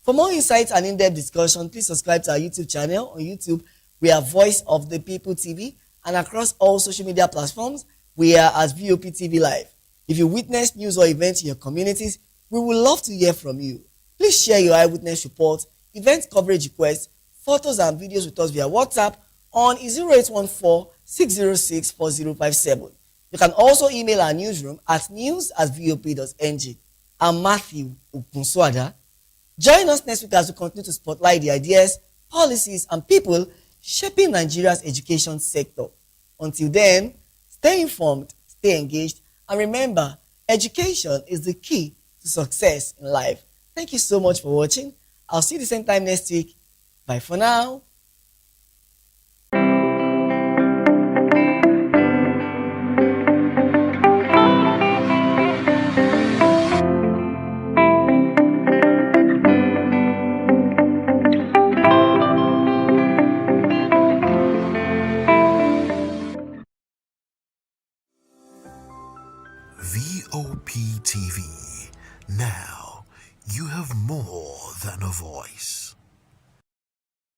For more insights and in-depth discussion, please subscribe to our YouTube channel. On YouTube, we are Voice of the People TV, and across all social media platforms, we are as Voptv Live. If you witness news or events in your communities, we would love to hear from you. Please share your eyewitness report, event coverage requests, photos and videos with us via WhatsApp on 0814-606-4057. You can also email our newsroom at news@vop.ng. I'm Matthew Okunswada. Join us next week as we continue to spotlight the ideas, policies, and people shaping Nigeria's education sector. Until then, stay informed, stay engaged, and remember, education is the key to success in life. Thank you so much for watching. I'll see you the same time next week. Bye for now. Voptv. Now you have more than a voice.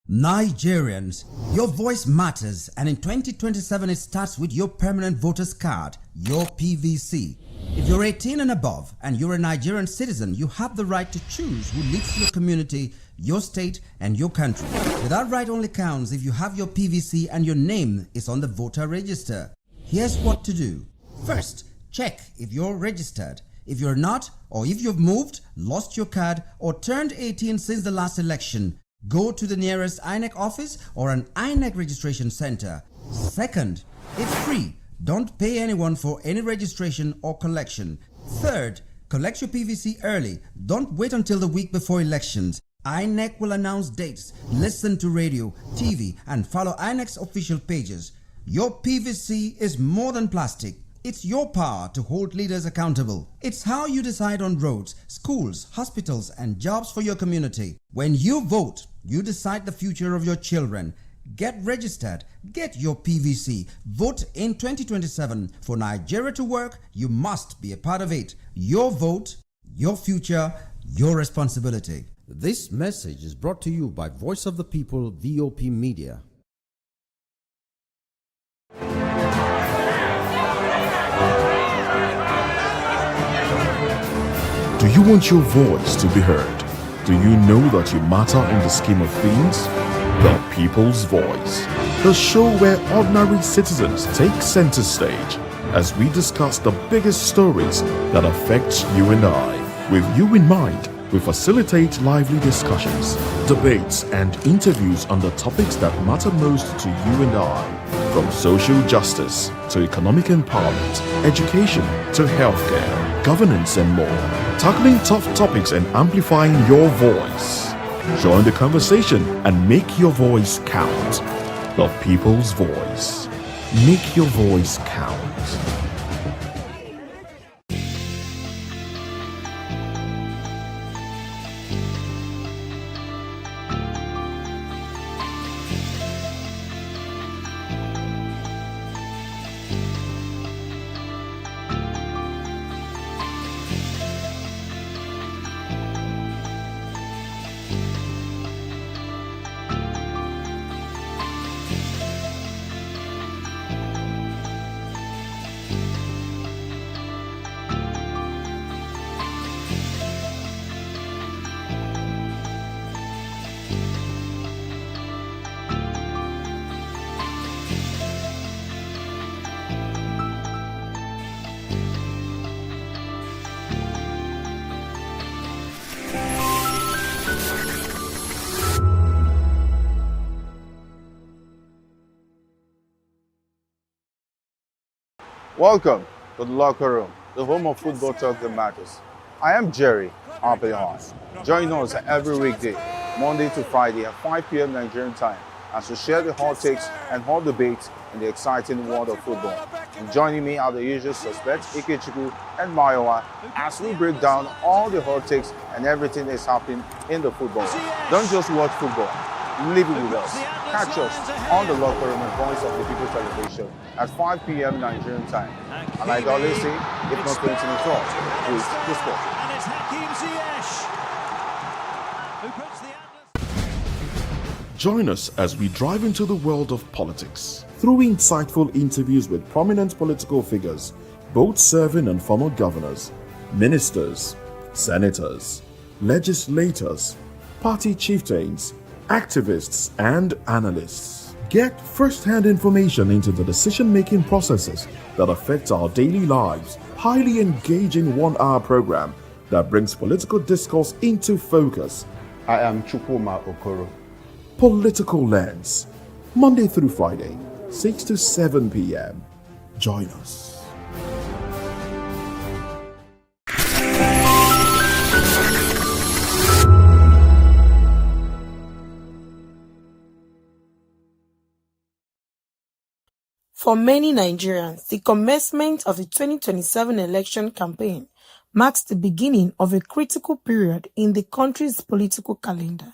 Nigerians, your voice matters, and in 2027 it starts with your permanent voters card, your PVC. If you're 18 and above and you're a Nigerian citizen, you have the right to choose who leads your community, your state, and your country. But that right only counts if you have your PVC and your name is on the voter register. Here's what to do. First, check if you're registered. If you're not, or if you've moved, lost your card, or turned 18 since the last election, go to the nearest INEC office or an INEC registration center. Second, it's free. Don't pay anyone for any registration or collection. Third, collect your PVC early. Don't wait until the week before elections. INEC will announce dates. Listen to radio, TV, and follow INEC's official pages. Your PVC is more than plastic. It's your power to hold leaders accountable. It's how you decide on roads, schools, hospitals, and jobs for your community. When you vote, you decide the future of your children. Get registered. Get your PVC. Vote in 2027. For Nigeria to work, you must be a part of it. Your vote, your future, your responsibility. This message is brought to you by Voice of the People, VOP Media. Do you want your voice to be heard? Do you know that you matter in the scheme of things? The People's Voice, the show where ordinary citizens take center stage as we discuss the biggest stories that affect you and I. With you in mind, we facilitate lively discussions, debates, and interviews on the topics that matter most to you and I. From social justice to economic empowerment, education to healthcare, governance, and more. Tackling tough topics and amplifying your voice. Join the conversation and make your voice count. The People's Voice. Make your voice count. Welcome to the locker room, the home of football talk that matters. I am Jerry Arpillon. Join us every weekday, Monday to Friday at 5 p.m. Nigerian time, as we share the hot takes and hot debates in the exciting world of football. And joining me are the usual suspects, Ikechukwu and Mayowa, as we break down all the hot takes and everything that's happening in the football. Don't just watch football, live it with us. Catch us on the locker room and Voice of the People television at 5 p.m. Nigerian time. And like I always say, if not 20 minutes off, with the sport. And it's Hakim Ziyech, who puts the Join us as we drive into the world of politics through insightful interviews with prominent political figures, both serving on former governors, ministers, senators, legislators, party chieftains, activists, and analysts. Get first-hand information into the decision-making processes that affect our daily lives. Highly engaging one-hour program that brings political discourse into focus. I am Chukwuma Okoro. Political Lens, Monday through Friday, 6 to 7 p.m. Join us. For many Nigerians, the commencement of the 2027 election campaign marks the beginning of a critical period in the country's political calendar.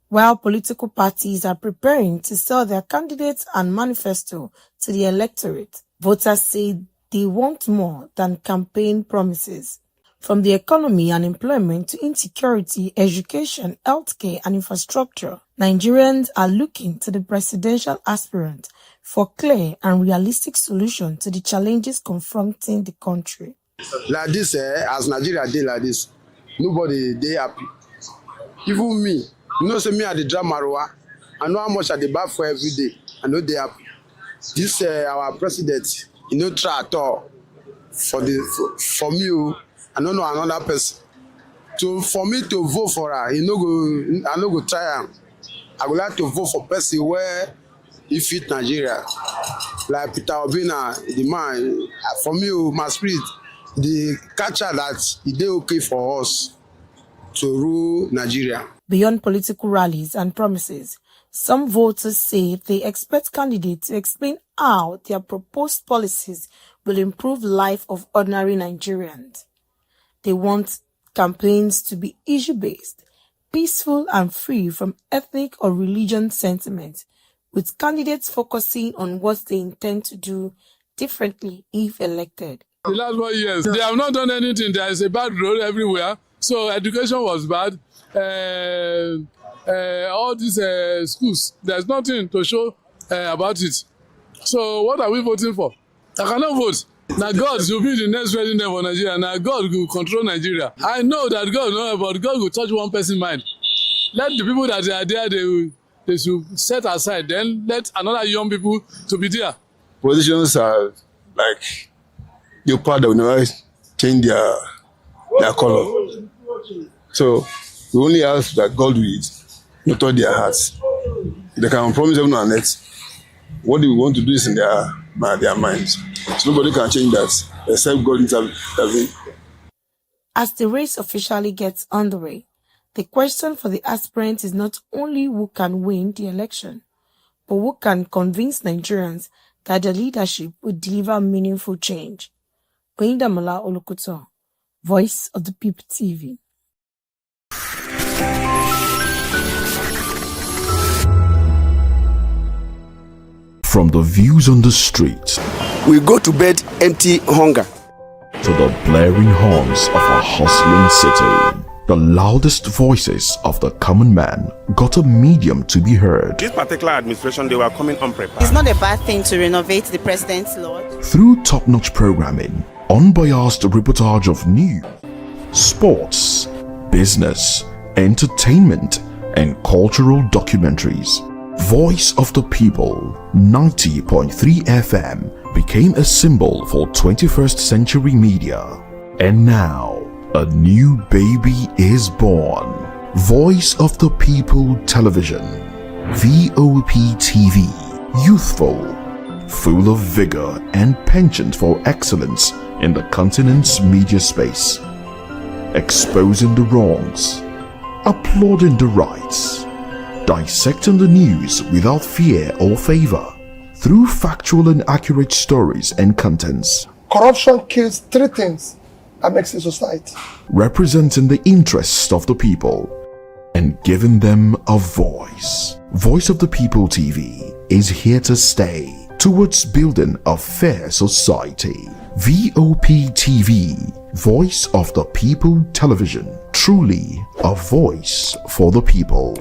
While political parties are preparing to sell their candidates and manifesto to the electorate, voters say they want more than campaign promises. From the economy and employment to insecurity, education, healthcare, and infrastructure, Nigerians are looking to the presidential aspirant for clear and realistic solutions to the challenges confronting the country. Like this, as Nigeria dey like this, nobody dey happy. Even me, you know, say me at the drama, I know how much I dey buy for every day. I know they happy. This our president, you know, try at all for me. I don't know another person. For me to vote for her, I no go try am. I would like to vote for person where he fit Nigeria. Like Peter Obina, the man. For me, my spirit, the catcher that he dey okay for us to rule Nigeria. Beyond political rallies and promises, some voters say they expect candidates to explain how their proposed policies will improve life of ordinary Nigerians. They want campaigns to be issue-based, peaceful and free from ethnic or religion sentiment, with candidates focusing on what they intend to do differently if elected. The last 4 years, they have not done anything. There is a bad road everywhere. So education was bad. All these schools, there's nothing to show about it. So what are we voting for? I cannot vote. Now God will be the next president for Nigeria. Now God will control Nigeria. I know that God knows, but God will touch one person's mind. Let the people that are there, they should set aside. Then let another young people to be there. Positions are like the part that will never change their color. So we only ask that God will not touch their hearts. They can promise heaven and earth. What they want to do is in their minds. So nobody can change that except God intervene. As the race officially gets underway, the question for the aspirant is not only who can win the election, but who can convince Nigerians that the leadership will deliver meaningful change. Oyindamola Olukuto, Voice of the People TV. From the views on the street, we go to bed empty hunger, to the blaring horns of a hustling city, the loudest voices of the common man got a medium to be heard. This particular administration, they were coming unprepared. It's not a bad thing to renovate the president's lawn. Through top-notch programming, unbiased reportage of news, sports, business, entertainment, and cultural documentaries, Voice of the People 90.3 FM became a symbol for 21st century media. And now, a new baby is born. Voice of the People Television, Voptv, youthful, full of vigor and penchant for excellence in the continent's media space, exposing the wrongs, applauding the rights, dissecting the news without fear or favor, through factual and accurate stories and contents. Corruption kills three things that makes a society. Representing the interests of the people and giving them a voice. Voice of the People TV is here to stay towards building a fair society. Voptv, Voice of the People Television, truly a voice for the people.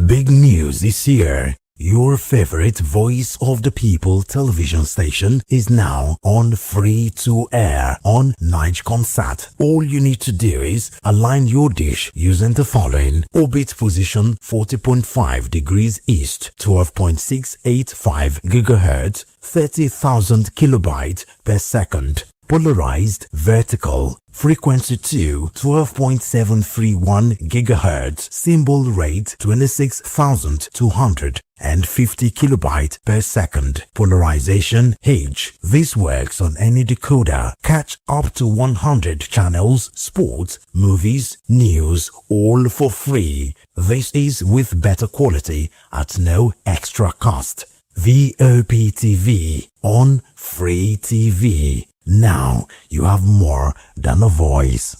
Big news this year. Your favorite Voice of the People television station is now on free to air on Nigecomsat. All you need to do is align your dish using the following: orbit position 40.5 degrees east, 12.685 GHz, 30,000 kilobytes per second. Polarized vertical, frequency 2, 12.731 GHz, symbol rate 26,250 kilobytes per second. Polarization H. This works on any decoder. Catch up to 100 channels, sports, movies, news, all for free. This is with better quality at no extra cost. Voptv on Free TV. Now you have more than a voice.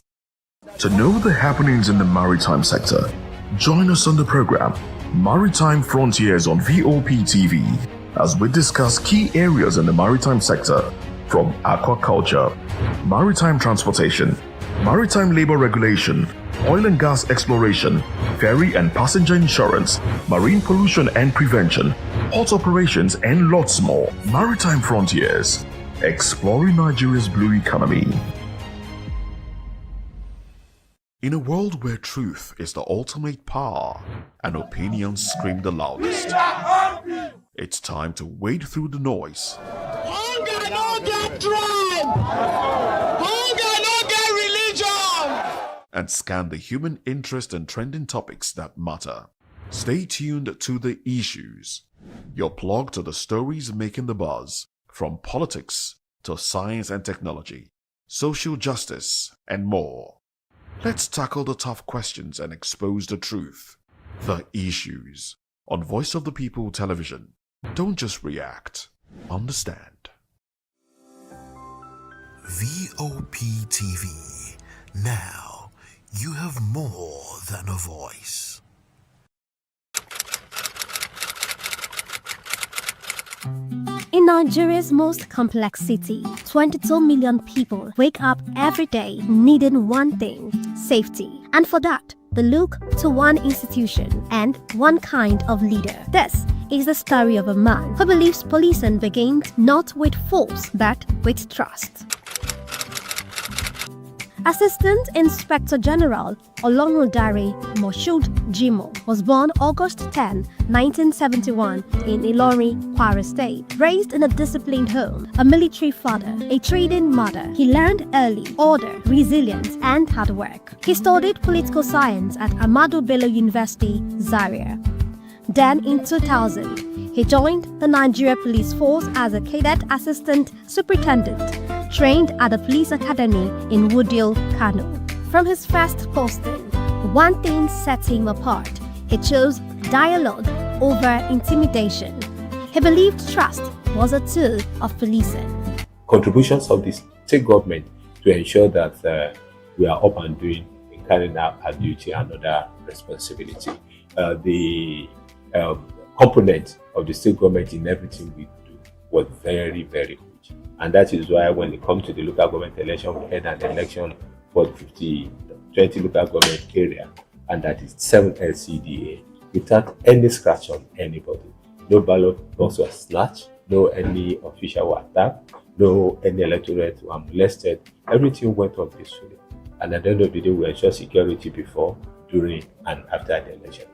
To know the happenings in the maritime sector, join us on the program Maritime Frontiers on Voptv as we discuss key areas in the maritime sector, from aquaculture, maritime transportation, maritime labor regulation, oil and gas exploration, ferry and passenger insurance, marine pollution and prevention, port operations, and lots more. Maritime Frontiers, exploring Nigeria's blue economy. In a world where truth is the ultimate power and opinions scream the loudest, it's time to wade through the noise. Hunger no get tribe! Hunger no get religion! And scan the human interest and trending topics that matter. Stay tuned to The Issues, your plug to the stories making the buzz, from politics to science and technology, social justice, and more. Let's tackle the tough questions and expose the truth. The Issues on Voice of the People Television. Don't just react, understand. Voptv. Now you have more than a voice. In Nigeria's most complex city, 22 million people wake up every day needing one thing: safety. And for that, they look to one institution and one kind of leader. This is the story of a man who believes policing begins not with force but with trust. Assistant Inspector General Olorundare Moshood Jimoh was born August 10, 1971 in Ilorin, Kwara State. Raised in a disciplined home, a military father, a trading mother, he learned early order, resilience, and hard work. He studied political science at Ahmadu Bello University, Zaria. Then in 2000, he joined the Nigeria Police Force as a cadet assistant superintendent, trained at the Police Academy in Woodhill, Kano. From his first posting, one thing set him apart. He chose dialogue over intimidation. He believed trust was a tool of policing. Contributions of the state government to ensure that we are up and doing in carrying out our duty and other responsibility. The component of the state government in everything we do was very, very huge. And that is why when it comes to the local government election, we had an election for 20 local government area, and that is 7 LCDA, without any scratch on anybody. No ballot box was snatched, no any official were attacked, no any electorate were molested. Everything went on peacefully. And at the end of the day, we ensured security before, during, and after the election.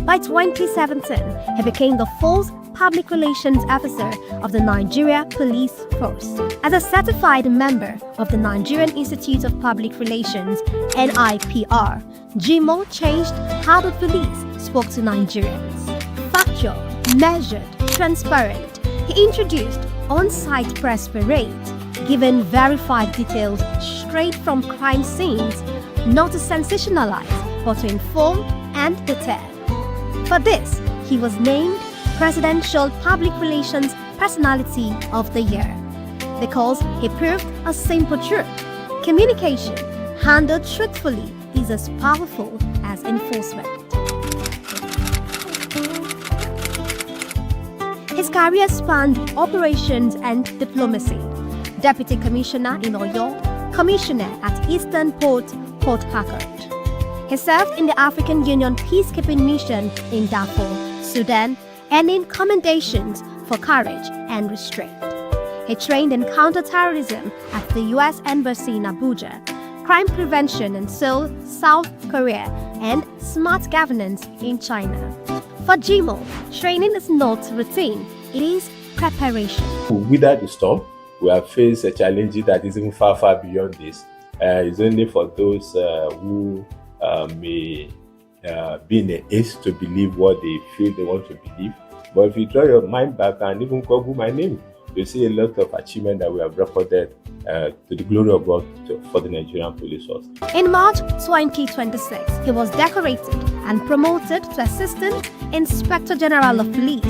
By 2017, he became the fourth public relations officer of the Nigeria Police Force. As a certified member of the Nigerian Institute of Public Relations, NIPR, Jimoh changed how the police spoke to Nigerians. Factual, measured, transparent, he introduced on-site press parades, giving verified details straight from crime scenes, not to sensationalize, but to inform and deter. For this, he was named Presidential Public Relations Personality of the Year because he proved a simple truth. Communication handled truthfully is as powerful as enforcement. His career spanned operations and diplomacy. Deputy Commissioner in Oyo, Commissioner at Eastern Port Harcourt. He served in the African Union Peacekeeping Mission in Darfur, Sudan, earning commendations for courage and restraint. He trained in counterterrorism at the U.S. Embassy in Abuja, crime prevention in Seoul, South Korea, and smart governance in China. For Jimo, training is not routine, it is preparation. To weather the storm, we have faced a challenge that is even far, far beyond this. It's only for those who may be in a haste to believe what they feel they want to believe. But if you draw your mind back and even Google my name, you see a lot of achievement that we have recorded to the glory of God for the Nigerian Police Force. In March 2026, he was decorated and promoted to Assistant Inspector General of Police,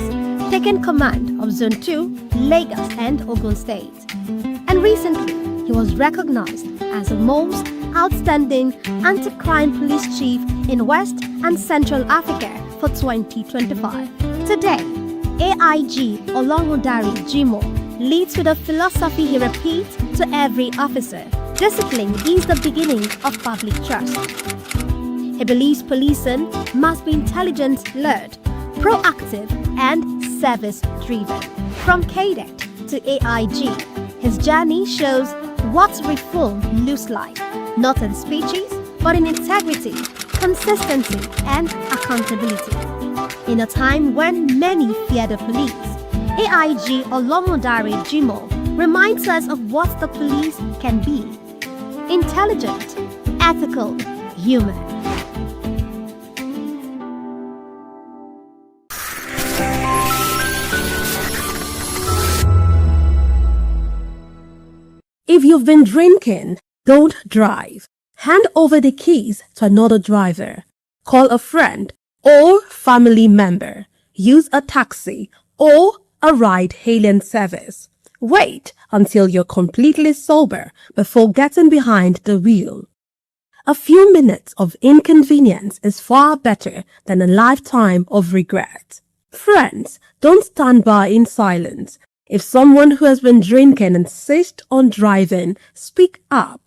taking command of Zone 2, Lagos and Ogun State. And recently, he was recognized as the most outstanding anti-crime police chief in West and Central Africa for 2025. Today, AIG Olorundare Jimo leads with a philosophy he repeats to every officer. Discipline is the beginning of public trust. He believes policing must be intelligence-led, proactive, and service-driven. From cadet to AIG, his journey shows what reform looks like, not in speeches, but in integrity, consistency, and accountability. In a time when many fear the police, AIG Olorundare Jimo reminds us of what the police can be: intelligent, ethical, human. If you've been drinking, don't drive. Hand over the keys to another driver. Call a friend or family member. Use a taxi or a ride-hailing service. Wait until you're completely sober before getting behind the wheel. A few minutes of inconvenience is far better than a lifetime of regret. Friends, don't stand by in silence. If someone who has been drinking insists on driving, speak up.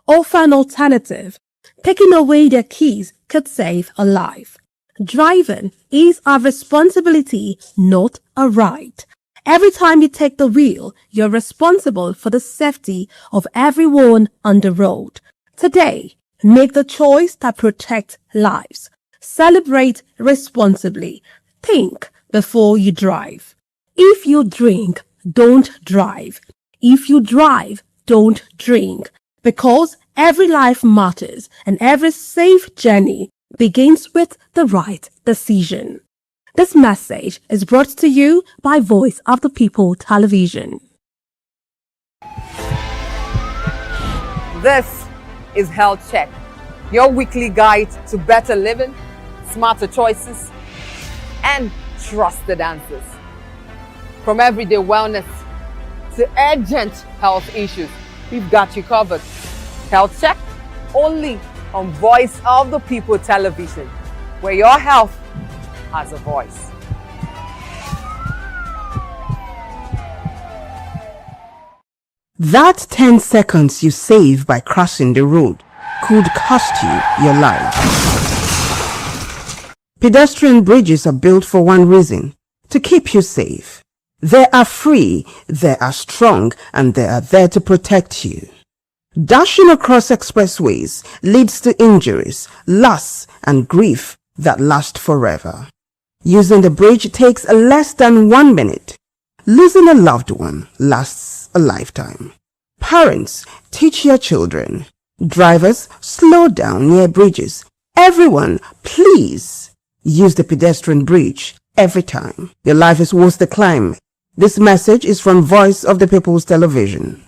Offer an alternative. Taking away their keys could save a life. Driving is our responsibility, not a right. Every time you take the wheel, you're responsible for the safety of everyone on the road. Today, make the choice that protects lives. Celebrate responsibly. Think before you drive. If you drink, don't drive. If you drive, don't drink. Because every life matters and every safe journey begins with the right decision. This message is brought to you by Voice of the People Television. This is Health Check, your weekly guide to better living, smarter choices, and trusted answers. From everyday wellness to urgent health issues, we've got you covered. Health Check, only on Voice of the People Television, where your health has a voice. That 10 seconds you save by crossing the road could cost you your life. Pedestrian bridges are built for one reason: to keep you safe. They are free, they are strong, and they are there to protect you. Dashing across expressways leads to injuries, loss, and grief that last forever. Using the bridge takes less than 1 minute. Losing a loved one lasts a lifetime. Parents, teach your children. Drivers, slow down near bridges. Everyone, please use the pedestrian bridge every time. Your life is worth the climb. This message is from Voice of the People's Television.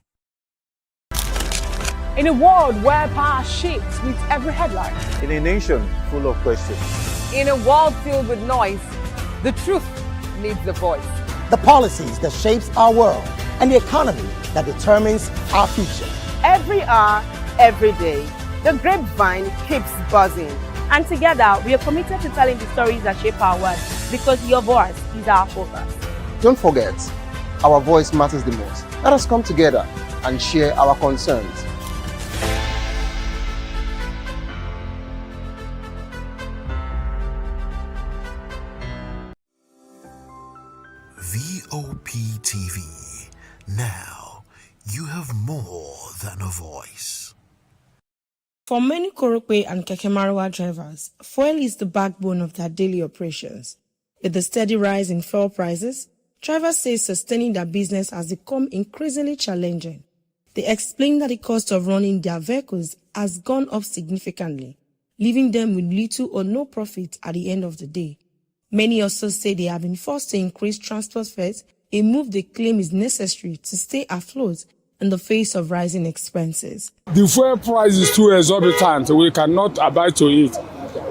In a world where power shakes with every headline. In a nation full of questions. In a world filled with noise, the truth needs a voice. The policies that shapes our world and the economy that determines our future. Every hour, every day, the grapevine keeps buzzing. And together, we are committed to telling the stories that shape our world, because your voice is our focus. Don't forget, our voice matters the most. Let us come together and share our concerns. Voptv. Now you have more than a voice. For many Korope and Keke Marwa drivers, fuel is the backbone of their daily operations. With the steady rise in fuel prices, drivers say sustaining their business has become increasingly challenging. They explain that the cost of running their vehicles has gone up significantly, leaving them with little or no profit at the end of the day. Many also say they have been forced to increase transport fares, a move they claim is necessary to stay afloat in the face of rising expenses. The fuel price is too exorbitant. We cannot abide to it.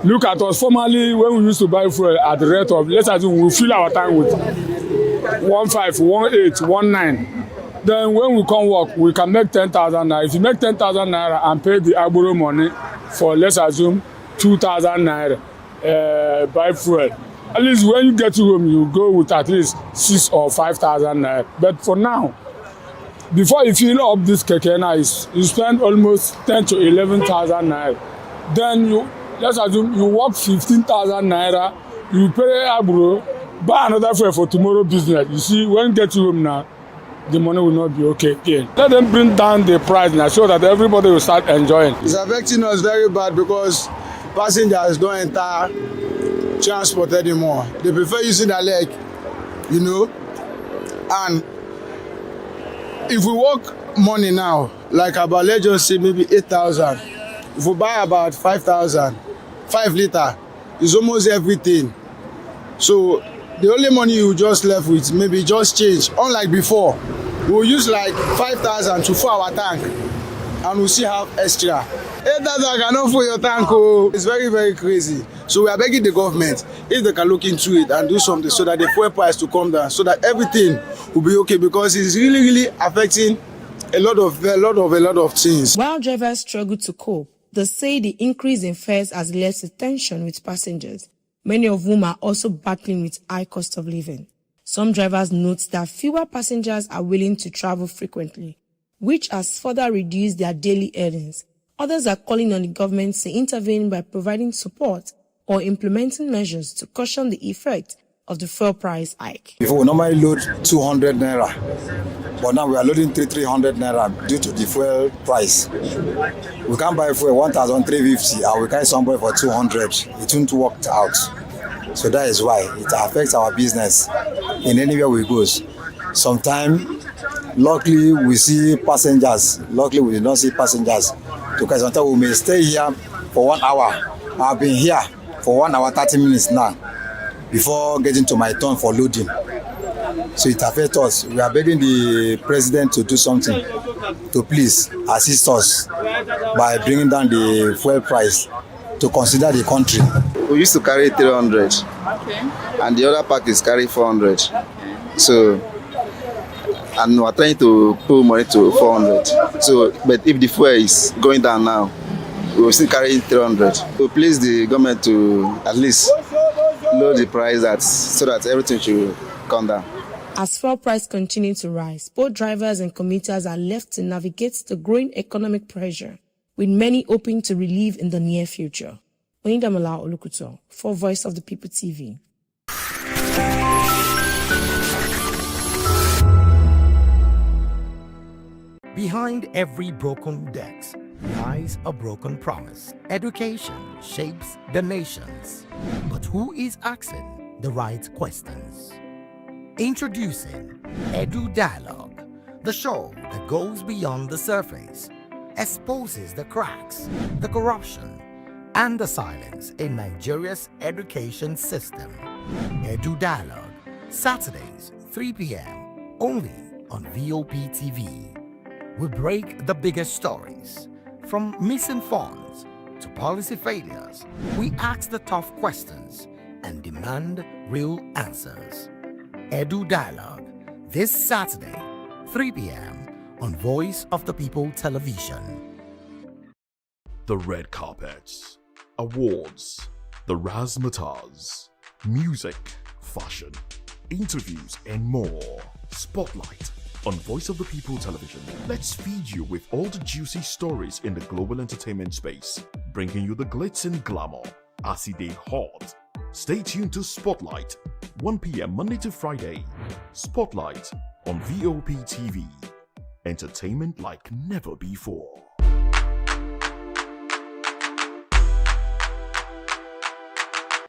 Look at us. Formerly, when we used to buy fuel at the rate of, let's assume we fill our tank with 1.5, 1.8, 1.9. Then when we come work, we can make 10,000 naira. If you make 10,000 naira and pay the agboro money for, let's assume, 2,000 naira buy fuel, at least when you get to home, you go with at least 6,000 or 5,000 naira. But for now, before you fill up this keke now, you spend almost 10 to 11,000 naira. Then let's assume you work 15,000 naira, you pay agboro, buy another fuel for tomorrow business. You see, when you get to home now, the money will not be okay again. Let them bring down the price now so that everybody will start enjoying. It's affecting us very bad because passengers don't enter transport anymore. They prefer using their leg, and if we work money now, like about, let's just say maybe 8,000, if we buy about 5,000, 5 litre, it's almost everything. So the only money you just left with maybe just change. Unlike before, we'll use like 5,000 to fill our tank and we'll still have extra. 8,000 cannot fill your tank. Oh. It's very, very crazy. So we are begging the government if they can look into it and do something so that the fuel price to come down, so that everything will be okay, because it's really, really affecting a lot of things. While drivers struggle to cope, they say the increase in fares has led to tension with passengers, many of whom are also battling with high cost of living. Some drivers note that fewer passengers are willing to travel frequently, which has further reduced their daily earnings. Others are calling on the government to intervene by providing support or implementing measures to cushion the effect of the fuel price hike. Before we normally load 200 naira, but now we are loading 300 naira due to the fuel price. We can't buy fuel 1,350 and we carry somebody for 200. It won't work out. So that is why it affects our business in anywhere we go. Sometimes, luckily we see passengers. Luckily we do not see passengers, because sometimes we may stay here for 1 hour. I've been here for 1 hour 30 minutes now before getting to my turn for loading. So it affects us. We are begging the president to do something, to please assist us by bringing down the fuel price, to consider the country. We used to carry 300, and the other package carry 400. So, and we're trying to pull money to 400. So, but if the fuel is going down now, we will still carry 300. So please the government to at least lower the price so that everything should come down. As fuel price continues to rise, both drivers and commuters are left to navigate the growing economic pressure, with many hoping to relieve in the near future. Oyindamola Olukuto for Voice of the People TV. Behind every broken desk lies a broken promise. Education shapes the nations. But who is asking the right questions? Introducing Edu Dialogue, the show that goes beyond the surface, exposes the cracks, the corruption, and the silence in Nigeria's education system. Edu Dialogue, Saturdays, 3 p.m., only on Voptv. We break the biggest stories, from missing funds to policy failures. We ask the tough questions and demand real answers. Edu Dialogue, this Saturday, 3 p.m. on Voice of the People Television. The red carpets, awards, the razzmatazz, music, fashion, interviews, and more. Spotlight on Voice of the People Television. Let's feed you with all the juicy stories in the global entertainment space, bringing you the glitz and glamour, as it hot, Stay tuned to Spotlight, 1 p.m. Monday to Friday. Spotlight on Voptv. Entertainment like never before.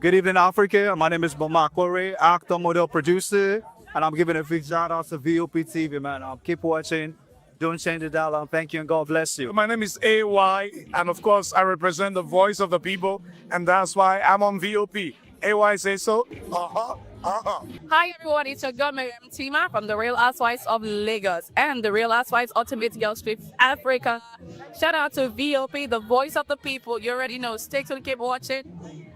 Good evening, Africa. My name is Mamakore, actor, model, producer, and I'm giving a big shout out to Voptv, man. Keep watching. Don't change the dial. Thank you and God bless you. My name is AY, and of course, I represent the voice of the people, and that's why I'm on VOP. AY say so. Hi everyone, it's your girl Miriam Tima from the Real Housewives of Lagos and the Real Housewives Ultimate Girls Trip Africa. Shout out to VOP, the voice of the people. You already know. Stay tuned, keep watching.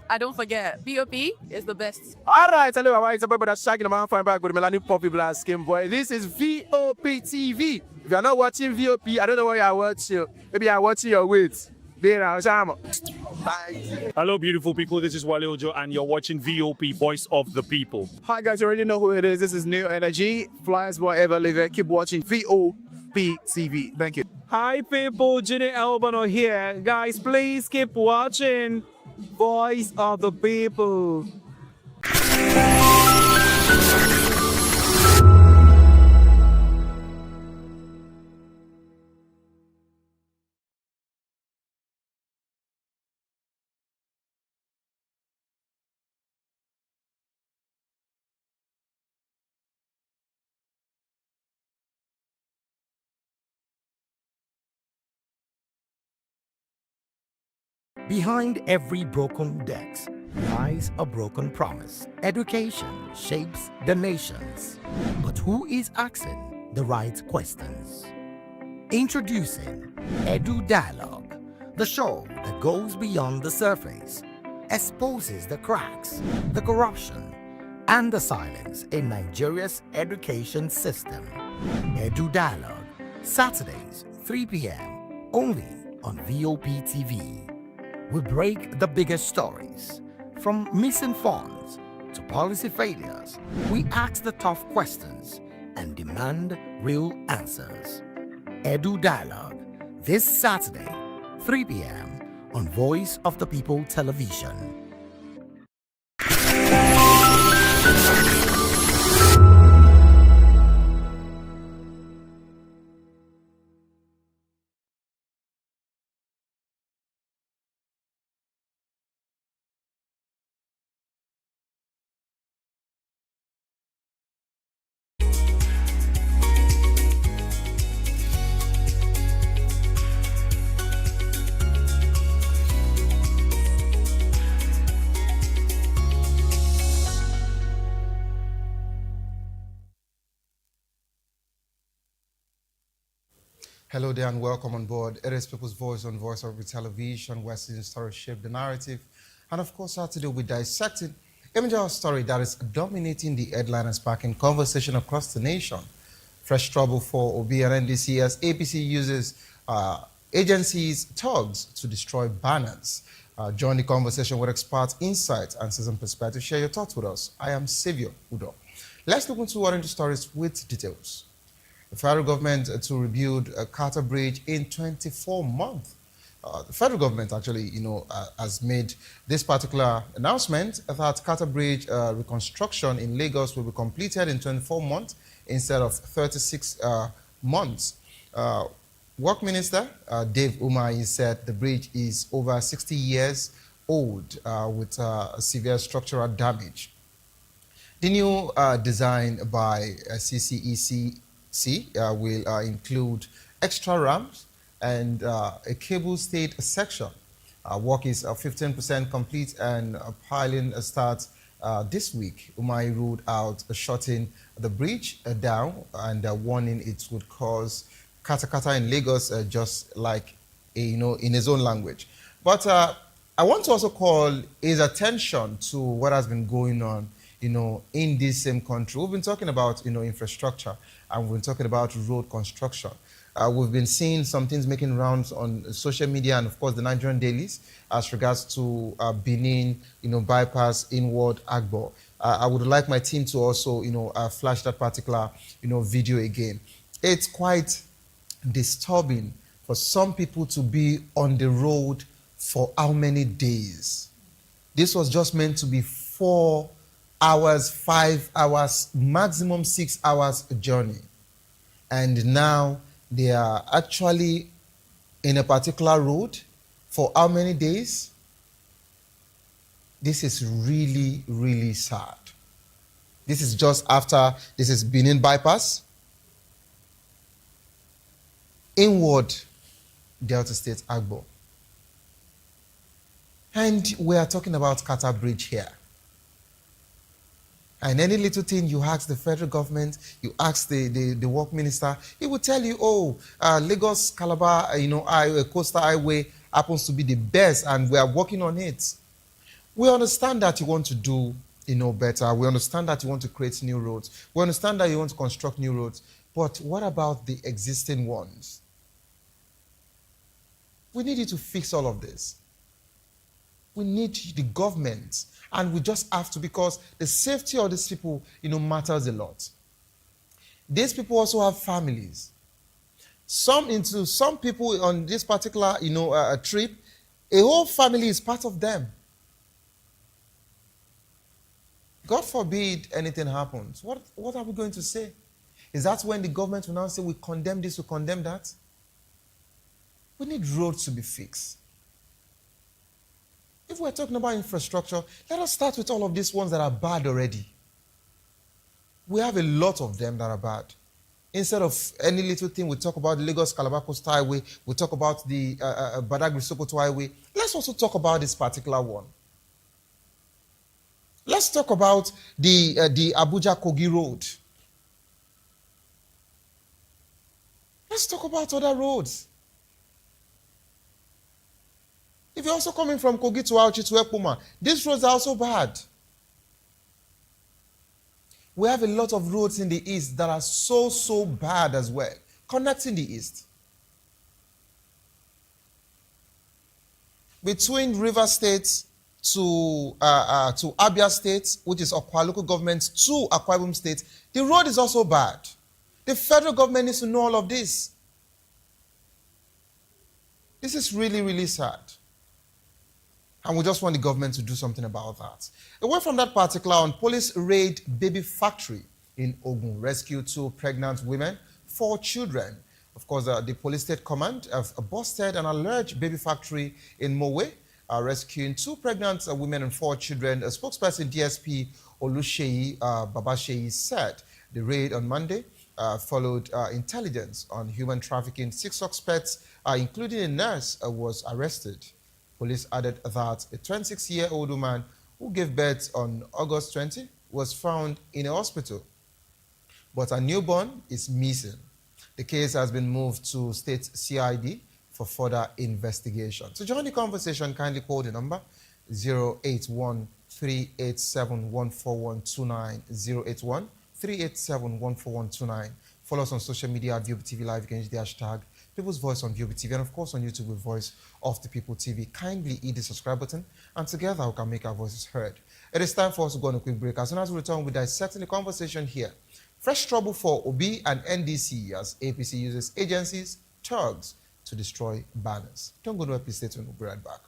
And don't forget, VOP is the best. Alright, hello, it's a boy that's shaking the man fine back with Melanie Poppy Black Skin Boy. This is VOP TV. If you're not watching VOP, I don't know why you're watching. Maybe you're watching your weight. Bye. Hello, beautiful people. This is Wale Ojo, and you're watching VOP, Voice of the People. Hi, guys. You already know who it is. This is New Energy. Flyers, whatever, live it. Keep watching VOP TV. Thank you. Hi, people. Ginny Albano here. Guys, please keep watching Voice of the People. Behind every broken desk lies a broken promise. Education shapes the nations. But who is asking the right questions? Introducing Edu Dialogue, the show that goes beyond the surface, exposes the cracks, the corruption, and the silence in Nigeria's education system. Edu Dialogue, Saturdays, 3 p.m., only on VOP TV. We break the biggest stories, from missing funds to policy failures. We ask the tough questions and demand real answers. Edu Dialogue, this Saturday, 3 p.m. on Voice of the People Television. Hello there and welcome on board. It is People's Voice on Voice of the Television, where seeing stories shape the narrative. And of course, today we're dissecting a major story that is dominating the headline and sparking conversation across the nation. Fresh trouble for Obi and NDC as APC uses agencies' thugs to destroy banners. Join the conversation with expert insights and citizen perspective. Share your thoughts with us. I am Saviour Udo. Let's look into what into stories with details. The federal government to rebuild Carter Bridge in 24 months. The federal government actually, has made this particular announcement that Carter Bridge reconstruction in Lagos will be completed in 24 months instead of 36 months. Work Minister Dave Umahi said the bridge is over 60 years old with severe structural damage. The new design by CCEC will include extra ramps and a cable-stayed section. Work is 15% complete and piling starts this week. Umahi ruled out shutting the bridge down and warning it would cause katakata in Lagos, just like in his own language. But I want to also call his attention to what has been going on in this same country. We've been talking about, infrastructure, and we've been talking about road construction. We've been seeing some things making rounds on social media and, of course, the Nigerian dailies as regards to Benin, bypass, inward Agbo. I would like my team to also, flash that particular, video again. It's quite disturbing for some people to be on the road for how many days? This was just meant to be 4 hours, 5 hours, maximum 6 hours journey. And now they are actually in a particular road for how many days? This is really, really sad. This is just after, this is Benin bypass. Inward, Delta State, Agbo. And we are talking about Qatar Bridge here. And any little thing you ask the federal government, you ask the work minister, he will tell you, oh, Lagos Calabar, coastal highway happens to be the best and we are working on it. We understand that you want to do better. We understand that you want to create new roads. We understand that you want to construct new roads. But what about the existing ones? We need you to fix all of this. We need the government, and we just have to, because the safety of these people, matters a lot. These people also have families. Some people on this particular, trip, a whole family is part of them. God forbid anything happens. What are we going to say? Is that when the government will now say, we condemn this, we condemn that? We need roads to be fixed. If we're talking about infrastructure, let us start with all of these ones that are bad already. We have a lot of them that are bad. Instead of any little thing, we talk about the Lagos Calabar Coastal Highway, we talk about the Badagry Sokoto Highway. Let's also talk about this particular one. Let's talk about the Abuja Kogi Road. Let's talk about other roads. If you're also coming from Kogi to Auchi to Ekpoma, these roads are also bad. We have a lot of roads in the east that are so bad as well, connecting the east. Between River State to Abia State, which is Akwa local government, to Akwa Ibom State, the road is also bad. The federal government needs to know all of this. This is really, really sad. And we just want the government to do something about that. Away from that particular one, police raid baby factory in Ogun, rescue 2 pregnant women, 4 children. Of course, the police state command have busted an alleged baby factory in Mowe, rescuing 2 pregnant women and 4 children. A spokesperson, DSP Olusheyi Babasheyi, said the raid on Monday followed intelligence on human trafficking. 6 suspects, including a nurse, was arrested. Police added that a 26-year-old woman who gave birth on August 20 was found in a hospital, but her newborn is missing. The case has been moved to State CID for further investigation. To join the conversation, kindly call the number 081-387-14129, 081-387-14129. Follow us on social media at Voptv Live. You can use the hashtag People's Voice on Voptv, and of course on YouTube with Voice of the People TV. Kindly hit the subscribe button, and together we can make our voices heard. It is time for us to go on a quick break. As soon as we return, we're dissecting the conversation here. Fresh trouble for Obi and NDC as APC uses agencies, thugs to destroy banners. Don't go nowhere, please stay tuned. We'll be right back.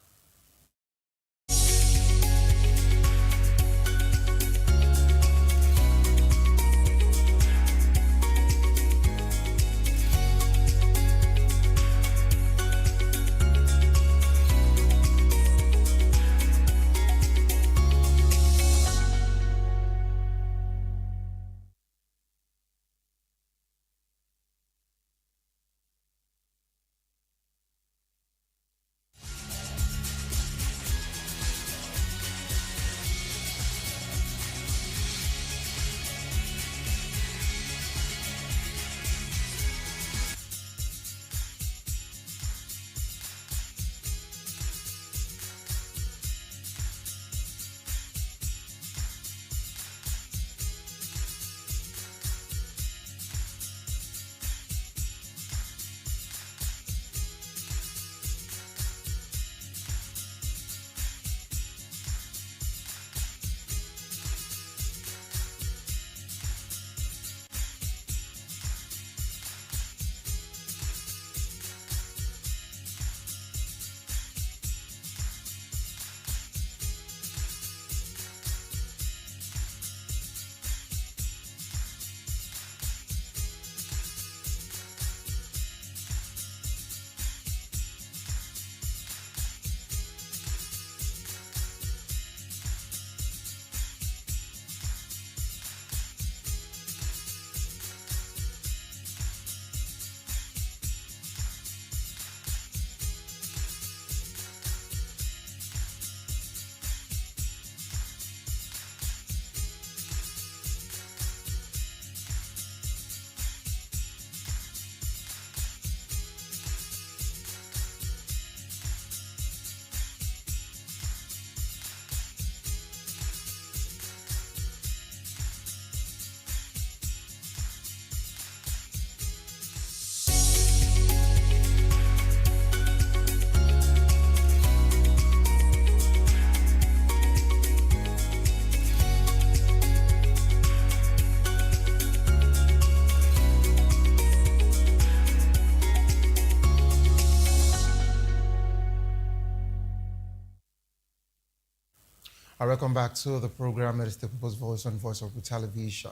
Welcome back to the program. It is the People's Voice on Voice of Television.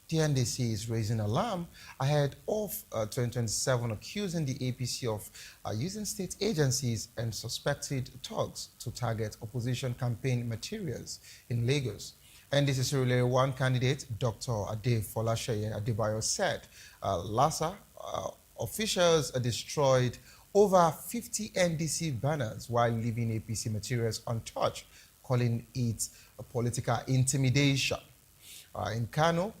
The NDC is raising alarm ahead of 2027, accusing the APC of using state agencies and suspected thugs to target opposition campaign materials in Lagos. NDC really one candidate, Dr. Ade Folasheye Adebayo, said Lassa officials destroyed over 50 NDC banners while leaving APC materials untouched, calling it a political intimidation. In Kano,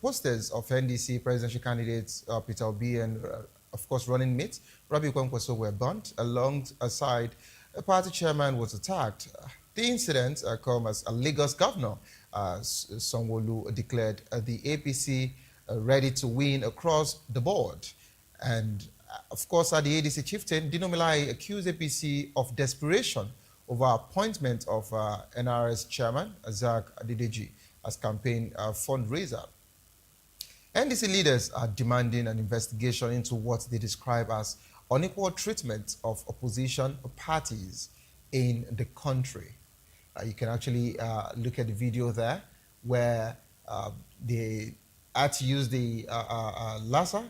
posters of NDC presidential candidates Peter Obi and, of course, running mate Rabi Kwankwaso were burnt. Alongside, a party chairman was attacked. The incident comes as a Lagos governor, Sanwo-Olu, declared the APC ready to win across the board. And, of course, the ADC chieftain, Dino Melai, accused APC of desperation over appointment of NRS chairman, Zach Adedeji, as campaign fundraiser. NDC leaders are demanding an investigation into what they describe as unequal treatment of opposition parties in the country. You can actually look at the video there where they had to use the LASA,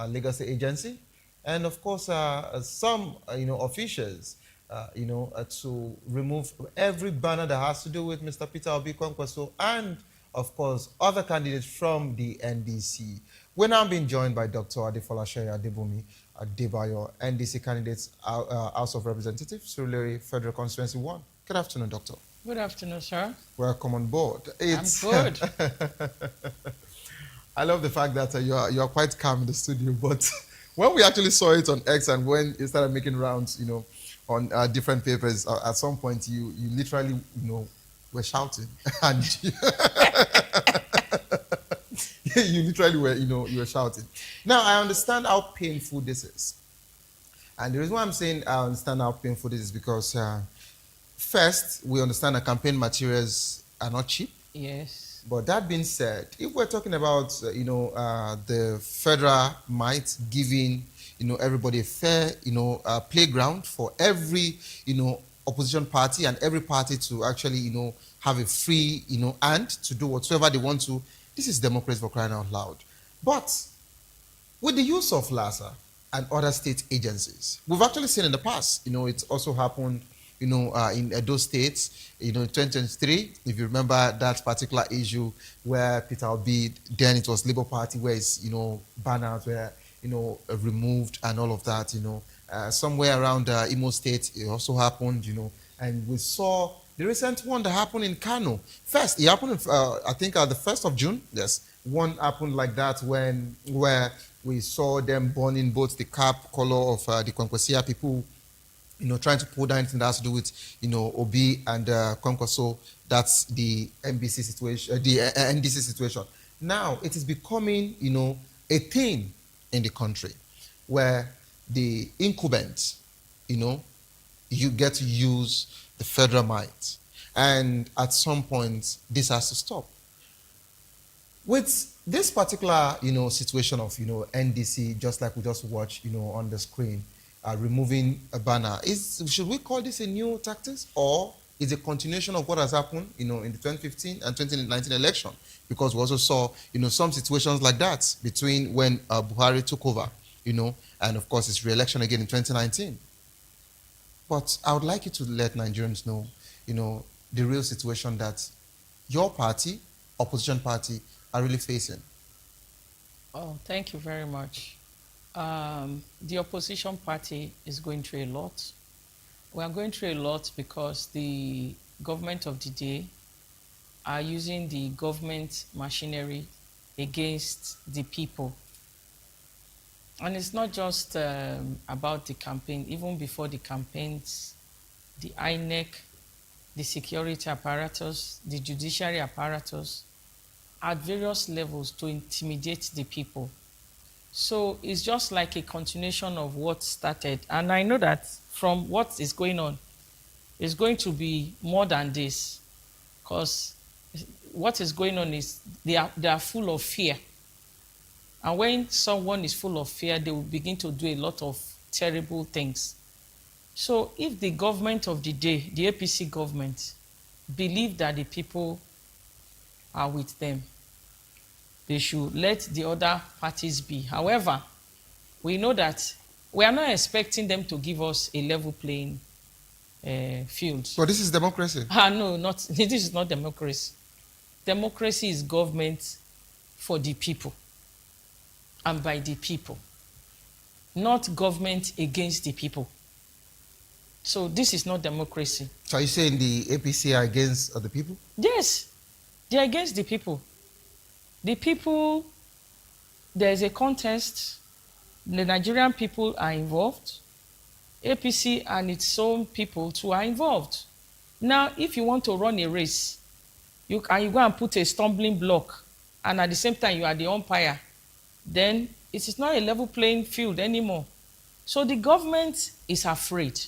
Lagos State Agency, and of course some officials to remove every banner that has to do with Mr. Peter Obi Kwankwaso and, of course, other candidates from the NDC. We're now being joined by Dr. Adefolasheye Adebayo, NDC candidates, House of Representatives, Surulere Federal Constituency 1. Good afternoon, Doctor. Good afternoon, sir. Welcome on board. I'm good. I love the fact that you are quite calm in the studio, but when we actually saw it on X and when it started making rounds, on different papers, at some point you literally, were shouting, and you literally were, you were shouting. Now I understand how painful this is, and the reason why I'm saying I understand how painful this is because first we understand that campaign materials are not cheap. Yes. But that being said, if we're talking about the federal might giving everybody a fair playground for every opposition party and every party to actually have a free hand to do whatsoever they want to, this is democracy for crying out loud. But with the use of LASA and other state agencies, we've actually seen in the past, it's also happened in those states, in 2023, if you remember that particular issue where Peter Obi, then it was Labour Party, where his, banners were, removed and all of that, somewhere around Imo State, it also happened, and we saw the recent one that happened in Kano. First, it happened, I think, the 1st of June, yes. One happened like that where we saw them burning both the cap color of the Kwankwasia people, trying to pull down anything that has to do with, Obi and Kwankwaso. That's the NBC situation, the NDC situation. Now it is becoming, a thing in the country where the incumbents, you get to use the federal might, and at some point this has to stop. With this particular, situation of, NDC, just like we just watched, on the screen. Removing a banner. Should we call this a new tactics, or is it a continuation of what has happened, in the 2015 and 2019 election? Because we also saw, some situations like that between when Buhari took over, and of course his re-election again in 2019. But I would like you to let Nigerians know, the real situation that your party, opposition party, are really facing. Oh, thank you very much. The opposition party is going through a lot. We are going through a lot because the government of the day are using the government machinery against the people. And it's not just about the campaign. Even before the campaigns, the INEC, the security apparatus, the judiciary apparatus, at various levels to intimidate the people. So it's just like a continuation of what started. And I know that from what is going on, it's going to be more than this. Because what is going on is they are full of fear. And when someone is full of fear, they will begin to do a lot of terrible things. So if the government of the day, the APC government, believe that the people are with them, they should let the other parties be. However, we know that we are not expecting them to give us a level playing field. But this is democracy. No, not this is not democracy. Democracy is government for the people and by the people, not government against the people. So this is not democracy. So are you saying the APC are against the people? Yes, they are against the people. The people, there is a contest. The Nigerian people are involved. APC and its own people too are involved. Now, if you want to run a race, you go and put a stumbling block, and at the same time you are the umpire, then it is not a level playing field anymore. So the government is afraid.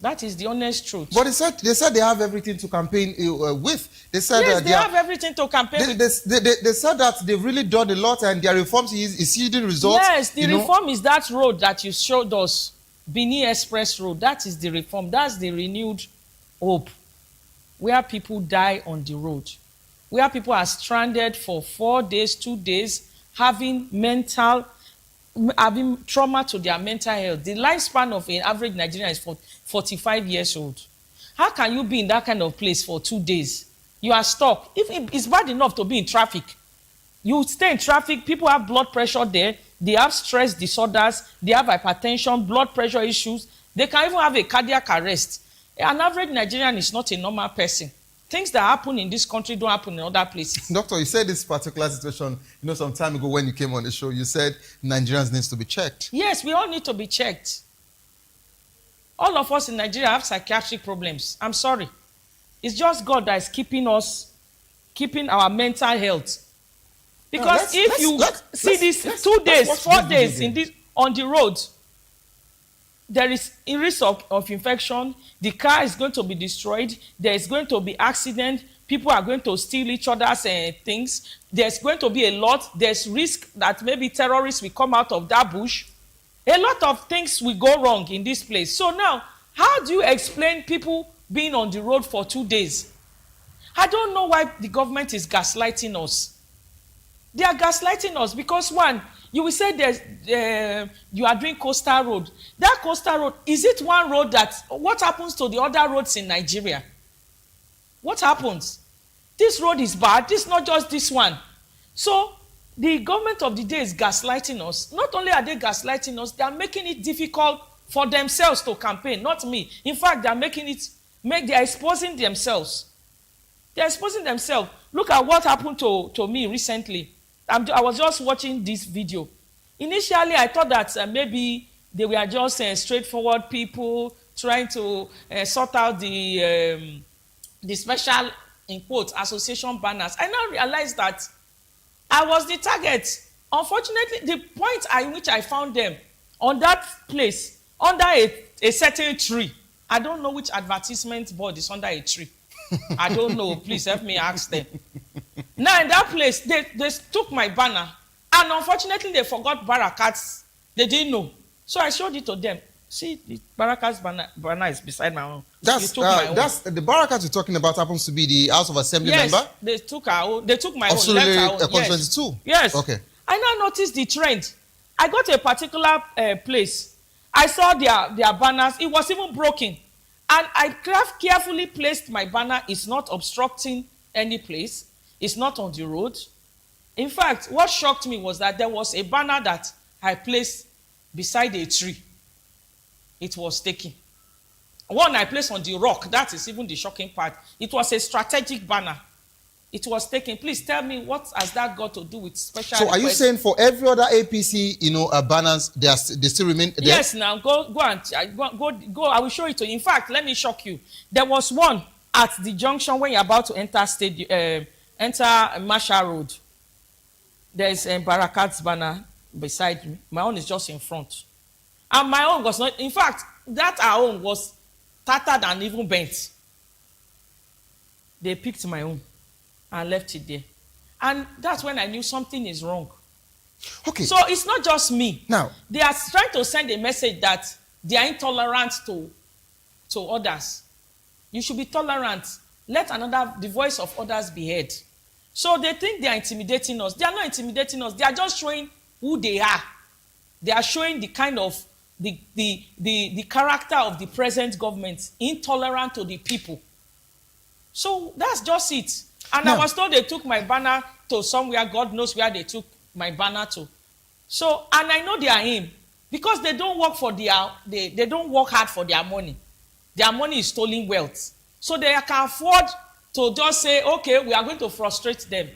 That is the honest truth. But they said they have everything to campaign with. They said yes, they have everything to campaign with. They said that they've really done a lot and their reforms is yielding results. Yes, the reform is that road that you showed us, Benin Express Road. That is the reform. That's the renewed hope. Where people die on the road. Where people are stranded for 4 days, 2 days, having trauma to their mental health. The lifespan of an average Nigerian is 45 years old. How can you be in that kind of place for 2 days? You are stuck. If it's bad enough to be in traffic, you stay in traffic, people have blood pressure there, they have stress disorders, they have hypertension, blood pressure issues, they can even have a cardiac arrest. An average Nigerian is not a normal person. Things that happen in this country don't happen in other places. Doctor, you said this particular situation, some time ago when you came on the show, you said Nigerians need to be checked. Yes, we all need to be checked. All of us in Nigeria have psychiatric problems. I'm sorry. It's just God that is keeping our mental health. Because if you see this 2 days, 4 days on the road, there is a risk of infection. The car is going to be destroyed. There is going to be accident. People are going to steal each other's things. There's going to be a lot. There's risk that maybe terrorists will come out of that bush. A lot of things will go wrong in this place. So now, how do you explain people being on the road for 2 days? I don't know why the government is gaslighting us. They are gaslighting us because, one, you will say you are doing coastal road. That coastal road, is it one road what happens to the other roads in Nigeria? What happens? This road is bad. This is not just this one. So the government of the day is gaslighting us. Not only are they gaslighting us, they are making it difficult for themselves to campaign, not me. In fact, they are they are exposing themselves. They are exposing themselves. Look at what happened to me recently. I was just watching this video. Initially, I thought that maybe they were just straightforward people trying to sort out the special, in quotes, association banners. I now realized that I was the target. Unfortunately, the point at which I found them, on that place, under a certain tree. I don't know which advertisement board is under a tree. I don't know. Please help me ask them. Now, in that place, they took my banner. And unfortunately, they forgot Barakat's. They didn't know. So I showed it to them. See, the Barakat's banner is beside my own. That's the Barakat you're talking about happens to be the House of Assembly member? Yes, they took my own. Yes. 22? Yes. Okay. I now noticed the trend. I got to a particular place. I saw their banners. It was even broken. And I carefully placed my banner. It's not obstructing any place. It's not on the road. In fact, what shocked me was that there was a banner that I placed beside a tree. It was taken. One I placed on the rock. That is even the shocking part. It was a strategic banner. It was taken. Please tell me, what has that got to do with special So are you saying for every other APC, banners, they still remain there? Yes, now go. I will show it to you. In fact, let me shock you. There was one at the junction when you're about to enter Marshall Road. There's Barakat's banner beside me. My own is just in front. And my own was not, in fact, that our own was tattered and even bent. They picked my own and left it there. And that's when I knew something is wrong. Okay. So it's not just me. Now, they are trying to send a message that they are intolerant to others. You should be tolerant. Let the voice of others be heard. So they think they are intimidating us. They are not intimidating us. They are just showing who they are. They are showing the kind of the character of the present government, intolerant to the people. So that's just it. And I was told they took my banner to somewhere. God knows where they took my banner to. So, and I know their aim, because they don't work for they don't work hard for their money. Their money is stolen wealth. So they can afford to just say, okay, we are going to frustrate them.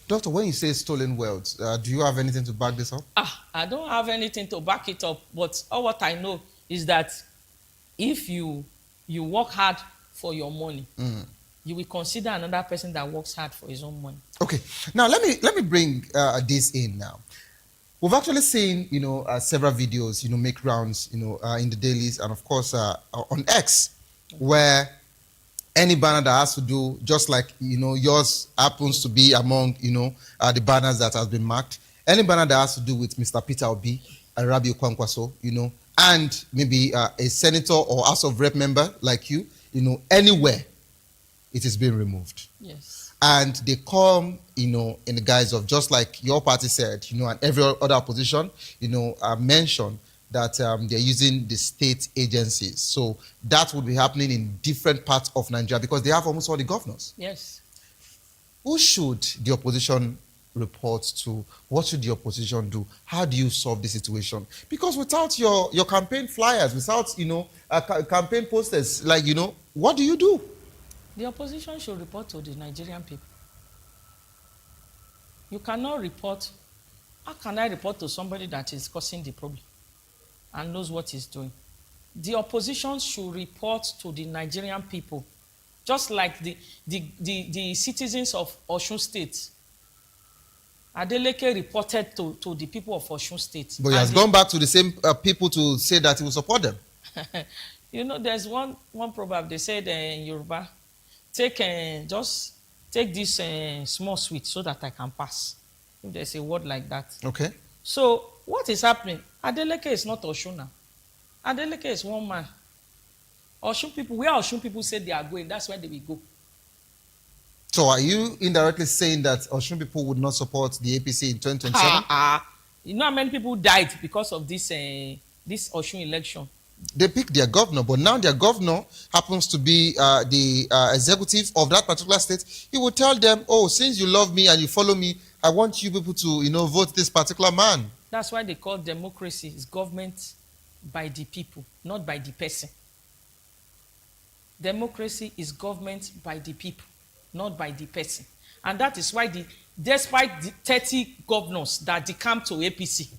Doctor, when you say stolen wealth, do you have anything to back this up? I don't have anything to back it up, but all what I know is that if you work hard for your money, you will consider another person that works hard for his own money. Okay, now let me bring this in now. We've actually seen, several videos, make rounds, in the dailies and of course on X, where any banner that has to do, just like, yours happens to be among, the banners that has been marked. Any banner that has to do with Mr. Peter Obi, Rabiu Kwankwaso, and maybe a senator or House of Rep member like you, anywhere, it is being removed. Yes. And they come, in the guise of, just like your party said, and every other opposition, mentioned that they're using the state agencies. So that would be happening in different parts of Nigeria because they have almost all the governors. Yes. Who should the opposition report to? What should the opposition do? How do you solve the situation? Because without your campaign flyers, without, campaign posters, like, what do you do? The opposition should report to the Nigerian people. You cannot report. How can I report to somebody that is causing the problem and knows what he's doing? The opposition should report to the Nigerian people, just like the citizens of Osun State. Adeleke reported to the people of Osun State. But he has gone back to the same people to say that he will support them. There's one proverb they said in Yoruba. Just take this small sweet so that I can pass. If there's a word like that. Okay. So what is happening? Adeleke is not Osun now. Adeleke is one man. Osun people, where Osun people say they are going, that's where they will go. So are you indirectly saying that Osun people would not support the APC in 2027? You know how many people died because of this Osun election? They picked their governor, but now their governor happens to be the executive of that particular state. He will tell them, oh, since you love me and you follow me, I want you people to, vote this particular man. That's why they call democracy is government by the people, not by the person. Democracy is government by the people, not by the person. And that is why despite the 30 governors that they come to APC,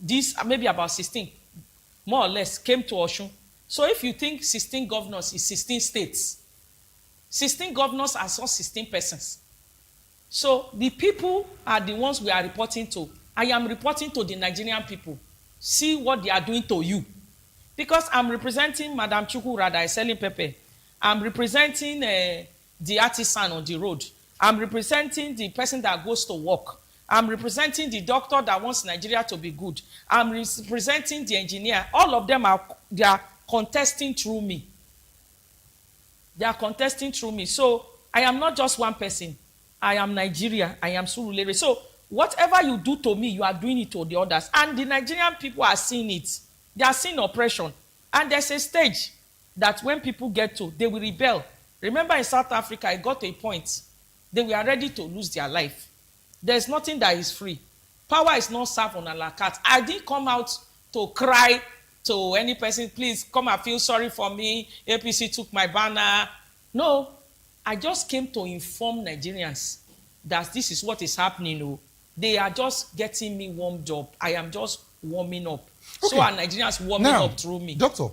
this maybe about 16, more or less, came to Osun. So if you think 16 governors is 16 states, 16 governors are not 16 persons. So the people are the ones we are reporting to. I am reporting to the Nigerian people. See what they are doing to you. Because I'm representing Madam Chukwu that is selling pepper. I'm representing the artisan on the road. I'm representing the person that goes to work. I'm representing the doctor that wants Nigeria to be good. I'm representing the engineer. All of them they are contesting through me. They are contesting through me. So I am not just one person. I am Nigeria. I am Surulere. So whatever you do to me, you are doing it to the others. And the Nigerian people are seeing it. They are seeing oppression. And there's a stage that when people get to, they will rebel. Remember in South Africa, it got to a point. They were ready to lose their life. There's nothing that is free. Power is not served on a la carte. I didn't come out to cry to any person, please come and feel sorry for me. APC took my banner. No, I just came to inform Nigerians that this is what is happening. They are just getting me warmed up. I am just warming up. Okay. So are Nigerians warming up through me. Doctor,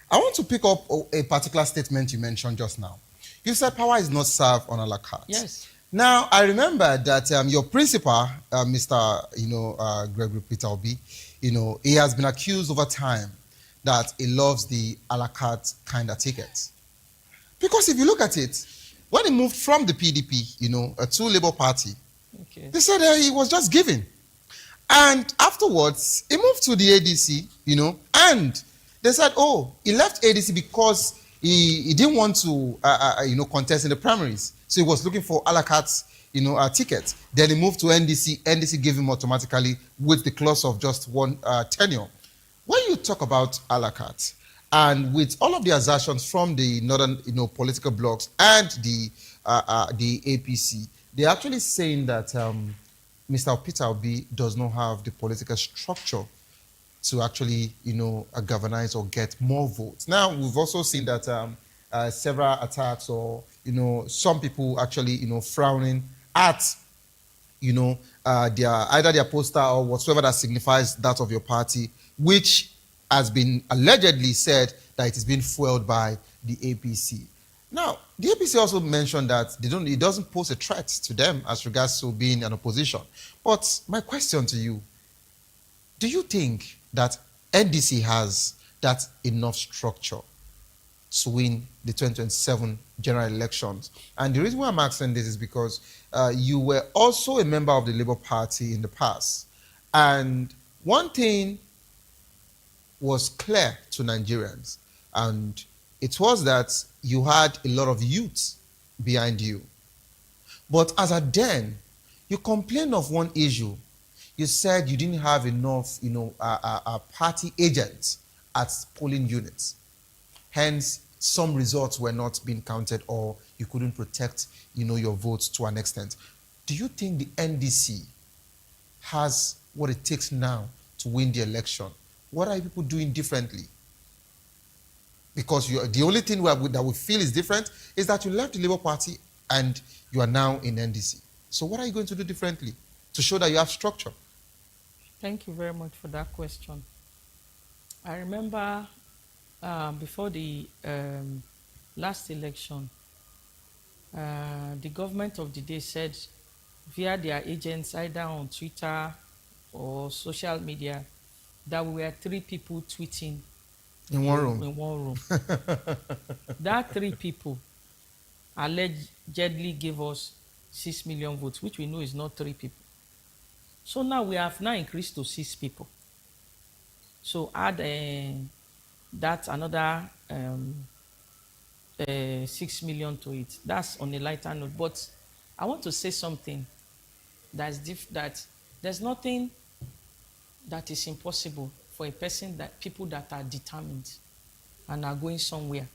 I want to pick up a particular statement you mentioned just now. You said power is not served on a la carte. Yes. Now, I remember that your principal, Mr. Gregory Peter Obi, he has been accused over time that he loves the a la carte kind of tickets. Because if you look at it, when he moved from the PDP, to Labour Party, they said he was just giving. And afterwards, he moved to the ADC, and they said, oh, he left ADC because he didn't want to contest in the primaries, so he was looking for a la carte ticket. Then he moved to NDC. NDC gave him automatically with the clause of just one tenure. When you talk about a la carte, and with all of the assertions from the northern political blocs and the APC, they're actually saying that Mr. Peter Obi does not have the political structure to actually, galvanize or get more votes. Now, we've also seen that several attacks or, some people actually, frowning at, either their poster or whatsoever that signifies that of your party, which has been allegedly said that it is being fueled by the APC. Now, the APC also mentioned that it doesn't pose a threat to them as regards to being an opposition. But my question to you, do you think that NDC has that enough structure to win the 2027 general elections? And the reason why I'm asking this is because you were also a member of the Labour Party in the past. And one thing was clear to Nigerians, and it was that you had a lot of youth behind you. But as at then, you complained of one issue. You said you didn't have enough, party agents at polling units. Hence, some results were not being counted, or you couldn't protect, your votes to an extent. Do you think the NDC has what it takes now to win the election? What are people doing differently? Because the only thing that we feel is different is that you left the Labour Party and you are now in NDC. So what are you going to do differently to show that you have structure? Thank you very much for that question. I remember before the last election, the government of the day said via their agents, either on Twitter or social media, that we were 3 people tweeting in one room. In one room. That 3 people allegedly gave us 6 million votes, which we know is not 3 people. So now we have increased to 6 people. So add that another 6 million to it. That's on a lighter note. But I want to say something that there's nothing that is impossible for a person, people that are determined and are going somewhere.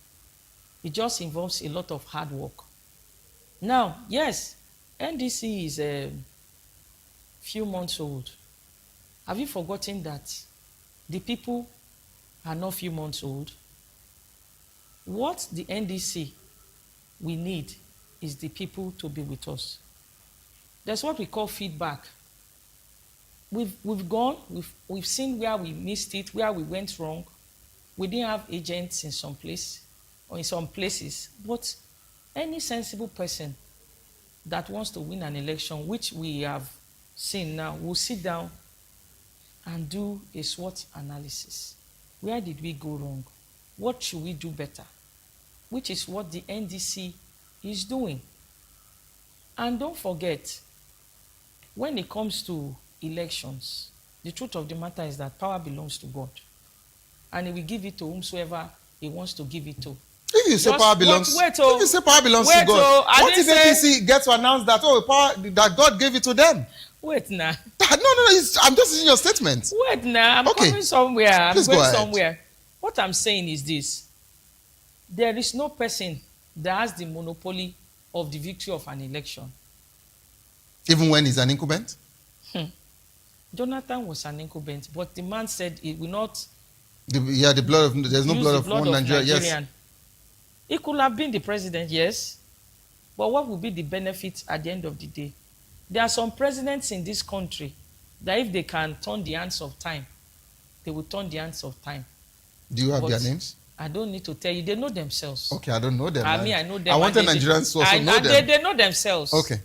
It just involves a lot of hard work. Now, yes, NDC is a few months old. Have you forgotten that the people are not few months old? What the NDC we need is the people to be with us. That's what we call feedback. We've gone, we've seen where we missed it, where we went wrong. We didn't have agents in some place or in some places. But any sensible person that wants to win an election, which we have seen now, will sit down and do a SWOT analysis. Where did we go wrong? What should we do better? Which is what the NDC is doing. And don't forget, when it comes to elections, the truth of the matter is that power belongs to God. And he will give it to whomsoever he wants to give it to. If you say power belongs, to God, what if APC gets to announce that that God gave it to them? Wait now. No, I'm just using your statement. Wait now, I'm coming somewhere. I'm going somewhere. What I'm saying is this. There is no person that has the monopoly of the victory of an election. Even when he's an incumbent? Jonathan was an incumbent, but the man said it will not. The blood of there's no blood of one Nigeria. Yes. He could have been the president, yes. But what would be the benefit at the end of the day? There are some presidents in this country that if they can turn the hands of time, they will turn the hands of time. Do you have their names? I don't need to tell you. They know themselves. Okay, I don't know them. I know them. I want the Nigerians to also know them. They know themselves. Okay.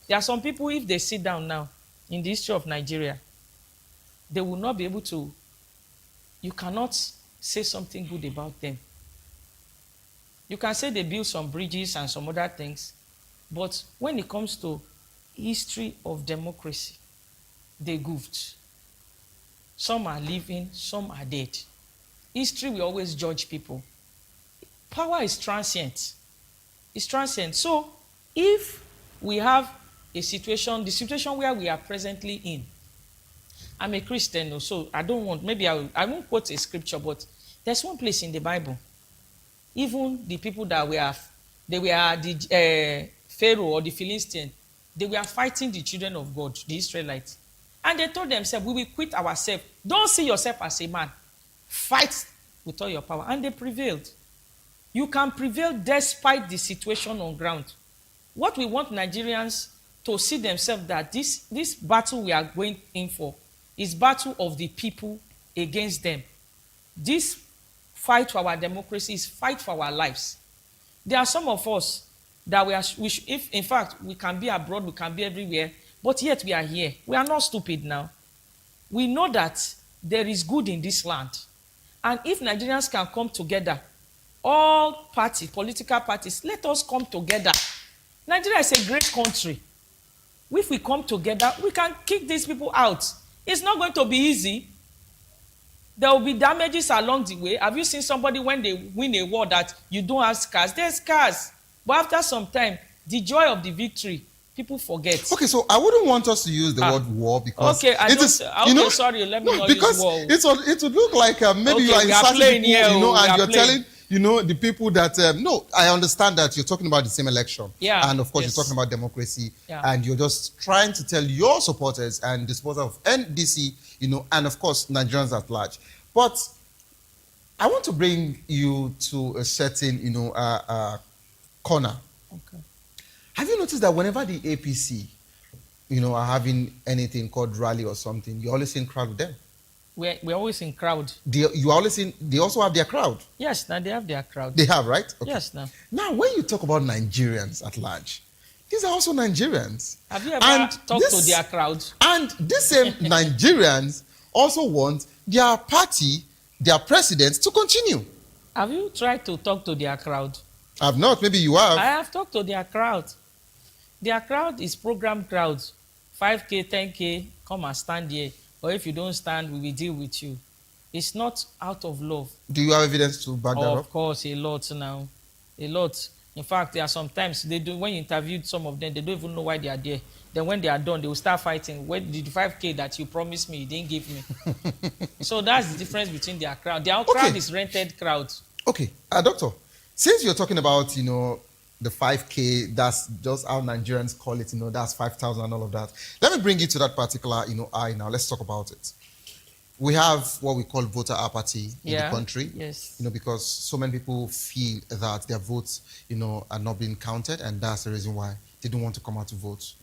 There are some people, if they sit down now in the history of Nigeria, they will not be able to. You cannot say something good about them. You can say they built some bridges and some other things, but when it comes to history of democracy, they goofed. Some are living, some are dead. History will always judge people. Power is transient. It's transient. So if we have a situation, the situation where we are presently in, I'm a Christian, so I don't want, maybe I won't quote a scripture, but there's one place in the Bible, even the people that they were the Pharaoh or the Philistine, they were fighting the children of God, the Israelites. And they told themselves, we will quit ourselves. Don't see yourself as a man. Fight with all your power. And they prevailed. You can prevail despite the situation on ground. What we want Nigerians to see themselves that this battle we are going in for is battle of the people against them. This fight for our democracy is fight for our lives. There are some of us that if in fact we can be abroad, we can be everywhere, but yet we are here. We are not stupid now. We know that there is good in this land. And if Nigerians can come together, all parties, political parties, let us come together. Nigeria is a great country. If we come together, we can kick these people out. It's not going to be easy. There will be damages along the way. Have you seen somebody when they win a war that you don't have scars? There's scars. But after some time, the joy of the victory, people forget. Okay, so I wouldn't want us to use the word war because okay, sorry, let me not use war. It would look like maybe you are inciting people, and you're telling the people that no, I understand that you're talking about the same election, and of course you're talking about democracy, and you're just trying to tell your supporters and the supporters of NDC, and of course Nigerians at large. But I want to bring you to a certain, corner. Okay. Have you noticed that whenever the APC, are having anything called rally or something, you're always in crowd with them? We're always in crowd. They also have their crowd? Yes, now they have their crowd. They have, right? Okay. Yes, now. Now, when you talk about Nigerians at large, these are also Nigerians. Have you ever talked to their crowd? And these same Nigerians also want their party, their president to continue. Have you tried to talk to their crowd? I've not. Maybe you have. I have talked to their crowd. Their crowd is program crowd. 5K, 10K, come and stand here. Or if you don't stand, we will deal with you. It's not out of love. Do you have evidence to back that up? Of course, a lot now. A lot. In fact, there are sometimes when you interviewed some of them, they don't even know why they are there. Then when they are done, they will start fighting. Where did the 5K that you promised me, you didn't give me? So that's the difference between their crowd. Their crowd is rented crowd. Okay, doctor, since you're talking about, the 5K, that's just how Nigerians call it, that's 5,000 and all of that. Let me bring you to that particular, eye now. Let's talk about it. We have what we call voter apathy in the country. Yes. Because so many people feel that their votes, are not being counted, and that's the reason why they don't want to come out to vote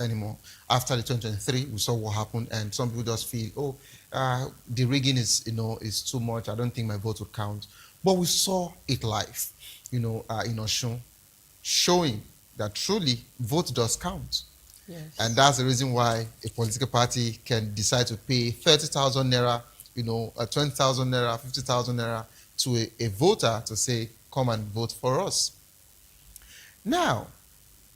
anymore. After the 2023, we saw what happened, and some people just feel, the rigging is, is too much. I don't think my vote would count. But we saw it live, in Osun, showing that truly vote does count. Yes. And that's the reason why a political party can decide to pay 30,000 naira, 20,000 naira, 50,000 naira to a voter to say, come and vote for us. Now,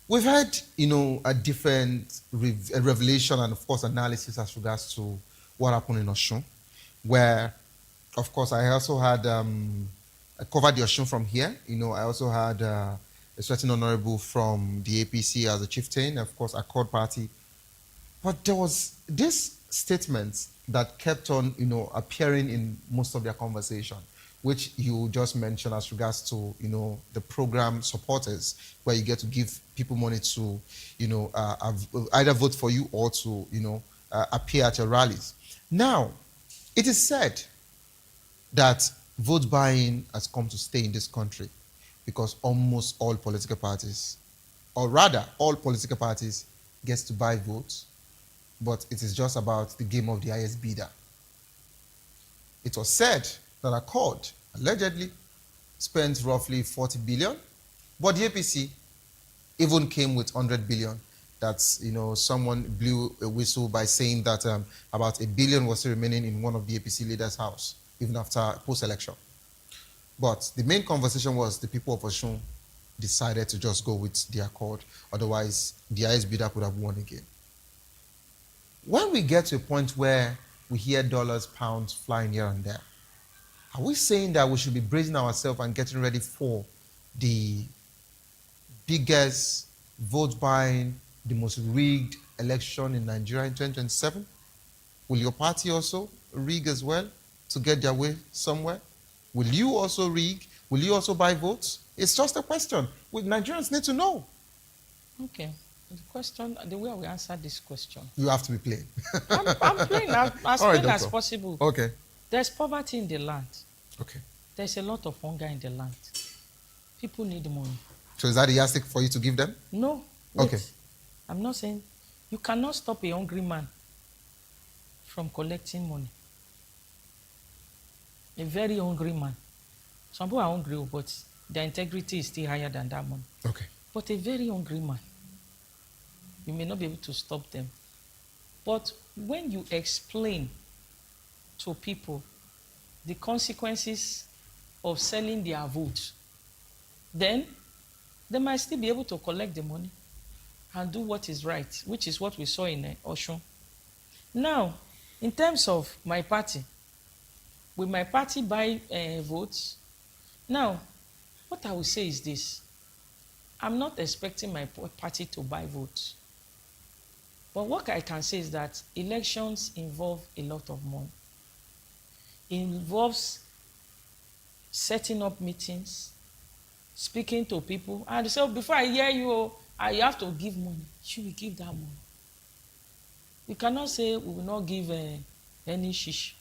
we've had, a different revelation and, of course, analysis as regards to what happened in Osun, where, of course, I also had, I covered the Osun from here. I also had a certain honorable from the APC as a chieftain, of course, Accord Party. But there was this statement that kept on, appearing in most of their conversation, which you just mentioned as regards to, the program supporters, where you get to give people money to, either vote for you or to, appear at your rallies. Now, it is said that vote buying has come to stay in this country because almost all political parties, or rather all political parties, gets to buy votes, but it is just about the game of the highest bidder. It was said that Accord allegedly spent roughly 40 billion, but the APC even came with 100 billion. That's, someone blew a whistle by saying that about $1 billion was still remaining in one of the APC leaders' house, even after post-election. But the main conversation was the people of Osun decided to just go with the Accord. Otherwise, the highest bidder could have won again. When we get to a point where we hear dollars, pounds flying here and there, Are we saying that we should be bracing ourselves and getting ready for the biggest vote buying, the most rigged election in Nigeria in 2027? Will your party also rig as well to get their way somewhere? Will you also rig? Will you also buy votes? It's just a question. Nigerians need to know. Okay. The question, the way we answer this question. You have to be plain. I'm plain, as All right, plain as doctor. possible. Okay. There's poverty in the land. Okay. There's a lot of hunger in the land. People need money. So is that the yardstick for you to give them? No. Wait. Okay. I'm not saying you cannot stop a hungry man from collecting money. A very hungry man. Some people are hungry, but their integrity is still higher than that money. Okay. But a very hungry man, you may not be able to stop them. But when you explain to people the consequences of selling their vote, then they might still be able to collect the money and do what is right, which is what we saw in Osun. Now, in terms of my party, will my party buy votes? Now, what I will say is this. I'm not expecting my party to buy votes. But what I can say is that elections involve a lot of money. It involves setting up meetings, speaking to people. And so before I hear you, you have to give money. Should we give that money? We cannot say we will not give any shish.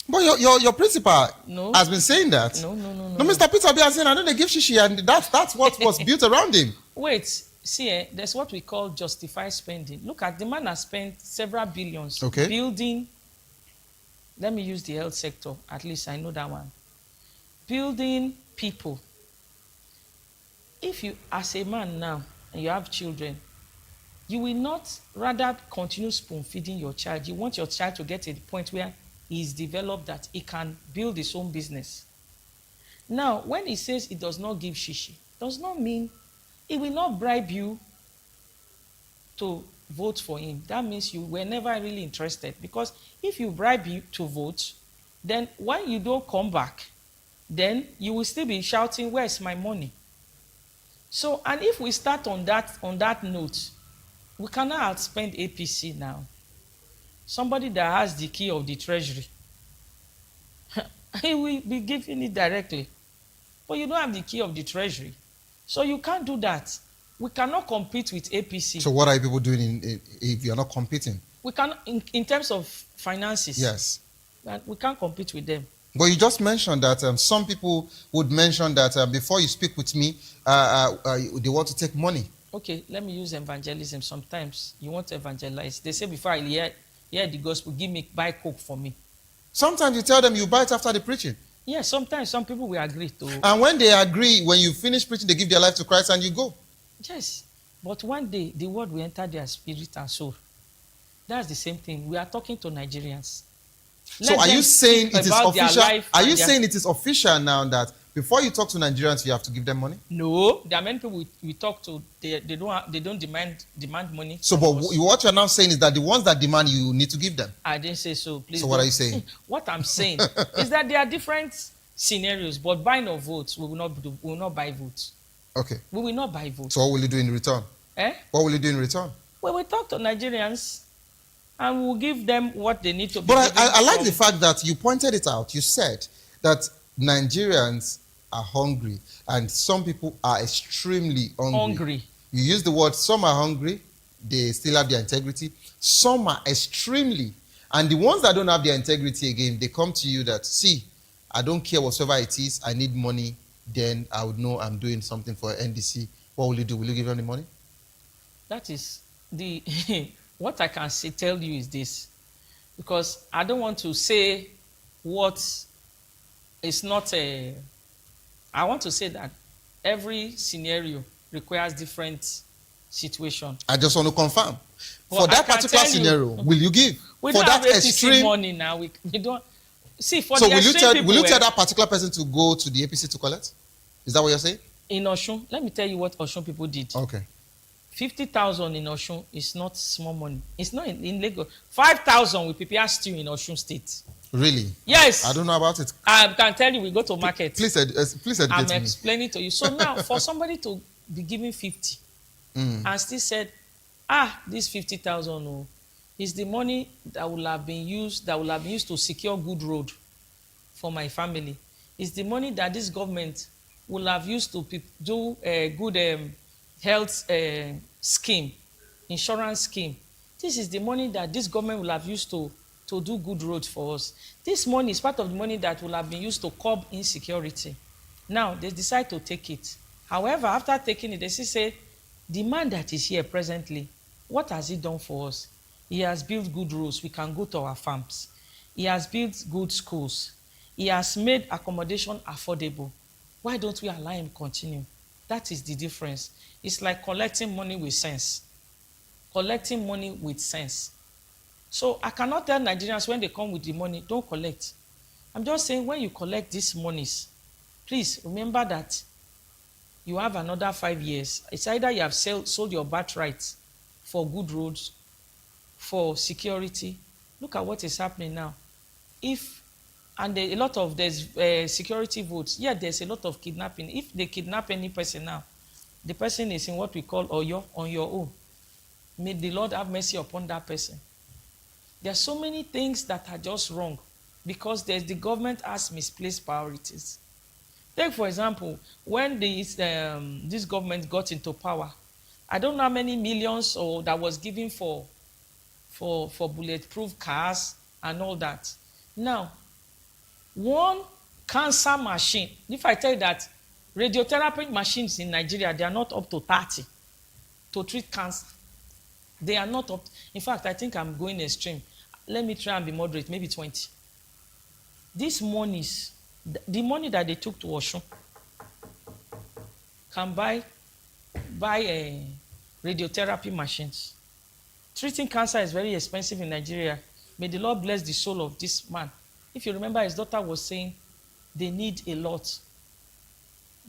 But your principal No. has been saying that. No. No, Mr. Peter B has saying, I know they give shishi, and that's what was built around him. Wait, see, there's what we call justified spending. Look at the man has spent several billions building. Let me use the health sector, at least I know that one. Building people. If you, as a man now, and you have children, you will not rather continue spoon feeding your child. You want your child to get to the point where he is developed that he can build his own business. Now, when he says he does not give shishi, does not mean he will not bribe you to vote for him. That means you were never really interested. Because if you bribe you to vote, then when you don't come back, then you will still be shouting, where's my money? So, and if we start on that note, we cannot outspend APC now. Somebody that has the key of the treasury, he will be giving it directly. But you don't have the key of the treasury. So you can't do that. We cannot compete with APC. So what are people doing if you're not competing? We cannot, in terms of finances. Yes. We can't compete with them. But you just mentioned that some people would mention that before you speak with me, they want to take money. Okay, let me use evangelism. Sometimes you want to evangelize. They say before I hear the gospel, buy Coke for me. Sometimes you tell them you buy it after the preaching. Yes, sometimes some people will agree to. And when they agree, when you finish preaching, they give their life to Christ and you go. Yes, but one day the word will enter their spirit and soul. That's the same thing. We are talking to Nigerians. So are you saying it is official? Are you saying it is official now that before you talk to Nigerians, you have to give them money? No, there are many people we talk to. They don't demand money. So, but what you're now saying is that the ones that demand, you need to give them. I didn't say so. Please. So what are you saying? What I'm saying is that there are different scenarios, but buying of votes, we will not buy votes. Okay. We will not buy votes. So what will you do in return? What will you do in return? Well, we talk to Nigerians and we'll give them what they need to. But I like the fact that you pointed it out. You said that Nigerians are hungry and some people are extremely hungry. You use the word some are hungry, they still have their integrity. Some are extremely, and the ones that don't have their integrity again, they come to you that, see, I don't care whatsoever it is, I need money, then I would know I'm doing something for NDC. What will you do? Will you give them the money? That is the what I can tell you is this, because I don't want to say what is not a. I want to say that every scenario requires different situation. I just want to confirm. For that particular scenario, will you give? We for don't that have extreme money now. We don't see for so the will you tell that particular person to go to the APC to collect? Is that what you're saying? In Osun, let me tell you what Osun people did. Okay. 50,000 in Osun is not small money. It's not in Lagos. 5,000 we prepare stew in Osun State. Really? Yes. I don't know about it. I can tell you, we go to market. Please educate I'm me. explaining to you. So now, for somebody to be giving 50 and still said, this 50,000 is the money that will have been used to secure good road for my family. It's the money that this government will have used to do a good health scheme, insurance scheme. This is the money that this government will have used to do good roads for us. This money is part of the money that will have been used to curb insecurity. Now, they decide to take it. However, after taking it, they still say, the man that is here presently, what has he done for us? He has built good roads. We can go to our farms. He has built good schools. He has made accommodation affordable. Why don't we allow him continue? That is the difference. It's like collecting money with sense. Collecting money with sense. So I cannot tell Nigerians when they come with the money, don't collect. I'm just saying when you collect these monies, please remember that you have another 5 years. It's either you have sold your birthright for good roads, for security. Look at what is happening now. There's security votes. Yeah, there's a lot of kidnapping. If they kidnap any person now, the person is in what we call Oyo, on your own. May the Lord have mercy upon that person. There are so many things that are just wrong because the government has misplaced priorities. Take, for example, when this government got into power, I don't know how many millions that was given for bulletproof cars and all that. Now, one cancer machine, if I tell you that radiotherapy machines in Nigeria, they are not up to 30 to treat cancer. They are not up. In fact, I think I'm going extreme. Let me try and be moderate, maybe 20. These monies, the money that they took to Osun, can buy radiotherapy machines. Treating cancer is very expensive in Nigeria. May the Lord bless the soul of this man. If you remember, his daughter was saying they need a lot.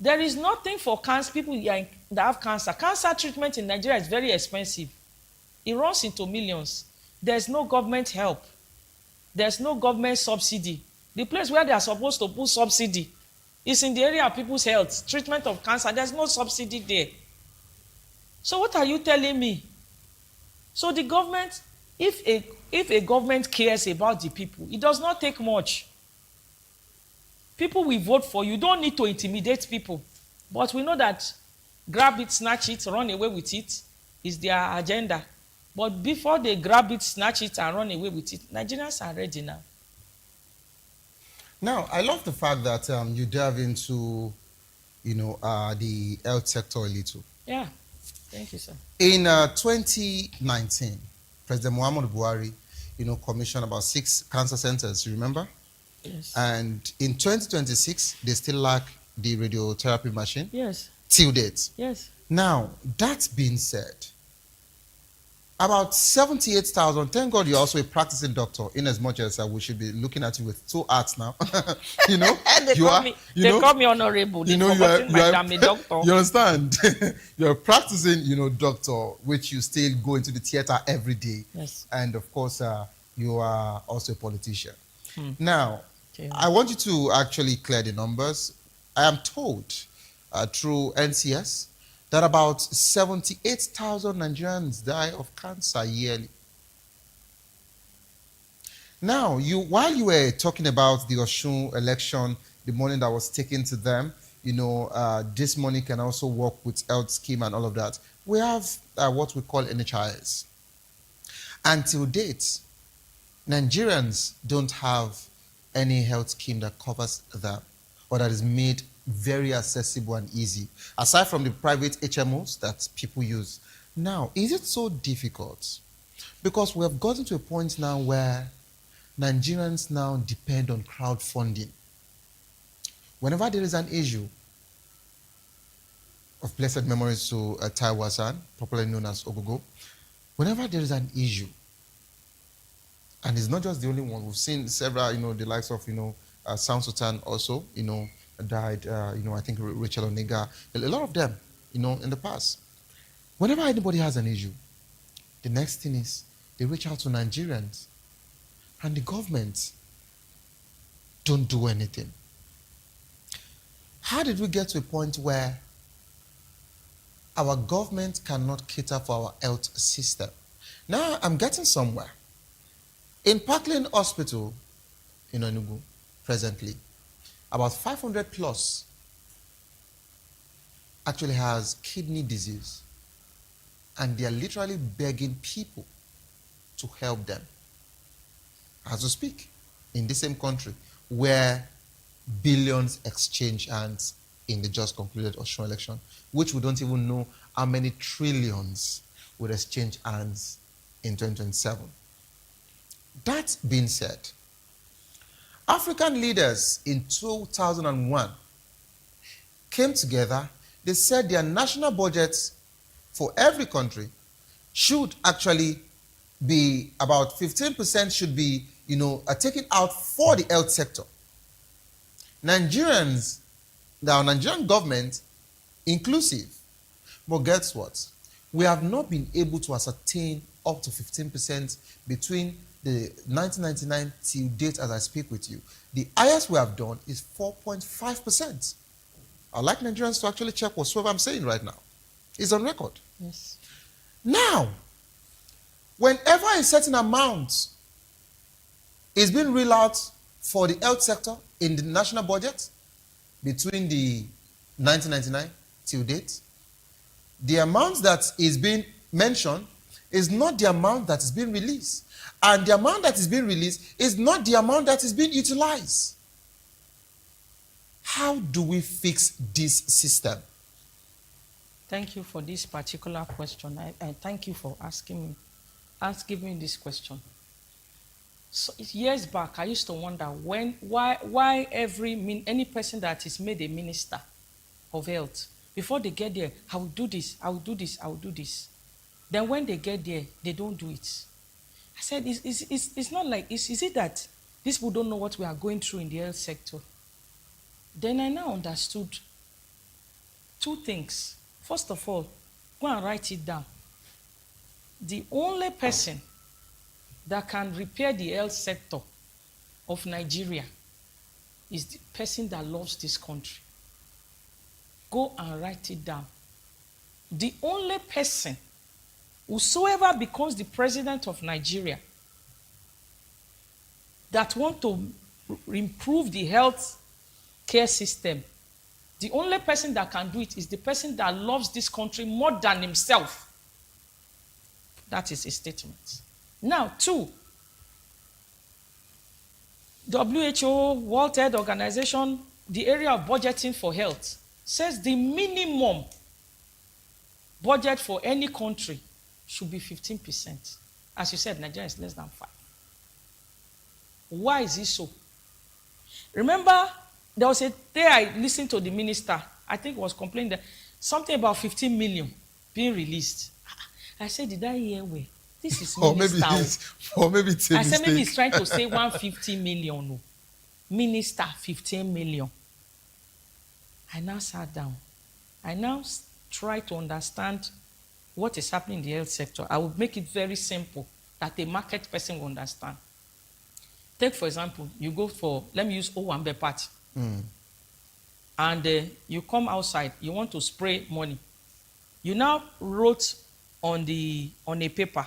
There is nothing for cancer, people that have cancer. Cancer treatment in Nigeria is very expensive. It runs into millions. There's no government help. There's no government subsidy. The place where they are supposed to put subsidy is in the area of people's health, treatment of cancer. There's no subsidy there. So what are you telling me? So the government, if a government cares about the people, it does not take much. People will vote for you. You don't need to intimidate people. But we know that grab it, snatch it, run away with it is their agenda. But before they grab it, snatch it, and run away with it, Nigerians are ready now. Now, I love the fact that you delve into, the health sector a little. Yeah, thank you, sir. In 2019, President Muhammadu Buhari, commissioned about 6 cancer centers, you remember? Yes. And in 2026, they still lack the radiotherapy machine. Yes. Till date. Yes. Now, that being said, about 78,000, thank God you're also a practicing doctor, in as much as we should be looking at you with 2 arts now. They call me honorable. I'm a doctor. You understand? You're a practicing, doctor, which you still go into the theater every day. Yes. And of course, you are also a politician. Now, okay. I want you to actually clear the numbers. I am told through NCS that about 78,000 Nigerians die of cancer yearly. Now, while you were talking about the Osun election, the money that was taken to them, this money can also work with health scheme and all of that. We have what we call NHIS. Until date, Nigerians don't have any health scheme that covers them or that is made very accessible and easy, aside from the private HMOs that people use. Now, is it so difficult? Because we have gotten to a point now where Nigerians now depend on crowdfunding. Whenever there is an issue, of blessed memories to Taiwo Hassan, popularly known as Ogogo, whenever there is an issue, and it's not just the only one, we've seen several, the likes of, Sound Sultan also, died, I think Rachel Onega, a lot of them, in the past. Whenever anybody has an issue, the next thing is they reach out to Nigerians, and the government don't do anything. How did we get to a point where our government cannot cater for our health system? Now I'm getting somewhere. In Parkland Hospital in Enugu, presently, about 500 plus actually has kidney disease, and they are literally begging people to help them as we speak in the same country where billions exchange hands in the just concluded Austrian election, which we don't even know how many trillions will exchange hands in 2027. That being said, African leaders in 2001 came together. They said their national budgets for every country should actually be about 15% should be, taken out for the health sector. Nigerians, the Nigerian government, inclusive. But guess what? We have not been able to ascertain up to 15% between the 1999 till date as I speak with you. The highest we have done is 4.5%. I'd like Nigerians to actually check whatsoever I'm saying right now. It's on record. Yes. Now, whenever a certain amount is being real out for the health sector in the national budget between the 1999 till date, the amount that is being mentioned is not the amount that is being released. And the amount that is being released is not the amount that is being utilized. How do we fix this system? Thank you for this particular question. I thank you for asking me this question. So years back, I used to wonder why any person that is made a minister of health, before they get there, I will do this, I will do this, I will do this. Then when they get there, they don't do it. I said, it's not like, is it that these people don't know what we are going through in the health sector? Then I now understood two things. First of all, go and write it down. The only person that can repair the health sector of Nigeria is the person that loves this country. Go and write it down. The only person, whosoever becomes the president of Nigeria, that want to improve the health care system, the only person that can do it is the person that loves this country more than himself. That is a statement. Now, two, WHO, World Health Organization, the area of budgeting for health, says the minimum budget for any country should be 15%. As you said, Nigeria is less than 5%. Why is it so? Remember, there was a day I listened to the minister, I think was complaining that something about 15 million being released. I said, did I hear well? This is minister. Or maybe it's a I said, maybe he's mistake. trying to say 150 million. No. Minister, 15 million. I now sat down. I now try to understand what is happening in the health sector. I will make it very simple that a market person will understand. Take, for example, you go for, let me use Owambe Party. And you come outside, you want to spray money. You now wrote on a paper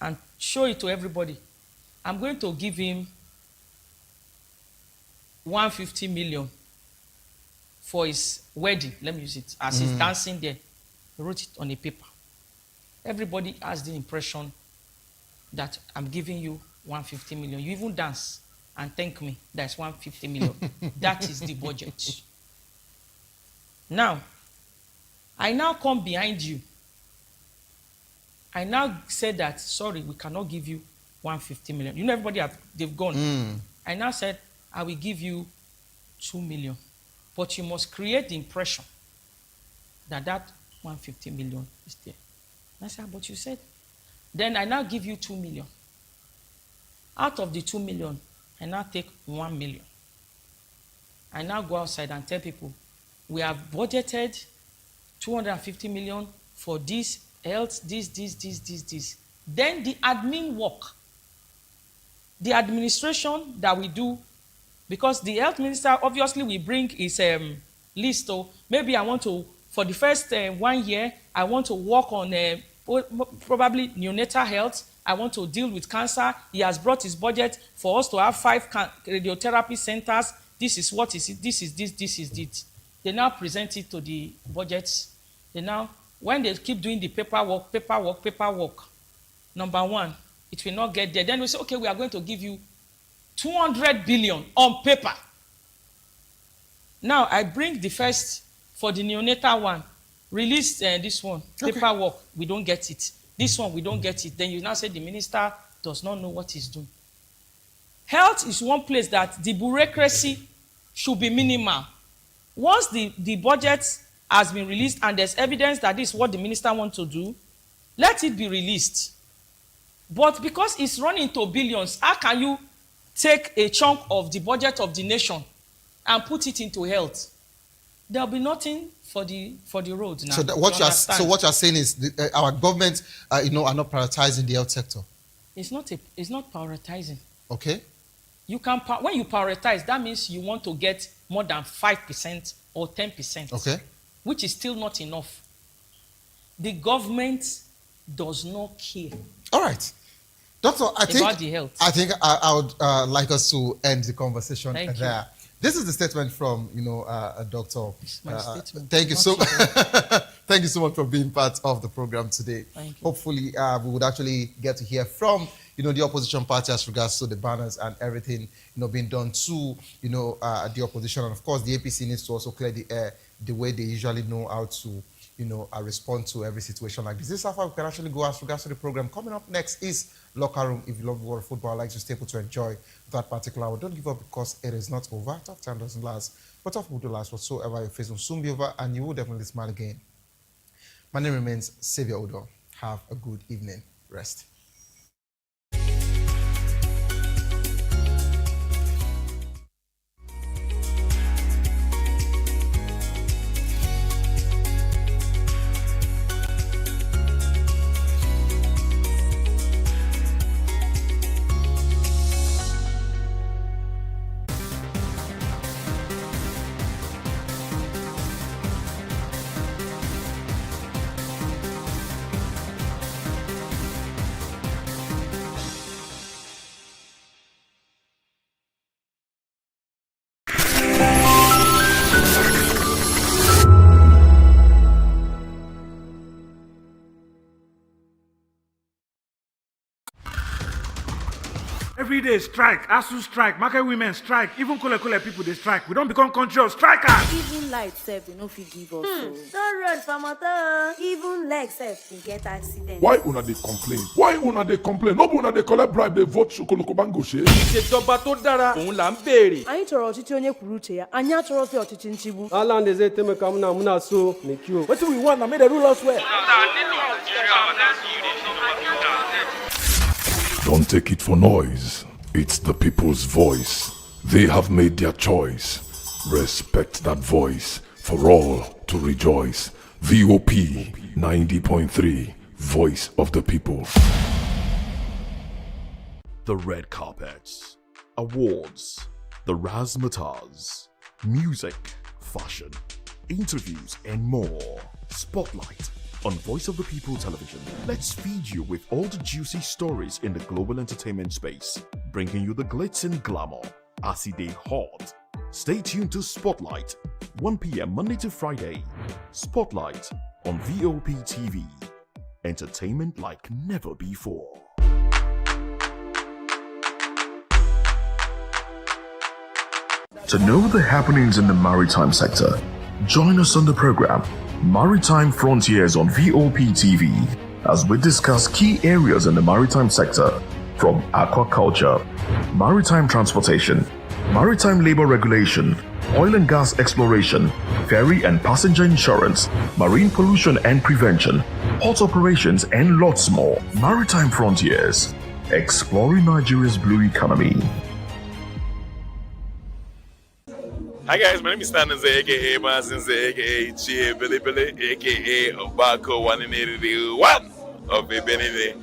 and show it to everybody. I'm going to give him 150 million for his wedding. Let me use it. As he's dancing there, he wrote it on a paper. Everybody has the impression that I'm giving you 150 million. You even dance and thank me. That's 150 million. That is the budget. Now, I now come behind you. I now say that, sorry, we cannot give you 150 million. You know, everybody, they've gone. I now said, I will give you 2 million. But you must create the impression that that 150 million is there. And I said, but you said. Then I now give you 2 million. Out of the 2 million, I now take 1 million. I now go outside and tell people, we have budgeted 250 million for this, health, this. Then the admin work, the administration that we do Because the health minister obviously will bring his list. So maybe I want to, for the first 1 year, I want to work on probably neonatal health. I want to deal with cancer. He has brought his budget for us to have 5 radiotherapy centers. This is what is it, this is this, this is it. They now present it to the budgets. They now, when they keep doing the paperwork, number one, it will not get there. Then we say, okay, we are going to give you 200 billion on paper. Now I bring the first for the neonatal one, release this one, paperwork, we don't get it. This one, we don't get it. Then you now say the minister does not know what he's doing. Health is one place that the bureaucracy should be minimal. Once the budget has been released and there's evidence that this is what the minister wants to do, let it be released. But because it's running to billions, how can you take a chunk of the budget of the nation and put it into health? There'll be nothing for the roads now. So what you're saying is our government, are not prioritizing the health sector. It's not prioritizing. Okay. When you prioritize, that means you want to get more than 5% or 10%. Okay. Which is still not enough. The government does not care. All right. Doctor, I think I would like us to end the conversation there. You. This is the statement from, Doctor. It's my statement. Thank you so thank you so much for being part of the program today. Thank you. Hopefully, we would actually get to hear from, the opposition party as regards to the banners and everything, being done to, the opposition. And of course, the APC needs to also clear the air the way they usually know how to, respond to every situation like this. This is how far we can actually go as regards to the program. Coming up next is Locker Room. If you love the world of football, I'd like to stay able to enjoy that particular hour. Don't give up because it is not over. Tough time doesn't last, but tough will do last. Whatsoever you face will soon be over, and you will definitely smile again. My name remains Xavier Odo. Have a good evening. Rest. Every day strike, ASU strike, market women strike, even Kule people they strike. We don't become country of strikers. Even light self, they no fit give us. Don't run for motor. Even leg self, they get accident. Why una dey complain? Why una dey complain? No una dey collect bribe, dey vote Sokoloko Bango ṣe. Ìṣèjọba tó dára, òun là ń béèrè. Anyị chọrọ ọchịchị onye kwuru uche ya, anyị achọrọzi ọchịchị nchigbu. Ala ndeze teme ka muna so mekio. Wetin we want na make the rule us well. Don't take it for noise. It's the people's voice. They have made their choice. Respect that voice for all to rejoice. VOP 90.3, Voice of the People. The red carpets, awards, the razzmatazz, music, fashion, interviews, and more. Spotlight on Voice of the People television. Let's feed you with all the juicy stories in the global entertainment space, bringing you the glitz and glamour as it is hot. Stay tuned to Spotlight, 1 p.m. Monday to Friday. Spotlight on Voptv. Entertainment like never before. To know the happenings in the maritime sector, join us on the program Maritime Frontiers on Voptv as we discuss key areas in the maritime sector from aquaculture, maritime transportation, maritime labor regulation, oil and gas exploration, ferry and passenger insurance, marine pollution and prevention, port operations, and lots more. Maritime Frontiers, exploring Nigeria's blue economy. Hi guys, my name is Stanley, aka Masinze, aka Chie Billy Billy, aka Obako 181 of Benini.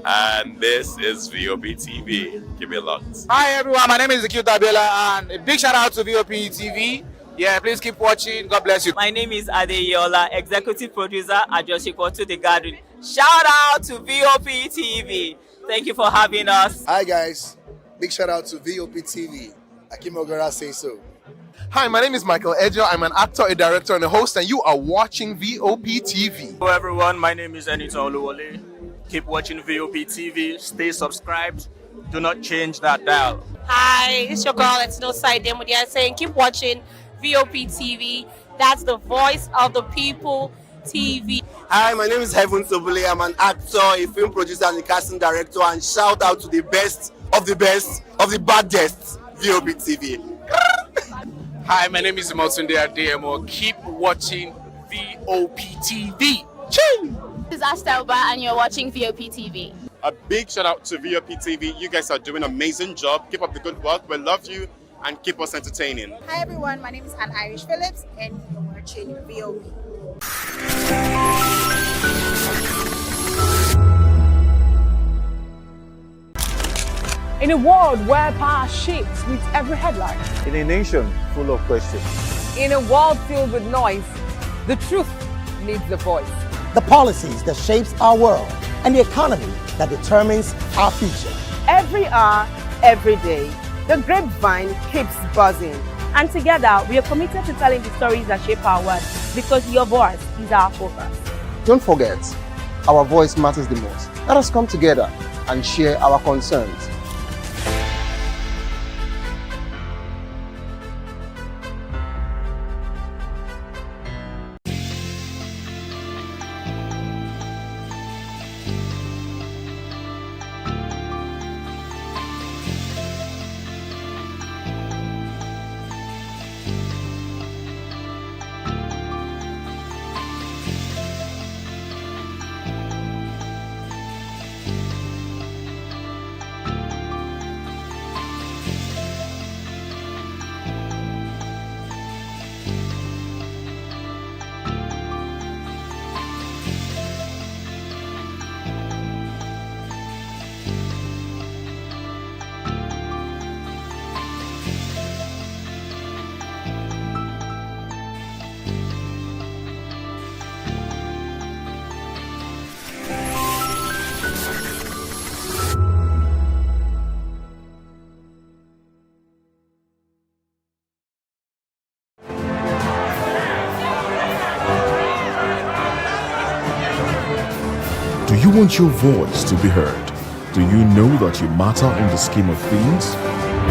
and this is VOP TV. Keep it locked. Hi everyone, my name is Akil Tabela, and a big shout out to VOP TV. Yeah, please keep watching. God bless you. My name is Adeyola, executive producer at Joshiko to the Garden. Shout out to VOP TV. Thank you for having us. Hi guys, big shout out to VOP TV. Akim Ogara say so. Hi, my name is Michael Ejo. I'm an actor, a director, and a host, and you are watching VOP TV. Hello everyone, my name is Anita Oluwole. Keep watching VOP TV. Stay subscribed. Do not change that dial. Hi, it's your girl, it's no side Demodia saying keep watching VOP TV. That's the voice of the people TV. Hi, my name is Heaven Sobule. I'm an actor, a film producer, and a casting director. And shout out to the best of the best of the baddest, VOP TV. Hi, my name is Motunde Adeyemo. Keep watching VOP TV. This is Astelba and you're watching VOP TV. A big shout out to VOP TV. You guys are doing an amazing job. Keep up the good work. We love you and keep us entertaining. Hi everyone, my name is Anne Irish Phillips and you're watching VOP. In a world where power shifts with every headline, In a nation full of questions. in a world filled with noise, the truth needs a voice. The policies that shapes our world and the economy that determines our future. Every hour, every day, the grapevine keeps buzzing. And together, we are committed to telling the stories that shape our world because your voice is our focus. Don't forget, our voice matters the most. Let us come together and share our concerns. Do you want your voice to be heard? Do you know that you matter in the scheme of things?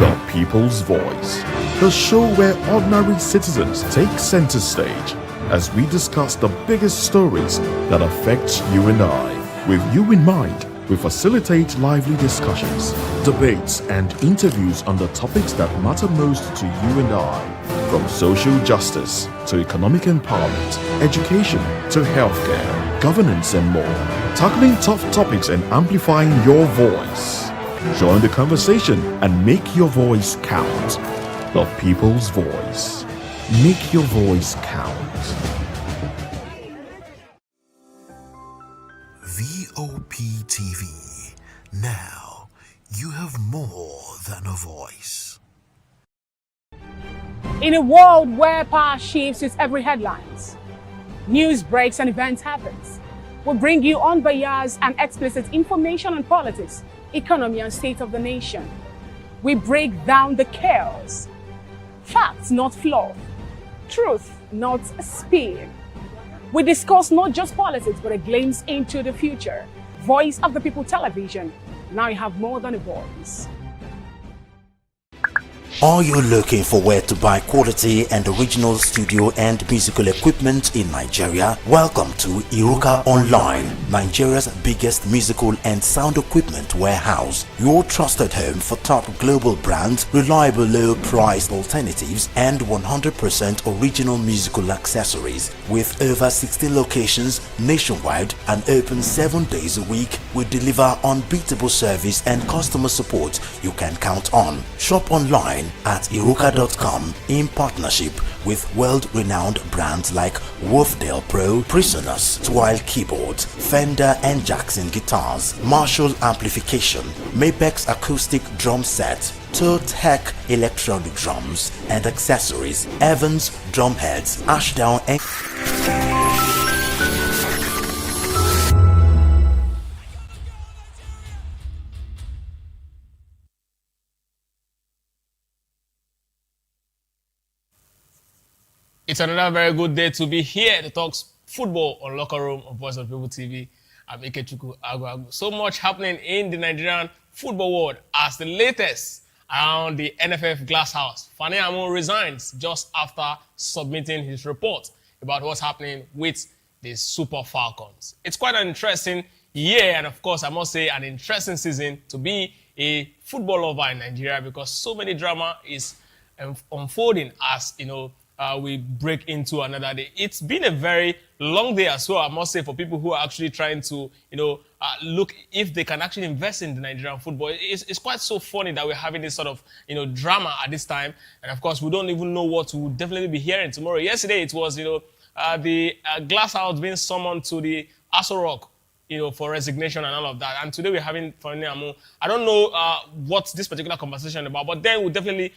The People's Voice, the show where ordinary citizens take center stage as we discuss the biggest stories that affect you and I. With you in mind, we facilitate lively discussions, debates, and interviews on the topics that matter most to you and I. From social justice to economic empowerment, education to healthcare, governance, and more. Tackling tough topics and amplifying your voice. Join the conversation and make your voice count. The People's Voice. Make your voice count. VOP TV. Now, you have more than a voice. In a world where power shifts with every headlines, news breaks and events happens, we bring you unbiased and explicit information on politics, economy, and state of the nation. We break down the chaos. Facts, not fluff. Truth, not spin. We discuss not just politics, but a glimpse into the future. Voice of the People Television. Now you have more than a voice. Are you looking for where to buy quality and original studio and musical equipment in Nigeria? Welcome to Iruka Online, Nigeria's biggest musical and sound equipment warehouse. Your trusted home for top global brands, reliable low-priced alternatives, and 100% original musical accessories. With over 60 locations nationwide and open 7 days a week, we deliver unbeatable service and customer support you can count on. Shop online at iruka.com in partnership with world-renowned brands like Wolfdale Pro, Prisoners, Twile Keyboards, Fender and Jackson Guitars, Marshall Amplification, Mapex Acoustic Drum Set, Tech Electronic Drums and Accessories, Evans Drumheads, Ashdown and... It's another very good day to be here to talk football on Locker Room on Voice of People TV. I'm Ikechukwu Agwagu. So much happening in the Nigerian football world as the latest around the NFF glass house. Fani Amun resigns just after submitting his report about what's happening with the Super Falcons. It's quite an interesting year, and of course, I must say an interesting season to be a football lover in Nigeria because so many drama is unfolding as, we break into another day. It's been a very long day as well, I must say, for people who are actually trying to, look if they can actually invest in the Nigerian football. It's quite so funny that we're having this sort of, drama at this time. And of course, we don't even know what we'll definitely be hearing tomorrow. Yesterday, it was, the glass house being summoned to the Aso Rock, for resignation and all of that. And today we're having Fani Amun. I don't know what this particular conversation about, but then we'll definitely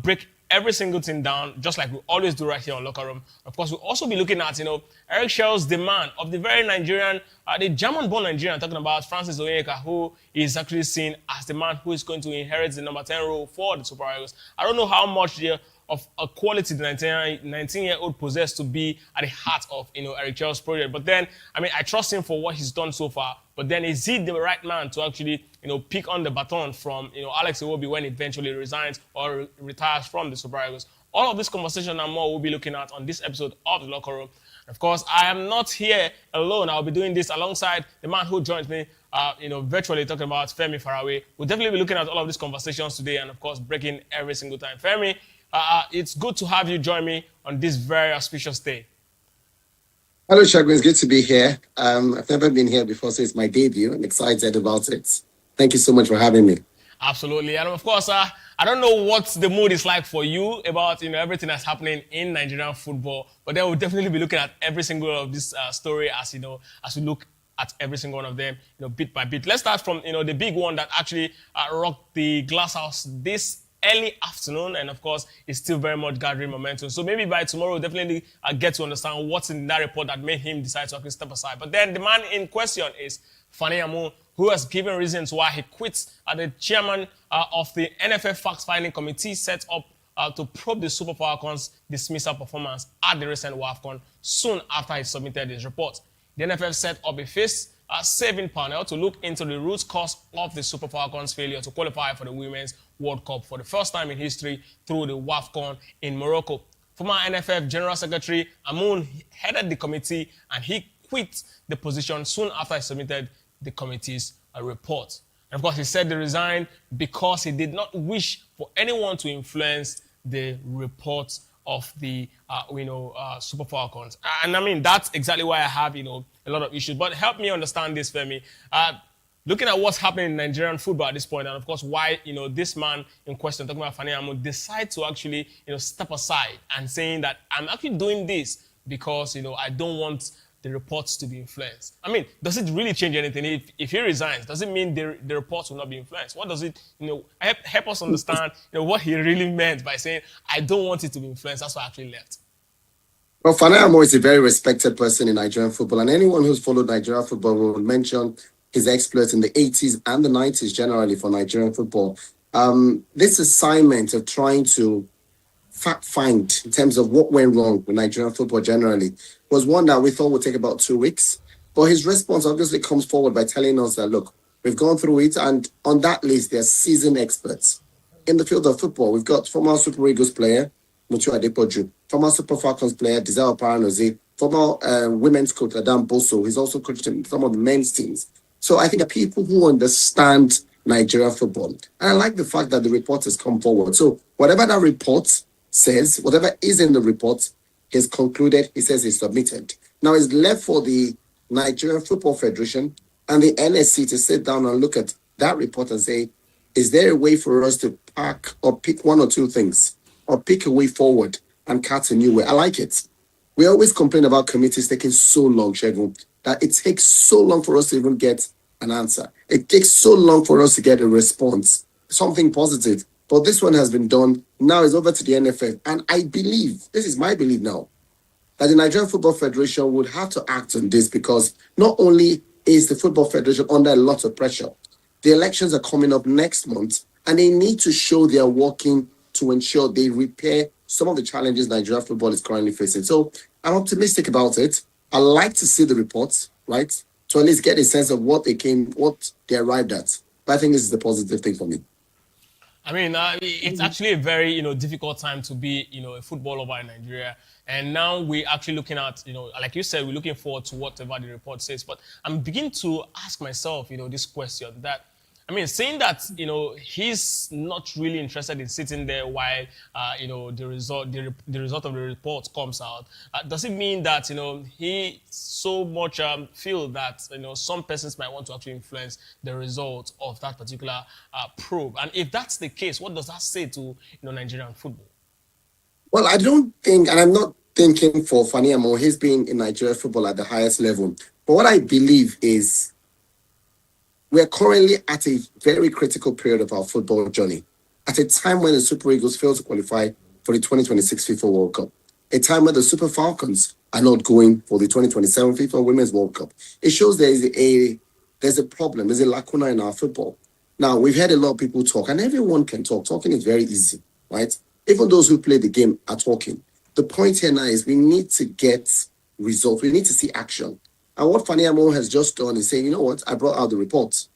break every single thing down, just like we always do right here on Locker Room. Of course, we'll also be looking at, Eric Shell's demand of the very Nigerian, the German-born Nigerian, talking about Francis Onyeka, who is actually seen as the man who is going to inherit the number 10 role for the Super Eagles. I don't know how much of a quality the 19-year-old possessed to be at the heart of, Eric Shell's project. But then, I trust him for what he's done so far. But then, is he the right man to actually, pick on the baton from, Alex Iwobi when he eventually resigns or retires from the Super Eagles? All of this conversation and more we'll be looking at on this episode of The Locker Room. Of course, I am not here alone. I'll be doing this alongside the man who joins me, virtually talking about Femi Faraway. We'll definitely be looking at all of these conversations today and, of course, breaking every single time. Femi, it's good to have you join me on this very auspicious day. Hello, Shagun. It's good to be here. I've never been here before, so it's my debut. I'm excited about it. Thank you so much for having me. Absolutely. And of course, I don't know what the mood is like for you about, everything that's happening in Nigerian football, but then we'll definitely be looking at every single of this story as we look at every single one of them, bit by bit. Let's start from, the big one that actually rocked the glass house this early afternoon, and of course, it's still very much gathering momentum. So maybe by tomorrow, we'll definitely get to understand what's in that report that made him decide to actually step aside. But then the man in question is Fani Amun, who has given reasons why he quits as the chairman of the NFF Fact-Finding Committee set up to probe the Super Falcons' dismissal performance at the recent WAFCON soon after he submitted his report. The NFF set up a face-saving panel to look into the root cause of the Super Falcons' failure to qualify for the Women's World Cup for the first time in history through the WAFCON in Morocco. Former NFF General Secretary Amun headed the committee and he quit the position soon after he submitted the committee's report. And of course, he said he resigned because he did not wish for anyone to influence the report of the Super Falcons. And that's exactly why I have a lot of issues. But help me understand this, Femi. Looking at what's happening in Nigerian football at this point, and of course why this man in question, talking about Fani Amun, decide to actually step aside and saying that I'm actually doing this because I don't want the reports to be influenced. Does it really change anything? If he resigns, does it mean the reports will not be influenced? What does it, help us understand what he really meant by saying, I don't want it to be influenced, that's why I actually left. Well, Fani Amun is a very respected person in Nigerian football, and anyone who's followed Nigerian football will mention his exploits in the 80s and the 90s generally for Nigerian football. This assignment of trying to fact-find in terms of what went wrong with Nigerian football generally was one that we thought would take about 2 weeks. But his response obviously comes forward by telling us that, look, we've gone through it, and on that list, there's seasoned experts. In the field of football, we've got former Super Eagles player, Mutu Adepoju, former Super Falcons player, Desire Paranozi, former women's coach, Adam Bosso. He's also coached some of the men's teams. So I think that people who understand Nigerian football, and I like the fact that the report has come forward. So whatever that report says, whatever is in the report, he's concluded, he says he's submitted. Now it's left for the Nigerian Football Federation and the NSC to sit down and look at that report and say, is there a way for us to pack or pick one or two things or pick a way forward and cut a new way? I like it. We always complain about committees taking so long, Shegun, that it takes so long for us to even get an answer. It takes so long for us to get a response, something positive. But this one has been done. Now it's over to the NFF. And I believe, this is my belief now, that the Nigerian Football Federation would have to act on this, because not only is the Football Federation under a lot of pressure, the elections are coming up next month, and they need to show they are working to ensure they repair some of the challenges Nigerian football is currently facing. So I'm optimistic about it. I like to see the reports, right? To at least get a sense of what they arrived at. But I think this is the positive thing for me. I mean, it's actually a very, difficult time to be, a football over in Nigeria. And now we're actually looking at, like you said, we're looking forward to whatever the report says. But I'm beginning to ask myself, this question that, saying that, he's not really interested in sitting there while, the result of the report comes out. Does it mean that, he so much feel that, some persons might want to actually influence the result of that particular probe? And if that's the case, what does that say to, Nigerian football? Well, I don't think, and I'm not thinking for Fani Amo, he's been in Nigeria football at the highest level. But what I believe is, we're currently at a very critical period of our football journey, at a time when the Super Eagles failed to qualify for the 2026 FIFA World Cup, a time when the Super Falcons are not going for the 2027 FIFA Women's World Cup. It shows there's a problem, there's a lacuna in our football. Now, we've heard a lot of people talk, and everyone can talk. Talking is very easy, right? Even those who play the game are talking. The point here now is we need to get results. We need to see action. And what Fani Amo has just done is saying, you know what, I brought out the report.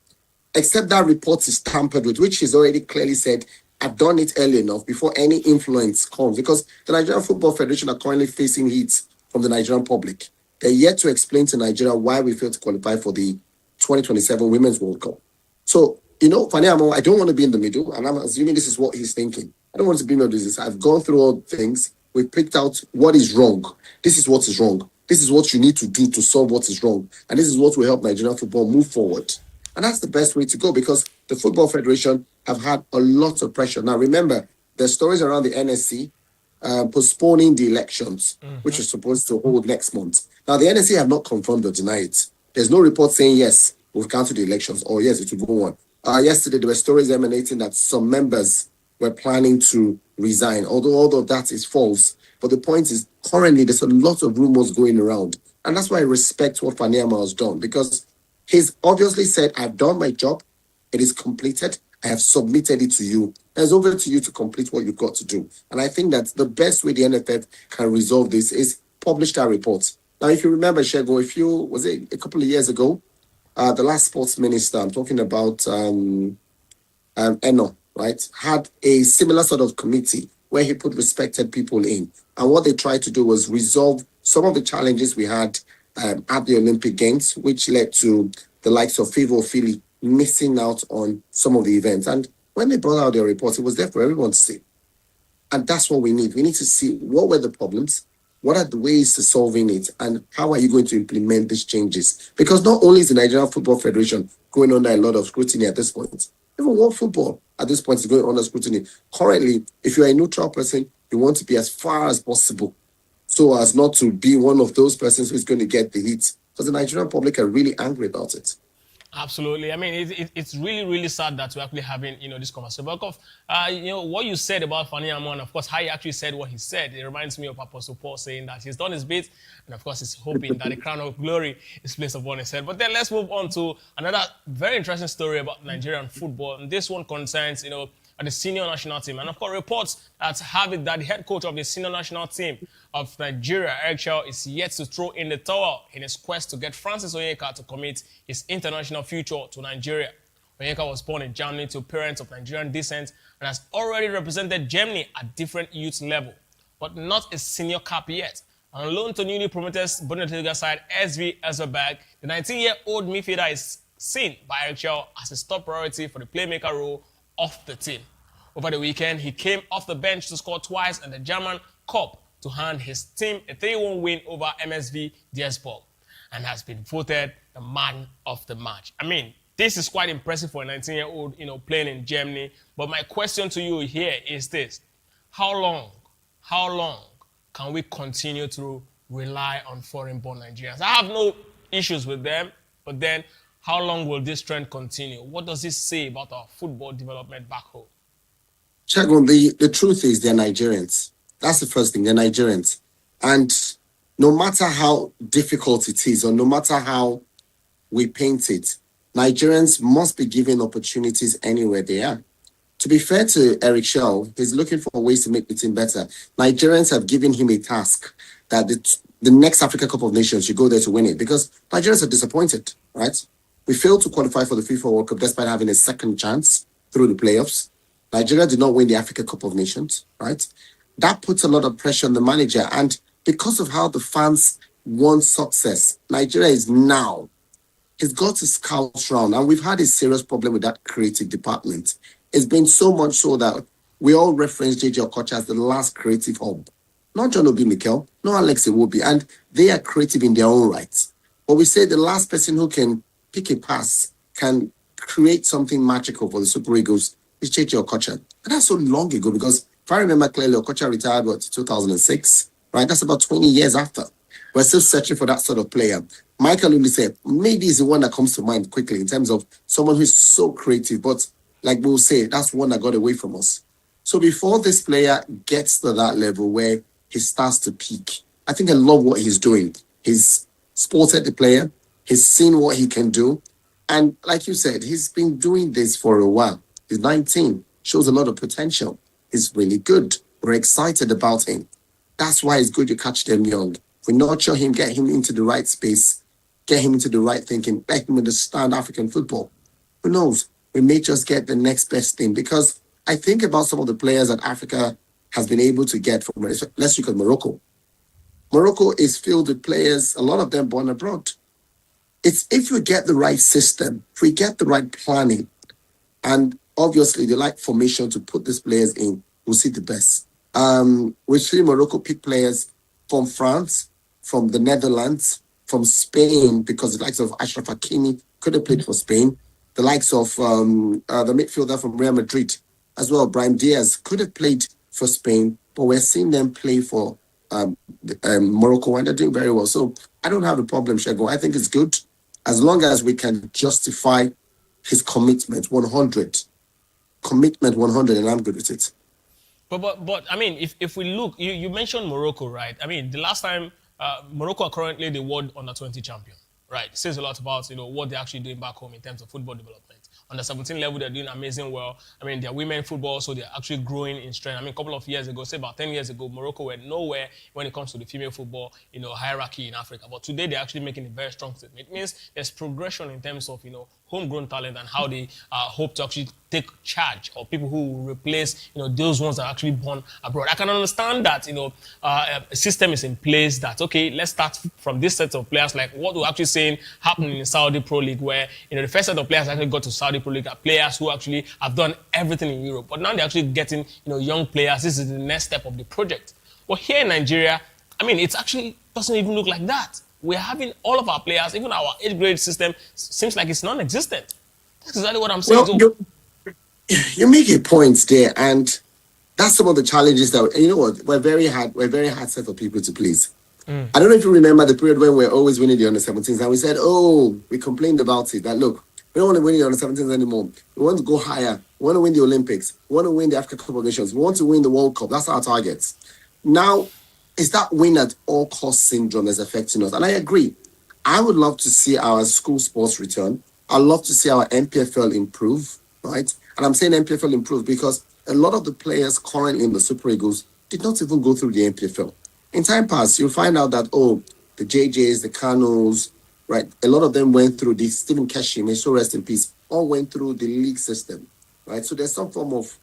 Except that report is tampered with, which he's already clearly said, I've done it early enough before any influence comes. Because the Nigerian Football Federation are currently facing heat from the Nigerian public. They're yet to explain to Nigeria why we failed to qualify for the 2027 Women's World Cup. So, Fani Amo, I don't want to be in the middle, and I'm assuming this is what he's thinking. I don't want to be in the middle. I've gone through all things. We've picked out what is wrong. This is what is wrong. This is what you need to do to solve what is wrong. And this is what will help Nigerian football move forward. And that's the best way to go, because the Football Federation have had a lot of pressure. Now, remember, there's stories around the NSC postponing the elections, which is supposed to hold next month. Now, the NSC have not confirmed or denied it. There's no report saying, yes, we've cancelled the elections, or yes, it will go on. Yesterday, there were stories emanating that some members were planning to resign, although all of that is false. But the point is, currently, there's a lot of rumors going around. And that's why I respect what Fani Amo has done, because he's obviously said, I've done my job. It is completed. I have submitted it to you. And it's over to you to complete what you've got to do. And I think that the best way the NFF can resolve this is publish that report. Now, if you remember, Shego, was it a couple of years ago, the last sports minister, I'm talking about Eno, right, had a similar sort of committee where he put respected people in. And what they tried to do was resolve some of the challenges we had at the Olympic Games, which led to the likes of Voptv missing out on some of the events. And when they brought out their report, it was there for everyone to see. And that's what we need. We need to see what were the problems, what are the ways to solving it, and how are you going to implement these changes? Because not only is the Nigerian Football Federation going under a lot of scrutiny at this point, even world football at this point is going under scrutiny. Currently, if you're a neutral person, you want to be as far as possible so as not to be one of those persons who's going to get the heat. Because the Nigerian public are really angry about it. Absolutely. It's really, really sad that we're actually having, this conversation. But, what you said about Fani Amo, and of course, how he actually said what he said, it reminds me of Apostle Paul saying that he's done his bit, and of course, he's hoping that the crown of glory is placed upon his head. But then let's move on to another very interesting story about Nigerian football. And this one concerns, the senior national team. And of course, reports that have it that the head coach of the senior national team of Nigeria, Eric Shaw, is yet to throw in the towel in his quest to get Francis Onyeka to commit his international future to Nigeria. Onyeka was born in Germany to parents of Nigerian descent and has already represented Germany at different youth level, but not a senior cap yet. On loan to newly promoted Bundesliga side SV Elzberg, the 19-year-old midfielder is seen by Eric Shaw as his top priority for the playmaker role of the team. Over the weekend, he came off the bench to score twice in the German Cup to hand his team a 3-1 win over MSV Duisburg and has been voted the man of the match. This is quite impressive for a 19-year-old, playing in Germany. But my question to you here is this: how long can we continue to rely on foreign-born Nigerians? I have no issues with them, but then how long will this trend continue? What does this say about our football development back home? Shagun, the truth is they're Nigerians. That's the first thing, they're Nigerians. And no matter how difficult it is, or no matter how we paint it, Nigerians must be given opportunities anywhere they are. To be fair to Eric Shaw, he's looking for ways to make the team better. Nigerians have given him a task that the next Africa Cup of Nations should go there to win it, because Nigerians are disappointed, right? We failed to qualify for the FIFA World Cup despite having a second chance through the playoffs. Nigeria did not win the Africa Cup of Nations, right? That puts a lot of pressure on the manager. And because of how the fans want success, Nigeria is now, he's got to scout round. And we've had a serious problem with that creative department. It's been so much so that we all reference JJ Okocha as the last creative hub. Not John Obi Mikel, not Alex Iwobi. And they are creative in their own right. But we say the last person who can pick a pass, can create something magical for the Super Eagles, is JJ Okocha. And that's so long ago, because if I remember clearly, Okocha retired, 2006, right? That's about 20 years after. We're still searching for that sort of player. Michael only said, maybe is the one that comes to mind quickly in terms of someone who's so creative, but like we'll say, that's one that got away from us. So before this player gets to that level where he starts to peak, I think I love what he's doing. He's spotted the player, he's seen what he can do. And like you said, he's been doing this for a while. He's 19, shows a lot of potential. He's really good. We're excited about him. That's why it's good you catch them young. If we nurture him, get him into the right space, get him into the right thinking, let him understand African football. Who knows? We may just get the next best thing, because I think about some of the players that Africa has been able to get from, let's look at Morocco. Morocco is filled with players, a lot of them born abroad. It's if we get the right system, if we get the right planning, and obviously the right formation to put these players in, we'll see the best. We see Morocco pick players from France, from the Netherlands, from Spain, because the likes of Ashraf Hakimi could have played for Spain. The likes of the midfielder from Real Madrid as well, Brahim Diaz, could have played for Spain, but we're seeing them play for Morocco, and they're doing very well. So I don't have a problem, Shego. I think it's good as long as we can justify his commitment 100. Commitment 100, and I'm good with it. But I mean, if we look, you mentioned Morocco, right? I mean, the last time Morocco are currently the world under-20 champion, right? It says a lot about what they're actually doing back home in terms of football development. On the 17 level, they're doing amazing well. I mean, they're women football, so they're actually growing in strength. I mean, a couple of years ago, say about 10 years ago, Morocco were nowhere when it comes to the female football, hierarchy in Africa. But today, they're actually making a very strong statement. It means there's progression in terms of, homegrown talent and how they hope to actually take charge, or people who will replace, those ones that are actually born abroad. I can understand that, a system is in place that, okay, let's start from this set of players, like what we're actually saying happening in Saudi Pro League, where, the first set of players actually got to Saudi Pro League are players who actually have done everything in Europe. But now they're actually getting, young players. This is the next step of the project. But here in Nigeria, I mean, it actually doesn't even look like that. We're having all of our players, even our 8th grade system, seems like it's non-existent. That's exactly what I'm saying. Well, you make a point there, and that's some of the challenges that, you know what, we're very hard set for people to please. I don't know if you remember the period when we were always winning the under-17s, and we said, we complained about it, that look, we don't want to win the under-17s anymore. We want to go higher. We want to win the Olympics. We want to win the Africa Cup of Nations. We want to win the World Cup. That's our targets. Now, it's that win at all cost syndrome that's affecting us. And I agree. I would love to see our school sports return. I'd love to see our MPFL improve, right? And I'm saying MPFL improve because a lot of the players currently in the Super Eagles did not even go through the MPFL. In time past, you'll find out that, the JJs, the Canos, right? A lot of them went through the Stephen Keshi, may so rest in peace, all went through the league system, right? So there's some form of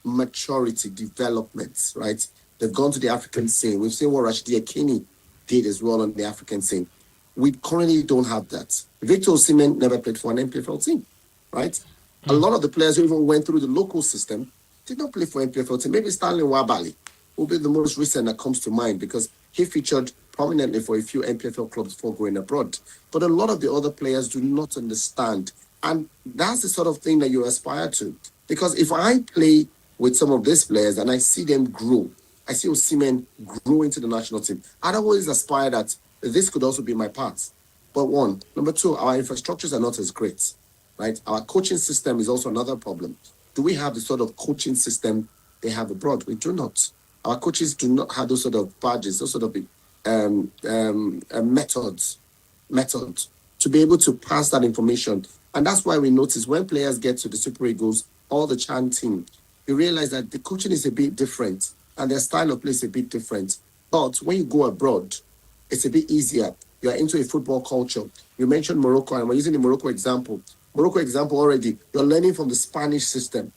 maturity, development, right? They've gone to the African scene. We've seen what Rashidi Akini did as well on the African scene. We currently don't have that. Victor Osimhen never played for an MPFL team, right? A lot of the players who even went through the local system did not play for MPFL team. Maybe Stanley Wabali will be the most recent that comes to mind because he featured prominently for a few MPFL clubs before going abroad. But a lot of the other players do not understand And that's the sort of thing that you aspire to. Because if I play with some of these players and I see them grow, I see Osimhen grow into the national team, I'd always aspire that this could also be my path. But one. Number two, our infrastructures are not as great, right? Our coaching system is also another problem. Do we have the sort of coaching system they have abroad? We do not. Our coaches do not have those sort of badges, those sort of methods to be able to pass that information. And that's why we notice when players get to the Super Eagles or the Chan team, you realize that the coaching is a bit different and their style of play is a bit different. But when you go abroad, it's a bit easier. You're into a football culture. You mentioned Morocco, and we're using the Morocco example. Morocco example already, you're learning from the Spanish system.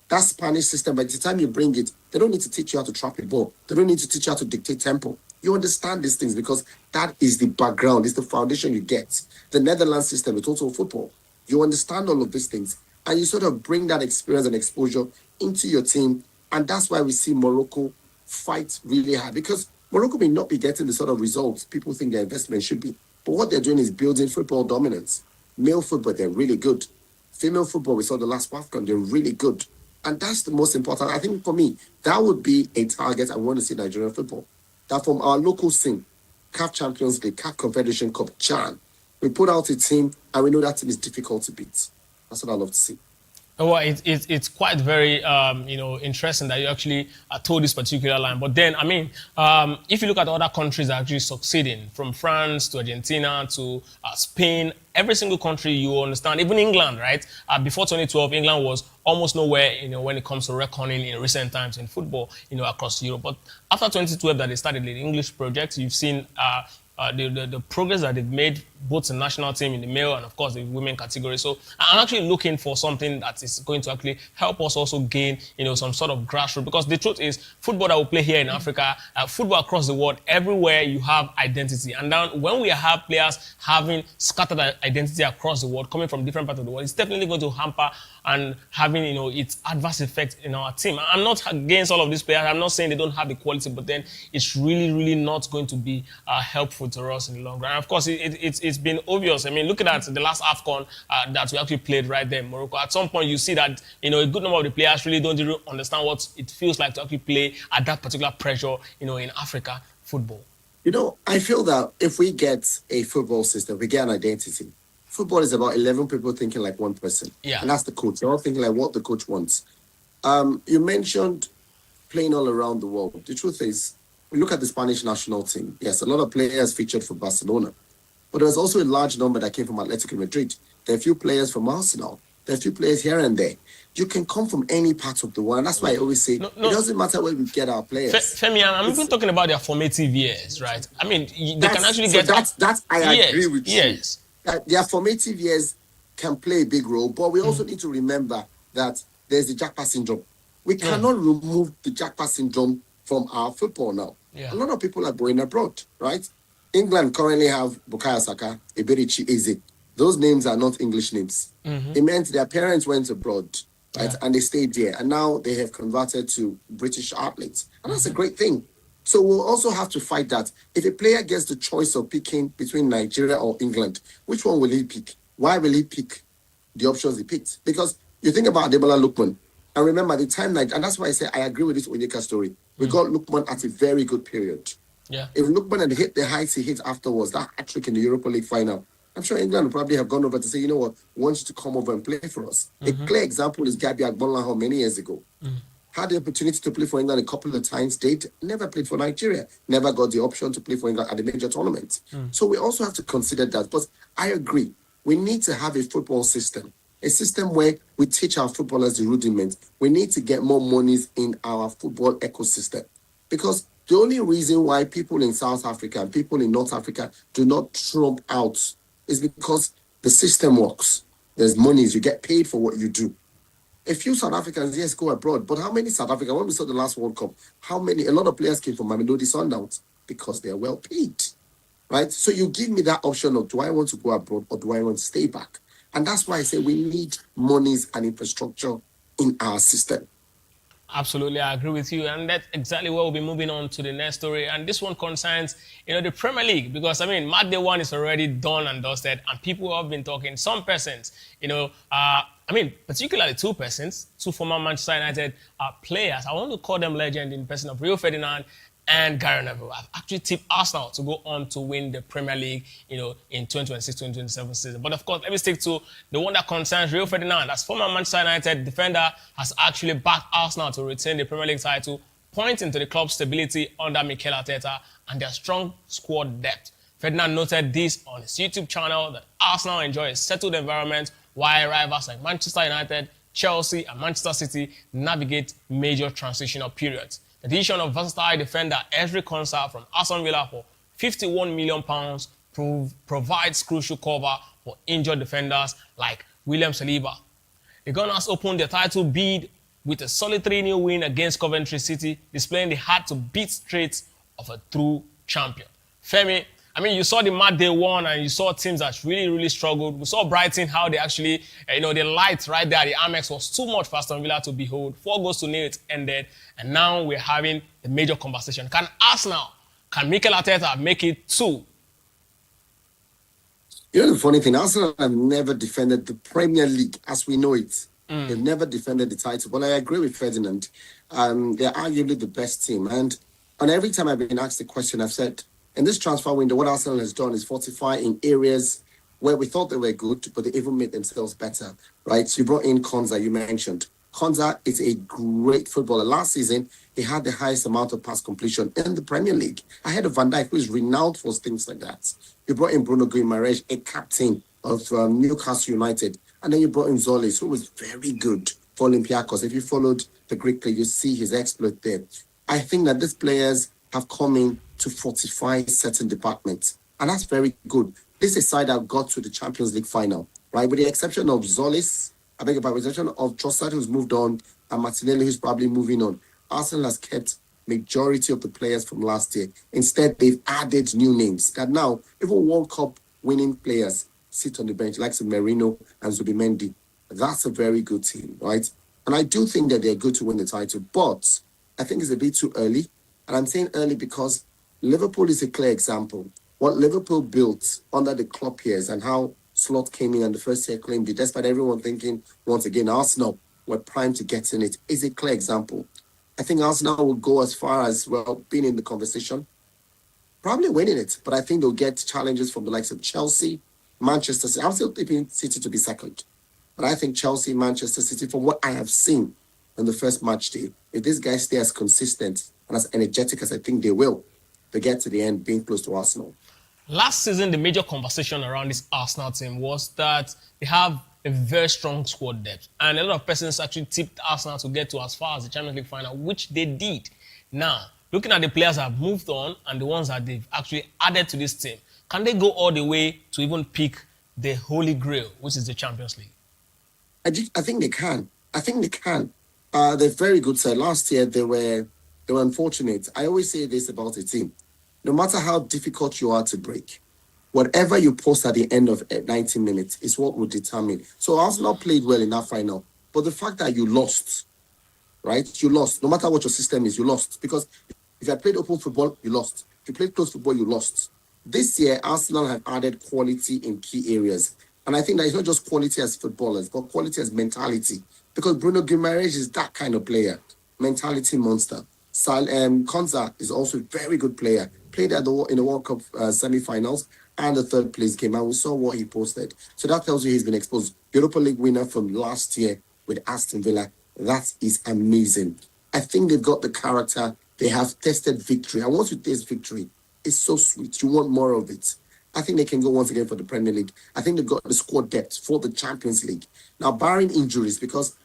That Spanish system, by the time you bring it, they don't need to teach you how to trap a ball. They don't need to teach you how to dictate tempo. You understand these things because that is the background, it's the foundation you get. The Netherlands system, it's also football. You understand all of these things, and you sort of bring that experience and exposure into your team, and that's why we see Morocco fight really hard, because Morocco may not be getting the sort of results people think their investment should be, but what they're doing is building football dominance. Male football, they're really good. Female football, we saw the last WAFCON, they're really good. And that's the most important. I think for me, that would be a target I want to see Nigerian football. That from our local scene, CAF Champions League, CAF Confederation Cup, CHAN, we put out a team and we know that team is difficult to beat. That's what I love to see. Well, it's quite very, interesting that you actually told this particular line. But then, I mean, if you look at other countries that are actually succeeding, from France to Argentina to Spain, every single country, you understand, even England, right? Before 2012, England was almost nowhere, when it comes to reckoning in recent times in football, across Europe. But after 2012 that they started the English project, you've seen the progress that they've made, both the national team in the male and, of course, the women category. So I'm actually looking for something that is going to actually help us also gain, some sort of grassroots. Because the truth is, football that we play here in Africa, football across the world, everywhere you have identity. And then when we have players having scattered identity across the world, coming from different parts of the world, it's definitely going to hamper and having, its adverse effect in our team. I'm not against all of these players. I'm not saying they don't have the quality, but then it's really, really not going to be helpful to us in the long run. And of course, it's been obvious. I mean, looking at the last AFCON that we actually played right there in Morocco, at some point you see that, a good number of the players really don't really understand what it feels like to actually play at that particular pressure, in Africa football. I feel that if we get a football system, we get an identity. Football is about 11 people thinking like one person. Yeah. And that's the coach. They're all thinking like what the coach wants. You mentioned playing all around the world. The truth is, we look at the Spanish national team. Yes, a lot of players featured for Barcelona. But there's also a large number that came from Atletico Madrid. There are a few players from Arsenal. There are a few players here and there. You can come from any part of the world. And that's why I always say, it doesn't matter where we get our players. Femi, I'm even talking about their formative years, right? I mean, they can actually get... I agree with you. Yes. Their formative years can play a big role, but we also need to remember that there's the Jackpot syndrome. We cannot remove the Jackpot syndrome from our football now. Yeah. A lot of people are going abroad, right? England currently have Bukayo Saka, Eberichi Eze. Those names are not English names. Mm-hmm. It meant their parents went abroad, right? And they stayed there. And now they have converted to British athletes. And that's a great thing. So we'll also have to fight that. If a player gets the choice of picking between Nigeria or England, which one will he pick? Why will he pick the options he picked? Because you think about Ademola Lookman, and remember the time, and that's why I say I agree with this Onyeka story. We got Lookman at a very good period. Yeah. If Lookman had hit the heights he hit afterwards, that hat-trick in the Europa League final, I'm sure England would probably have gone over to say, you know what, we want you to come over and play for us. A clear example is Gabi Agbonlahor many years ago. Had the opportunity to play for England a couple of times, never played for Nigeria, never got the option to play for England at a major tournament. So we also have to consider that. But I agree, we need to have a football system, a system where we teach our footballers the rudiments. We need to get more monies in our football ecosystem. Because the only reason why people in South Africa and people in North Africa do not trump out is because the system works. There's monies, you get paid for what you do. A few South Africans, yes, go abroad. But how many South Africans, when we saw the last World Cup, a lot of players came from Mamelodi Sundowns because they are well paid, right? So you give me that option of, do I want to go abroad or do I want to stay back? And that's why I say we need monies and infrastructure in our system. Absolutely, I agree with you, and that's exactly where we'll be moving on to the next story. And this one concerns, the Premier League, because I mean, match day one is already done and dusted, and people have been talking. Some persons, particularly two persons, two former Manchester United players. I want to call them legend in person of Rio Ferdinand and Gary Neville. I've actually tipped Arsenal to go on to win the Premier League, in 2026-2027 season. But of course, let me stick to the one that concerns Rio Ferdinand. As former Manchester United defender, has actually backed Arsenal to retain the Premier League title, pointing to the club's stability under Mikel Arteta and their strong squad depth. Ferdinand noted this on his YouTube channel that Arsenal enjoy a settled environment while rivals like Manchester United, Chelsea, and Manchester City navigate major transitional periods. The addition of versatile defender Ezri Konsa from Aston Villa for £51 million provides crucial cover for injured defenders like William Saliba. The Gunners opened their title bid with a solid 3-0 win against Coventry City, displaying the hard-to-beat traits of a true champion. Femi, you saw the match day one and you saw teams that really, really struggled. We saw Brighton, how they actually, the lights right there, the Amex was too much for Aston Villa to behold. 4-0 it ended. And now we're having the major conversation. Can Mikel Arteta make it 2? The funny thing, Arsenal have never defended the Premier League as we know it. They've never defended the title. But I agree with Ferdinand. They're arguably the best team. And every time I've been asked the question, I've said, in this transfer window, what Arsenal has done is fortify in areas where we thought they were good, but they even made themselves better, right? So you brought in Konsa, you mentioned. Konsa is a great footballer. Last season, he had the highest amount of pass completion in the Premier League, ahead of Van Dijk, who is renowned for things like that. You brought in Bruno Guimaraes, a captain of Newcastle United. And then you brought in Zolis, who was very good for Olympiacos. If you followed the Greek league, you see his exploit there. I think that these players have come in to fortify certain departments. And that's very good. This is a side that got to the Champions League final, right? With the exception of Zolis, with the exception of Trossard, who's moved on, and Martinelli, who's probably moving on. Arsenal has kept majority of the players from last year. Instead, they've added new names. That now, even World Cup winning players sit on the bench, like Merino and Zubimendi. That's a very good team, right? And I do think that they're good to win the title, but I think it's a bit too early. And I'm saying early because Liverpool is a clear example. What Liverpool built under the Klopp years and how Slot came in and the first year claimed it, despite everyone thinking, once again, Arsenal were primed to get in it, is a clear example. I think Arsenal will go as far as, being in the conversation, probably winning it. But I think they'll get challenges from the likes of Chelsea, Manchester City. I'm still tipping City to be second. But I think Chelsea, Manchester City, from what I have seen in the first match day, if these guys stay as consistent and as energetic as I think they will, they get to the end being close to Arsenal. Last season, the major conversation around this Arsenal team was that they have a very strong squad depth. And a lot of persons actually tipped Arsenal to get to as far as the Champions League final, which they did. Now, looking at the players that have moved on and the ones that they've actually added to this team, can they go all the way to even pick the Holy Grail, which is the Champions League? I think they can. They're very good side. Last year, they were unfortunate. I always say this about a team. No matter how difficult you are to break, whatever you post at the end of 90 minutes is what will determine. So Arsenal played well in that final. But the fact that you lost, right? You lost. No matter what your system is, you lost. Because if you had played open football, you lost. If you played close football, you lost. This year, Arsenal have added quality in key areas. And I think that it's not just quality as footballers, but quality as mentality. Because Bruno Guimaraes is that kind of player. Mentality monster. Konsa is also a very good player. Played in the World Cup semi-finals and the third place game. And we saw what he posted. So that tells you he's been exposed. Europa League winner from last year with Aston Villa. That is amazing. I think they've got the character. They have tested victory. And once you taste victory, it's so sweet. You want more of it. I think they can go once again for the Premier League. I think they've got the squad depth for the Champions League. Now, barring injuries, because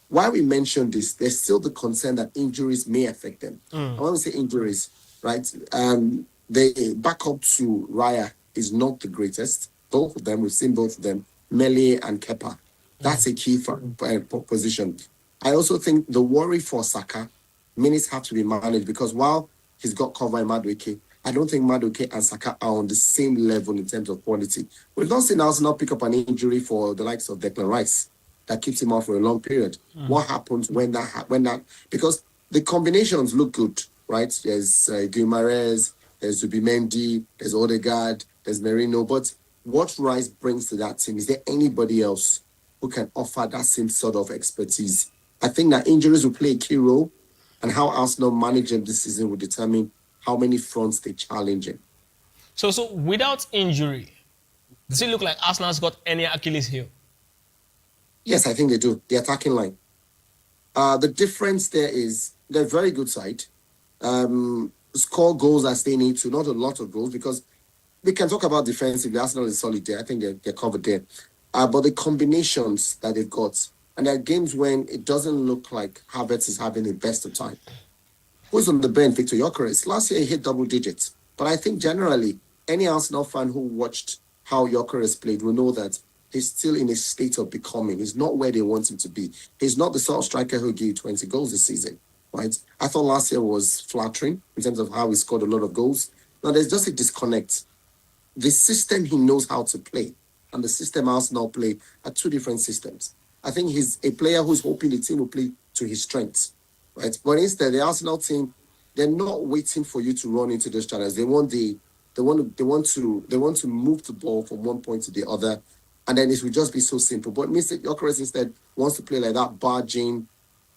why we mentioned this, there's still the concern that injuries may affect them. I want to say injuries, right? The backup to Raya is not the greatest. Both of them, we've seen both of them, Mele and Kepa. That's a key position. I also think the worry for Saka, minutes have to be managed because while he's got cover in Madueke, I don't think Madueke and Saka are on the same level in terms of quality. We've not seen Arsenal pick up an injury for the likes of Declan Rice. that keeps him out for a long period. Mm. What happens when that because the combinations look good, right? There's Guimaraes, there's Zubimendi, there's Odegaard, there's Merino, but what Rice brings to that team, is there anybody else who can offer that same sort of expertise? I think that injuries will play a key role, and how Arsenal manage them this season will determine how many fronts they challenge him. So without injury, does it look like Arsenal's got any Achilles heel? Yes, I think they do. The attacking line. The difference there is they're a very good side. Score goals as they need to, not a lot of goals, because we can talk about defensively. Arsenal is solid there. I think they're covered there. But the combinations that they've got, and there are games when it doesn't look like Havertz is having the best of time. Who's on the bench? Victor Gyökeres. Last year he hit double digits. But I think generally, any Arsenal fan who watched how Gyökeres played will know that he's still in a state of becoming. He's not where they want him to be. He's not the sort of striker who gave 20 goals this season, right? I thought last year was flattering in terms of how he scored a lot of goals. Now, there's just a disconnect. The system he knows how to play and the system Arsenal play are two different systems. I think he's a player who's hoping the team will play to his strengths, right? But instead, the Arsenal team, they're not waiting for you to run into those channels. They want to move the ball from one point to the other, and then it will just be so simple. But Mr. Gyökeres instead wants to play like that barging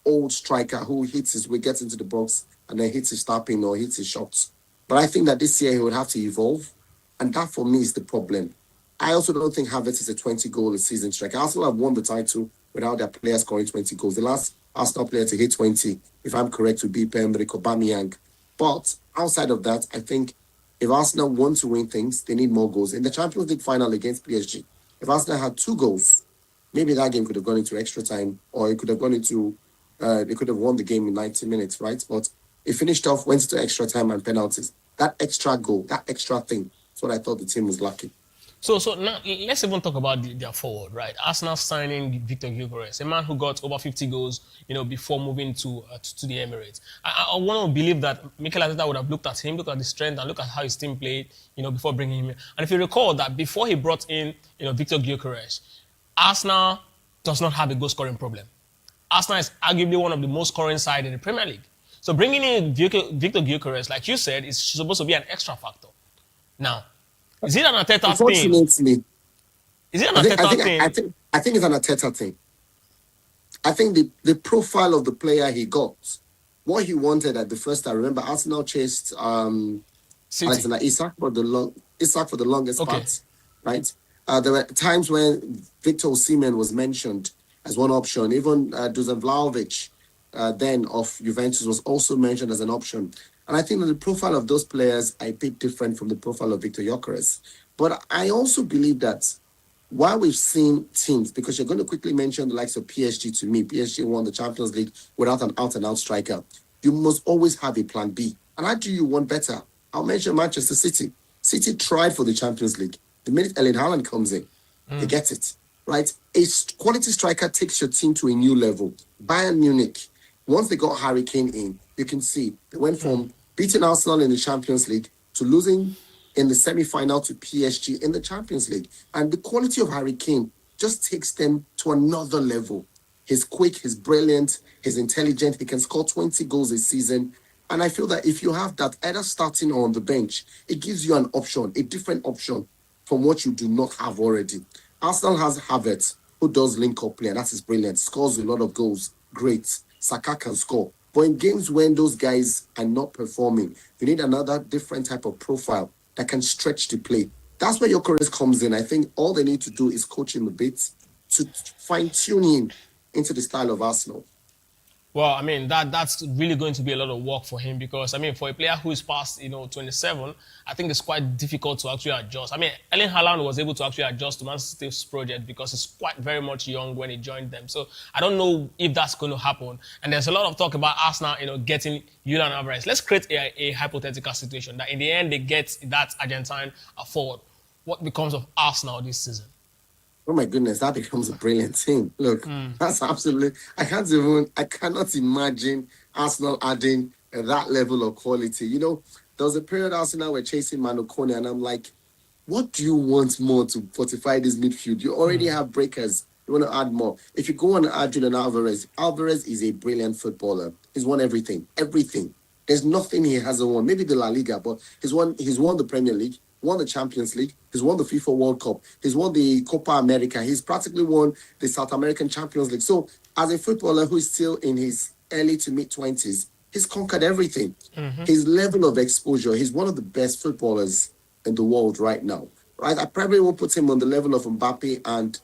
old striker who hits his way, gets into the box, and then hits his tapping or hits his shots. But I think that this year he would have to evolve, and that for me is the problem. I also don't think Havertz is a 20-goal a season striker. Arsenal have won the title without their player scoring 20 goals. The last Arsenal player to hit 20, if I'm correct, would be Pierre-Emerick Aubameyang. But outside of that, I think if Arsenal want to win things, they need more goals. In the Champions League final against PSG, if Arsenal had 2 goals, maybe that game could have gone into extra time, or it could have gone into, they could have won the game in 90 minutes, right? But it finished off, went to extra time and penalties. That extra goal, that extra thing, that's what I thought the team was lacking. So now let's even talk about their forward, right? Arsenal signing Victor Gyökeres, a man who got over 50 goals, before moving to the Emirates. I want to believe that Mikel Arteta would have looked at him, looked at the strength, and looked at how his team played, before bringing him in. And if you recall that before he brought in, Victor Gyökeres, Arsenal does not have a goal scoring problem. Arsenal is arguably one of the most scoring side in the Premier League. So bringing in Victor Gyökeres, like you said, is supposed to be an extra factor. Now, is it an Arteta thing? Is it an Arteta thing? I think it's an Arteta thing. I think the profile of the player he got, what he wanted at the first time. Remember, Arsenal chased Alexander Isak for the longest part, right? There were times when Victor Osimhen was mentioned as one option. Even Dusan Vlahovic, then of Juventus, was also mentioned as an option. And I think that the profile of those players are a bit different from the profile of Victor Gyökeres. But I also believe that while we've seen teams, because you're going to quickly mention the likes of PSG to me, PSG won the Champions League without an out-and-out striker, you must always have a plan B. And how do you want better? I'll mention Manchester City. City tried for the Champions League. The minute Erling Haaland comes in, they get it, right? A quality striker takes your team to a new level. Bayern Munich, once they got Harry Kane in, you can see they went from beating Arsenal in the Champions League to losing in the semi-final to PSG in the Champions League. And the quality of Harry Kane just takes them to another level. He's quick, he's brilliant, he's intelligent, he can score 20 goals a season. And I feel that if you have that either starting or on the bench, it gives you an option, a different option from what you do not have already. Arsenal has Havertz, who does link-up play, and that is brilliant, scores a lot of goals, great. Saka can score. But in games when those guys are not performing, you need another different type of profile that can stretch the play. That's where Gyökeres comes in. I think all they need to do is coach him a bit to fine-tune him into the style of Arsenal. Well, I mean, that's really going to be a lot of work for him because, I mean, for a player who is past, 27, I think it's quite difficult to actually adjust. I mean, Erling Haaland was able to actually adjust to Man City's project because he's quite very much young when he joined them. So I don't know if that's going to happen. And there's a lot of talk about Arsenal, getting Julian Alvarez. Let's create a hypothetical situation that in the end they get that Argentine forward. What becomes of Arsenal this season? Oh my goodness, that becomes a brilliant team. Look, that's absolutely, I cannot imagine Arsenal adding that level of quality. There was a period Arsenal were chasing Manu Kone, and I'm like, what do you want more to fortify this midfield? You already have breakers You want to add more. If you go and add Julian Alvarez, Alvarez is a brilliant footballer. He's won everything. Everything. There's nothing he hasn't won. Maybe the La Liga, but he's won the Premier League, won the Champions League, he's won the FIFA World Cup, he's won the Copa America, he's practically won the South American Champions League. So as a footballer who is still in his early to mid-20s, he's conquered everything. His level of exposure, he's one of the best footballers in the world right now. Right? I probably won't put him on the level of Mbappe and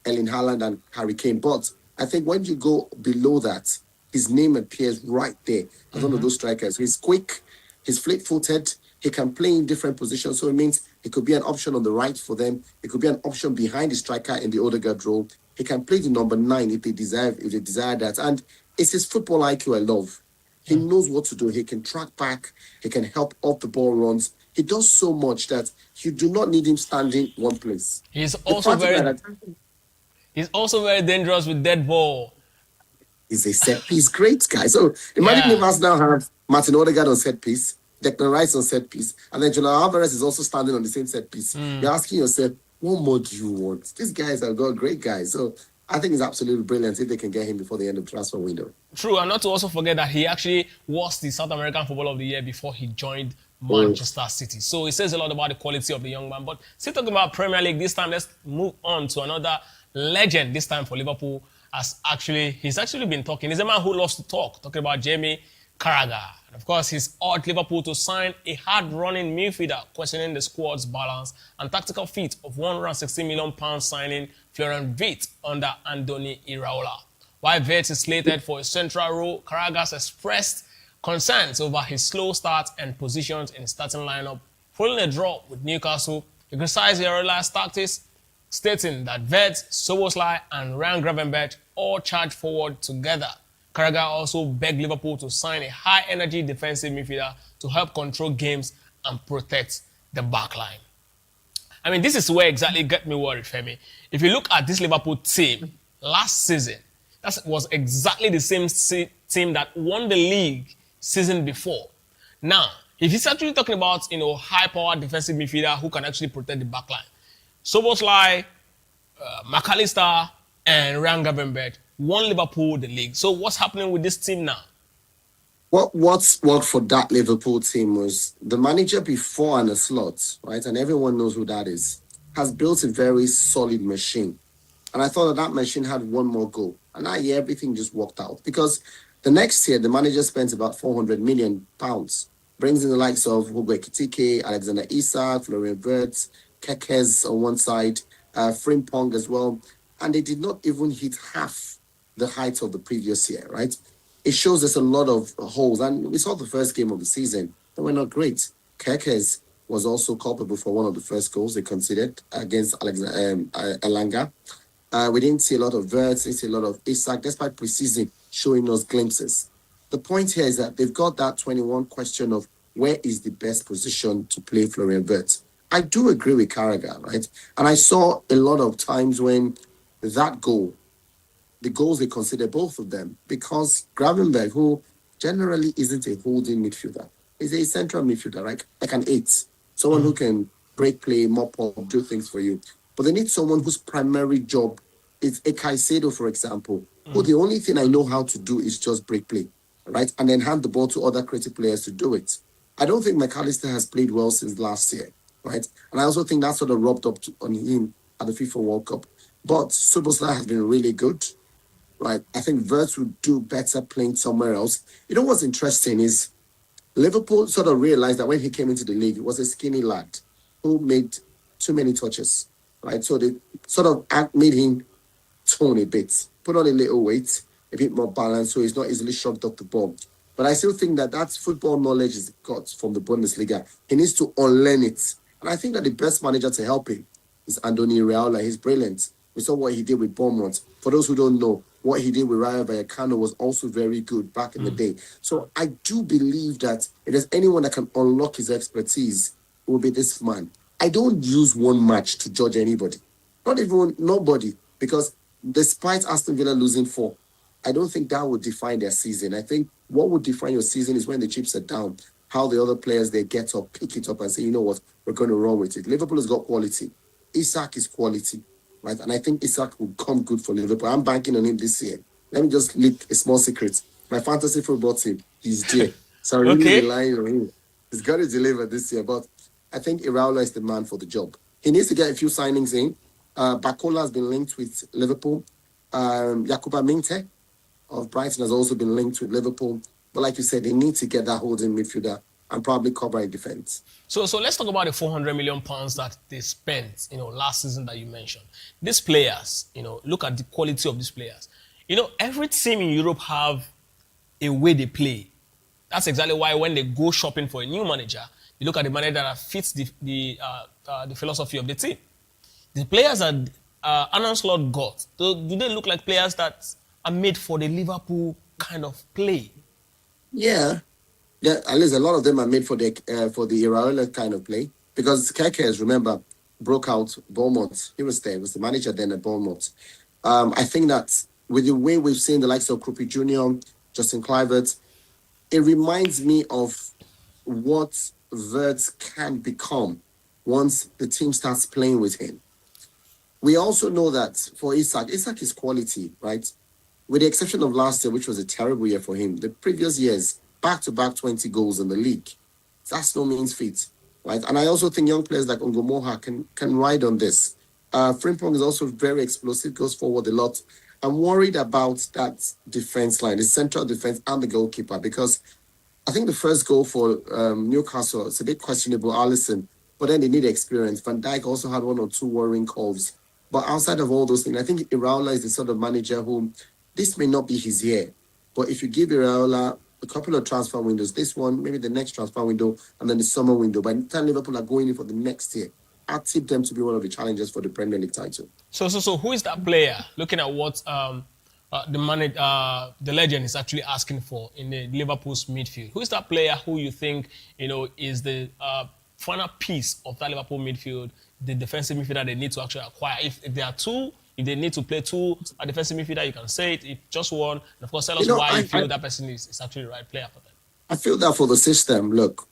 Erling Haaland and Harry Kane, but I think when you go below that, his name appears right there as one of those strikers. He's quick, he's fleet-footed, he can play in different positions, so it means he could be an option on the right for them. It could be an option behind the striker in the Odegaard role. He can play the number 9 if they desire that. And it's his football IQ I love. He knows what to do. He can track back. He can help off the ball runs. He does so much that you do not need him standing one place. He's also very dangerous with dead ball. He's a set piece great guy. So imagine if us now have Martin Odegaard on set piece, Declan Rice on set piece, and then Julian Alvarez is also standing on the same set piece. You're asking yourself, what more do you want? These guys have got great guys. So I think it's absolutely brilliant if they can get him before the end of the transfer window. True, and not to also forget that he actually was the South American Footballer of the Year before he joined Manchester City. So it says a lot about the quality of the young man. But still talking about Premier League, this time let's move on to another legend, this time for Liverpool. He's actually been talking. He's a man who loves to talk, talking about Jamie Carragher. And of course, he's urged Liverpool to sign a hard-running midfielder, questioning the squad's balance and tactical feat of £160 million signing Florian Wirtz under Andoni Iraola. While Wirtz is slated for a central role, Carragher has expressed concerns over his slow start and positions in the starting lineup. Following a draw with Newcastle, he criticized Iraola's tactics, stating that Wirtz, Szoboszlai and Ryan Gravenberch all charged forward together. Carragher also begged Liverpool to sign a high-energy defensive midfielder to help control games and protect the backline. I mean, this is where exactly get me worried, Femi. If you look at this Liverpool team last season, that was exactly the same team that won the league season before. Now, if he's actually talking about, high-powered defensive midfielder who can actually protect the backline, Szoboszlai, McAllister, and Ryan Gravenberch won Liverpool the league. So what's happening with this team now? What's worked for that Liverpool team was the manager before Arne Slot, right? And everyone knows who that is, has built a very solid machine. And I thought that machine had one more goal. And that year, everything just worked out. Because the next year, the manager spent about £400 million, brings in the likes of Hugo Ekitike, Alexander Isak, Florian Wirtz, Kekes on one side, Frimpong as well. And they did not even hit half the height of the previous year, right? It shows us a lot of holes. And we saw the first game of the season. They were not great. Kekes was also culpable for one of the first goals they conceded against Elanga. We didn't see a lot of Wirtz, didn't see a lot of Isak, despite preseason showing us glimpses. The point here is that they've got that 21 question of where is the best position to play Florian Wirtz. I do agree with Carragher, right? And I saw a lot of times when that goal, the goals they consider both of them, because Gravenberch, who generally isn't a holding midfielder, is a central midfielder, right? Like an 8, someone who can break play, mop up, do things for you. But they need someone whose primary job is a Caicedo, for example, who the only thing I know how to do is just break play, right? And then hand the ball to other creative players to do it. I don't think McAllister has played well since last year, right? And I also think that sort of rubbed up on him at the FIFA World Cup. But Szoboszlai has been really good, right? I think Wirtz would do better playing somewhere else. You know what's interesting is Liverpool sort of realized that when he came into the league, he was a skinny lad who made too many touches, right? So they sort of made him tone a bit, put on a little weight, a bit more balance, so he's not easily shocked off the ball. But I still think that that's football knowledge he's got from the Bundesliga. He needs to unlearn it. And I think that the best manager to help him is Andoni Iraola. He's brilliant. We saw what he did with Bournemouth. For those who don't know, what he did with Rayo Vallecano was also very good back in the day. So I do believe that if there's anyone that can unlock his expertise, it will be this man. I don't use one match to judge anybody. Nobody. Because despite Aston Villa losing 4, I don't think that would define their season. I think what would define your season is when the chips are down, how the other players, they get up, pick it up and say, you know what, we're going to run with it. Liverpool has got quality. Isak is quality. right? And I think Isak will come good for Liverpool. I'm banking on him this year. Let me just leak a small secret. My fantasy football team, he's there. So I'm really Okay. relying on him. He's got to deliver this year. But I think Iraola is the man for the job. He needs to get a few signings in. Bakola has been linked with Liverpool. Yakuba Minte of Brighton has also been linked with Liverpool. But like you said, they need to get that holding midfielder and probably cover in defense. So let's talk about the 400 million pounds that they spent, last season that you mentioned. These players, look at the quality of these players. Every team in Europe have a way they play. That's exactly why when they go shopping for a new manager, you look at the manager that fits the philosophy of the team. The players that Arne Slot got, do they look like players that are made for the Liverpool kind of play? Yeah, at least a lot of them are made for the Iraola kind of play. Because Kekes, remember, broke out Bournemouth. He was there. He was the manager then at Bournemouth. I think that with the way we've seen the likes of Krupi Jr., Justin Kluivert, it reminds me of what Wirtz can become once the team starts playing with him. We also know that for Isak is quality, right? With the exception of last year, which was a terrible year for him. The previous years, back-to-back 20 goals in the league. That's no means feat, right? And I also think young players like Ngomoha can ride on this. Frimpong is also very explosive, goes forward a lot. I'm worried about that defense line, the central defense and the goalkeeper, because I think the first goal for Newcastle, it's a bit questionable, Alisson, but then they need experience. Van Dijk also had one or two worrying calls. But outside of all those things, I think Iraola is the sort of manager who, this may not be his year, but if you give Iraola a couple of transfer windows, this one, maybe the next transfer window, and then the summer window, by the time Liverpool are going in for the next year, I tip them to be one of the challengers for the Premier League title. So who is that player? Looking at what the legend is actually asking for in the Liverpool's midfield. Who is that player who you think is the final piece of that Liverpool midfield, the defensive midfielder they need to actually acquire? If there are two, if they need to play two defensive midfielder, you can say it. If just one, and of course, tell us why you feel that person is actually the right player for them. I feel that for the system. Look,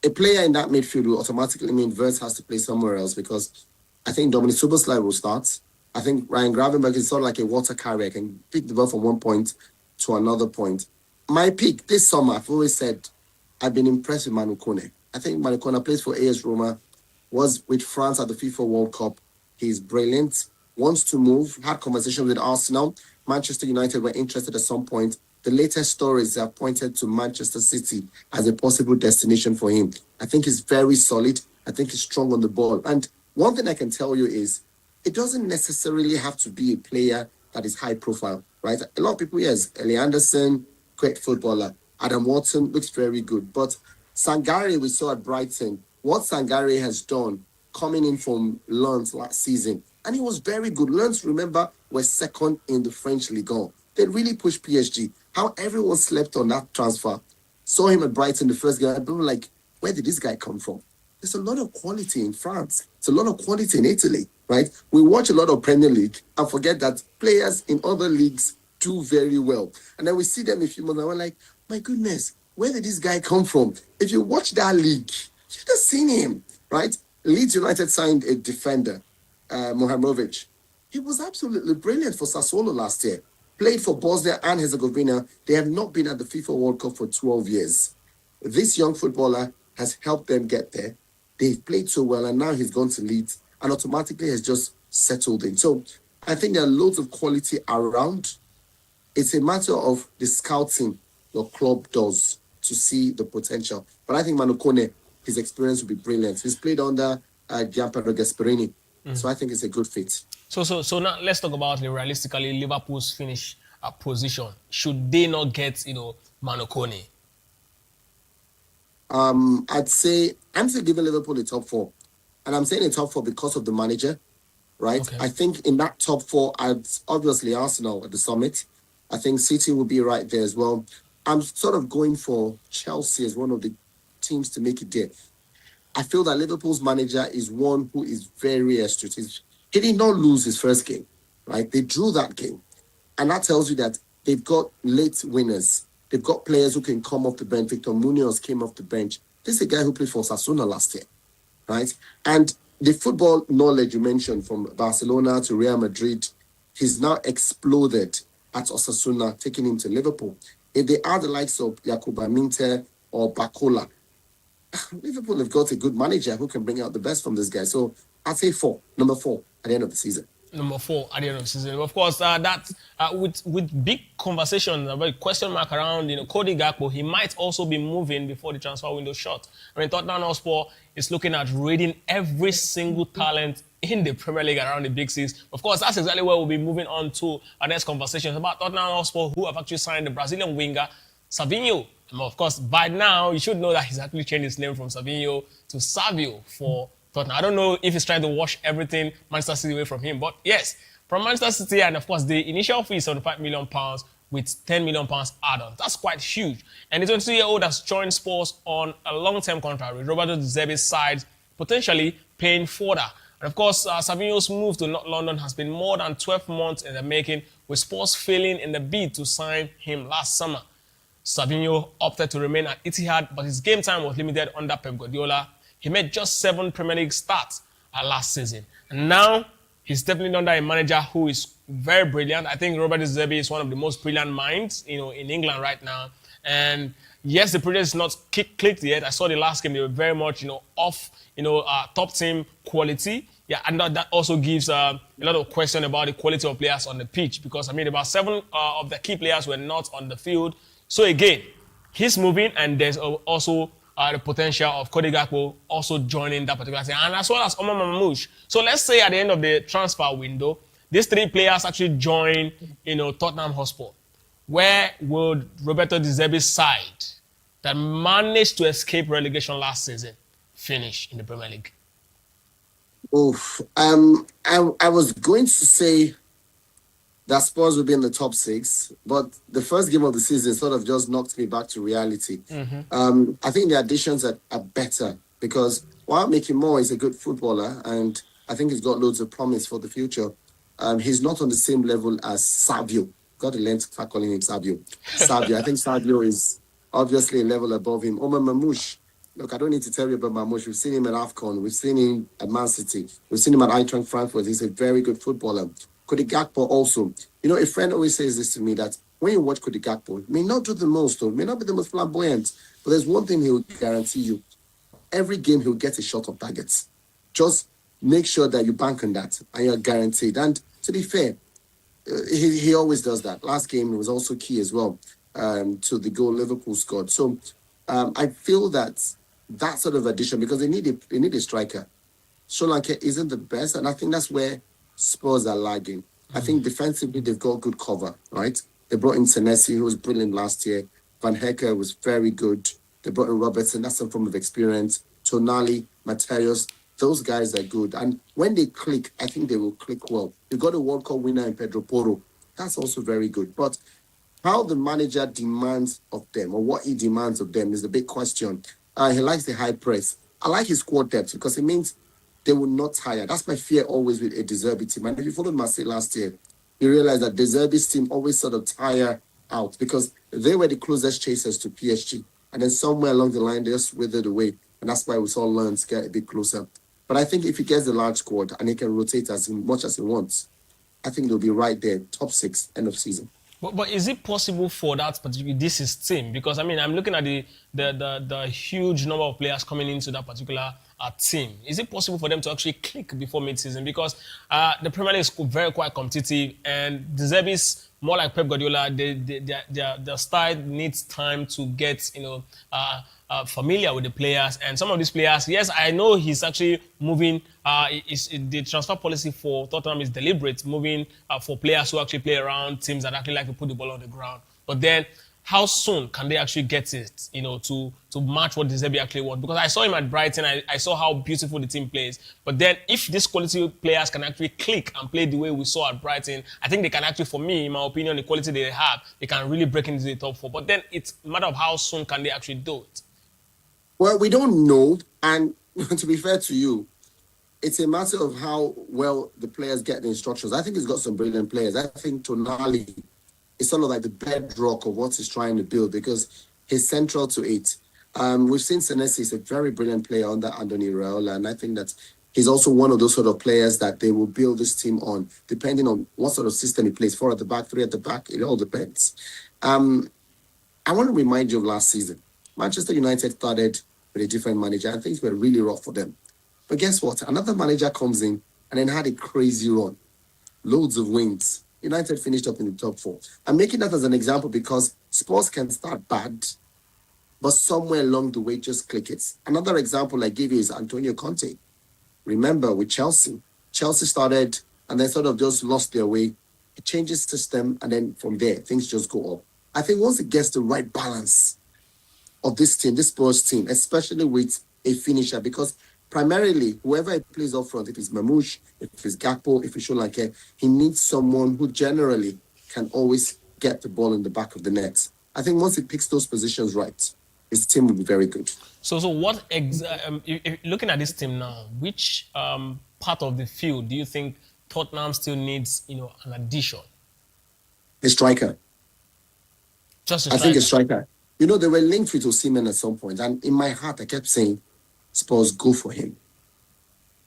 a player in that midfield will automatically mean Wirtz has to play somewhere else, because I think Dominic Szoboszlai will start. I think Ryan Gravenberch is sort of like a water carrier, can pick the ball from one point to another point. My pick this summer, I've always said, I've been impressed with Manu Kone. I think Manu Kone plays for AS Roma, was with France at the FIFA World Cup. He's brilliant, wants to move, had conversations with Arsenal. Manchester United were interested at some point. The latest stories have pointed to Manchester City as a possible destination for him. I think he's very solid. I think he's strong on the ball. And one thing I can tell you is, it doesn't necessarily have to be a player that is high profile, right? A lot of people, yes, Ellie Anderson, great footballer. Adam Watson looks very good. But Sangare, we saw at Brighton, what Sangare has done coming in from Lens last season, and he was very good. Lens, remember, was second in the French Ligue 1. They really pushed PSG. How everyone slept on that transfer. Saw him at Brighton the first game. People were like, where did this guy come from? There's a lot of quality in France. There's a lot of quality in Italy, right? We watch a lot of Premier League and forget that players in other leagues do very well. And then we see them a few months and we're like, my goodness, where did this guy come from? If you watch that league, you should have seen him, right? Leeds United signed a defender, Mohramovic. He was absolutely brilliant for Sassuolo last year. Played for Bosnia and Herzegovina. They have not been at the FIFA World Cup for 12 years. This young footballer has helped them get there. They've played so well, and now he's gone to Leeds and automatically has just settled in. So I think there are loads of quality around. It's a matter of the scouting your club does to see the potential. But I think Manu Kone, his experience will be brilliant. He's played under Gianpiero Gasperini. So I think it's a good fit. So now let's talk about realistically Liverpool's finish position. Should they not get Manu Kone? I'd say I'm still giving Liverpool the top four, and I'm saying the top four because of the manager, right? Okay. I think in that top four, obviously Arsenal at the summit. I think City will be right there as well. I'm sort of going for Chelsea as one of the teams to make it there. I feel that Liverpool's manager is one who is very astute. He did not lose his first game, right? They drew that game, and that tells you that they've got late winners. They've got players who can come off the bench. Victor Munoz came off the bench. This is a guy who played for Osasuna last year, right? And the football knowledge you mentioned from Barcelona to Real Madrid, he's now exploded at Osasuna, taking him to Liverpool. If they are the likes of Yakuba Minte or Bacola, Liverpool have got a good manager who can bring out the best from this guy. So I'd say number 4 at the end of the season. Number 4 at the end of the season. Of course, with big conversations about question mark around, Cody Gakpo, he might also be moving before the transfer window shut. I mean, Tottenham Hotspur is looking at raiding every single talent in the Premier League around the Big Six. Of course, that's exactly where we'll be moving on to our next conversations about Tottenham Hotspur, who have actually signed the Brazilian winger Savinho. And of course, by now, you should know that he's actually changed his name from Savinho to Savio for Tottenham. I don't know if he's trying to wash everything Manchester City away from him, but yes, from Manchester City, and of course, the initial fee is £75 million with £10 million add-on. That's quite huge. And the 22-year-old has joined Spurs on a long-term contract with Roberto De Zerbi's side, potentially paying further. And of course, Savinho's move to North London has been more than 12 months in the making, with Spurs failing in the bid to sign him last summer. Savinho opted to remain at Etihad, but his game time was limited under Pep Guardiola. He made just 7 Premier League starts last season. And now, he's definitely under a manager who is very brilliant. I think Robert De Zerbi is one of the most brilliant minds, in England right now. And yes, the project is not clicked yet. I saw the last game; they were very much, off, top team quality. Yeah, and that also gives a lot of question about the quality of players on the pitch, because I mean, about 7 of the key players were not on the field. So again, he's moving, and there's also the potential of Cody Gakpo also joining that particular team, and as well as Omar Mamouche. So let's say at the end of the transfer window, these 3 players actually join, Tottenham Hotspur. Where would Roberto De Zerbi's side that managed to escape relegation last season finish in the Premier League? I was going to say that Spurs will be in the top 6, but the first game of the season sort of just knocked me back to reality. I think the additions are better, because while Mickey Moore is a good footballer and I think he's got loads of promise for the future, he's not on the same level as Savio. Got to learn to start calling him Savio. I think Savio is obviously a level above him. Omar Mamouche, look, I don't need to tell you about Mamouche. We've seen him at AFCON. We've seen him at Man City. We've seen him at Eintracht Frankfurt. He's a very good footballer. Cody Gakpo also. A friend always says this to me, that when you watch Cody Gakpo, it may not do the most, or may not be the most flamboyant, but there's one thing he will guarantee you. Every game he'll get a shot on targets. Just make sure that you bank on that, and you're guaranteed. And to be fair, he always does that. Last game was also key as well to the goal Liverpool scored. So I feel that sort of addition, because they need a striker. Sri Lanka isn't the best, and I think that's where Spurs are lagging. I think defensively they've got good cover, right? They brought in Senesi, who was brilliant last year. Van Hecker was very good. They brought in Robertson, that's some form of experience. Tonali, Mateus, those guys are good. And when they click, I think they will click well. You've got a World Cup winner in Pedro Porro. That's also very good. But how the manager demands of them, or what he demands of them, is the big question. He likes the high press. I like his squad depth, because it means they will not tire. That's my fear always with a De Zerbi team. And if you followed Marseille last year, you realize that De Zerbi's team always sort of tire out, because they were the closest chasers to PSG. And then somewhere along the line, they just withered away. And that's why we saw Lens get a bit closer. But I think if he gets the large squad and he can rotate as much as he wants, I think they'll be right there, top 6, end of season. But is it possible for that particular this team? Because I mean, I'm looking at the huge number of players coming into that particular team. Is it possible for them to actually click before mid-season? Because the Premier League is quite competitive, and De Zerbi's more like Pep Guardiola. Their style needs time to get familiar with the players, and some of these players, yes, I know he's actually moving. The transfer policy for Tottenham is deliberate, moving for players who actually play around teams that actually like to put the ball on the ground. But then, how soon can they actually get it, to match what De Zerbi actually wants? Because I saw him at Brighton, I saw how beautiful the team plays. But then, if these quality players can actually click and play the way we saw at Brighton, I think they can actually, for me, in my opinion, the quality they have, they can really break into the top 4. But then, it's a matter of how soon can they actually do it. Well, we don't know, and to be fair to you, it's a matter of how well the players get the instructions. I think he's got some brilliant players. I think Tonali is sort of like the bedrock of what he's trying to build, because he's central to it. We've seen Senesi is a very brilliant player under Andoni Raiola, and I think that He's also one of those sort of players that they will build this team on, depending on what sort of system he plays. 4 at the back, 3 at the back. It all depends. I want to remind you of last season. Manchester United started with a different manager, and things were really rough for them. But guess what? Another manager comes in and then had a crazy run. Loads of wins. United finished up in the top 4. I'm making that as an example because Spurs can start bad, but somewhere along the way, just click it. Another example I give you is Antonio Conte. Remember, with Chelsea started and then sort of just lost their way. It changes system, and then from there, things just go up. I think once it gets the right balance of this team, this Spurs team, especially with a finisher, because primarily, whoever plays up front, if it's Mamouche, if it's Gakpo, if it's Solanke, he needs someone who generally can always get the ball in the back of the net. I think once he picks those positions right, his team will be very good. So what looking at this team now, which part of the field do you think Tottenham still needs, an addition? A striker. Just a striker. I think a striker. They were linked with Osimhen at some point, and in my heart, I kept saying, Spurs, go for him.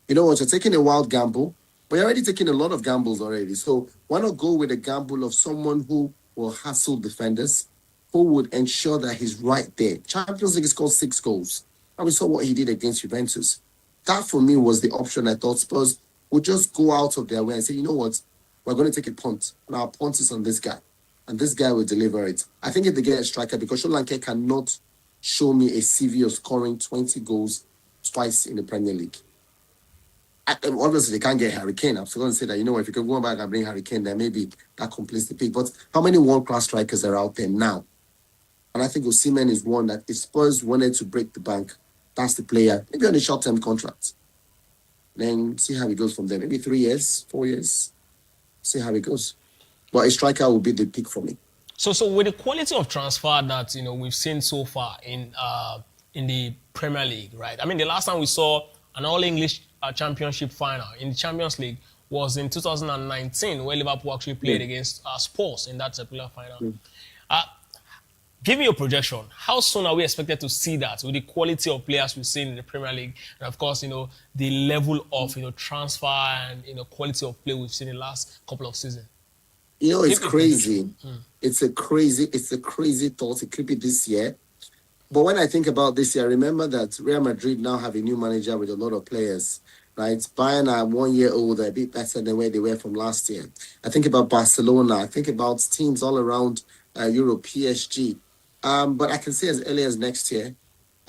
You know what? You're taking a wild gamble, but you're already taking a lot of gambles already. So why not go with a gamble of someone who will hassle defenders, who would ensure that he's right there? Champions League scored 6 goals, and we saw what he did against Juventus. That, for me, was the option I thought Spurs would just go out of their way and say, you know what? We're going to take a punt, and our punt is on this guy, and this guy will deliver it. I think if they get a striker, because Solanke cannot show me a CV of scoring 20 goals twice in the Premier League. Obviously, they can't get Harry Kane. I'm still going to say that, if you can go back and bring Harry Kane, then maybe that completes the pick. But how many world-class strikers are out there now? And I think Osimhen is one that if Spurs wanted to break the bank, that's the player. Maybe on a short-term contract. Then see how it goes from there. Maybe 3 years, 4 years. See how it goes. But a striker will be the pick for me. So with the quality of transfer that we've seen so far in the Premier League, right? I mean, the last time we saw an All-English Championship final in the Champions League was in 2019, where Liverpool actually played against Spurs in that particular final. Give me your projection. How soon are we expected to see that with the quality of players we've seen in the Premier League, and of course, the level of transfer and quality of play we've seen in the last couple of seasons? It's crazy. It's a crazy thought. It could be this year. But when I think about this year, I remember that Real Madrid now have a new manager with a lot of players, right? Bayern are 1 year older, a bit better than where they were from last year. I think about Barcelona. I think about teams all around Europe, PSG. But I can say as early as next year,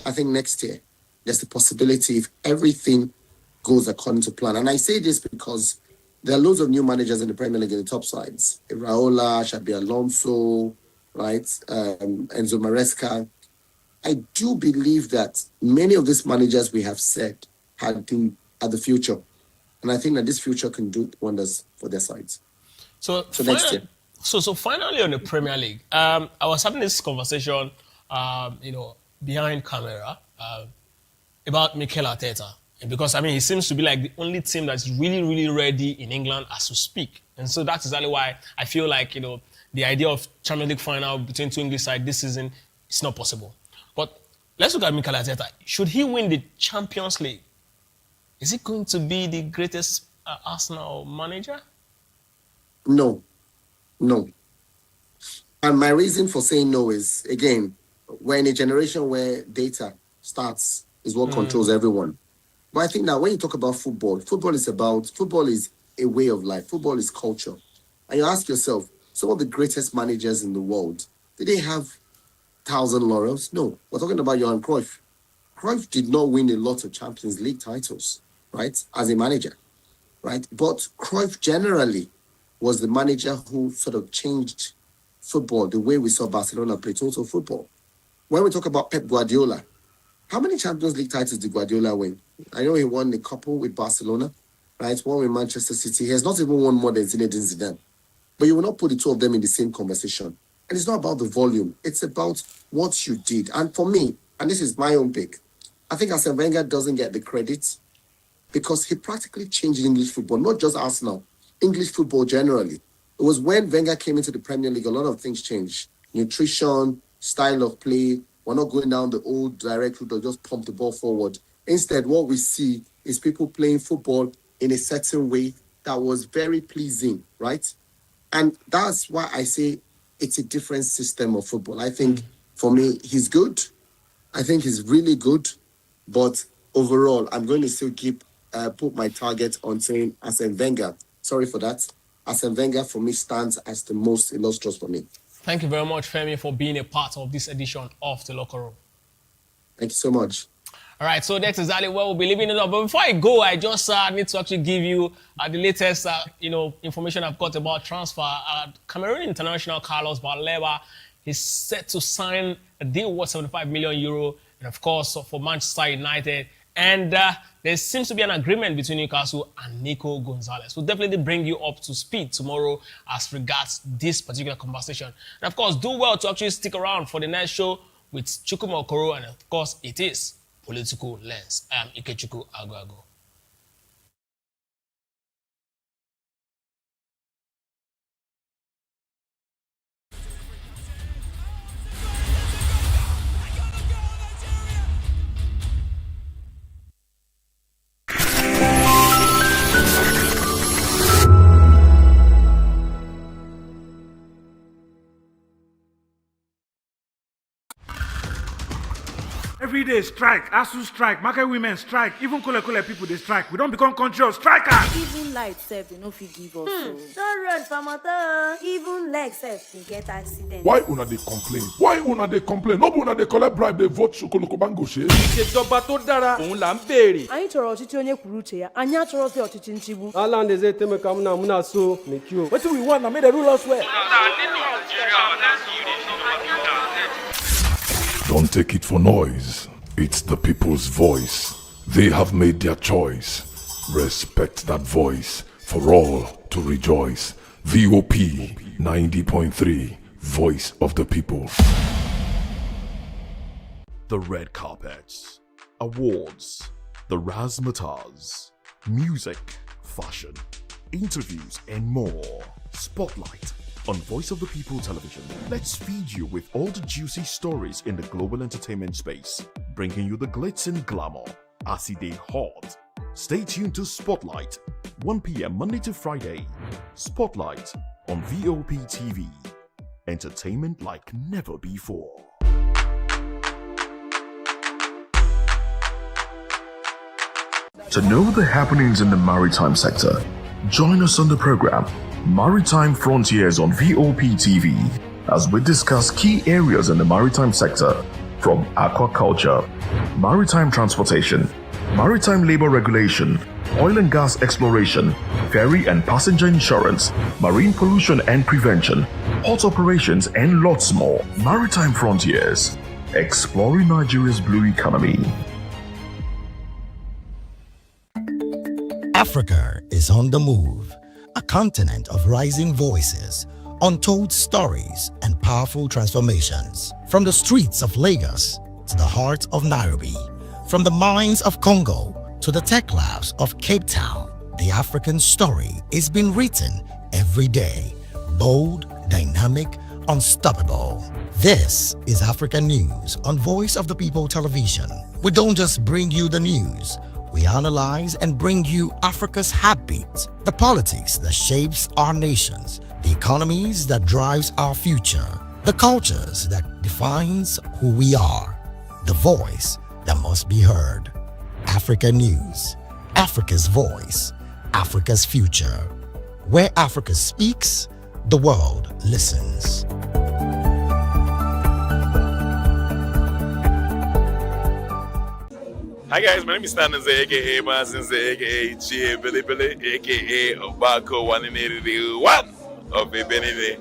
I think next year, there's the possibility if everything goes according to plan. And I say this because there are loads of new managers in the Premier League in the top sides. Raiola, Xabi Alonso, right? Enzo Maresca. I do believe that many of these managers we have said had been at the future. And I think that this future can do wonders for their sides. So next year. So finally on the Premier League, I was having this conversation, behind camera about Mikel Arteta. Because, he seems to be like the only team that's really, really ready in England as we speak. And so that's exactly why I feel like, the idea of Champions League final between 2 English sides this season, it's not possible. But let's look at Mikel Arteta. Should he win the Champions League, is he going to be the greatest Arsenal manager? No. And my reason for saying no is, again, we're in a generation where data stats is what controls everyone. But I think now when you talk about football is a way of life. Football is culture. And you ask yourself, some of the greatest managers in the world, did they have 1,000 laurels? No. We're talking about Johan Cruyff. Cruyff did not win a lot of Champions League titles, right, as a manager, right? But Cruyff generally was the manager who sort of changed football, the way we saw Barcelona play total football. When we talk about Pep Guardiola, how many Champions League titles did Guardiola win? I know he won a couple with Barcelona, right? One with Manchester City. He has not even won more than Zinedine Zidane. But you will not put the two of them in the same conversation. And it's not about the volume. It's about what you did. And for me, and this is my own pick, I think Arsene Wenger doesn't get the credit because he practically changed English football, not just Arsenal, English football generally. It was when Wenger came into the Premier League, a lot of things changed. Nutrition, style of play. We're not going down the old direct route or just pump the ball forward. Instead, what we see is people playing football in a certain way that was very pleasing, right? And that's why I say it's a different system of football. I think for me, he's good. I think he's really good. But overall, I'm going to still put my target on saying Arsene Wenger. Sorry for that. Arsene Wenger for me stands as the most illustrious for me. Thank you very much, Femi, for being a part of this edition of The Locker Room. Thank you so much. All right, so that's exactly where we'll be leaving it up. But before I go, I just need to actually give you the latest, information I've got about transfer. Cameroon international Carlos Baleba is set to sign a deal worth €75 million, and of course for Manchester United. And there seems to be an agreement between Newcastle and Nico Gonzalez. We'll definitely bring you up to speed tomorrow as regards this particular conversation. And of course, do well to actually stick around for the next show with Chukwuma Okoro, and of course, it is Political Lens. I am Ikechukwu Agwago. Every day strike, ASU strike, market women strike, even Kole people they strike. We don't become country of strikers. Even light self, they no fit give us. Don't run for motor. Even leg self, they get accident. Why una dey complain? Why una dey complain? No una dey collect bribe, dey vote Sokoloko Bango ṣe. Ìṣèjọba tó dára òun là ń béèrè. Anyị chọrọ ọchịchị onye kwuru uche ya. Anyị achọrọzi ọchịchị nchigbu. Ala ndeze temeka muna so make you. Wetin we want na make dem rule us well. Don't take it for noise. It's the people's voice. They have made their choice. Respect that voice for all to rejoice. VOP 90.3, Voice of the People. The red carpets, awards, the razzmatazz, music, fashion, interviews, and more. Spotlight on Voice of the People television. Let's feed you with all the juicy stories in the global entertainment space, bringing you the glitz and glamour as it is hot. Stay tuned to Spotlight, 1 p.m. Monday to Friday. Spotlight on VOP TV. Entertainment like never before. To know the happenings in the maritime sector, join us on the program Maritime Frontiers on VOP TV as we discuss key areas in the maritime sector, from aquaculture, maritime transportation, maritime labor regulation, oil and gas exploration, ferry and passenger insurance, marine pollution and prevention, port operations, and lots more. Maritime Frontiers, exploring Nigeria's blue economy. Africa is on the move, a continent of rising voices, untold stories, and powerful transformations. From the streets of Lagos to the heart of Nairobi, from the mines of Congo to the tech labs of Cape Town, the African story is being written every day. Bold, dynamic, unstoppable. This is African News on Voice of the People television. We don't just bring you the news. We analyze and bring you Africa's heartbeat, the politics that shapes our nations, the economies that drives our future, the cultures that defines who we are, the voice that must be heard. Africa News, Africa's voice, Africa's future. Where Africa speaks, the world listens. Hi guys, my name is Stanley, aka Mazinze, aka Chie Billy Billy, aka Obako 181 of Benini,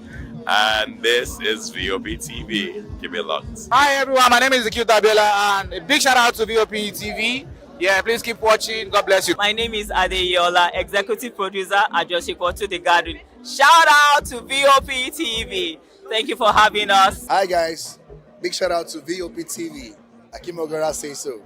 and this is VOP TV. Give me a lot. Hi everyone, my name is Akil Dabela, and a big shout out to VOP TV. Yeah, please keep watching. God bless you. My name is Adeyola, executive producer at Joshua The Garden. Shout out to VOP TV. Thank you for having us. Hi guys, big shout out to VOP TV. Akim Ogara say so.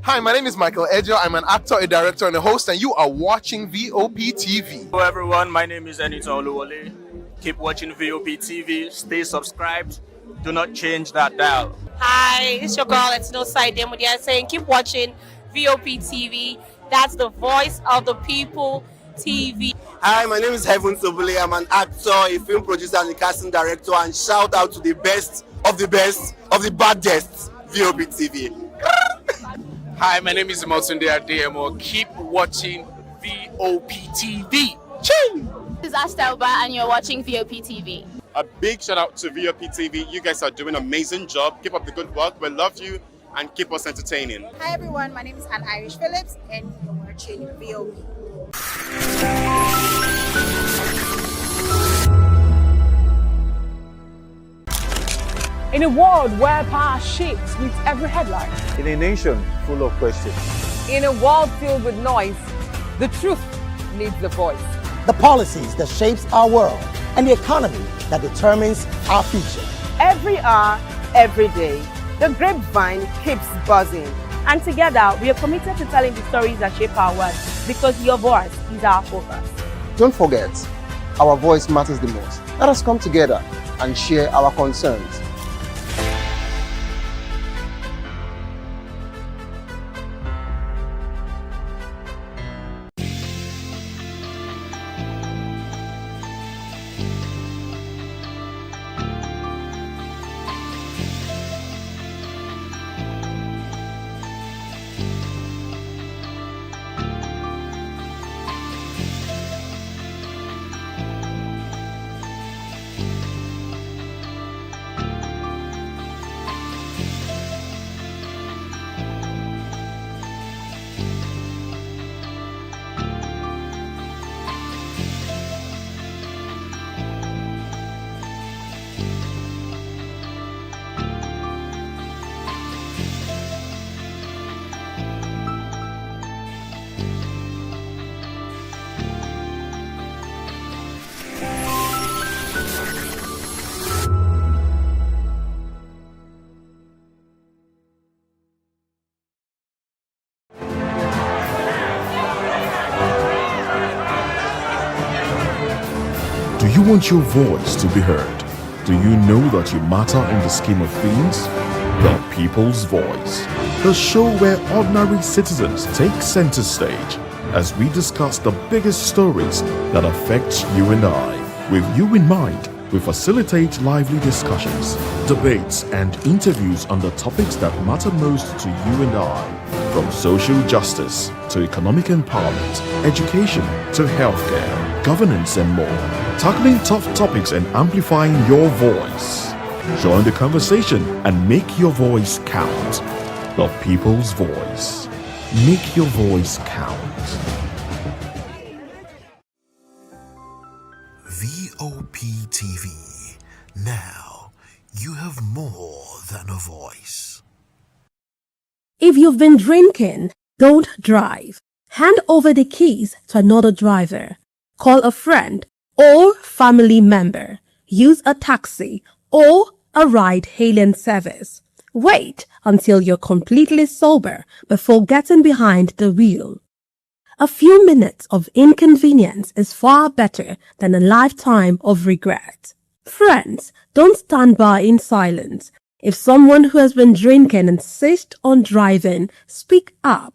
Hi, my name is Michael Ejo. I'm an actor, a director, and a host, and you are watching VOP TV. Hello everyone, my name is Anita Oluwole. Keep watching VOP TV. Stay subscribed. Do not change that dial. Hi, it's your girl, it's no side Demudia saying keep watching VOP TV. That's the Voice of the People TV. Hi, my name is Heaven Sobule. I'm an actor, a film producer, and a casting director. And shout out to the best of the baddest, VOP TV. Hi, my name is Motunde Adeyemo. Keep watching VOP TV. This is Astelba, and you're watching VOP TV. A big shout out to VOP TV. You guys are doing an amazing job. Keep up the good work. We love you and keep us entertaining. Hi everyone, my name is Anne Irish Phillips and you're watching VOP. In a world where power shifts with every headline. In a nation full of questions. In a world filled with noise, the truth needs a voice. The policies that shapes our world and the economy that determines our future. Every hour, every day, the grapevine keeps buzzing. And together, we are committed to telling the stories that shape our world because your voice is our focus. Don't forget, our voice matters the most. Let us come together and share our concerns. Do you want your voice to be heard? Do you know that you matter in the scheme of things? The People's Voice, the show where ordinary citizens take center stage as we discuss the biggest stories that affect you and I. With you in mind, we facilitate lively discussions, debates, and interviews on the topics that matter most to you and I. From social justice to economic empowerment, education to healthcare, governance, and more. Tackling tough topics and amplifying your voice. Join the conversation and make your voice count. The People's Voice. Make your voice count. VOP TV. Now you have more than a voice. If you've been drinking, don't drive. Hand over the keys to another driver. Call a friend or family member. Use a taxi or a ride-hailing service. Wait until you're completely sober before getting behind the wheel. A few minutes of inconvenience is far better than a lifetime of regret. Friends, don't stand by in silence. If someone who has been drinking insists on driving, speak up.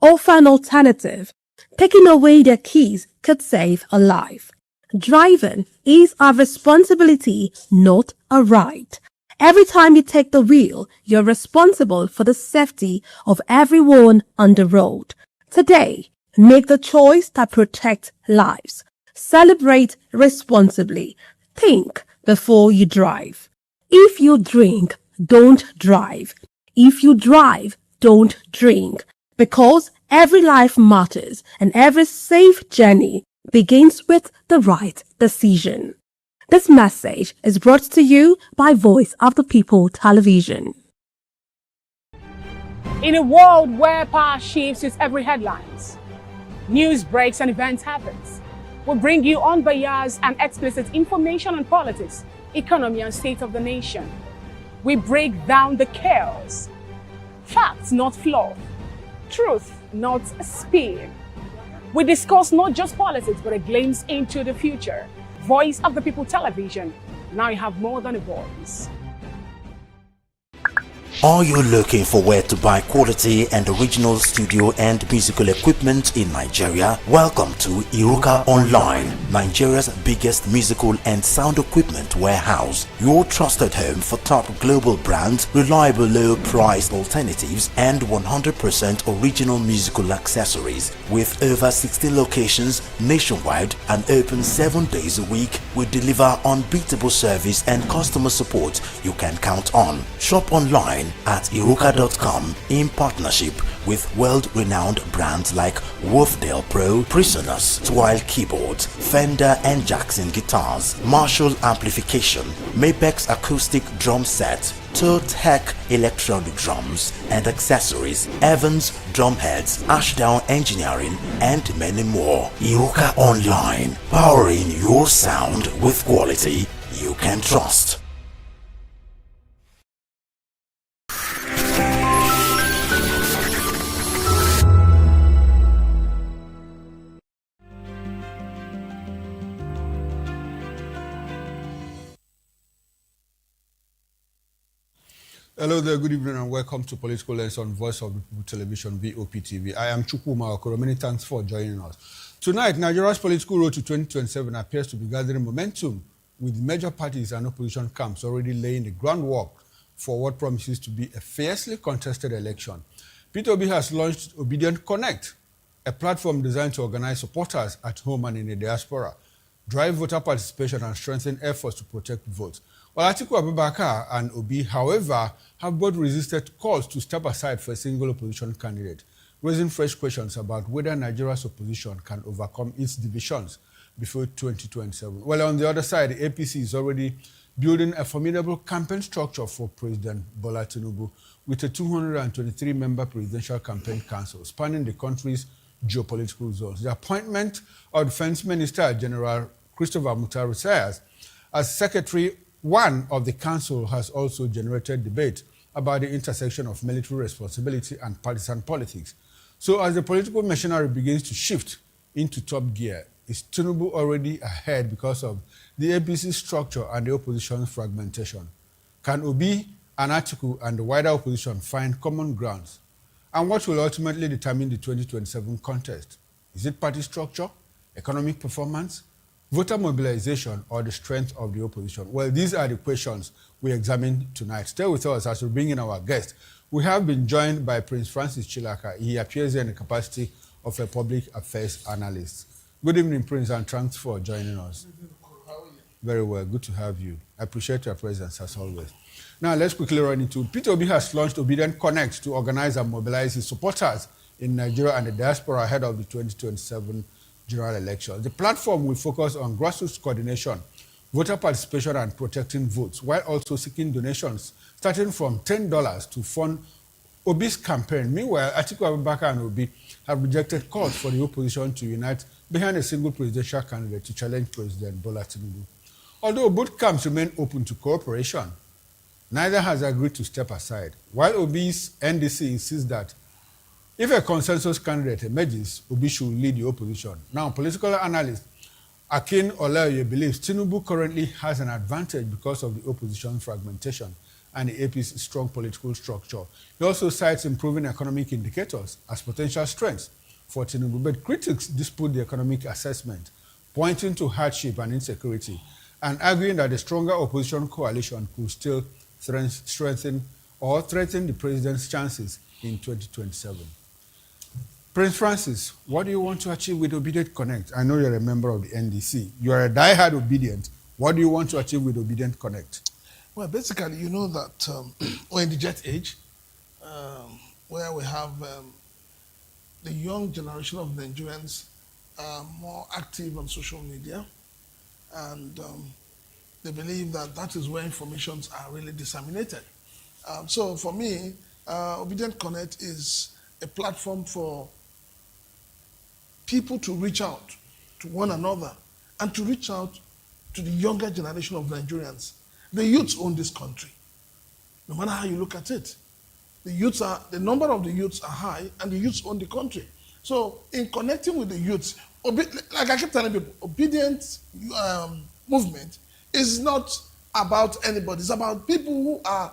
Offer an alternative. Taking away their keys could save a life. Driving is a responsibility, not a right. Every time you take the wheel, you're responsible for the safety of everyone on the road. Today, make the choice that protects lives. Celebrate responsibly. Think before you drive. If you drink, don't drive. If you drive, don't drink. Because every life matters and every safe journey begins with the right decision. This message is brought to you by Voice of the People Television. In a world where power shifts with every headlines, news breaks and events happens, we bring you unbiased and explicit information on politics, economy, and state of the nation. We break down the chaos. Facts, not fluff. Truth, not spin. We discuss not just politics, but a glimpse into the future. Voice of the People Television. Now you have more than a voice. Are you looking for where to buy quality and original studio and musical equipment in Nigeria? Welcome to Iruka Online, Nigeria's biggest musical and sound equipment warehouse. Your trusted home for top global brands, reliable low-priced alternatives, and 100% original musical accessories. With over 60 locations nationwide and open 7 days a week, we deliver unbeatable service and customer support you can count on. Shop online at iruka.com in partnership with world-renowned brands like Wolfdale Pro, Prisoners, Twile Keyboards, Fender and Jackson Guitars, Marshall Amplification, Mapex Acoustic Drum Set, Tech Electronic Drums and Accessories, Evans Drumheads, Ashdown Engineering, and many more. Iruka Online, powering your sound with quality you can trust. Hello there, good evening and welcome to Political Lens on Voice of the People Television, Voptv. I am Chukwuma Okoro. Many thanks for joining us. Tonight, Nigeria's political road to 2027 appears to be gathering momentum, with major parties and opposition camps already laying the groundwork for what promises to be a fiercely contested election. Peter Obi has launched Obedient Connect, a platform designed to organize supporters at home and in the diaspora, drive voter participation and strengthen efforts to protect votes. Well, Atiku Abubakar and Obi, however, have both resisted calls to step aside for a single opposition candidate, raising fresh questions about whether Nigeria's opposition can overcome its divisions before 2027. Well, on the other side, the APC is already building a formidable campaign structure for President Bola Tinubu with a 223-member presidential campaign council spanning the country's geopolitical zones. The appointment of Defense Minister General Christopher Mutar Sayers as Secretary One of the council has also generated debate about the intersection of military responsibility and partisan politics. So as the political machinery begins to shift into top gear, is Tinubu already ahead because of the APC structure and the opposition's fragmentation? Can Obi and Atiku and the wider opposition find common grounds? And what will ultimately determine the 2027 contest? Is it party structure, economic performance, voter mobilization, or the strength of the opposition? Well, these are the questions we examine tonight. Stay with us as we bring in our guest. We have been joined by Prince Francis Chilaka. He appears here in the capacity of a public affairs analyst. Good evening, Prince, and thanks for joining us. Very well, good to have you. I appreciate your presence as always. Now, let's quickly run into Peter Obi has launched Obedient Connect to organize and mobilize his supporters in Nigeria and the diaspora ahead of the 2027 general election. The platform will focus on grassroots coordination, voter participation, and protecting votes, while also seeking donations starting from $10 to fund Obi's campaign. Meanwhile, Atiku Abubakar and Obi have rejected calls for the opposition to unite behind a single presidential candidate to challenge President Bola Tinubu. Although both camps remain open to cooperation, neither has agreed to step aside, while Obi's NDC insists that if a consensus candidate emerges, Obi should lead the opposition. Now, political analyst Akin Olaoye believes Tinubu currently has an advantage because of the opposition fragmentation and the AP's strong political structure. He also cites improving economic indicators as potential strengths for Tinubu, but critics dispute the economic assessment, pointing to hardship and insecurity, and arguing that the stronger opposition coalition could still strengthen or threaten the president's chances in 2027. Prince Francis, what do you want to achieve with Obedient Connect? I know you're a member of the NDC. You are a diehard Obedient. What do you want to achieve with Obedient Connect? Well, basically, you know that we're in the jet age, where we have the young generation of Nigerians more active on social media, and they believe that that is where informations are really disseminated. So for me, Obedient Connect is a platform for people to reach out to one another and to reach out to the younger generation of Nigerians. The youths own this country, no matter how you look at it. The number of the youths are high, and the youths own the country. So in connecting with the youths, like I keep telling people, Obedient movement is not about anybody. It's about people who are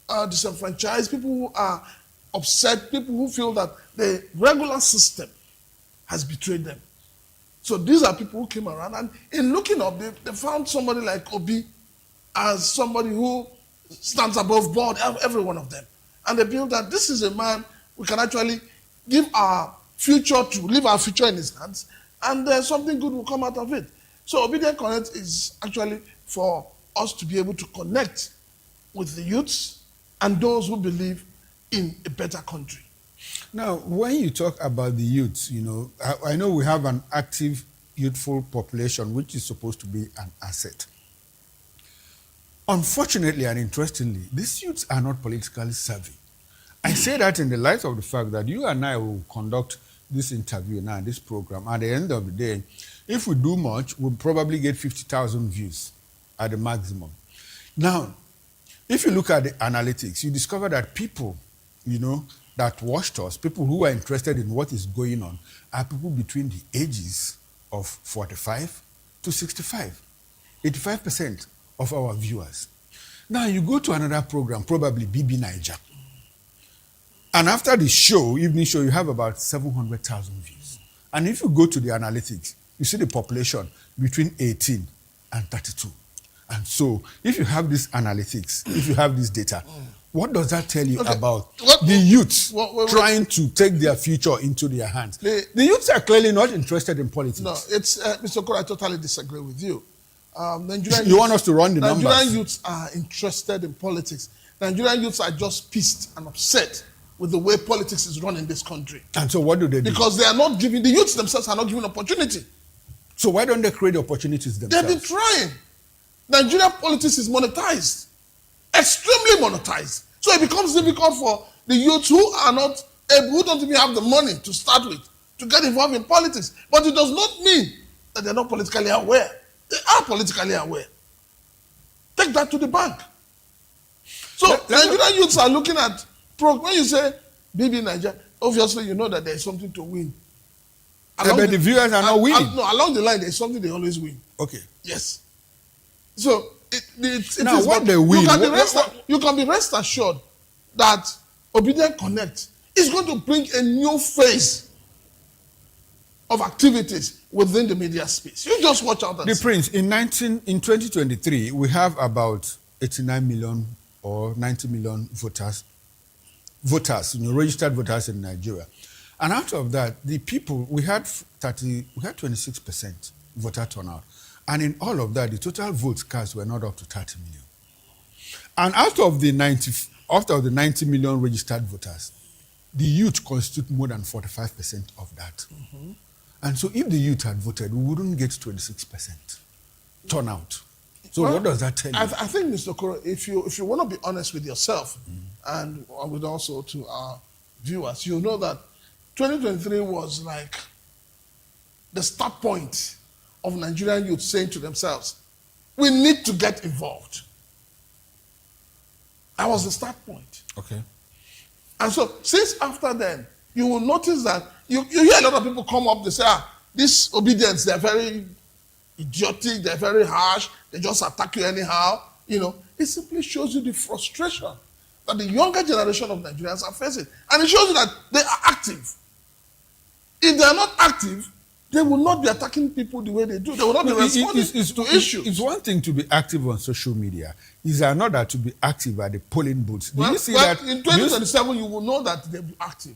are disenfranchised, people who are upset, people who feel that the regular system has betrayed them. So these are people who came around, and in looking up, they found somebody like Obi as somebody who stands above board, every one of them. And they feel that this is a man we can actually give our future to, leave our future in his hands, and something good will come out of it. So Obedient Connect is actually for us to be able to connect with the youths and those who believe in a better country. Now, when you talk about the youths, I know we have an active youthful population, which is supposed to be an asset. Unfortunately and interestingly, these youths are not politically savvy. I say that in the light of the fact that you and I will conduct this interview now, this program. At the end of the day, if we do much, we'll probably get 50,000 views at the maximum. Now, if you look at the analytics, you discover that people, that watched us, people who are interested in what is going on, are people between the ages of 45 to 65. 85% of our viewers. Now, you go to another program, probably BB Niger. And after the show, evening show, you have about 700,000 views. And if you go to the analytics, you see the population between 18 and 32. And so, if you have this analytics, if you have this data, what does that tell you about the youths trying to take their future into their hands? The youths are clearly not interested in politics. No, it's Mr. Okoro, I totally disagree with you. You want us to run the numbers? Nigerian youths are interested in politics. Nigerian youths are just pissed and upset with the way politics is run in this country. And so what do they do? Because they are not giving, the youths themselves are not given opportunity. So why don't they create opportunities themselves? They've been trying. Nigerian politics is monetized. Extremely monetized. So it becomes difficult for the youths who are not able, who don't even have the money to start with, to get involved in politics. But it does not mean that they're not politically aware. They are politically aware. Take that to the bank. So Nigerian youths are looking at, when you say BB Nigeria, obviously you know that there is something to win. But the viewers are not winning. No, along the line, there is something they always win. Okay. Yes. So it now is, what they win? You can be rest assured that Obedient Connect is going to bring a new phase of activities within the media space. You just watch out and The see. Prince, in 2023, we have about 89 million or 90 million voters, registered voters in Nigeria. And out of that, the people, we had 26% voter turnout. And in all of that, the total votes cast were not up to 30 million. And out of the 90 million registered voters, the youth constitute more than 45% of that. Mm-hmm. And so if the youth had voted, we wouldn't get 26% turnout. So what does that tell you? I think, Mr. Okoro, if you want to be honest with yourself and with also to our viewers, you know that 2023 was like the start point of Nigerian youth saying to themselves, we need to get involved. That was the start point. Okay. And so since after then, you will notice that you hear a lot of people come up, they say, this obedience, they're very idiotic, they're very harsh, they just attack you anyhow. It simply shows you the frustration that the younger generation of Nigerians are facing. And it shows you that they are active. If they are not active, they will not be attacking people the way they do. They will not be responding to issues. It's one thing to be active on social media. It's another to be active at the polling booths. Do you see that? In 2027, you will know that they'll be active.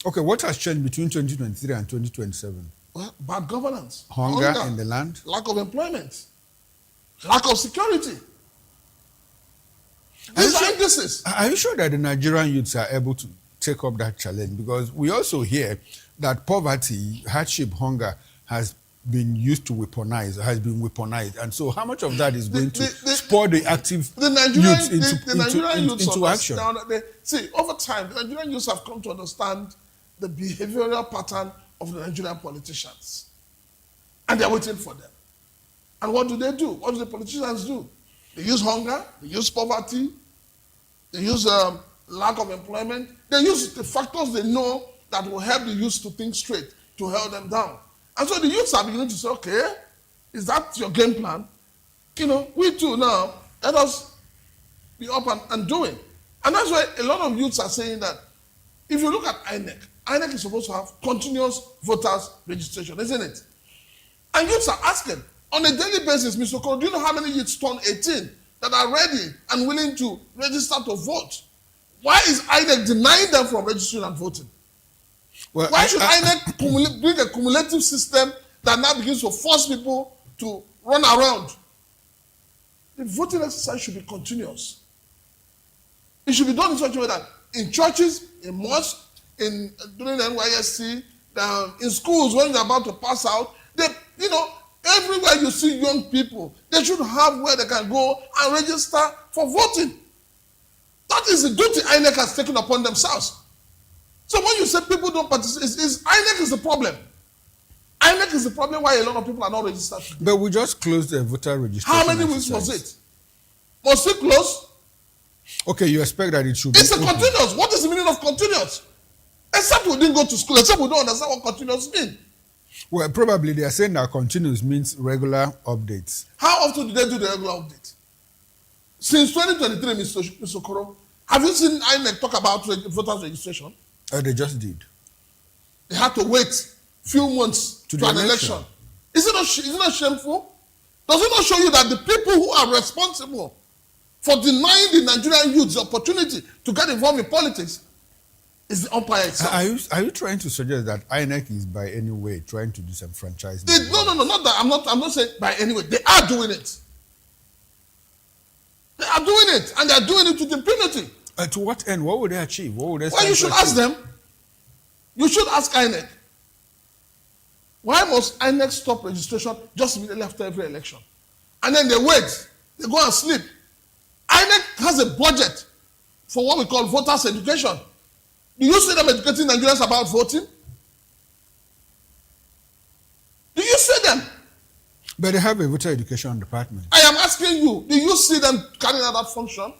Okay, what has changed between 2023 and 2027? Well, bad governance. Hunger in the land. Lack of employment. Lack of security. Are you sure that the Nigerian youths are able to take up that challenge? Because we also hear that poverty, hardship, hunger has been used to weaponize, has been weaponized. And so how much of that is going to spur the active youths into action? See, over time, the Nigerian youths have come to understand the behavioral pattern of the Nigerian politicians. And they're waiting for them. And what do? What do the politicians do? They use hunger, they use poverty, they use lack of employment. They use the factors they know that will help the youths to think straight, to hold them down. And so the youths are beginning to say, okay, is that your game plan? We too now, let us be up and doing. And that's why a lot of youths are saying that if you look at INEC is supposed to have continuous voters registration, isn't it? And youths are asking, on a daily basis, Mr. Okoro, do you know how many youths turn 18 that are ready and willing to register to vote? Why is INEC denying them from registering and voting? Well, why should INEC bring a cumulative system that now begins to force people to run around? The voting exercise should be continuous. It should be done in such a way that in churches, in mosques, during the NYSC, in schools when you're about to pass out, everywhere you see young people, they should have where they can go and register for voting. That is the duty INEC has taken upon themselves. So when you say people don't participate, INEC is the problem. INEC is the problem why a lot of people are not registered. But we just closed the voter registration. How many weeks was it? Was it close? Okay, you expect that it should be. It's a continuous. What is the meaning of continuous? Except we didn't go to school, except we don't understand what continuous means. Well, probably they are saying that continuous means regular updates. How often do they do the regular update? Since 2023, Mr. Okoro, have you seen INEC talk about voters registration? They just did. They had to wait few months to an election. Is it not shameful? Does it not show you that the people who are responsible for denying the Nigerian youth the opportunity to get involved in politics is the umpire itself? Are you trying to suggest that INEC is by any way trying to do some franchising? No, not that. I'm not saying by any way. They are doing it. They are doing it, and they are doing it with impunity. To what end? What would they achieve? What would they? Well, you should ask them. You should ask INEC. Why must INEC stop registration just immediately after every election? And then they wait. They go and sleep. INEC has a budget for what we call voters education. Do you see them educating Nigerians about voting? Do you see them? But they have a voter education department. I am asking you, do you see them carrying out that function?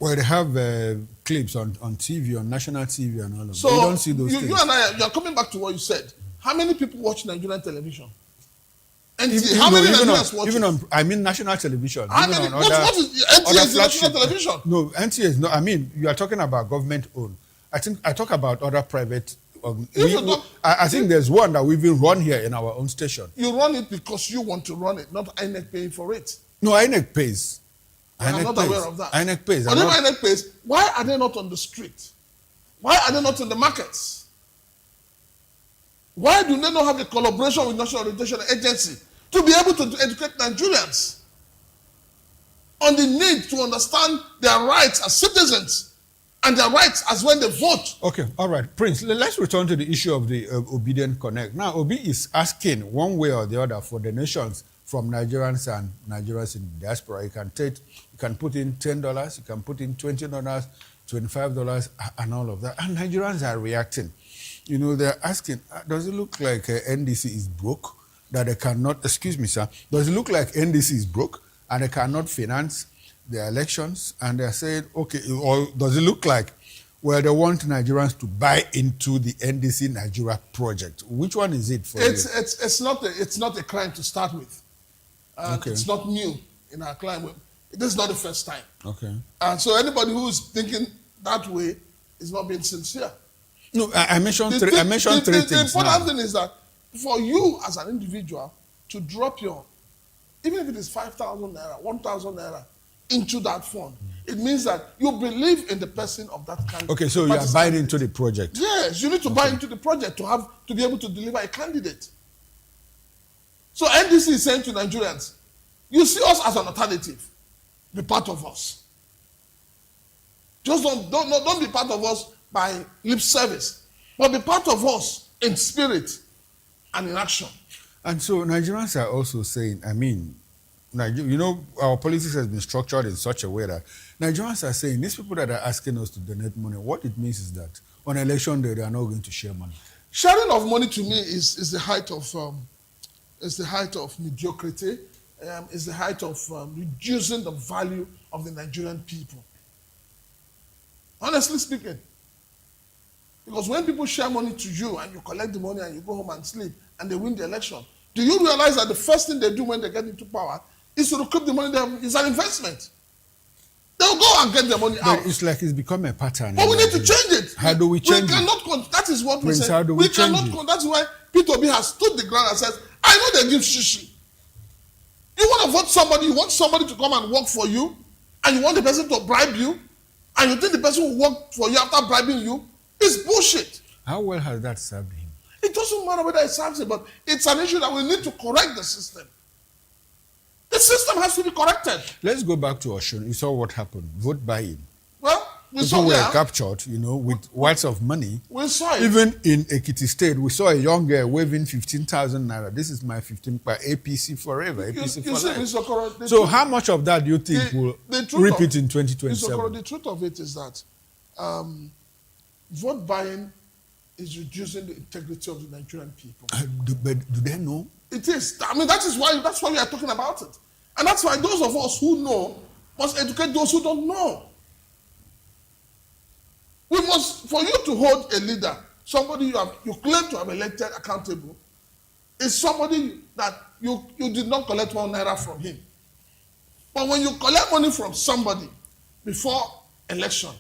Well, they have clips on TV, on national TV and all of that. So you don't see those things. You and I, you are coming back to what you said. How many people watch Nigerian television? And how many Nigerians watch it? National television. How many? What is NTA national television? No, NTA is not. You are talking about government owned. I talk about other private. I think there's one that we've been run here in our own station. You run it because you want to run it, not INEC paying for it. No, INEC pays. I'm not aware of that. INEC pays. But if INEC pays, why are they not on the street? Why are they not in the markets? Why do they not have a collaboration with National Orientation Agency to be able to educate Nigerians on the need to understand their rights as citizens and their rights as when they vote? Okay, all right. Prince, let's return to the issue of the Obedient Connect. Now, Obi is asking one way or the other for donations from Nigerians and Nigerians in the diaspora. You can put in $10, you can put in $20, $25, and all of that. And Nigerians are reacting. They're asking, does it look like NDC is broke? That they cannot, excuse me, sir, does it look like NDC is broke and they cannot finance their elections? And they're saying, okay, or does it look like, well, they want Nigerians to buy into the NDC Nigeria project? Which one is it for you? It's not a crime to start with. Okay. It's not new in our climate. This is not the first time. Okay. And so anybody who is thinking that way is not being sincere. No, I mentioned three things. The important thing is that for you as an individual to drop even if it is 5,000 naira, 1,000 naira into that fund, it means that you believe in the person of that candidate. Okay, so you are buying into the project. Yes, you need to buy into the project to be able to deliver a candidate. So NDC is saying to Nigerians, you see us as an alternative. Be part of us. Just don't be part of us by lip service, but be part of us in spirit and in action. And so Nigerians are also saying, our politics has been structured in such a way that Nigerians are saying, these people that are asking us to donate money, what it means is that on election day, they are not going to share money. Sharing of money to me is the height of mediocrity. Is the height of reducing the value of the Nigerian people. Honestly speaking. Because when people share money to you and you collect the money and you go home and sleep and they win the election, do you realize that the first thing they do when they get into power is to recoup the money? It's an investment. They'll go and get the money out. But it's like it's become a pattern. But we need to change it. How do we change it? That is what Prince, we say. How do we change it? That's why P2B has stood the ground and says, I know they give shishi. You want to vote somebody, you want somebody to come and work for you, and you want the person to bribe you, and you think the person will work for you after bribing you? It's bullshit. How well has that served him? It doesn't matter whether it serves him, but it's an issue that we need to correct the system. The system has to be corrected. Let's go back to Oshun. You saw what happened. Vote buying. Well, we People saw were captured, with words of money. We saw it. Even in Ekiti State, we saw a young girl waving 15,000 naira. This is my 15 by APC forever. APC for life. Mr. Okoro, So how much of that do you think will repeat in 2027? Mr. Okoro, the truth of it is that vote buying is reducing the integrity of the Nigerian people. But do they know? It is. I mean, that's why we are talking about it. And that's why those of us who know must educate those who don't know. We must, for you to hold a leader, somebody you claim to have elected accountable, is somebody that you did not collect 1 naira from him. But when you collect money from somebody before election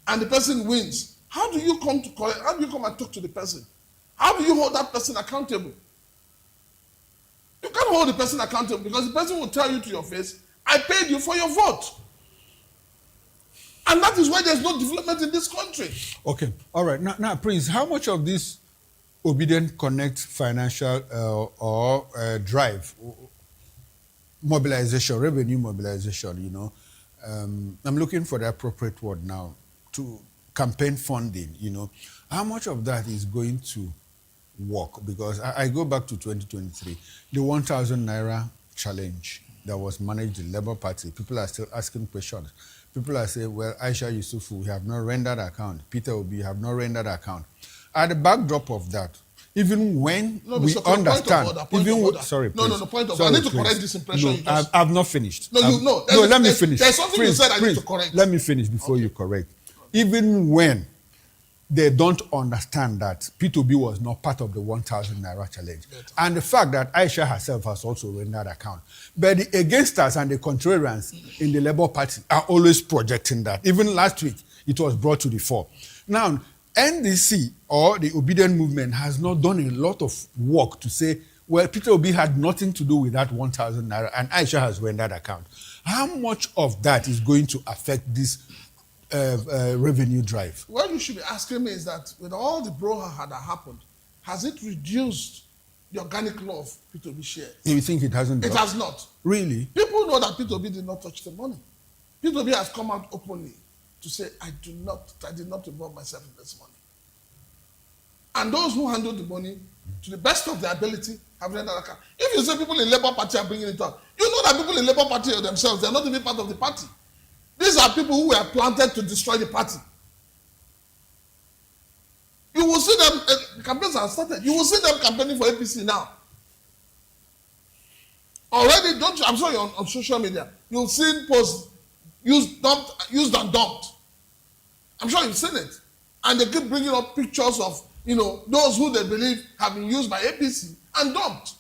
and the person wins, how do you come and talk to the person? How do you hold that person accountable? You can't hold the person accountable because the person will tell you to your face, I paid you for your vote. And that is why there's no development in this country. Okay, all right. Now, Prince, how much of this Obedient Connect financial or drive, mobilization, revenue mobilization, I'm looking for the appropriate word now, to campaign funding, how much of that is going to work? Because I go back to 2023, the 1,000 naira challenge that was managed the Labour Party, people are still asking questions. People are saying, well, Aisha Yusufu, we have not rendered account. Peter Obi have not rendered account. At the backdrop of that, even when we understand, I need to correct this impression. I've not finished. Let me finish. There's something you said I need to correct. Let me finish before you correct. Even when they don't understand that P2B was not part of the 1,000 naira challenge. And the fact that Aisha herself has also rendered account. But the againsters and the contrarians in the Labour Party are always projecting that. Even last week, it was brought to the fore. Now, NDC or the Obedient Movement has not done a lot of work to say, well, Peter Obi had nothing to do with that 1,000 naira and Aisha has rendered account. How much of that is going to affect this revenue drive? What you should be asking me is that with all the brouhaha that happened, has it reduced the organic law of P2B shares? You think it hasn't? It has not. Really? People know that P2B did not touch the money. P2B has come out openly to say, I did not involve myself in this money. And those who handled the money, to the best of their ability, have rendered account. If you say people in Labour Party are bringing it up, you know that people in Labour Party themselves, they're not even part of the party. These are people who were planted to destroy the party. You will see them, campaigns have started. You will see them campaigning for APC now. Already, I'm sure you're on social media. You've seen posts used and dumped. I'm sure you've seen it. And they keep bringing up pictures of, those who they believe have been used by APC and dumped.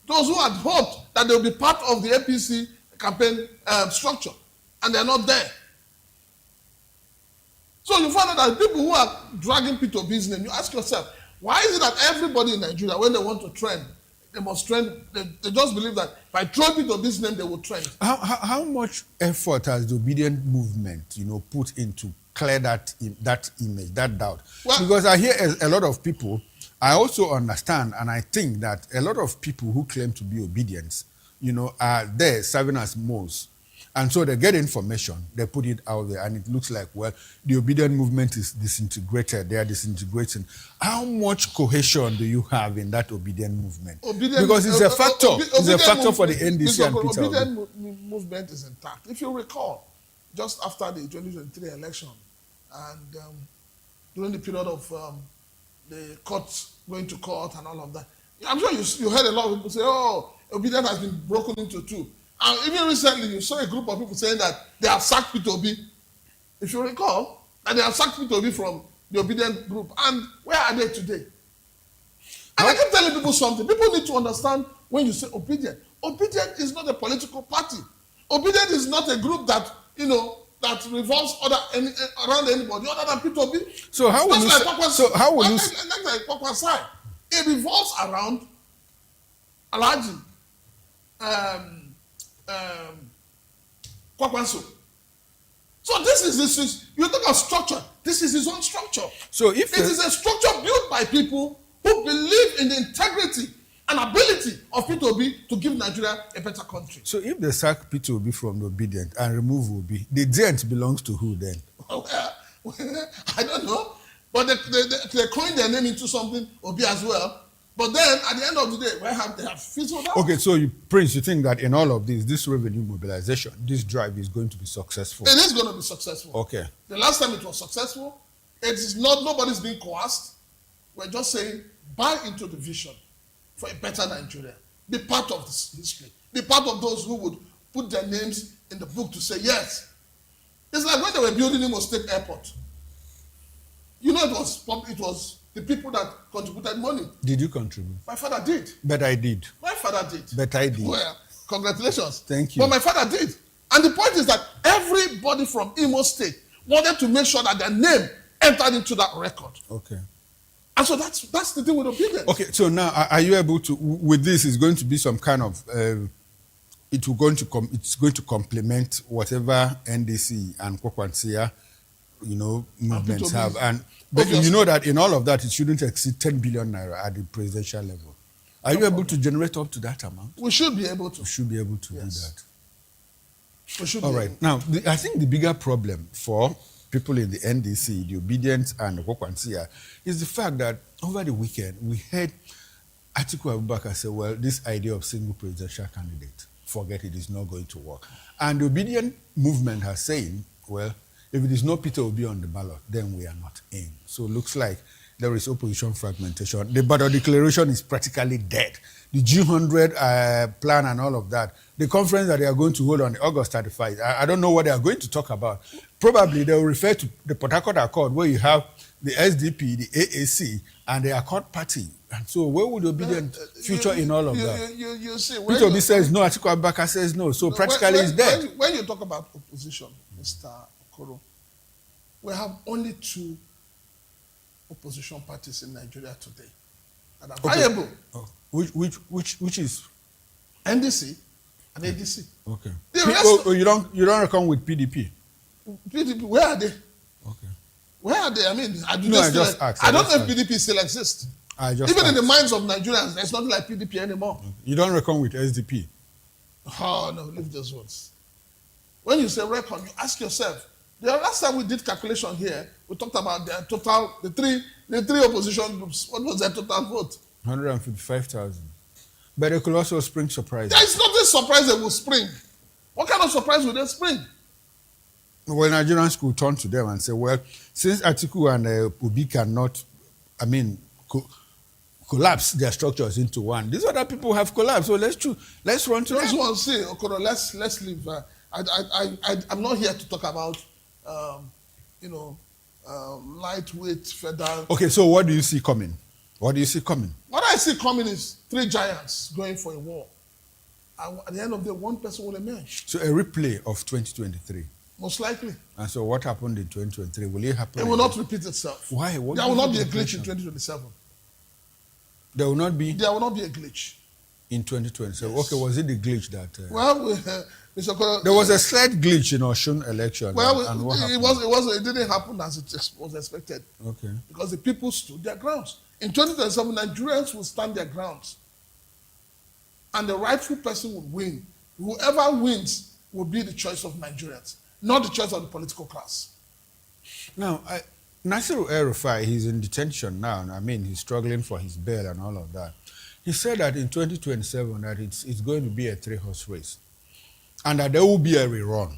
Those who had hoped that they'll be part of the APC campaign structure. And they're not there. So you find out that people who are dragging P2B's name, you ask yourself, why is it that everybody in Nigeria, when they want to trend, they must trend, they just believe that by throwing P2B's name, they will trend. How much effort has the Obedient Movement, put into clear that image, that doubt? Well, because I hear a lot of people, I also understand, and I think that a lot of people who claim to be obedient, are there serving as moles. And so they get information, they put it out there, and it looks like, well, the Obedient Movement is disintegrated, they are disintegrating. How much cohesion do you have in that Obedient Movement? Because it's a factor. It's a factor for the NDC and Peter Obi. Obedient Movement is intact. If you recall, just after the 2023 election, and during the period of the courts going to court and all of that, I'm sure you heard a lot of people say, oh, Obedient has been broken into two. And even recently, you saw a group of people saying that they have sacked P2B. If you recall, that they have sacked P2B from the Obedient group. And where are they today? And I keep telling people something. People need to understand when you say Obedient. Obedient is not a political party. Obedient is not a group that that revolves around anybody other than P2B. So how will you? It revolves around Alhaji Kwakwanso. So this is you talk of structure. This is his own structure. So if it is a structure built by people who believe in the integrity and ability of P2B to give Nigeria a better country. So if they sack P2B from the obedient and remove Obi, the dent belongs to who then? Well, I don't know. But they coined their name into something, Obi as well. But then, at the end of the day, they have fizzled out. Okay, so Prince, you think that in all of this revenue mobilization, this drive is going to be successful? It is going to be successful. Okay. The last time it was successful, it is not, nobody's being coerced. We're just saying, buy into the vision for a better Nigeria. Be part of this history. Be part of those who would put their names in the book to say yes. It's like when they were building Imo State Airport. It was the people that contributed money. Did you contribute? My father did. But I did. My father did. But I did. Well, congratulations. Thank you. But my father did. And the point is that everybody from Imo State wanted to make sure that their name entered into that record. Okay. And so that's the thing with obedience. Okay, so now are you able to, with this, is going to be some kind of, it's going to complement whatever NDC and Kwakwansia, movements have. But you know that in all of that, it shouldn't exceed 10 billion naira at the presidential level. Are you able to generate up to that amount? We should be able to. We should be able to do that. We should all right. Now, I think the bigger problem for people in the NDC, the Obedient and the Kwakwansia, is the fact that over the weekend, we heard Atiku Abubakar say, well, this idea of single presidential candidate, forget it, is not going to work. And the Obedient movement has saying, well, if it is not Peter Obi on the ballot, then we are not in. So it looks like there is opposition fragmentation. The Badr declaration is practically dead. The G100 plan and all of that. The conference that they are going to hold on August 35, I don't know what they are going to talk about. Probably they will refer to the Port Harcourt Accord, where you have the SDP, the AAC, and the Accord Party. And so where would the Obedient future in all of that? You see, Peter Obi says no, Atiku Abubakar says no. So practically it's dead. When you talk about opposition, Mr. Okoro, we have only 2 opposition parties in Nigeria today that are viable. Oh. Which is NDC and ADC. Okay. You don't reckon with PDP? PDP, where are they? Okay. Where are they? I mean, I don't know if PDP still exists. Even in the minds of Nigerians, there's nothing like PDP anymore. Okay. You don't reckon with SDP? Oh no, leave those words. When you say reckon, you ask yourself. The last time we did calculation here, we talked about their total, the three opposition groups. What was their total vote? 155,000. But they could also spring surprise. There is nothing surprise they will spring. What kind of surprise will they spring? Well, Nigerians could turn to them and say, well, since Atiku and Obi cannot, collapse their structures into one, these other people have collapsed. So let's run to them. Let's one say, Okoro, let's leave. I'm not here to talk about lightweight federal. Okay, so what do you see coming? What do you see coming? What I see coming is 3 giants going for a war. At the end of the day, one person will emerge. So a replay of 2023. Most likely. And so what happened in 2023? Will it happen? It will not repeat itself. Why? There will not be a glitch in 2027. There will not be? There will not be a glitch. In 2027? Yes. Okay, was it the glitch that... Mr. Okoro, there was a slight glitch in Osun election. And what happened? It didn't happen as it was expected. Okay. Because the people stood their grounds. In 2027, Nigerians will stand their grounds. And the rightful person will win. Whoever wins will be the choice of Nigerians, not the choice of the political class. Now, Nasiru El-Rufai, he's in detention now. I mean, he's struggling for his bail and all of that. He said that in 2027 that it's going to be a 3-horse race. And that there will be a rerun.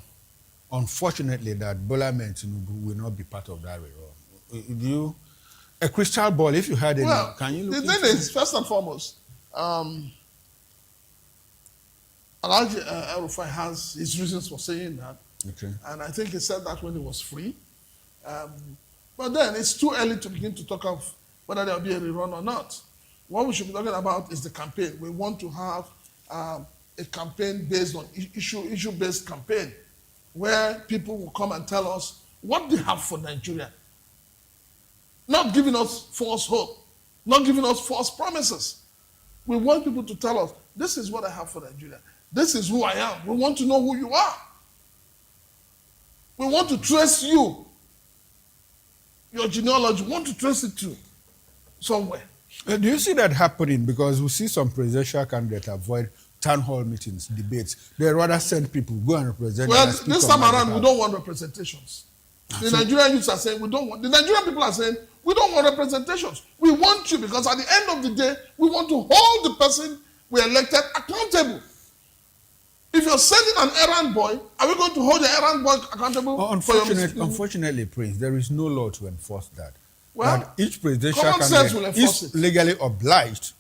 Unfortunately, that Bola Tinubu will not be part of that rerun. A crystal ball, if you had any, can you look the thing is, first and foremost, Alhaji El-Rufai has his reasons for saying that. Okay. And I think he said that when he was free. But then it's too early to begin to talk of whether there will be a rerun or not. What we should be talking about is the campaign. We want to have a campaign based on issue-based campaign. where people will come and tell us what they have for Nigeria. Not giving us false hope, not giving us false promises. We want people to tell us, this is what I have for Nigeria. This is who I am. We want to know who you are. We want to trace you, your genealogy. We want to trace it to somewhere. Do you see that happening? Because we see some presidential candidates avoid town hall meetings, debates. They rather send people, go and represent. Well, this time around, we don't want representations. The Nigerian youths are saying, the Nigerian people are saying, we don't want representations. We want you because at the end of the day, we want to hold the person we elected accountable. If you're sending an errand boy, are we going to hold the errand boy accountable for your mistake? Unfortunately, Prince, there is no law to enforce that. Well, that each presidential common sense will candidate enforce is it. legally obliged,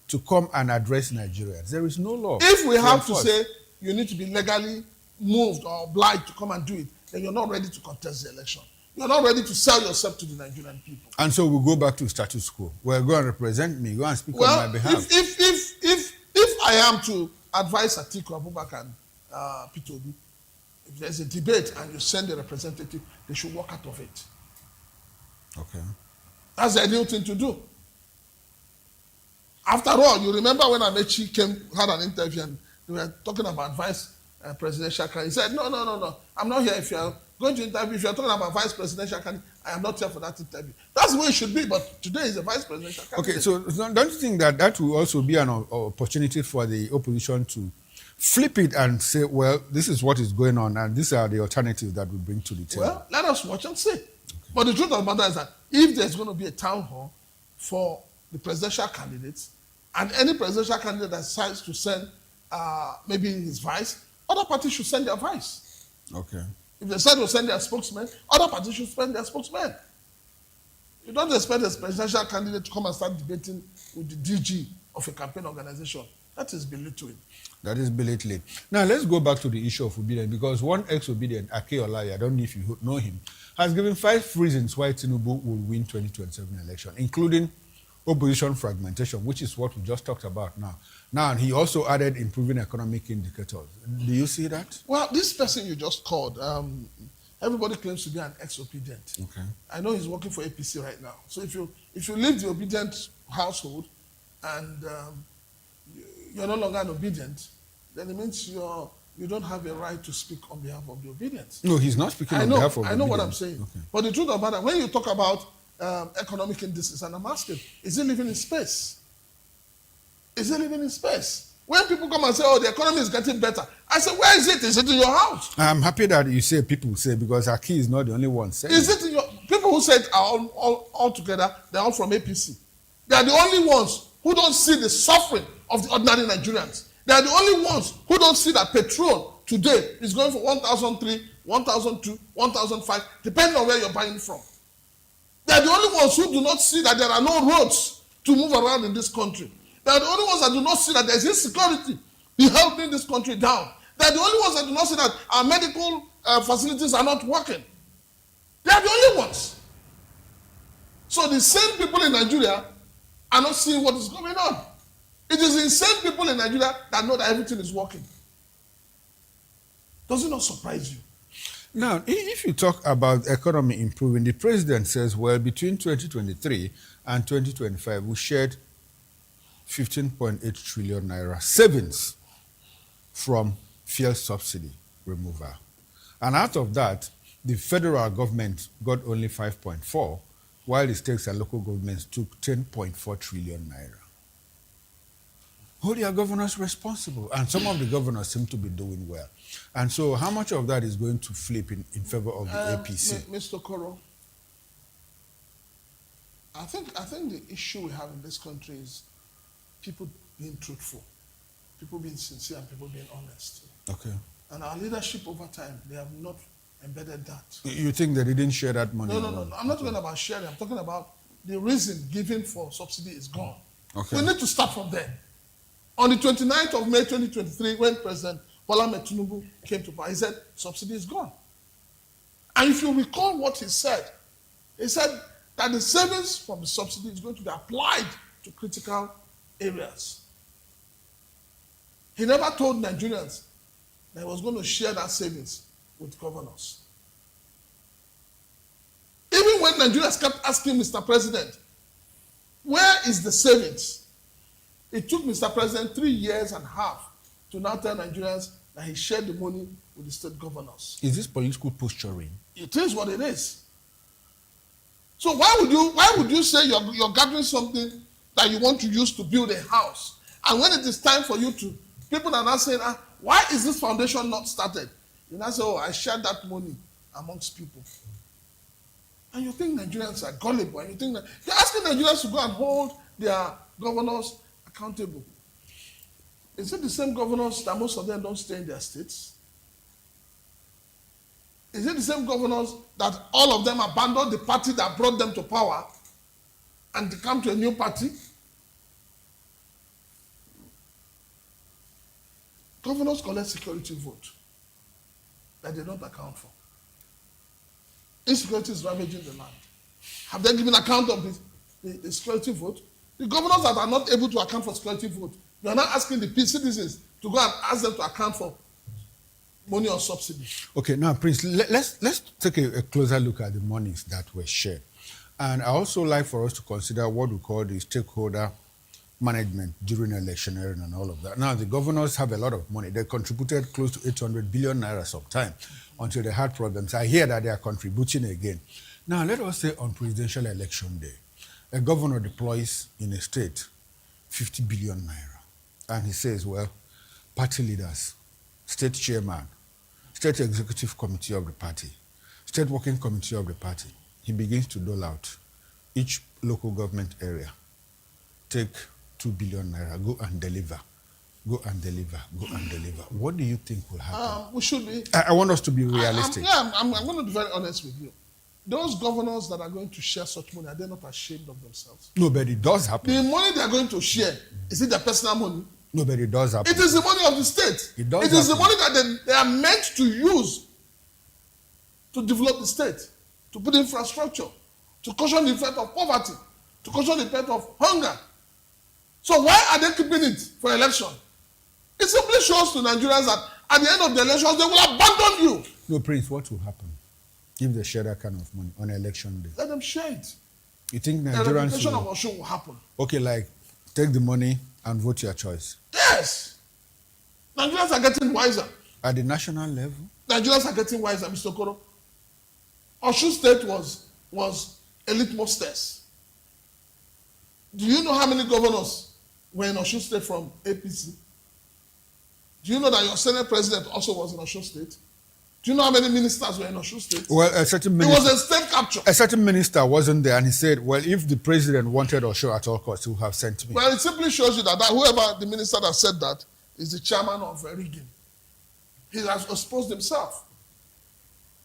to come and address Nigerians. There is no law. If we have enforce. to say you need to be legally moved or obliged to come and do it, then you're not ready to contest the election. You're not ready to sell yourself to the Nigerian people. And so we go back to status quo. Well, go and represent me. Go and speak on my behalf. If I am to advise Atiku Abubakar and Peter Obi, if there's a debate and you send a representative, they should walk out of it. Okay. That's the ideal thing to do. After all, you remember when Amechi had an interview and they were talking about vice presidential candidate. He said, no. I'm not here. If you're going to interview, if you're talking about vice presidential candidate, I am not here for that interview. That's the way it should be, but today is a vice presidential candidate. Okay, so don't you think that will also be an opportunity for the opposition to flip it and say, well, this is what is going on and these are the alternatives that we bring to the table? Well, let us watch and see. Okay. But the truth of the matter is that if there's going to be a town hall for the presidential candidates, and any presidential candidate that decides to send maybe his vice, other parties should send their vice. Okay. If they decide to send their spokesman, other parties should send their spokesman. You don't expect a presidential candidate to come and start debating with the DG of a campaign organization. That is belittling. That is belittling. Now, let's go back to the issue of obedience, because one ex-obedient, Ake Olaya, I don't know if you know him, has given 5 reasons why Tinubu will win 2027 election, including opposition fragmentation, which is what we just talked about now. Now, he also added improving economic indicators. Do you see that? Well, this person you just called, everybody claims to be an ex-obedient. Okay. I know he's working for APC right now. So if you leave the obedient household and you're no longer an obedient, then it means you don't have a right to speak on behalf of the obedient. No, he's not speaking on behalf of the I know what obedient. I'm saying. Okay. But the truth about it, when you talk about economic indices, and I'm asking, is he living in space? Is he living in space? When people come and say, oh, the economy is getting better, I say, where is it? Is it in your house? I'm happy that you say people say, because Ake is not the only one saying Is it in your... People who said are all together, they're all from APC. They are the only ones who don't see the suffering of the ordinary Nigerians. They are the only ones who don't see that petrol today is going for 1,003, 1,002, 1,005, depending on where you're buying from. They are the only ones who do not see that there are no roads to move around in this country. They are the only ones that do not see that there is insecurity helping this country down. They are the only ones that do not see that our medical facilities are not working. They are the only ones. So the same people in Nigeria are not seeing what is going on. It is the insane people in Nigeria that know that everything is working. Does it not surprise you? Now, if you talk about economy improving, the president says, well, between 2023 and 2025, we shared 15.8 trillion naira savings from fuel subsidy removal. And out of that, the federal government got only 5.4, while the states and local governments took 10.4 trillion naira. Hold your governors responsible. And some of the governors seem to be doing well. And so how much of that is going to flip in favor of the APC? Mr. Koro, I think the issue we have in this country is people being truthful, people being sincere, and people being honest. Okay. And our leadership over time, they have not embedded that. You think they didn't share that money? No. I'm not talking about sharing. I'm talking about the reason given for subsidy is gone. Okay. We need to start from there. On the 29th of May 2023, when President Bola Ahmed Tinubu came to power, he said, subsidy is gone. And if you recall what he said that the savings from the subsidy is going to be applied to critical areas. He never told Nigerians that he was going to share that savings with governors. Even when Nigerians kept asking Mr. President, where is the savings? It took Mr. President 3 years and a half to now tell Nigerians that he shared the money with the state governors. Is this political posturing? It is what it is. So why would you say you're gathering something that you want to use to build a house? And when it is time for you to, people are now saying, why is this foundation not started? You now say, oh, I shared that money amongst people. And you think Nigerians are gullible, and you think that you're asking Nigerians to go and hold their governors accountable. Is it the same governors that most of them don't stay in their states? Is it the same governors that all of them abandoned the party that brought them to power and they come to a new party? Governors collect security vote that they don't account for. Insecurity is ravaging the land. Have they given account of the security vote? The governors that are not able to account for security vote, you are not asking the citizens to go and ask them to account for money or subsidy. Okay, now, Prince, let's take a closer look at the monies that were shared. And I also like for us to consider what we call the stakeholder management during electioneering and all of that. Now, the governors have a lot of money. They contributed close to 800 billion naira sometime until they had problems. I hear that they are contributing again. Now, let us say on presidential election day, a governor deploys in a state 50 billion naira. And he says, well, party leaders, state chairman, state executive committee of the party, state working committee of the party, he begins to dole out each local government area. Take 2 billion naira, go and deliver, go and deliver, go and deliver. What do you think will happen? We should be. I want us to be realistic. I'm going to be very honest with you. Those governors that are going to share such money, are they not ashamed of themselves? No, but it does happen. The money they are going to share, is it their personal money? No, but it does happen. It is the money of the state. It does is happen. the money that they are meant to use to develop the state, to put infrastructure, to cushion the effect of poverty, to cushion the effect of hunger. So why are they keeping it for election? It simply shows to Nigerians that at the end of the elections, they will abandon you. No, Prince, what will happen if they share that kind of money on election day? Let them share it. You think The Nigerians replication will... of Osun will happen. Okay, like, take the money and vote your choice. Yes. Nigerians are getting wiser. At the national level? Nigerians are getting wiser, Mr. Okoro. Osun State was a litmus test. Do you know how many governors were in Osun State from APC? Do you know that your Senate president also was in Osun State? Do you know how many ministers were in Osun State? Well, a certain minister... It was a state capture. A certain minister wasn't there, and he said, well, if the president wanted Osun at all costs, he would have sent me. Well, it simply shows you that whoever the minister that said that is the chairman of rigging. He has exposed himself.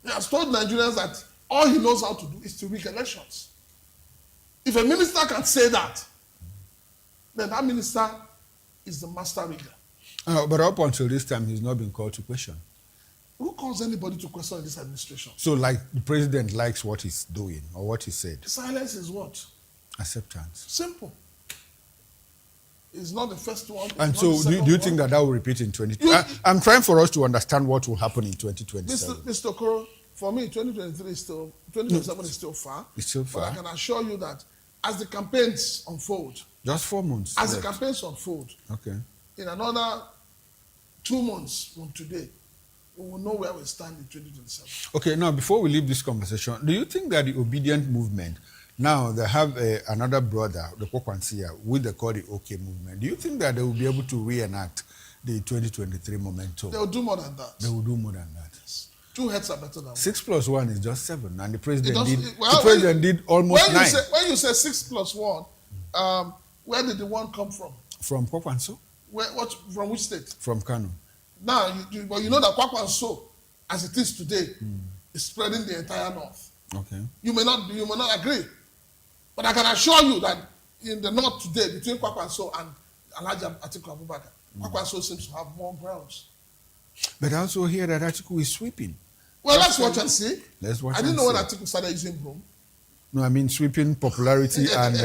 He has told Nigerians that all he knows how to do is to rig elections. If a minister can say that, then that minister is the master rigger. But up until this time, he's not been called to question. Who calls anybody to question in this administration? So, like, the president likes what he's doing or what he said. Silence is what? Acceptance. Simple. It's not the first one. And so, do you think that will repeat in 2020? I'm trying for us to understand what will happen in 2027. Mr. Okoro, for me, 2023 is still, 2027 is still far. It's still far. But I can assure you that as the campaigns unfold, just 4 months. As the campaigns unfold, okay, in another 2 months from today, we will know where we stand in 2027. Okay, now before we leave this conversation, do you think that the obedient movement, now they have another brother, the Kwakwansia, which they call the OK movement, do you think that they will be able to reenact the 2023 momentum? They will do more than that. They will do more than that. Yes. 2 heads are better than 1. 6 plus 1 is just 7, and the president did almost 9. When you say 6 plus 1, where did the 1 come from? From Kwakwanso. From which state? From Kano. Now, you know that Kwakwanso, as it is today, is spreading the entire north. Okay. You may not agree, but I can assure you that in the north today, between Kwakwanso and Alhaji Atiku Abubakar, Kwakwanso seems to have more grounds. But I also hear that Atiku is sweeping. Well, let's watch and see. Let's watch. I didn't know when Atiku started using broom. No, I mean sweeping popularity and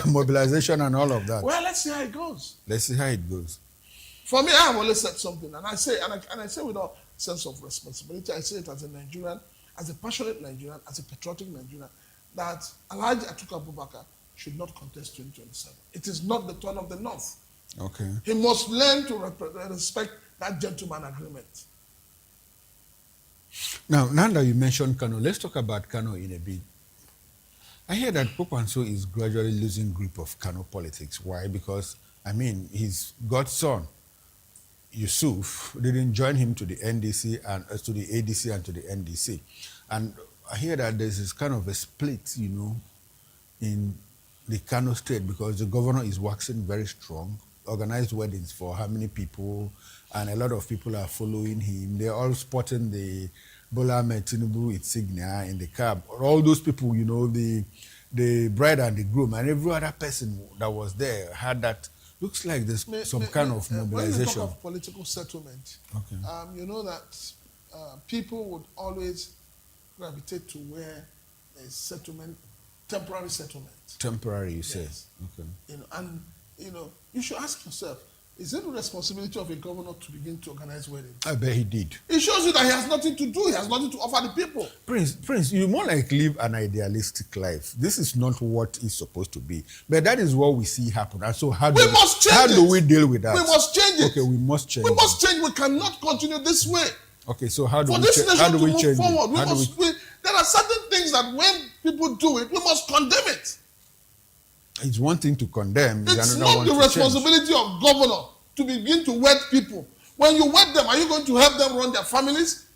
mobilization and all of that. Well, let's see how it goes. Let's see how it goes. For me, I have always said something, and I say with all sense of responsibility. I say it as a Nigerian, as a passionate Nigerian, as a patriotic Nigerian, that Alhaji Atiku Abubakar should not contest 2027. It is not the turn of the North. Okay. He must learn to respect that gentleman agreement. Now that you mentioned Kano, let's talk about Kano in a bit. I hear that Popanso is gradually losing grip of Kano politics. Why? Because, I mean, his godson, Yusuf, didn't join him to the NDC and to the ADC and to the NDC. And I hear that there's this kind of a split, you know, in the Kano state because the governor is waxing very strong, organized weddings for how many people, and a lot of people are following him. They're all spotting the Bola Ahmed Tinubu insignia in the cab. All those people, you know, the bride and the groom, and every other person that was there had that. Looks like there's some kind of mobilization. When you talk of political settlement, okay. You know that people would always gravitate to where there's settlement, temporary settlement. Temporary, you say? Yes. Okay. You know, and you know, you should ask yourself: is it the responsibility of a governor to begin to organize weddings? I bet he did. It shows you that he has nothing to do. He has nothing to offer the people. Prince, you more like live an idealistic life. This is not what it's supposed to be. But that is what we see happen. And so how do we deal with that? We must change it. Okay, we must change it. We must change. We cannot continue this way. Okay, so how do For we this nation to move change forward, it? There are certain things that when people do it, we must condemn it. It's one thing to condemn. It's not the responsibility of governor to begin to wed people. When you wed them, are you going to help them run their families?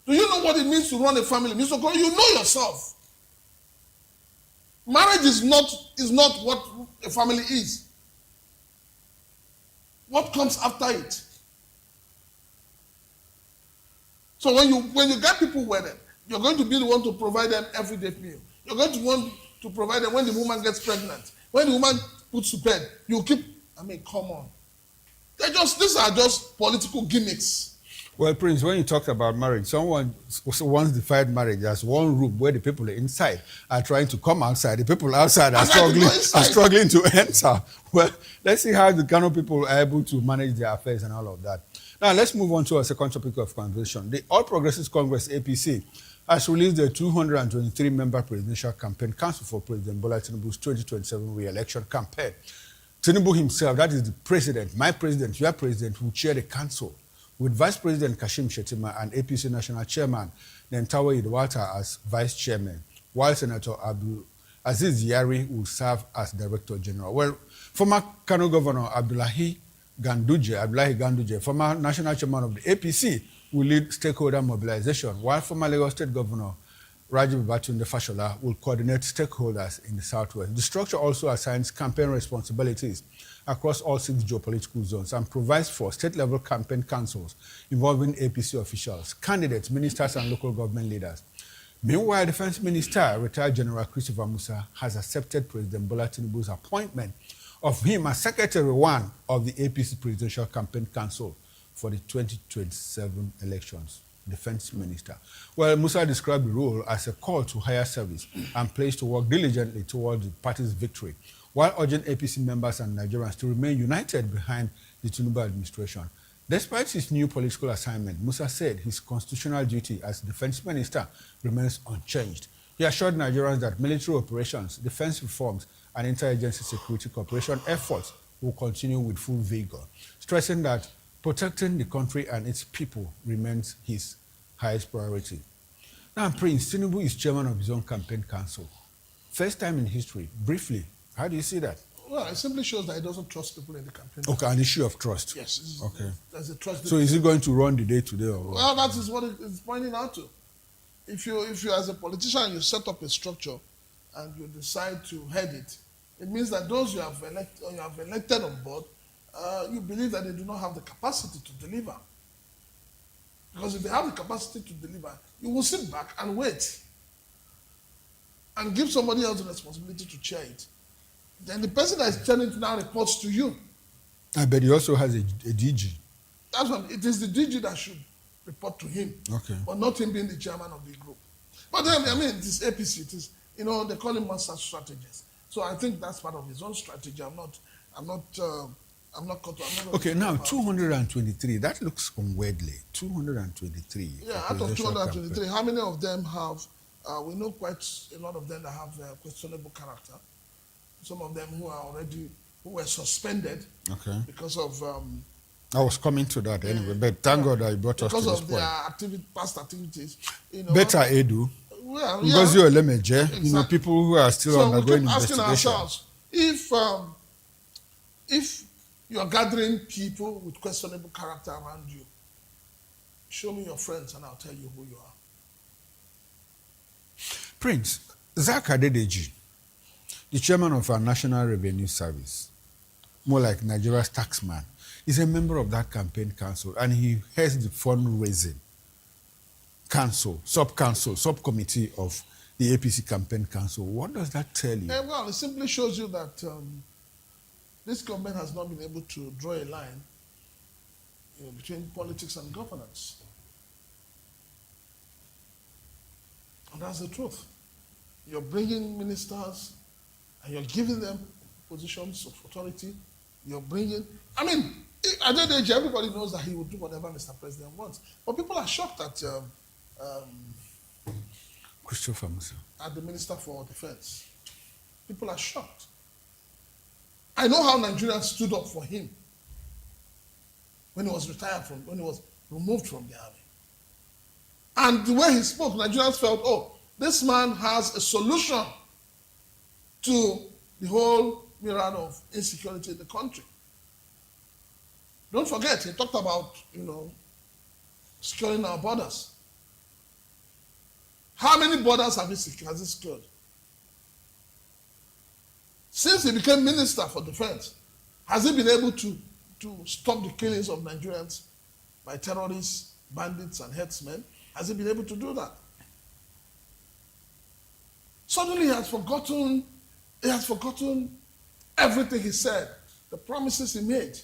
Do you know what it means to run a family? Mr. Koro, you know yourself. Marriage is not what a family is. What comes after it? So when you get people wedded, you're going to be the one to provide them everyday meal. You're going to want to provide them when the woman gets pregnant. When the woman puts to bed, you keep. I mean, come on. These are just political gimmicks. Well, Prince, when you talked about marriage, someone once defined marriage as one room where the people inside are trying to come outside. The people outside are struggling to enter. Well, let's see how the Kano people are able to manage their affairs and all of that. Now, let's move on to our second topic of conversation. The All Progressives Congress, APC, has released the 223-member Presidential Campaign Council for President Bola Tinubu's 2027 re-election campaign. Tinubu himself, that is the president, my president, your president, will chair the council, with Vice President Kashim Shettima and APC National Chairman Nentawe Idwata as Vice Chairman, while Senator Abdul Aziz Yari will serve as Director General. Well, former Kano Governor Abdullahi Ganduje, former National Chairman of the APC, will lead stakeholder mobilization, while former Lagos State Governor Rajiv Batunde Fashola will coordinate stakeholders in the Southwest. The structure also assigns campaign responsibilities across all 6 geopolitical zones and provides for state-level campaign councils involving APC officials, candidates, ministers, and local government leaders. Meanwhile, Defense Minister, retired General Christopher Musa, has accepted President Bola Tinubu's appointment of him as Secretary 1 of the APC Presidential Campaign Council for the 2027 elections. Defense Minister. Well, Musa described the role as a call to higher service and pledged to work diligently towards the party's victory, while urging APC members and Nigerians to remain united behind the Tinubu administration. Despite his new political assignment, Musa said his constitutional duty as Defense Minister remains unchanged. He assured Nigerians that military operations, defense reforms, and interagency security cooperation efforts will continue with full vigor, stressing that protecting the country and its people remains his highest priority. Now, Prince, Tinubu is chairman of his own campaign council. First time in history. Briefly, how do you see that? Well, it simply shows that he doesn't trust people in the campaign. Okay, an issue of trust. Yes. Okay. There's a trust. So is he going to run the day today or what? Well, that is what it's pointing out to. If you as a politician, you set up a structure and you decide to head it, it means that those you have elected on board, you believe that they do not have the capacity to deliver. Because if they have the capacity to deliver, you will sit back and wait and give somebody else the responsibility to chair it. Then the person that is chairing it now reports to you. But he also has a DG. That's what it is, the DG that should report to him. Okay. But not him being the chairman of the group. But then, I mean, it is APC. It is, they call him master strategist. So I think that's part of his own strategy. I'm not I'm not Okay, now 223. That looks unworldly. 223. Yeah, out of 223, how many of them have? We know quite a lot of them that have questionable character. Some of them who were suspended because of. I was coming to that anyway, but thank God I brought us to this point. Because of their past activities. Better Edu. Well, because you're Lemeje, people who are still undergoing investigation. So we keep asking ourselves, if you're gathering people with questionable character around you, show me your friends and I'll tell you who you are. Prince, Zach Adedeji, the chairman of our National Revenue Service, more like Nigeria's taxman, is a member of that campaign council and he heads the fundraising subcommittee of the APC campaign council. What does that tell you? Well, it simply shows you that this government has not been able to draw a line between politics and governance. And that's the truth. You're bringing ministers and you're giving them positions of authority. You're bringing, at that age, everybody knows that he will do whatever Mr. President wants. But people are shocked at Christopher Musa, at the Minister for Defense. People are shocked. I know how Nigerians stood up for him when he was when he was removed from the army. And the way he spoke, Nigerians felt, this man has a solution to the whole myriad of insecurity in the country. Don't forget, he talked about, securing our borders. How many borders has he secured? Since he became Minister for Defense, has he been able to stop the killings of Nigerians by terrorists, bandits, and headsmen? Has he been able to do that? Suddenly he has forgotten everything he said, the promises he made.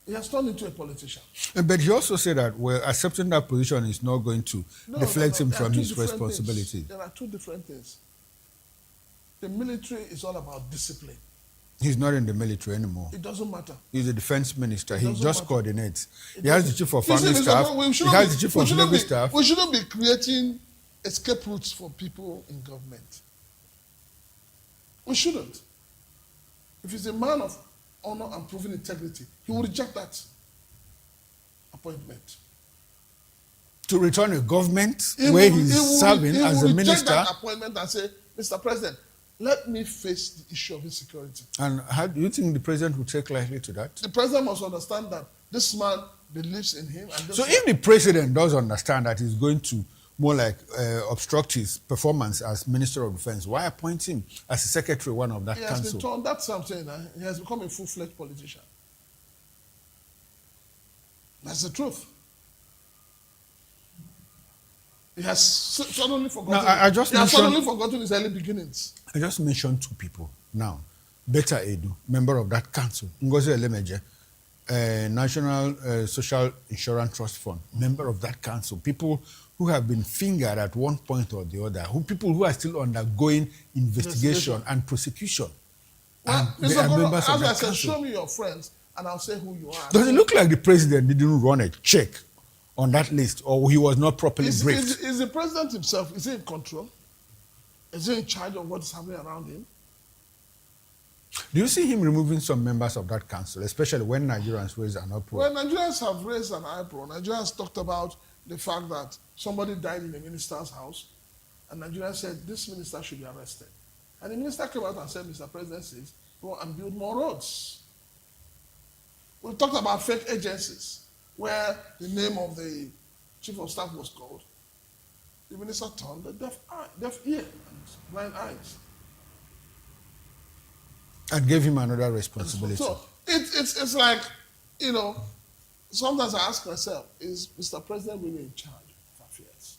He has turned into a politician. But he also said that, accepting that position is not going to deflect him from his responsibility. There are two different things. The military is all about discipline. He's not in the military anymore. It doesn't matter. He's a defense minister. He just coordinates. He has the chief of family staff. He has the chief of navy staff. We shouldn't be creating escape routes for people in government. We shouldn't. If he's a man of honor and proven integrity, he will reject that appointment. To return a government where he's serving as a minister. He will reject that appointment and say, Mr. President, let me face the issue of insecurity. And how do you think the president will take lightly to that? The president must understand that this man believes in him. And so if the president does understand that he's going to more like obstruct his performance as Minister of Defense, why appoint him as a secretary one of that council? He has been turned, that's what I'm saying. He has become a full-fledged politician. That's the truth. He has suddenly forgotten. Suddenly forgotten his early beginnings. I just mentioned two people now. Beta Edu, member of that council. Ngozi Elemeje, National Social Insurance Trust Fund, member of that council. People who have been fingered at one point or the other. People who are still undergoing investigation and prosecution. Well, and they are members of that I said, council. show me your friends and I'll say who you are. Does it look like the president didn't run a check on that list, or he was not properly briefed? Is the president himself, is he in control? Is he in charge of what is happening around him? Do you see him removing some members of that council, especially when Nigerians raise an uproar? Well, Nigerians have raised an uproar. Nigerians talked about the fact that somebody died in a minister's house, and Nigerians said this minister should be arrested. And the minister came out and said, Mr. President says, go and build more roads. We talked about fake agencies, where the name of the chief of staff was called. The minister turned a deaf ear and blind eyes. And gave him another responsibility. So it's like, sometimes I ask myself, is Mr. President really in charge of affairs?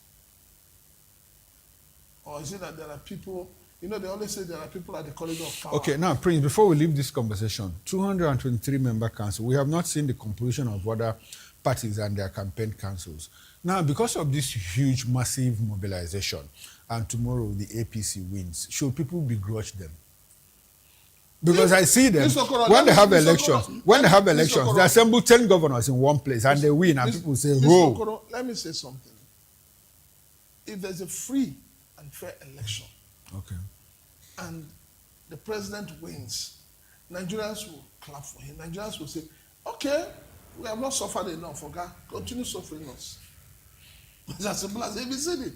Or is it that there are people, they always say there are people at the corridor of power. Okay, now, Prince, before we leave this conversation, 223-member council, we have not seen the composition of other parties and their campaign councils. Now, because of this huge, massive mobilization, and tomorrow the APC wins, should people begrudge them? Because I see them when they have elections, they assemble 10 governors in one place and they win, and people say, "Whoa!" Let me say something. If there's a free and fair election, okay, and the president wins, Nigerians will clap for him. Nigerians will say, "Okay, we have not suffered enough. Okay, continue suffering us." It's as simple as ABCD.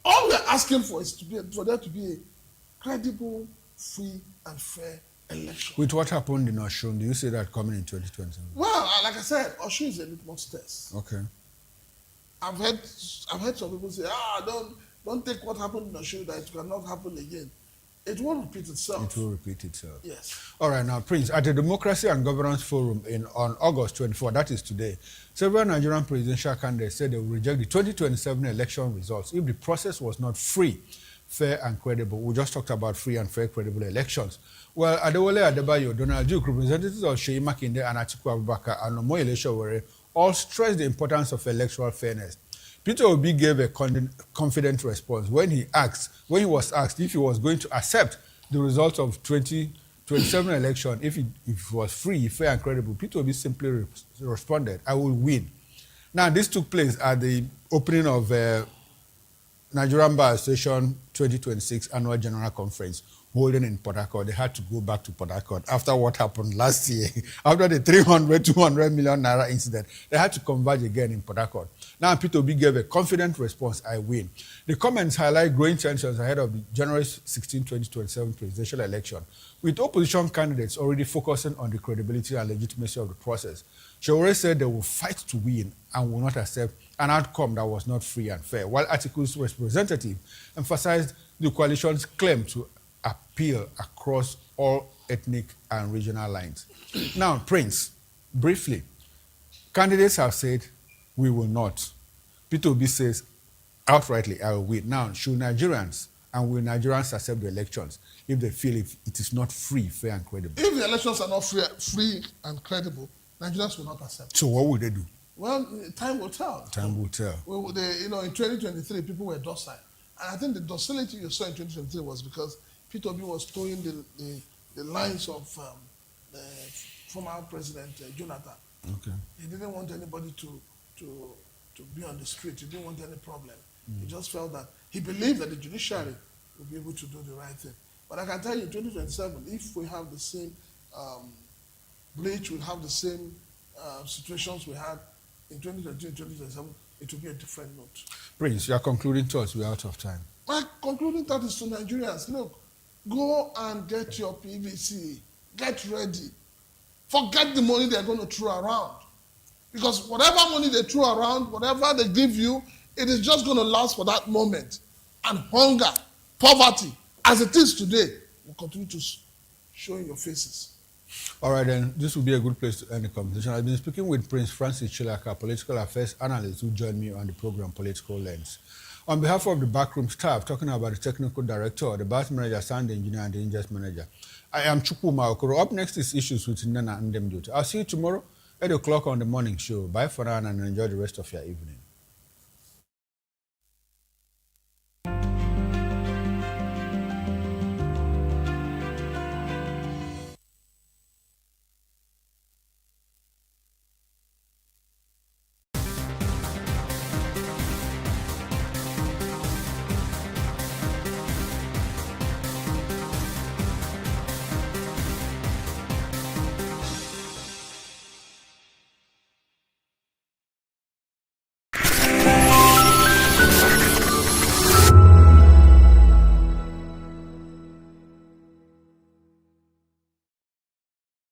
All we're asking for is for there to be a credible, free, and fair election. With what happened in Osun, do you see that coming in 2027? Well, like I said, Osun is a litmus test. Okay. I've heard some people say, don't take what happened in Osun, that it cannot happen again. It won't repeat itself. It will repeat itself. Yes. All right, now, Prince, at the Democracy and Governance Forum on August 24, that is today, several Nigerian presidential candidates said they will reject the 2027 election results if the process was not free, fair, and credible. We just talked about free and fair, credible elections. Well, Adewale Adebayo, Donald Duke, representatives of Seyi Makinde and Atiku Abubakar and Omoyele Sowore all stressed the importance of electoral fairness. Peter Obi gave a confident response when he was asked if he was going to accept the results of 2027 election if it was free, fair, and credible. Peter Obi simply responded, "I will win." Now, this took place at the opening of Nigerian Bar Association 2026 Annual General Conference holding in Port Harcourt. They had to go back to Port Harcourt after what happened last year. After the 200 million naira incident, they had to converge again in Port Harcourt. Now, Peter Obi gave a confident response, "I win." The comments highlight growing tensions ahead of the January 16, 2027 presidential election, with opposition candidates already focusing on the credibility and legitimacy of the process. Sowore said they will fight to win and will not accept an outcome that was not free and fair, while Atiku's representative emphasized the coalition's claim to appeal across all ethnic and regional lines. Now, Prince, briefly, candidates have said, "We will not." Peter Obi says, outrightly, "I will win." Now, should Nigerians and will Nigerians accept the elections if they feel it is not free, fair, and credible? If the elections are not free and credible, Nigerians will not accept. So what will they do? Well, time will tell. Time will tell. Well, in 2023, people were docile. And I think the docility you saw in 2023 was because Peter Obi was towing the lines of the former President Jonathan. Okay. He didn't want anybody to be on the street. He didn't want any problem. He just felt that he believed that the judiciary would be able to do the right thing. But I can tell you, in 2027, if we have the same breach, we'll have the same situations we had in 2022 and 2027, it will be a different note. Prince, your concluding thoughts, we're out of time. My concluding thought is to Nigerians, look, go and get your PVC. Get ready. Forget the money they're going to throw around. Because whatever money they throw around, whatever they give you, it is just going to last for that moment. And hunger, poverty, as it is today, will continue to show in your faces. All right, then, this will be a good place to end the conversation. I've been speaking with Prince Francis Chilaka, political affairs analyst, who joined me on the program Political Lens. On behalf of the backroom staff, talking about the technical director, the bus manager, sound engineer, and the ingest manager, I am Chukwu Maokoro. Up next is Issues with Nana and Ndemdut. I'll see you tomorrow, 8 o'clock on the morning show. Bye for now and enjoy the rest of your evening.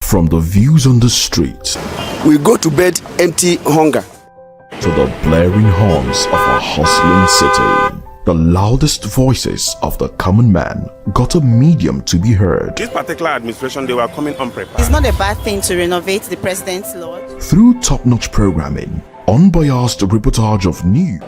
From the views on the street, we go to bed empty hunger, to the blaring horns of a hustling city, the loudest voices of the common man got a medium to be heard. This particular administration, they were coming unprepared. It's not a bad thing to renovate the president's lodge. Through top-notch programming, unbiased reportage of news,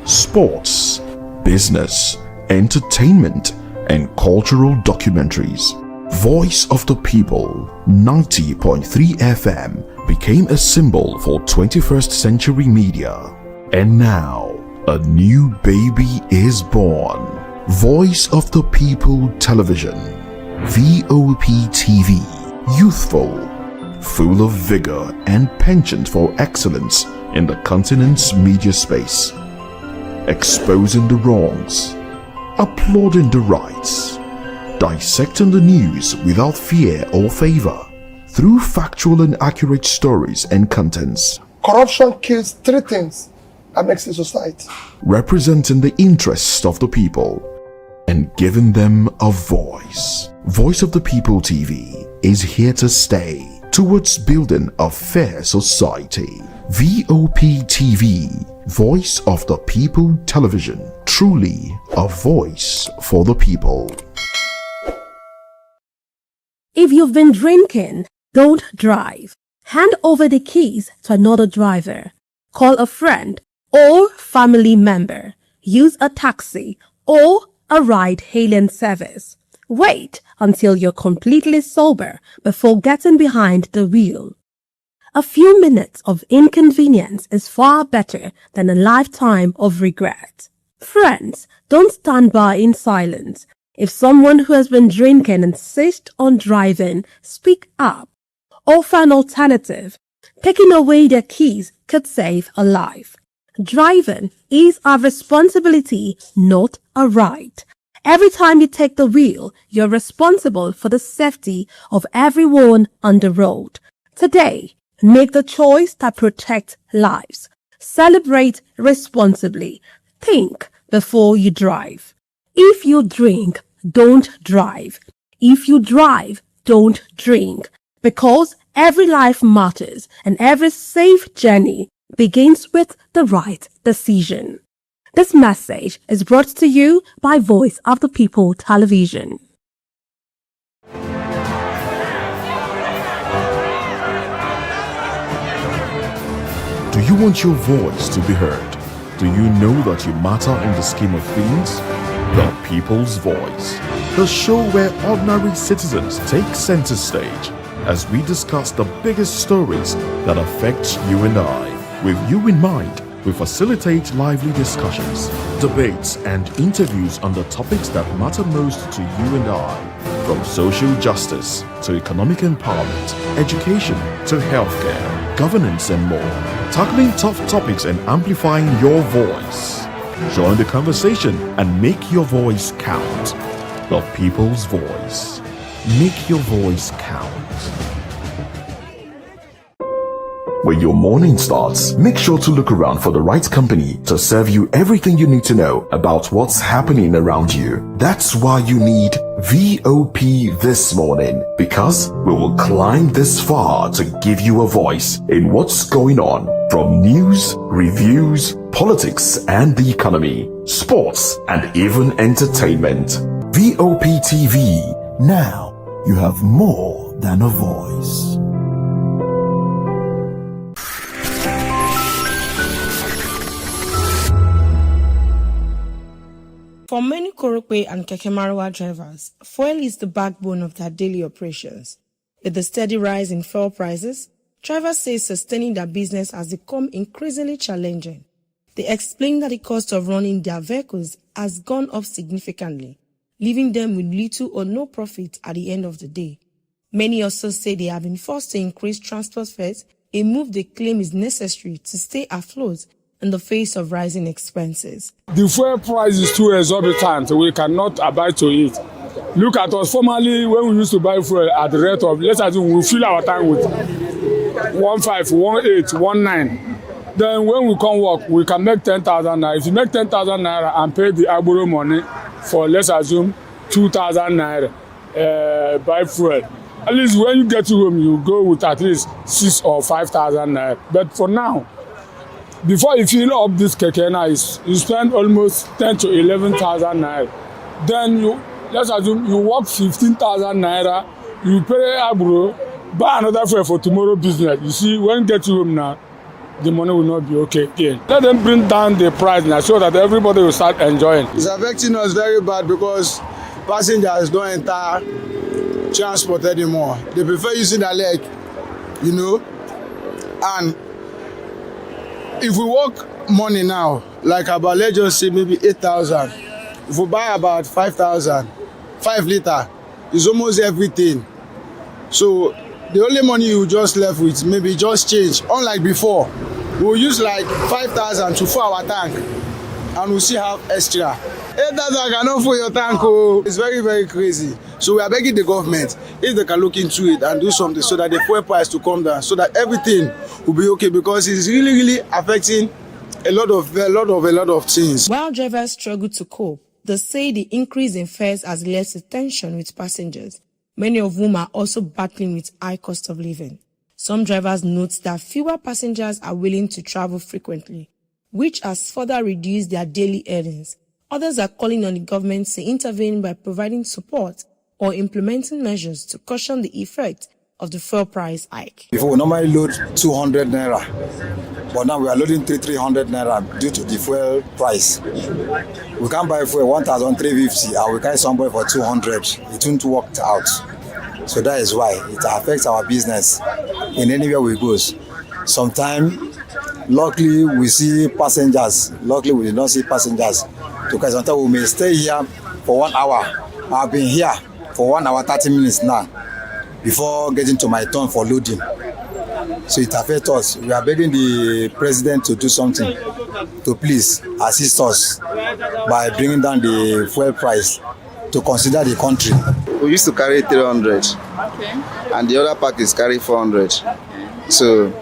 sports, business, entertainment, and cultural documentaries, Voice of the People 90.3 FM became a symbol for 21st century media. And now, a new baby is born. Voice of the People Television. VOPTV, youthful, full of vigor and penchant for excellence in the continent's media space, exposing the wrongs, applauding the rights, dissecting the news without fear or favor, through factual and accurate stories and contents. Corruption kills three things that makes a society. Representing the interests of the people and giving them a voice. Voice of the People TV is here to stay towards building a fair society. VOPTV, Voice of the People Television, truly a voice for the people. If you've been drinking, don't drive. Hand over the keys to another driver. Call a friend or family member. Use a taxi or a ride-hailing service. Wait until you're completely sober before getting behind the wheel. A few minutes of inconvenience is far better than a lifetime of regret. Friends, don't stand by in silence. If someone who has been drinking insists on driving, speak up. Offer an alternative. Taking away their keys could save a life. Driving is a responsibility, not a right. Every time you take the wheel, you're responsible for the safety of everyone on the road. Today, make the choice that protects lives. Celebrate responsibly. Think before you drive. If you drink, don't drive. If you drive, don't drink. Because every life matters and every safe journey begins with the right decision. This message is brought to you by Voice of the People Television. Do you want your voice to be heard? Do you know that you matter in the scheme of things? The People's Voice, the show where ordinary citizens take center stage as we discuss the biggest stories that affect you and I. With you in mind, we facilitate lively discussions, debates, and interviews on the topics that matter most to you and I, from social justice to economic empowerment, education to healthcare, governance, and more, tackling tough topics and amplifying your voice. Join the conversation and make your voice count. The People's Voice. Make your voice count. When your morning starts, make sure to look around for the right company to serve you everything you need to know about what's happening around you. That's why you need VOP this morning, because we will climb this far to give you a voice in what's going on, from news, reviews, politics and the economy, sports and even entertainment. VOP TV. Now you have more than a voice. For many Korope and Keke Marwa drivers, fuel is the backbone of their daily operations. With the steady rise in fuel prices, drivers say sustaining their business has become increasingly challenging. They explain that the cost of running their vehicles has gone up significantly, leaving them with little or no profit at the end of the day. Many also say they have been forced to increase transport fares, a move they claim is necessary to stay afloat in the face of rising expenses. The fuel price is too exorbitant. We cannot abide to it. Look at us. Formerly, when we used to buy fuel at the rate of, let's assume we fill our tank with 15, 18, 19. Then when we come work, we can make 10,000 naira. If you make 10,000 naira and pay the agboro money for, let's assume, 2,000 naira buy fuel, at least when you get to home, you go with at least 6,000 or 5,000 naira. But for now, before you fill up this keke now, you spend almost 10 to 11,000 naira. Then let's assume you work 15,000 naira, you pay agboro, buy another fuel for tomorrow business. You see, when you get to home now, the money will not be okay again. Let them bring down the price now so that everybody will start enjoying. It's affecting us very bad because passengers don't enter transport anymore. They prefer using their leg, you know. And if we work money now, like about, let's just say maybe 8,000. If we buy about 5,000, 5 liter, is almost everything. So the only money you just left with maybe just change. Unlike before, we'll use like 5,000 to fill our tank and we'll still have extra. 8,000 cannot fill your tank. Oh. It's very, very crazy. So we are begging the government if they can look into it and do something so that the fuel price to come down, so that everything will be okay, because it's really, really affecting a lot of things. While drivers struggle to cope, they say the increase in fares has led to tension with passengers, many of whom are also battling with high cost of living. Some drivers note that fewer passengers are willing to travel frequently, which has further reduced their daily earnings. Others are calling on the government to intervene by providing support or implementing measures to cushion the effect of the fuel price hike. Before we normally load 200 naira, but now we are loading 300 naira due to the fuel price. We can't buy fuel 1,350 and we carry somebody for 200. It won't work out. So that is why it affects our business in anywhere we go. Sometimes, luckily we see passengers. Luckily we did not see passengers. Because sometimes we may stay here for 1 hour. I've been here for 1 hour 30 minutes now before getting to my turn for loading. So it affects us. We are begging the president to do something, to please assist us by bringing down the fuel price, to consider the country. We used to carry 300, and the other package carry 400. So,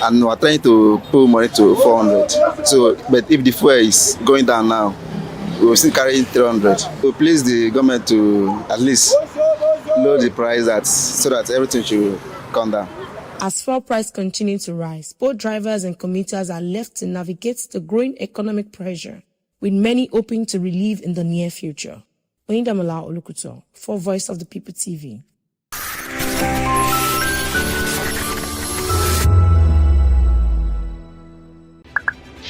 and we're trying to pull money to 400. So, but if the fuel is going down now, we will still carry 300. So please the government to at least lower the price so that everything should come down. As fuel price continue to rise, both drivers and commuters are left to navigate the growing economic pressure, with many hoping to relieve in the near future. Oyindamola Olukuto for Voice of the People TV.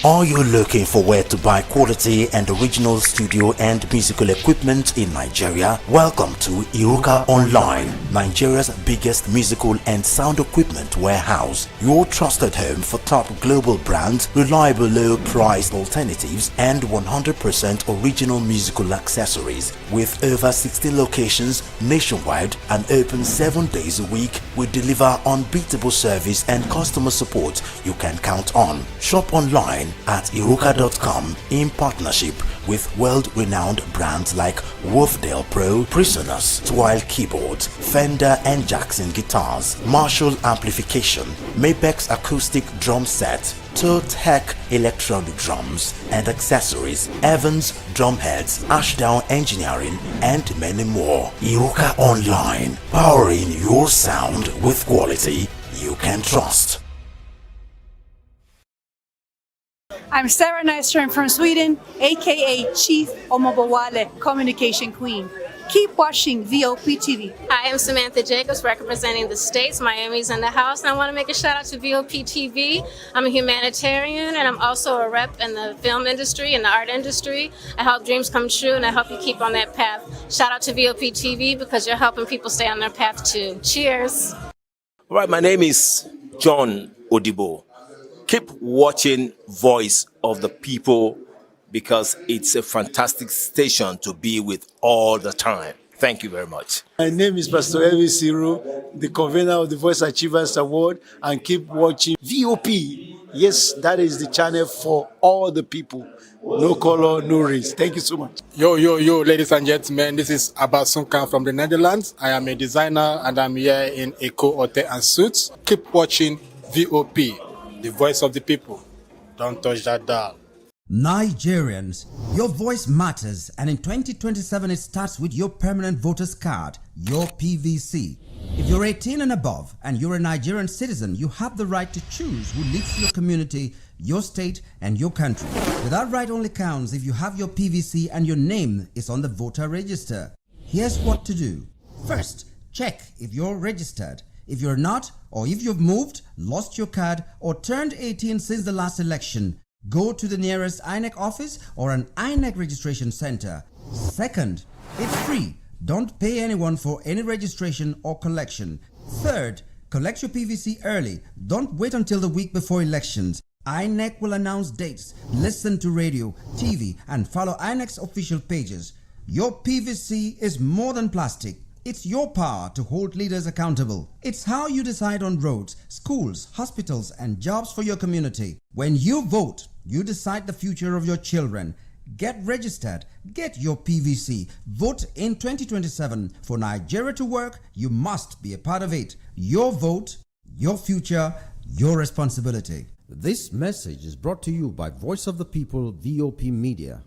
Are you looking for where to buy quality and original studio and musical equipment in Nigeria? Welcome to Iruka Online, Nigeria's biggest musical and sound equipment warehouse. Your trusted home for top global brands, reliable low-priced alternatives, and 100% original musical accessories. With over 60 locations nationwide and open 7 days a week, we deliver unbeatable service and customer support you can count on. Shop online at iruka.com in partnership with world-renowned brands like Wolfdale Pro, Prisoners, Twile Keyboards, Fender and Jackson Guitars, Marshall Amplification, Mapex Acoustic Drum Set, Tech Electronic Drums and Accessories, Evans Drumheads, Ashdown Engineering, and many more. Iruka Online, powering your sound with quality you can trust. I'm Sarah Nystrom from Sweden, aka Chief Omobawale, Communication Queen. Keep watching VOPTV. Hi, I'm Samantha Jacobs, representing the States. Miami's in the house, and I want to make a shout out to VOPTV. I'm a humanitarian, and I'm also a rep in the film industry and the art industry. I help dreams come true, and I help you keep on that path. Shout out to VOPTV because you're helping people stay on their path too. Cheers. All right, my name is John Odibo. Keep watching Voice of the People because it's a fantastic station to be with all the time. Thank you very much. My name is Pastor Elvis Ciro, the convener of the Voice Achievers Award, and keep watching VOP. Yes, that is the channel for all the people. No color, no race. Thank you so much. Yo, ladies and gentlemen, this is Abasunkan from the Netherlands. I am a designer and I'm here in Eco Hotel and Suits. Keep watching VOP. The voice of the people. Don't touch that dial. Nigerians, your voice matters, and in 2027 it starts with your permanent voter's card, your PVC. If you're 18 and above and you're a Nigerian citizen, you have the right to choose who leads your community, your state, and your country. But that right only counts if you have your PVC and your name is on the voter register. Here's what to do. First, check if you're registered. If you're not, or if you've moved, lost your card, or turned 18 since the last election, go to the nearest INEC office or an INEC registration center. Second, it's free. Don't pay anyone for any registration or collection. Third, collect your PVC early. Don't wait until the week before elections. INEC will announce dates. Listen to radio, TV, and follow INEC's official pages. Your PVC is more than plastic. It's your power to hold leaders accountable. It's how you decide on roads, schools, hospitals, and jobs for your community. When you vote, you decide the future of your children. Get registered. Get your PVC. Vote in 2027. For Nigeria to work, you must be a part of it. Your vote, your future, your responsibility. This message is brought to you by Voice of the People, VOP Media.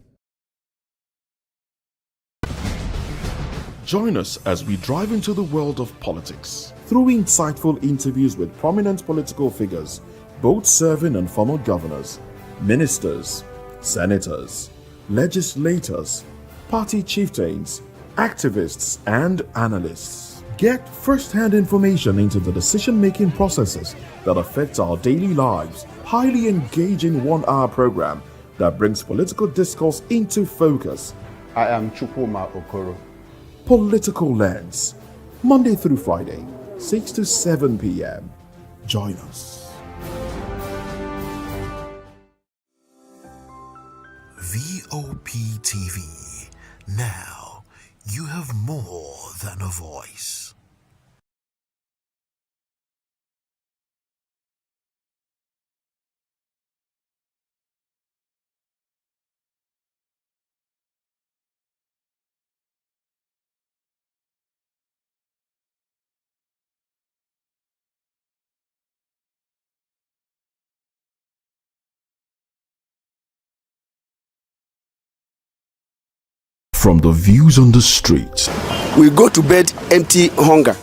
Join us as we drive into the world of politics through insightful interviews with prominent political figures, both serving and former governors, ministers, senators, legislators, party chieftains, activists, and analysts. Get first-hand information into the decision-making processes that affect our daily lives. Highly engaging one-hour program that brings political discourse into focus. I am Chukwuma Okoro. Political Lens, Monday through Friday, 6 to 7 p.m. Join us. Voptv. Now you have more than a voice. From the views on the street, We go to bed empty hunger.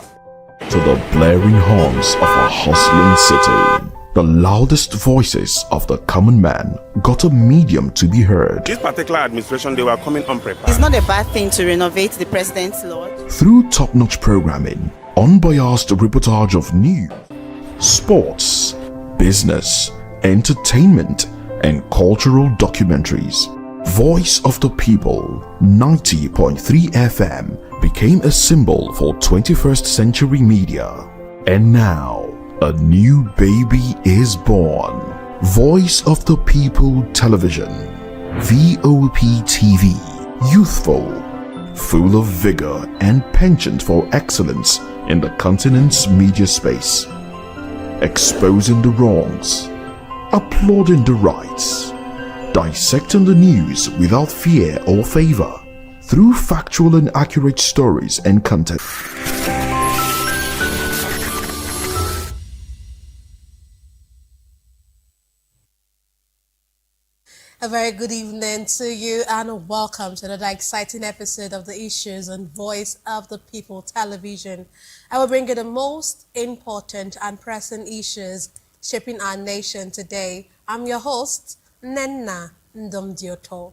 to the blaring horns of a hustling city, the loudest voices of the common man got a medium to be heard. This particular administration, they were coming unprepared. It's not a bad thing to renovate the president's lodge. Through top-notch programming, unbiased reportage of news, sports, business, entertainment, and cultural documentaries, Voice of the People 90.3 FM became a symbol for 21st century media. And now, a new baby is born. Voice of the People Television, VOPTV, youthful, full of vigor and penchant for excellence in the continent's media space, exposing the wrongs, applauding the rights, dissecting the news without fear or favor, through factual and accurate stories and content. A very good evening to you and welcome to another exciting episode of the Issues on Voice of the People television. I will bring you the most important and pressing issues shaping our nation today. I'm your host, Nenna Ndomdioto.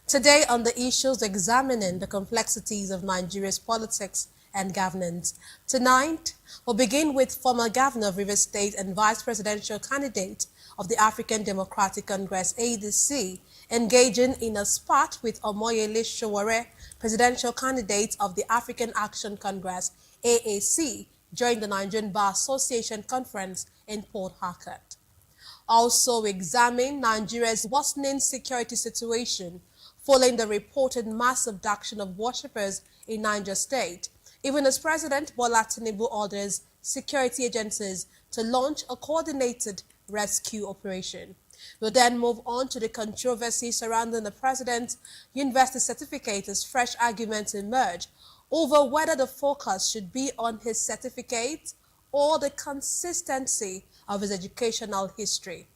Today on the issues examining the complexities of Nigeria's politics and governance. Tonight, we'll begin with former Governor of Rivers State and Vice Presidential candidate of the African Democratic Congress, ADC, engaging in a spat with Omoyele Sowore, presidential candidate of the African Action Congress, AAC, during the Nigerian Bar Association conference in Port Harcourt. Also examine Nigeria's worsening security situation following the reported mass abduction of worshippers in Niger State, even as President Bola Tinubu orders security agencies to launch a coordinated rescue operation. We'll then move on to the controversy surrounding the president's university certificate as fresh arguments emerge over whether the focus should be on his certificate or the consistency of his educational history.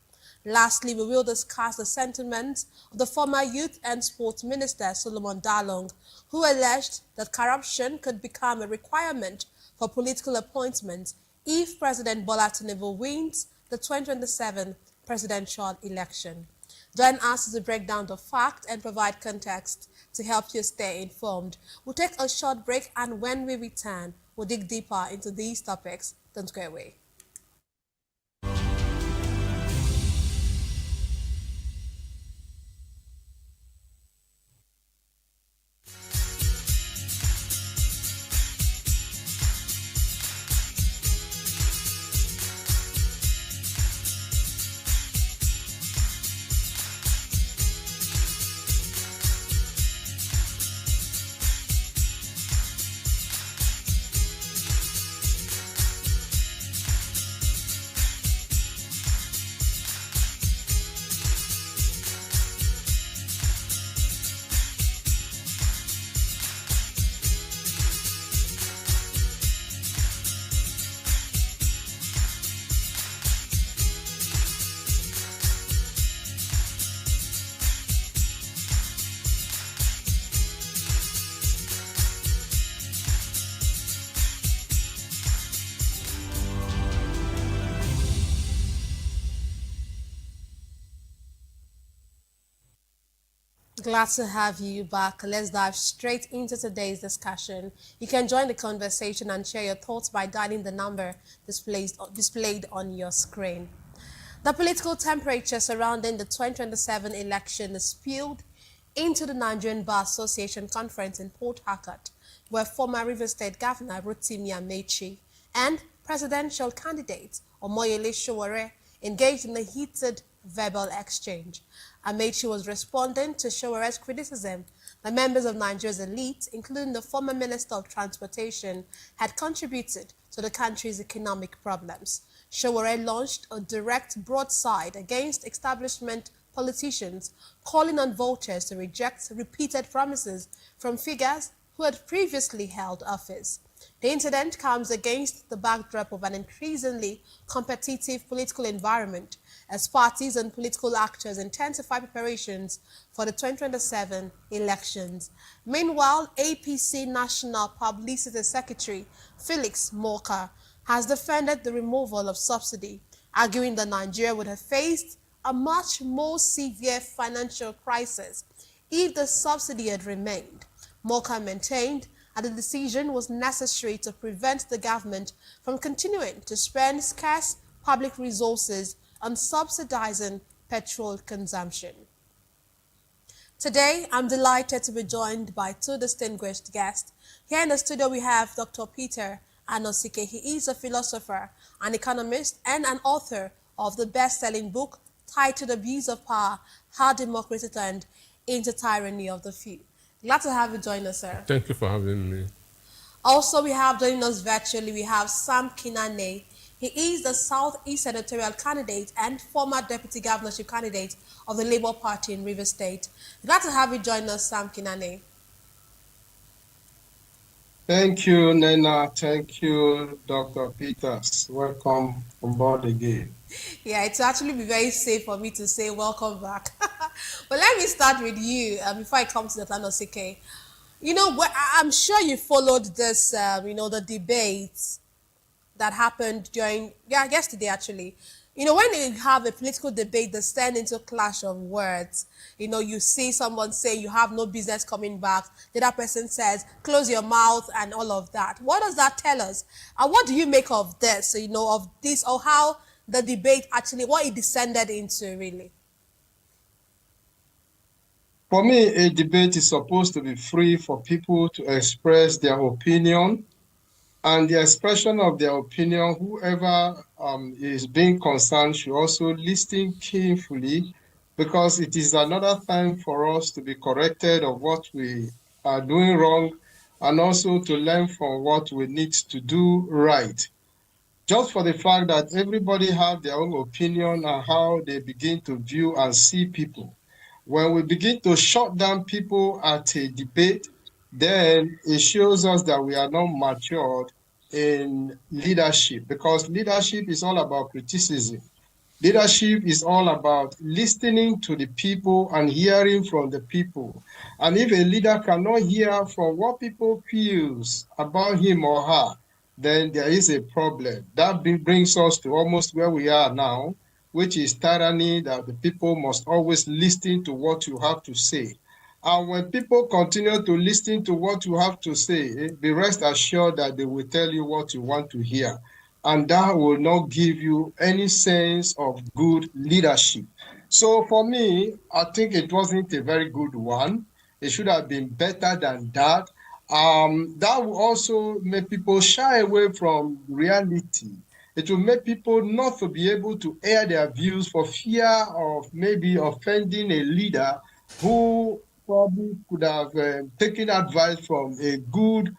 Lastly, we will discuss the sentiments of the former Youth and Sports Minister, Solomon Dalong, who alleged that corruption could become a requirement for political appointments if President Bola Tinubu wins the 2027 presidential election. Join us to break down the fact and provide context to help you stay informed. We'll take a short break, and when we return, we'll dig deeper into these topics. Don't go away. glad to have you back. Let's dive straight into today's discussion. You can join the conversation and share your thoughts by dialing the number displayed on your screen. The political temperature surrounding the 2027 election is spilled into the Nigerian Bar Association conference in Port Harcourt, where former Rivers State Governor Rotimi Amechi and presidential candidate Omoyele Sowore engaged in a heated verbal exchange. Amechi was responding to Showore's criticism that members of Nigeria's elite, including the former Minister of Transportation, had contributed to the country's economic problems. Sowore launched a direct broadside against establishment politicians, calling on voters to reject repeated promises from figures who had previously held office. The incident comes against the backdrop of an increasingly competitive political environment as parties and political actors intensify preparations for the 2027 elections. Meanwhile, APC National Publicity Secretary Felix Moka has defended the removal of subsidy, arguing that Nigeria would have faced a much more severe financial crisis if the subsidy had remained. Moka maintained that the decision was necessary to prevent the government from continuing to spend scarce public resources on subsidizing petrol consumption. Today, I'm delighted to be joined by two distinguished guests. Here in the studio, we have Dr. Peter Anosike. He is a philosopher, an economist, and an author of the best-selling book titled Abuse of Power, How Democracy Turned into Tyranny of the Few. Glad to have you join us, sir. Thank you for having me. Also, we have joining us virtually, we have Sam Kinane. He is the Southeast Senatorial candidate and former deputy governorship candidate of the Labour Party in Rivers State. Glad to have you join us, Sam Kinane. Thank you, Nena. Thank you, Dr. Peters. Welcome on board again. Yeah, it will actually be very safe for me to say welcome back. But let me start with you before I come to the Anosike. You know, I'm sure you followed this, the debates that happened yesterday actually. You know, when you have a political debate that turns into a clash of words, you know, you see someone say you have no business coming back, the other person says, close your mouth and all of that. What does that tell us? And what do you make of this, of this, or how the debate actually, what it descended into really? For me, a debate is supposed to be free for people to express their opinion, and the expression of their opinion, whoever is being concerned should also listen carefully, because it is another time for us to be corrected of what we are doing wrong and also to learn from what we need to do right. Just for the fact that everybody have their own opinion and how they begin to view and see people. When we begin to shut down people at a debate, then it shows us that we are not matured in leadership, because leadership is all about criticism. Leadership is all about listening to the people and hearing from the people. And if a leader cannot hear from what people feels about him or her, then there is a problem. That brings us to almost where we are now, which is tyranny, that the people must always listen to what you have to say. And when people continue to listen to what you have to say, be rest assured that they will tell you what you want to hear. And that will not give you any sense of good leadership. So for me, I think it wasn't a very good one. It should have been better than that. That will also make people shy away from reality. It will make people not to be able to air their views for fear of maybe offending a leader who probably could have taken advice from a good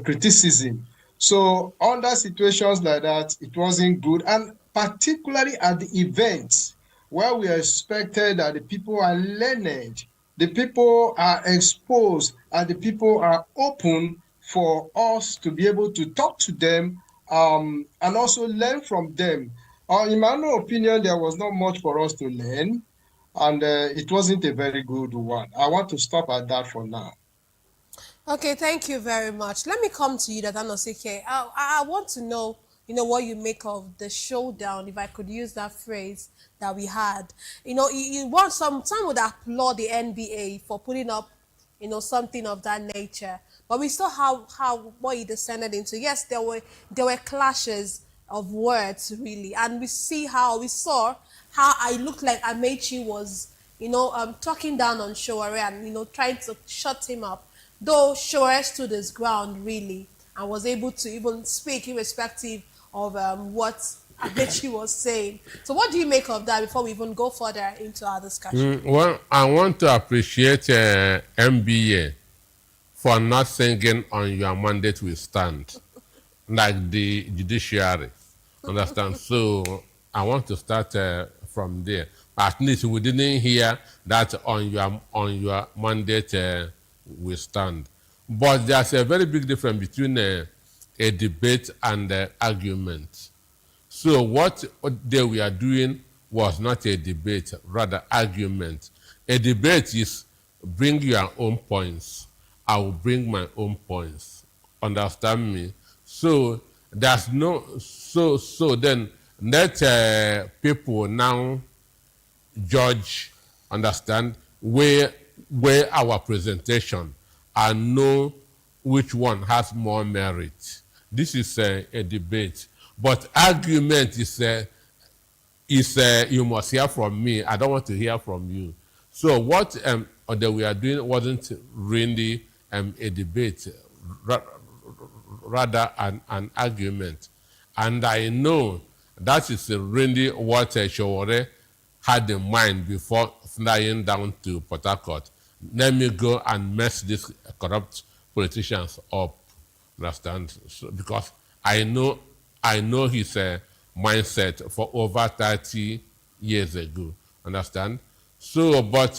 criticism. So under situations like that, it wasn't good. And particularly at the events where we expected that the people are learned, the people are exposed, and the people are open for us to be able to talk to them and also learn from them. In my own opinion, there was not much for us to learn, and it wasn't a very good one. I want to stop at that for now. Okay, thank you very much. Let me come to you, Anosike. I want to know what you make of the showdown, if I could use that phrase that we had. You want some would applaud the NBA for putting up, something of that nature. But we saw how what he descended into. Yes, there were clashes of words really, and we saw how I looked like Amechi was, talking down on Showore and trying to shut him up. Though Showore stood his ground really and was able to even speak irrespective of what Amechi was saying. So what do you make of that before we even go further into our discussion? Well, I want to appreciate MBA for not singing on your mandate will stand, like the judiciary. Understand? So I want to start from there. At least we didn't hear that on your mandate will stand. But there's a very big difference between a debate and argument. So what they were doing was not a debate, rather argument. A debate is bring your own points. I will bring my own points. Understand me? So there's no so then let people now judge, understand, where our presentation and know which one has more merit. This is a debate, but argument is you must hear from me. I don't want to hear from you. So what that we are doing wasn't really a debate, rather an argument. And I know that is really what Showore had in mind before flying down to Port Harcourt. Let me go and mess these corrupt politicians up. Understand? So, because I know his mindset for over 30 years ago. Understand? So, but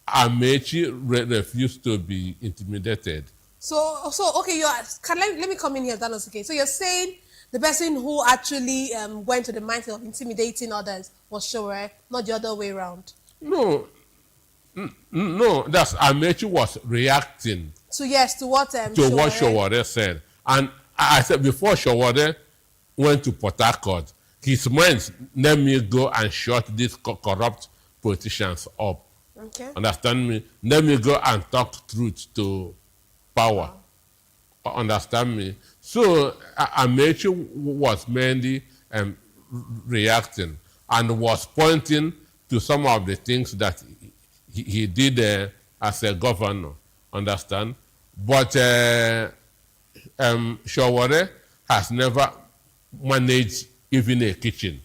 Amechi refused to be intimidated. So okay, let me come in here. That was okay. So you're saying the person who actually went to the mindset of intimidating others was Showore, not the other way around. No, that's Amechi was reacting. So yes, to what Showore said. And I said before Showore went to Port Harcourt, his mind, let me go and shut these corrupt politicians up. Okay. Understand me? Let me go and talk truth to power. Understand me? So Amechi was mainly reacting and was pointing to some of the things that he did as a governor. Understand? But Showore has never managed even a kitchen.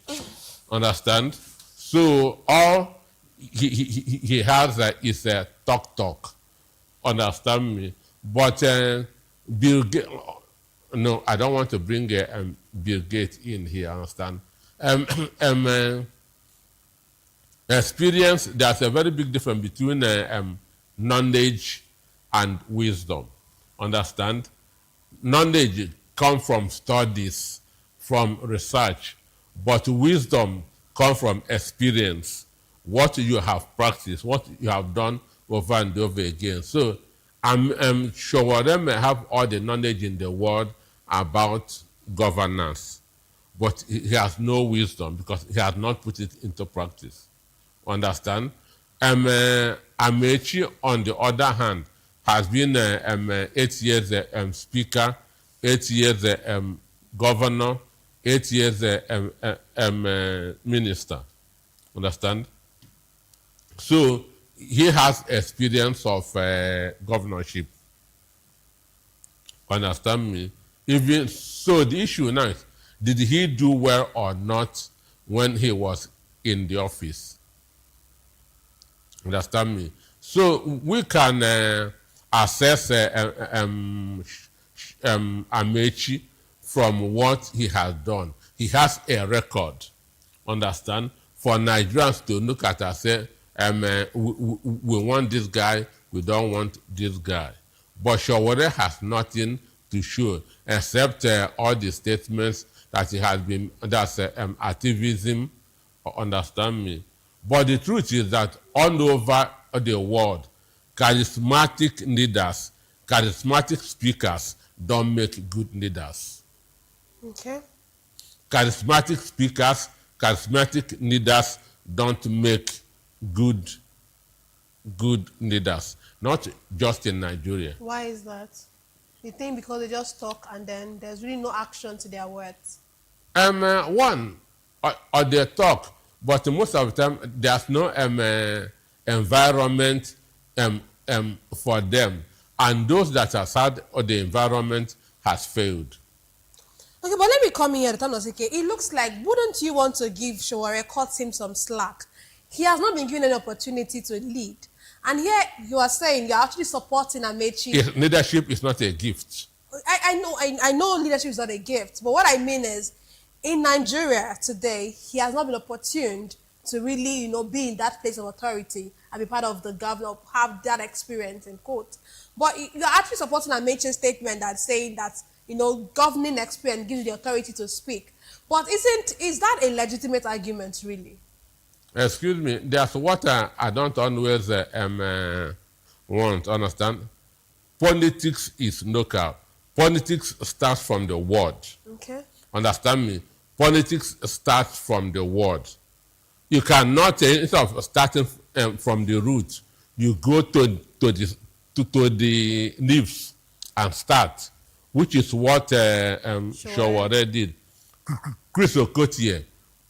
Understand? So all he has is a talk. Understand me? But Bill Gates, no, I don't want to bring Bill Gates in here. Understand? Experience. There's a very big difference between knowledge and wisdom. Understand? Knowledge comes from studies, from research, but wisdom comes from experience. What you have practiced, what you have done over and over again. So I'm sure they may have all the knowledge in the world about governance, but he has no wisdom because he has not put it into practice. Understand? Amechi, on the other hand, has been 8 years speaker, 8 years governor, 8 years minister. Understand? So he has experience of governorship. Understand me? Even so, the issue now is, did he do well or not when he was in the office? Understand me? So we can assess Amechi from what he has done. He has a record. Understand? For Nigerians to look at and say, we want this guy, we don't want this guy. But Showore has nothing to show except all the statements that he has been, that's activism. Understand me? But the truth is that all over the world, charismatic leaders, charismatic speakers don't make good leaders. Okay. Charismatic speakers, charismatic leaders don't make good leaders, not just in Nigeria. Why is that? You think because they just talk and then there's really no action to their words? One, or they talk, but most of the time there's no environment for them, and those that are sad or the environment has failed. Okay, but let me come in here. It looks like, wouldn't you want to give Showore, cut him some slack? He has not been given any opportunity to lead. And here you are saying you're actually supporting Amechi. Leadership is not a gift. I know leadership is not a gift, but what I mean is, in Nigeria today, he has not been opportuned to really, be in that place of authority and be part of the government, have that experience, in quote. But you're actually supporting Amechi's statement that's saying that, governing experience gives you the authority to speak. But is that a legitimate argument, really? Excuse me, there's what I don't always want to understand. Politics is local. Politics starts from the word. Okay. Understand me? Politics starts from the word. You cannot, instead of starting from the root, you go to the leaves and start, which is what Showore did. Chris Okotie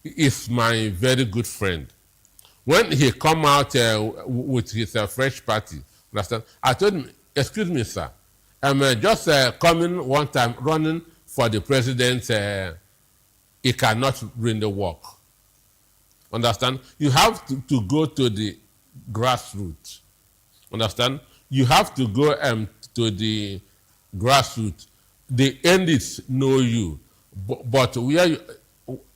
is my very good friend. When he come out with his fresh party, understand? I told him, excuse me, sir, I'm just coming one time, running for the president. He cannot bring the work. Understand? You have to go to the grassroots. Understand? You have to go to the grassroots. The elites know you, but where you,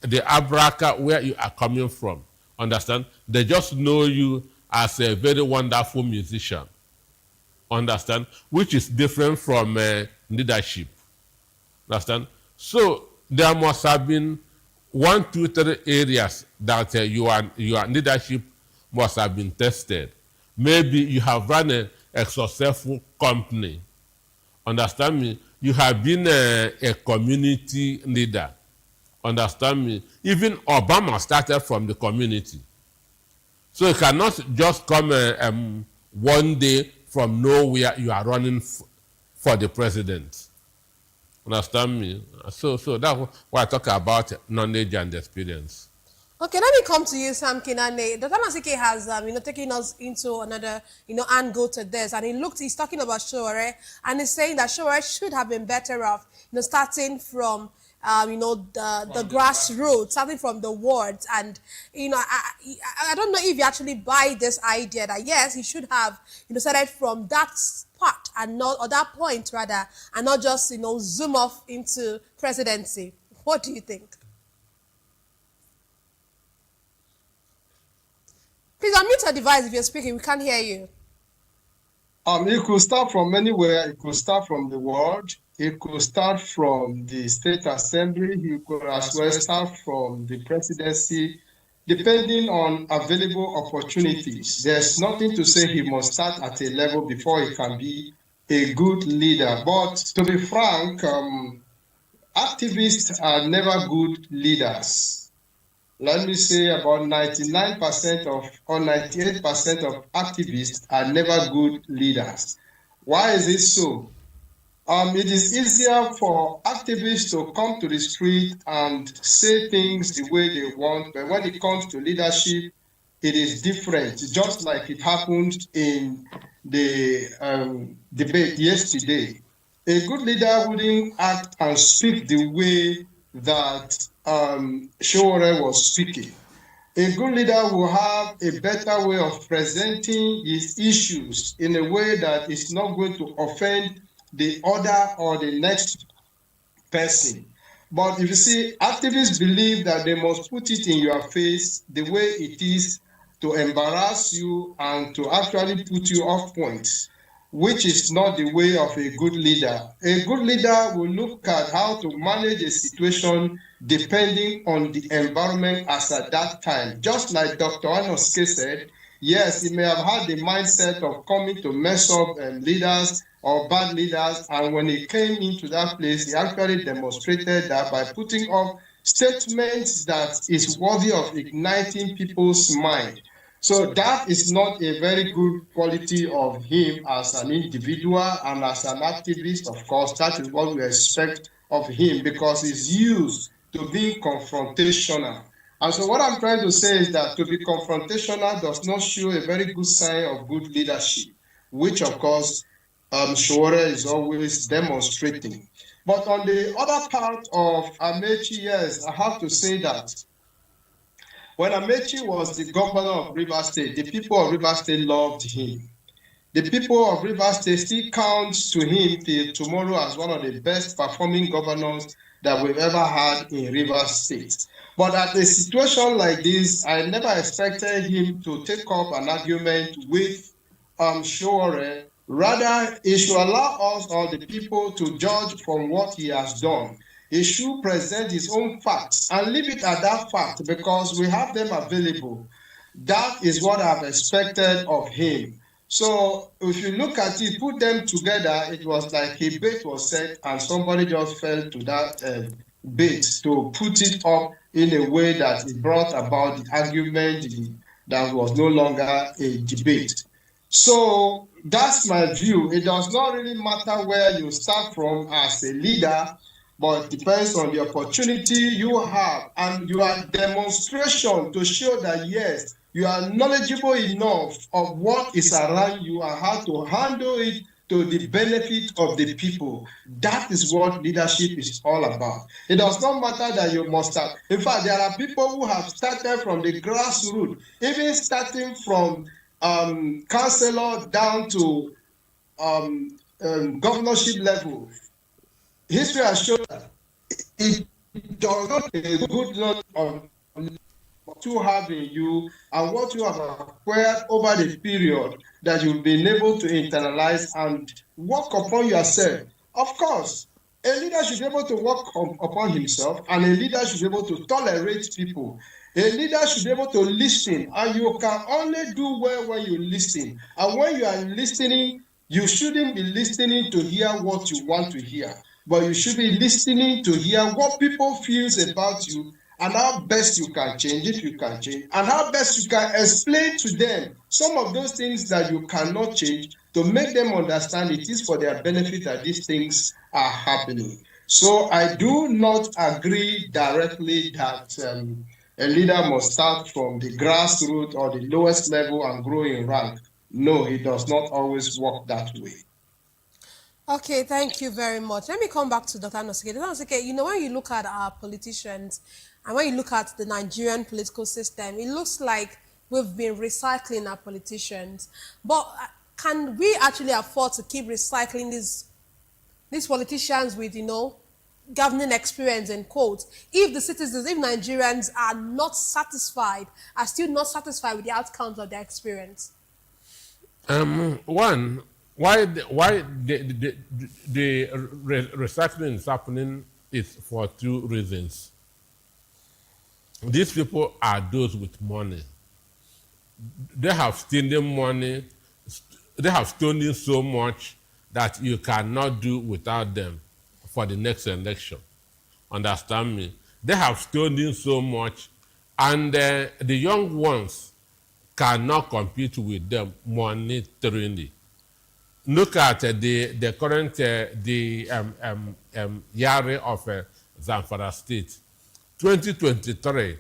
the Abraka, where you are coming from, understand? They just know you as a very wonderful musician. Understand? Which is different from leadership. Understand? So there must have been 1, 2, 3 areas that your leadership must have been tested. Maybe you have run a successful company. Understand me? You have been a community leader. Understand me? Even Obama started from the community. So you cannot just come one day from nowhere you are running for the president. Understand me? So that's why I talk about knowledge and experience. Okay, let me come to you, Sam Kinane. Dr. Masike has, taken us into another, angle to this. And he's talking about Showore, and he's saying that Showore should have been better off, starting from, the grassroots, starting from the wards. And, I don't know if you actually buy this idea that, yes, he should have, started from that spot and not, or that point rather, and not just, zoom off into presidency. What do you think? Please unmute your device if you're speaking. We can't hear you. It could start from anywhere. It could start from the world. It could start from the state assembly. It could as well start from the presidency, depending on available opportunities. There's nothing to say he must start at a level before he can be a good leader. But to be frank, activists are never good leaders. Let me say about 99% or 98% of activists are never good leaders. Why is it so? It is easier for activists to come to the street and say things the way they want, but when it comes to leadership, it is different, just like it happened in the debate yesterday. A good leader wouldn't act and speak the way that Showore was speaking. A good leader will have a better way of presenting his issues in a way that is not going to offend the other or the next person. But if you see, activists believe that they must put it in your face the way it is to embarrass you and to actually put you off point, which is not the way of a good leader. A good leader will look at how to manage a situation depending on the environment as at that time. Just like Dr. Anoske said, Yes, he may have had the mindset of coming to mess up leaders or bad leaders, and when he came into that place, he actually demonstrated that by putting up statements that is worthy of igniting people's mind. So that is not a very good quality of him as an individual and as an activist. Of course, that is what we expect of him, because he's used to being confrontational. And so what I'm trying to say is that to be confrontational does not show a very good sign of good leadership, which of course Shore is always demonstrating. But on the other part of Amechi, yes, I have to say that when Amechi was the governor of Rivers State, the people of Rivers State loved him. The people of Rivers State still count to him till tomorrow as one of the best performing governors that we've ever had in Rivers State. But at a situation like this, I never expected him to take up an argument with Shore. Rather, he should allow us or the people to judge from what he has done. He should present his own facts and leave it at that fact, because we have them available. That is what I've expected of him. So if you look at it, put them together, it was like a bait was set and somebody just fell to that bait to put it up in a way that it brought about the argument that was no longer a debate. So that's my view. It does not really matter where you start from as a leader, but it depends on the opportunity you have and your demonstration to show that yes, you are knowledgeable enough of what is around you and how to handle it to the benefit of the people. That is what leadership is all about. It does not matter that you must have. In fact, there are people who have started from the grassroots, even starting from councillor down to governorship level. History has shown that it does not a good lot of what you have in you and what you have acquired over the period that you've been able to internalize and work upon yourself. Of course, a leader should be able to work upon himself, and a leader should be able to tolerate people. A leader should be able to listen, and you can only do well when you listen. And when you are listening, you shouldn't be listening to hear what you want to hear, but you should be listening to hear what people feels about you and how best you can change if you can change, and how best you can explain to them some of those things that you cannot change to make them understand it is for their benefit that these things are happening. So I do not agree directly that a leader must start from the grassroots or the lowest level and grow in rank. No, it does not always work that way. Okay, thank you very much. Let me come back to Dr. Anosike. Dr. Anosike, you know, when you look at our politicians and when you look at the Nigerian political system, it looks like we've been recycling our politicians. But can we actually afford to keep recycling these politicians with, you know, governing experience and quotes, if the citizens, if Nigerians are not satisfied, are still not satisfied with the outcomes of their experience? One, why the recycling is happening is for two reasons. These people are those with money. They have stolen money. They have stolen so much that you cannot do without them for the next election. Understand me? They have stolen so much, and the young ones cannot compete with them monetarily. Look at the current Yari of Zamfara State. 2023,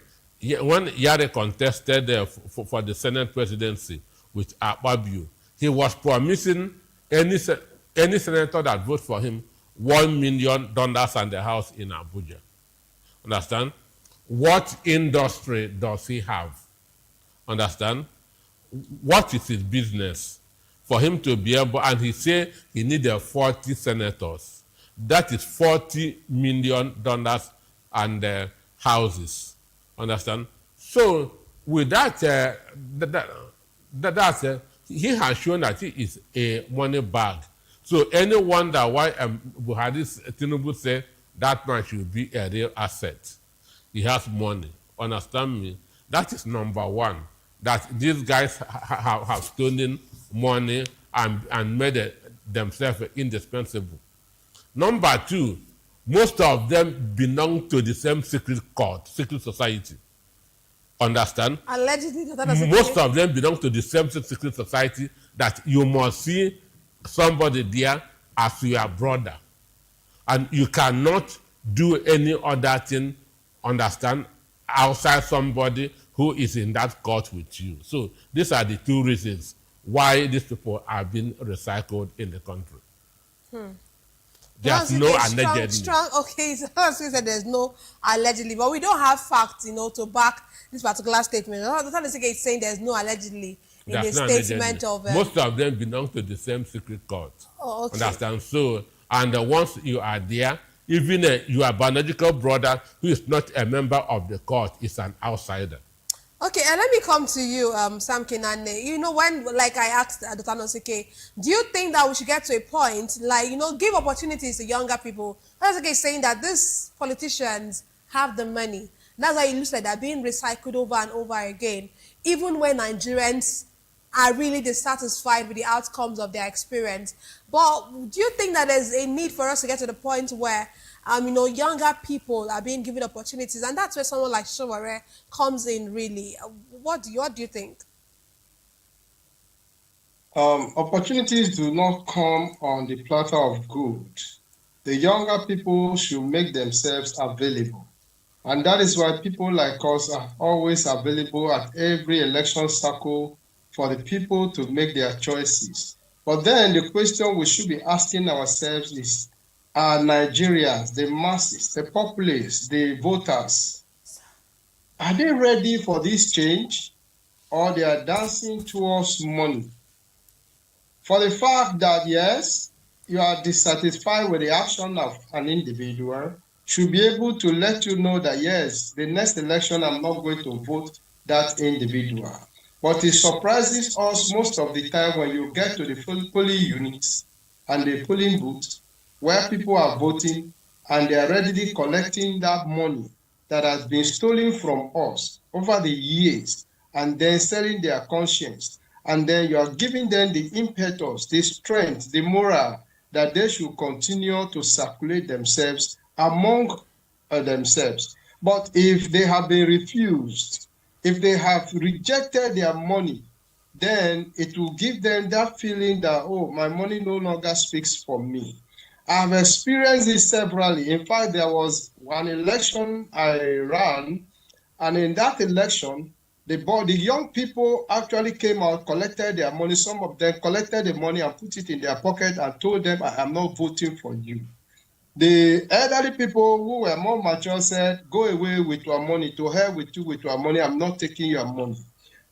when Yari contested for the Senate presidency with Akpabio, he was promising any senator that votes for him $1 million and the house in Abuja. Understand? What industry does he have? Understand? What is his business? For him to be able, and he said he needed 40 senators. That is $40 million and houses. Understand? So with that, he has shown that he is a money bag. So any wonder why Buhari Tinubu said that man should be a real asset. He has money. Understand me? That is number one. that these guys have stolen money and made themselves indispensable. Number two, most of them belong to the same secret court, secret society. Understand? Allegedly, most of them belong to the same secret society that you must see somebody there as your brother. And you cannot do any other thing, understand, outside somebody who is in that court with you. So these are the two reasons why these people are being recycled in the country. There's no allegedly. Okay, so said there's no allegedly, but we don't have facts, to back this particular statement. The time is saying there's no allegedly in the statement of. Most of them belong to the same secret court. Oh, okay. Understand? So, and once you are there, even your biological brother who is not a member of the court is an outsider. Okay, and let me come to you, Sam Kinane. When, like I asked Dr. Nosike, do you think that we should get to a point, like, give opportunities to younger people? Nosike is saying that these politicians have the money. That's why it looks like they're being recycled over and over again, even when Nigerians are really dissatisfied with the outcomes of their experience. But do you think that there's a need for us to get to the point where younger people are being given opportunities, and that's where someone like Showore comes in, really? What do you think? Opportunities do not come on the platter of gold. The younger people should make themselves available. And that is why people like us are always available at every election cycle for the people to make their choices. But then the question we should be asking ourselves is, are Nigerians, the masses, the populace, the voters, are they ready for this change, or they are dancing towards money? For the fact that, yes, you are dissatisfied with the action of an individual, should be able to let you know that, yes, the next election I'm not going to vote that individual. But it surprises us most of the time when you get to the polling units and the polling booths, where people are voting and they are readily collecting that money that has been stolen from us over the years, and then selling their conscience. And then you are giving them the impetus, the strength, the morale that they should continue to circulate themselves among themselves. But if they have been refused, if they have rejected their money, then it will give them that feeling that, oh, my money no longer speaks for me. I've experienced this severally. In fact, there was one election I ran, and in that election, the young people actually came out, collected their money. Some of them collected the money and put it in their pocket and told them, I am not voting for you. The elderly people who were more mature said, go away with your money, to hell with you with your money, I'm not taking your money.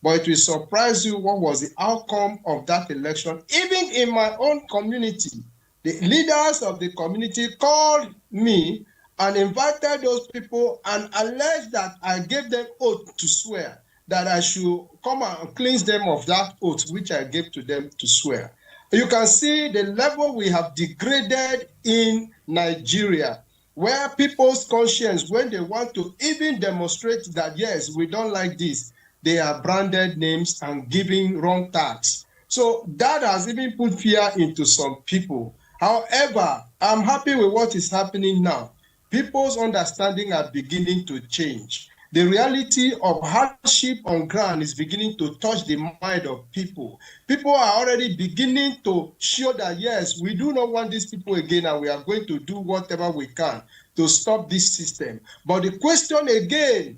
But it will surprise you what was the outcome of that election. Even in my own community, the leaders of the community called me and invited those people and alleged that I gave them oath to swear that I should come and cleanse them of that oath which I gave to them to swear. You can see the level we have degraded in Nigeria, where people's conscience, when they want to even demonstrate that, yes, we don't like this, they are branded names and giving wrong tags. So that has even put fear into some people. However, I'm happy with what is happening now. People's understanding are beginning to change. The reality of hardship on ground is beginning to touch the mind of people. People are already beginning to show that, yes, we do not want these people again, and we are going to do whatever we can to stop this system. But the question again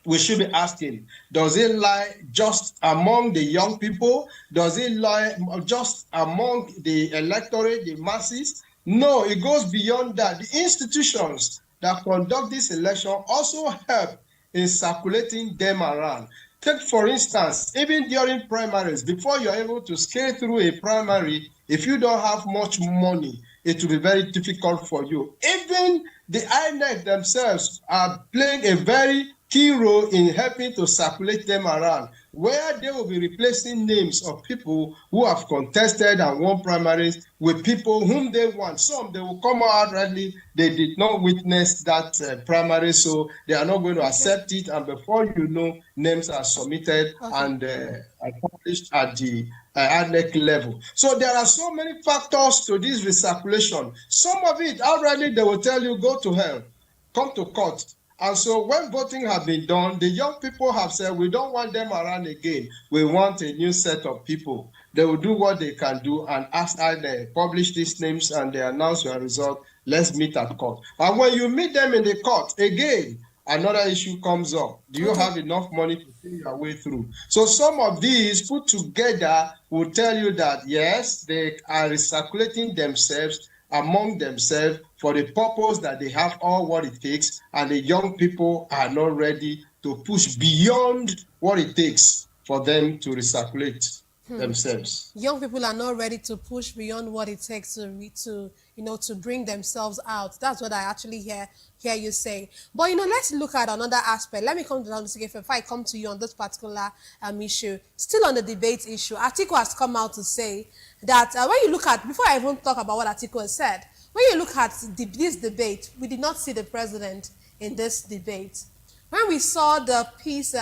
we should be asking, does it lie just among the young people? Does it lie just among the electorate, the masses? No, it goes beyond that. The institutions that conduct this election also help in circulating them around. Take, for instance, even during primaries, before you're able to scale through a primary, if you don't have much money, it will be very difficult for you. Even the INEC themselves are playing a very key role in helping to circulate them around, where they will be replacing names of people who have contested and won primaries with people whom they want. Some, they will come out outrightly, they did not witness that primary, so they are not going to accept it, and before you know, names are submitted and published at the ADNEC level. So there are so many factors to this recirculation. Some of it, outrightly, they will tell you, go to hell, come to court. And so when voting has been done, the young people have said, we don't want them around again. We want a new set of people. They will do what they can do, and after they publish these names and they announce your result, let's meet at court. And when you meet them in the court, again, another issue comes up. Do you have enough money to see your way through? So some of these put together will tell you that, yes, they are recirculating themselves among themselves for the purpose that they have all what it takes, and the young people are not ready to push beyond what it takes for them to recirculate themselves. Young people are not ready to push beyond what it takes to bring themselves out. That's what I actually hear you say. But let's look at another aspect. Let me come to that if I come to you on this particular issue. Still on the debate issue, Atiku has come out to say that when you look at, before I even talk about what Atiku has said, when you look at this debate, we did not see the president in this debate. When we saw the peace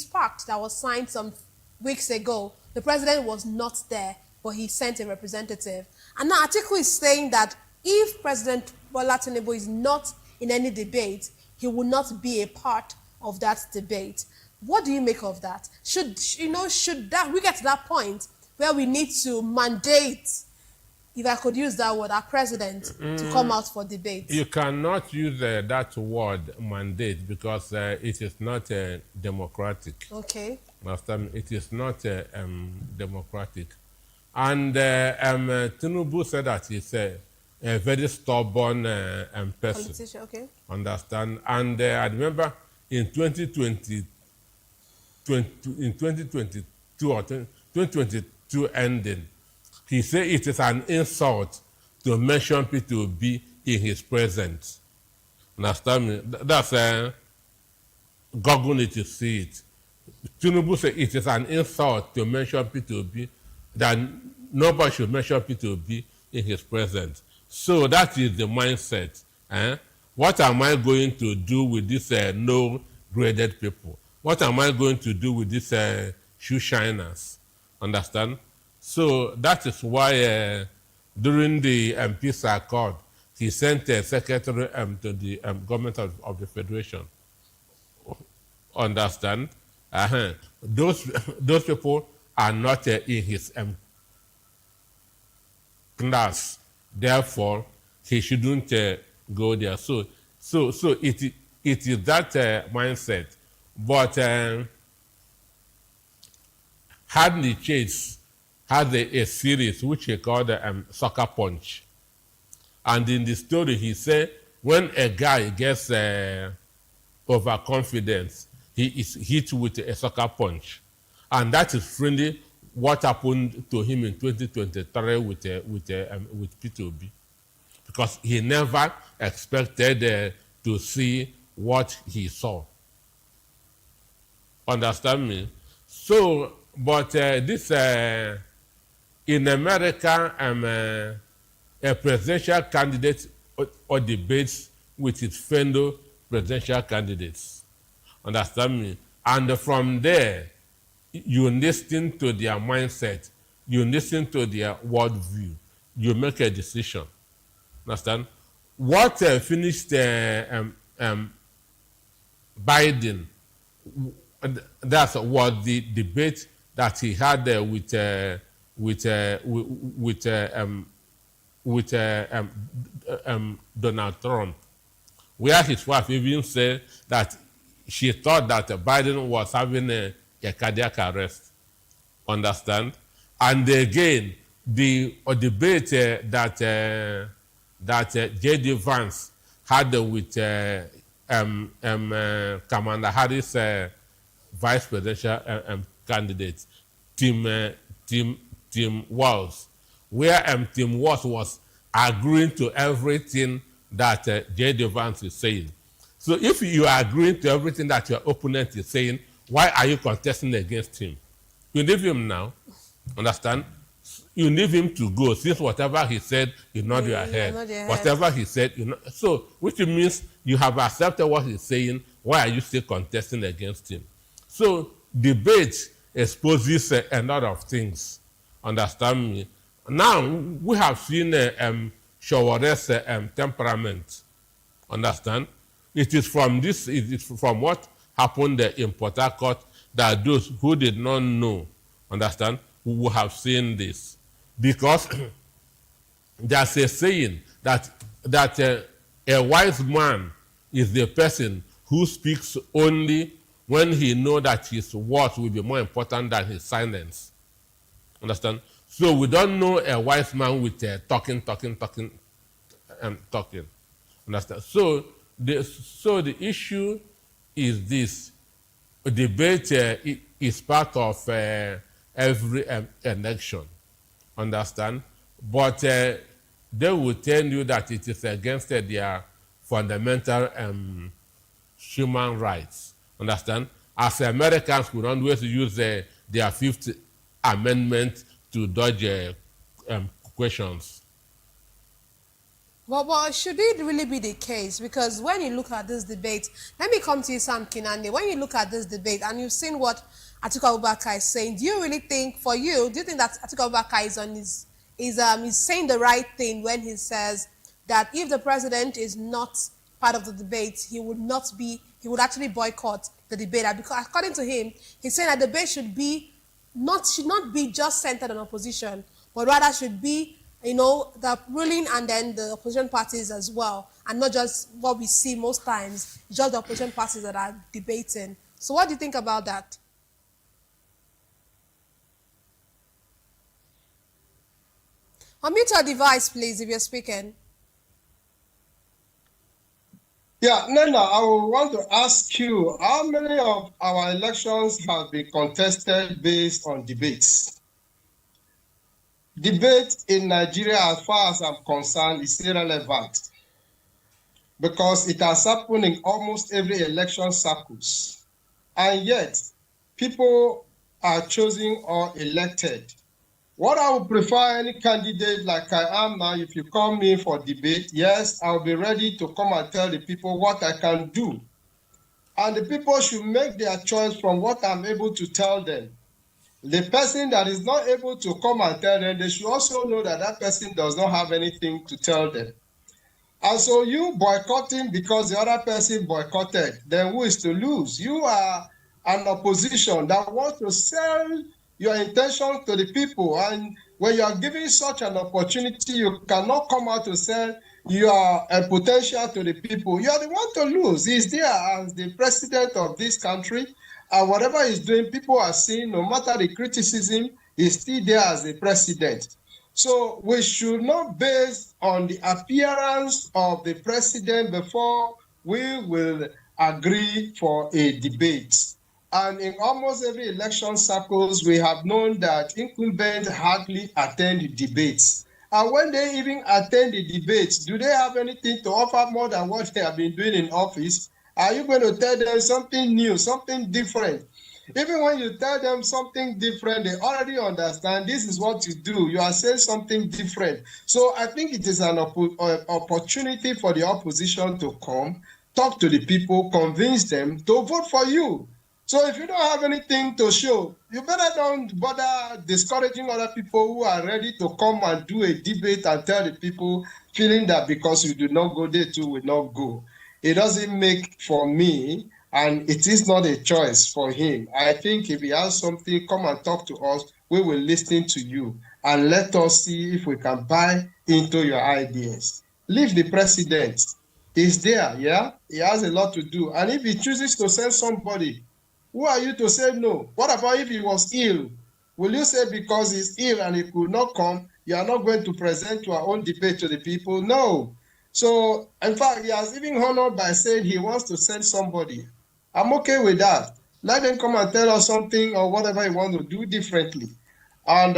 pact that was signed some weeks ago, the president was not there, but he sent a representative. And now Atiku is saying that if President Bola Tinubu is not in any debate, he will not be a part of that debate. What do you make of that? Should that we get to that point where we need to mandate, if I could use that word, our president to come out for debate? You cannot use that word mandate because it is not democratic. Okay. It is not democratic. And Tinubu said that he's a very stubborn person. Politician, okay. Understand? And I remember in 2022 or 2022 ending, he said it is an insult to mention P2B in his presence. Understand me? That's Google it to see it. Tinubu said it is an insult to mention P2B, that nobody should mention P2B in his presence. So that is the mindset. What am I going to do with these no-graded people? What am I going to do with these shoe shiners? Understand? So that is why during the peace accord, he sent a secretary to the government of the Federation. Understand? Those people are not in his class. Therefore, he shouldn't go there. So it is that mindset. But Hadley Chase had a series which he called Soccer Punch. And in the story, he said when a guy gets overconfidence, he is hit with a soccer punch. And that is friendly what happened to him in 2023 with P2B. Because he never expected to see what he saw. Understand me? So, but this, in America, a presidential candidate or debates with his fellow presidential candidates. Understand me? And from there, you listen to their mindset, you listen to their worldview, you make a decision. Understand? What finished Biden, that was the debate that he had with Donald Trump, where his wife even said that she thought that Biden was having a cardiac arrest. Understand? And again, the debate that J.D. Vance had with Kamala Harris, vice presidential candidate, Tim Walz, where Tim Walz was agreeing to everything that J.D. Vance is saying. So if you are agreeing to everything that your opponent is saying, why are you contesting against him? You leave him now, understand? You leave him to go, since whatever he said, you nod your head. Whatever he said, you know. So, which means you have accepted what he's saying, why are you still contesting against him? So, debate exposes a lot of things, understand me? Now, we have seen Showare's temperament, understand? It is from this, it is from what happened in Port Harcourt that those who did not know, understand, who will have seen this. Because there's a saying that a wise man is the person who speaks only when he knows that his words will be more important than his silence. Understand? So we don't know a wise man with talking. Understand? So the issue is this: debate is part of every election. Understand? But they will tell you that it is against their fundamental human rights. Understand? As Americans, we don't always use their Fifth Amendment to dodge questions. But should it really be the case? Because when you look at this debate, let me come to you, Sam Kinande. When you look at this debate and you've seen what Atiku Abubakar is saying, do you really think, for you, do you think that Atiku Abubakar is saying the right thing when he says that if the president is not part of the debate, he would actually boycott the debate? Because according to him, he's saying that the debate should not be just centered on opposition, but rather should be, you know, the ruling and then the opposition parties as well, and not just what we see most times, just the opposition parties that are debating. So what do you think about that? Unmute your device, please, if you're speaking. Yeah, Nena, I would want to ask you, how many of our elections have been contested based on debates? Debate in Nigeria, as far as I'm concerned, is irrelevant because it has happened in almost every election cycles. And yet, people are chosen or elected. What I would prefer any candidate like I am now, if you call me for debate, yes, I'll be ready to come and tell the people what I can do. And the people should make their choice from what I'm able to tell them. The person that is not able to come and tell them, they should also know that that person does not have anything to tell them. And so you boycotting because the other person boycotted, then who is to lose? You are an opposition that wants to sell your intention to the people. And when you are given such an opportunity, you cannot come out to sell your potential to the people. You are the one to lose. He's there as the president of this country. And whatever he's doing, people are seeing, no matter the criticism, he's still there as the president. So we should not base on the appearance of the president before we will agree for a debate. And in almost every election cycles, we have known that incumbents hardly attend the debates. And when they even attend the debates, do they have anything to offer more than what they have been doing in office? Are you going to tell them something new, something different? Even when you tell them something different, they already understand this is what you do. You are saying something different. So I think it is an opportunity for the opposition to come, talk to the people, convince them to vote for you. So if you don't have anything to show, you better don't bother discouraging other people who are ready to come and do a debate and tell the people, feeling that because you do not go, they too will not go. It doesn't make for me, and it is not a choice for him. I think if he has something, come and talk to us. We will listen to you and let us see if we can buy into your ideas. Leave the president. He's there, yeah? He has a lot to do. And if he chooses to send somebody, who are you to say no? What about if he was ill? Will you say because he's ill and he could not come, you are not going to present your own debate to the people? No. So, in fact, he has even honored by saying he wants to send somebody. I'm okay with that. Let him come and tell us something or whatever he wants to do differently. And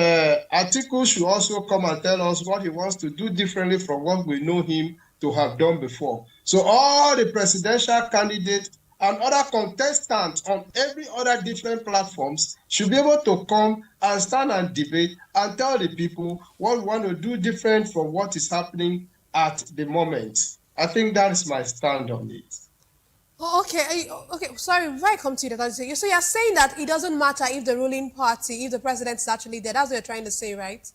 Atiku should also come and tell us what he wants to do differently from what we know him to have done before. So all the presidential candidates and other contestants on every other different platforms should be able to come and stand and debate and tell the people what we want to do different from what is happening at the moment. I think that is my stand on it. Oh, okay, okay. Sorry, before I come to you, so you're saying that it doesn't matter if the ruling party, if the president is actually there. That's what you're trying to say, right?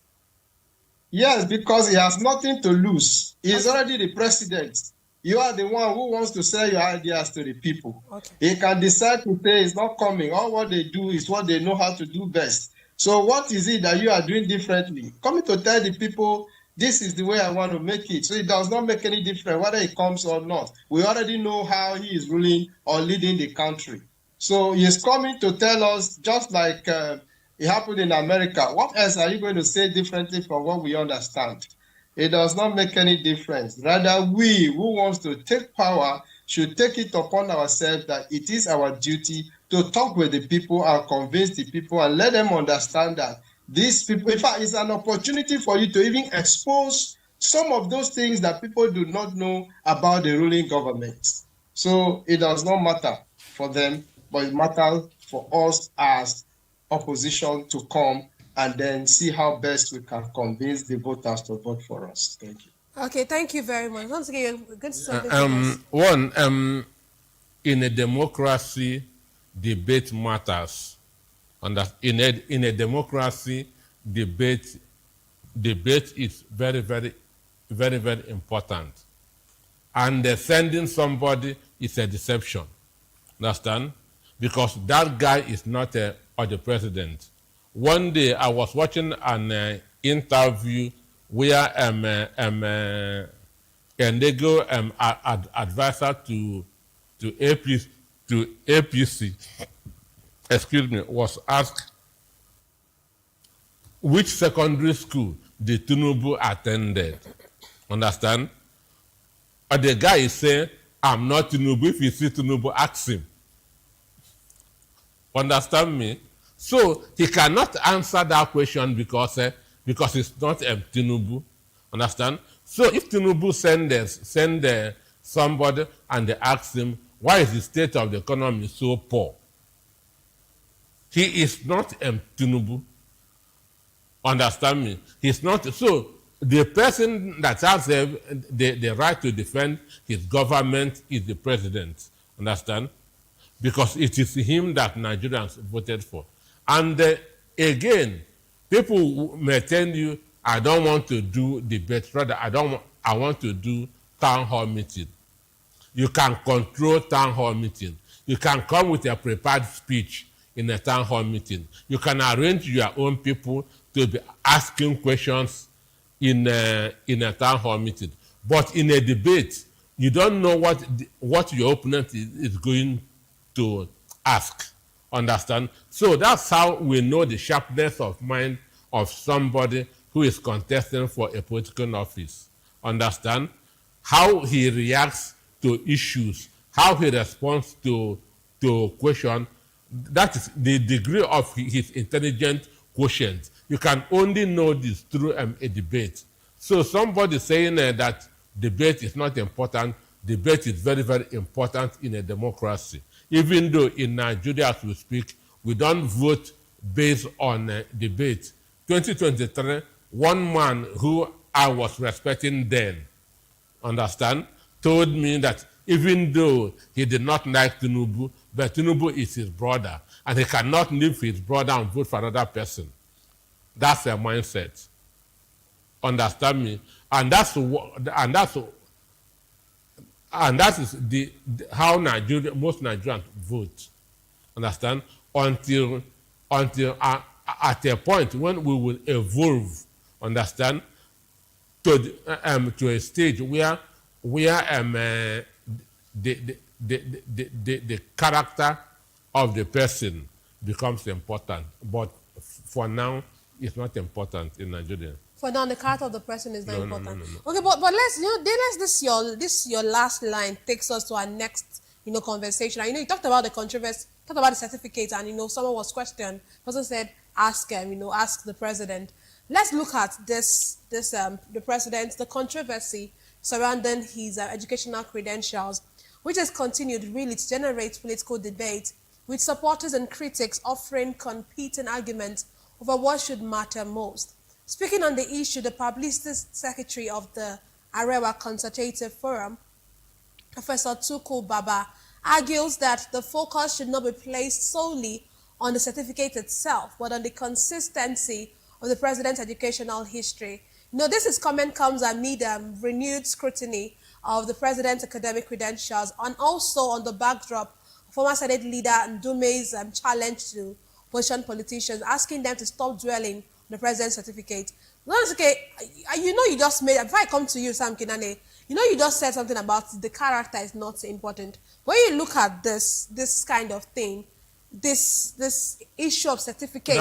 Yes, because he has nothing to lose. He is already the president. You are the one who wants to sell your ideas to the people. Okay. He can decide to say it's not coming. All what they do is what they know how to do best. So what is it that you are doing differently? Coming to tell the people, this is the way I want to make it. So it does not make any difference whether he comes or not. We already know how he is ruling or leading the country. So he is coming to tell us, just like it happened in America. What else are you going to say differently from what we understand? It does not make any difference. Rather, we who wants to take power should take it upon ourselves that it is our duty to talk with the people and convince the people and let them understand that these people, in fact, it's an opportunity for you to even expose some of those things that people do not know about the ruling government. So it does not matter for them, but it matters for us as opposition to come and then see how best we can convince the voters to vote for us. Thank you. Okay, thank you very much. Once again, good service. In a democracy, debate matters. And in a democracy, debate is very, very, very, very important. And sending somebody is a deception. Understand? Because that guy is not the president. One day I was watching an interview where a legal advisor to APC, excuse me, was asked which secondary school the Tinubu attended. Understand? And the guy is saying, I'm not Tinubu. If you see Tinubu, ask him. Understand me? So he cannot answer that question because it's not Tinubu. Understand? So if Tinubu send somebody and they ask him, why is the state of the economy so poor? He is not Tinubu. Understand me? He's not. So the person that has the right to defend his government is the president. Understand? Because it is him that Nigerians voted for. And again, people may tell you, I don't want to do debate. Rather, I want to do town hall meeting. You can control town hall meeting. You can come with a prepared speech in a town hall meeting. You can arrange your own people to be asking questions in a town hall meeting. But in a debate, you don't know what your opponent is going to ask. Understand? So that's how we know the sharpness of mind of somebody who is contesting for a political office. Understand? How he reacts to issues, how he responds to questions. That is the degree of his intelligent quotient. You can only know this through a debate. So somebody saying that debate is not important, debate is very, very important in a democracy. Even though in Nigeria, as we speak, we don't vote based on debate. 2023, one man who I was respecting then, understand, told me that even though he did not like Tinubu, but Tinubu is his brother, and he cannot leave his brother and vote for another person. That's a mindset. Understand me? And that is how most Nigerians vote. Understand? Until at a point when we will evolve, understand, to a stage where the character of the person becomes important. But for now, it's not important in Nigeria. For now, the character of the person is not important. No. Okay, but this your last line takes us to our next conversation. You talked about the controversy, talked about the certificate, and someone was questioned. The person said, ask him, ask the president. Let's look at the president, the controversy. surrounding his educational credentials, which has continued really to generate political debate, with supporters and critics offering competing arguments over what should matter most. Speaking on the issue, the publicity secretary of the Arewa Consultative Forum, Professor Tuku Baba, argues that the focus should not be placed solely on the certificate itself, but on the consistency of the president's educational history. This comment comes amid renewed scrutiny of the president's academic credentials and also on the backdrop of former Senate leader Ndume's challenge to opposition politicians, asking them to stop dwelling on the president's certificate. Okay, you just made, before I come to you, Sam Kinane, you just said something about the character is not important. When you look at this kind of thing, this issue of certificate.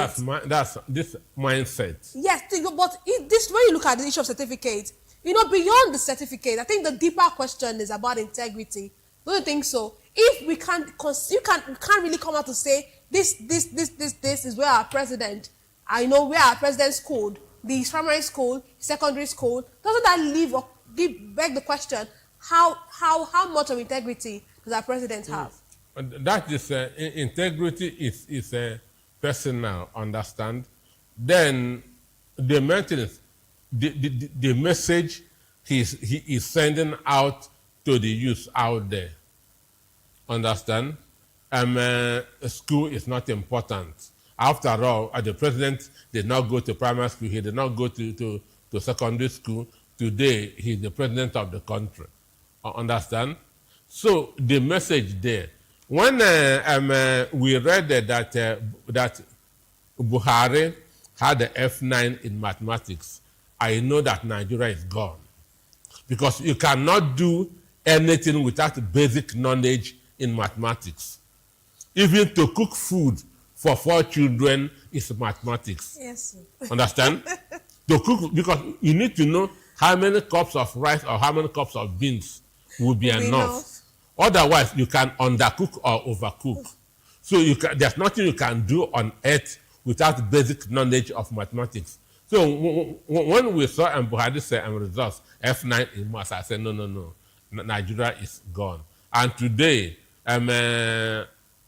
That's this mindset. Yes, but this when you look at the issue of certificate, beyond the certificate, I think the deeper question is about integrity. Don't you think so? If we can't really come out to say this is where our president, where our president schooled, the primary school, secondary school, doesn't that beg the question, how much of integrity does our president have? That is integrity is personal, understand? Then the maintenance, the message he is sending out to the youth out there, understand? School is not important. After all, the president did not go to primary school, he did not go to secondary school. Today, he's the president of the country, understand? So the message there, when we read that Buhari had the F9 in mathematics, I know that Nigeria is gone. Because you cannot do anything without basic knowledge in mathematics. Even to cook food for 4 children is mathematics. Yes. Understand? To cook, because you need to know how many cups of rice or how many cups of beans will be enough. Otherwise, you can undercook or overcook. So there's nothing you can do on earth without basic knowledge of mathematics. So when we saw Buhari say results, F9 in maths, I said, no, Nigeria is gone. And today,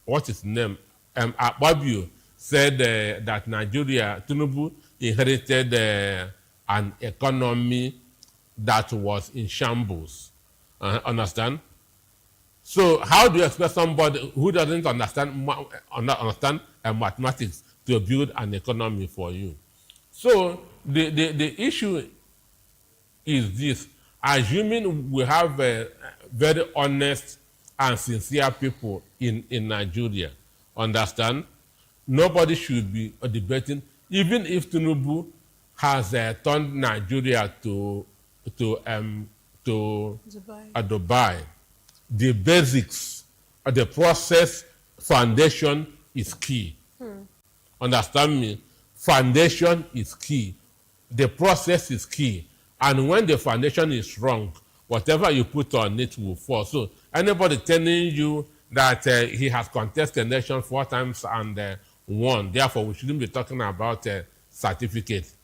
what is his name? Akpabio said that Nigeria, Tinubu, inherited an economy that was in shambles. Understand? So how do you expect somebody who doesn't understand mathematics to build an economy for you? So the issue is this: assuming we have very honest and sincere people in Nigeria, understand? Nobody should be debating, even if Tinubu has turned Nigeria to Dubai. The basics, the process, foundation is key. Understand me? Foundation is key. The process is key. And when the foundation is wrong, whatever you put on it will fall. So anybody telling you that he has contested election 4 times and won, therefore we shouldn't be talking about certificates.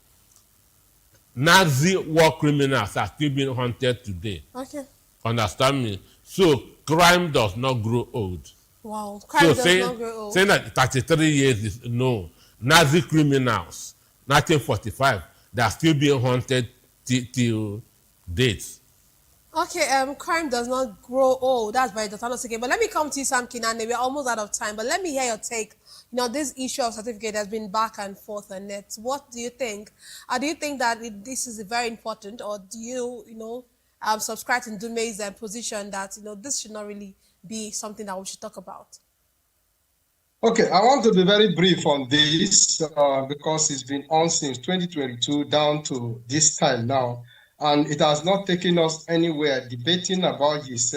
Nazi war criminals are still being hunted today. Okay. Understand me? So crime does not grow old. Wow, crime does not grow old. Saying that 33 years is no. Nazi criminals, 1945, they are still being hunted till date. Okay, crime does not grow old. That's by Dr. Nosike. But let me come to you, Sam Kinane. We're almost out of time. But let me hear your take. This issue of certificate has been back and forth on it. What do you think? Do you think that this is very important, or do you, subscribe to Ndume's position that this should not really be something that we should talk about? Okay, I want to be very brief on this because it's been on since 2022 down to this time now, and it has not taken us anywhere. Debating about his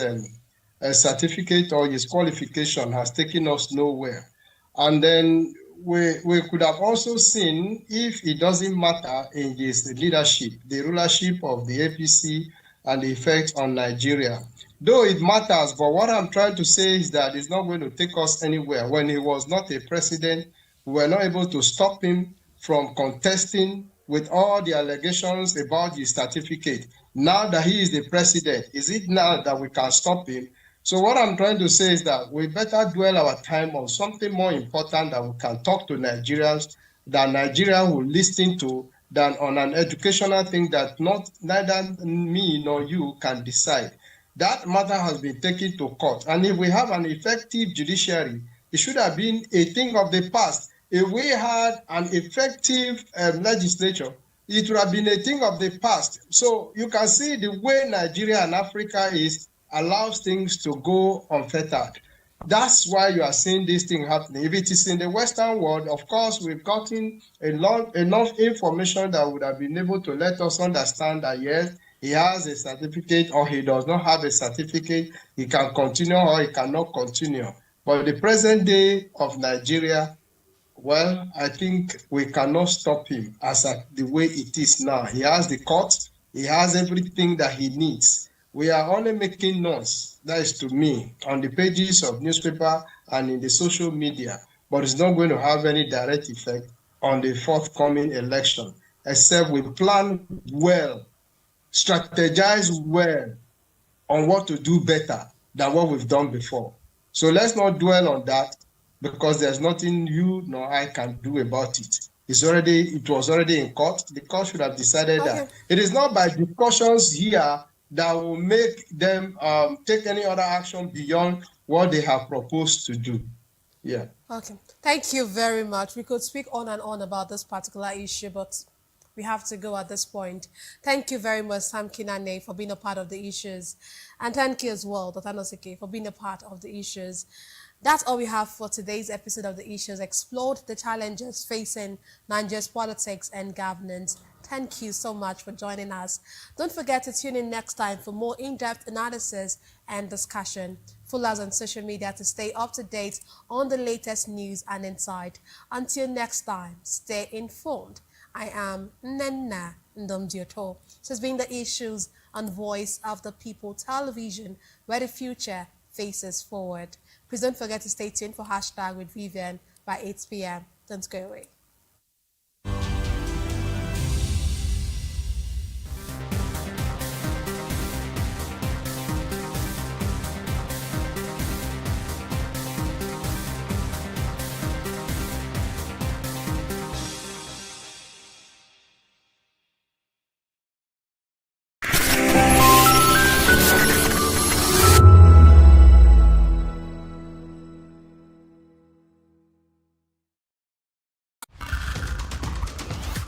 certificate or his qualification has taken us nowhere. And then we could have also seen, if it doesn't matter in his leadership, the rulership of the APC and the effect on Nigeria. Though it matters, but what I'm trying to say is that it's not going to take us anywhere. When he was not a president, we were not able to stop him from contesting with all the allegations about his certificate. Now that he is the president, is it now that we can stop him? So what I'm trying to say is that we better dwell our time on something more important that we can talk to Nigerians, that Nigeria will listen to, than on an educational thing that neither me nor you can decide. That matter has been taken to court. And if we have an effective judiciary, it should have been a thing of the past. If we had an effective legislature, it would have been a thing of the past. So you can see the way Nigeria and Africa allows things to go unfettered. That's why you are seeing this thing happening. If it is in the Western world, of course, we've gotten enough information that would have been able to let us understand that, yes, he has a certificate or he does not have a certificate, he can continue or he cannot continue. But the present day of Nigeria, well, I think we cannot stop him as the way it is now. He has the court, he has everything that he needs. We are only making noise, that is to me, on the pages of newspaper and in the social media, but it's not going to have any direct effect on the forthcoming election, except we plan well, strategize well on what to do better than what we've done before. So let's not dwell on that, because there's nothing you nor I can do about it. It was already in court. The court should have decided that. It is not by discussions here that will make them take any other action beyond what they have proposed to do. Yeah. Okay. Thank you very much. We could speak on and on about this particular issue, but we have to go at this point. Thank you very much, Sam Kinane, for being a part of the issues. And thank you as well, Dr. Nosike, for being a part of the issues. That's all we have for today's episode of The Issues Explored, the challenges facing Nigeria's politics and governance. Thank you so much for joining us. Don't forget to tune in next time for more in-depth analysis and discussion. Follow us on social media to stay up to date on the latest news and insight. Until next time, stay informed. I am Nnenna Ndomdioto. This has been The Issues on Voice of the People Television, where the future faces forward. Please don't forget to stay tuned for Hashtag with Vivian by 8 p.m. Don't go away.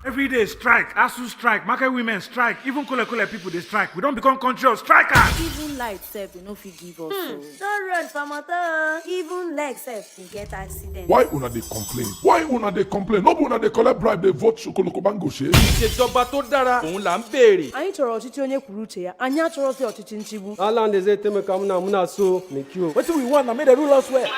Every day strike, ASU strike, market women strike, even Kule people they strike. We don't become country of strikers. Even light self, they no fit give us. Don't run for motor. Even leg self, we get accident. Why una they complain? Why una they complain? No una they collect bribe, they vote Sokoloko Bango she. Ìṣèjọba tó dára, òun là ń béèrè. Anyị chọrọ ọchịchị onye kwuru uche ya. Anyị achọrọzi ọchịchị nchigbu. Ala ndeze teme ka muna so make you. What do we want? Na make the rule us well.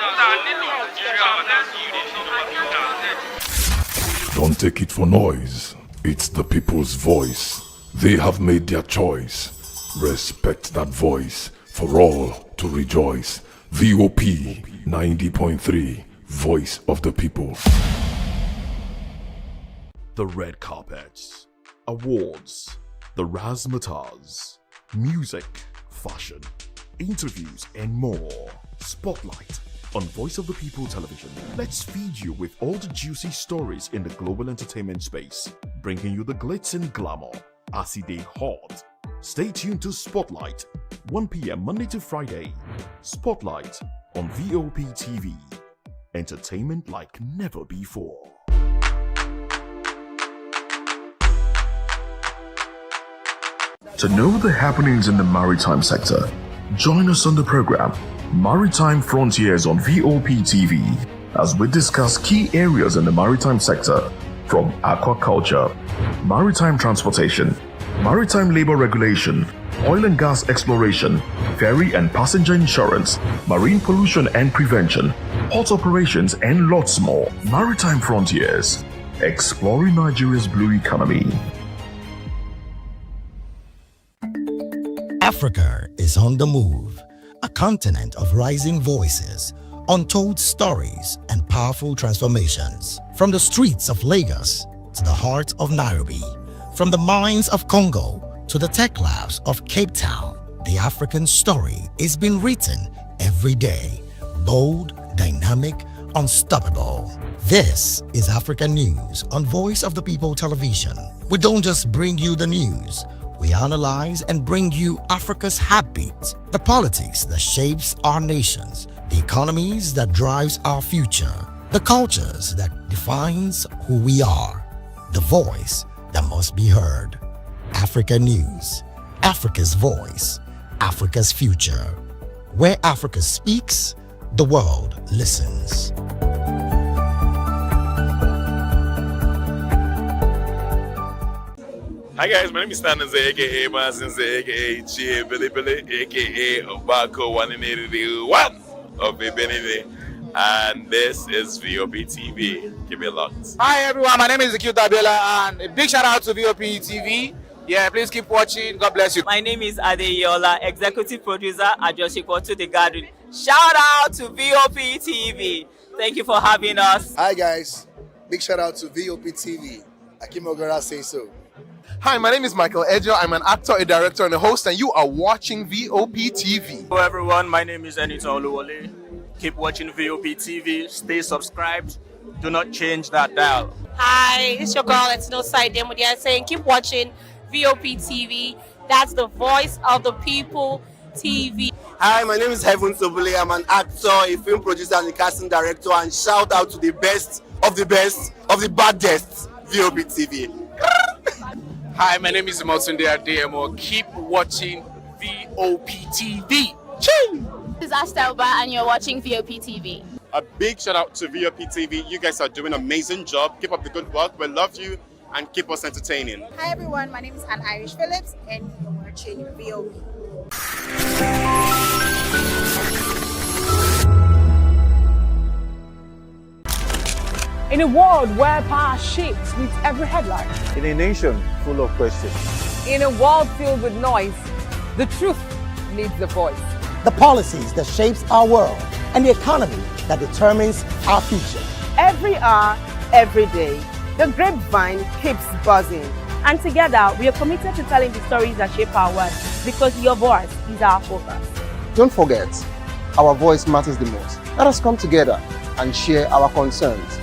Don't take it for noise. It's the people's voice. They have made their choice. Respect that voice for all to rejoice. VOP 90.3, Voice of the People. The red carpets, awards, the razzmatazz, music, fashion, interviews, and more. Spotlight on Voice of the People Television. Let's feed you with all the juicy stories in the global entertainment space, bringing you the glitz and glamour as it is hot. Stay tuned to Spotlight, 1 p.m. Monday to Friday. Spotlight on Voptv. Entertainment like never before. To know the happenings in the maritime sector, join us on the program Maritime Frontiers on Voptv as we discuss key areas in the maritime sector, from aquaculture, maritime transportation, maritime labor regulation, oil and gas exploration, ferry and passenger insurance, marine pollution and prevention, port operations, and lots more. Maritime Frontiers, exploring Nigeria's blue economy. Africa is on the move, a continent of rising voices, untold stories, and powerful transformations. From the streets of Lagos to the heart of Nairobi. From the mines of Congo to the tech labs of Cape Town, the African story is being written every day. Bold, dynamic, unstoppable. This is Africa News on Voice of the People Television. We don't just bring you the news. We analyze and bring you Africa's heartbeat, the politics that shapes our nations, the economies that drives our future, the cultures that defines who we are, the voice that must be heard. Africa News, Africa's voice, Africa's future. Where Africa speaks, the world listens. Hi guys, my name is Stanze, aka Mazinze, aka Chie Billy Billy, aka Obako 181 of Benini, and this is VOP TV. Give me a lot. Hi everyone, my name is Akil Dabela, and a big shout out to VOP TV. Yeah, please keep watching. God bless you. My name is Adeyola, executive producer at Joshiko to the Garden. Shout out to VOP TV. Thank you for having us. Hi guys, big shout out to VOP TV. Akim Ogara say so. Hi, my name is Michael Edjo. I'm an actor, a director, and a host, and you are watching VOP TV. Hello everyone, my name is Anita Oluwole. Keep watching VOP TV. Stay subscribed. Do not change that dial. Hi, it's your girl, it's no side Demudia saying keep watching VOP TV. That's the voice of the people TV. Hi, my name is Heaven Sobule. I'm an actor, a film producer, and a casting director. And shout out to the best of the baddest VOP TV. Hi, my name is Motunde Adeyemo. Keep watching VOP TV. This is Astelba and you're watching VOP TV. A big shout out to VOP TV. You guys are doing an amazing job. Keep up the good work. We love you and keep us entertaining. Hi everyone, my name is Anne Irish Phillips and you're watching VOP. In a world where power shifts with every headline. In a nation full of questions. In a world filled with noise, the truth needs a voice. The policies that shapes our world and the economy that determines our future. Every hour, every day, the grapevine keeps buzzing. And together, we are committed to telling the stories that shape our world because your voice is our focus. Don't forget, our voice matters the most. Let us come together and share our concerns.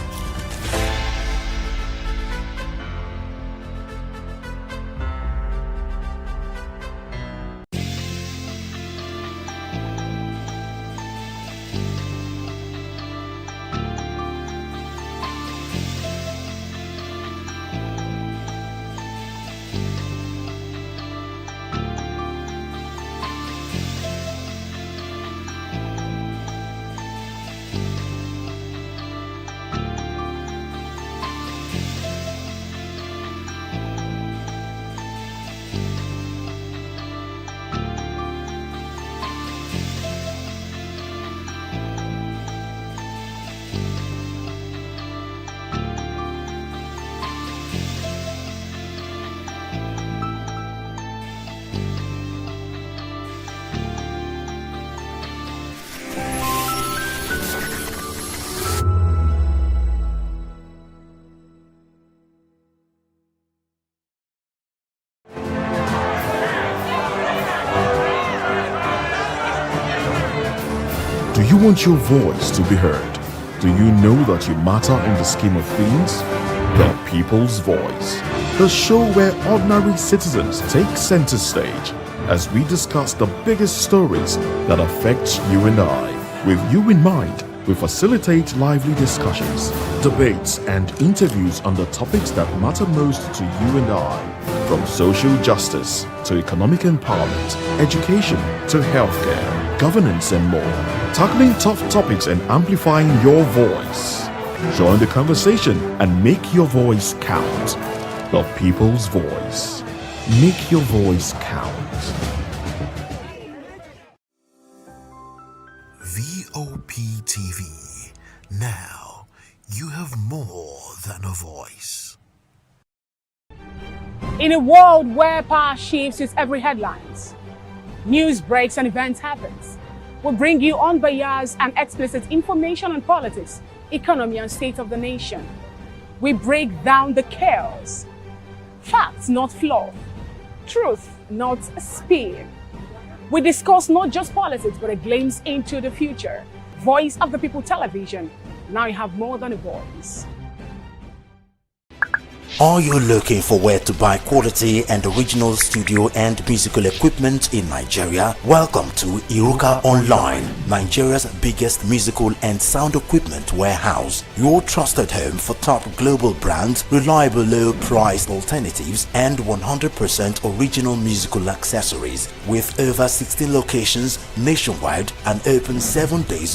Do you want your voice to be heard? Do you know that you matter in the scheme of things? The People's Voice, the show where ordinary citizens take center stage as we discuss the biggest stories that affect you and I. With you in mind, we facilitate lively discussions, debates, and interviews on the topics that matter most to you and I, from social justice to economic empowerment, education to healthcare, governance, and more, tackling tough topics and amplifying your voice. Join the conversation and make your voice count. The People's Voice. Make your voice count. VOP TV. Now, you have more than a voice. In a world where power shifts with every headlines, news breaks and events happens, we bring you unbiased and explicit information on politics, economy, and state of the nation. We break down the chaos. Facts, not fluff. Truth, not spin. We discuss not just politics, but a glimpse into the future. Voice of the People Television. Now you have more than a voice. Are you looking for where to buy quality and original studio and musical equipment in Nigeria? Welcome to Iruka Online, Nigeria's biggest musical and sound equipment warehouse. Your trusted home for top global brands, reliable low-priced alternatives, and 100% original musical accessories. With over 16 locations nationwide and open 7 days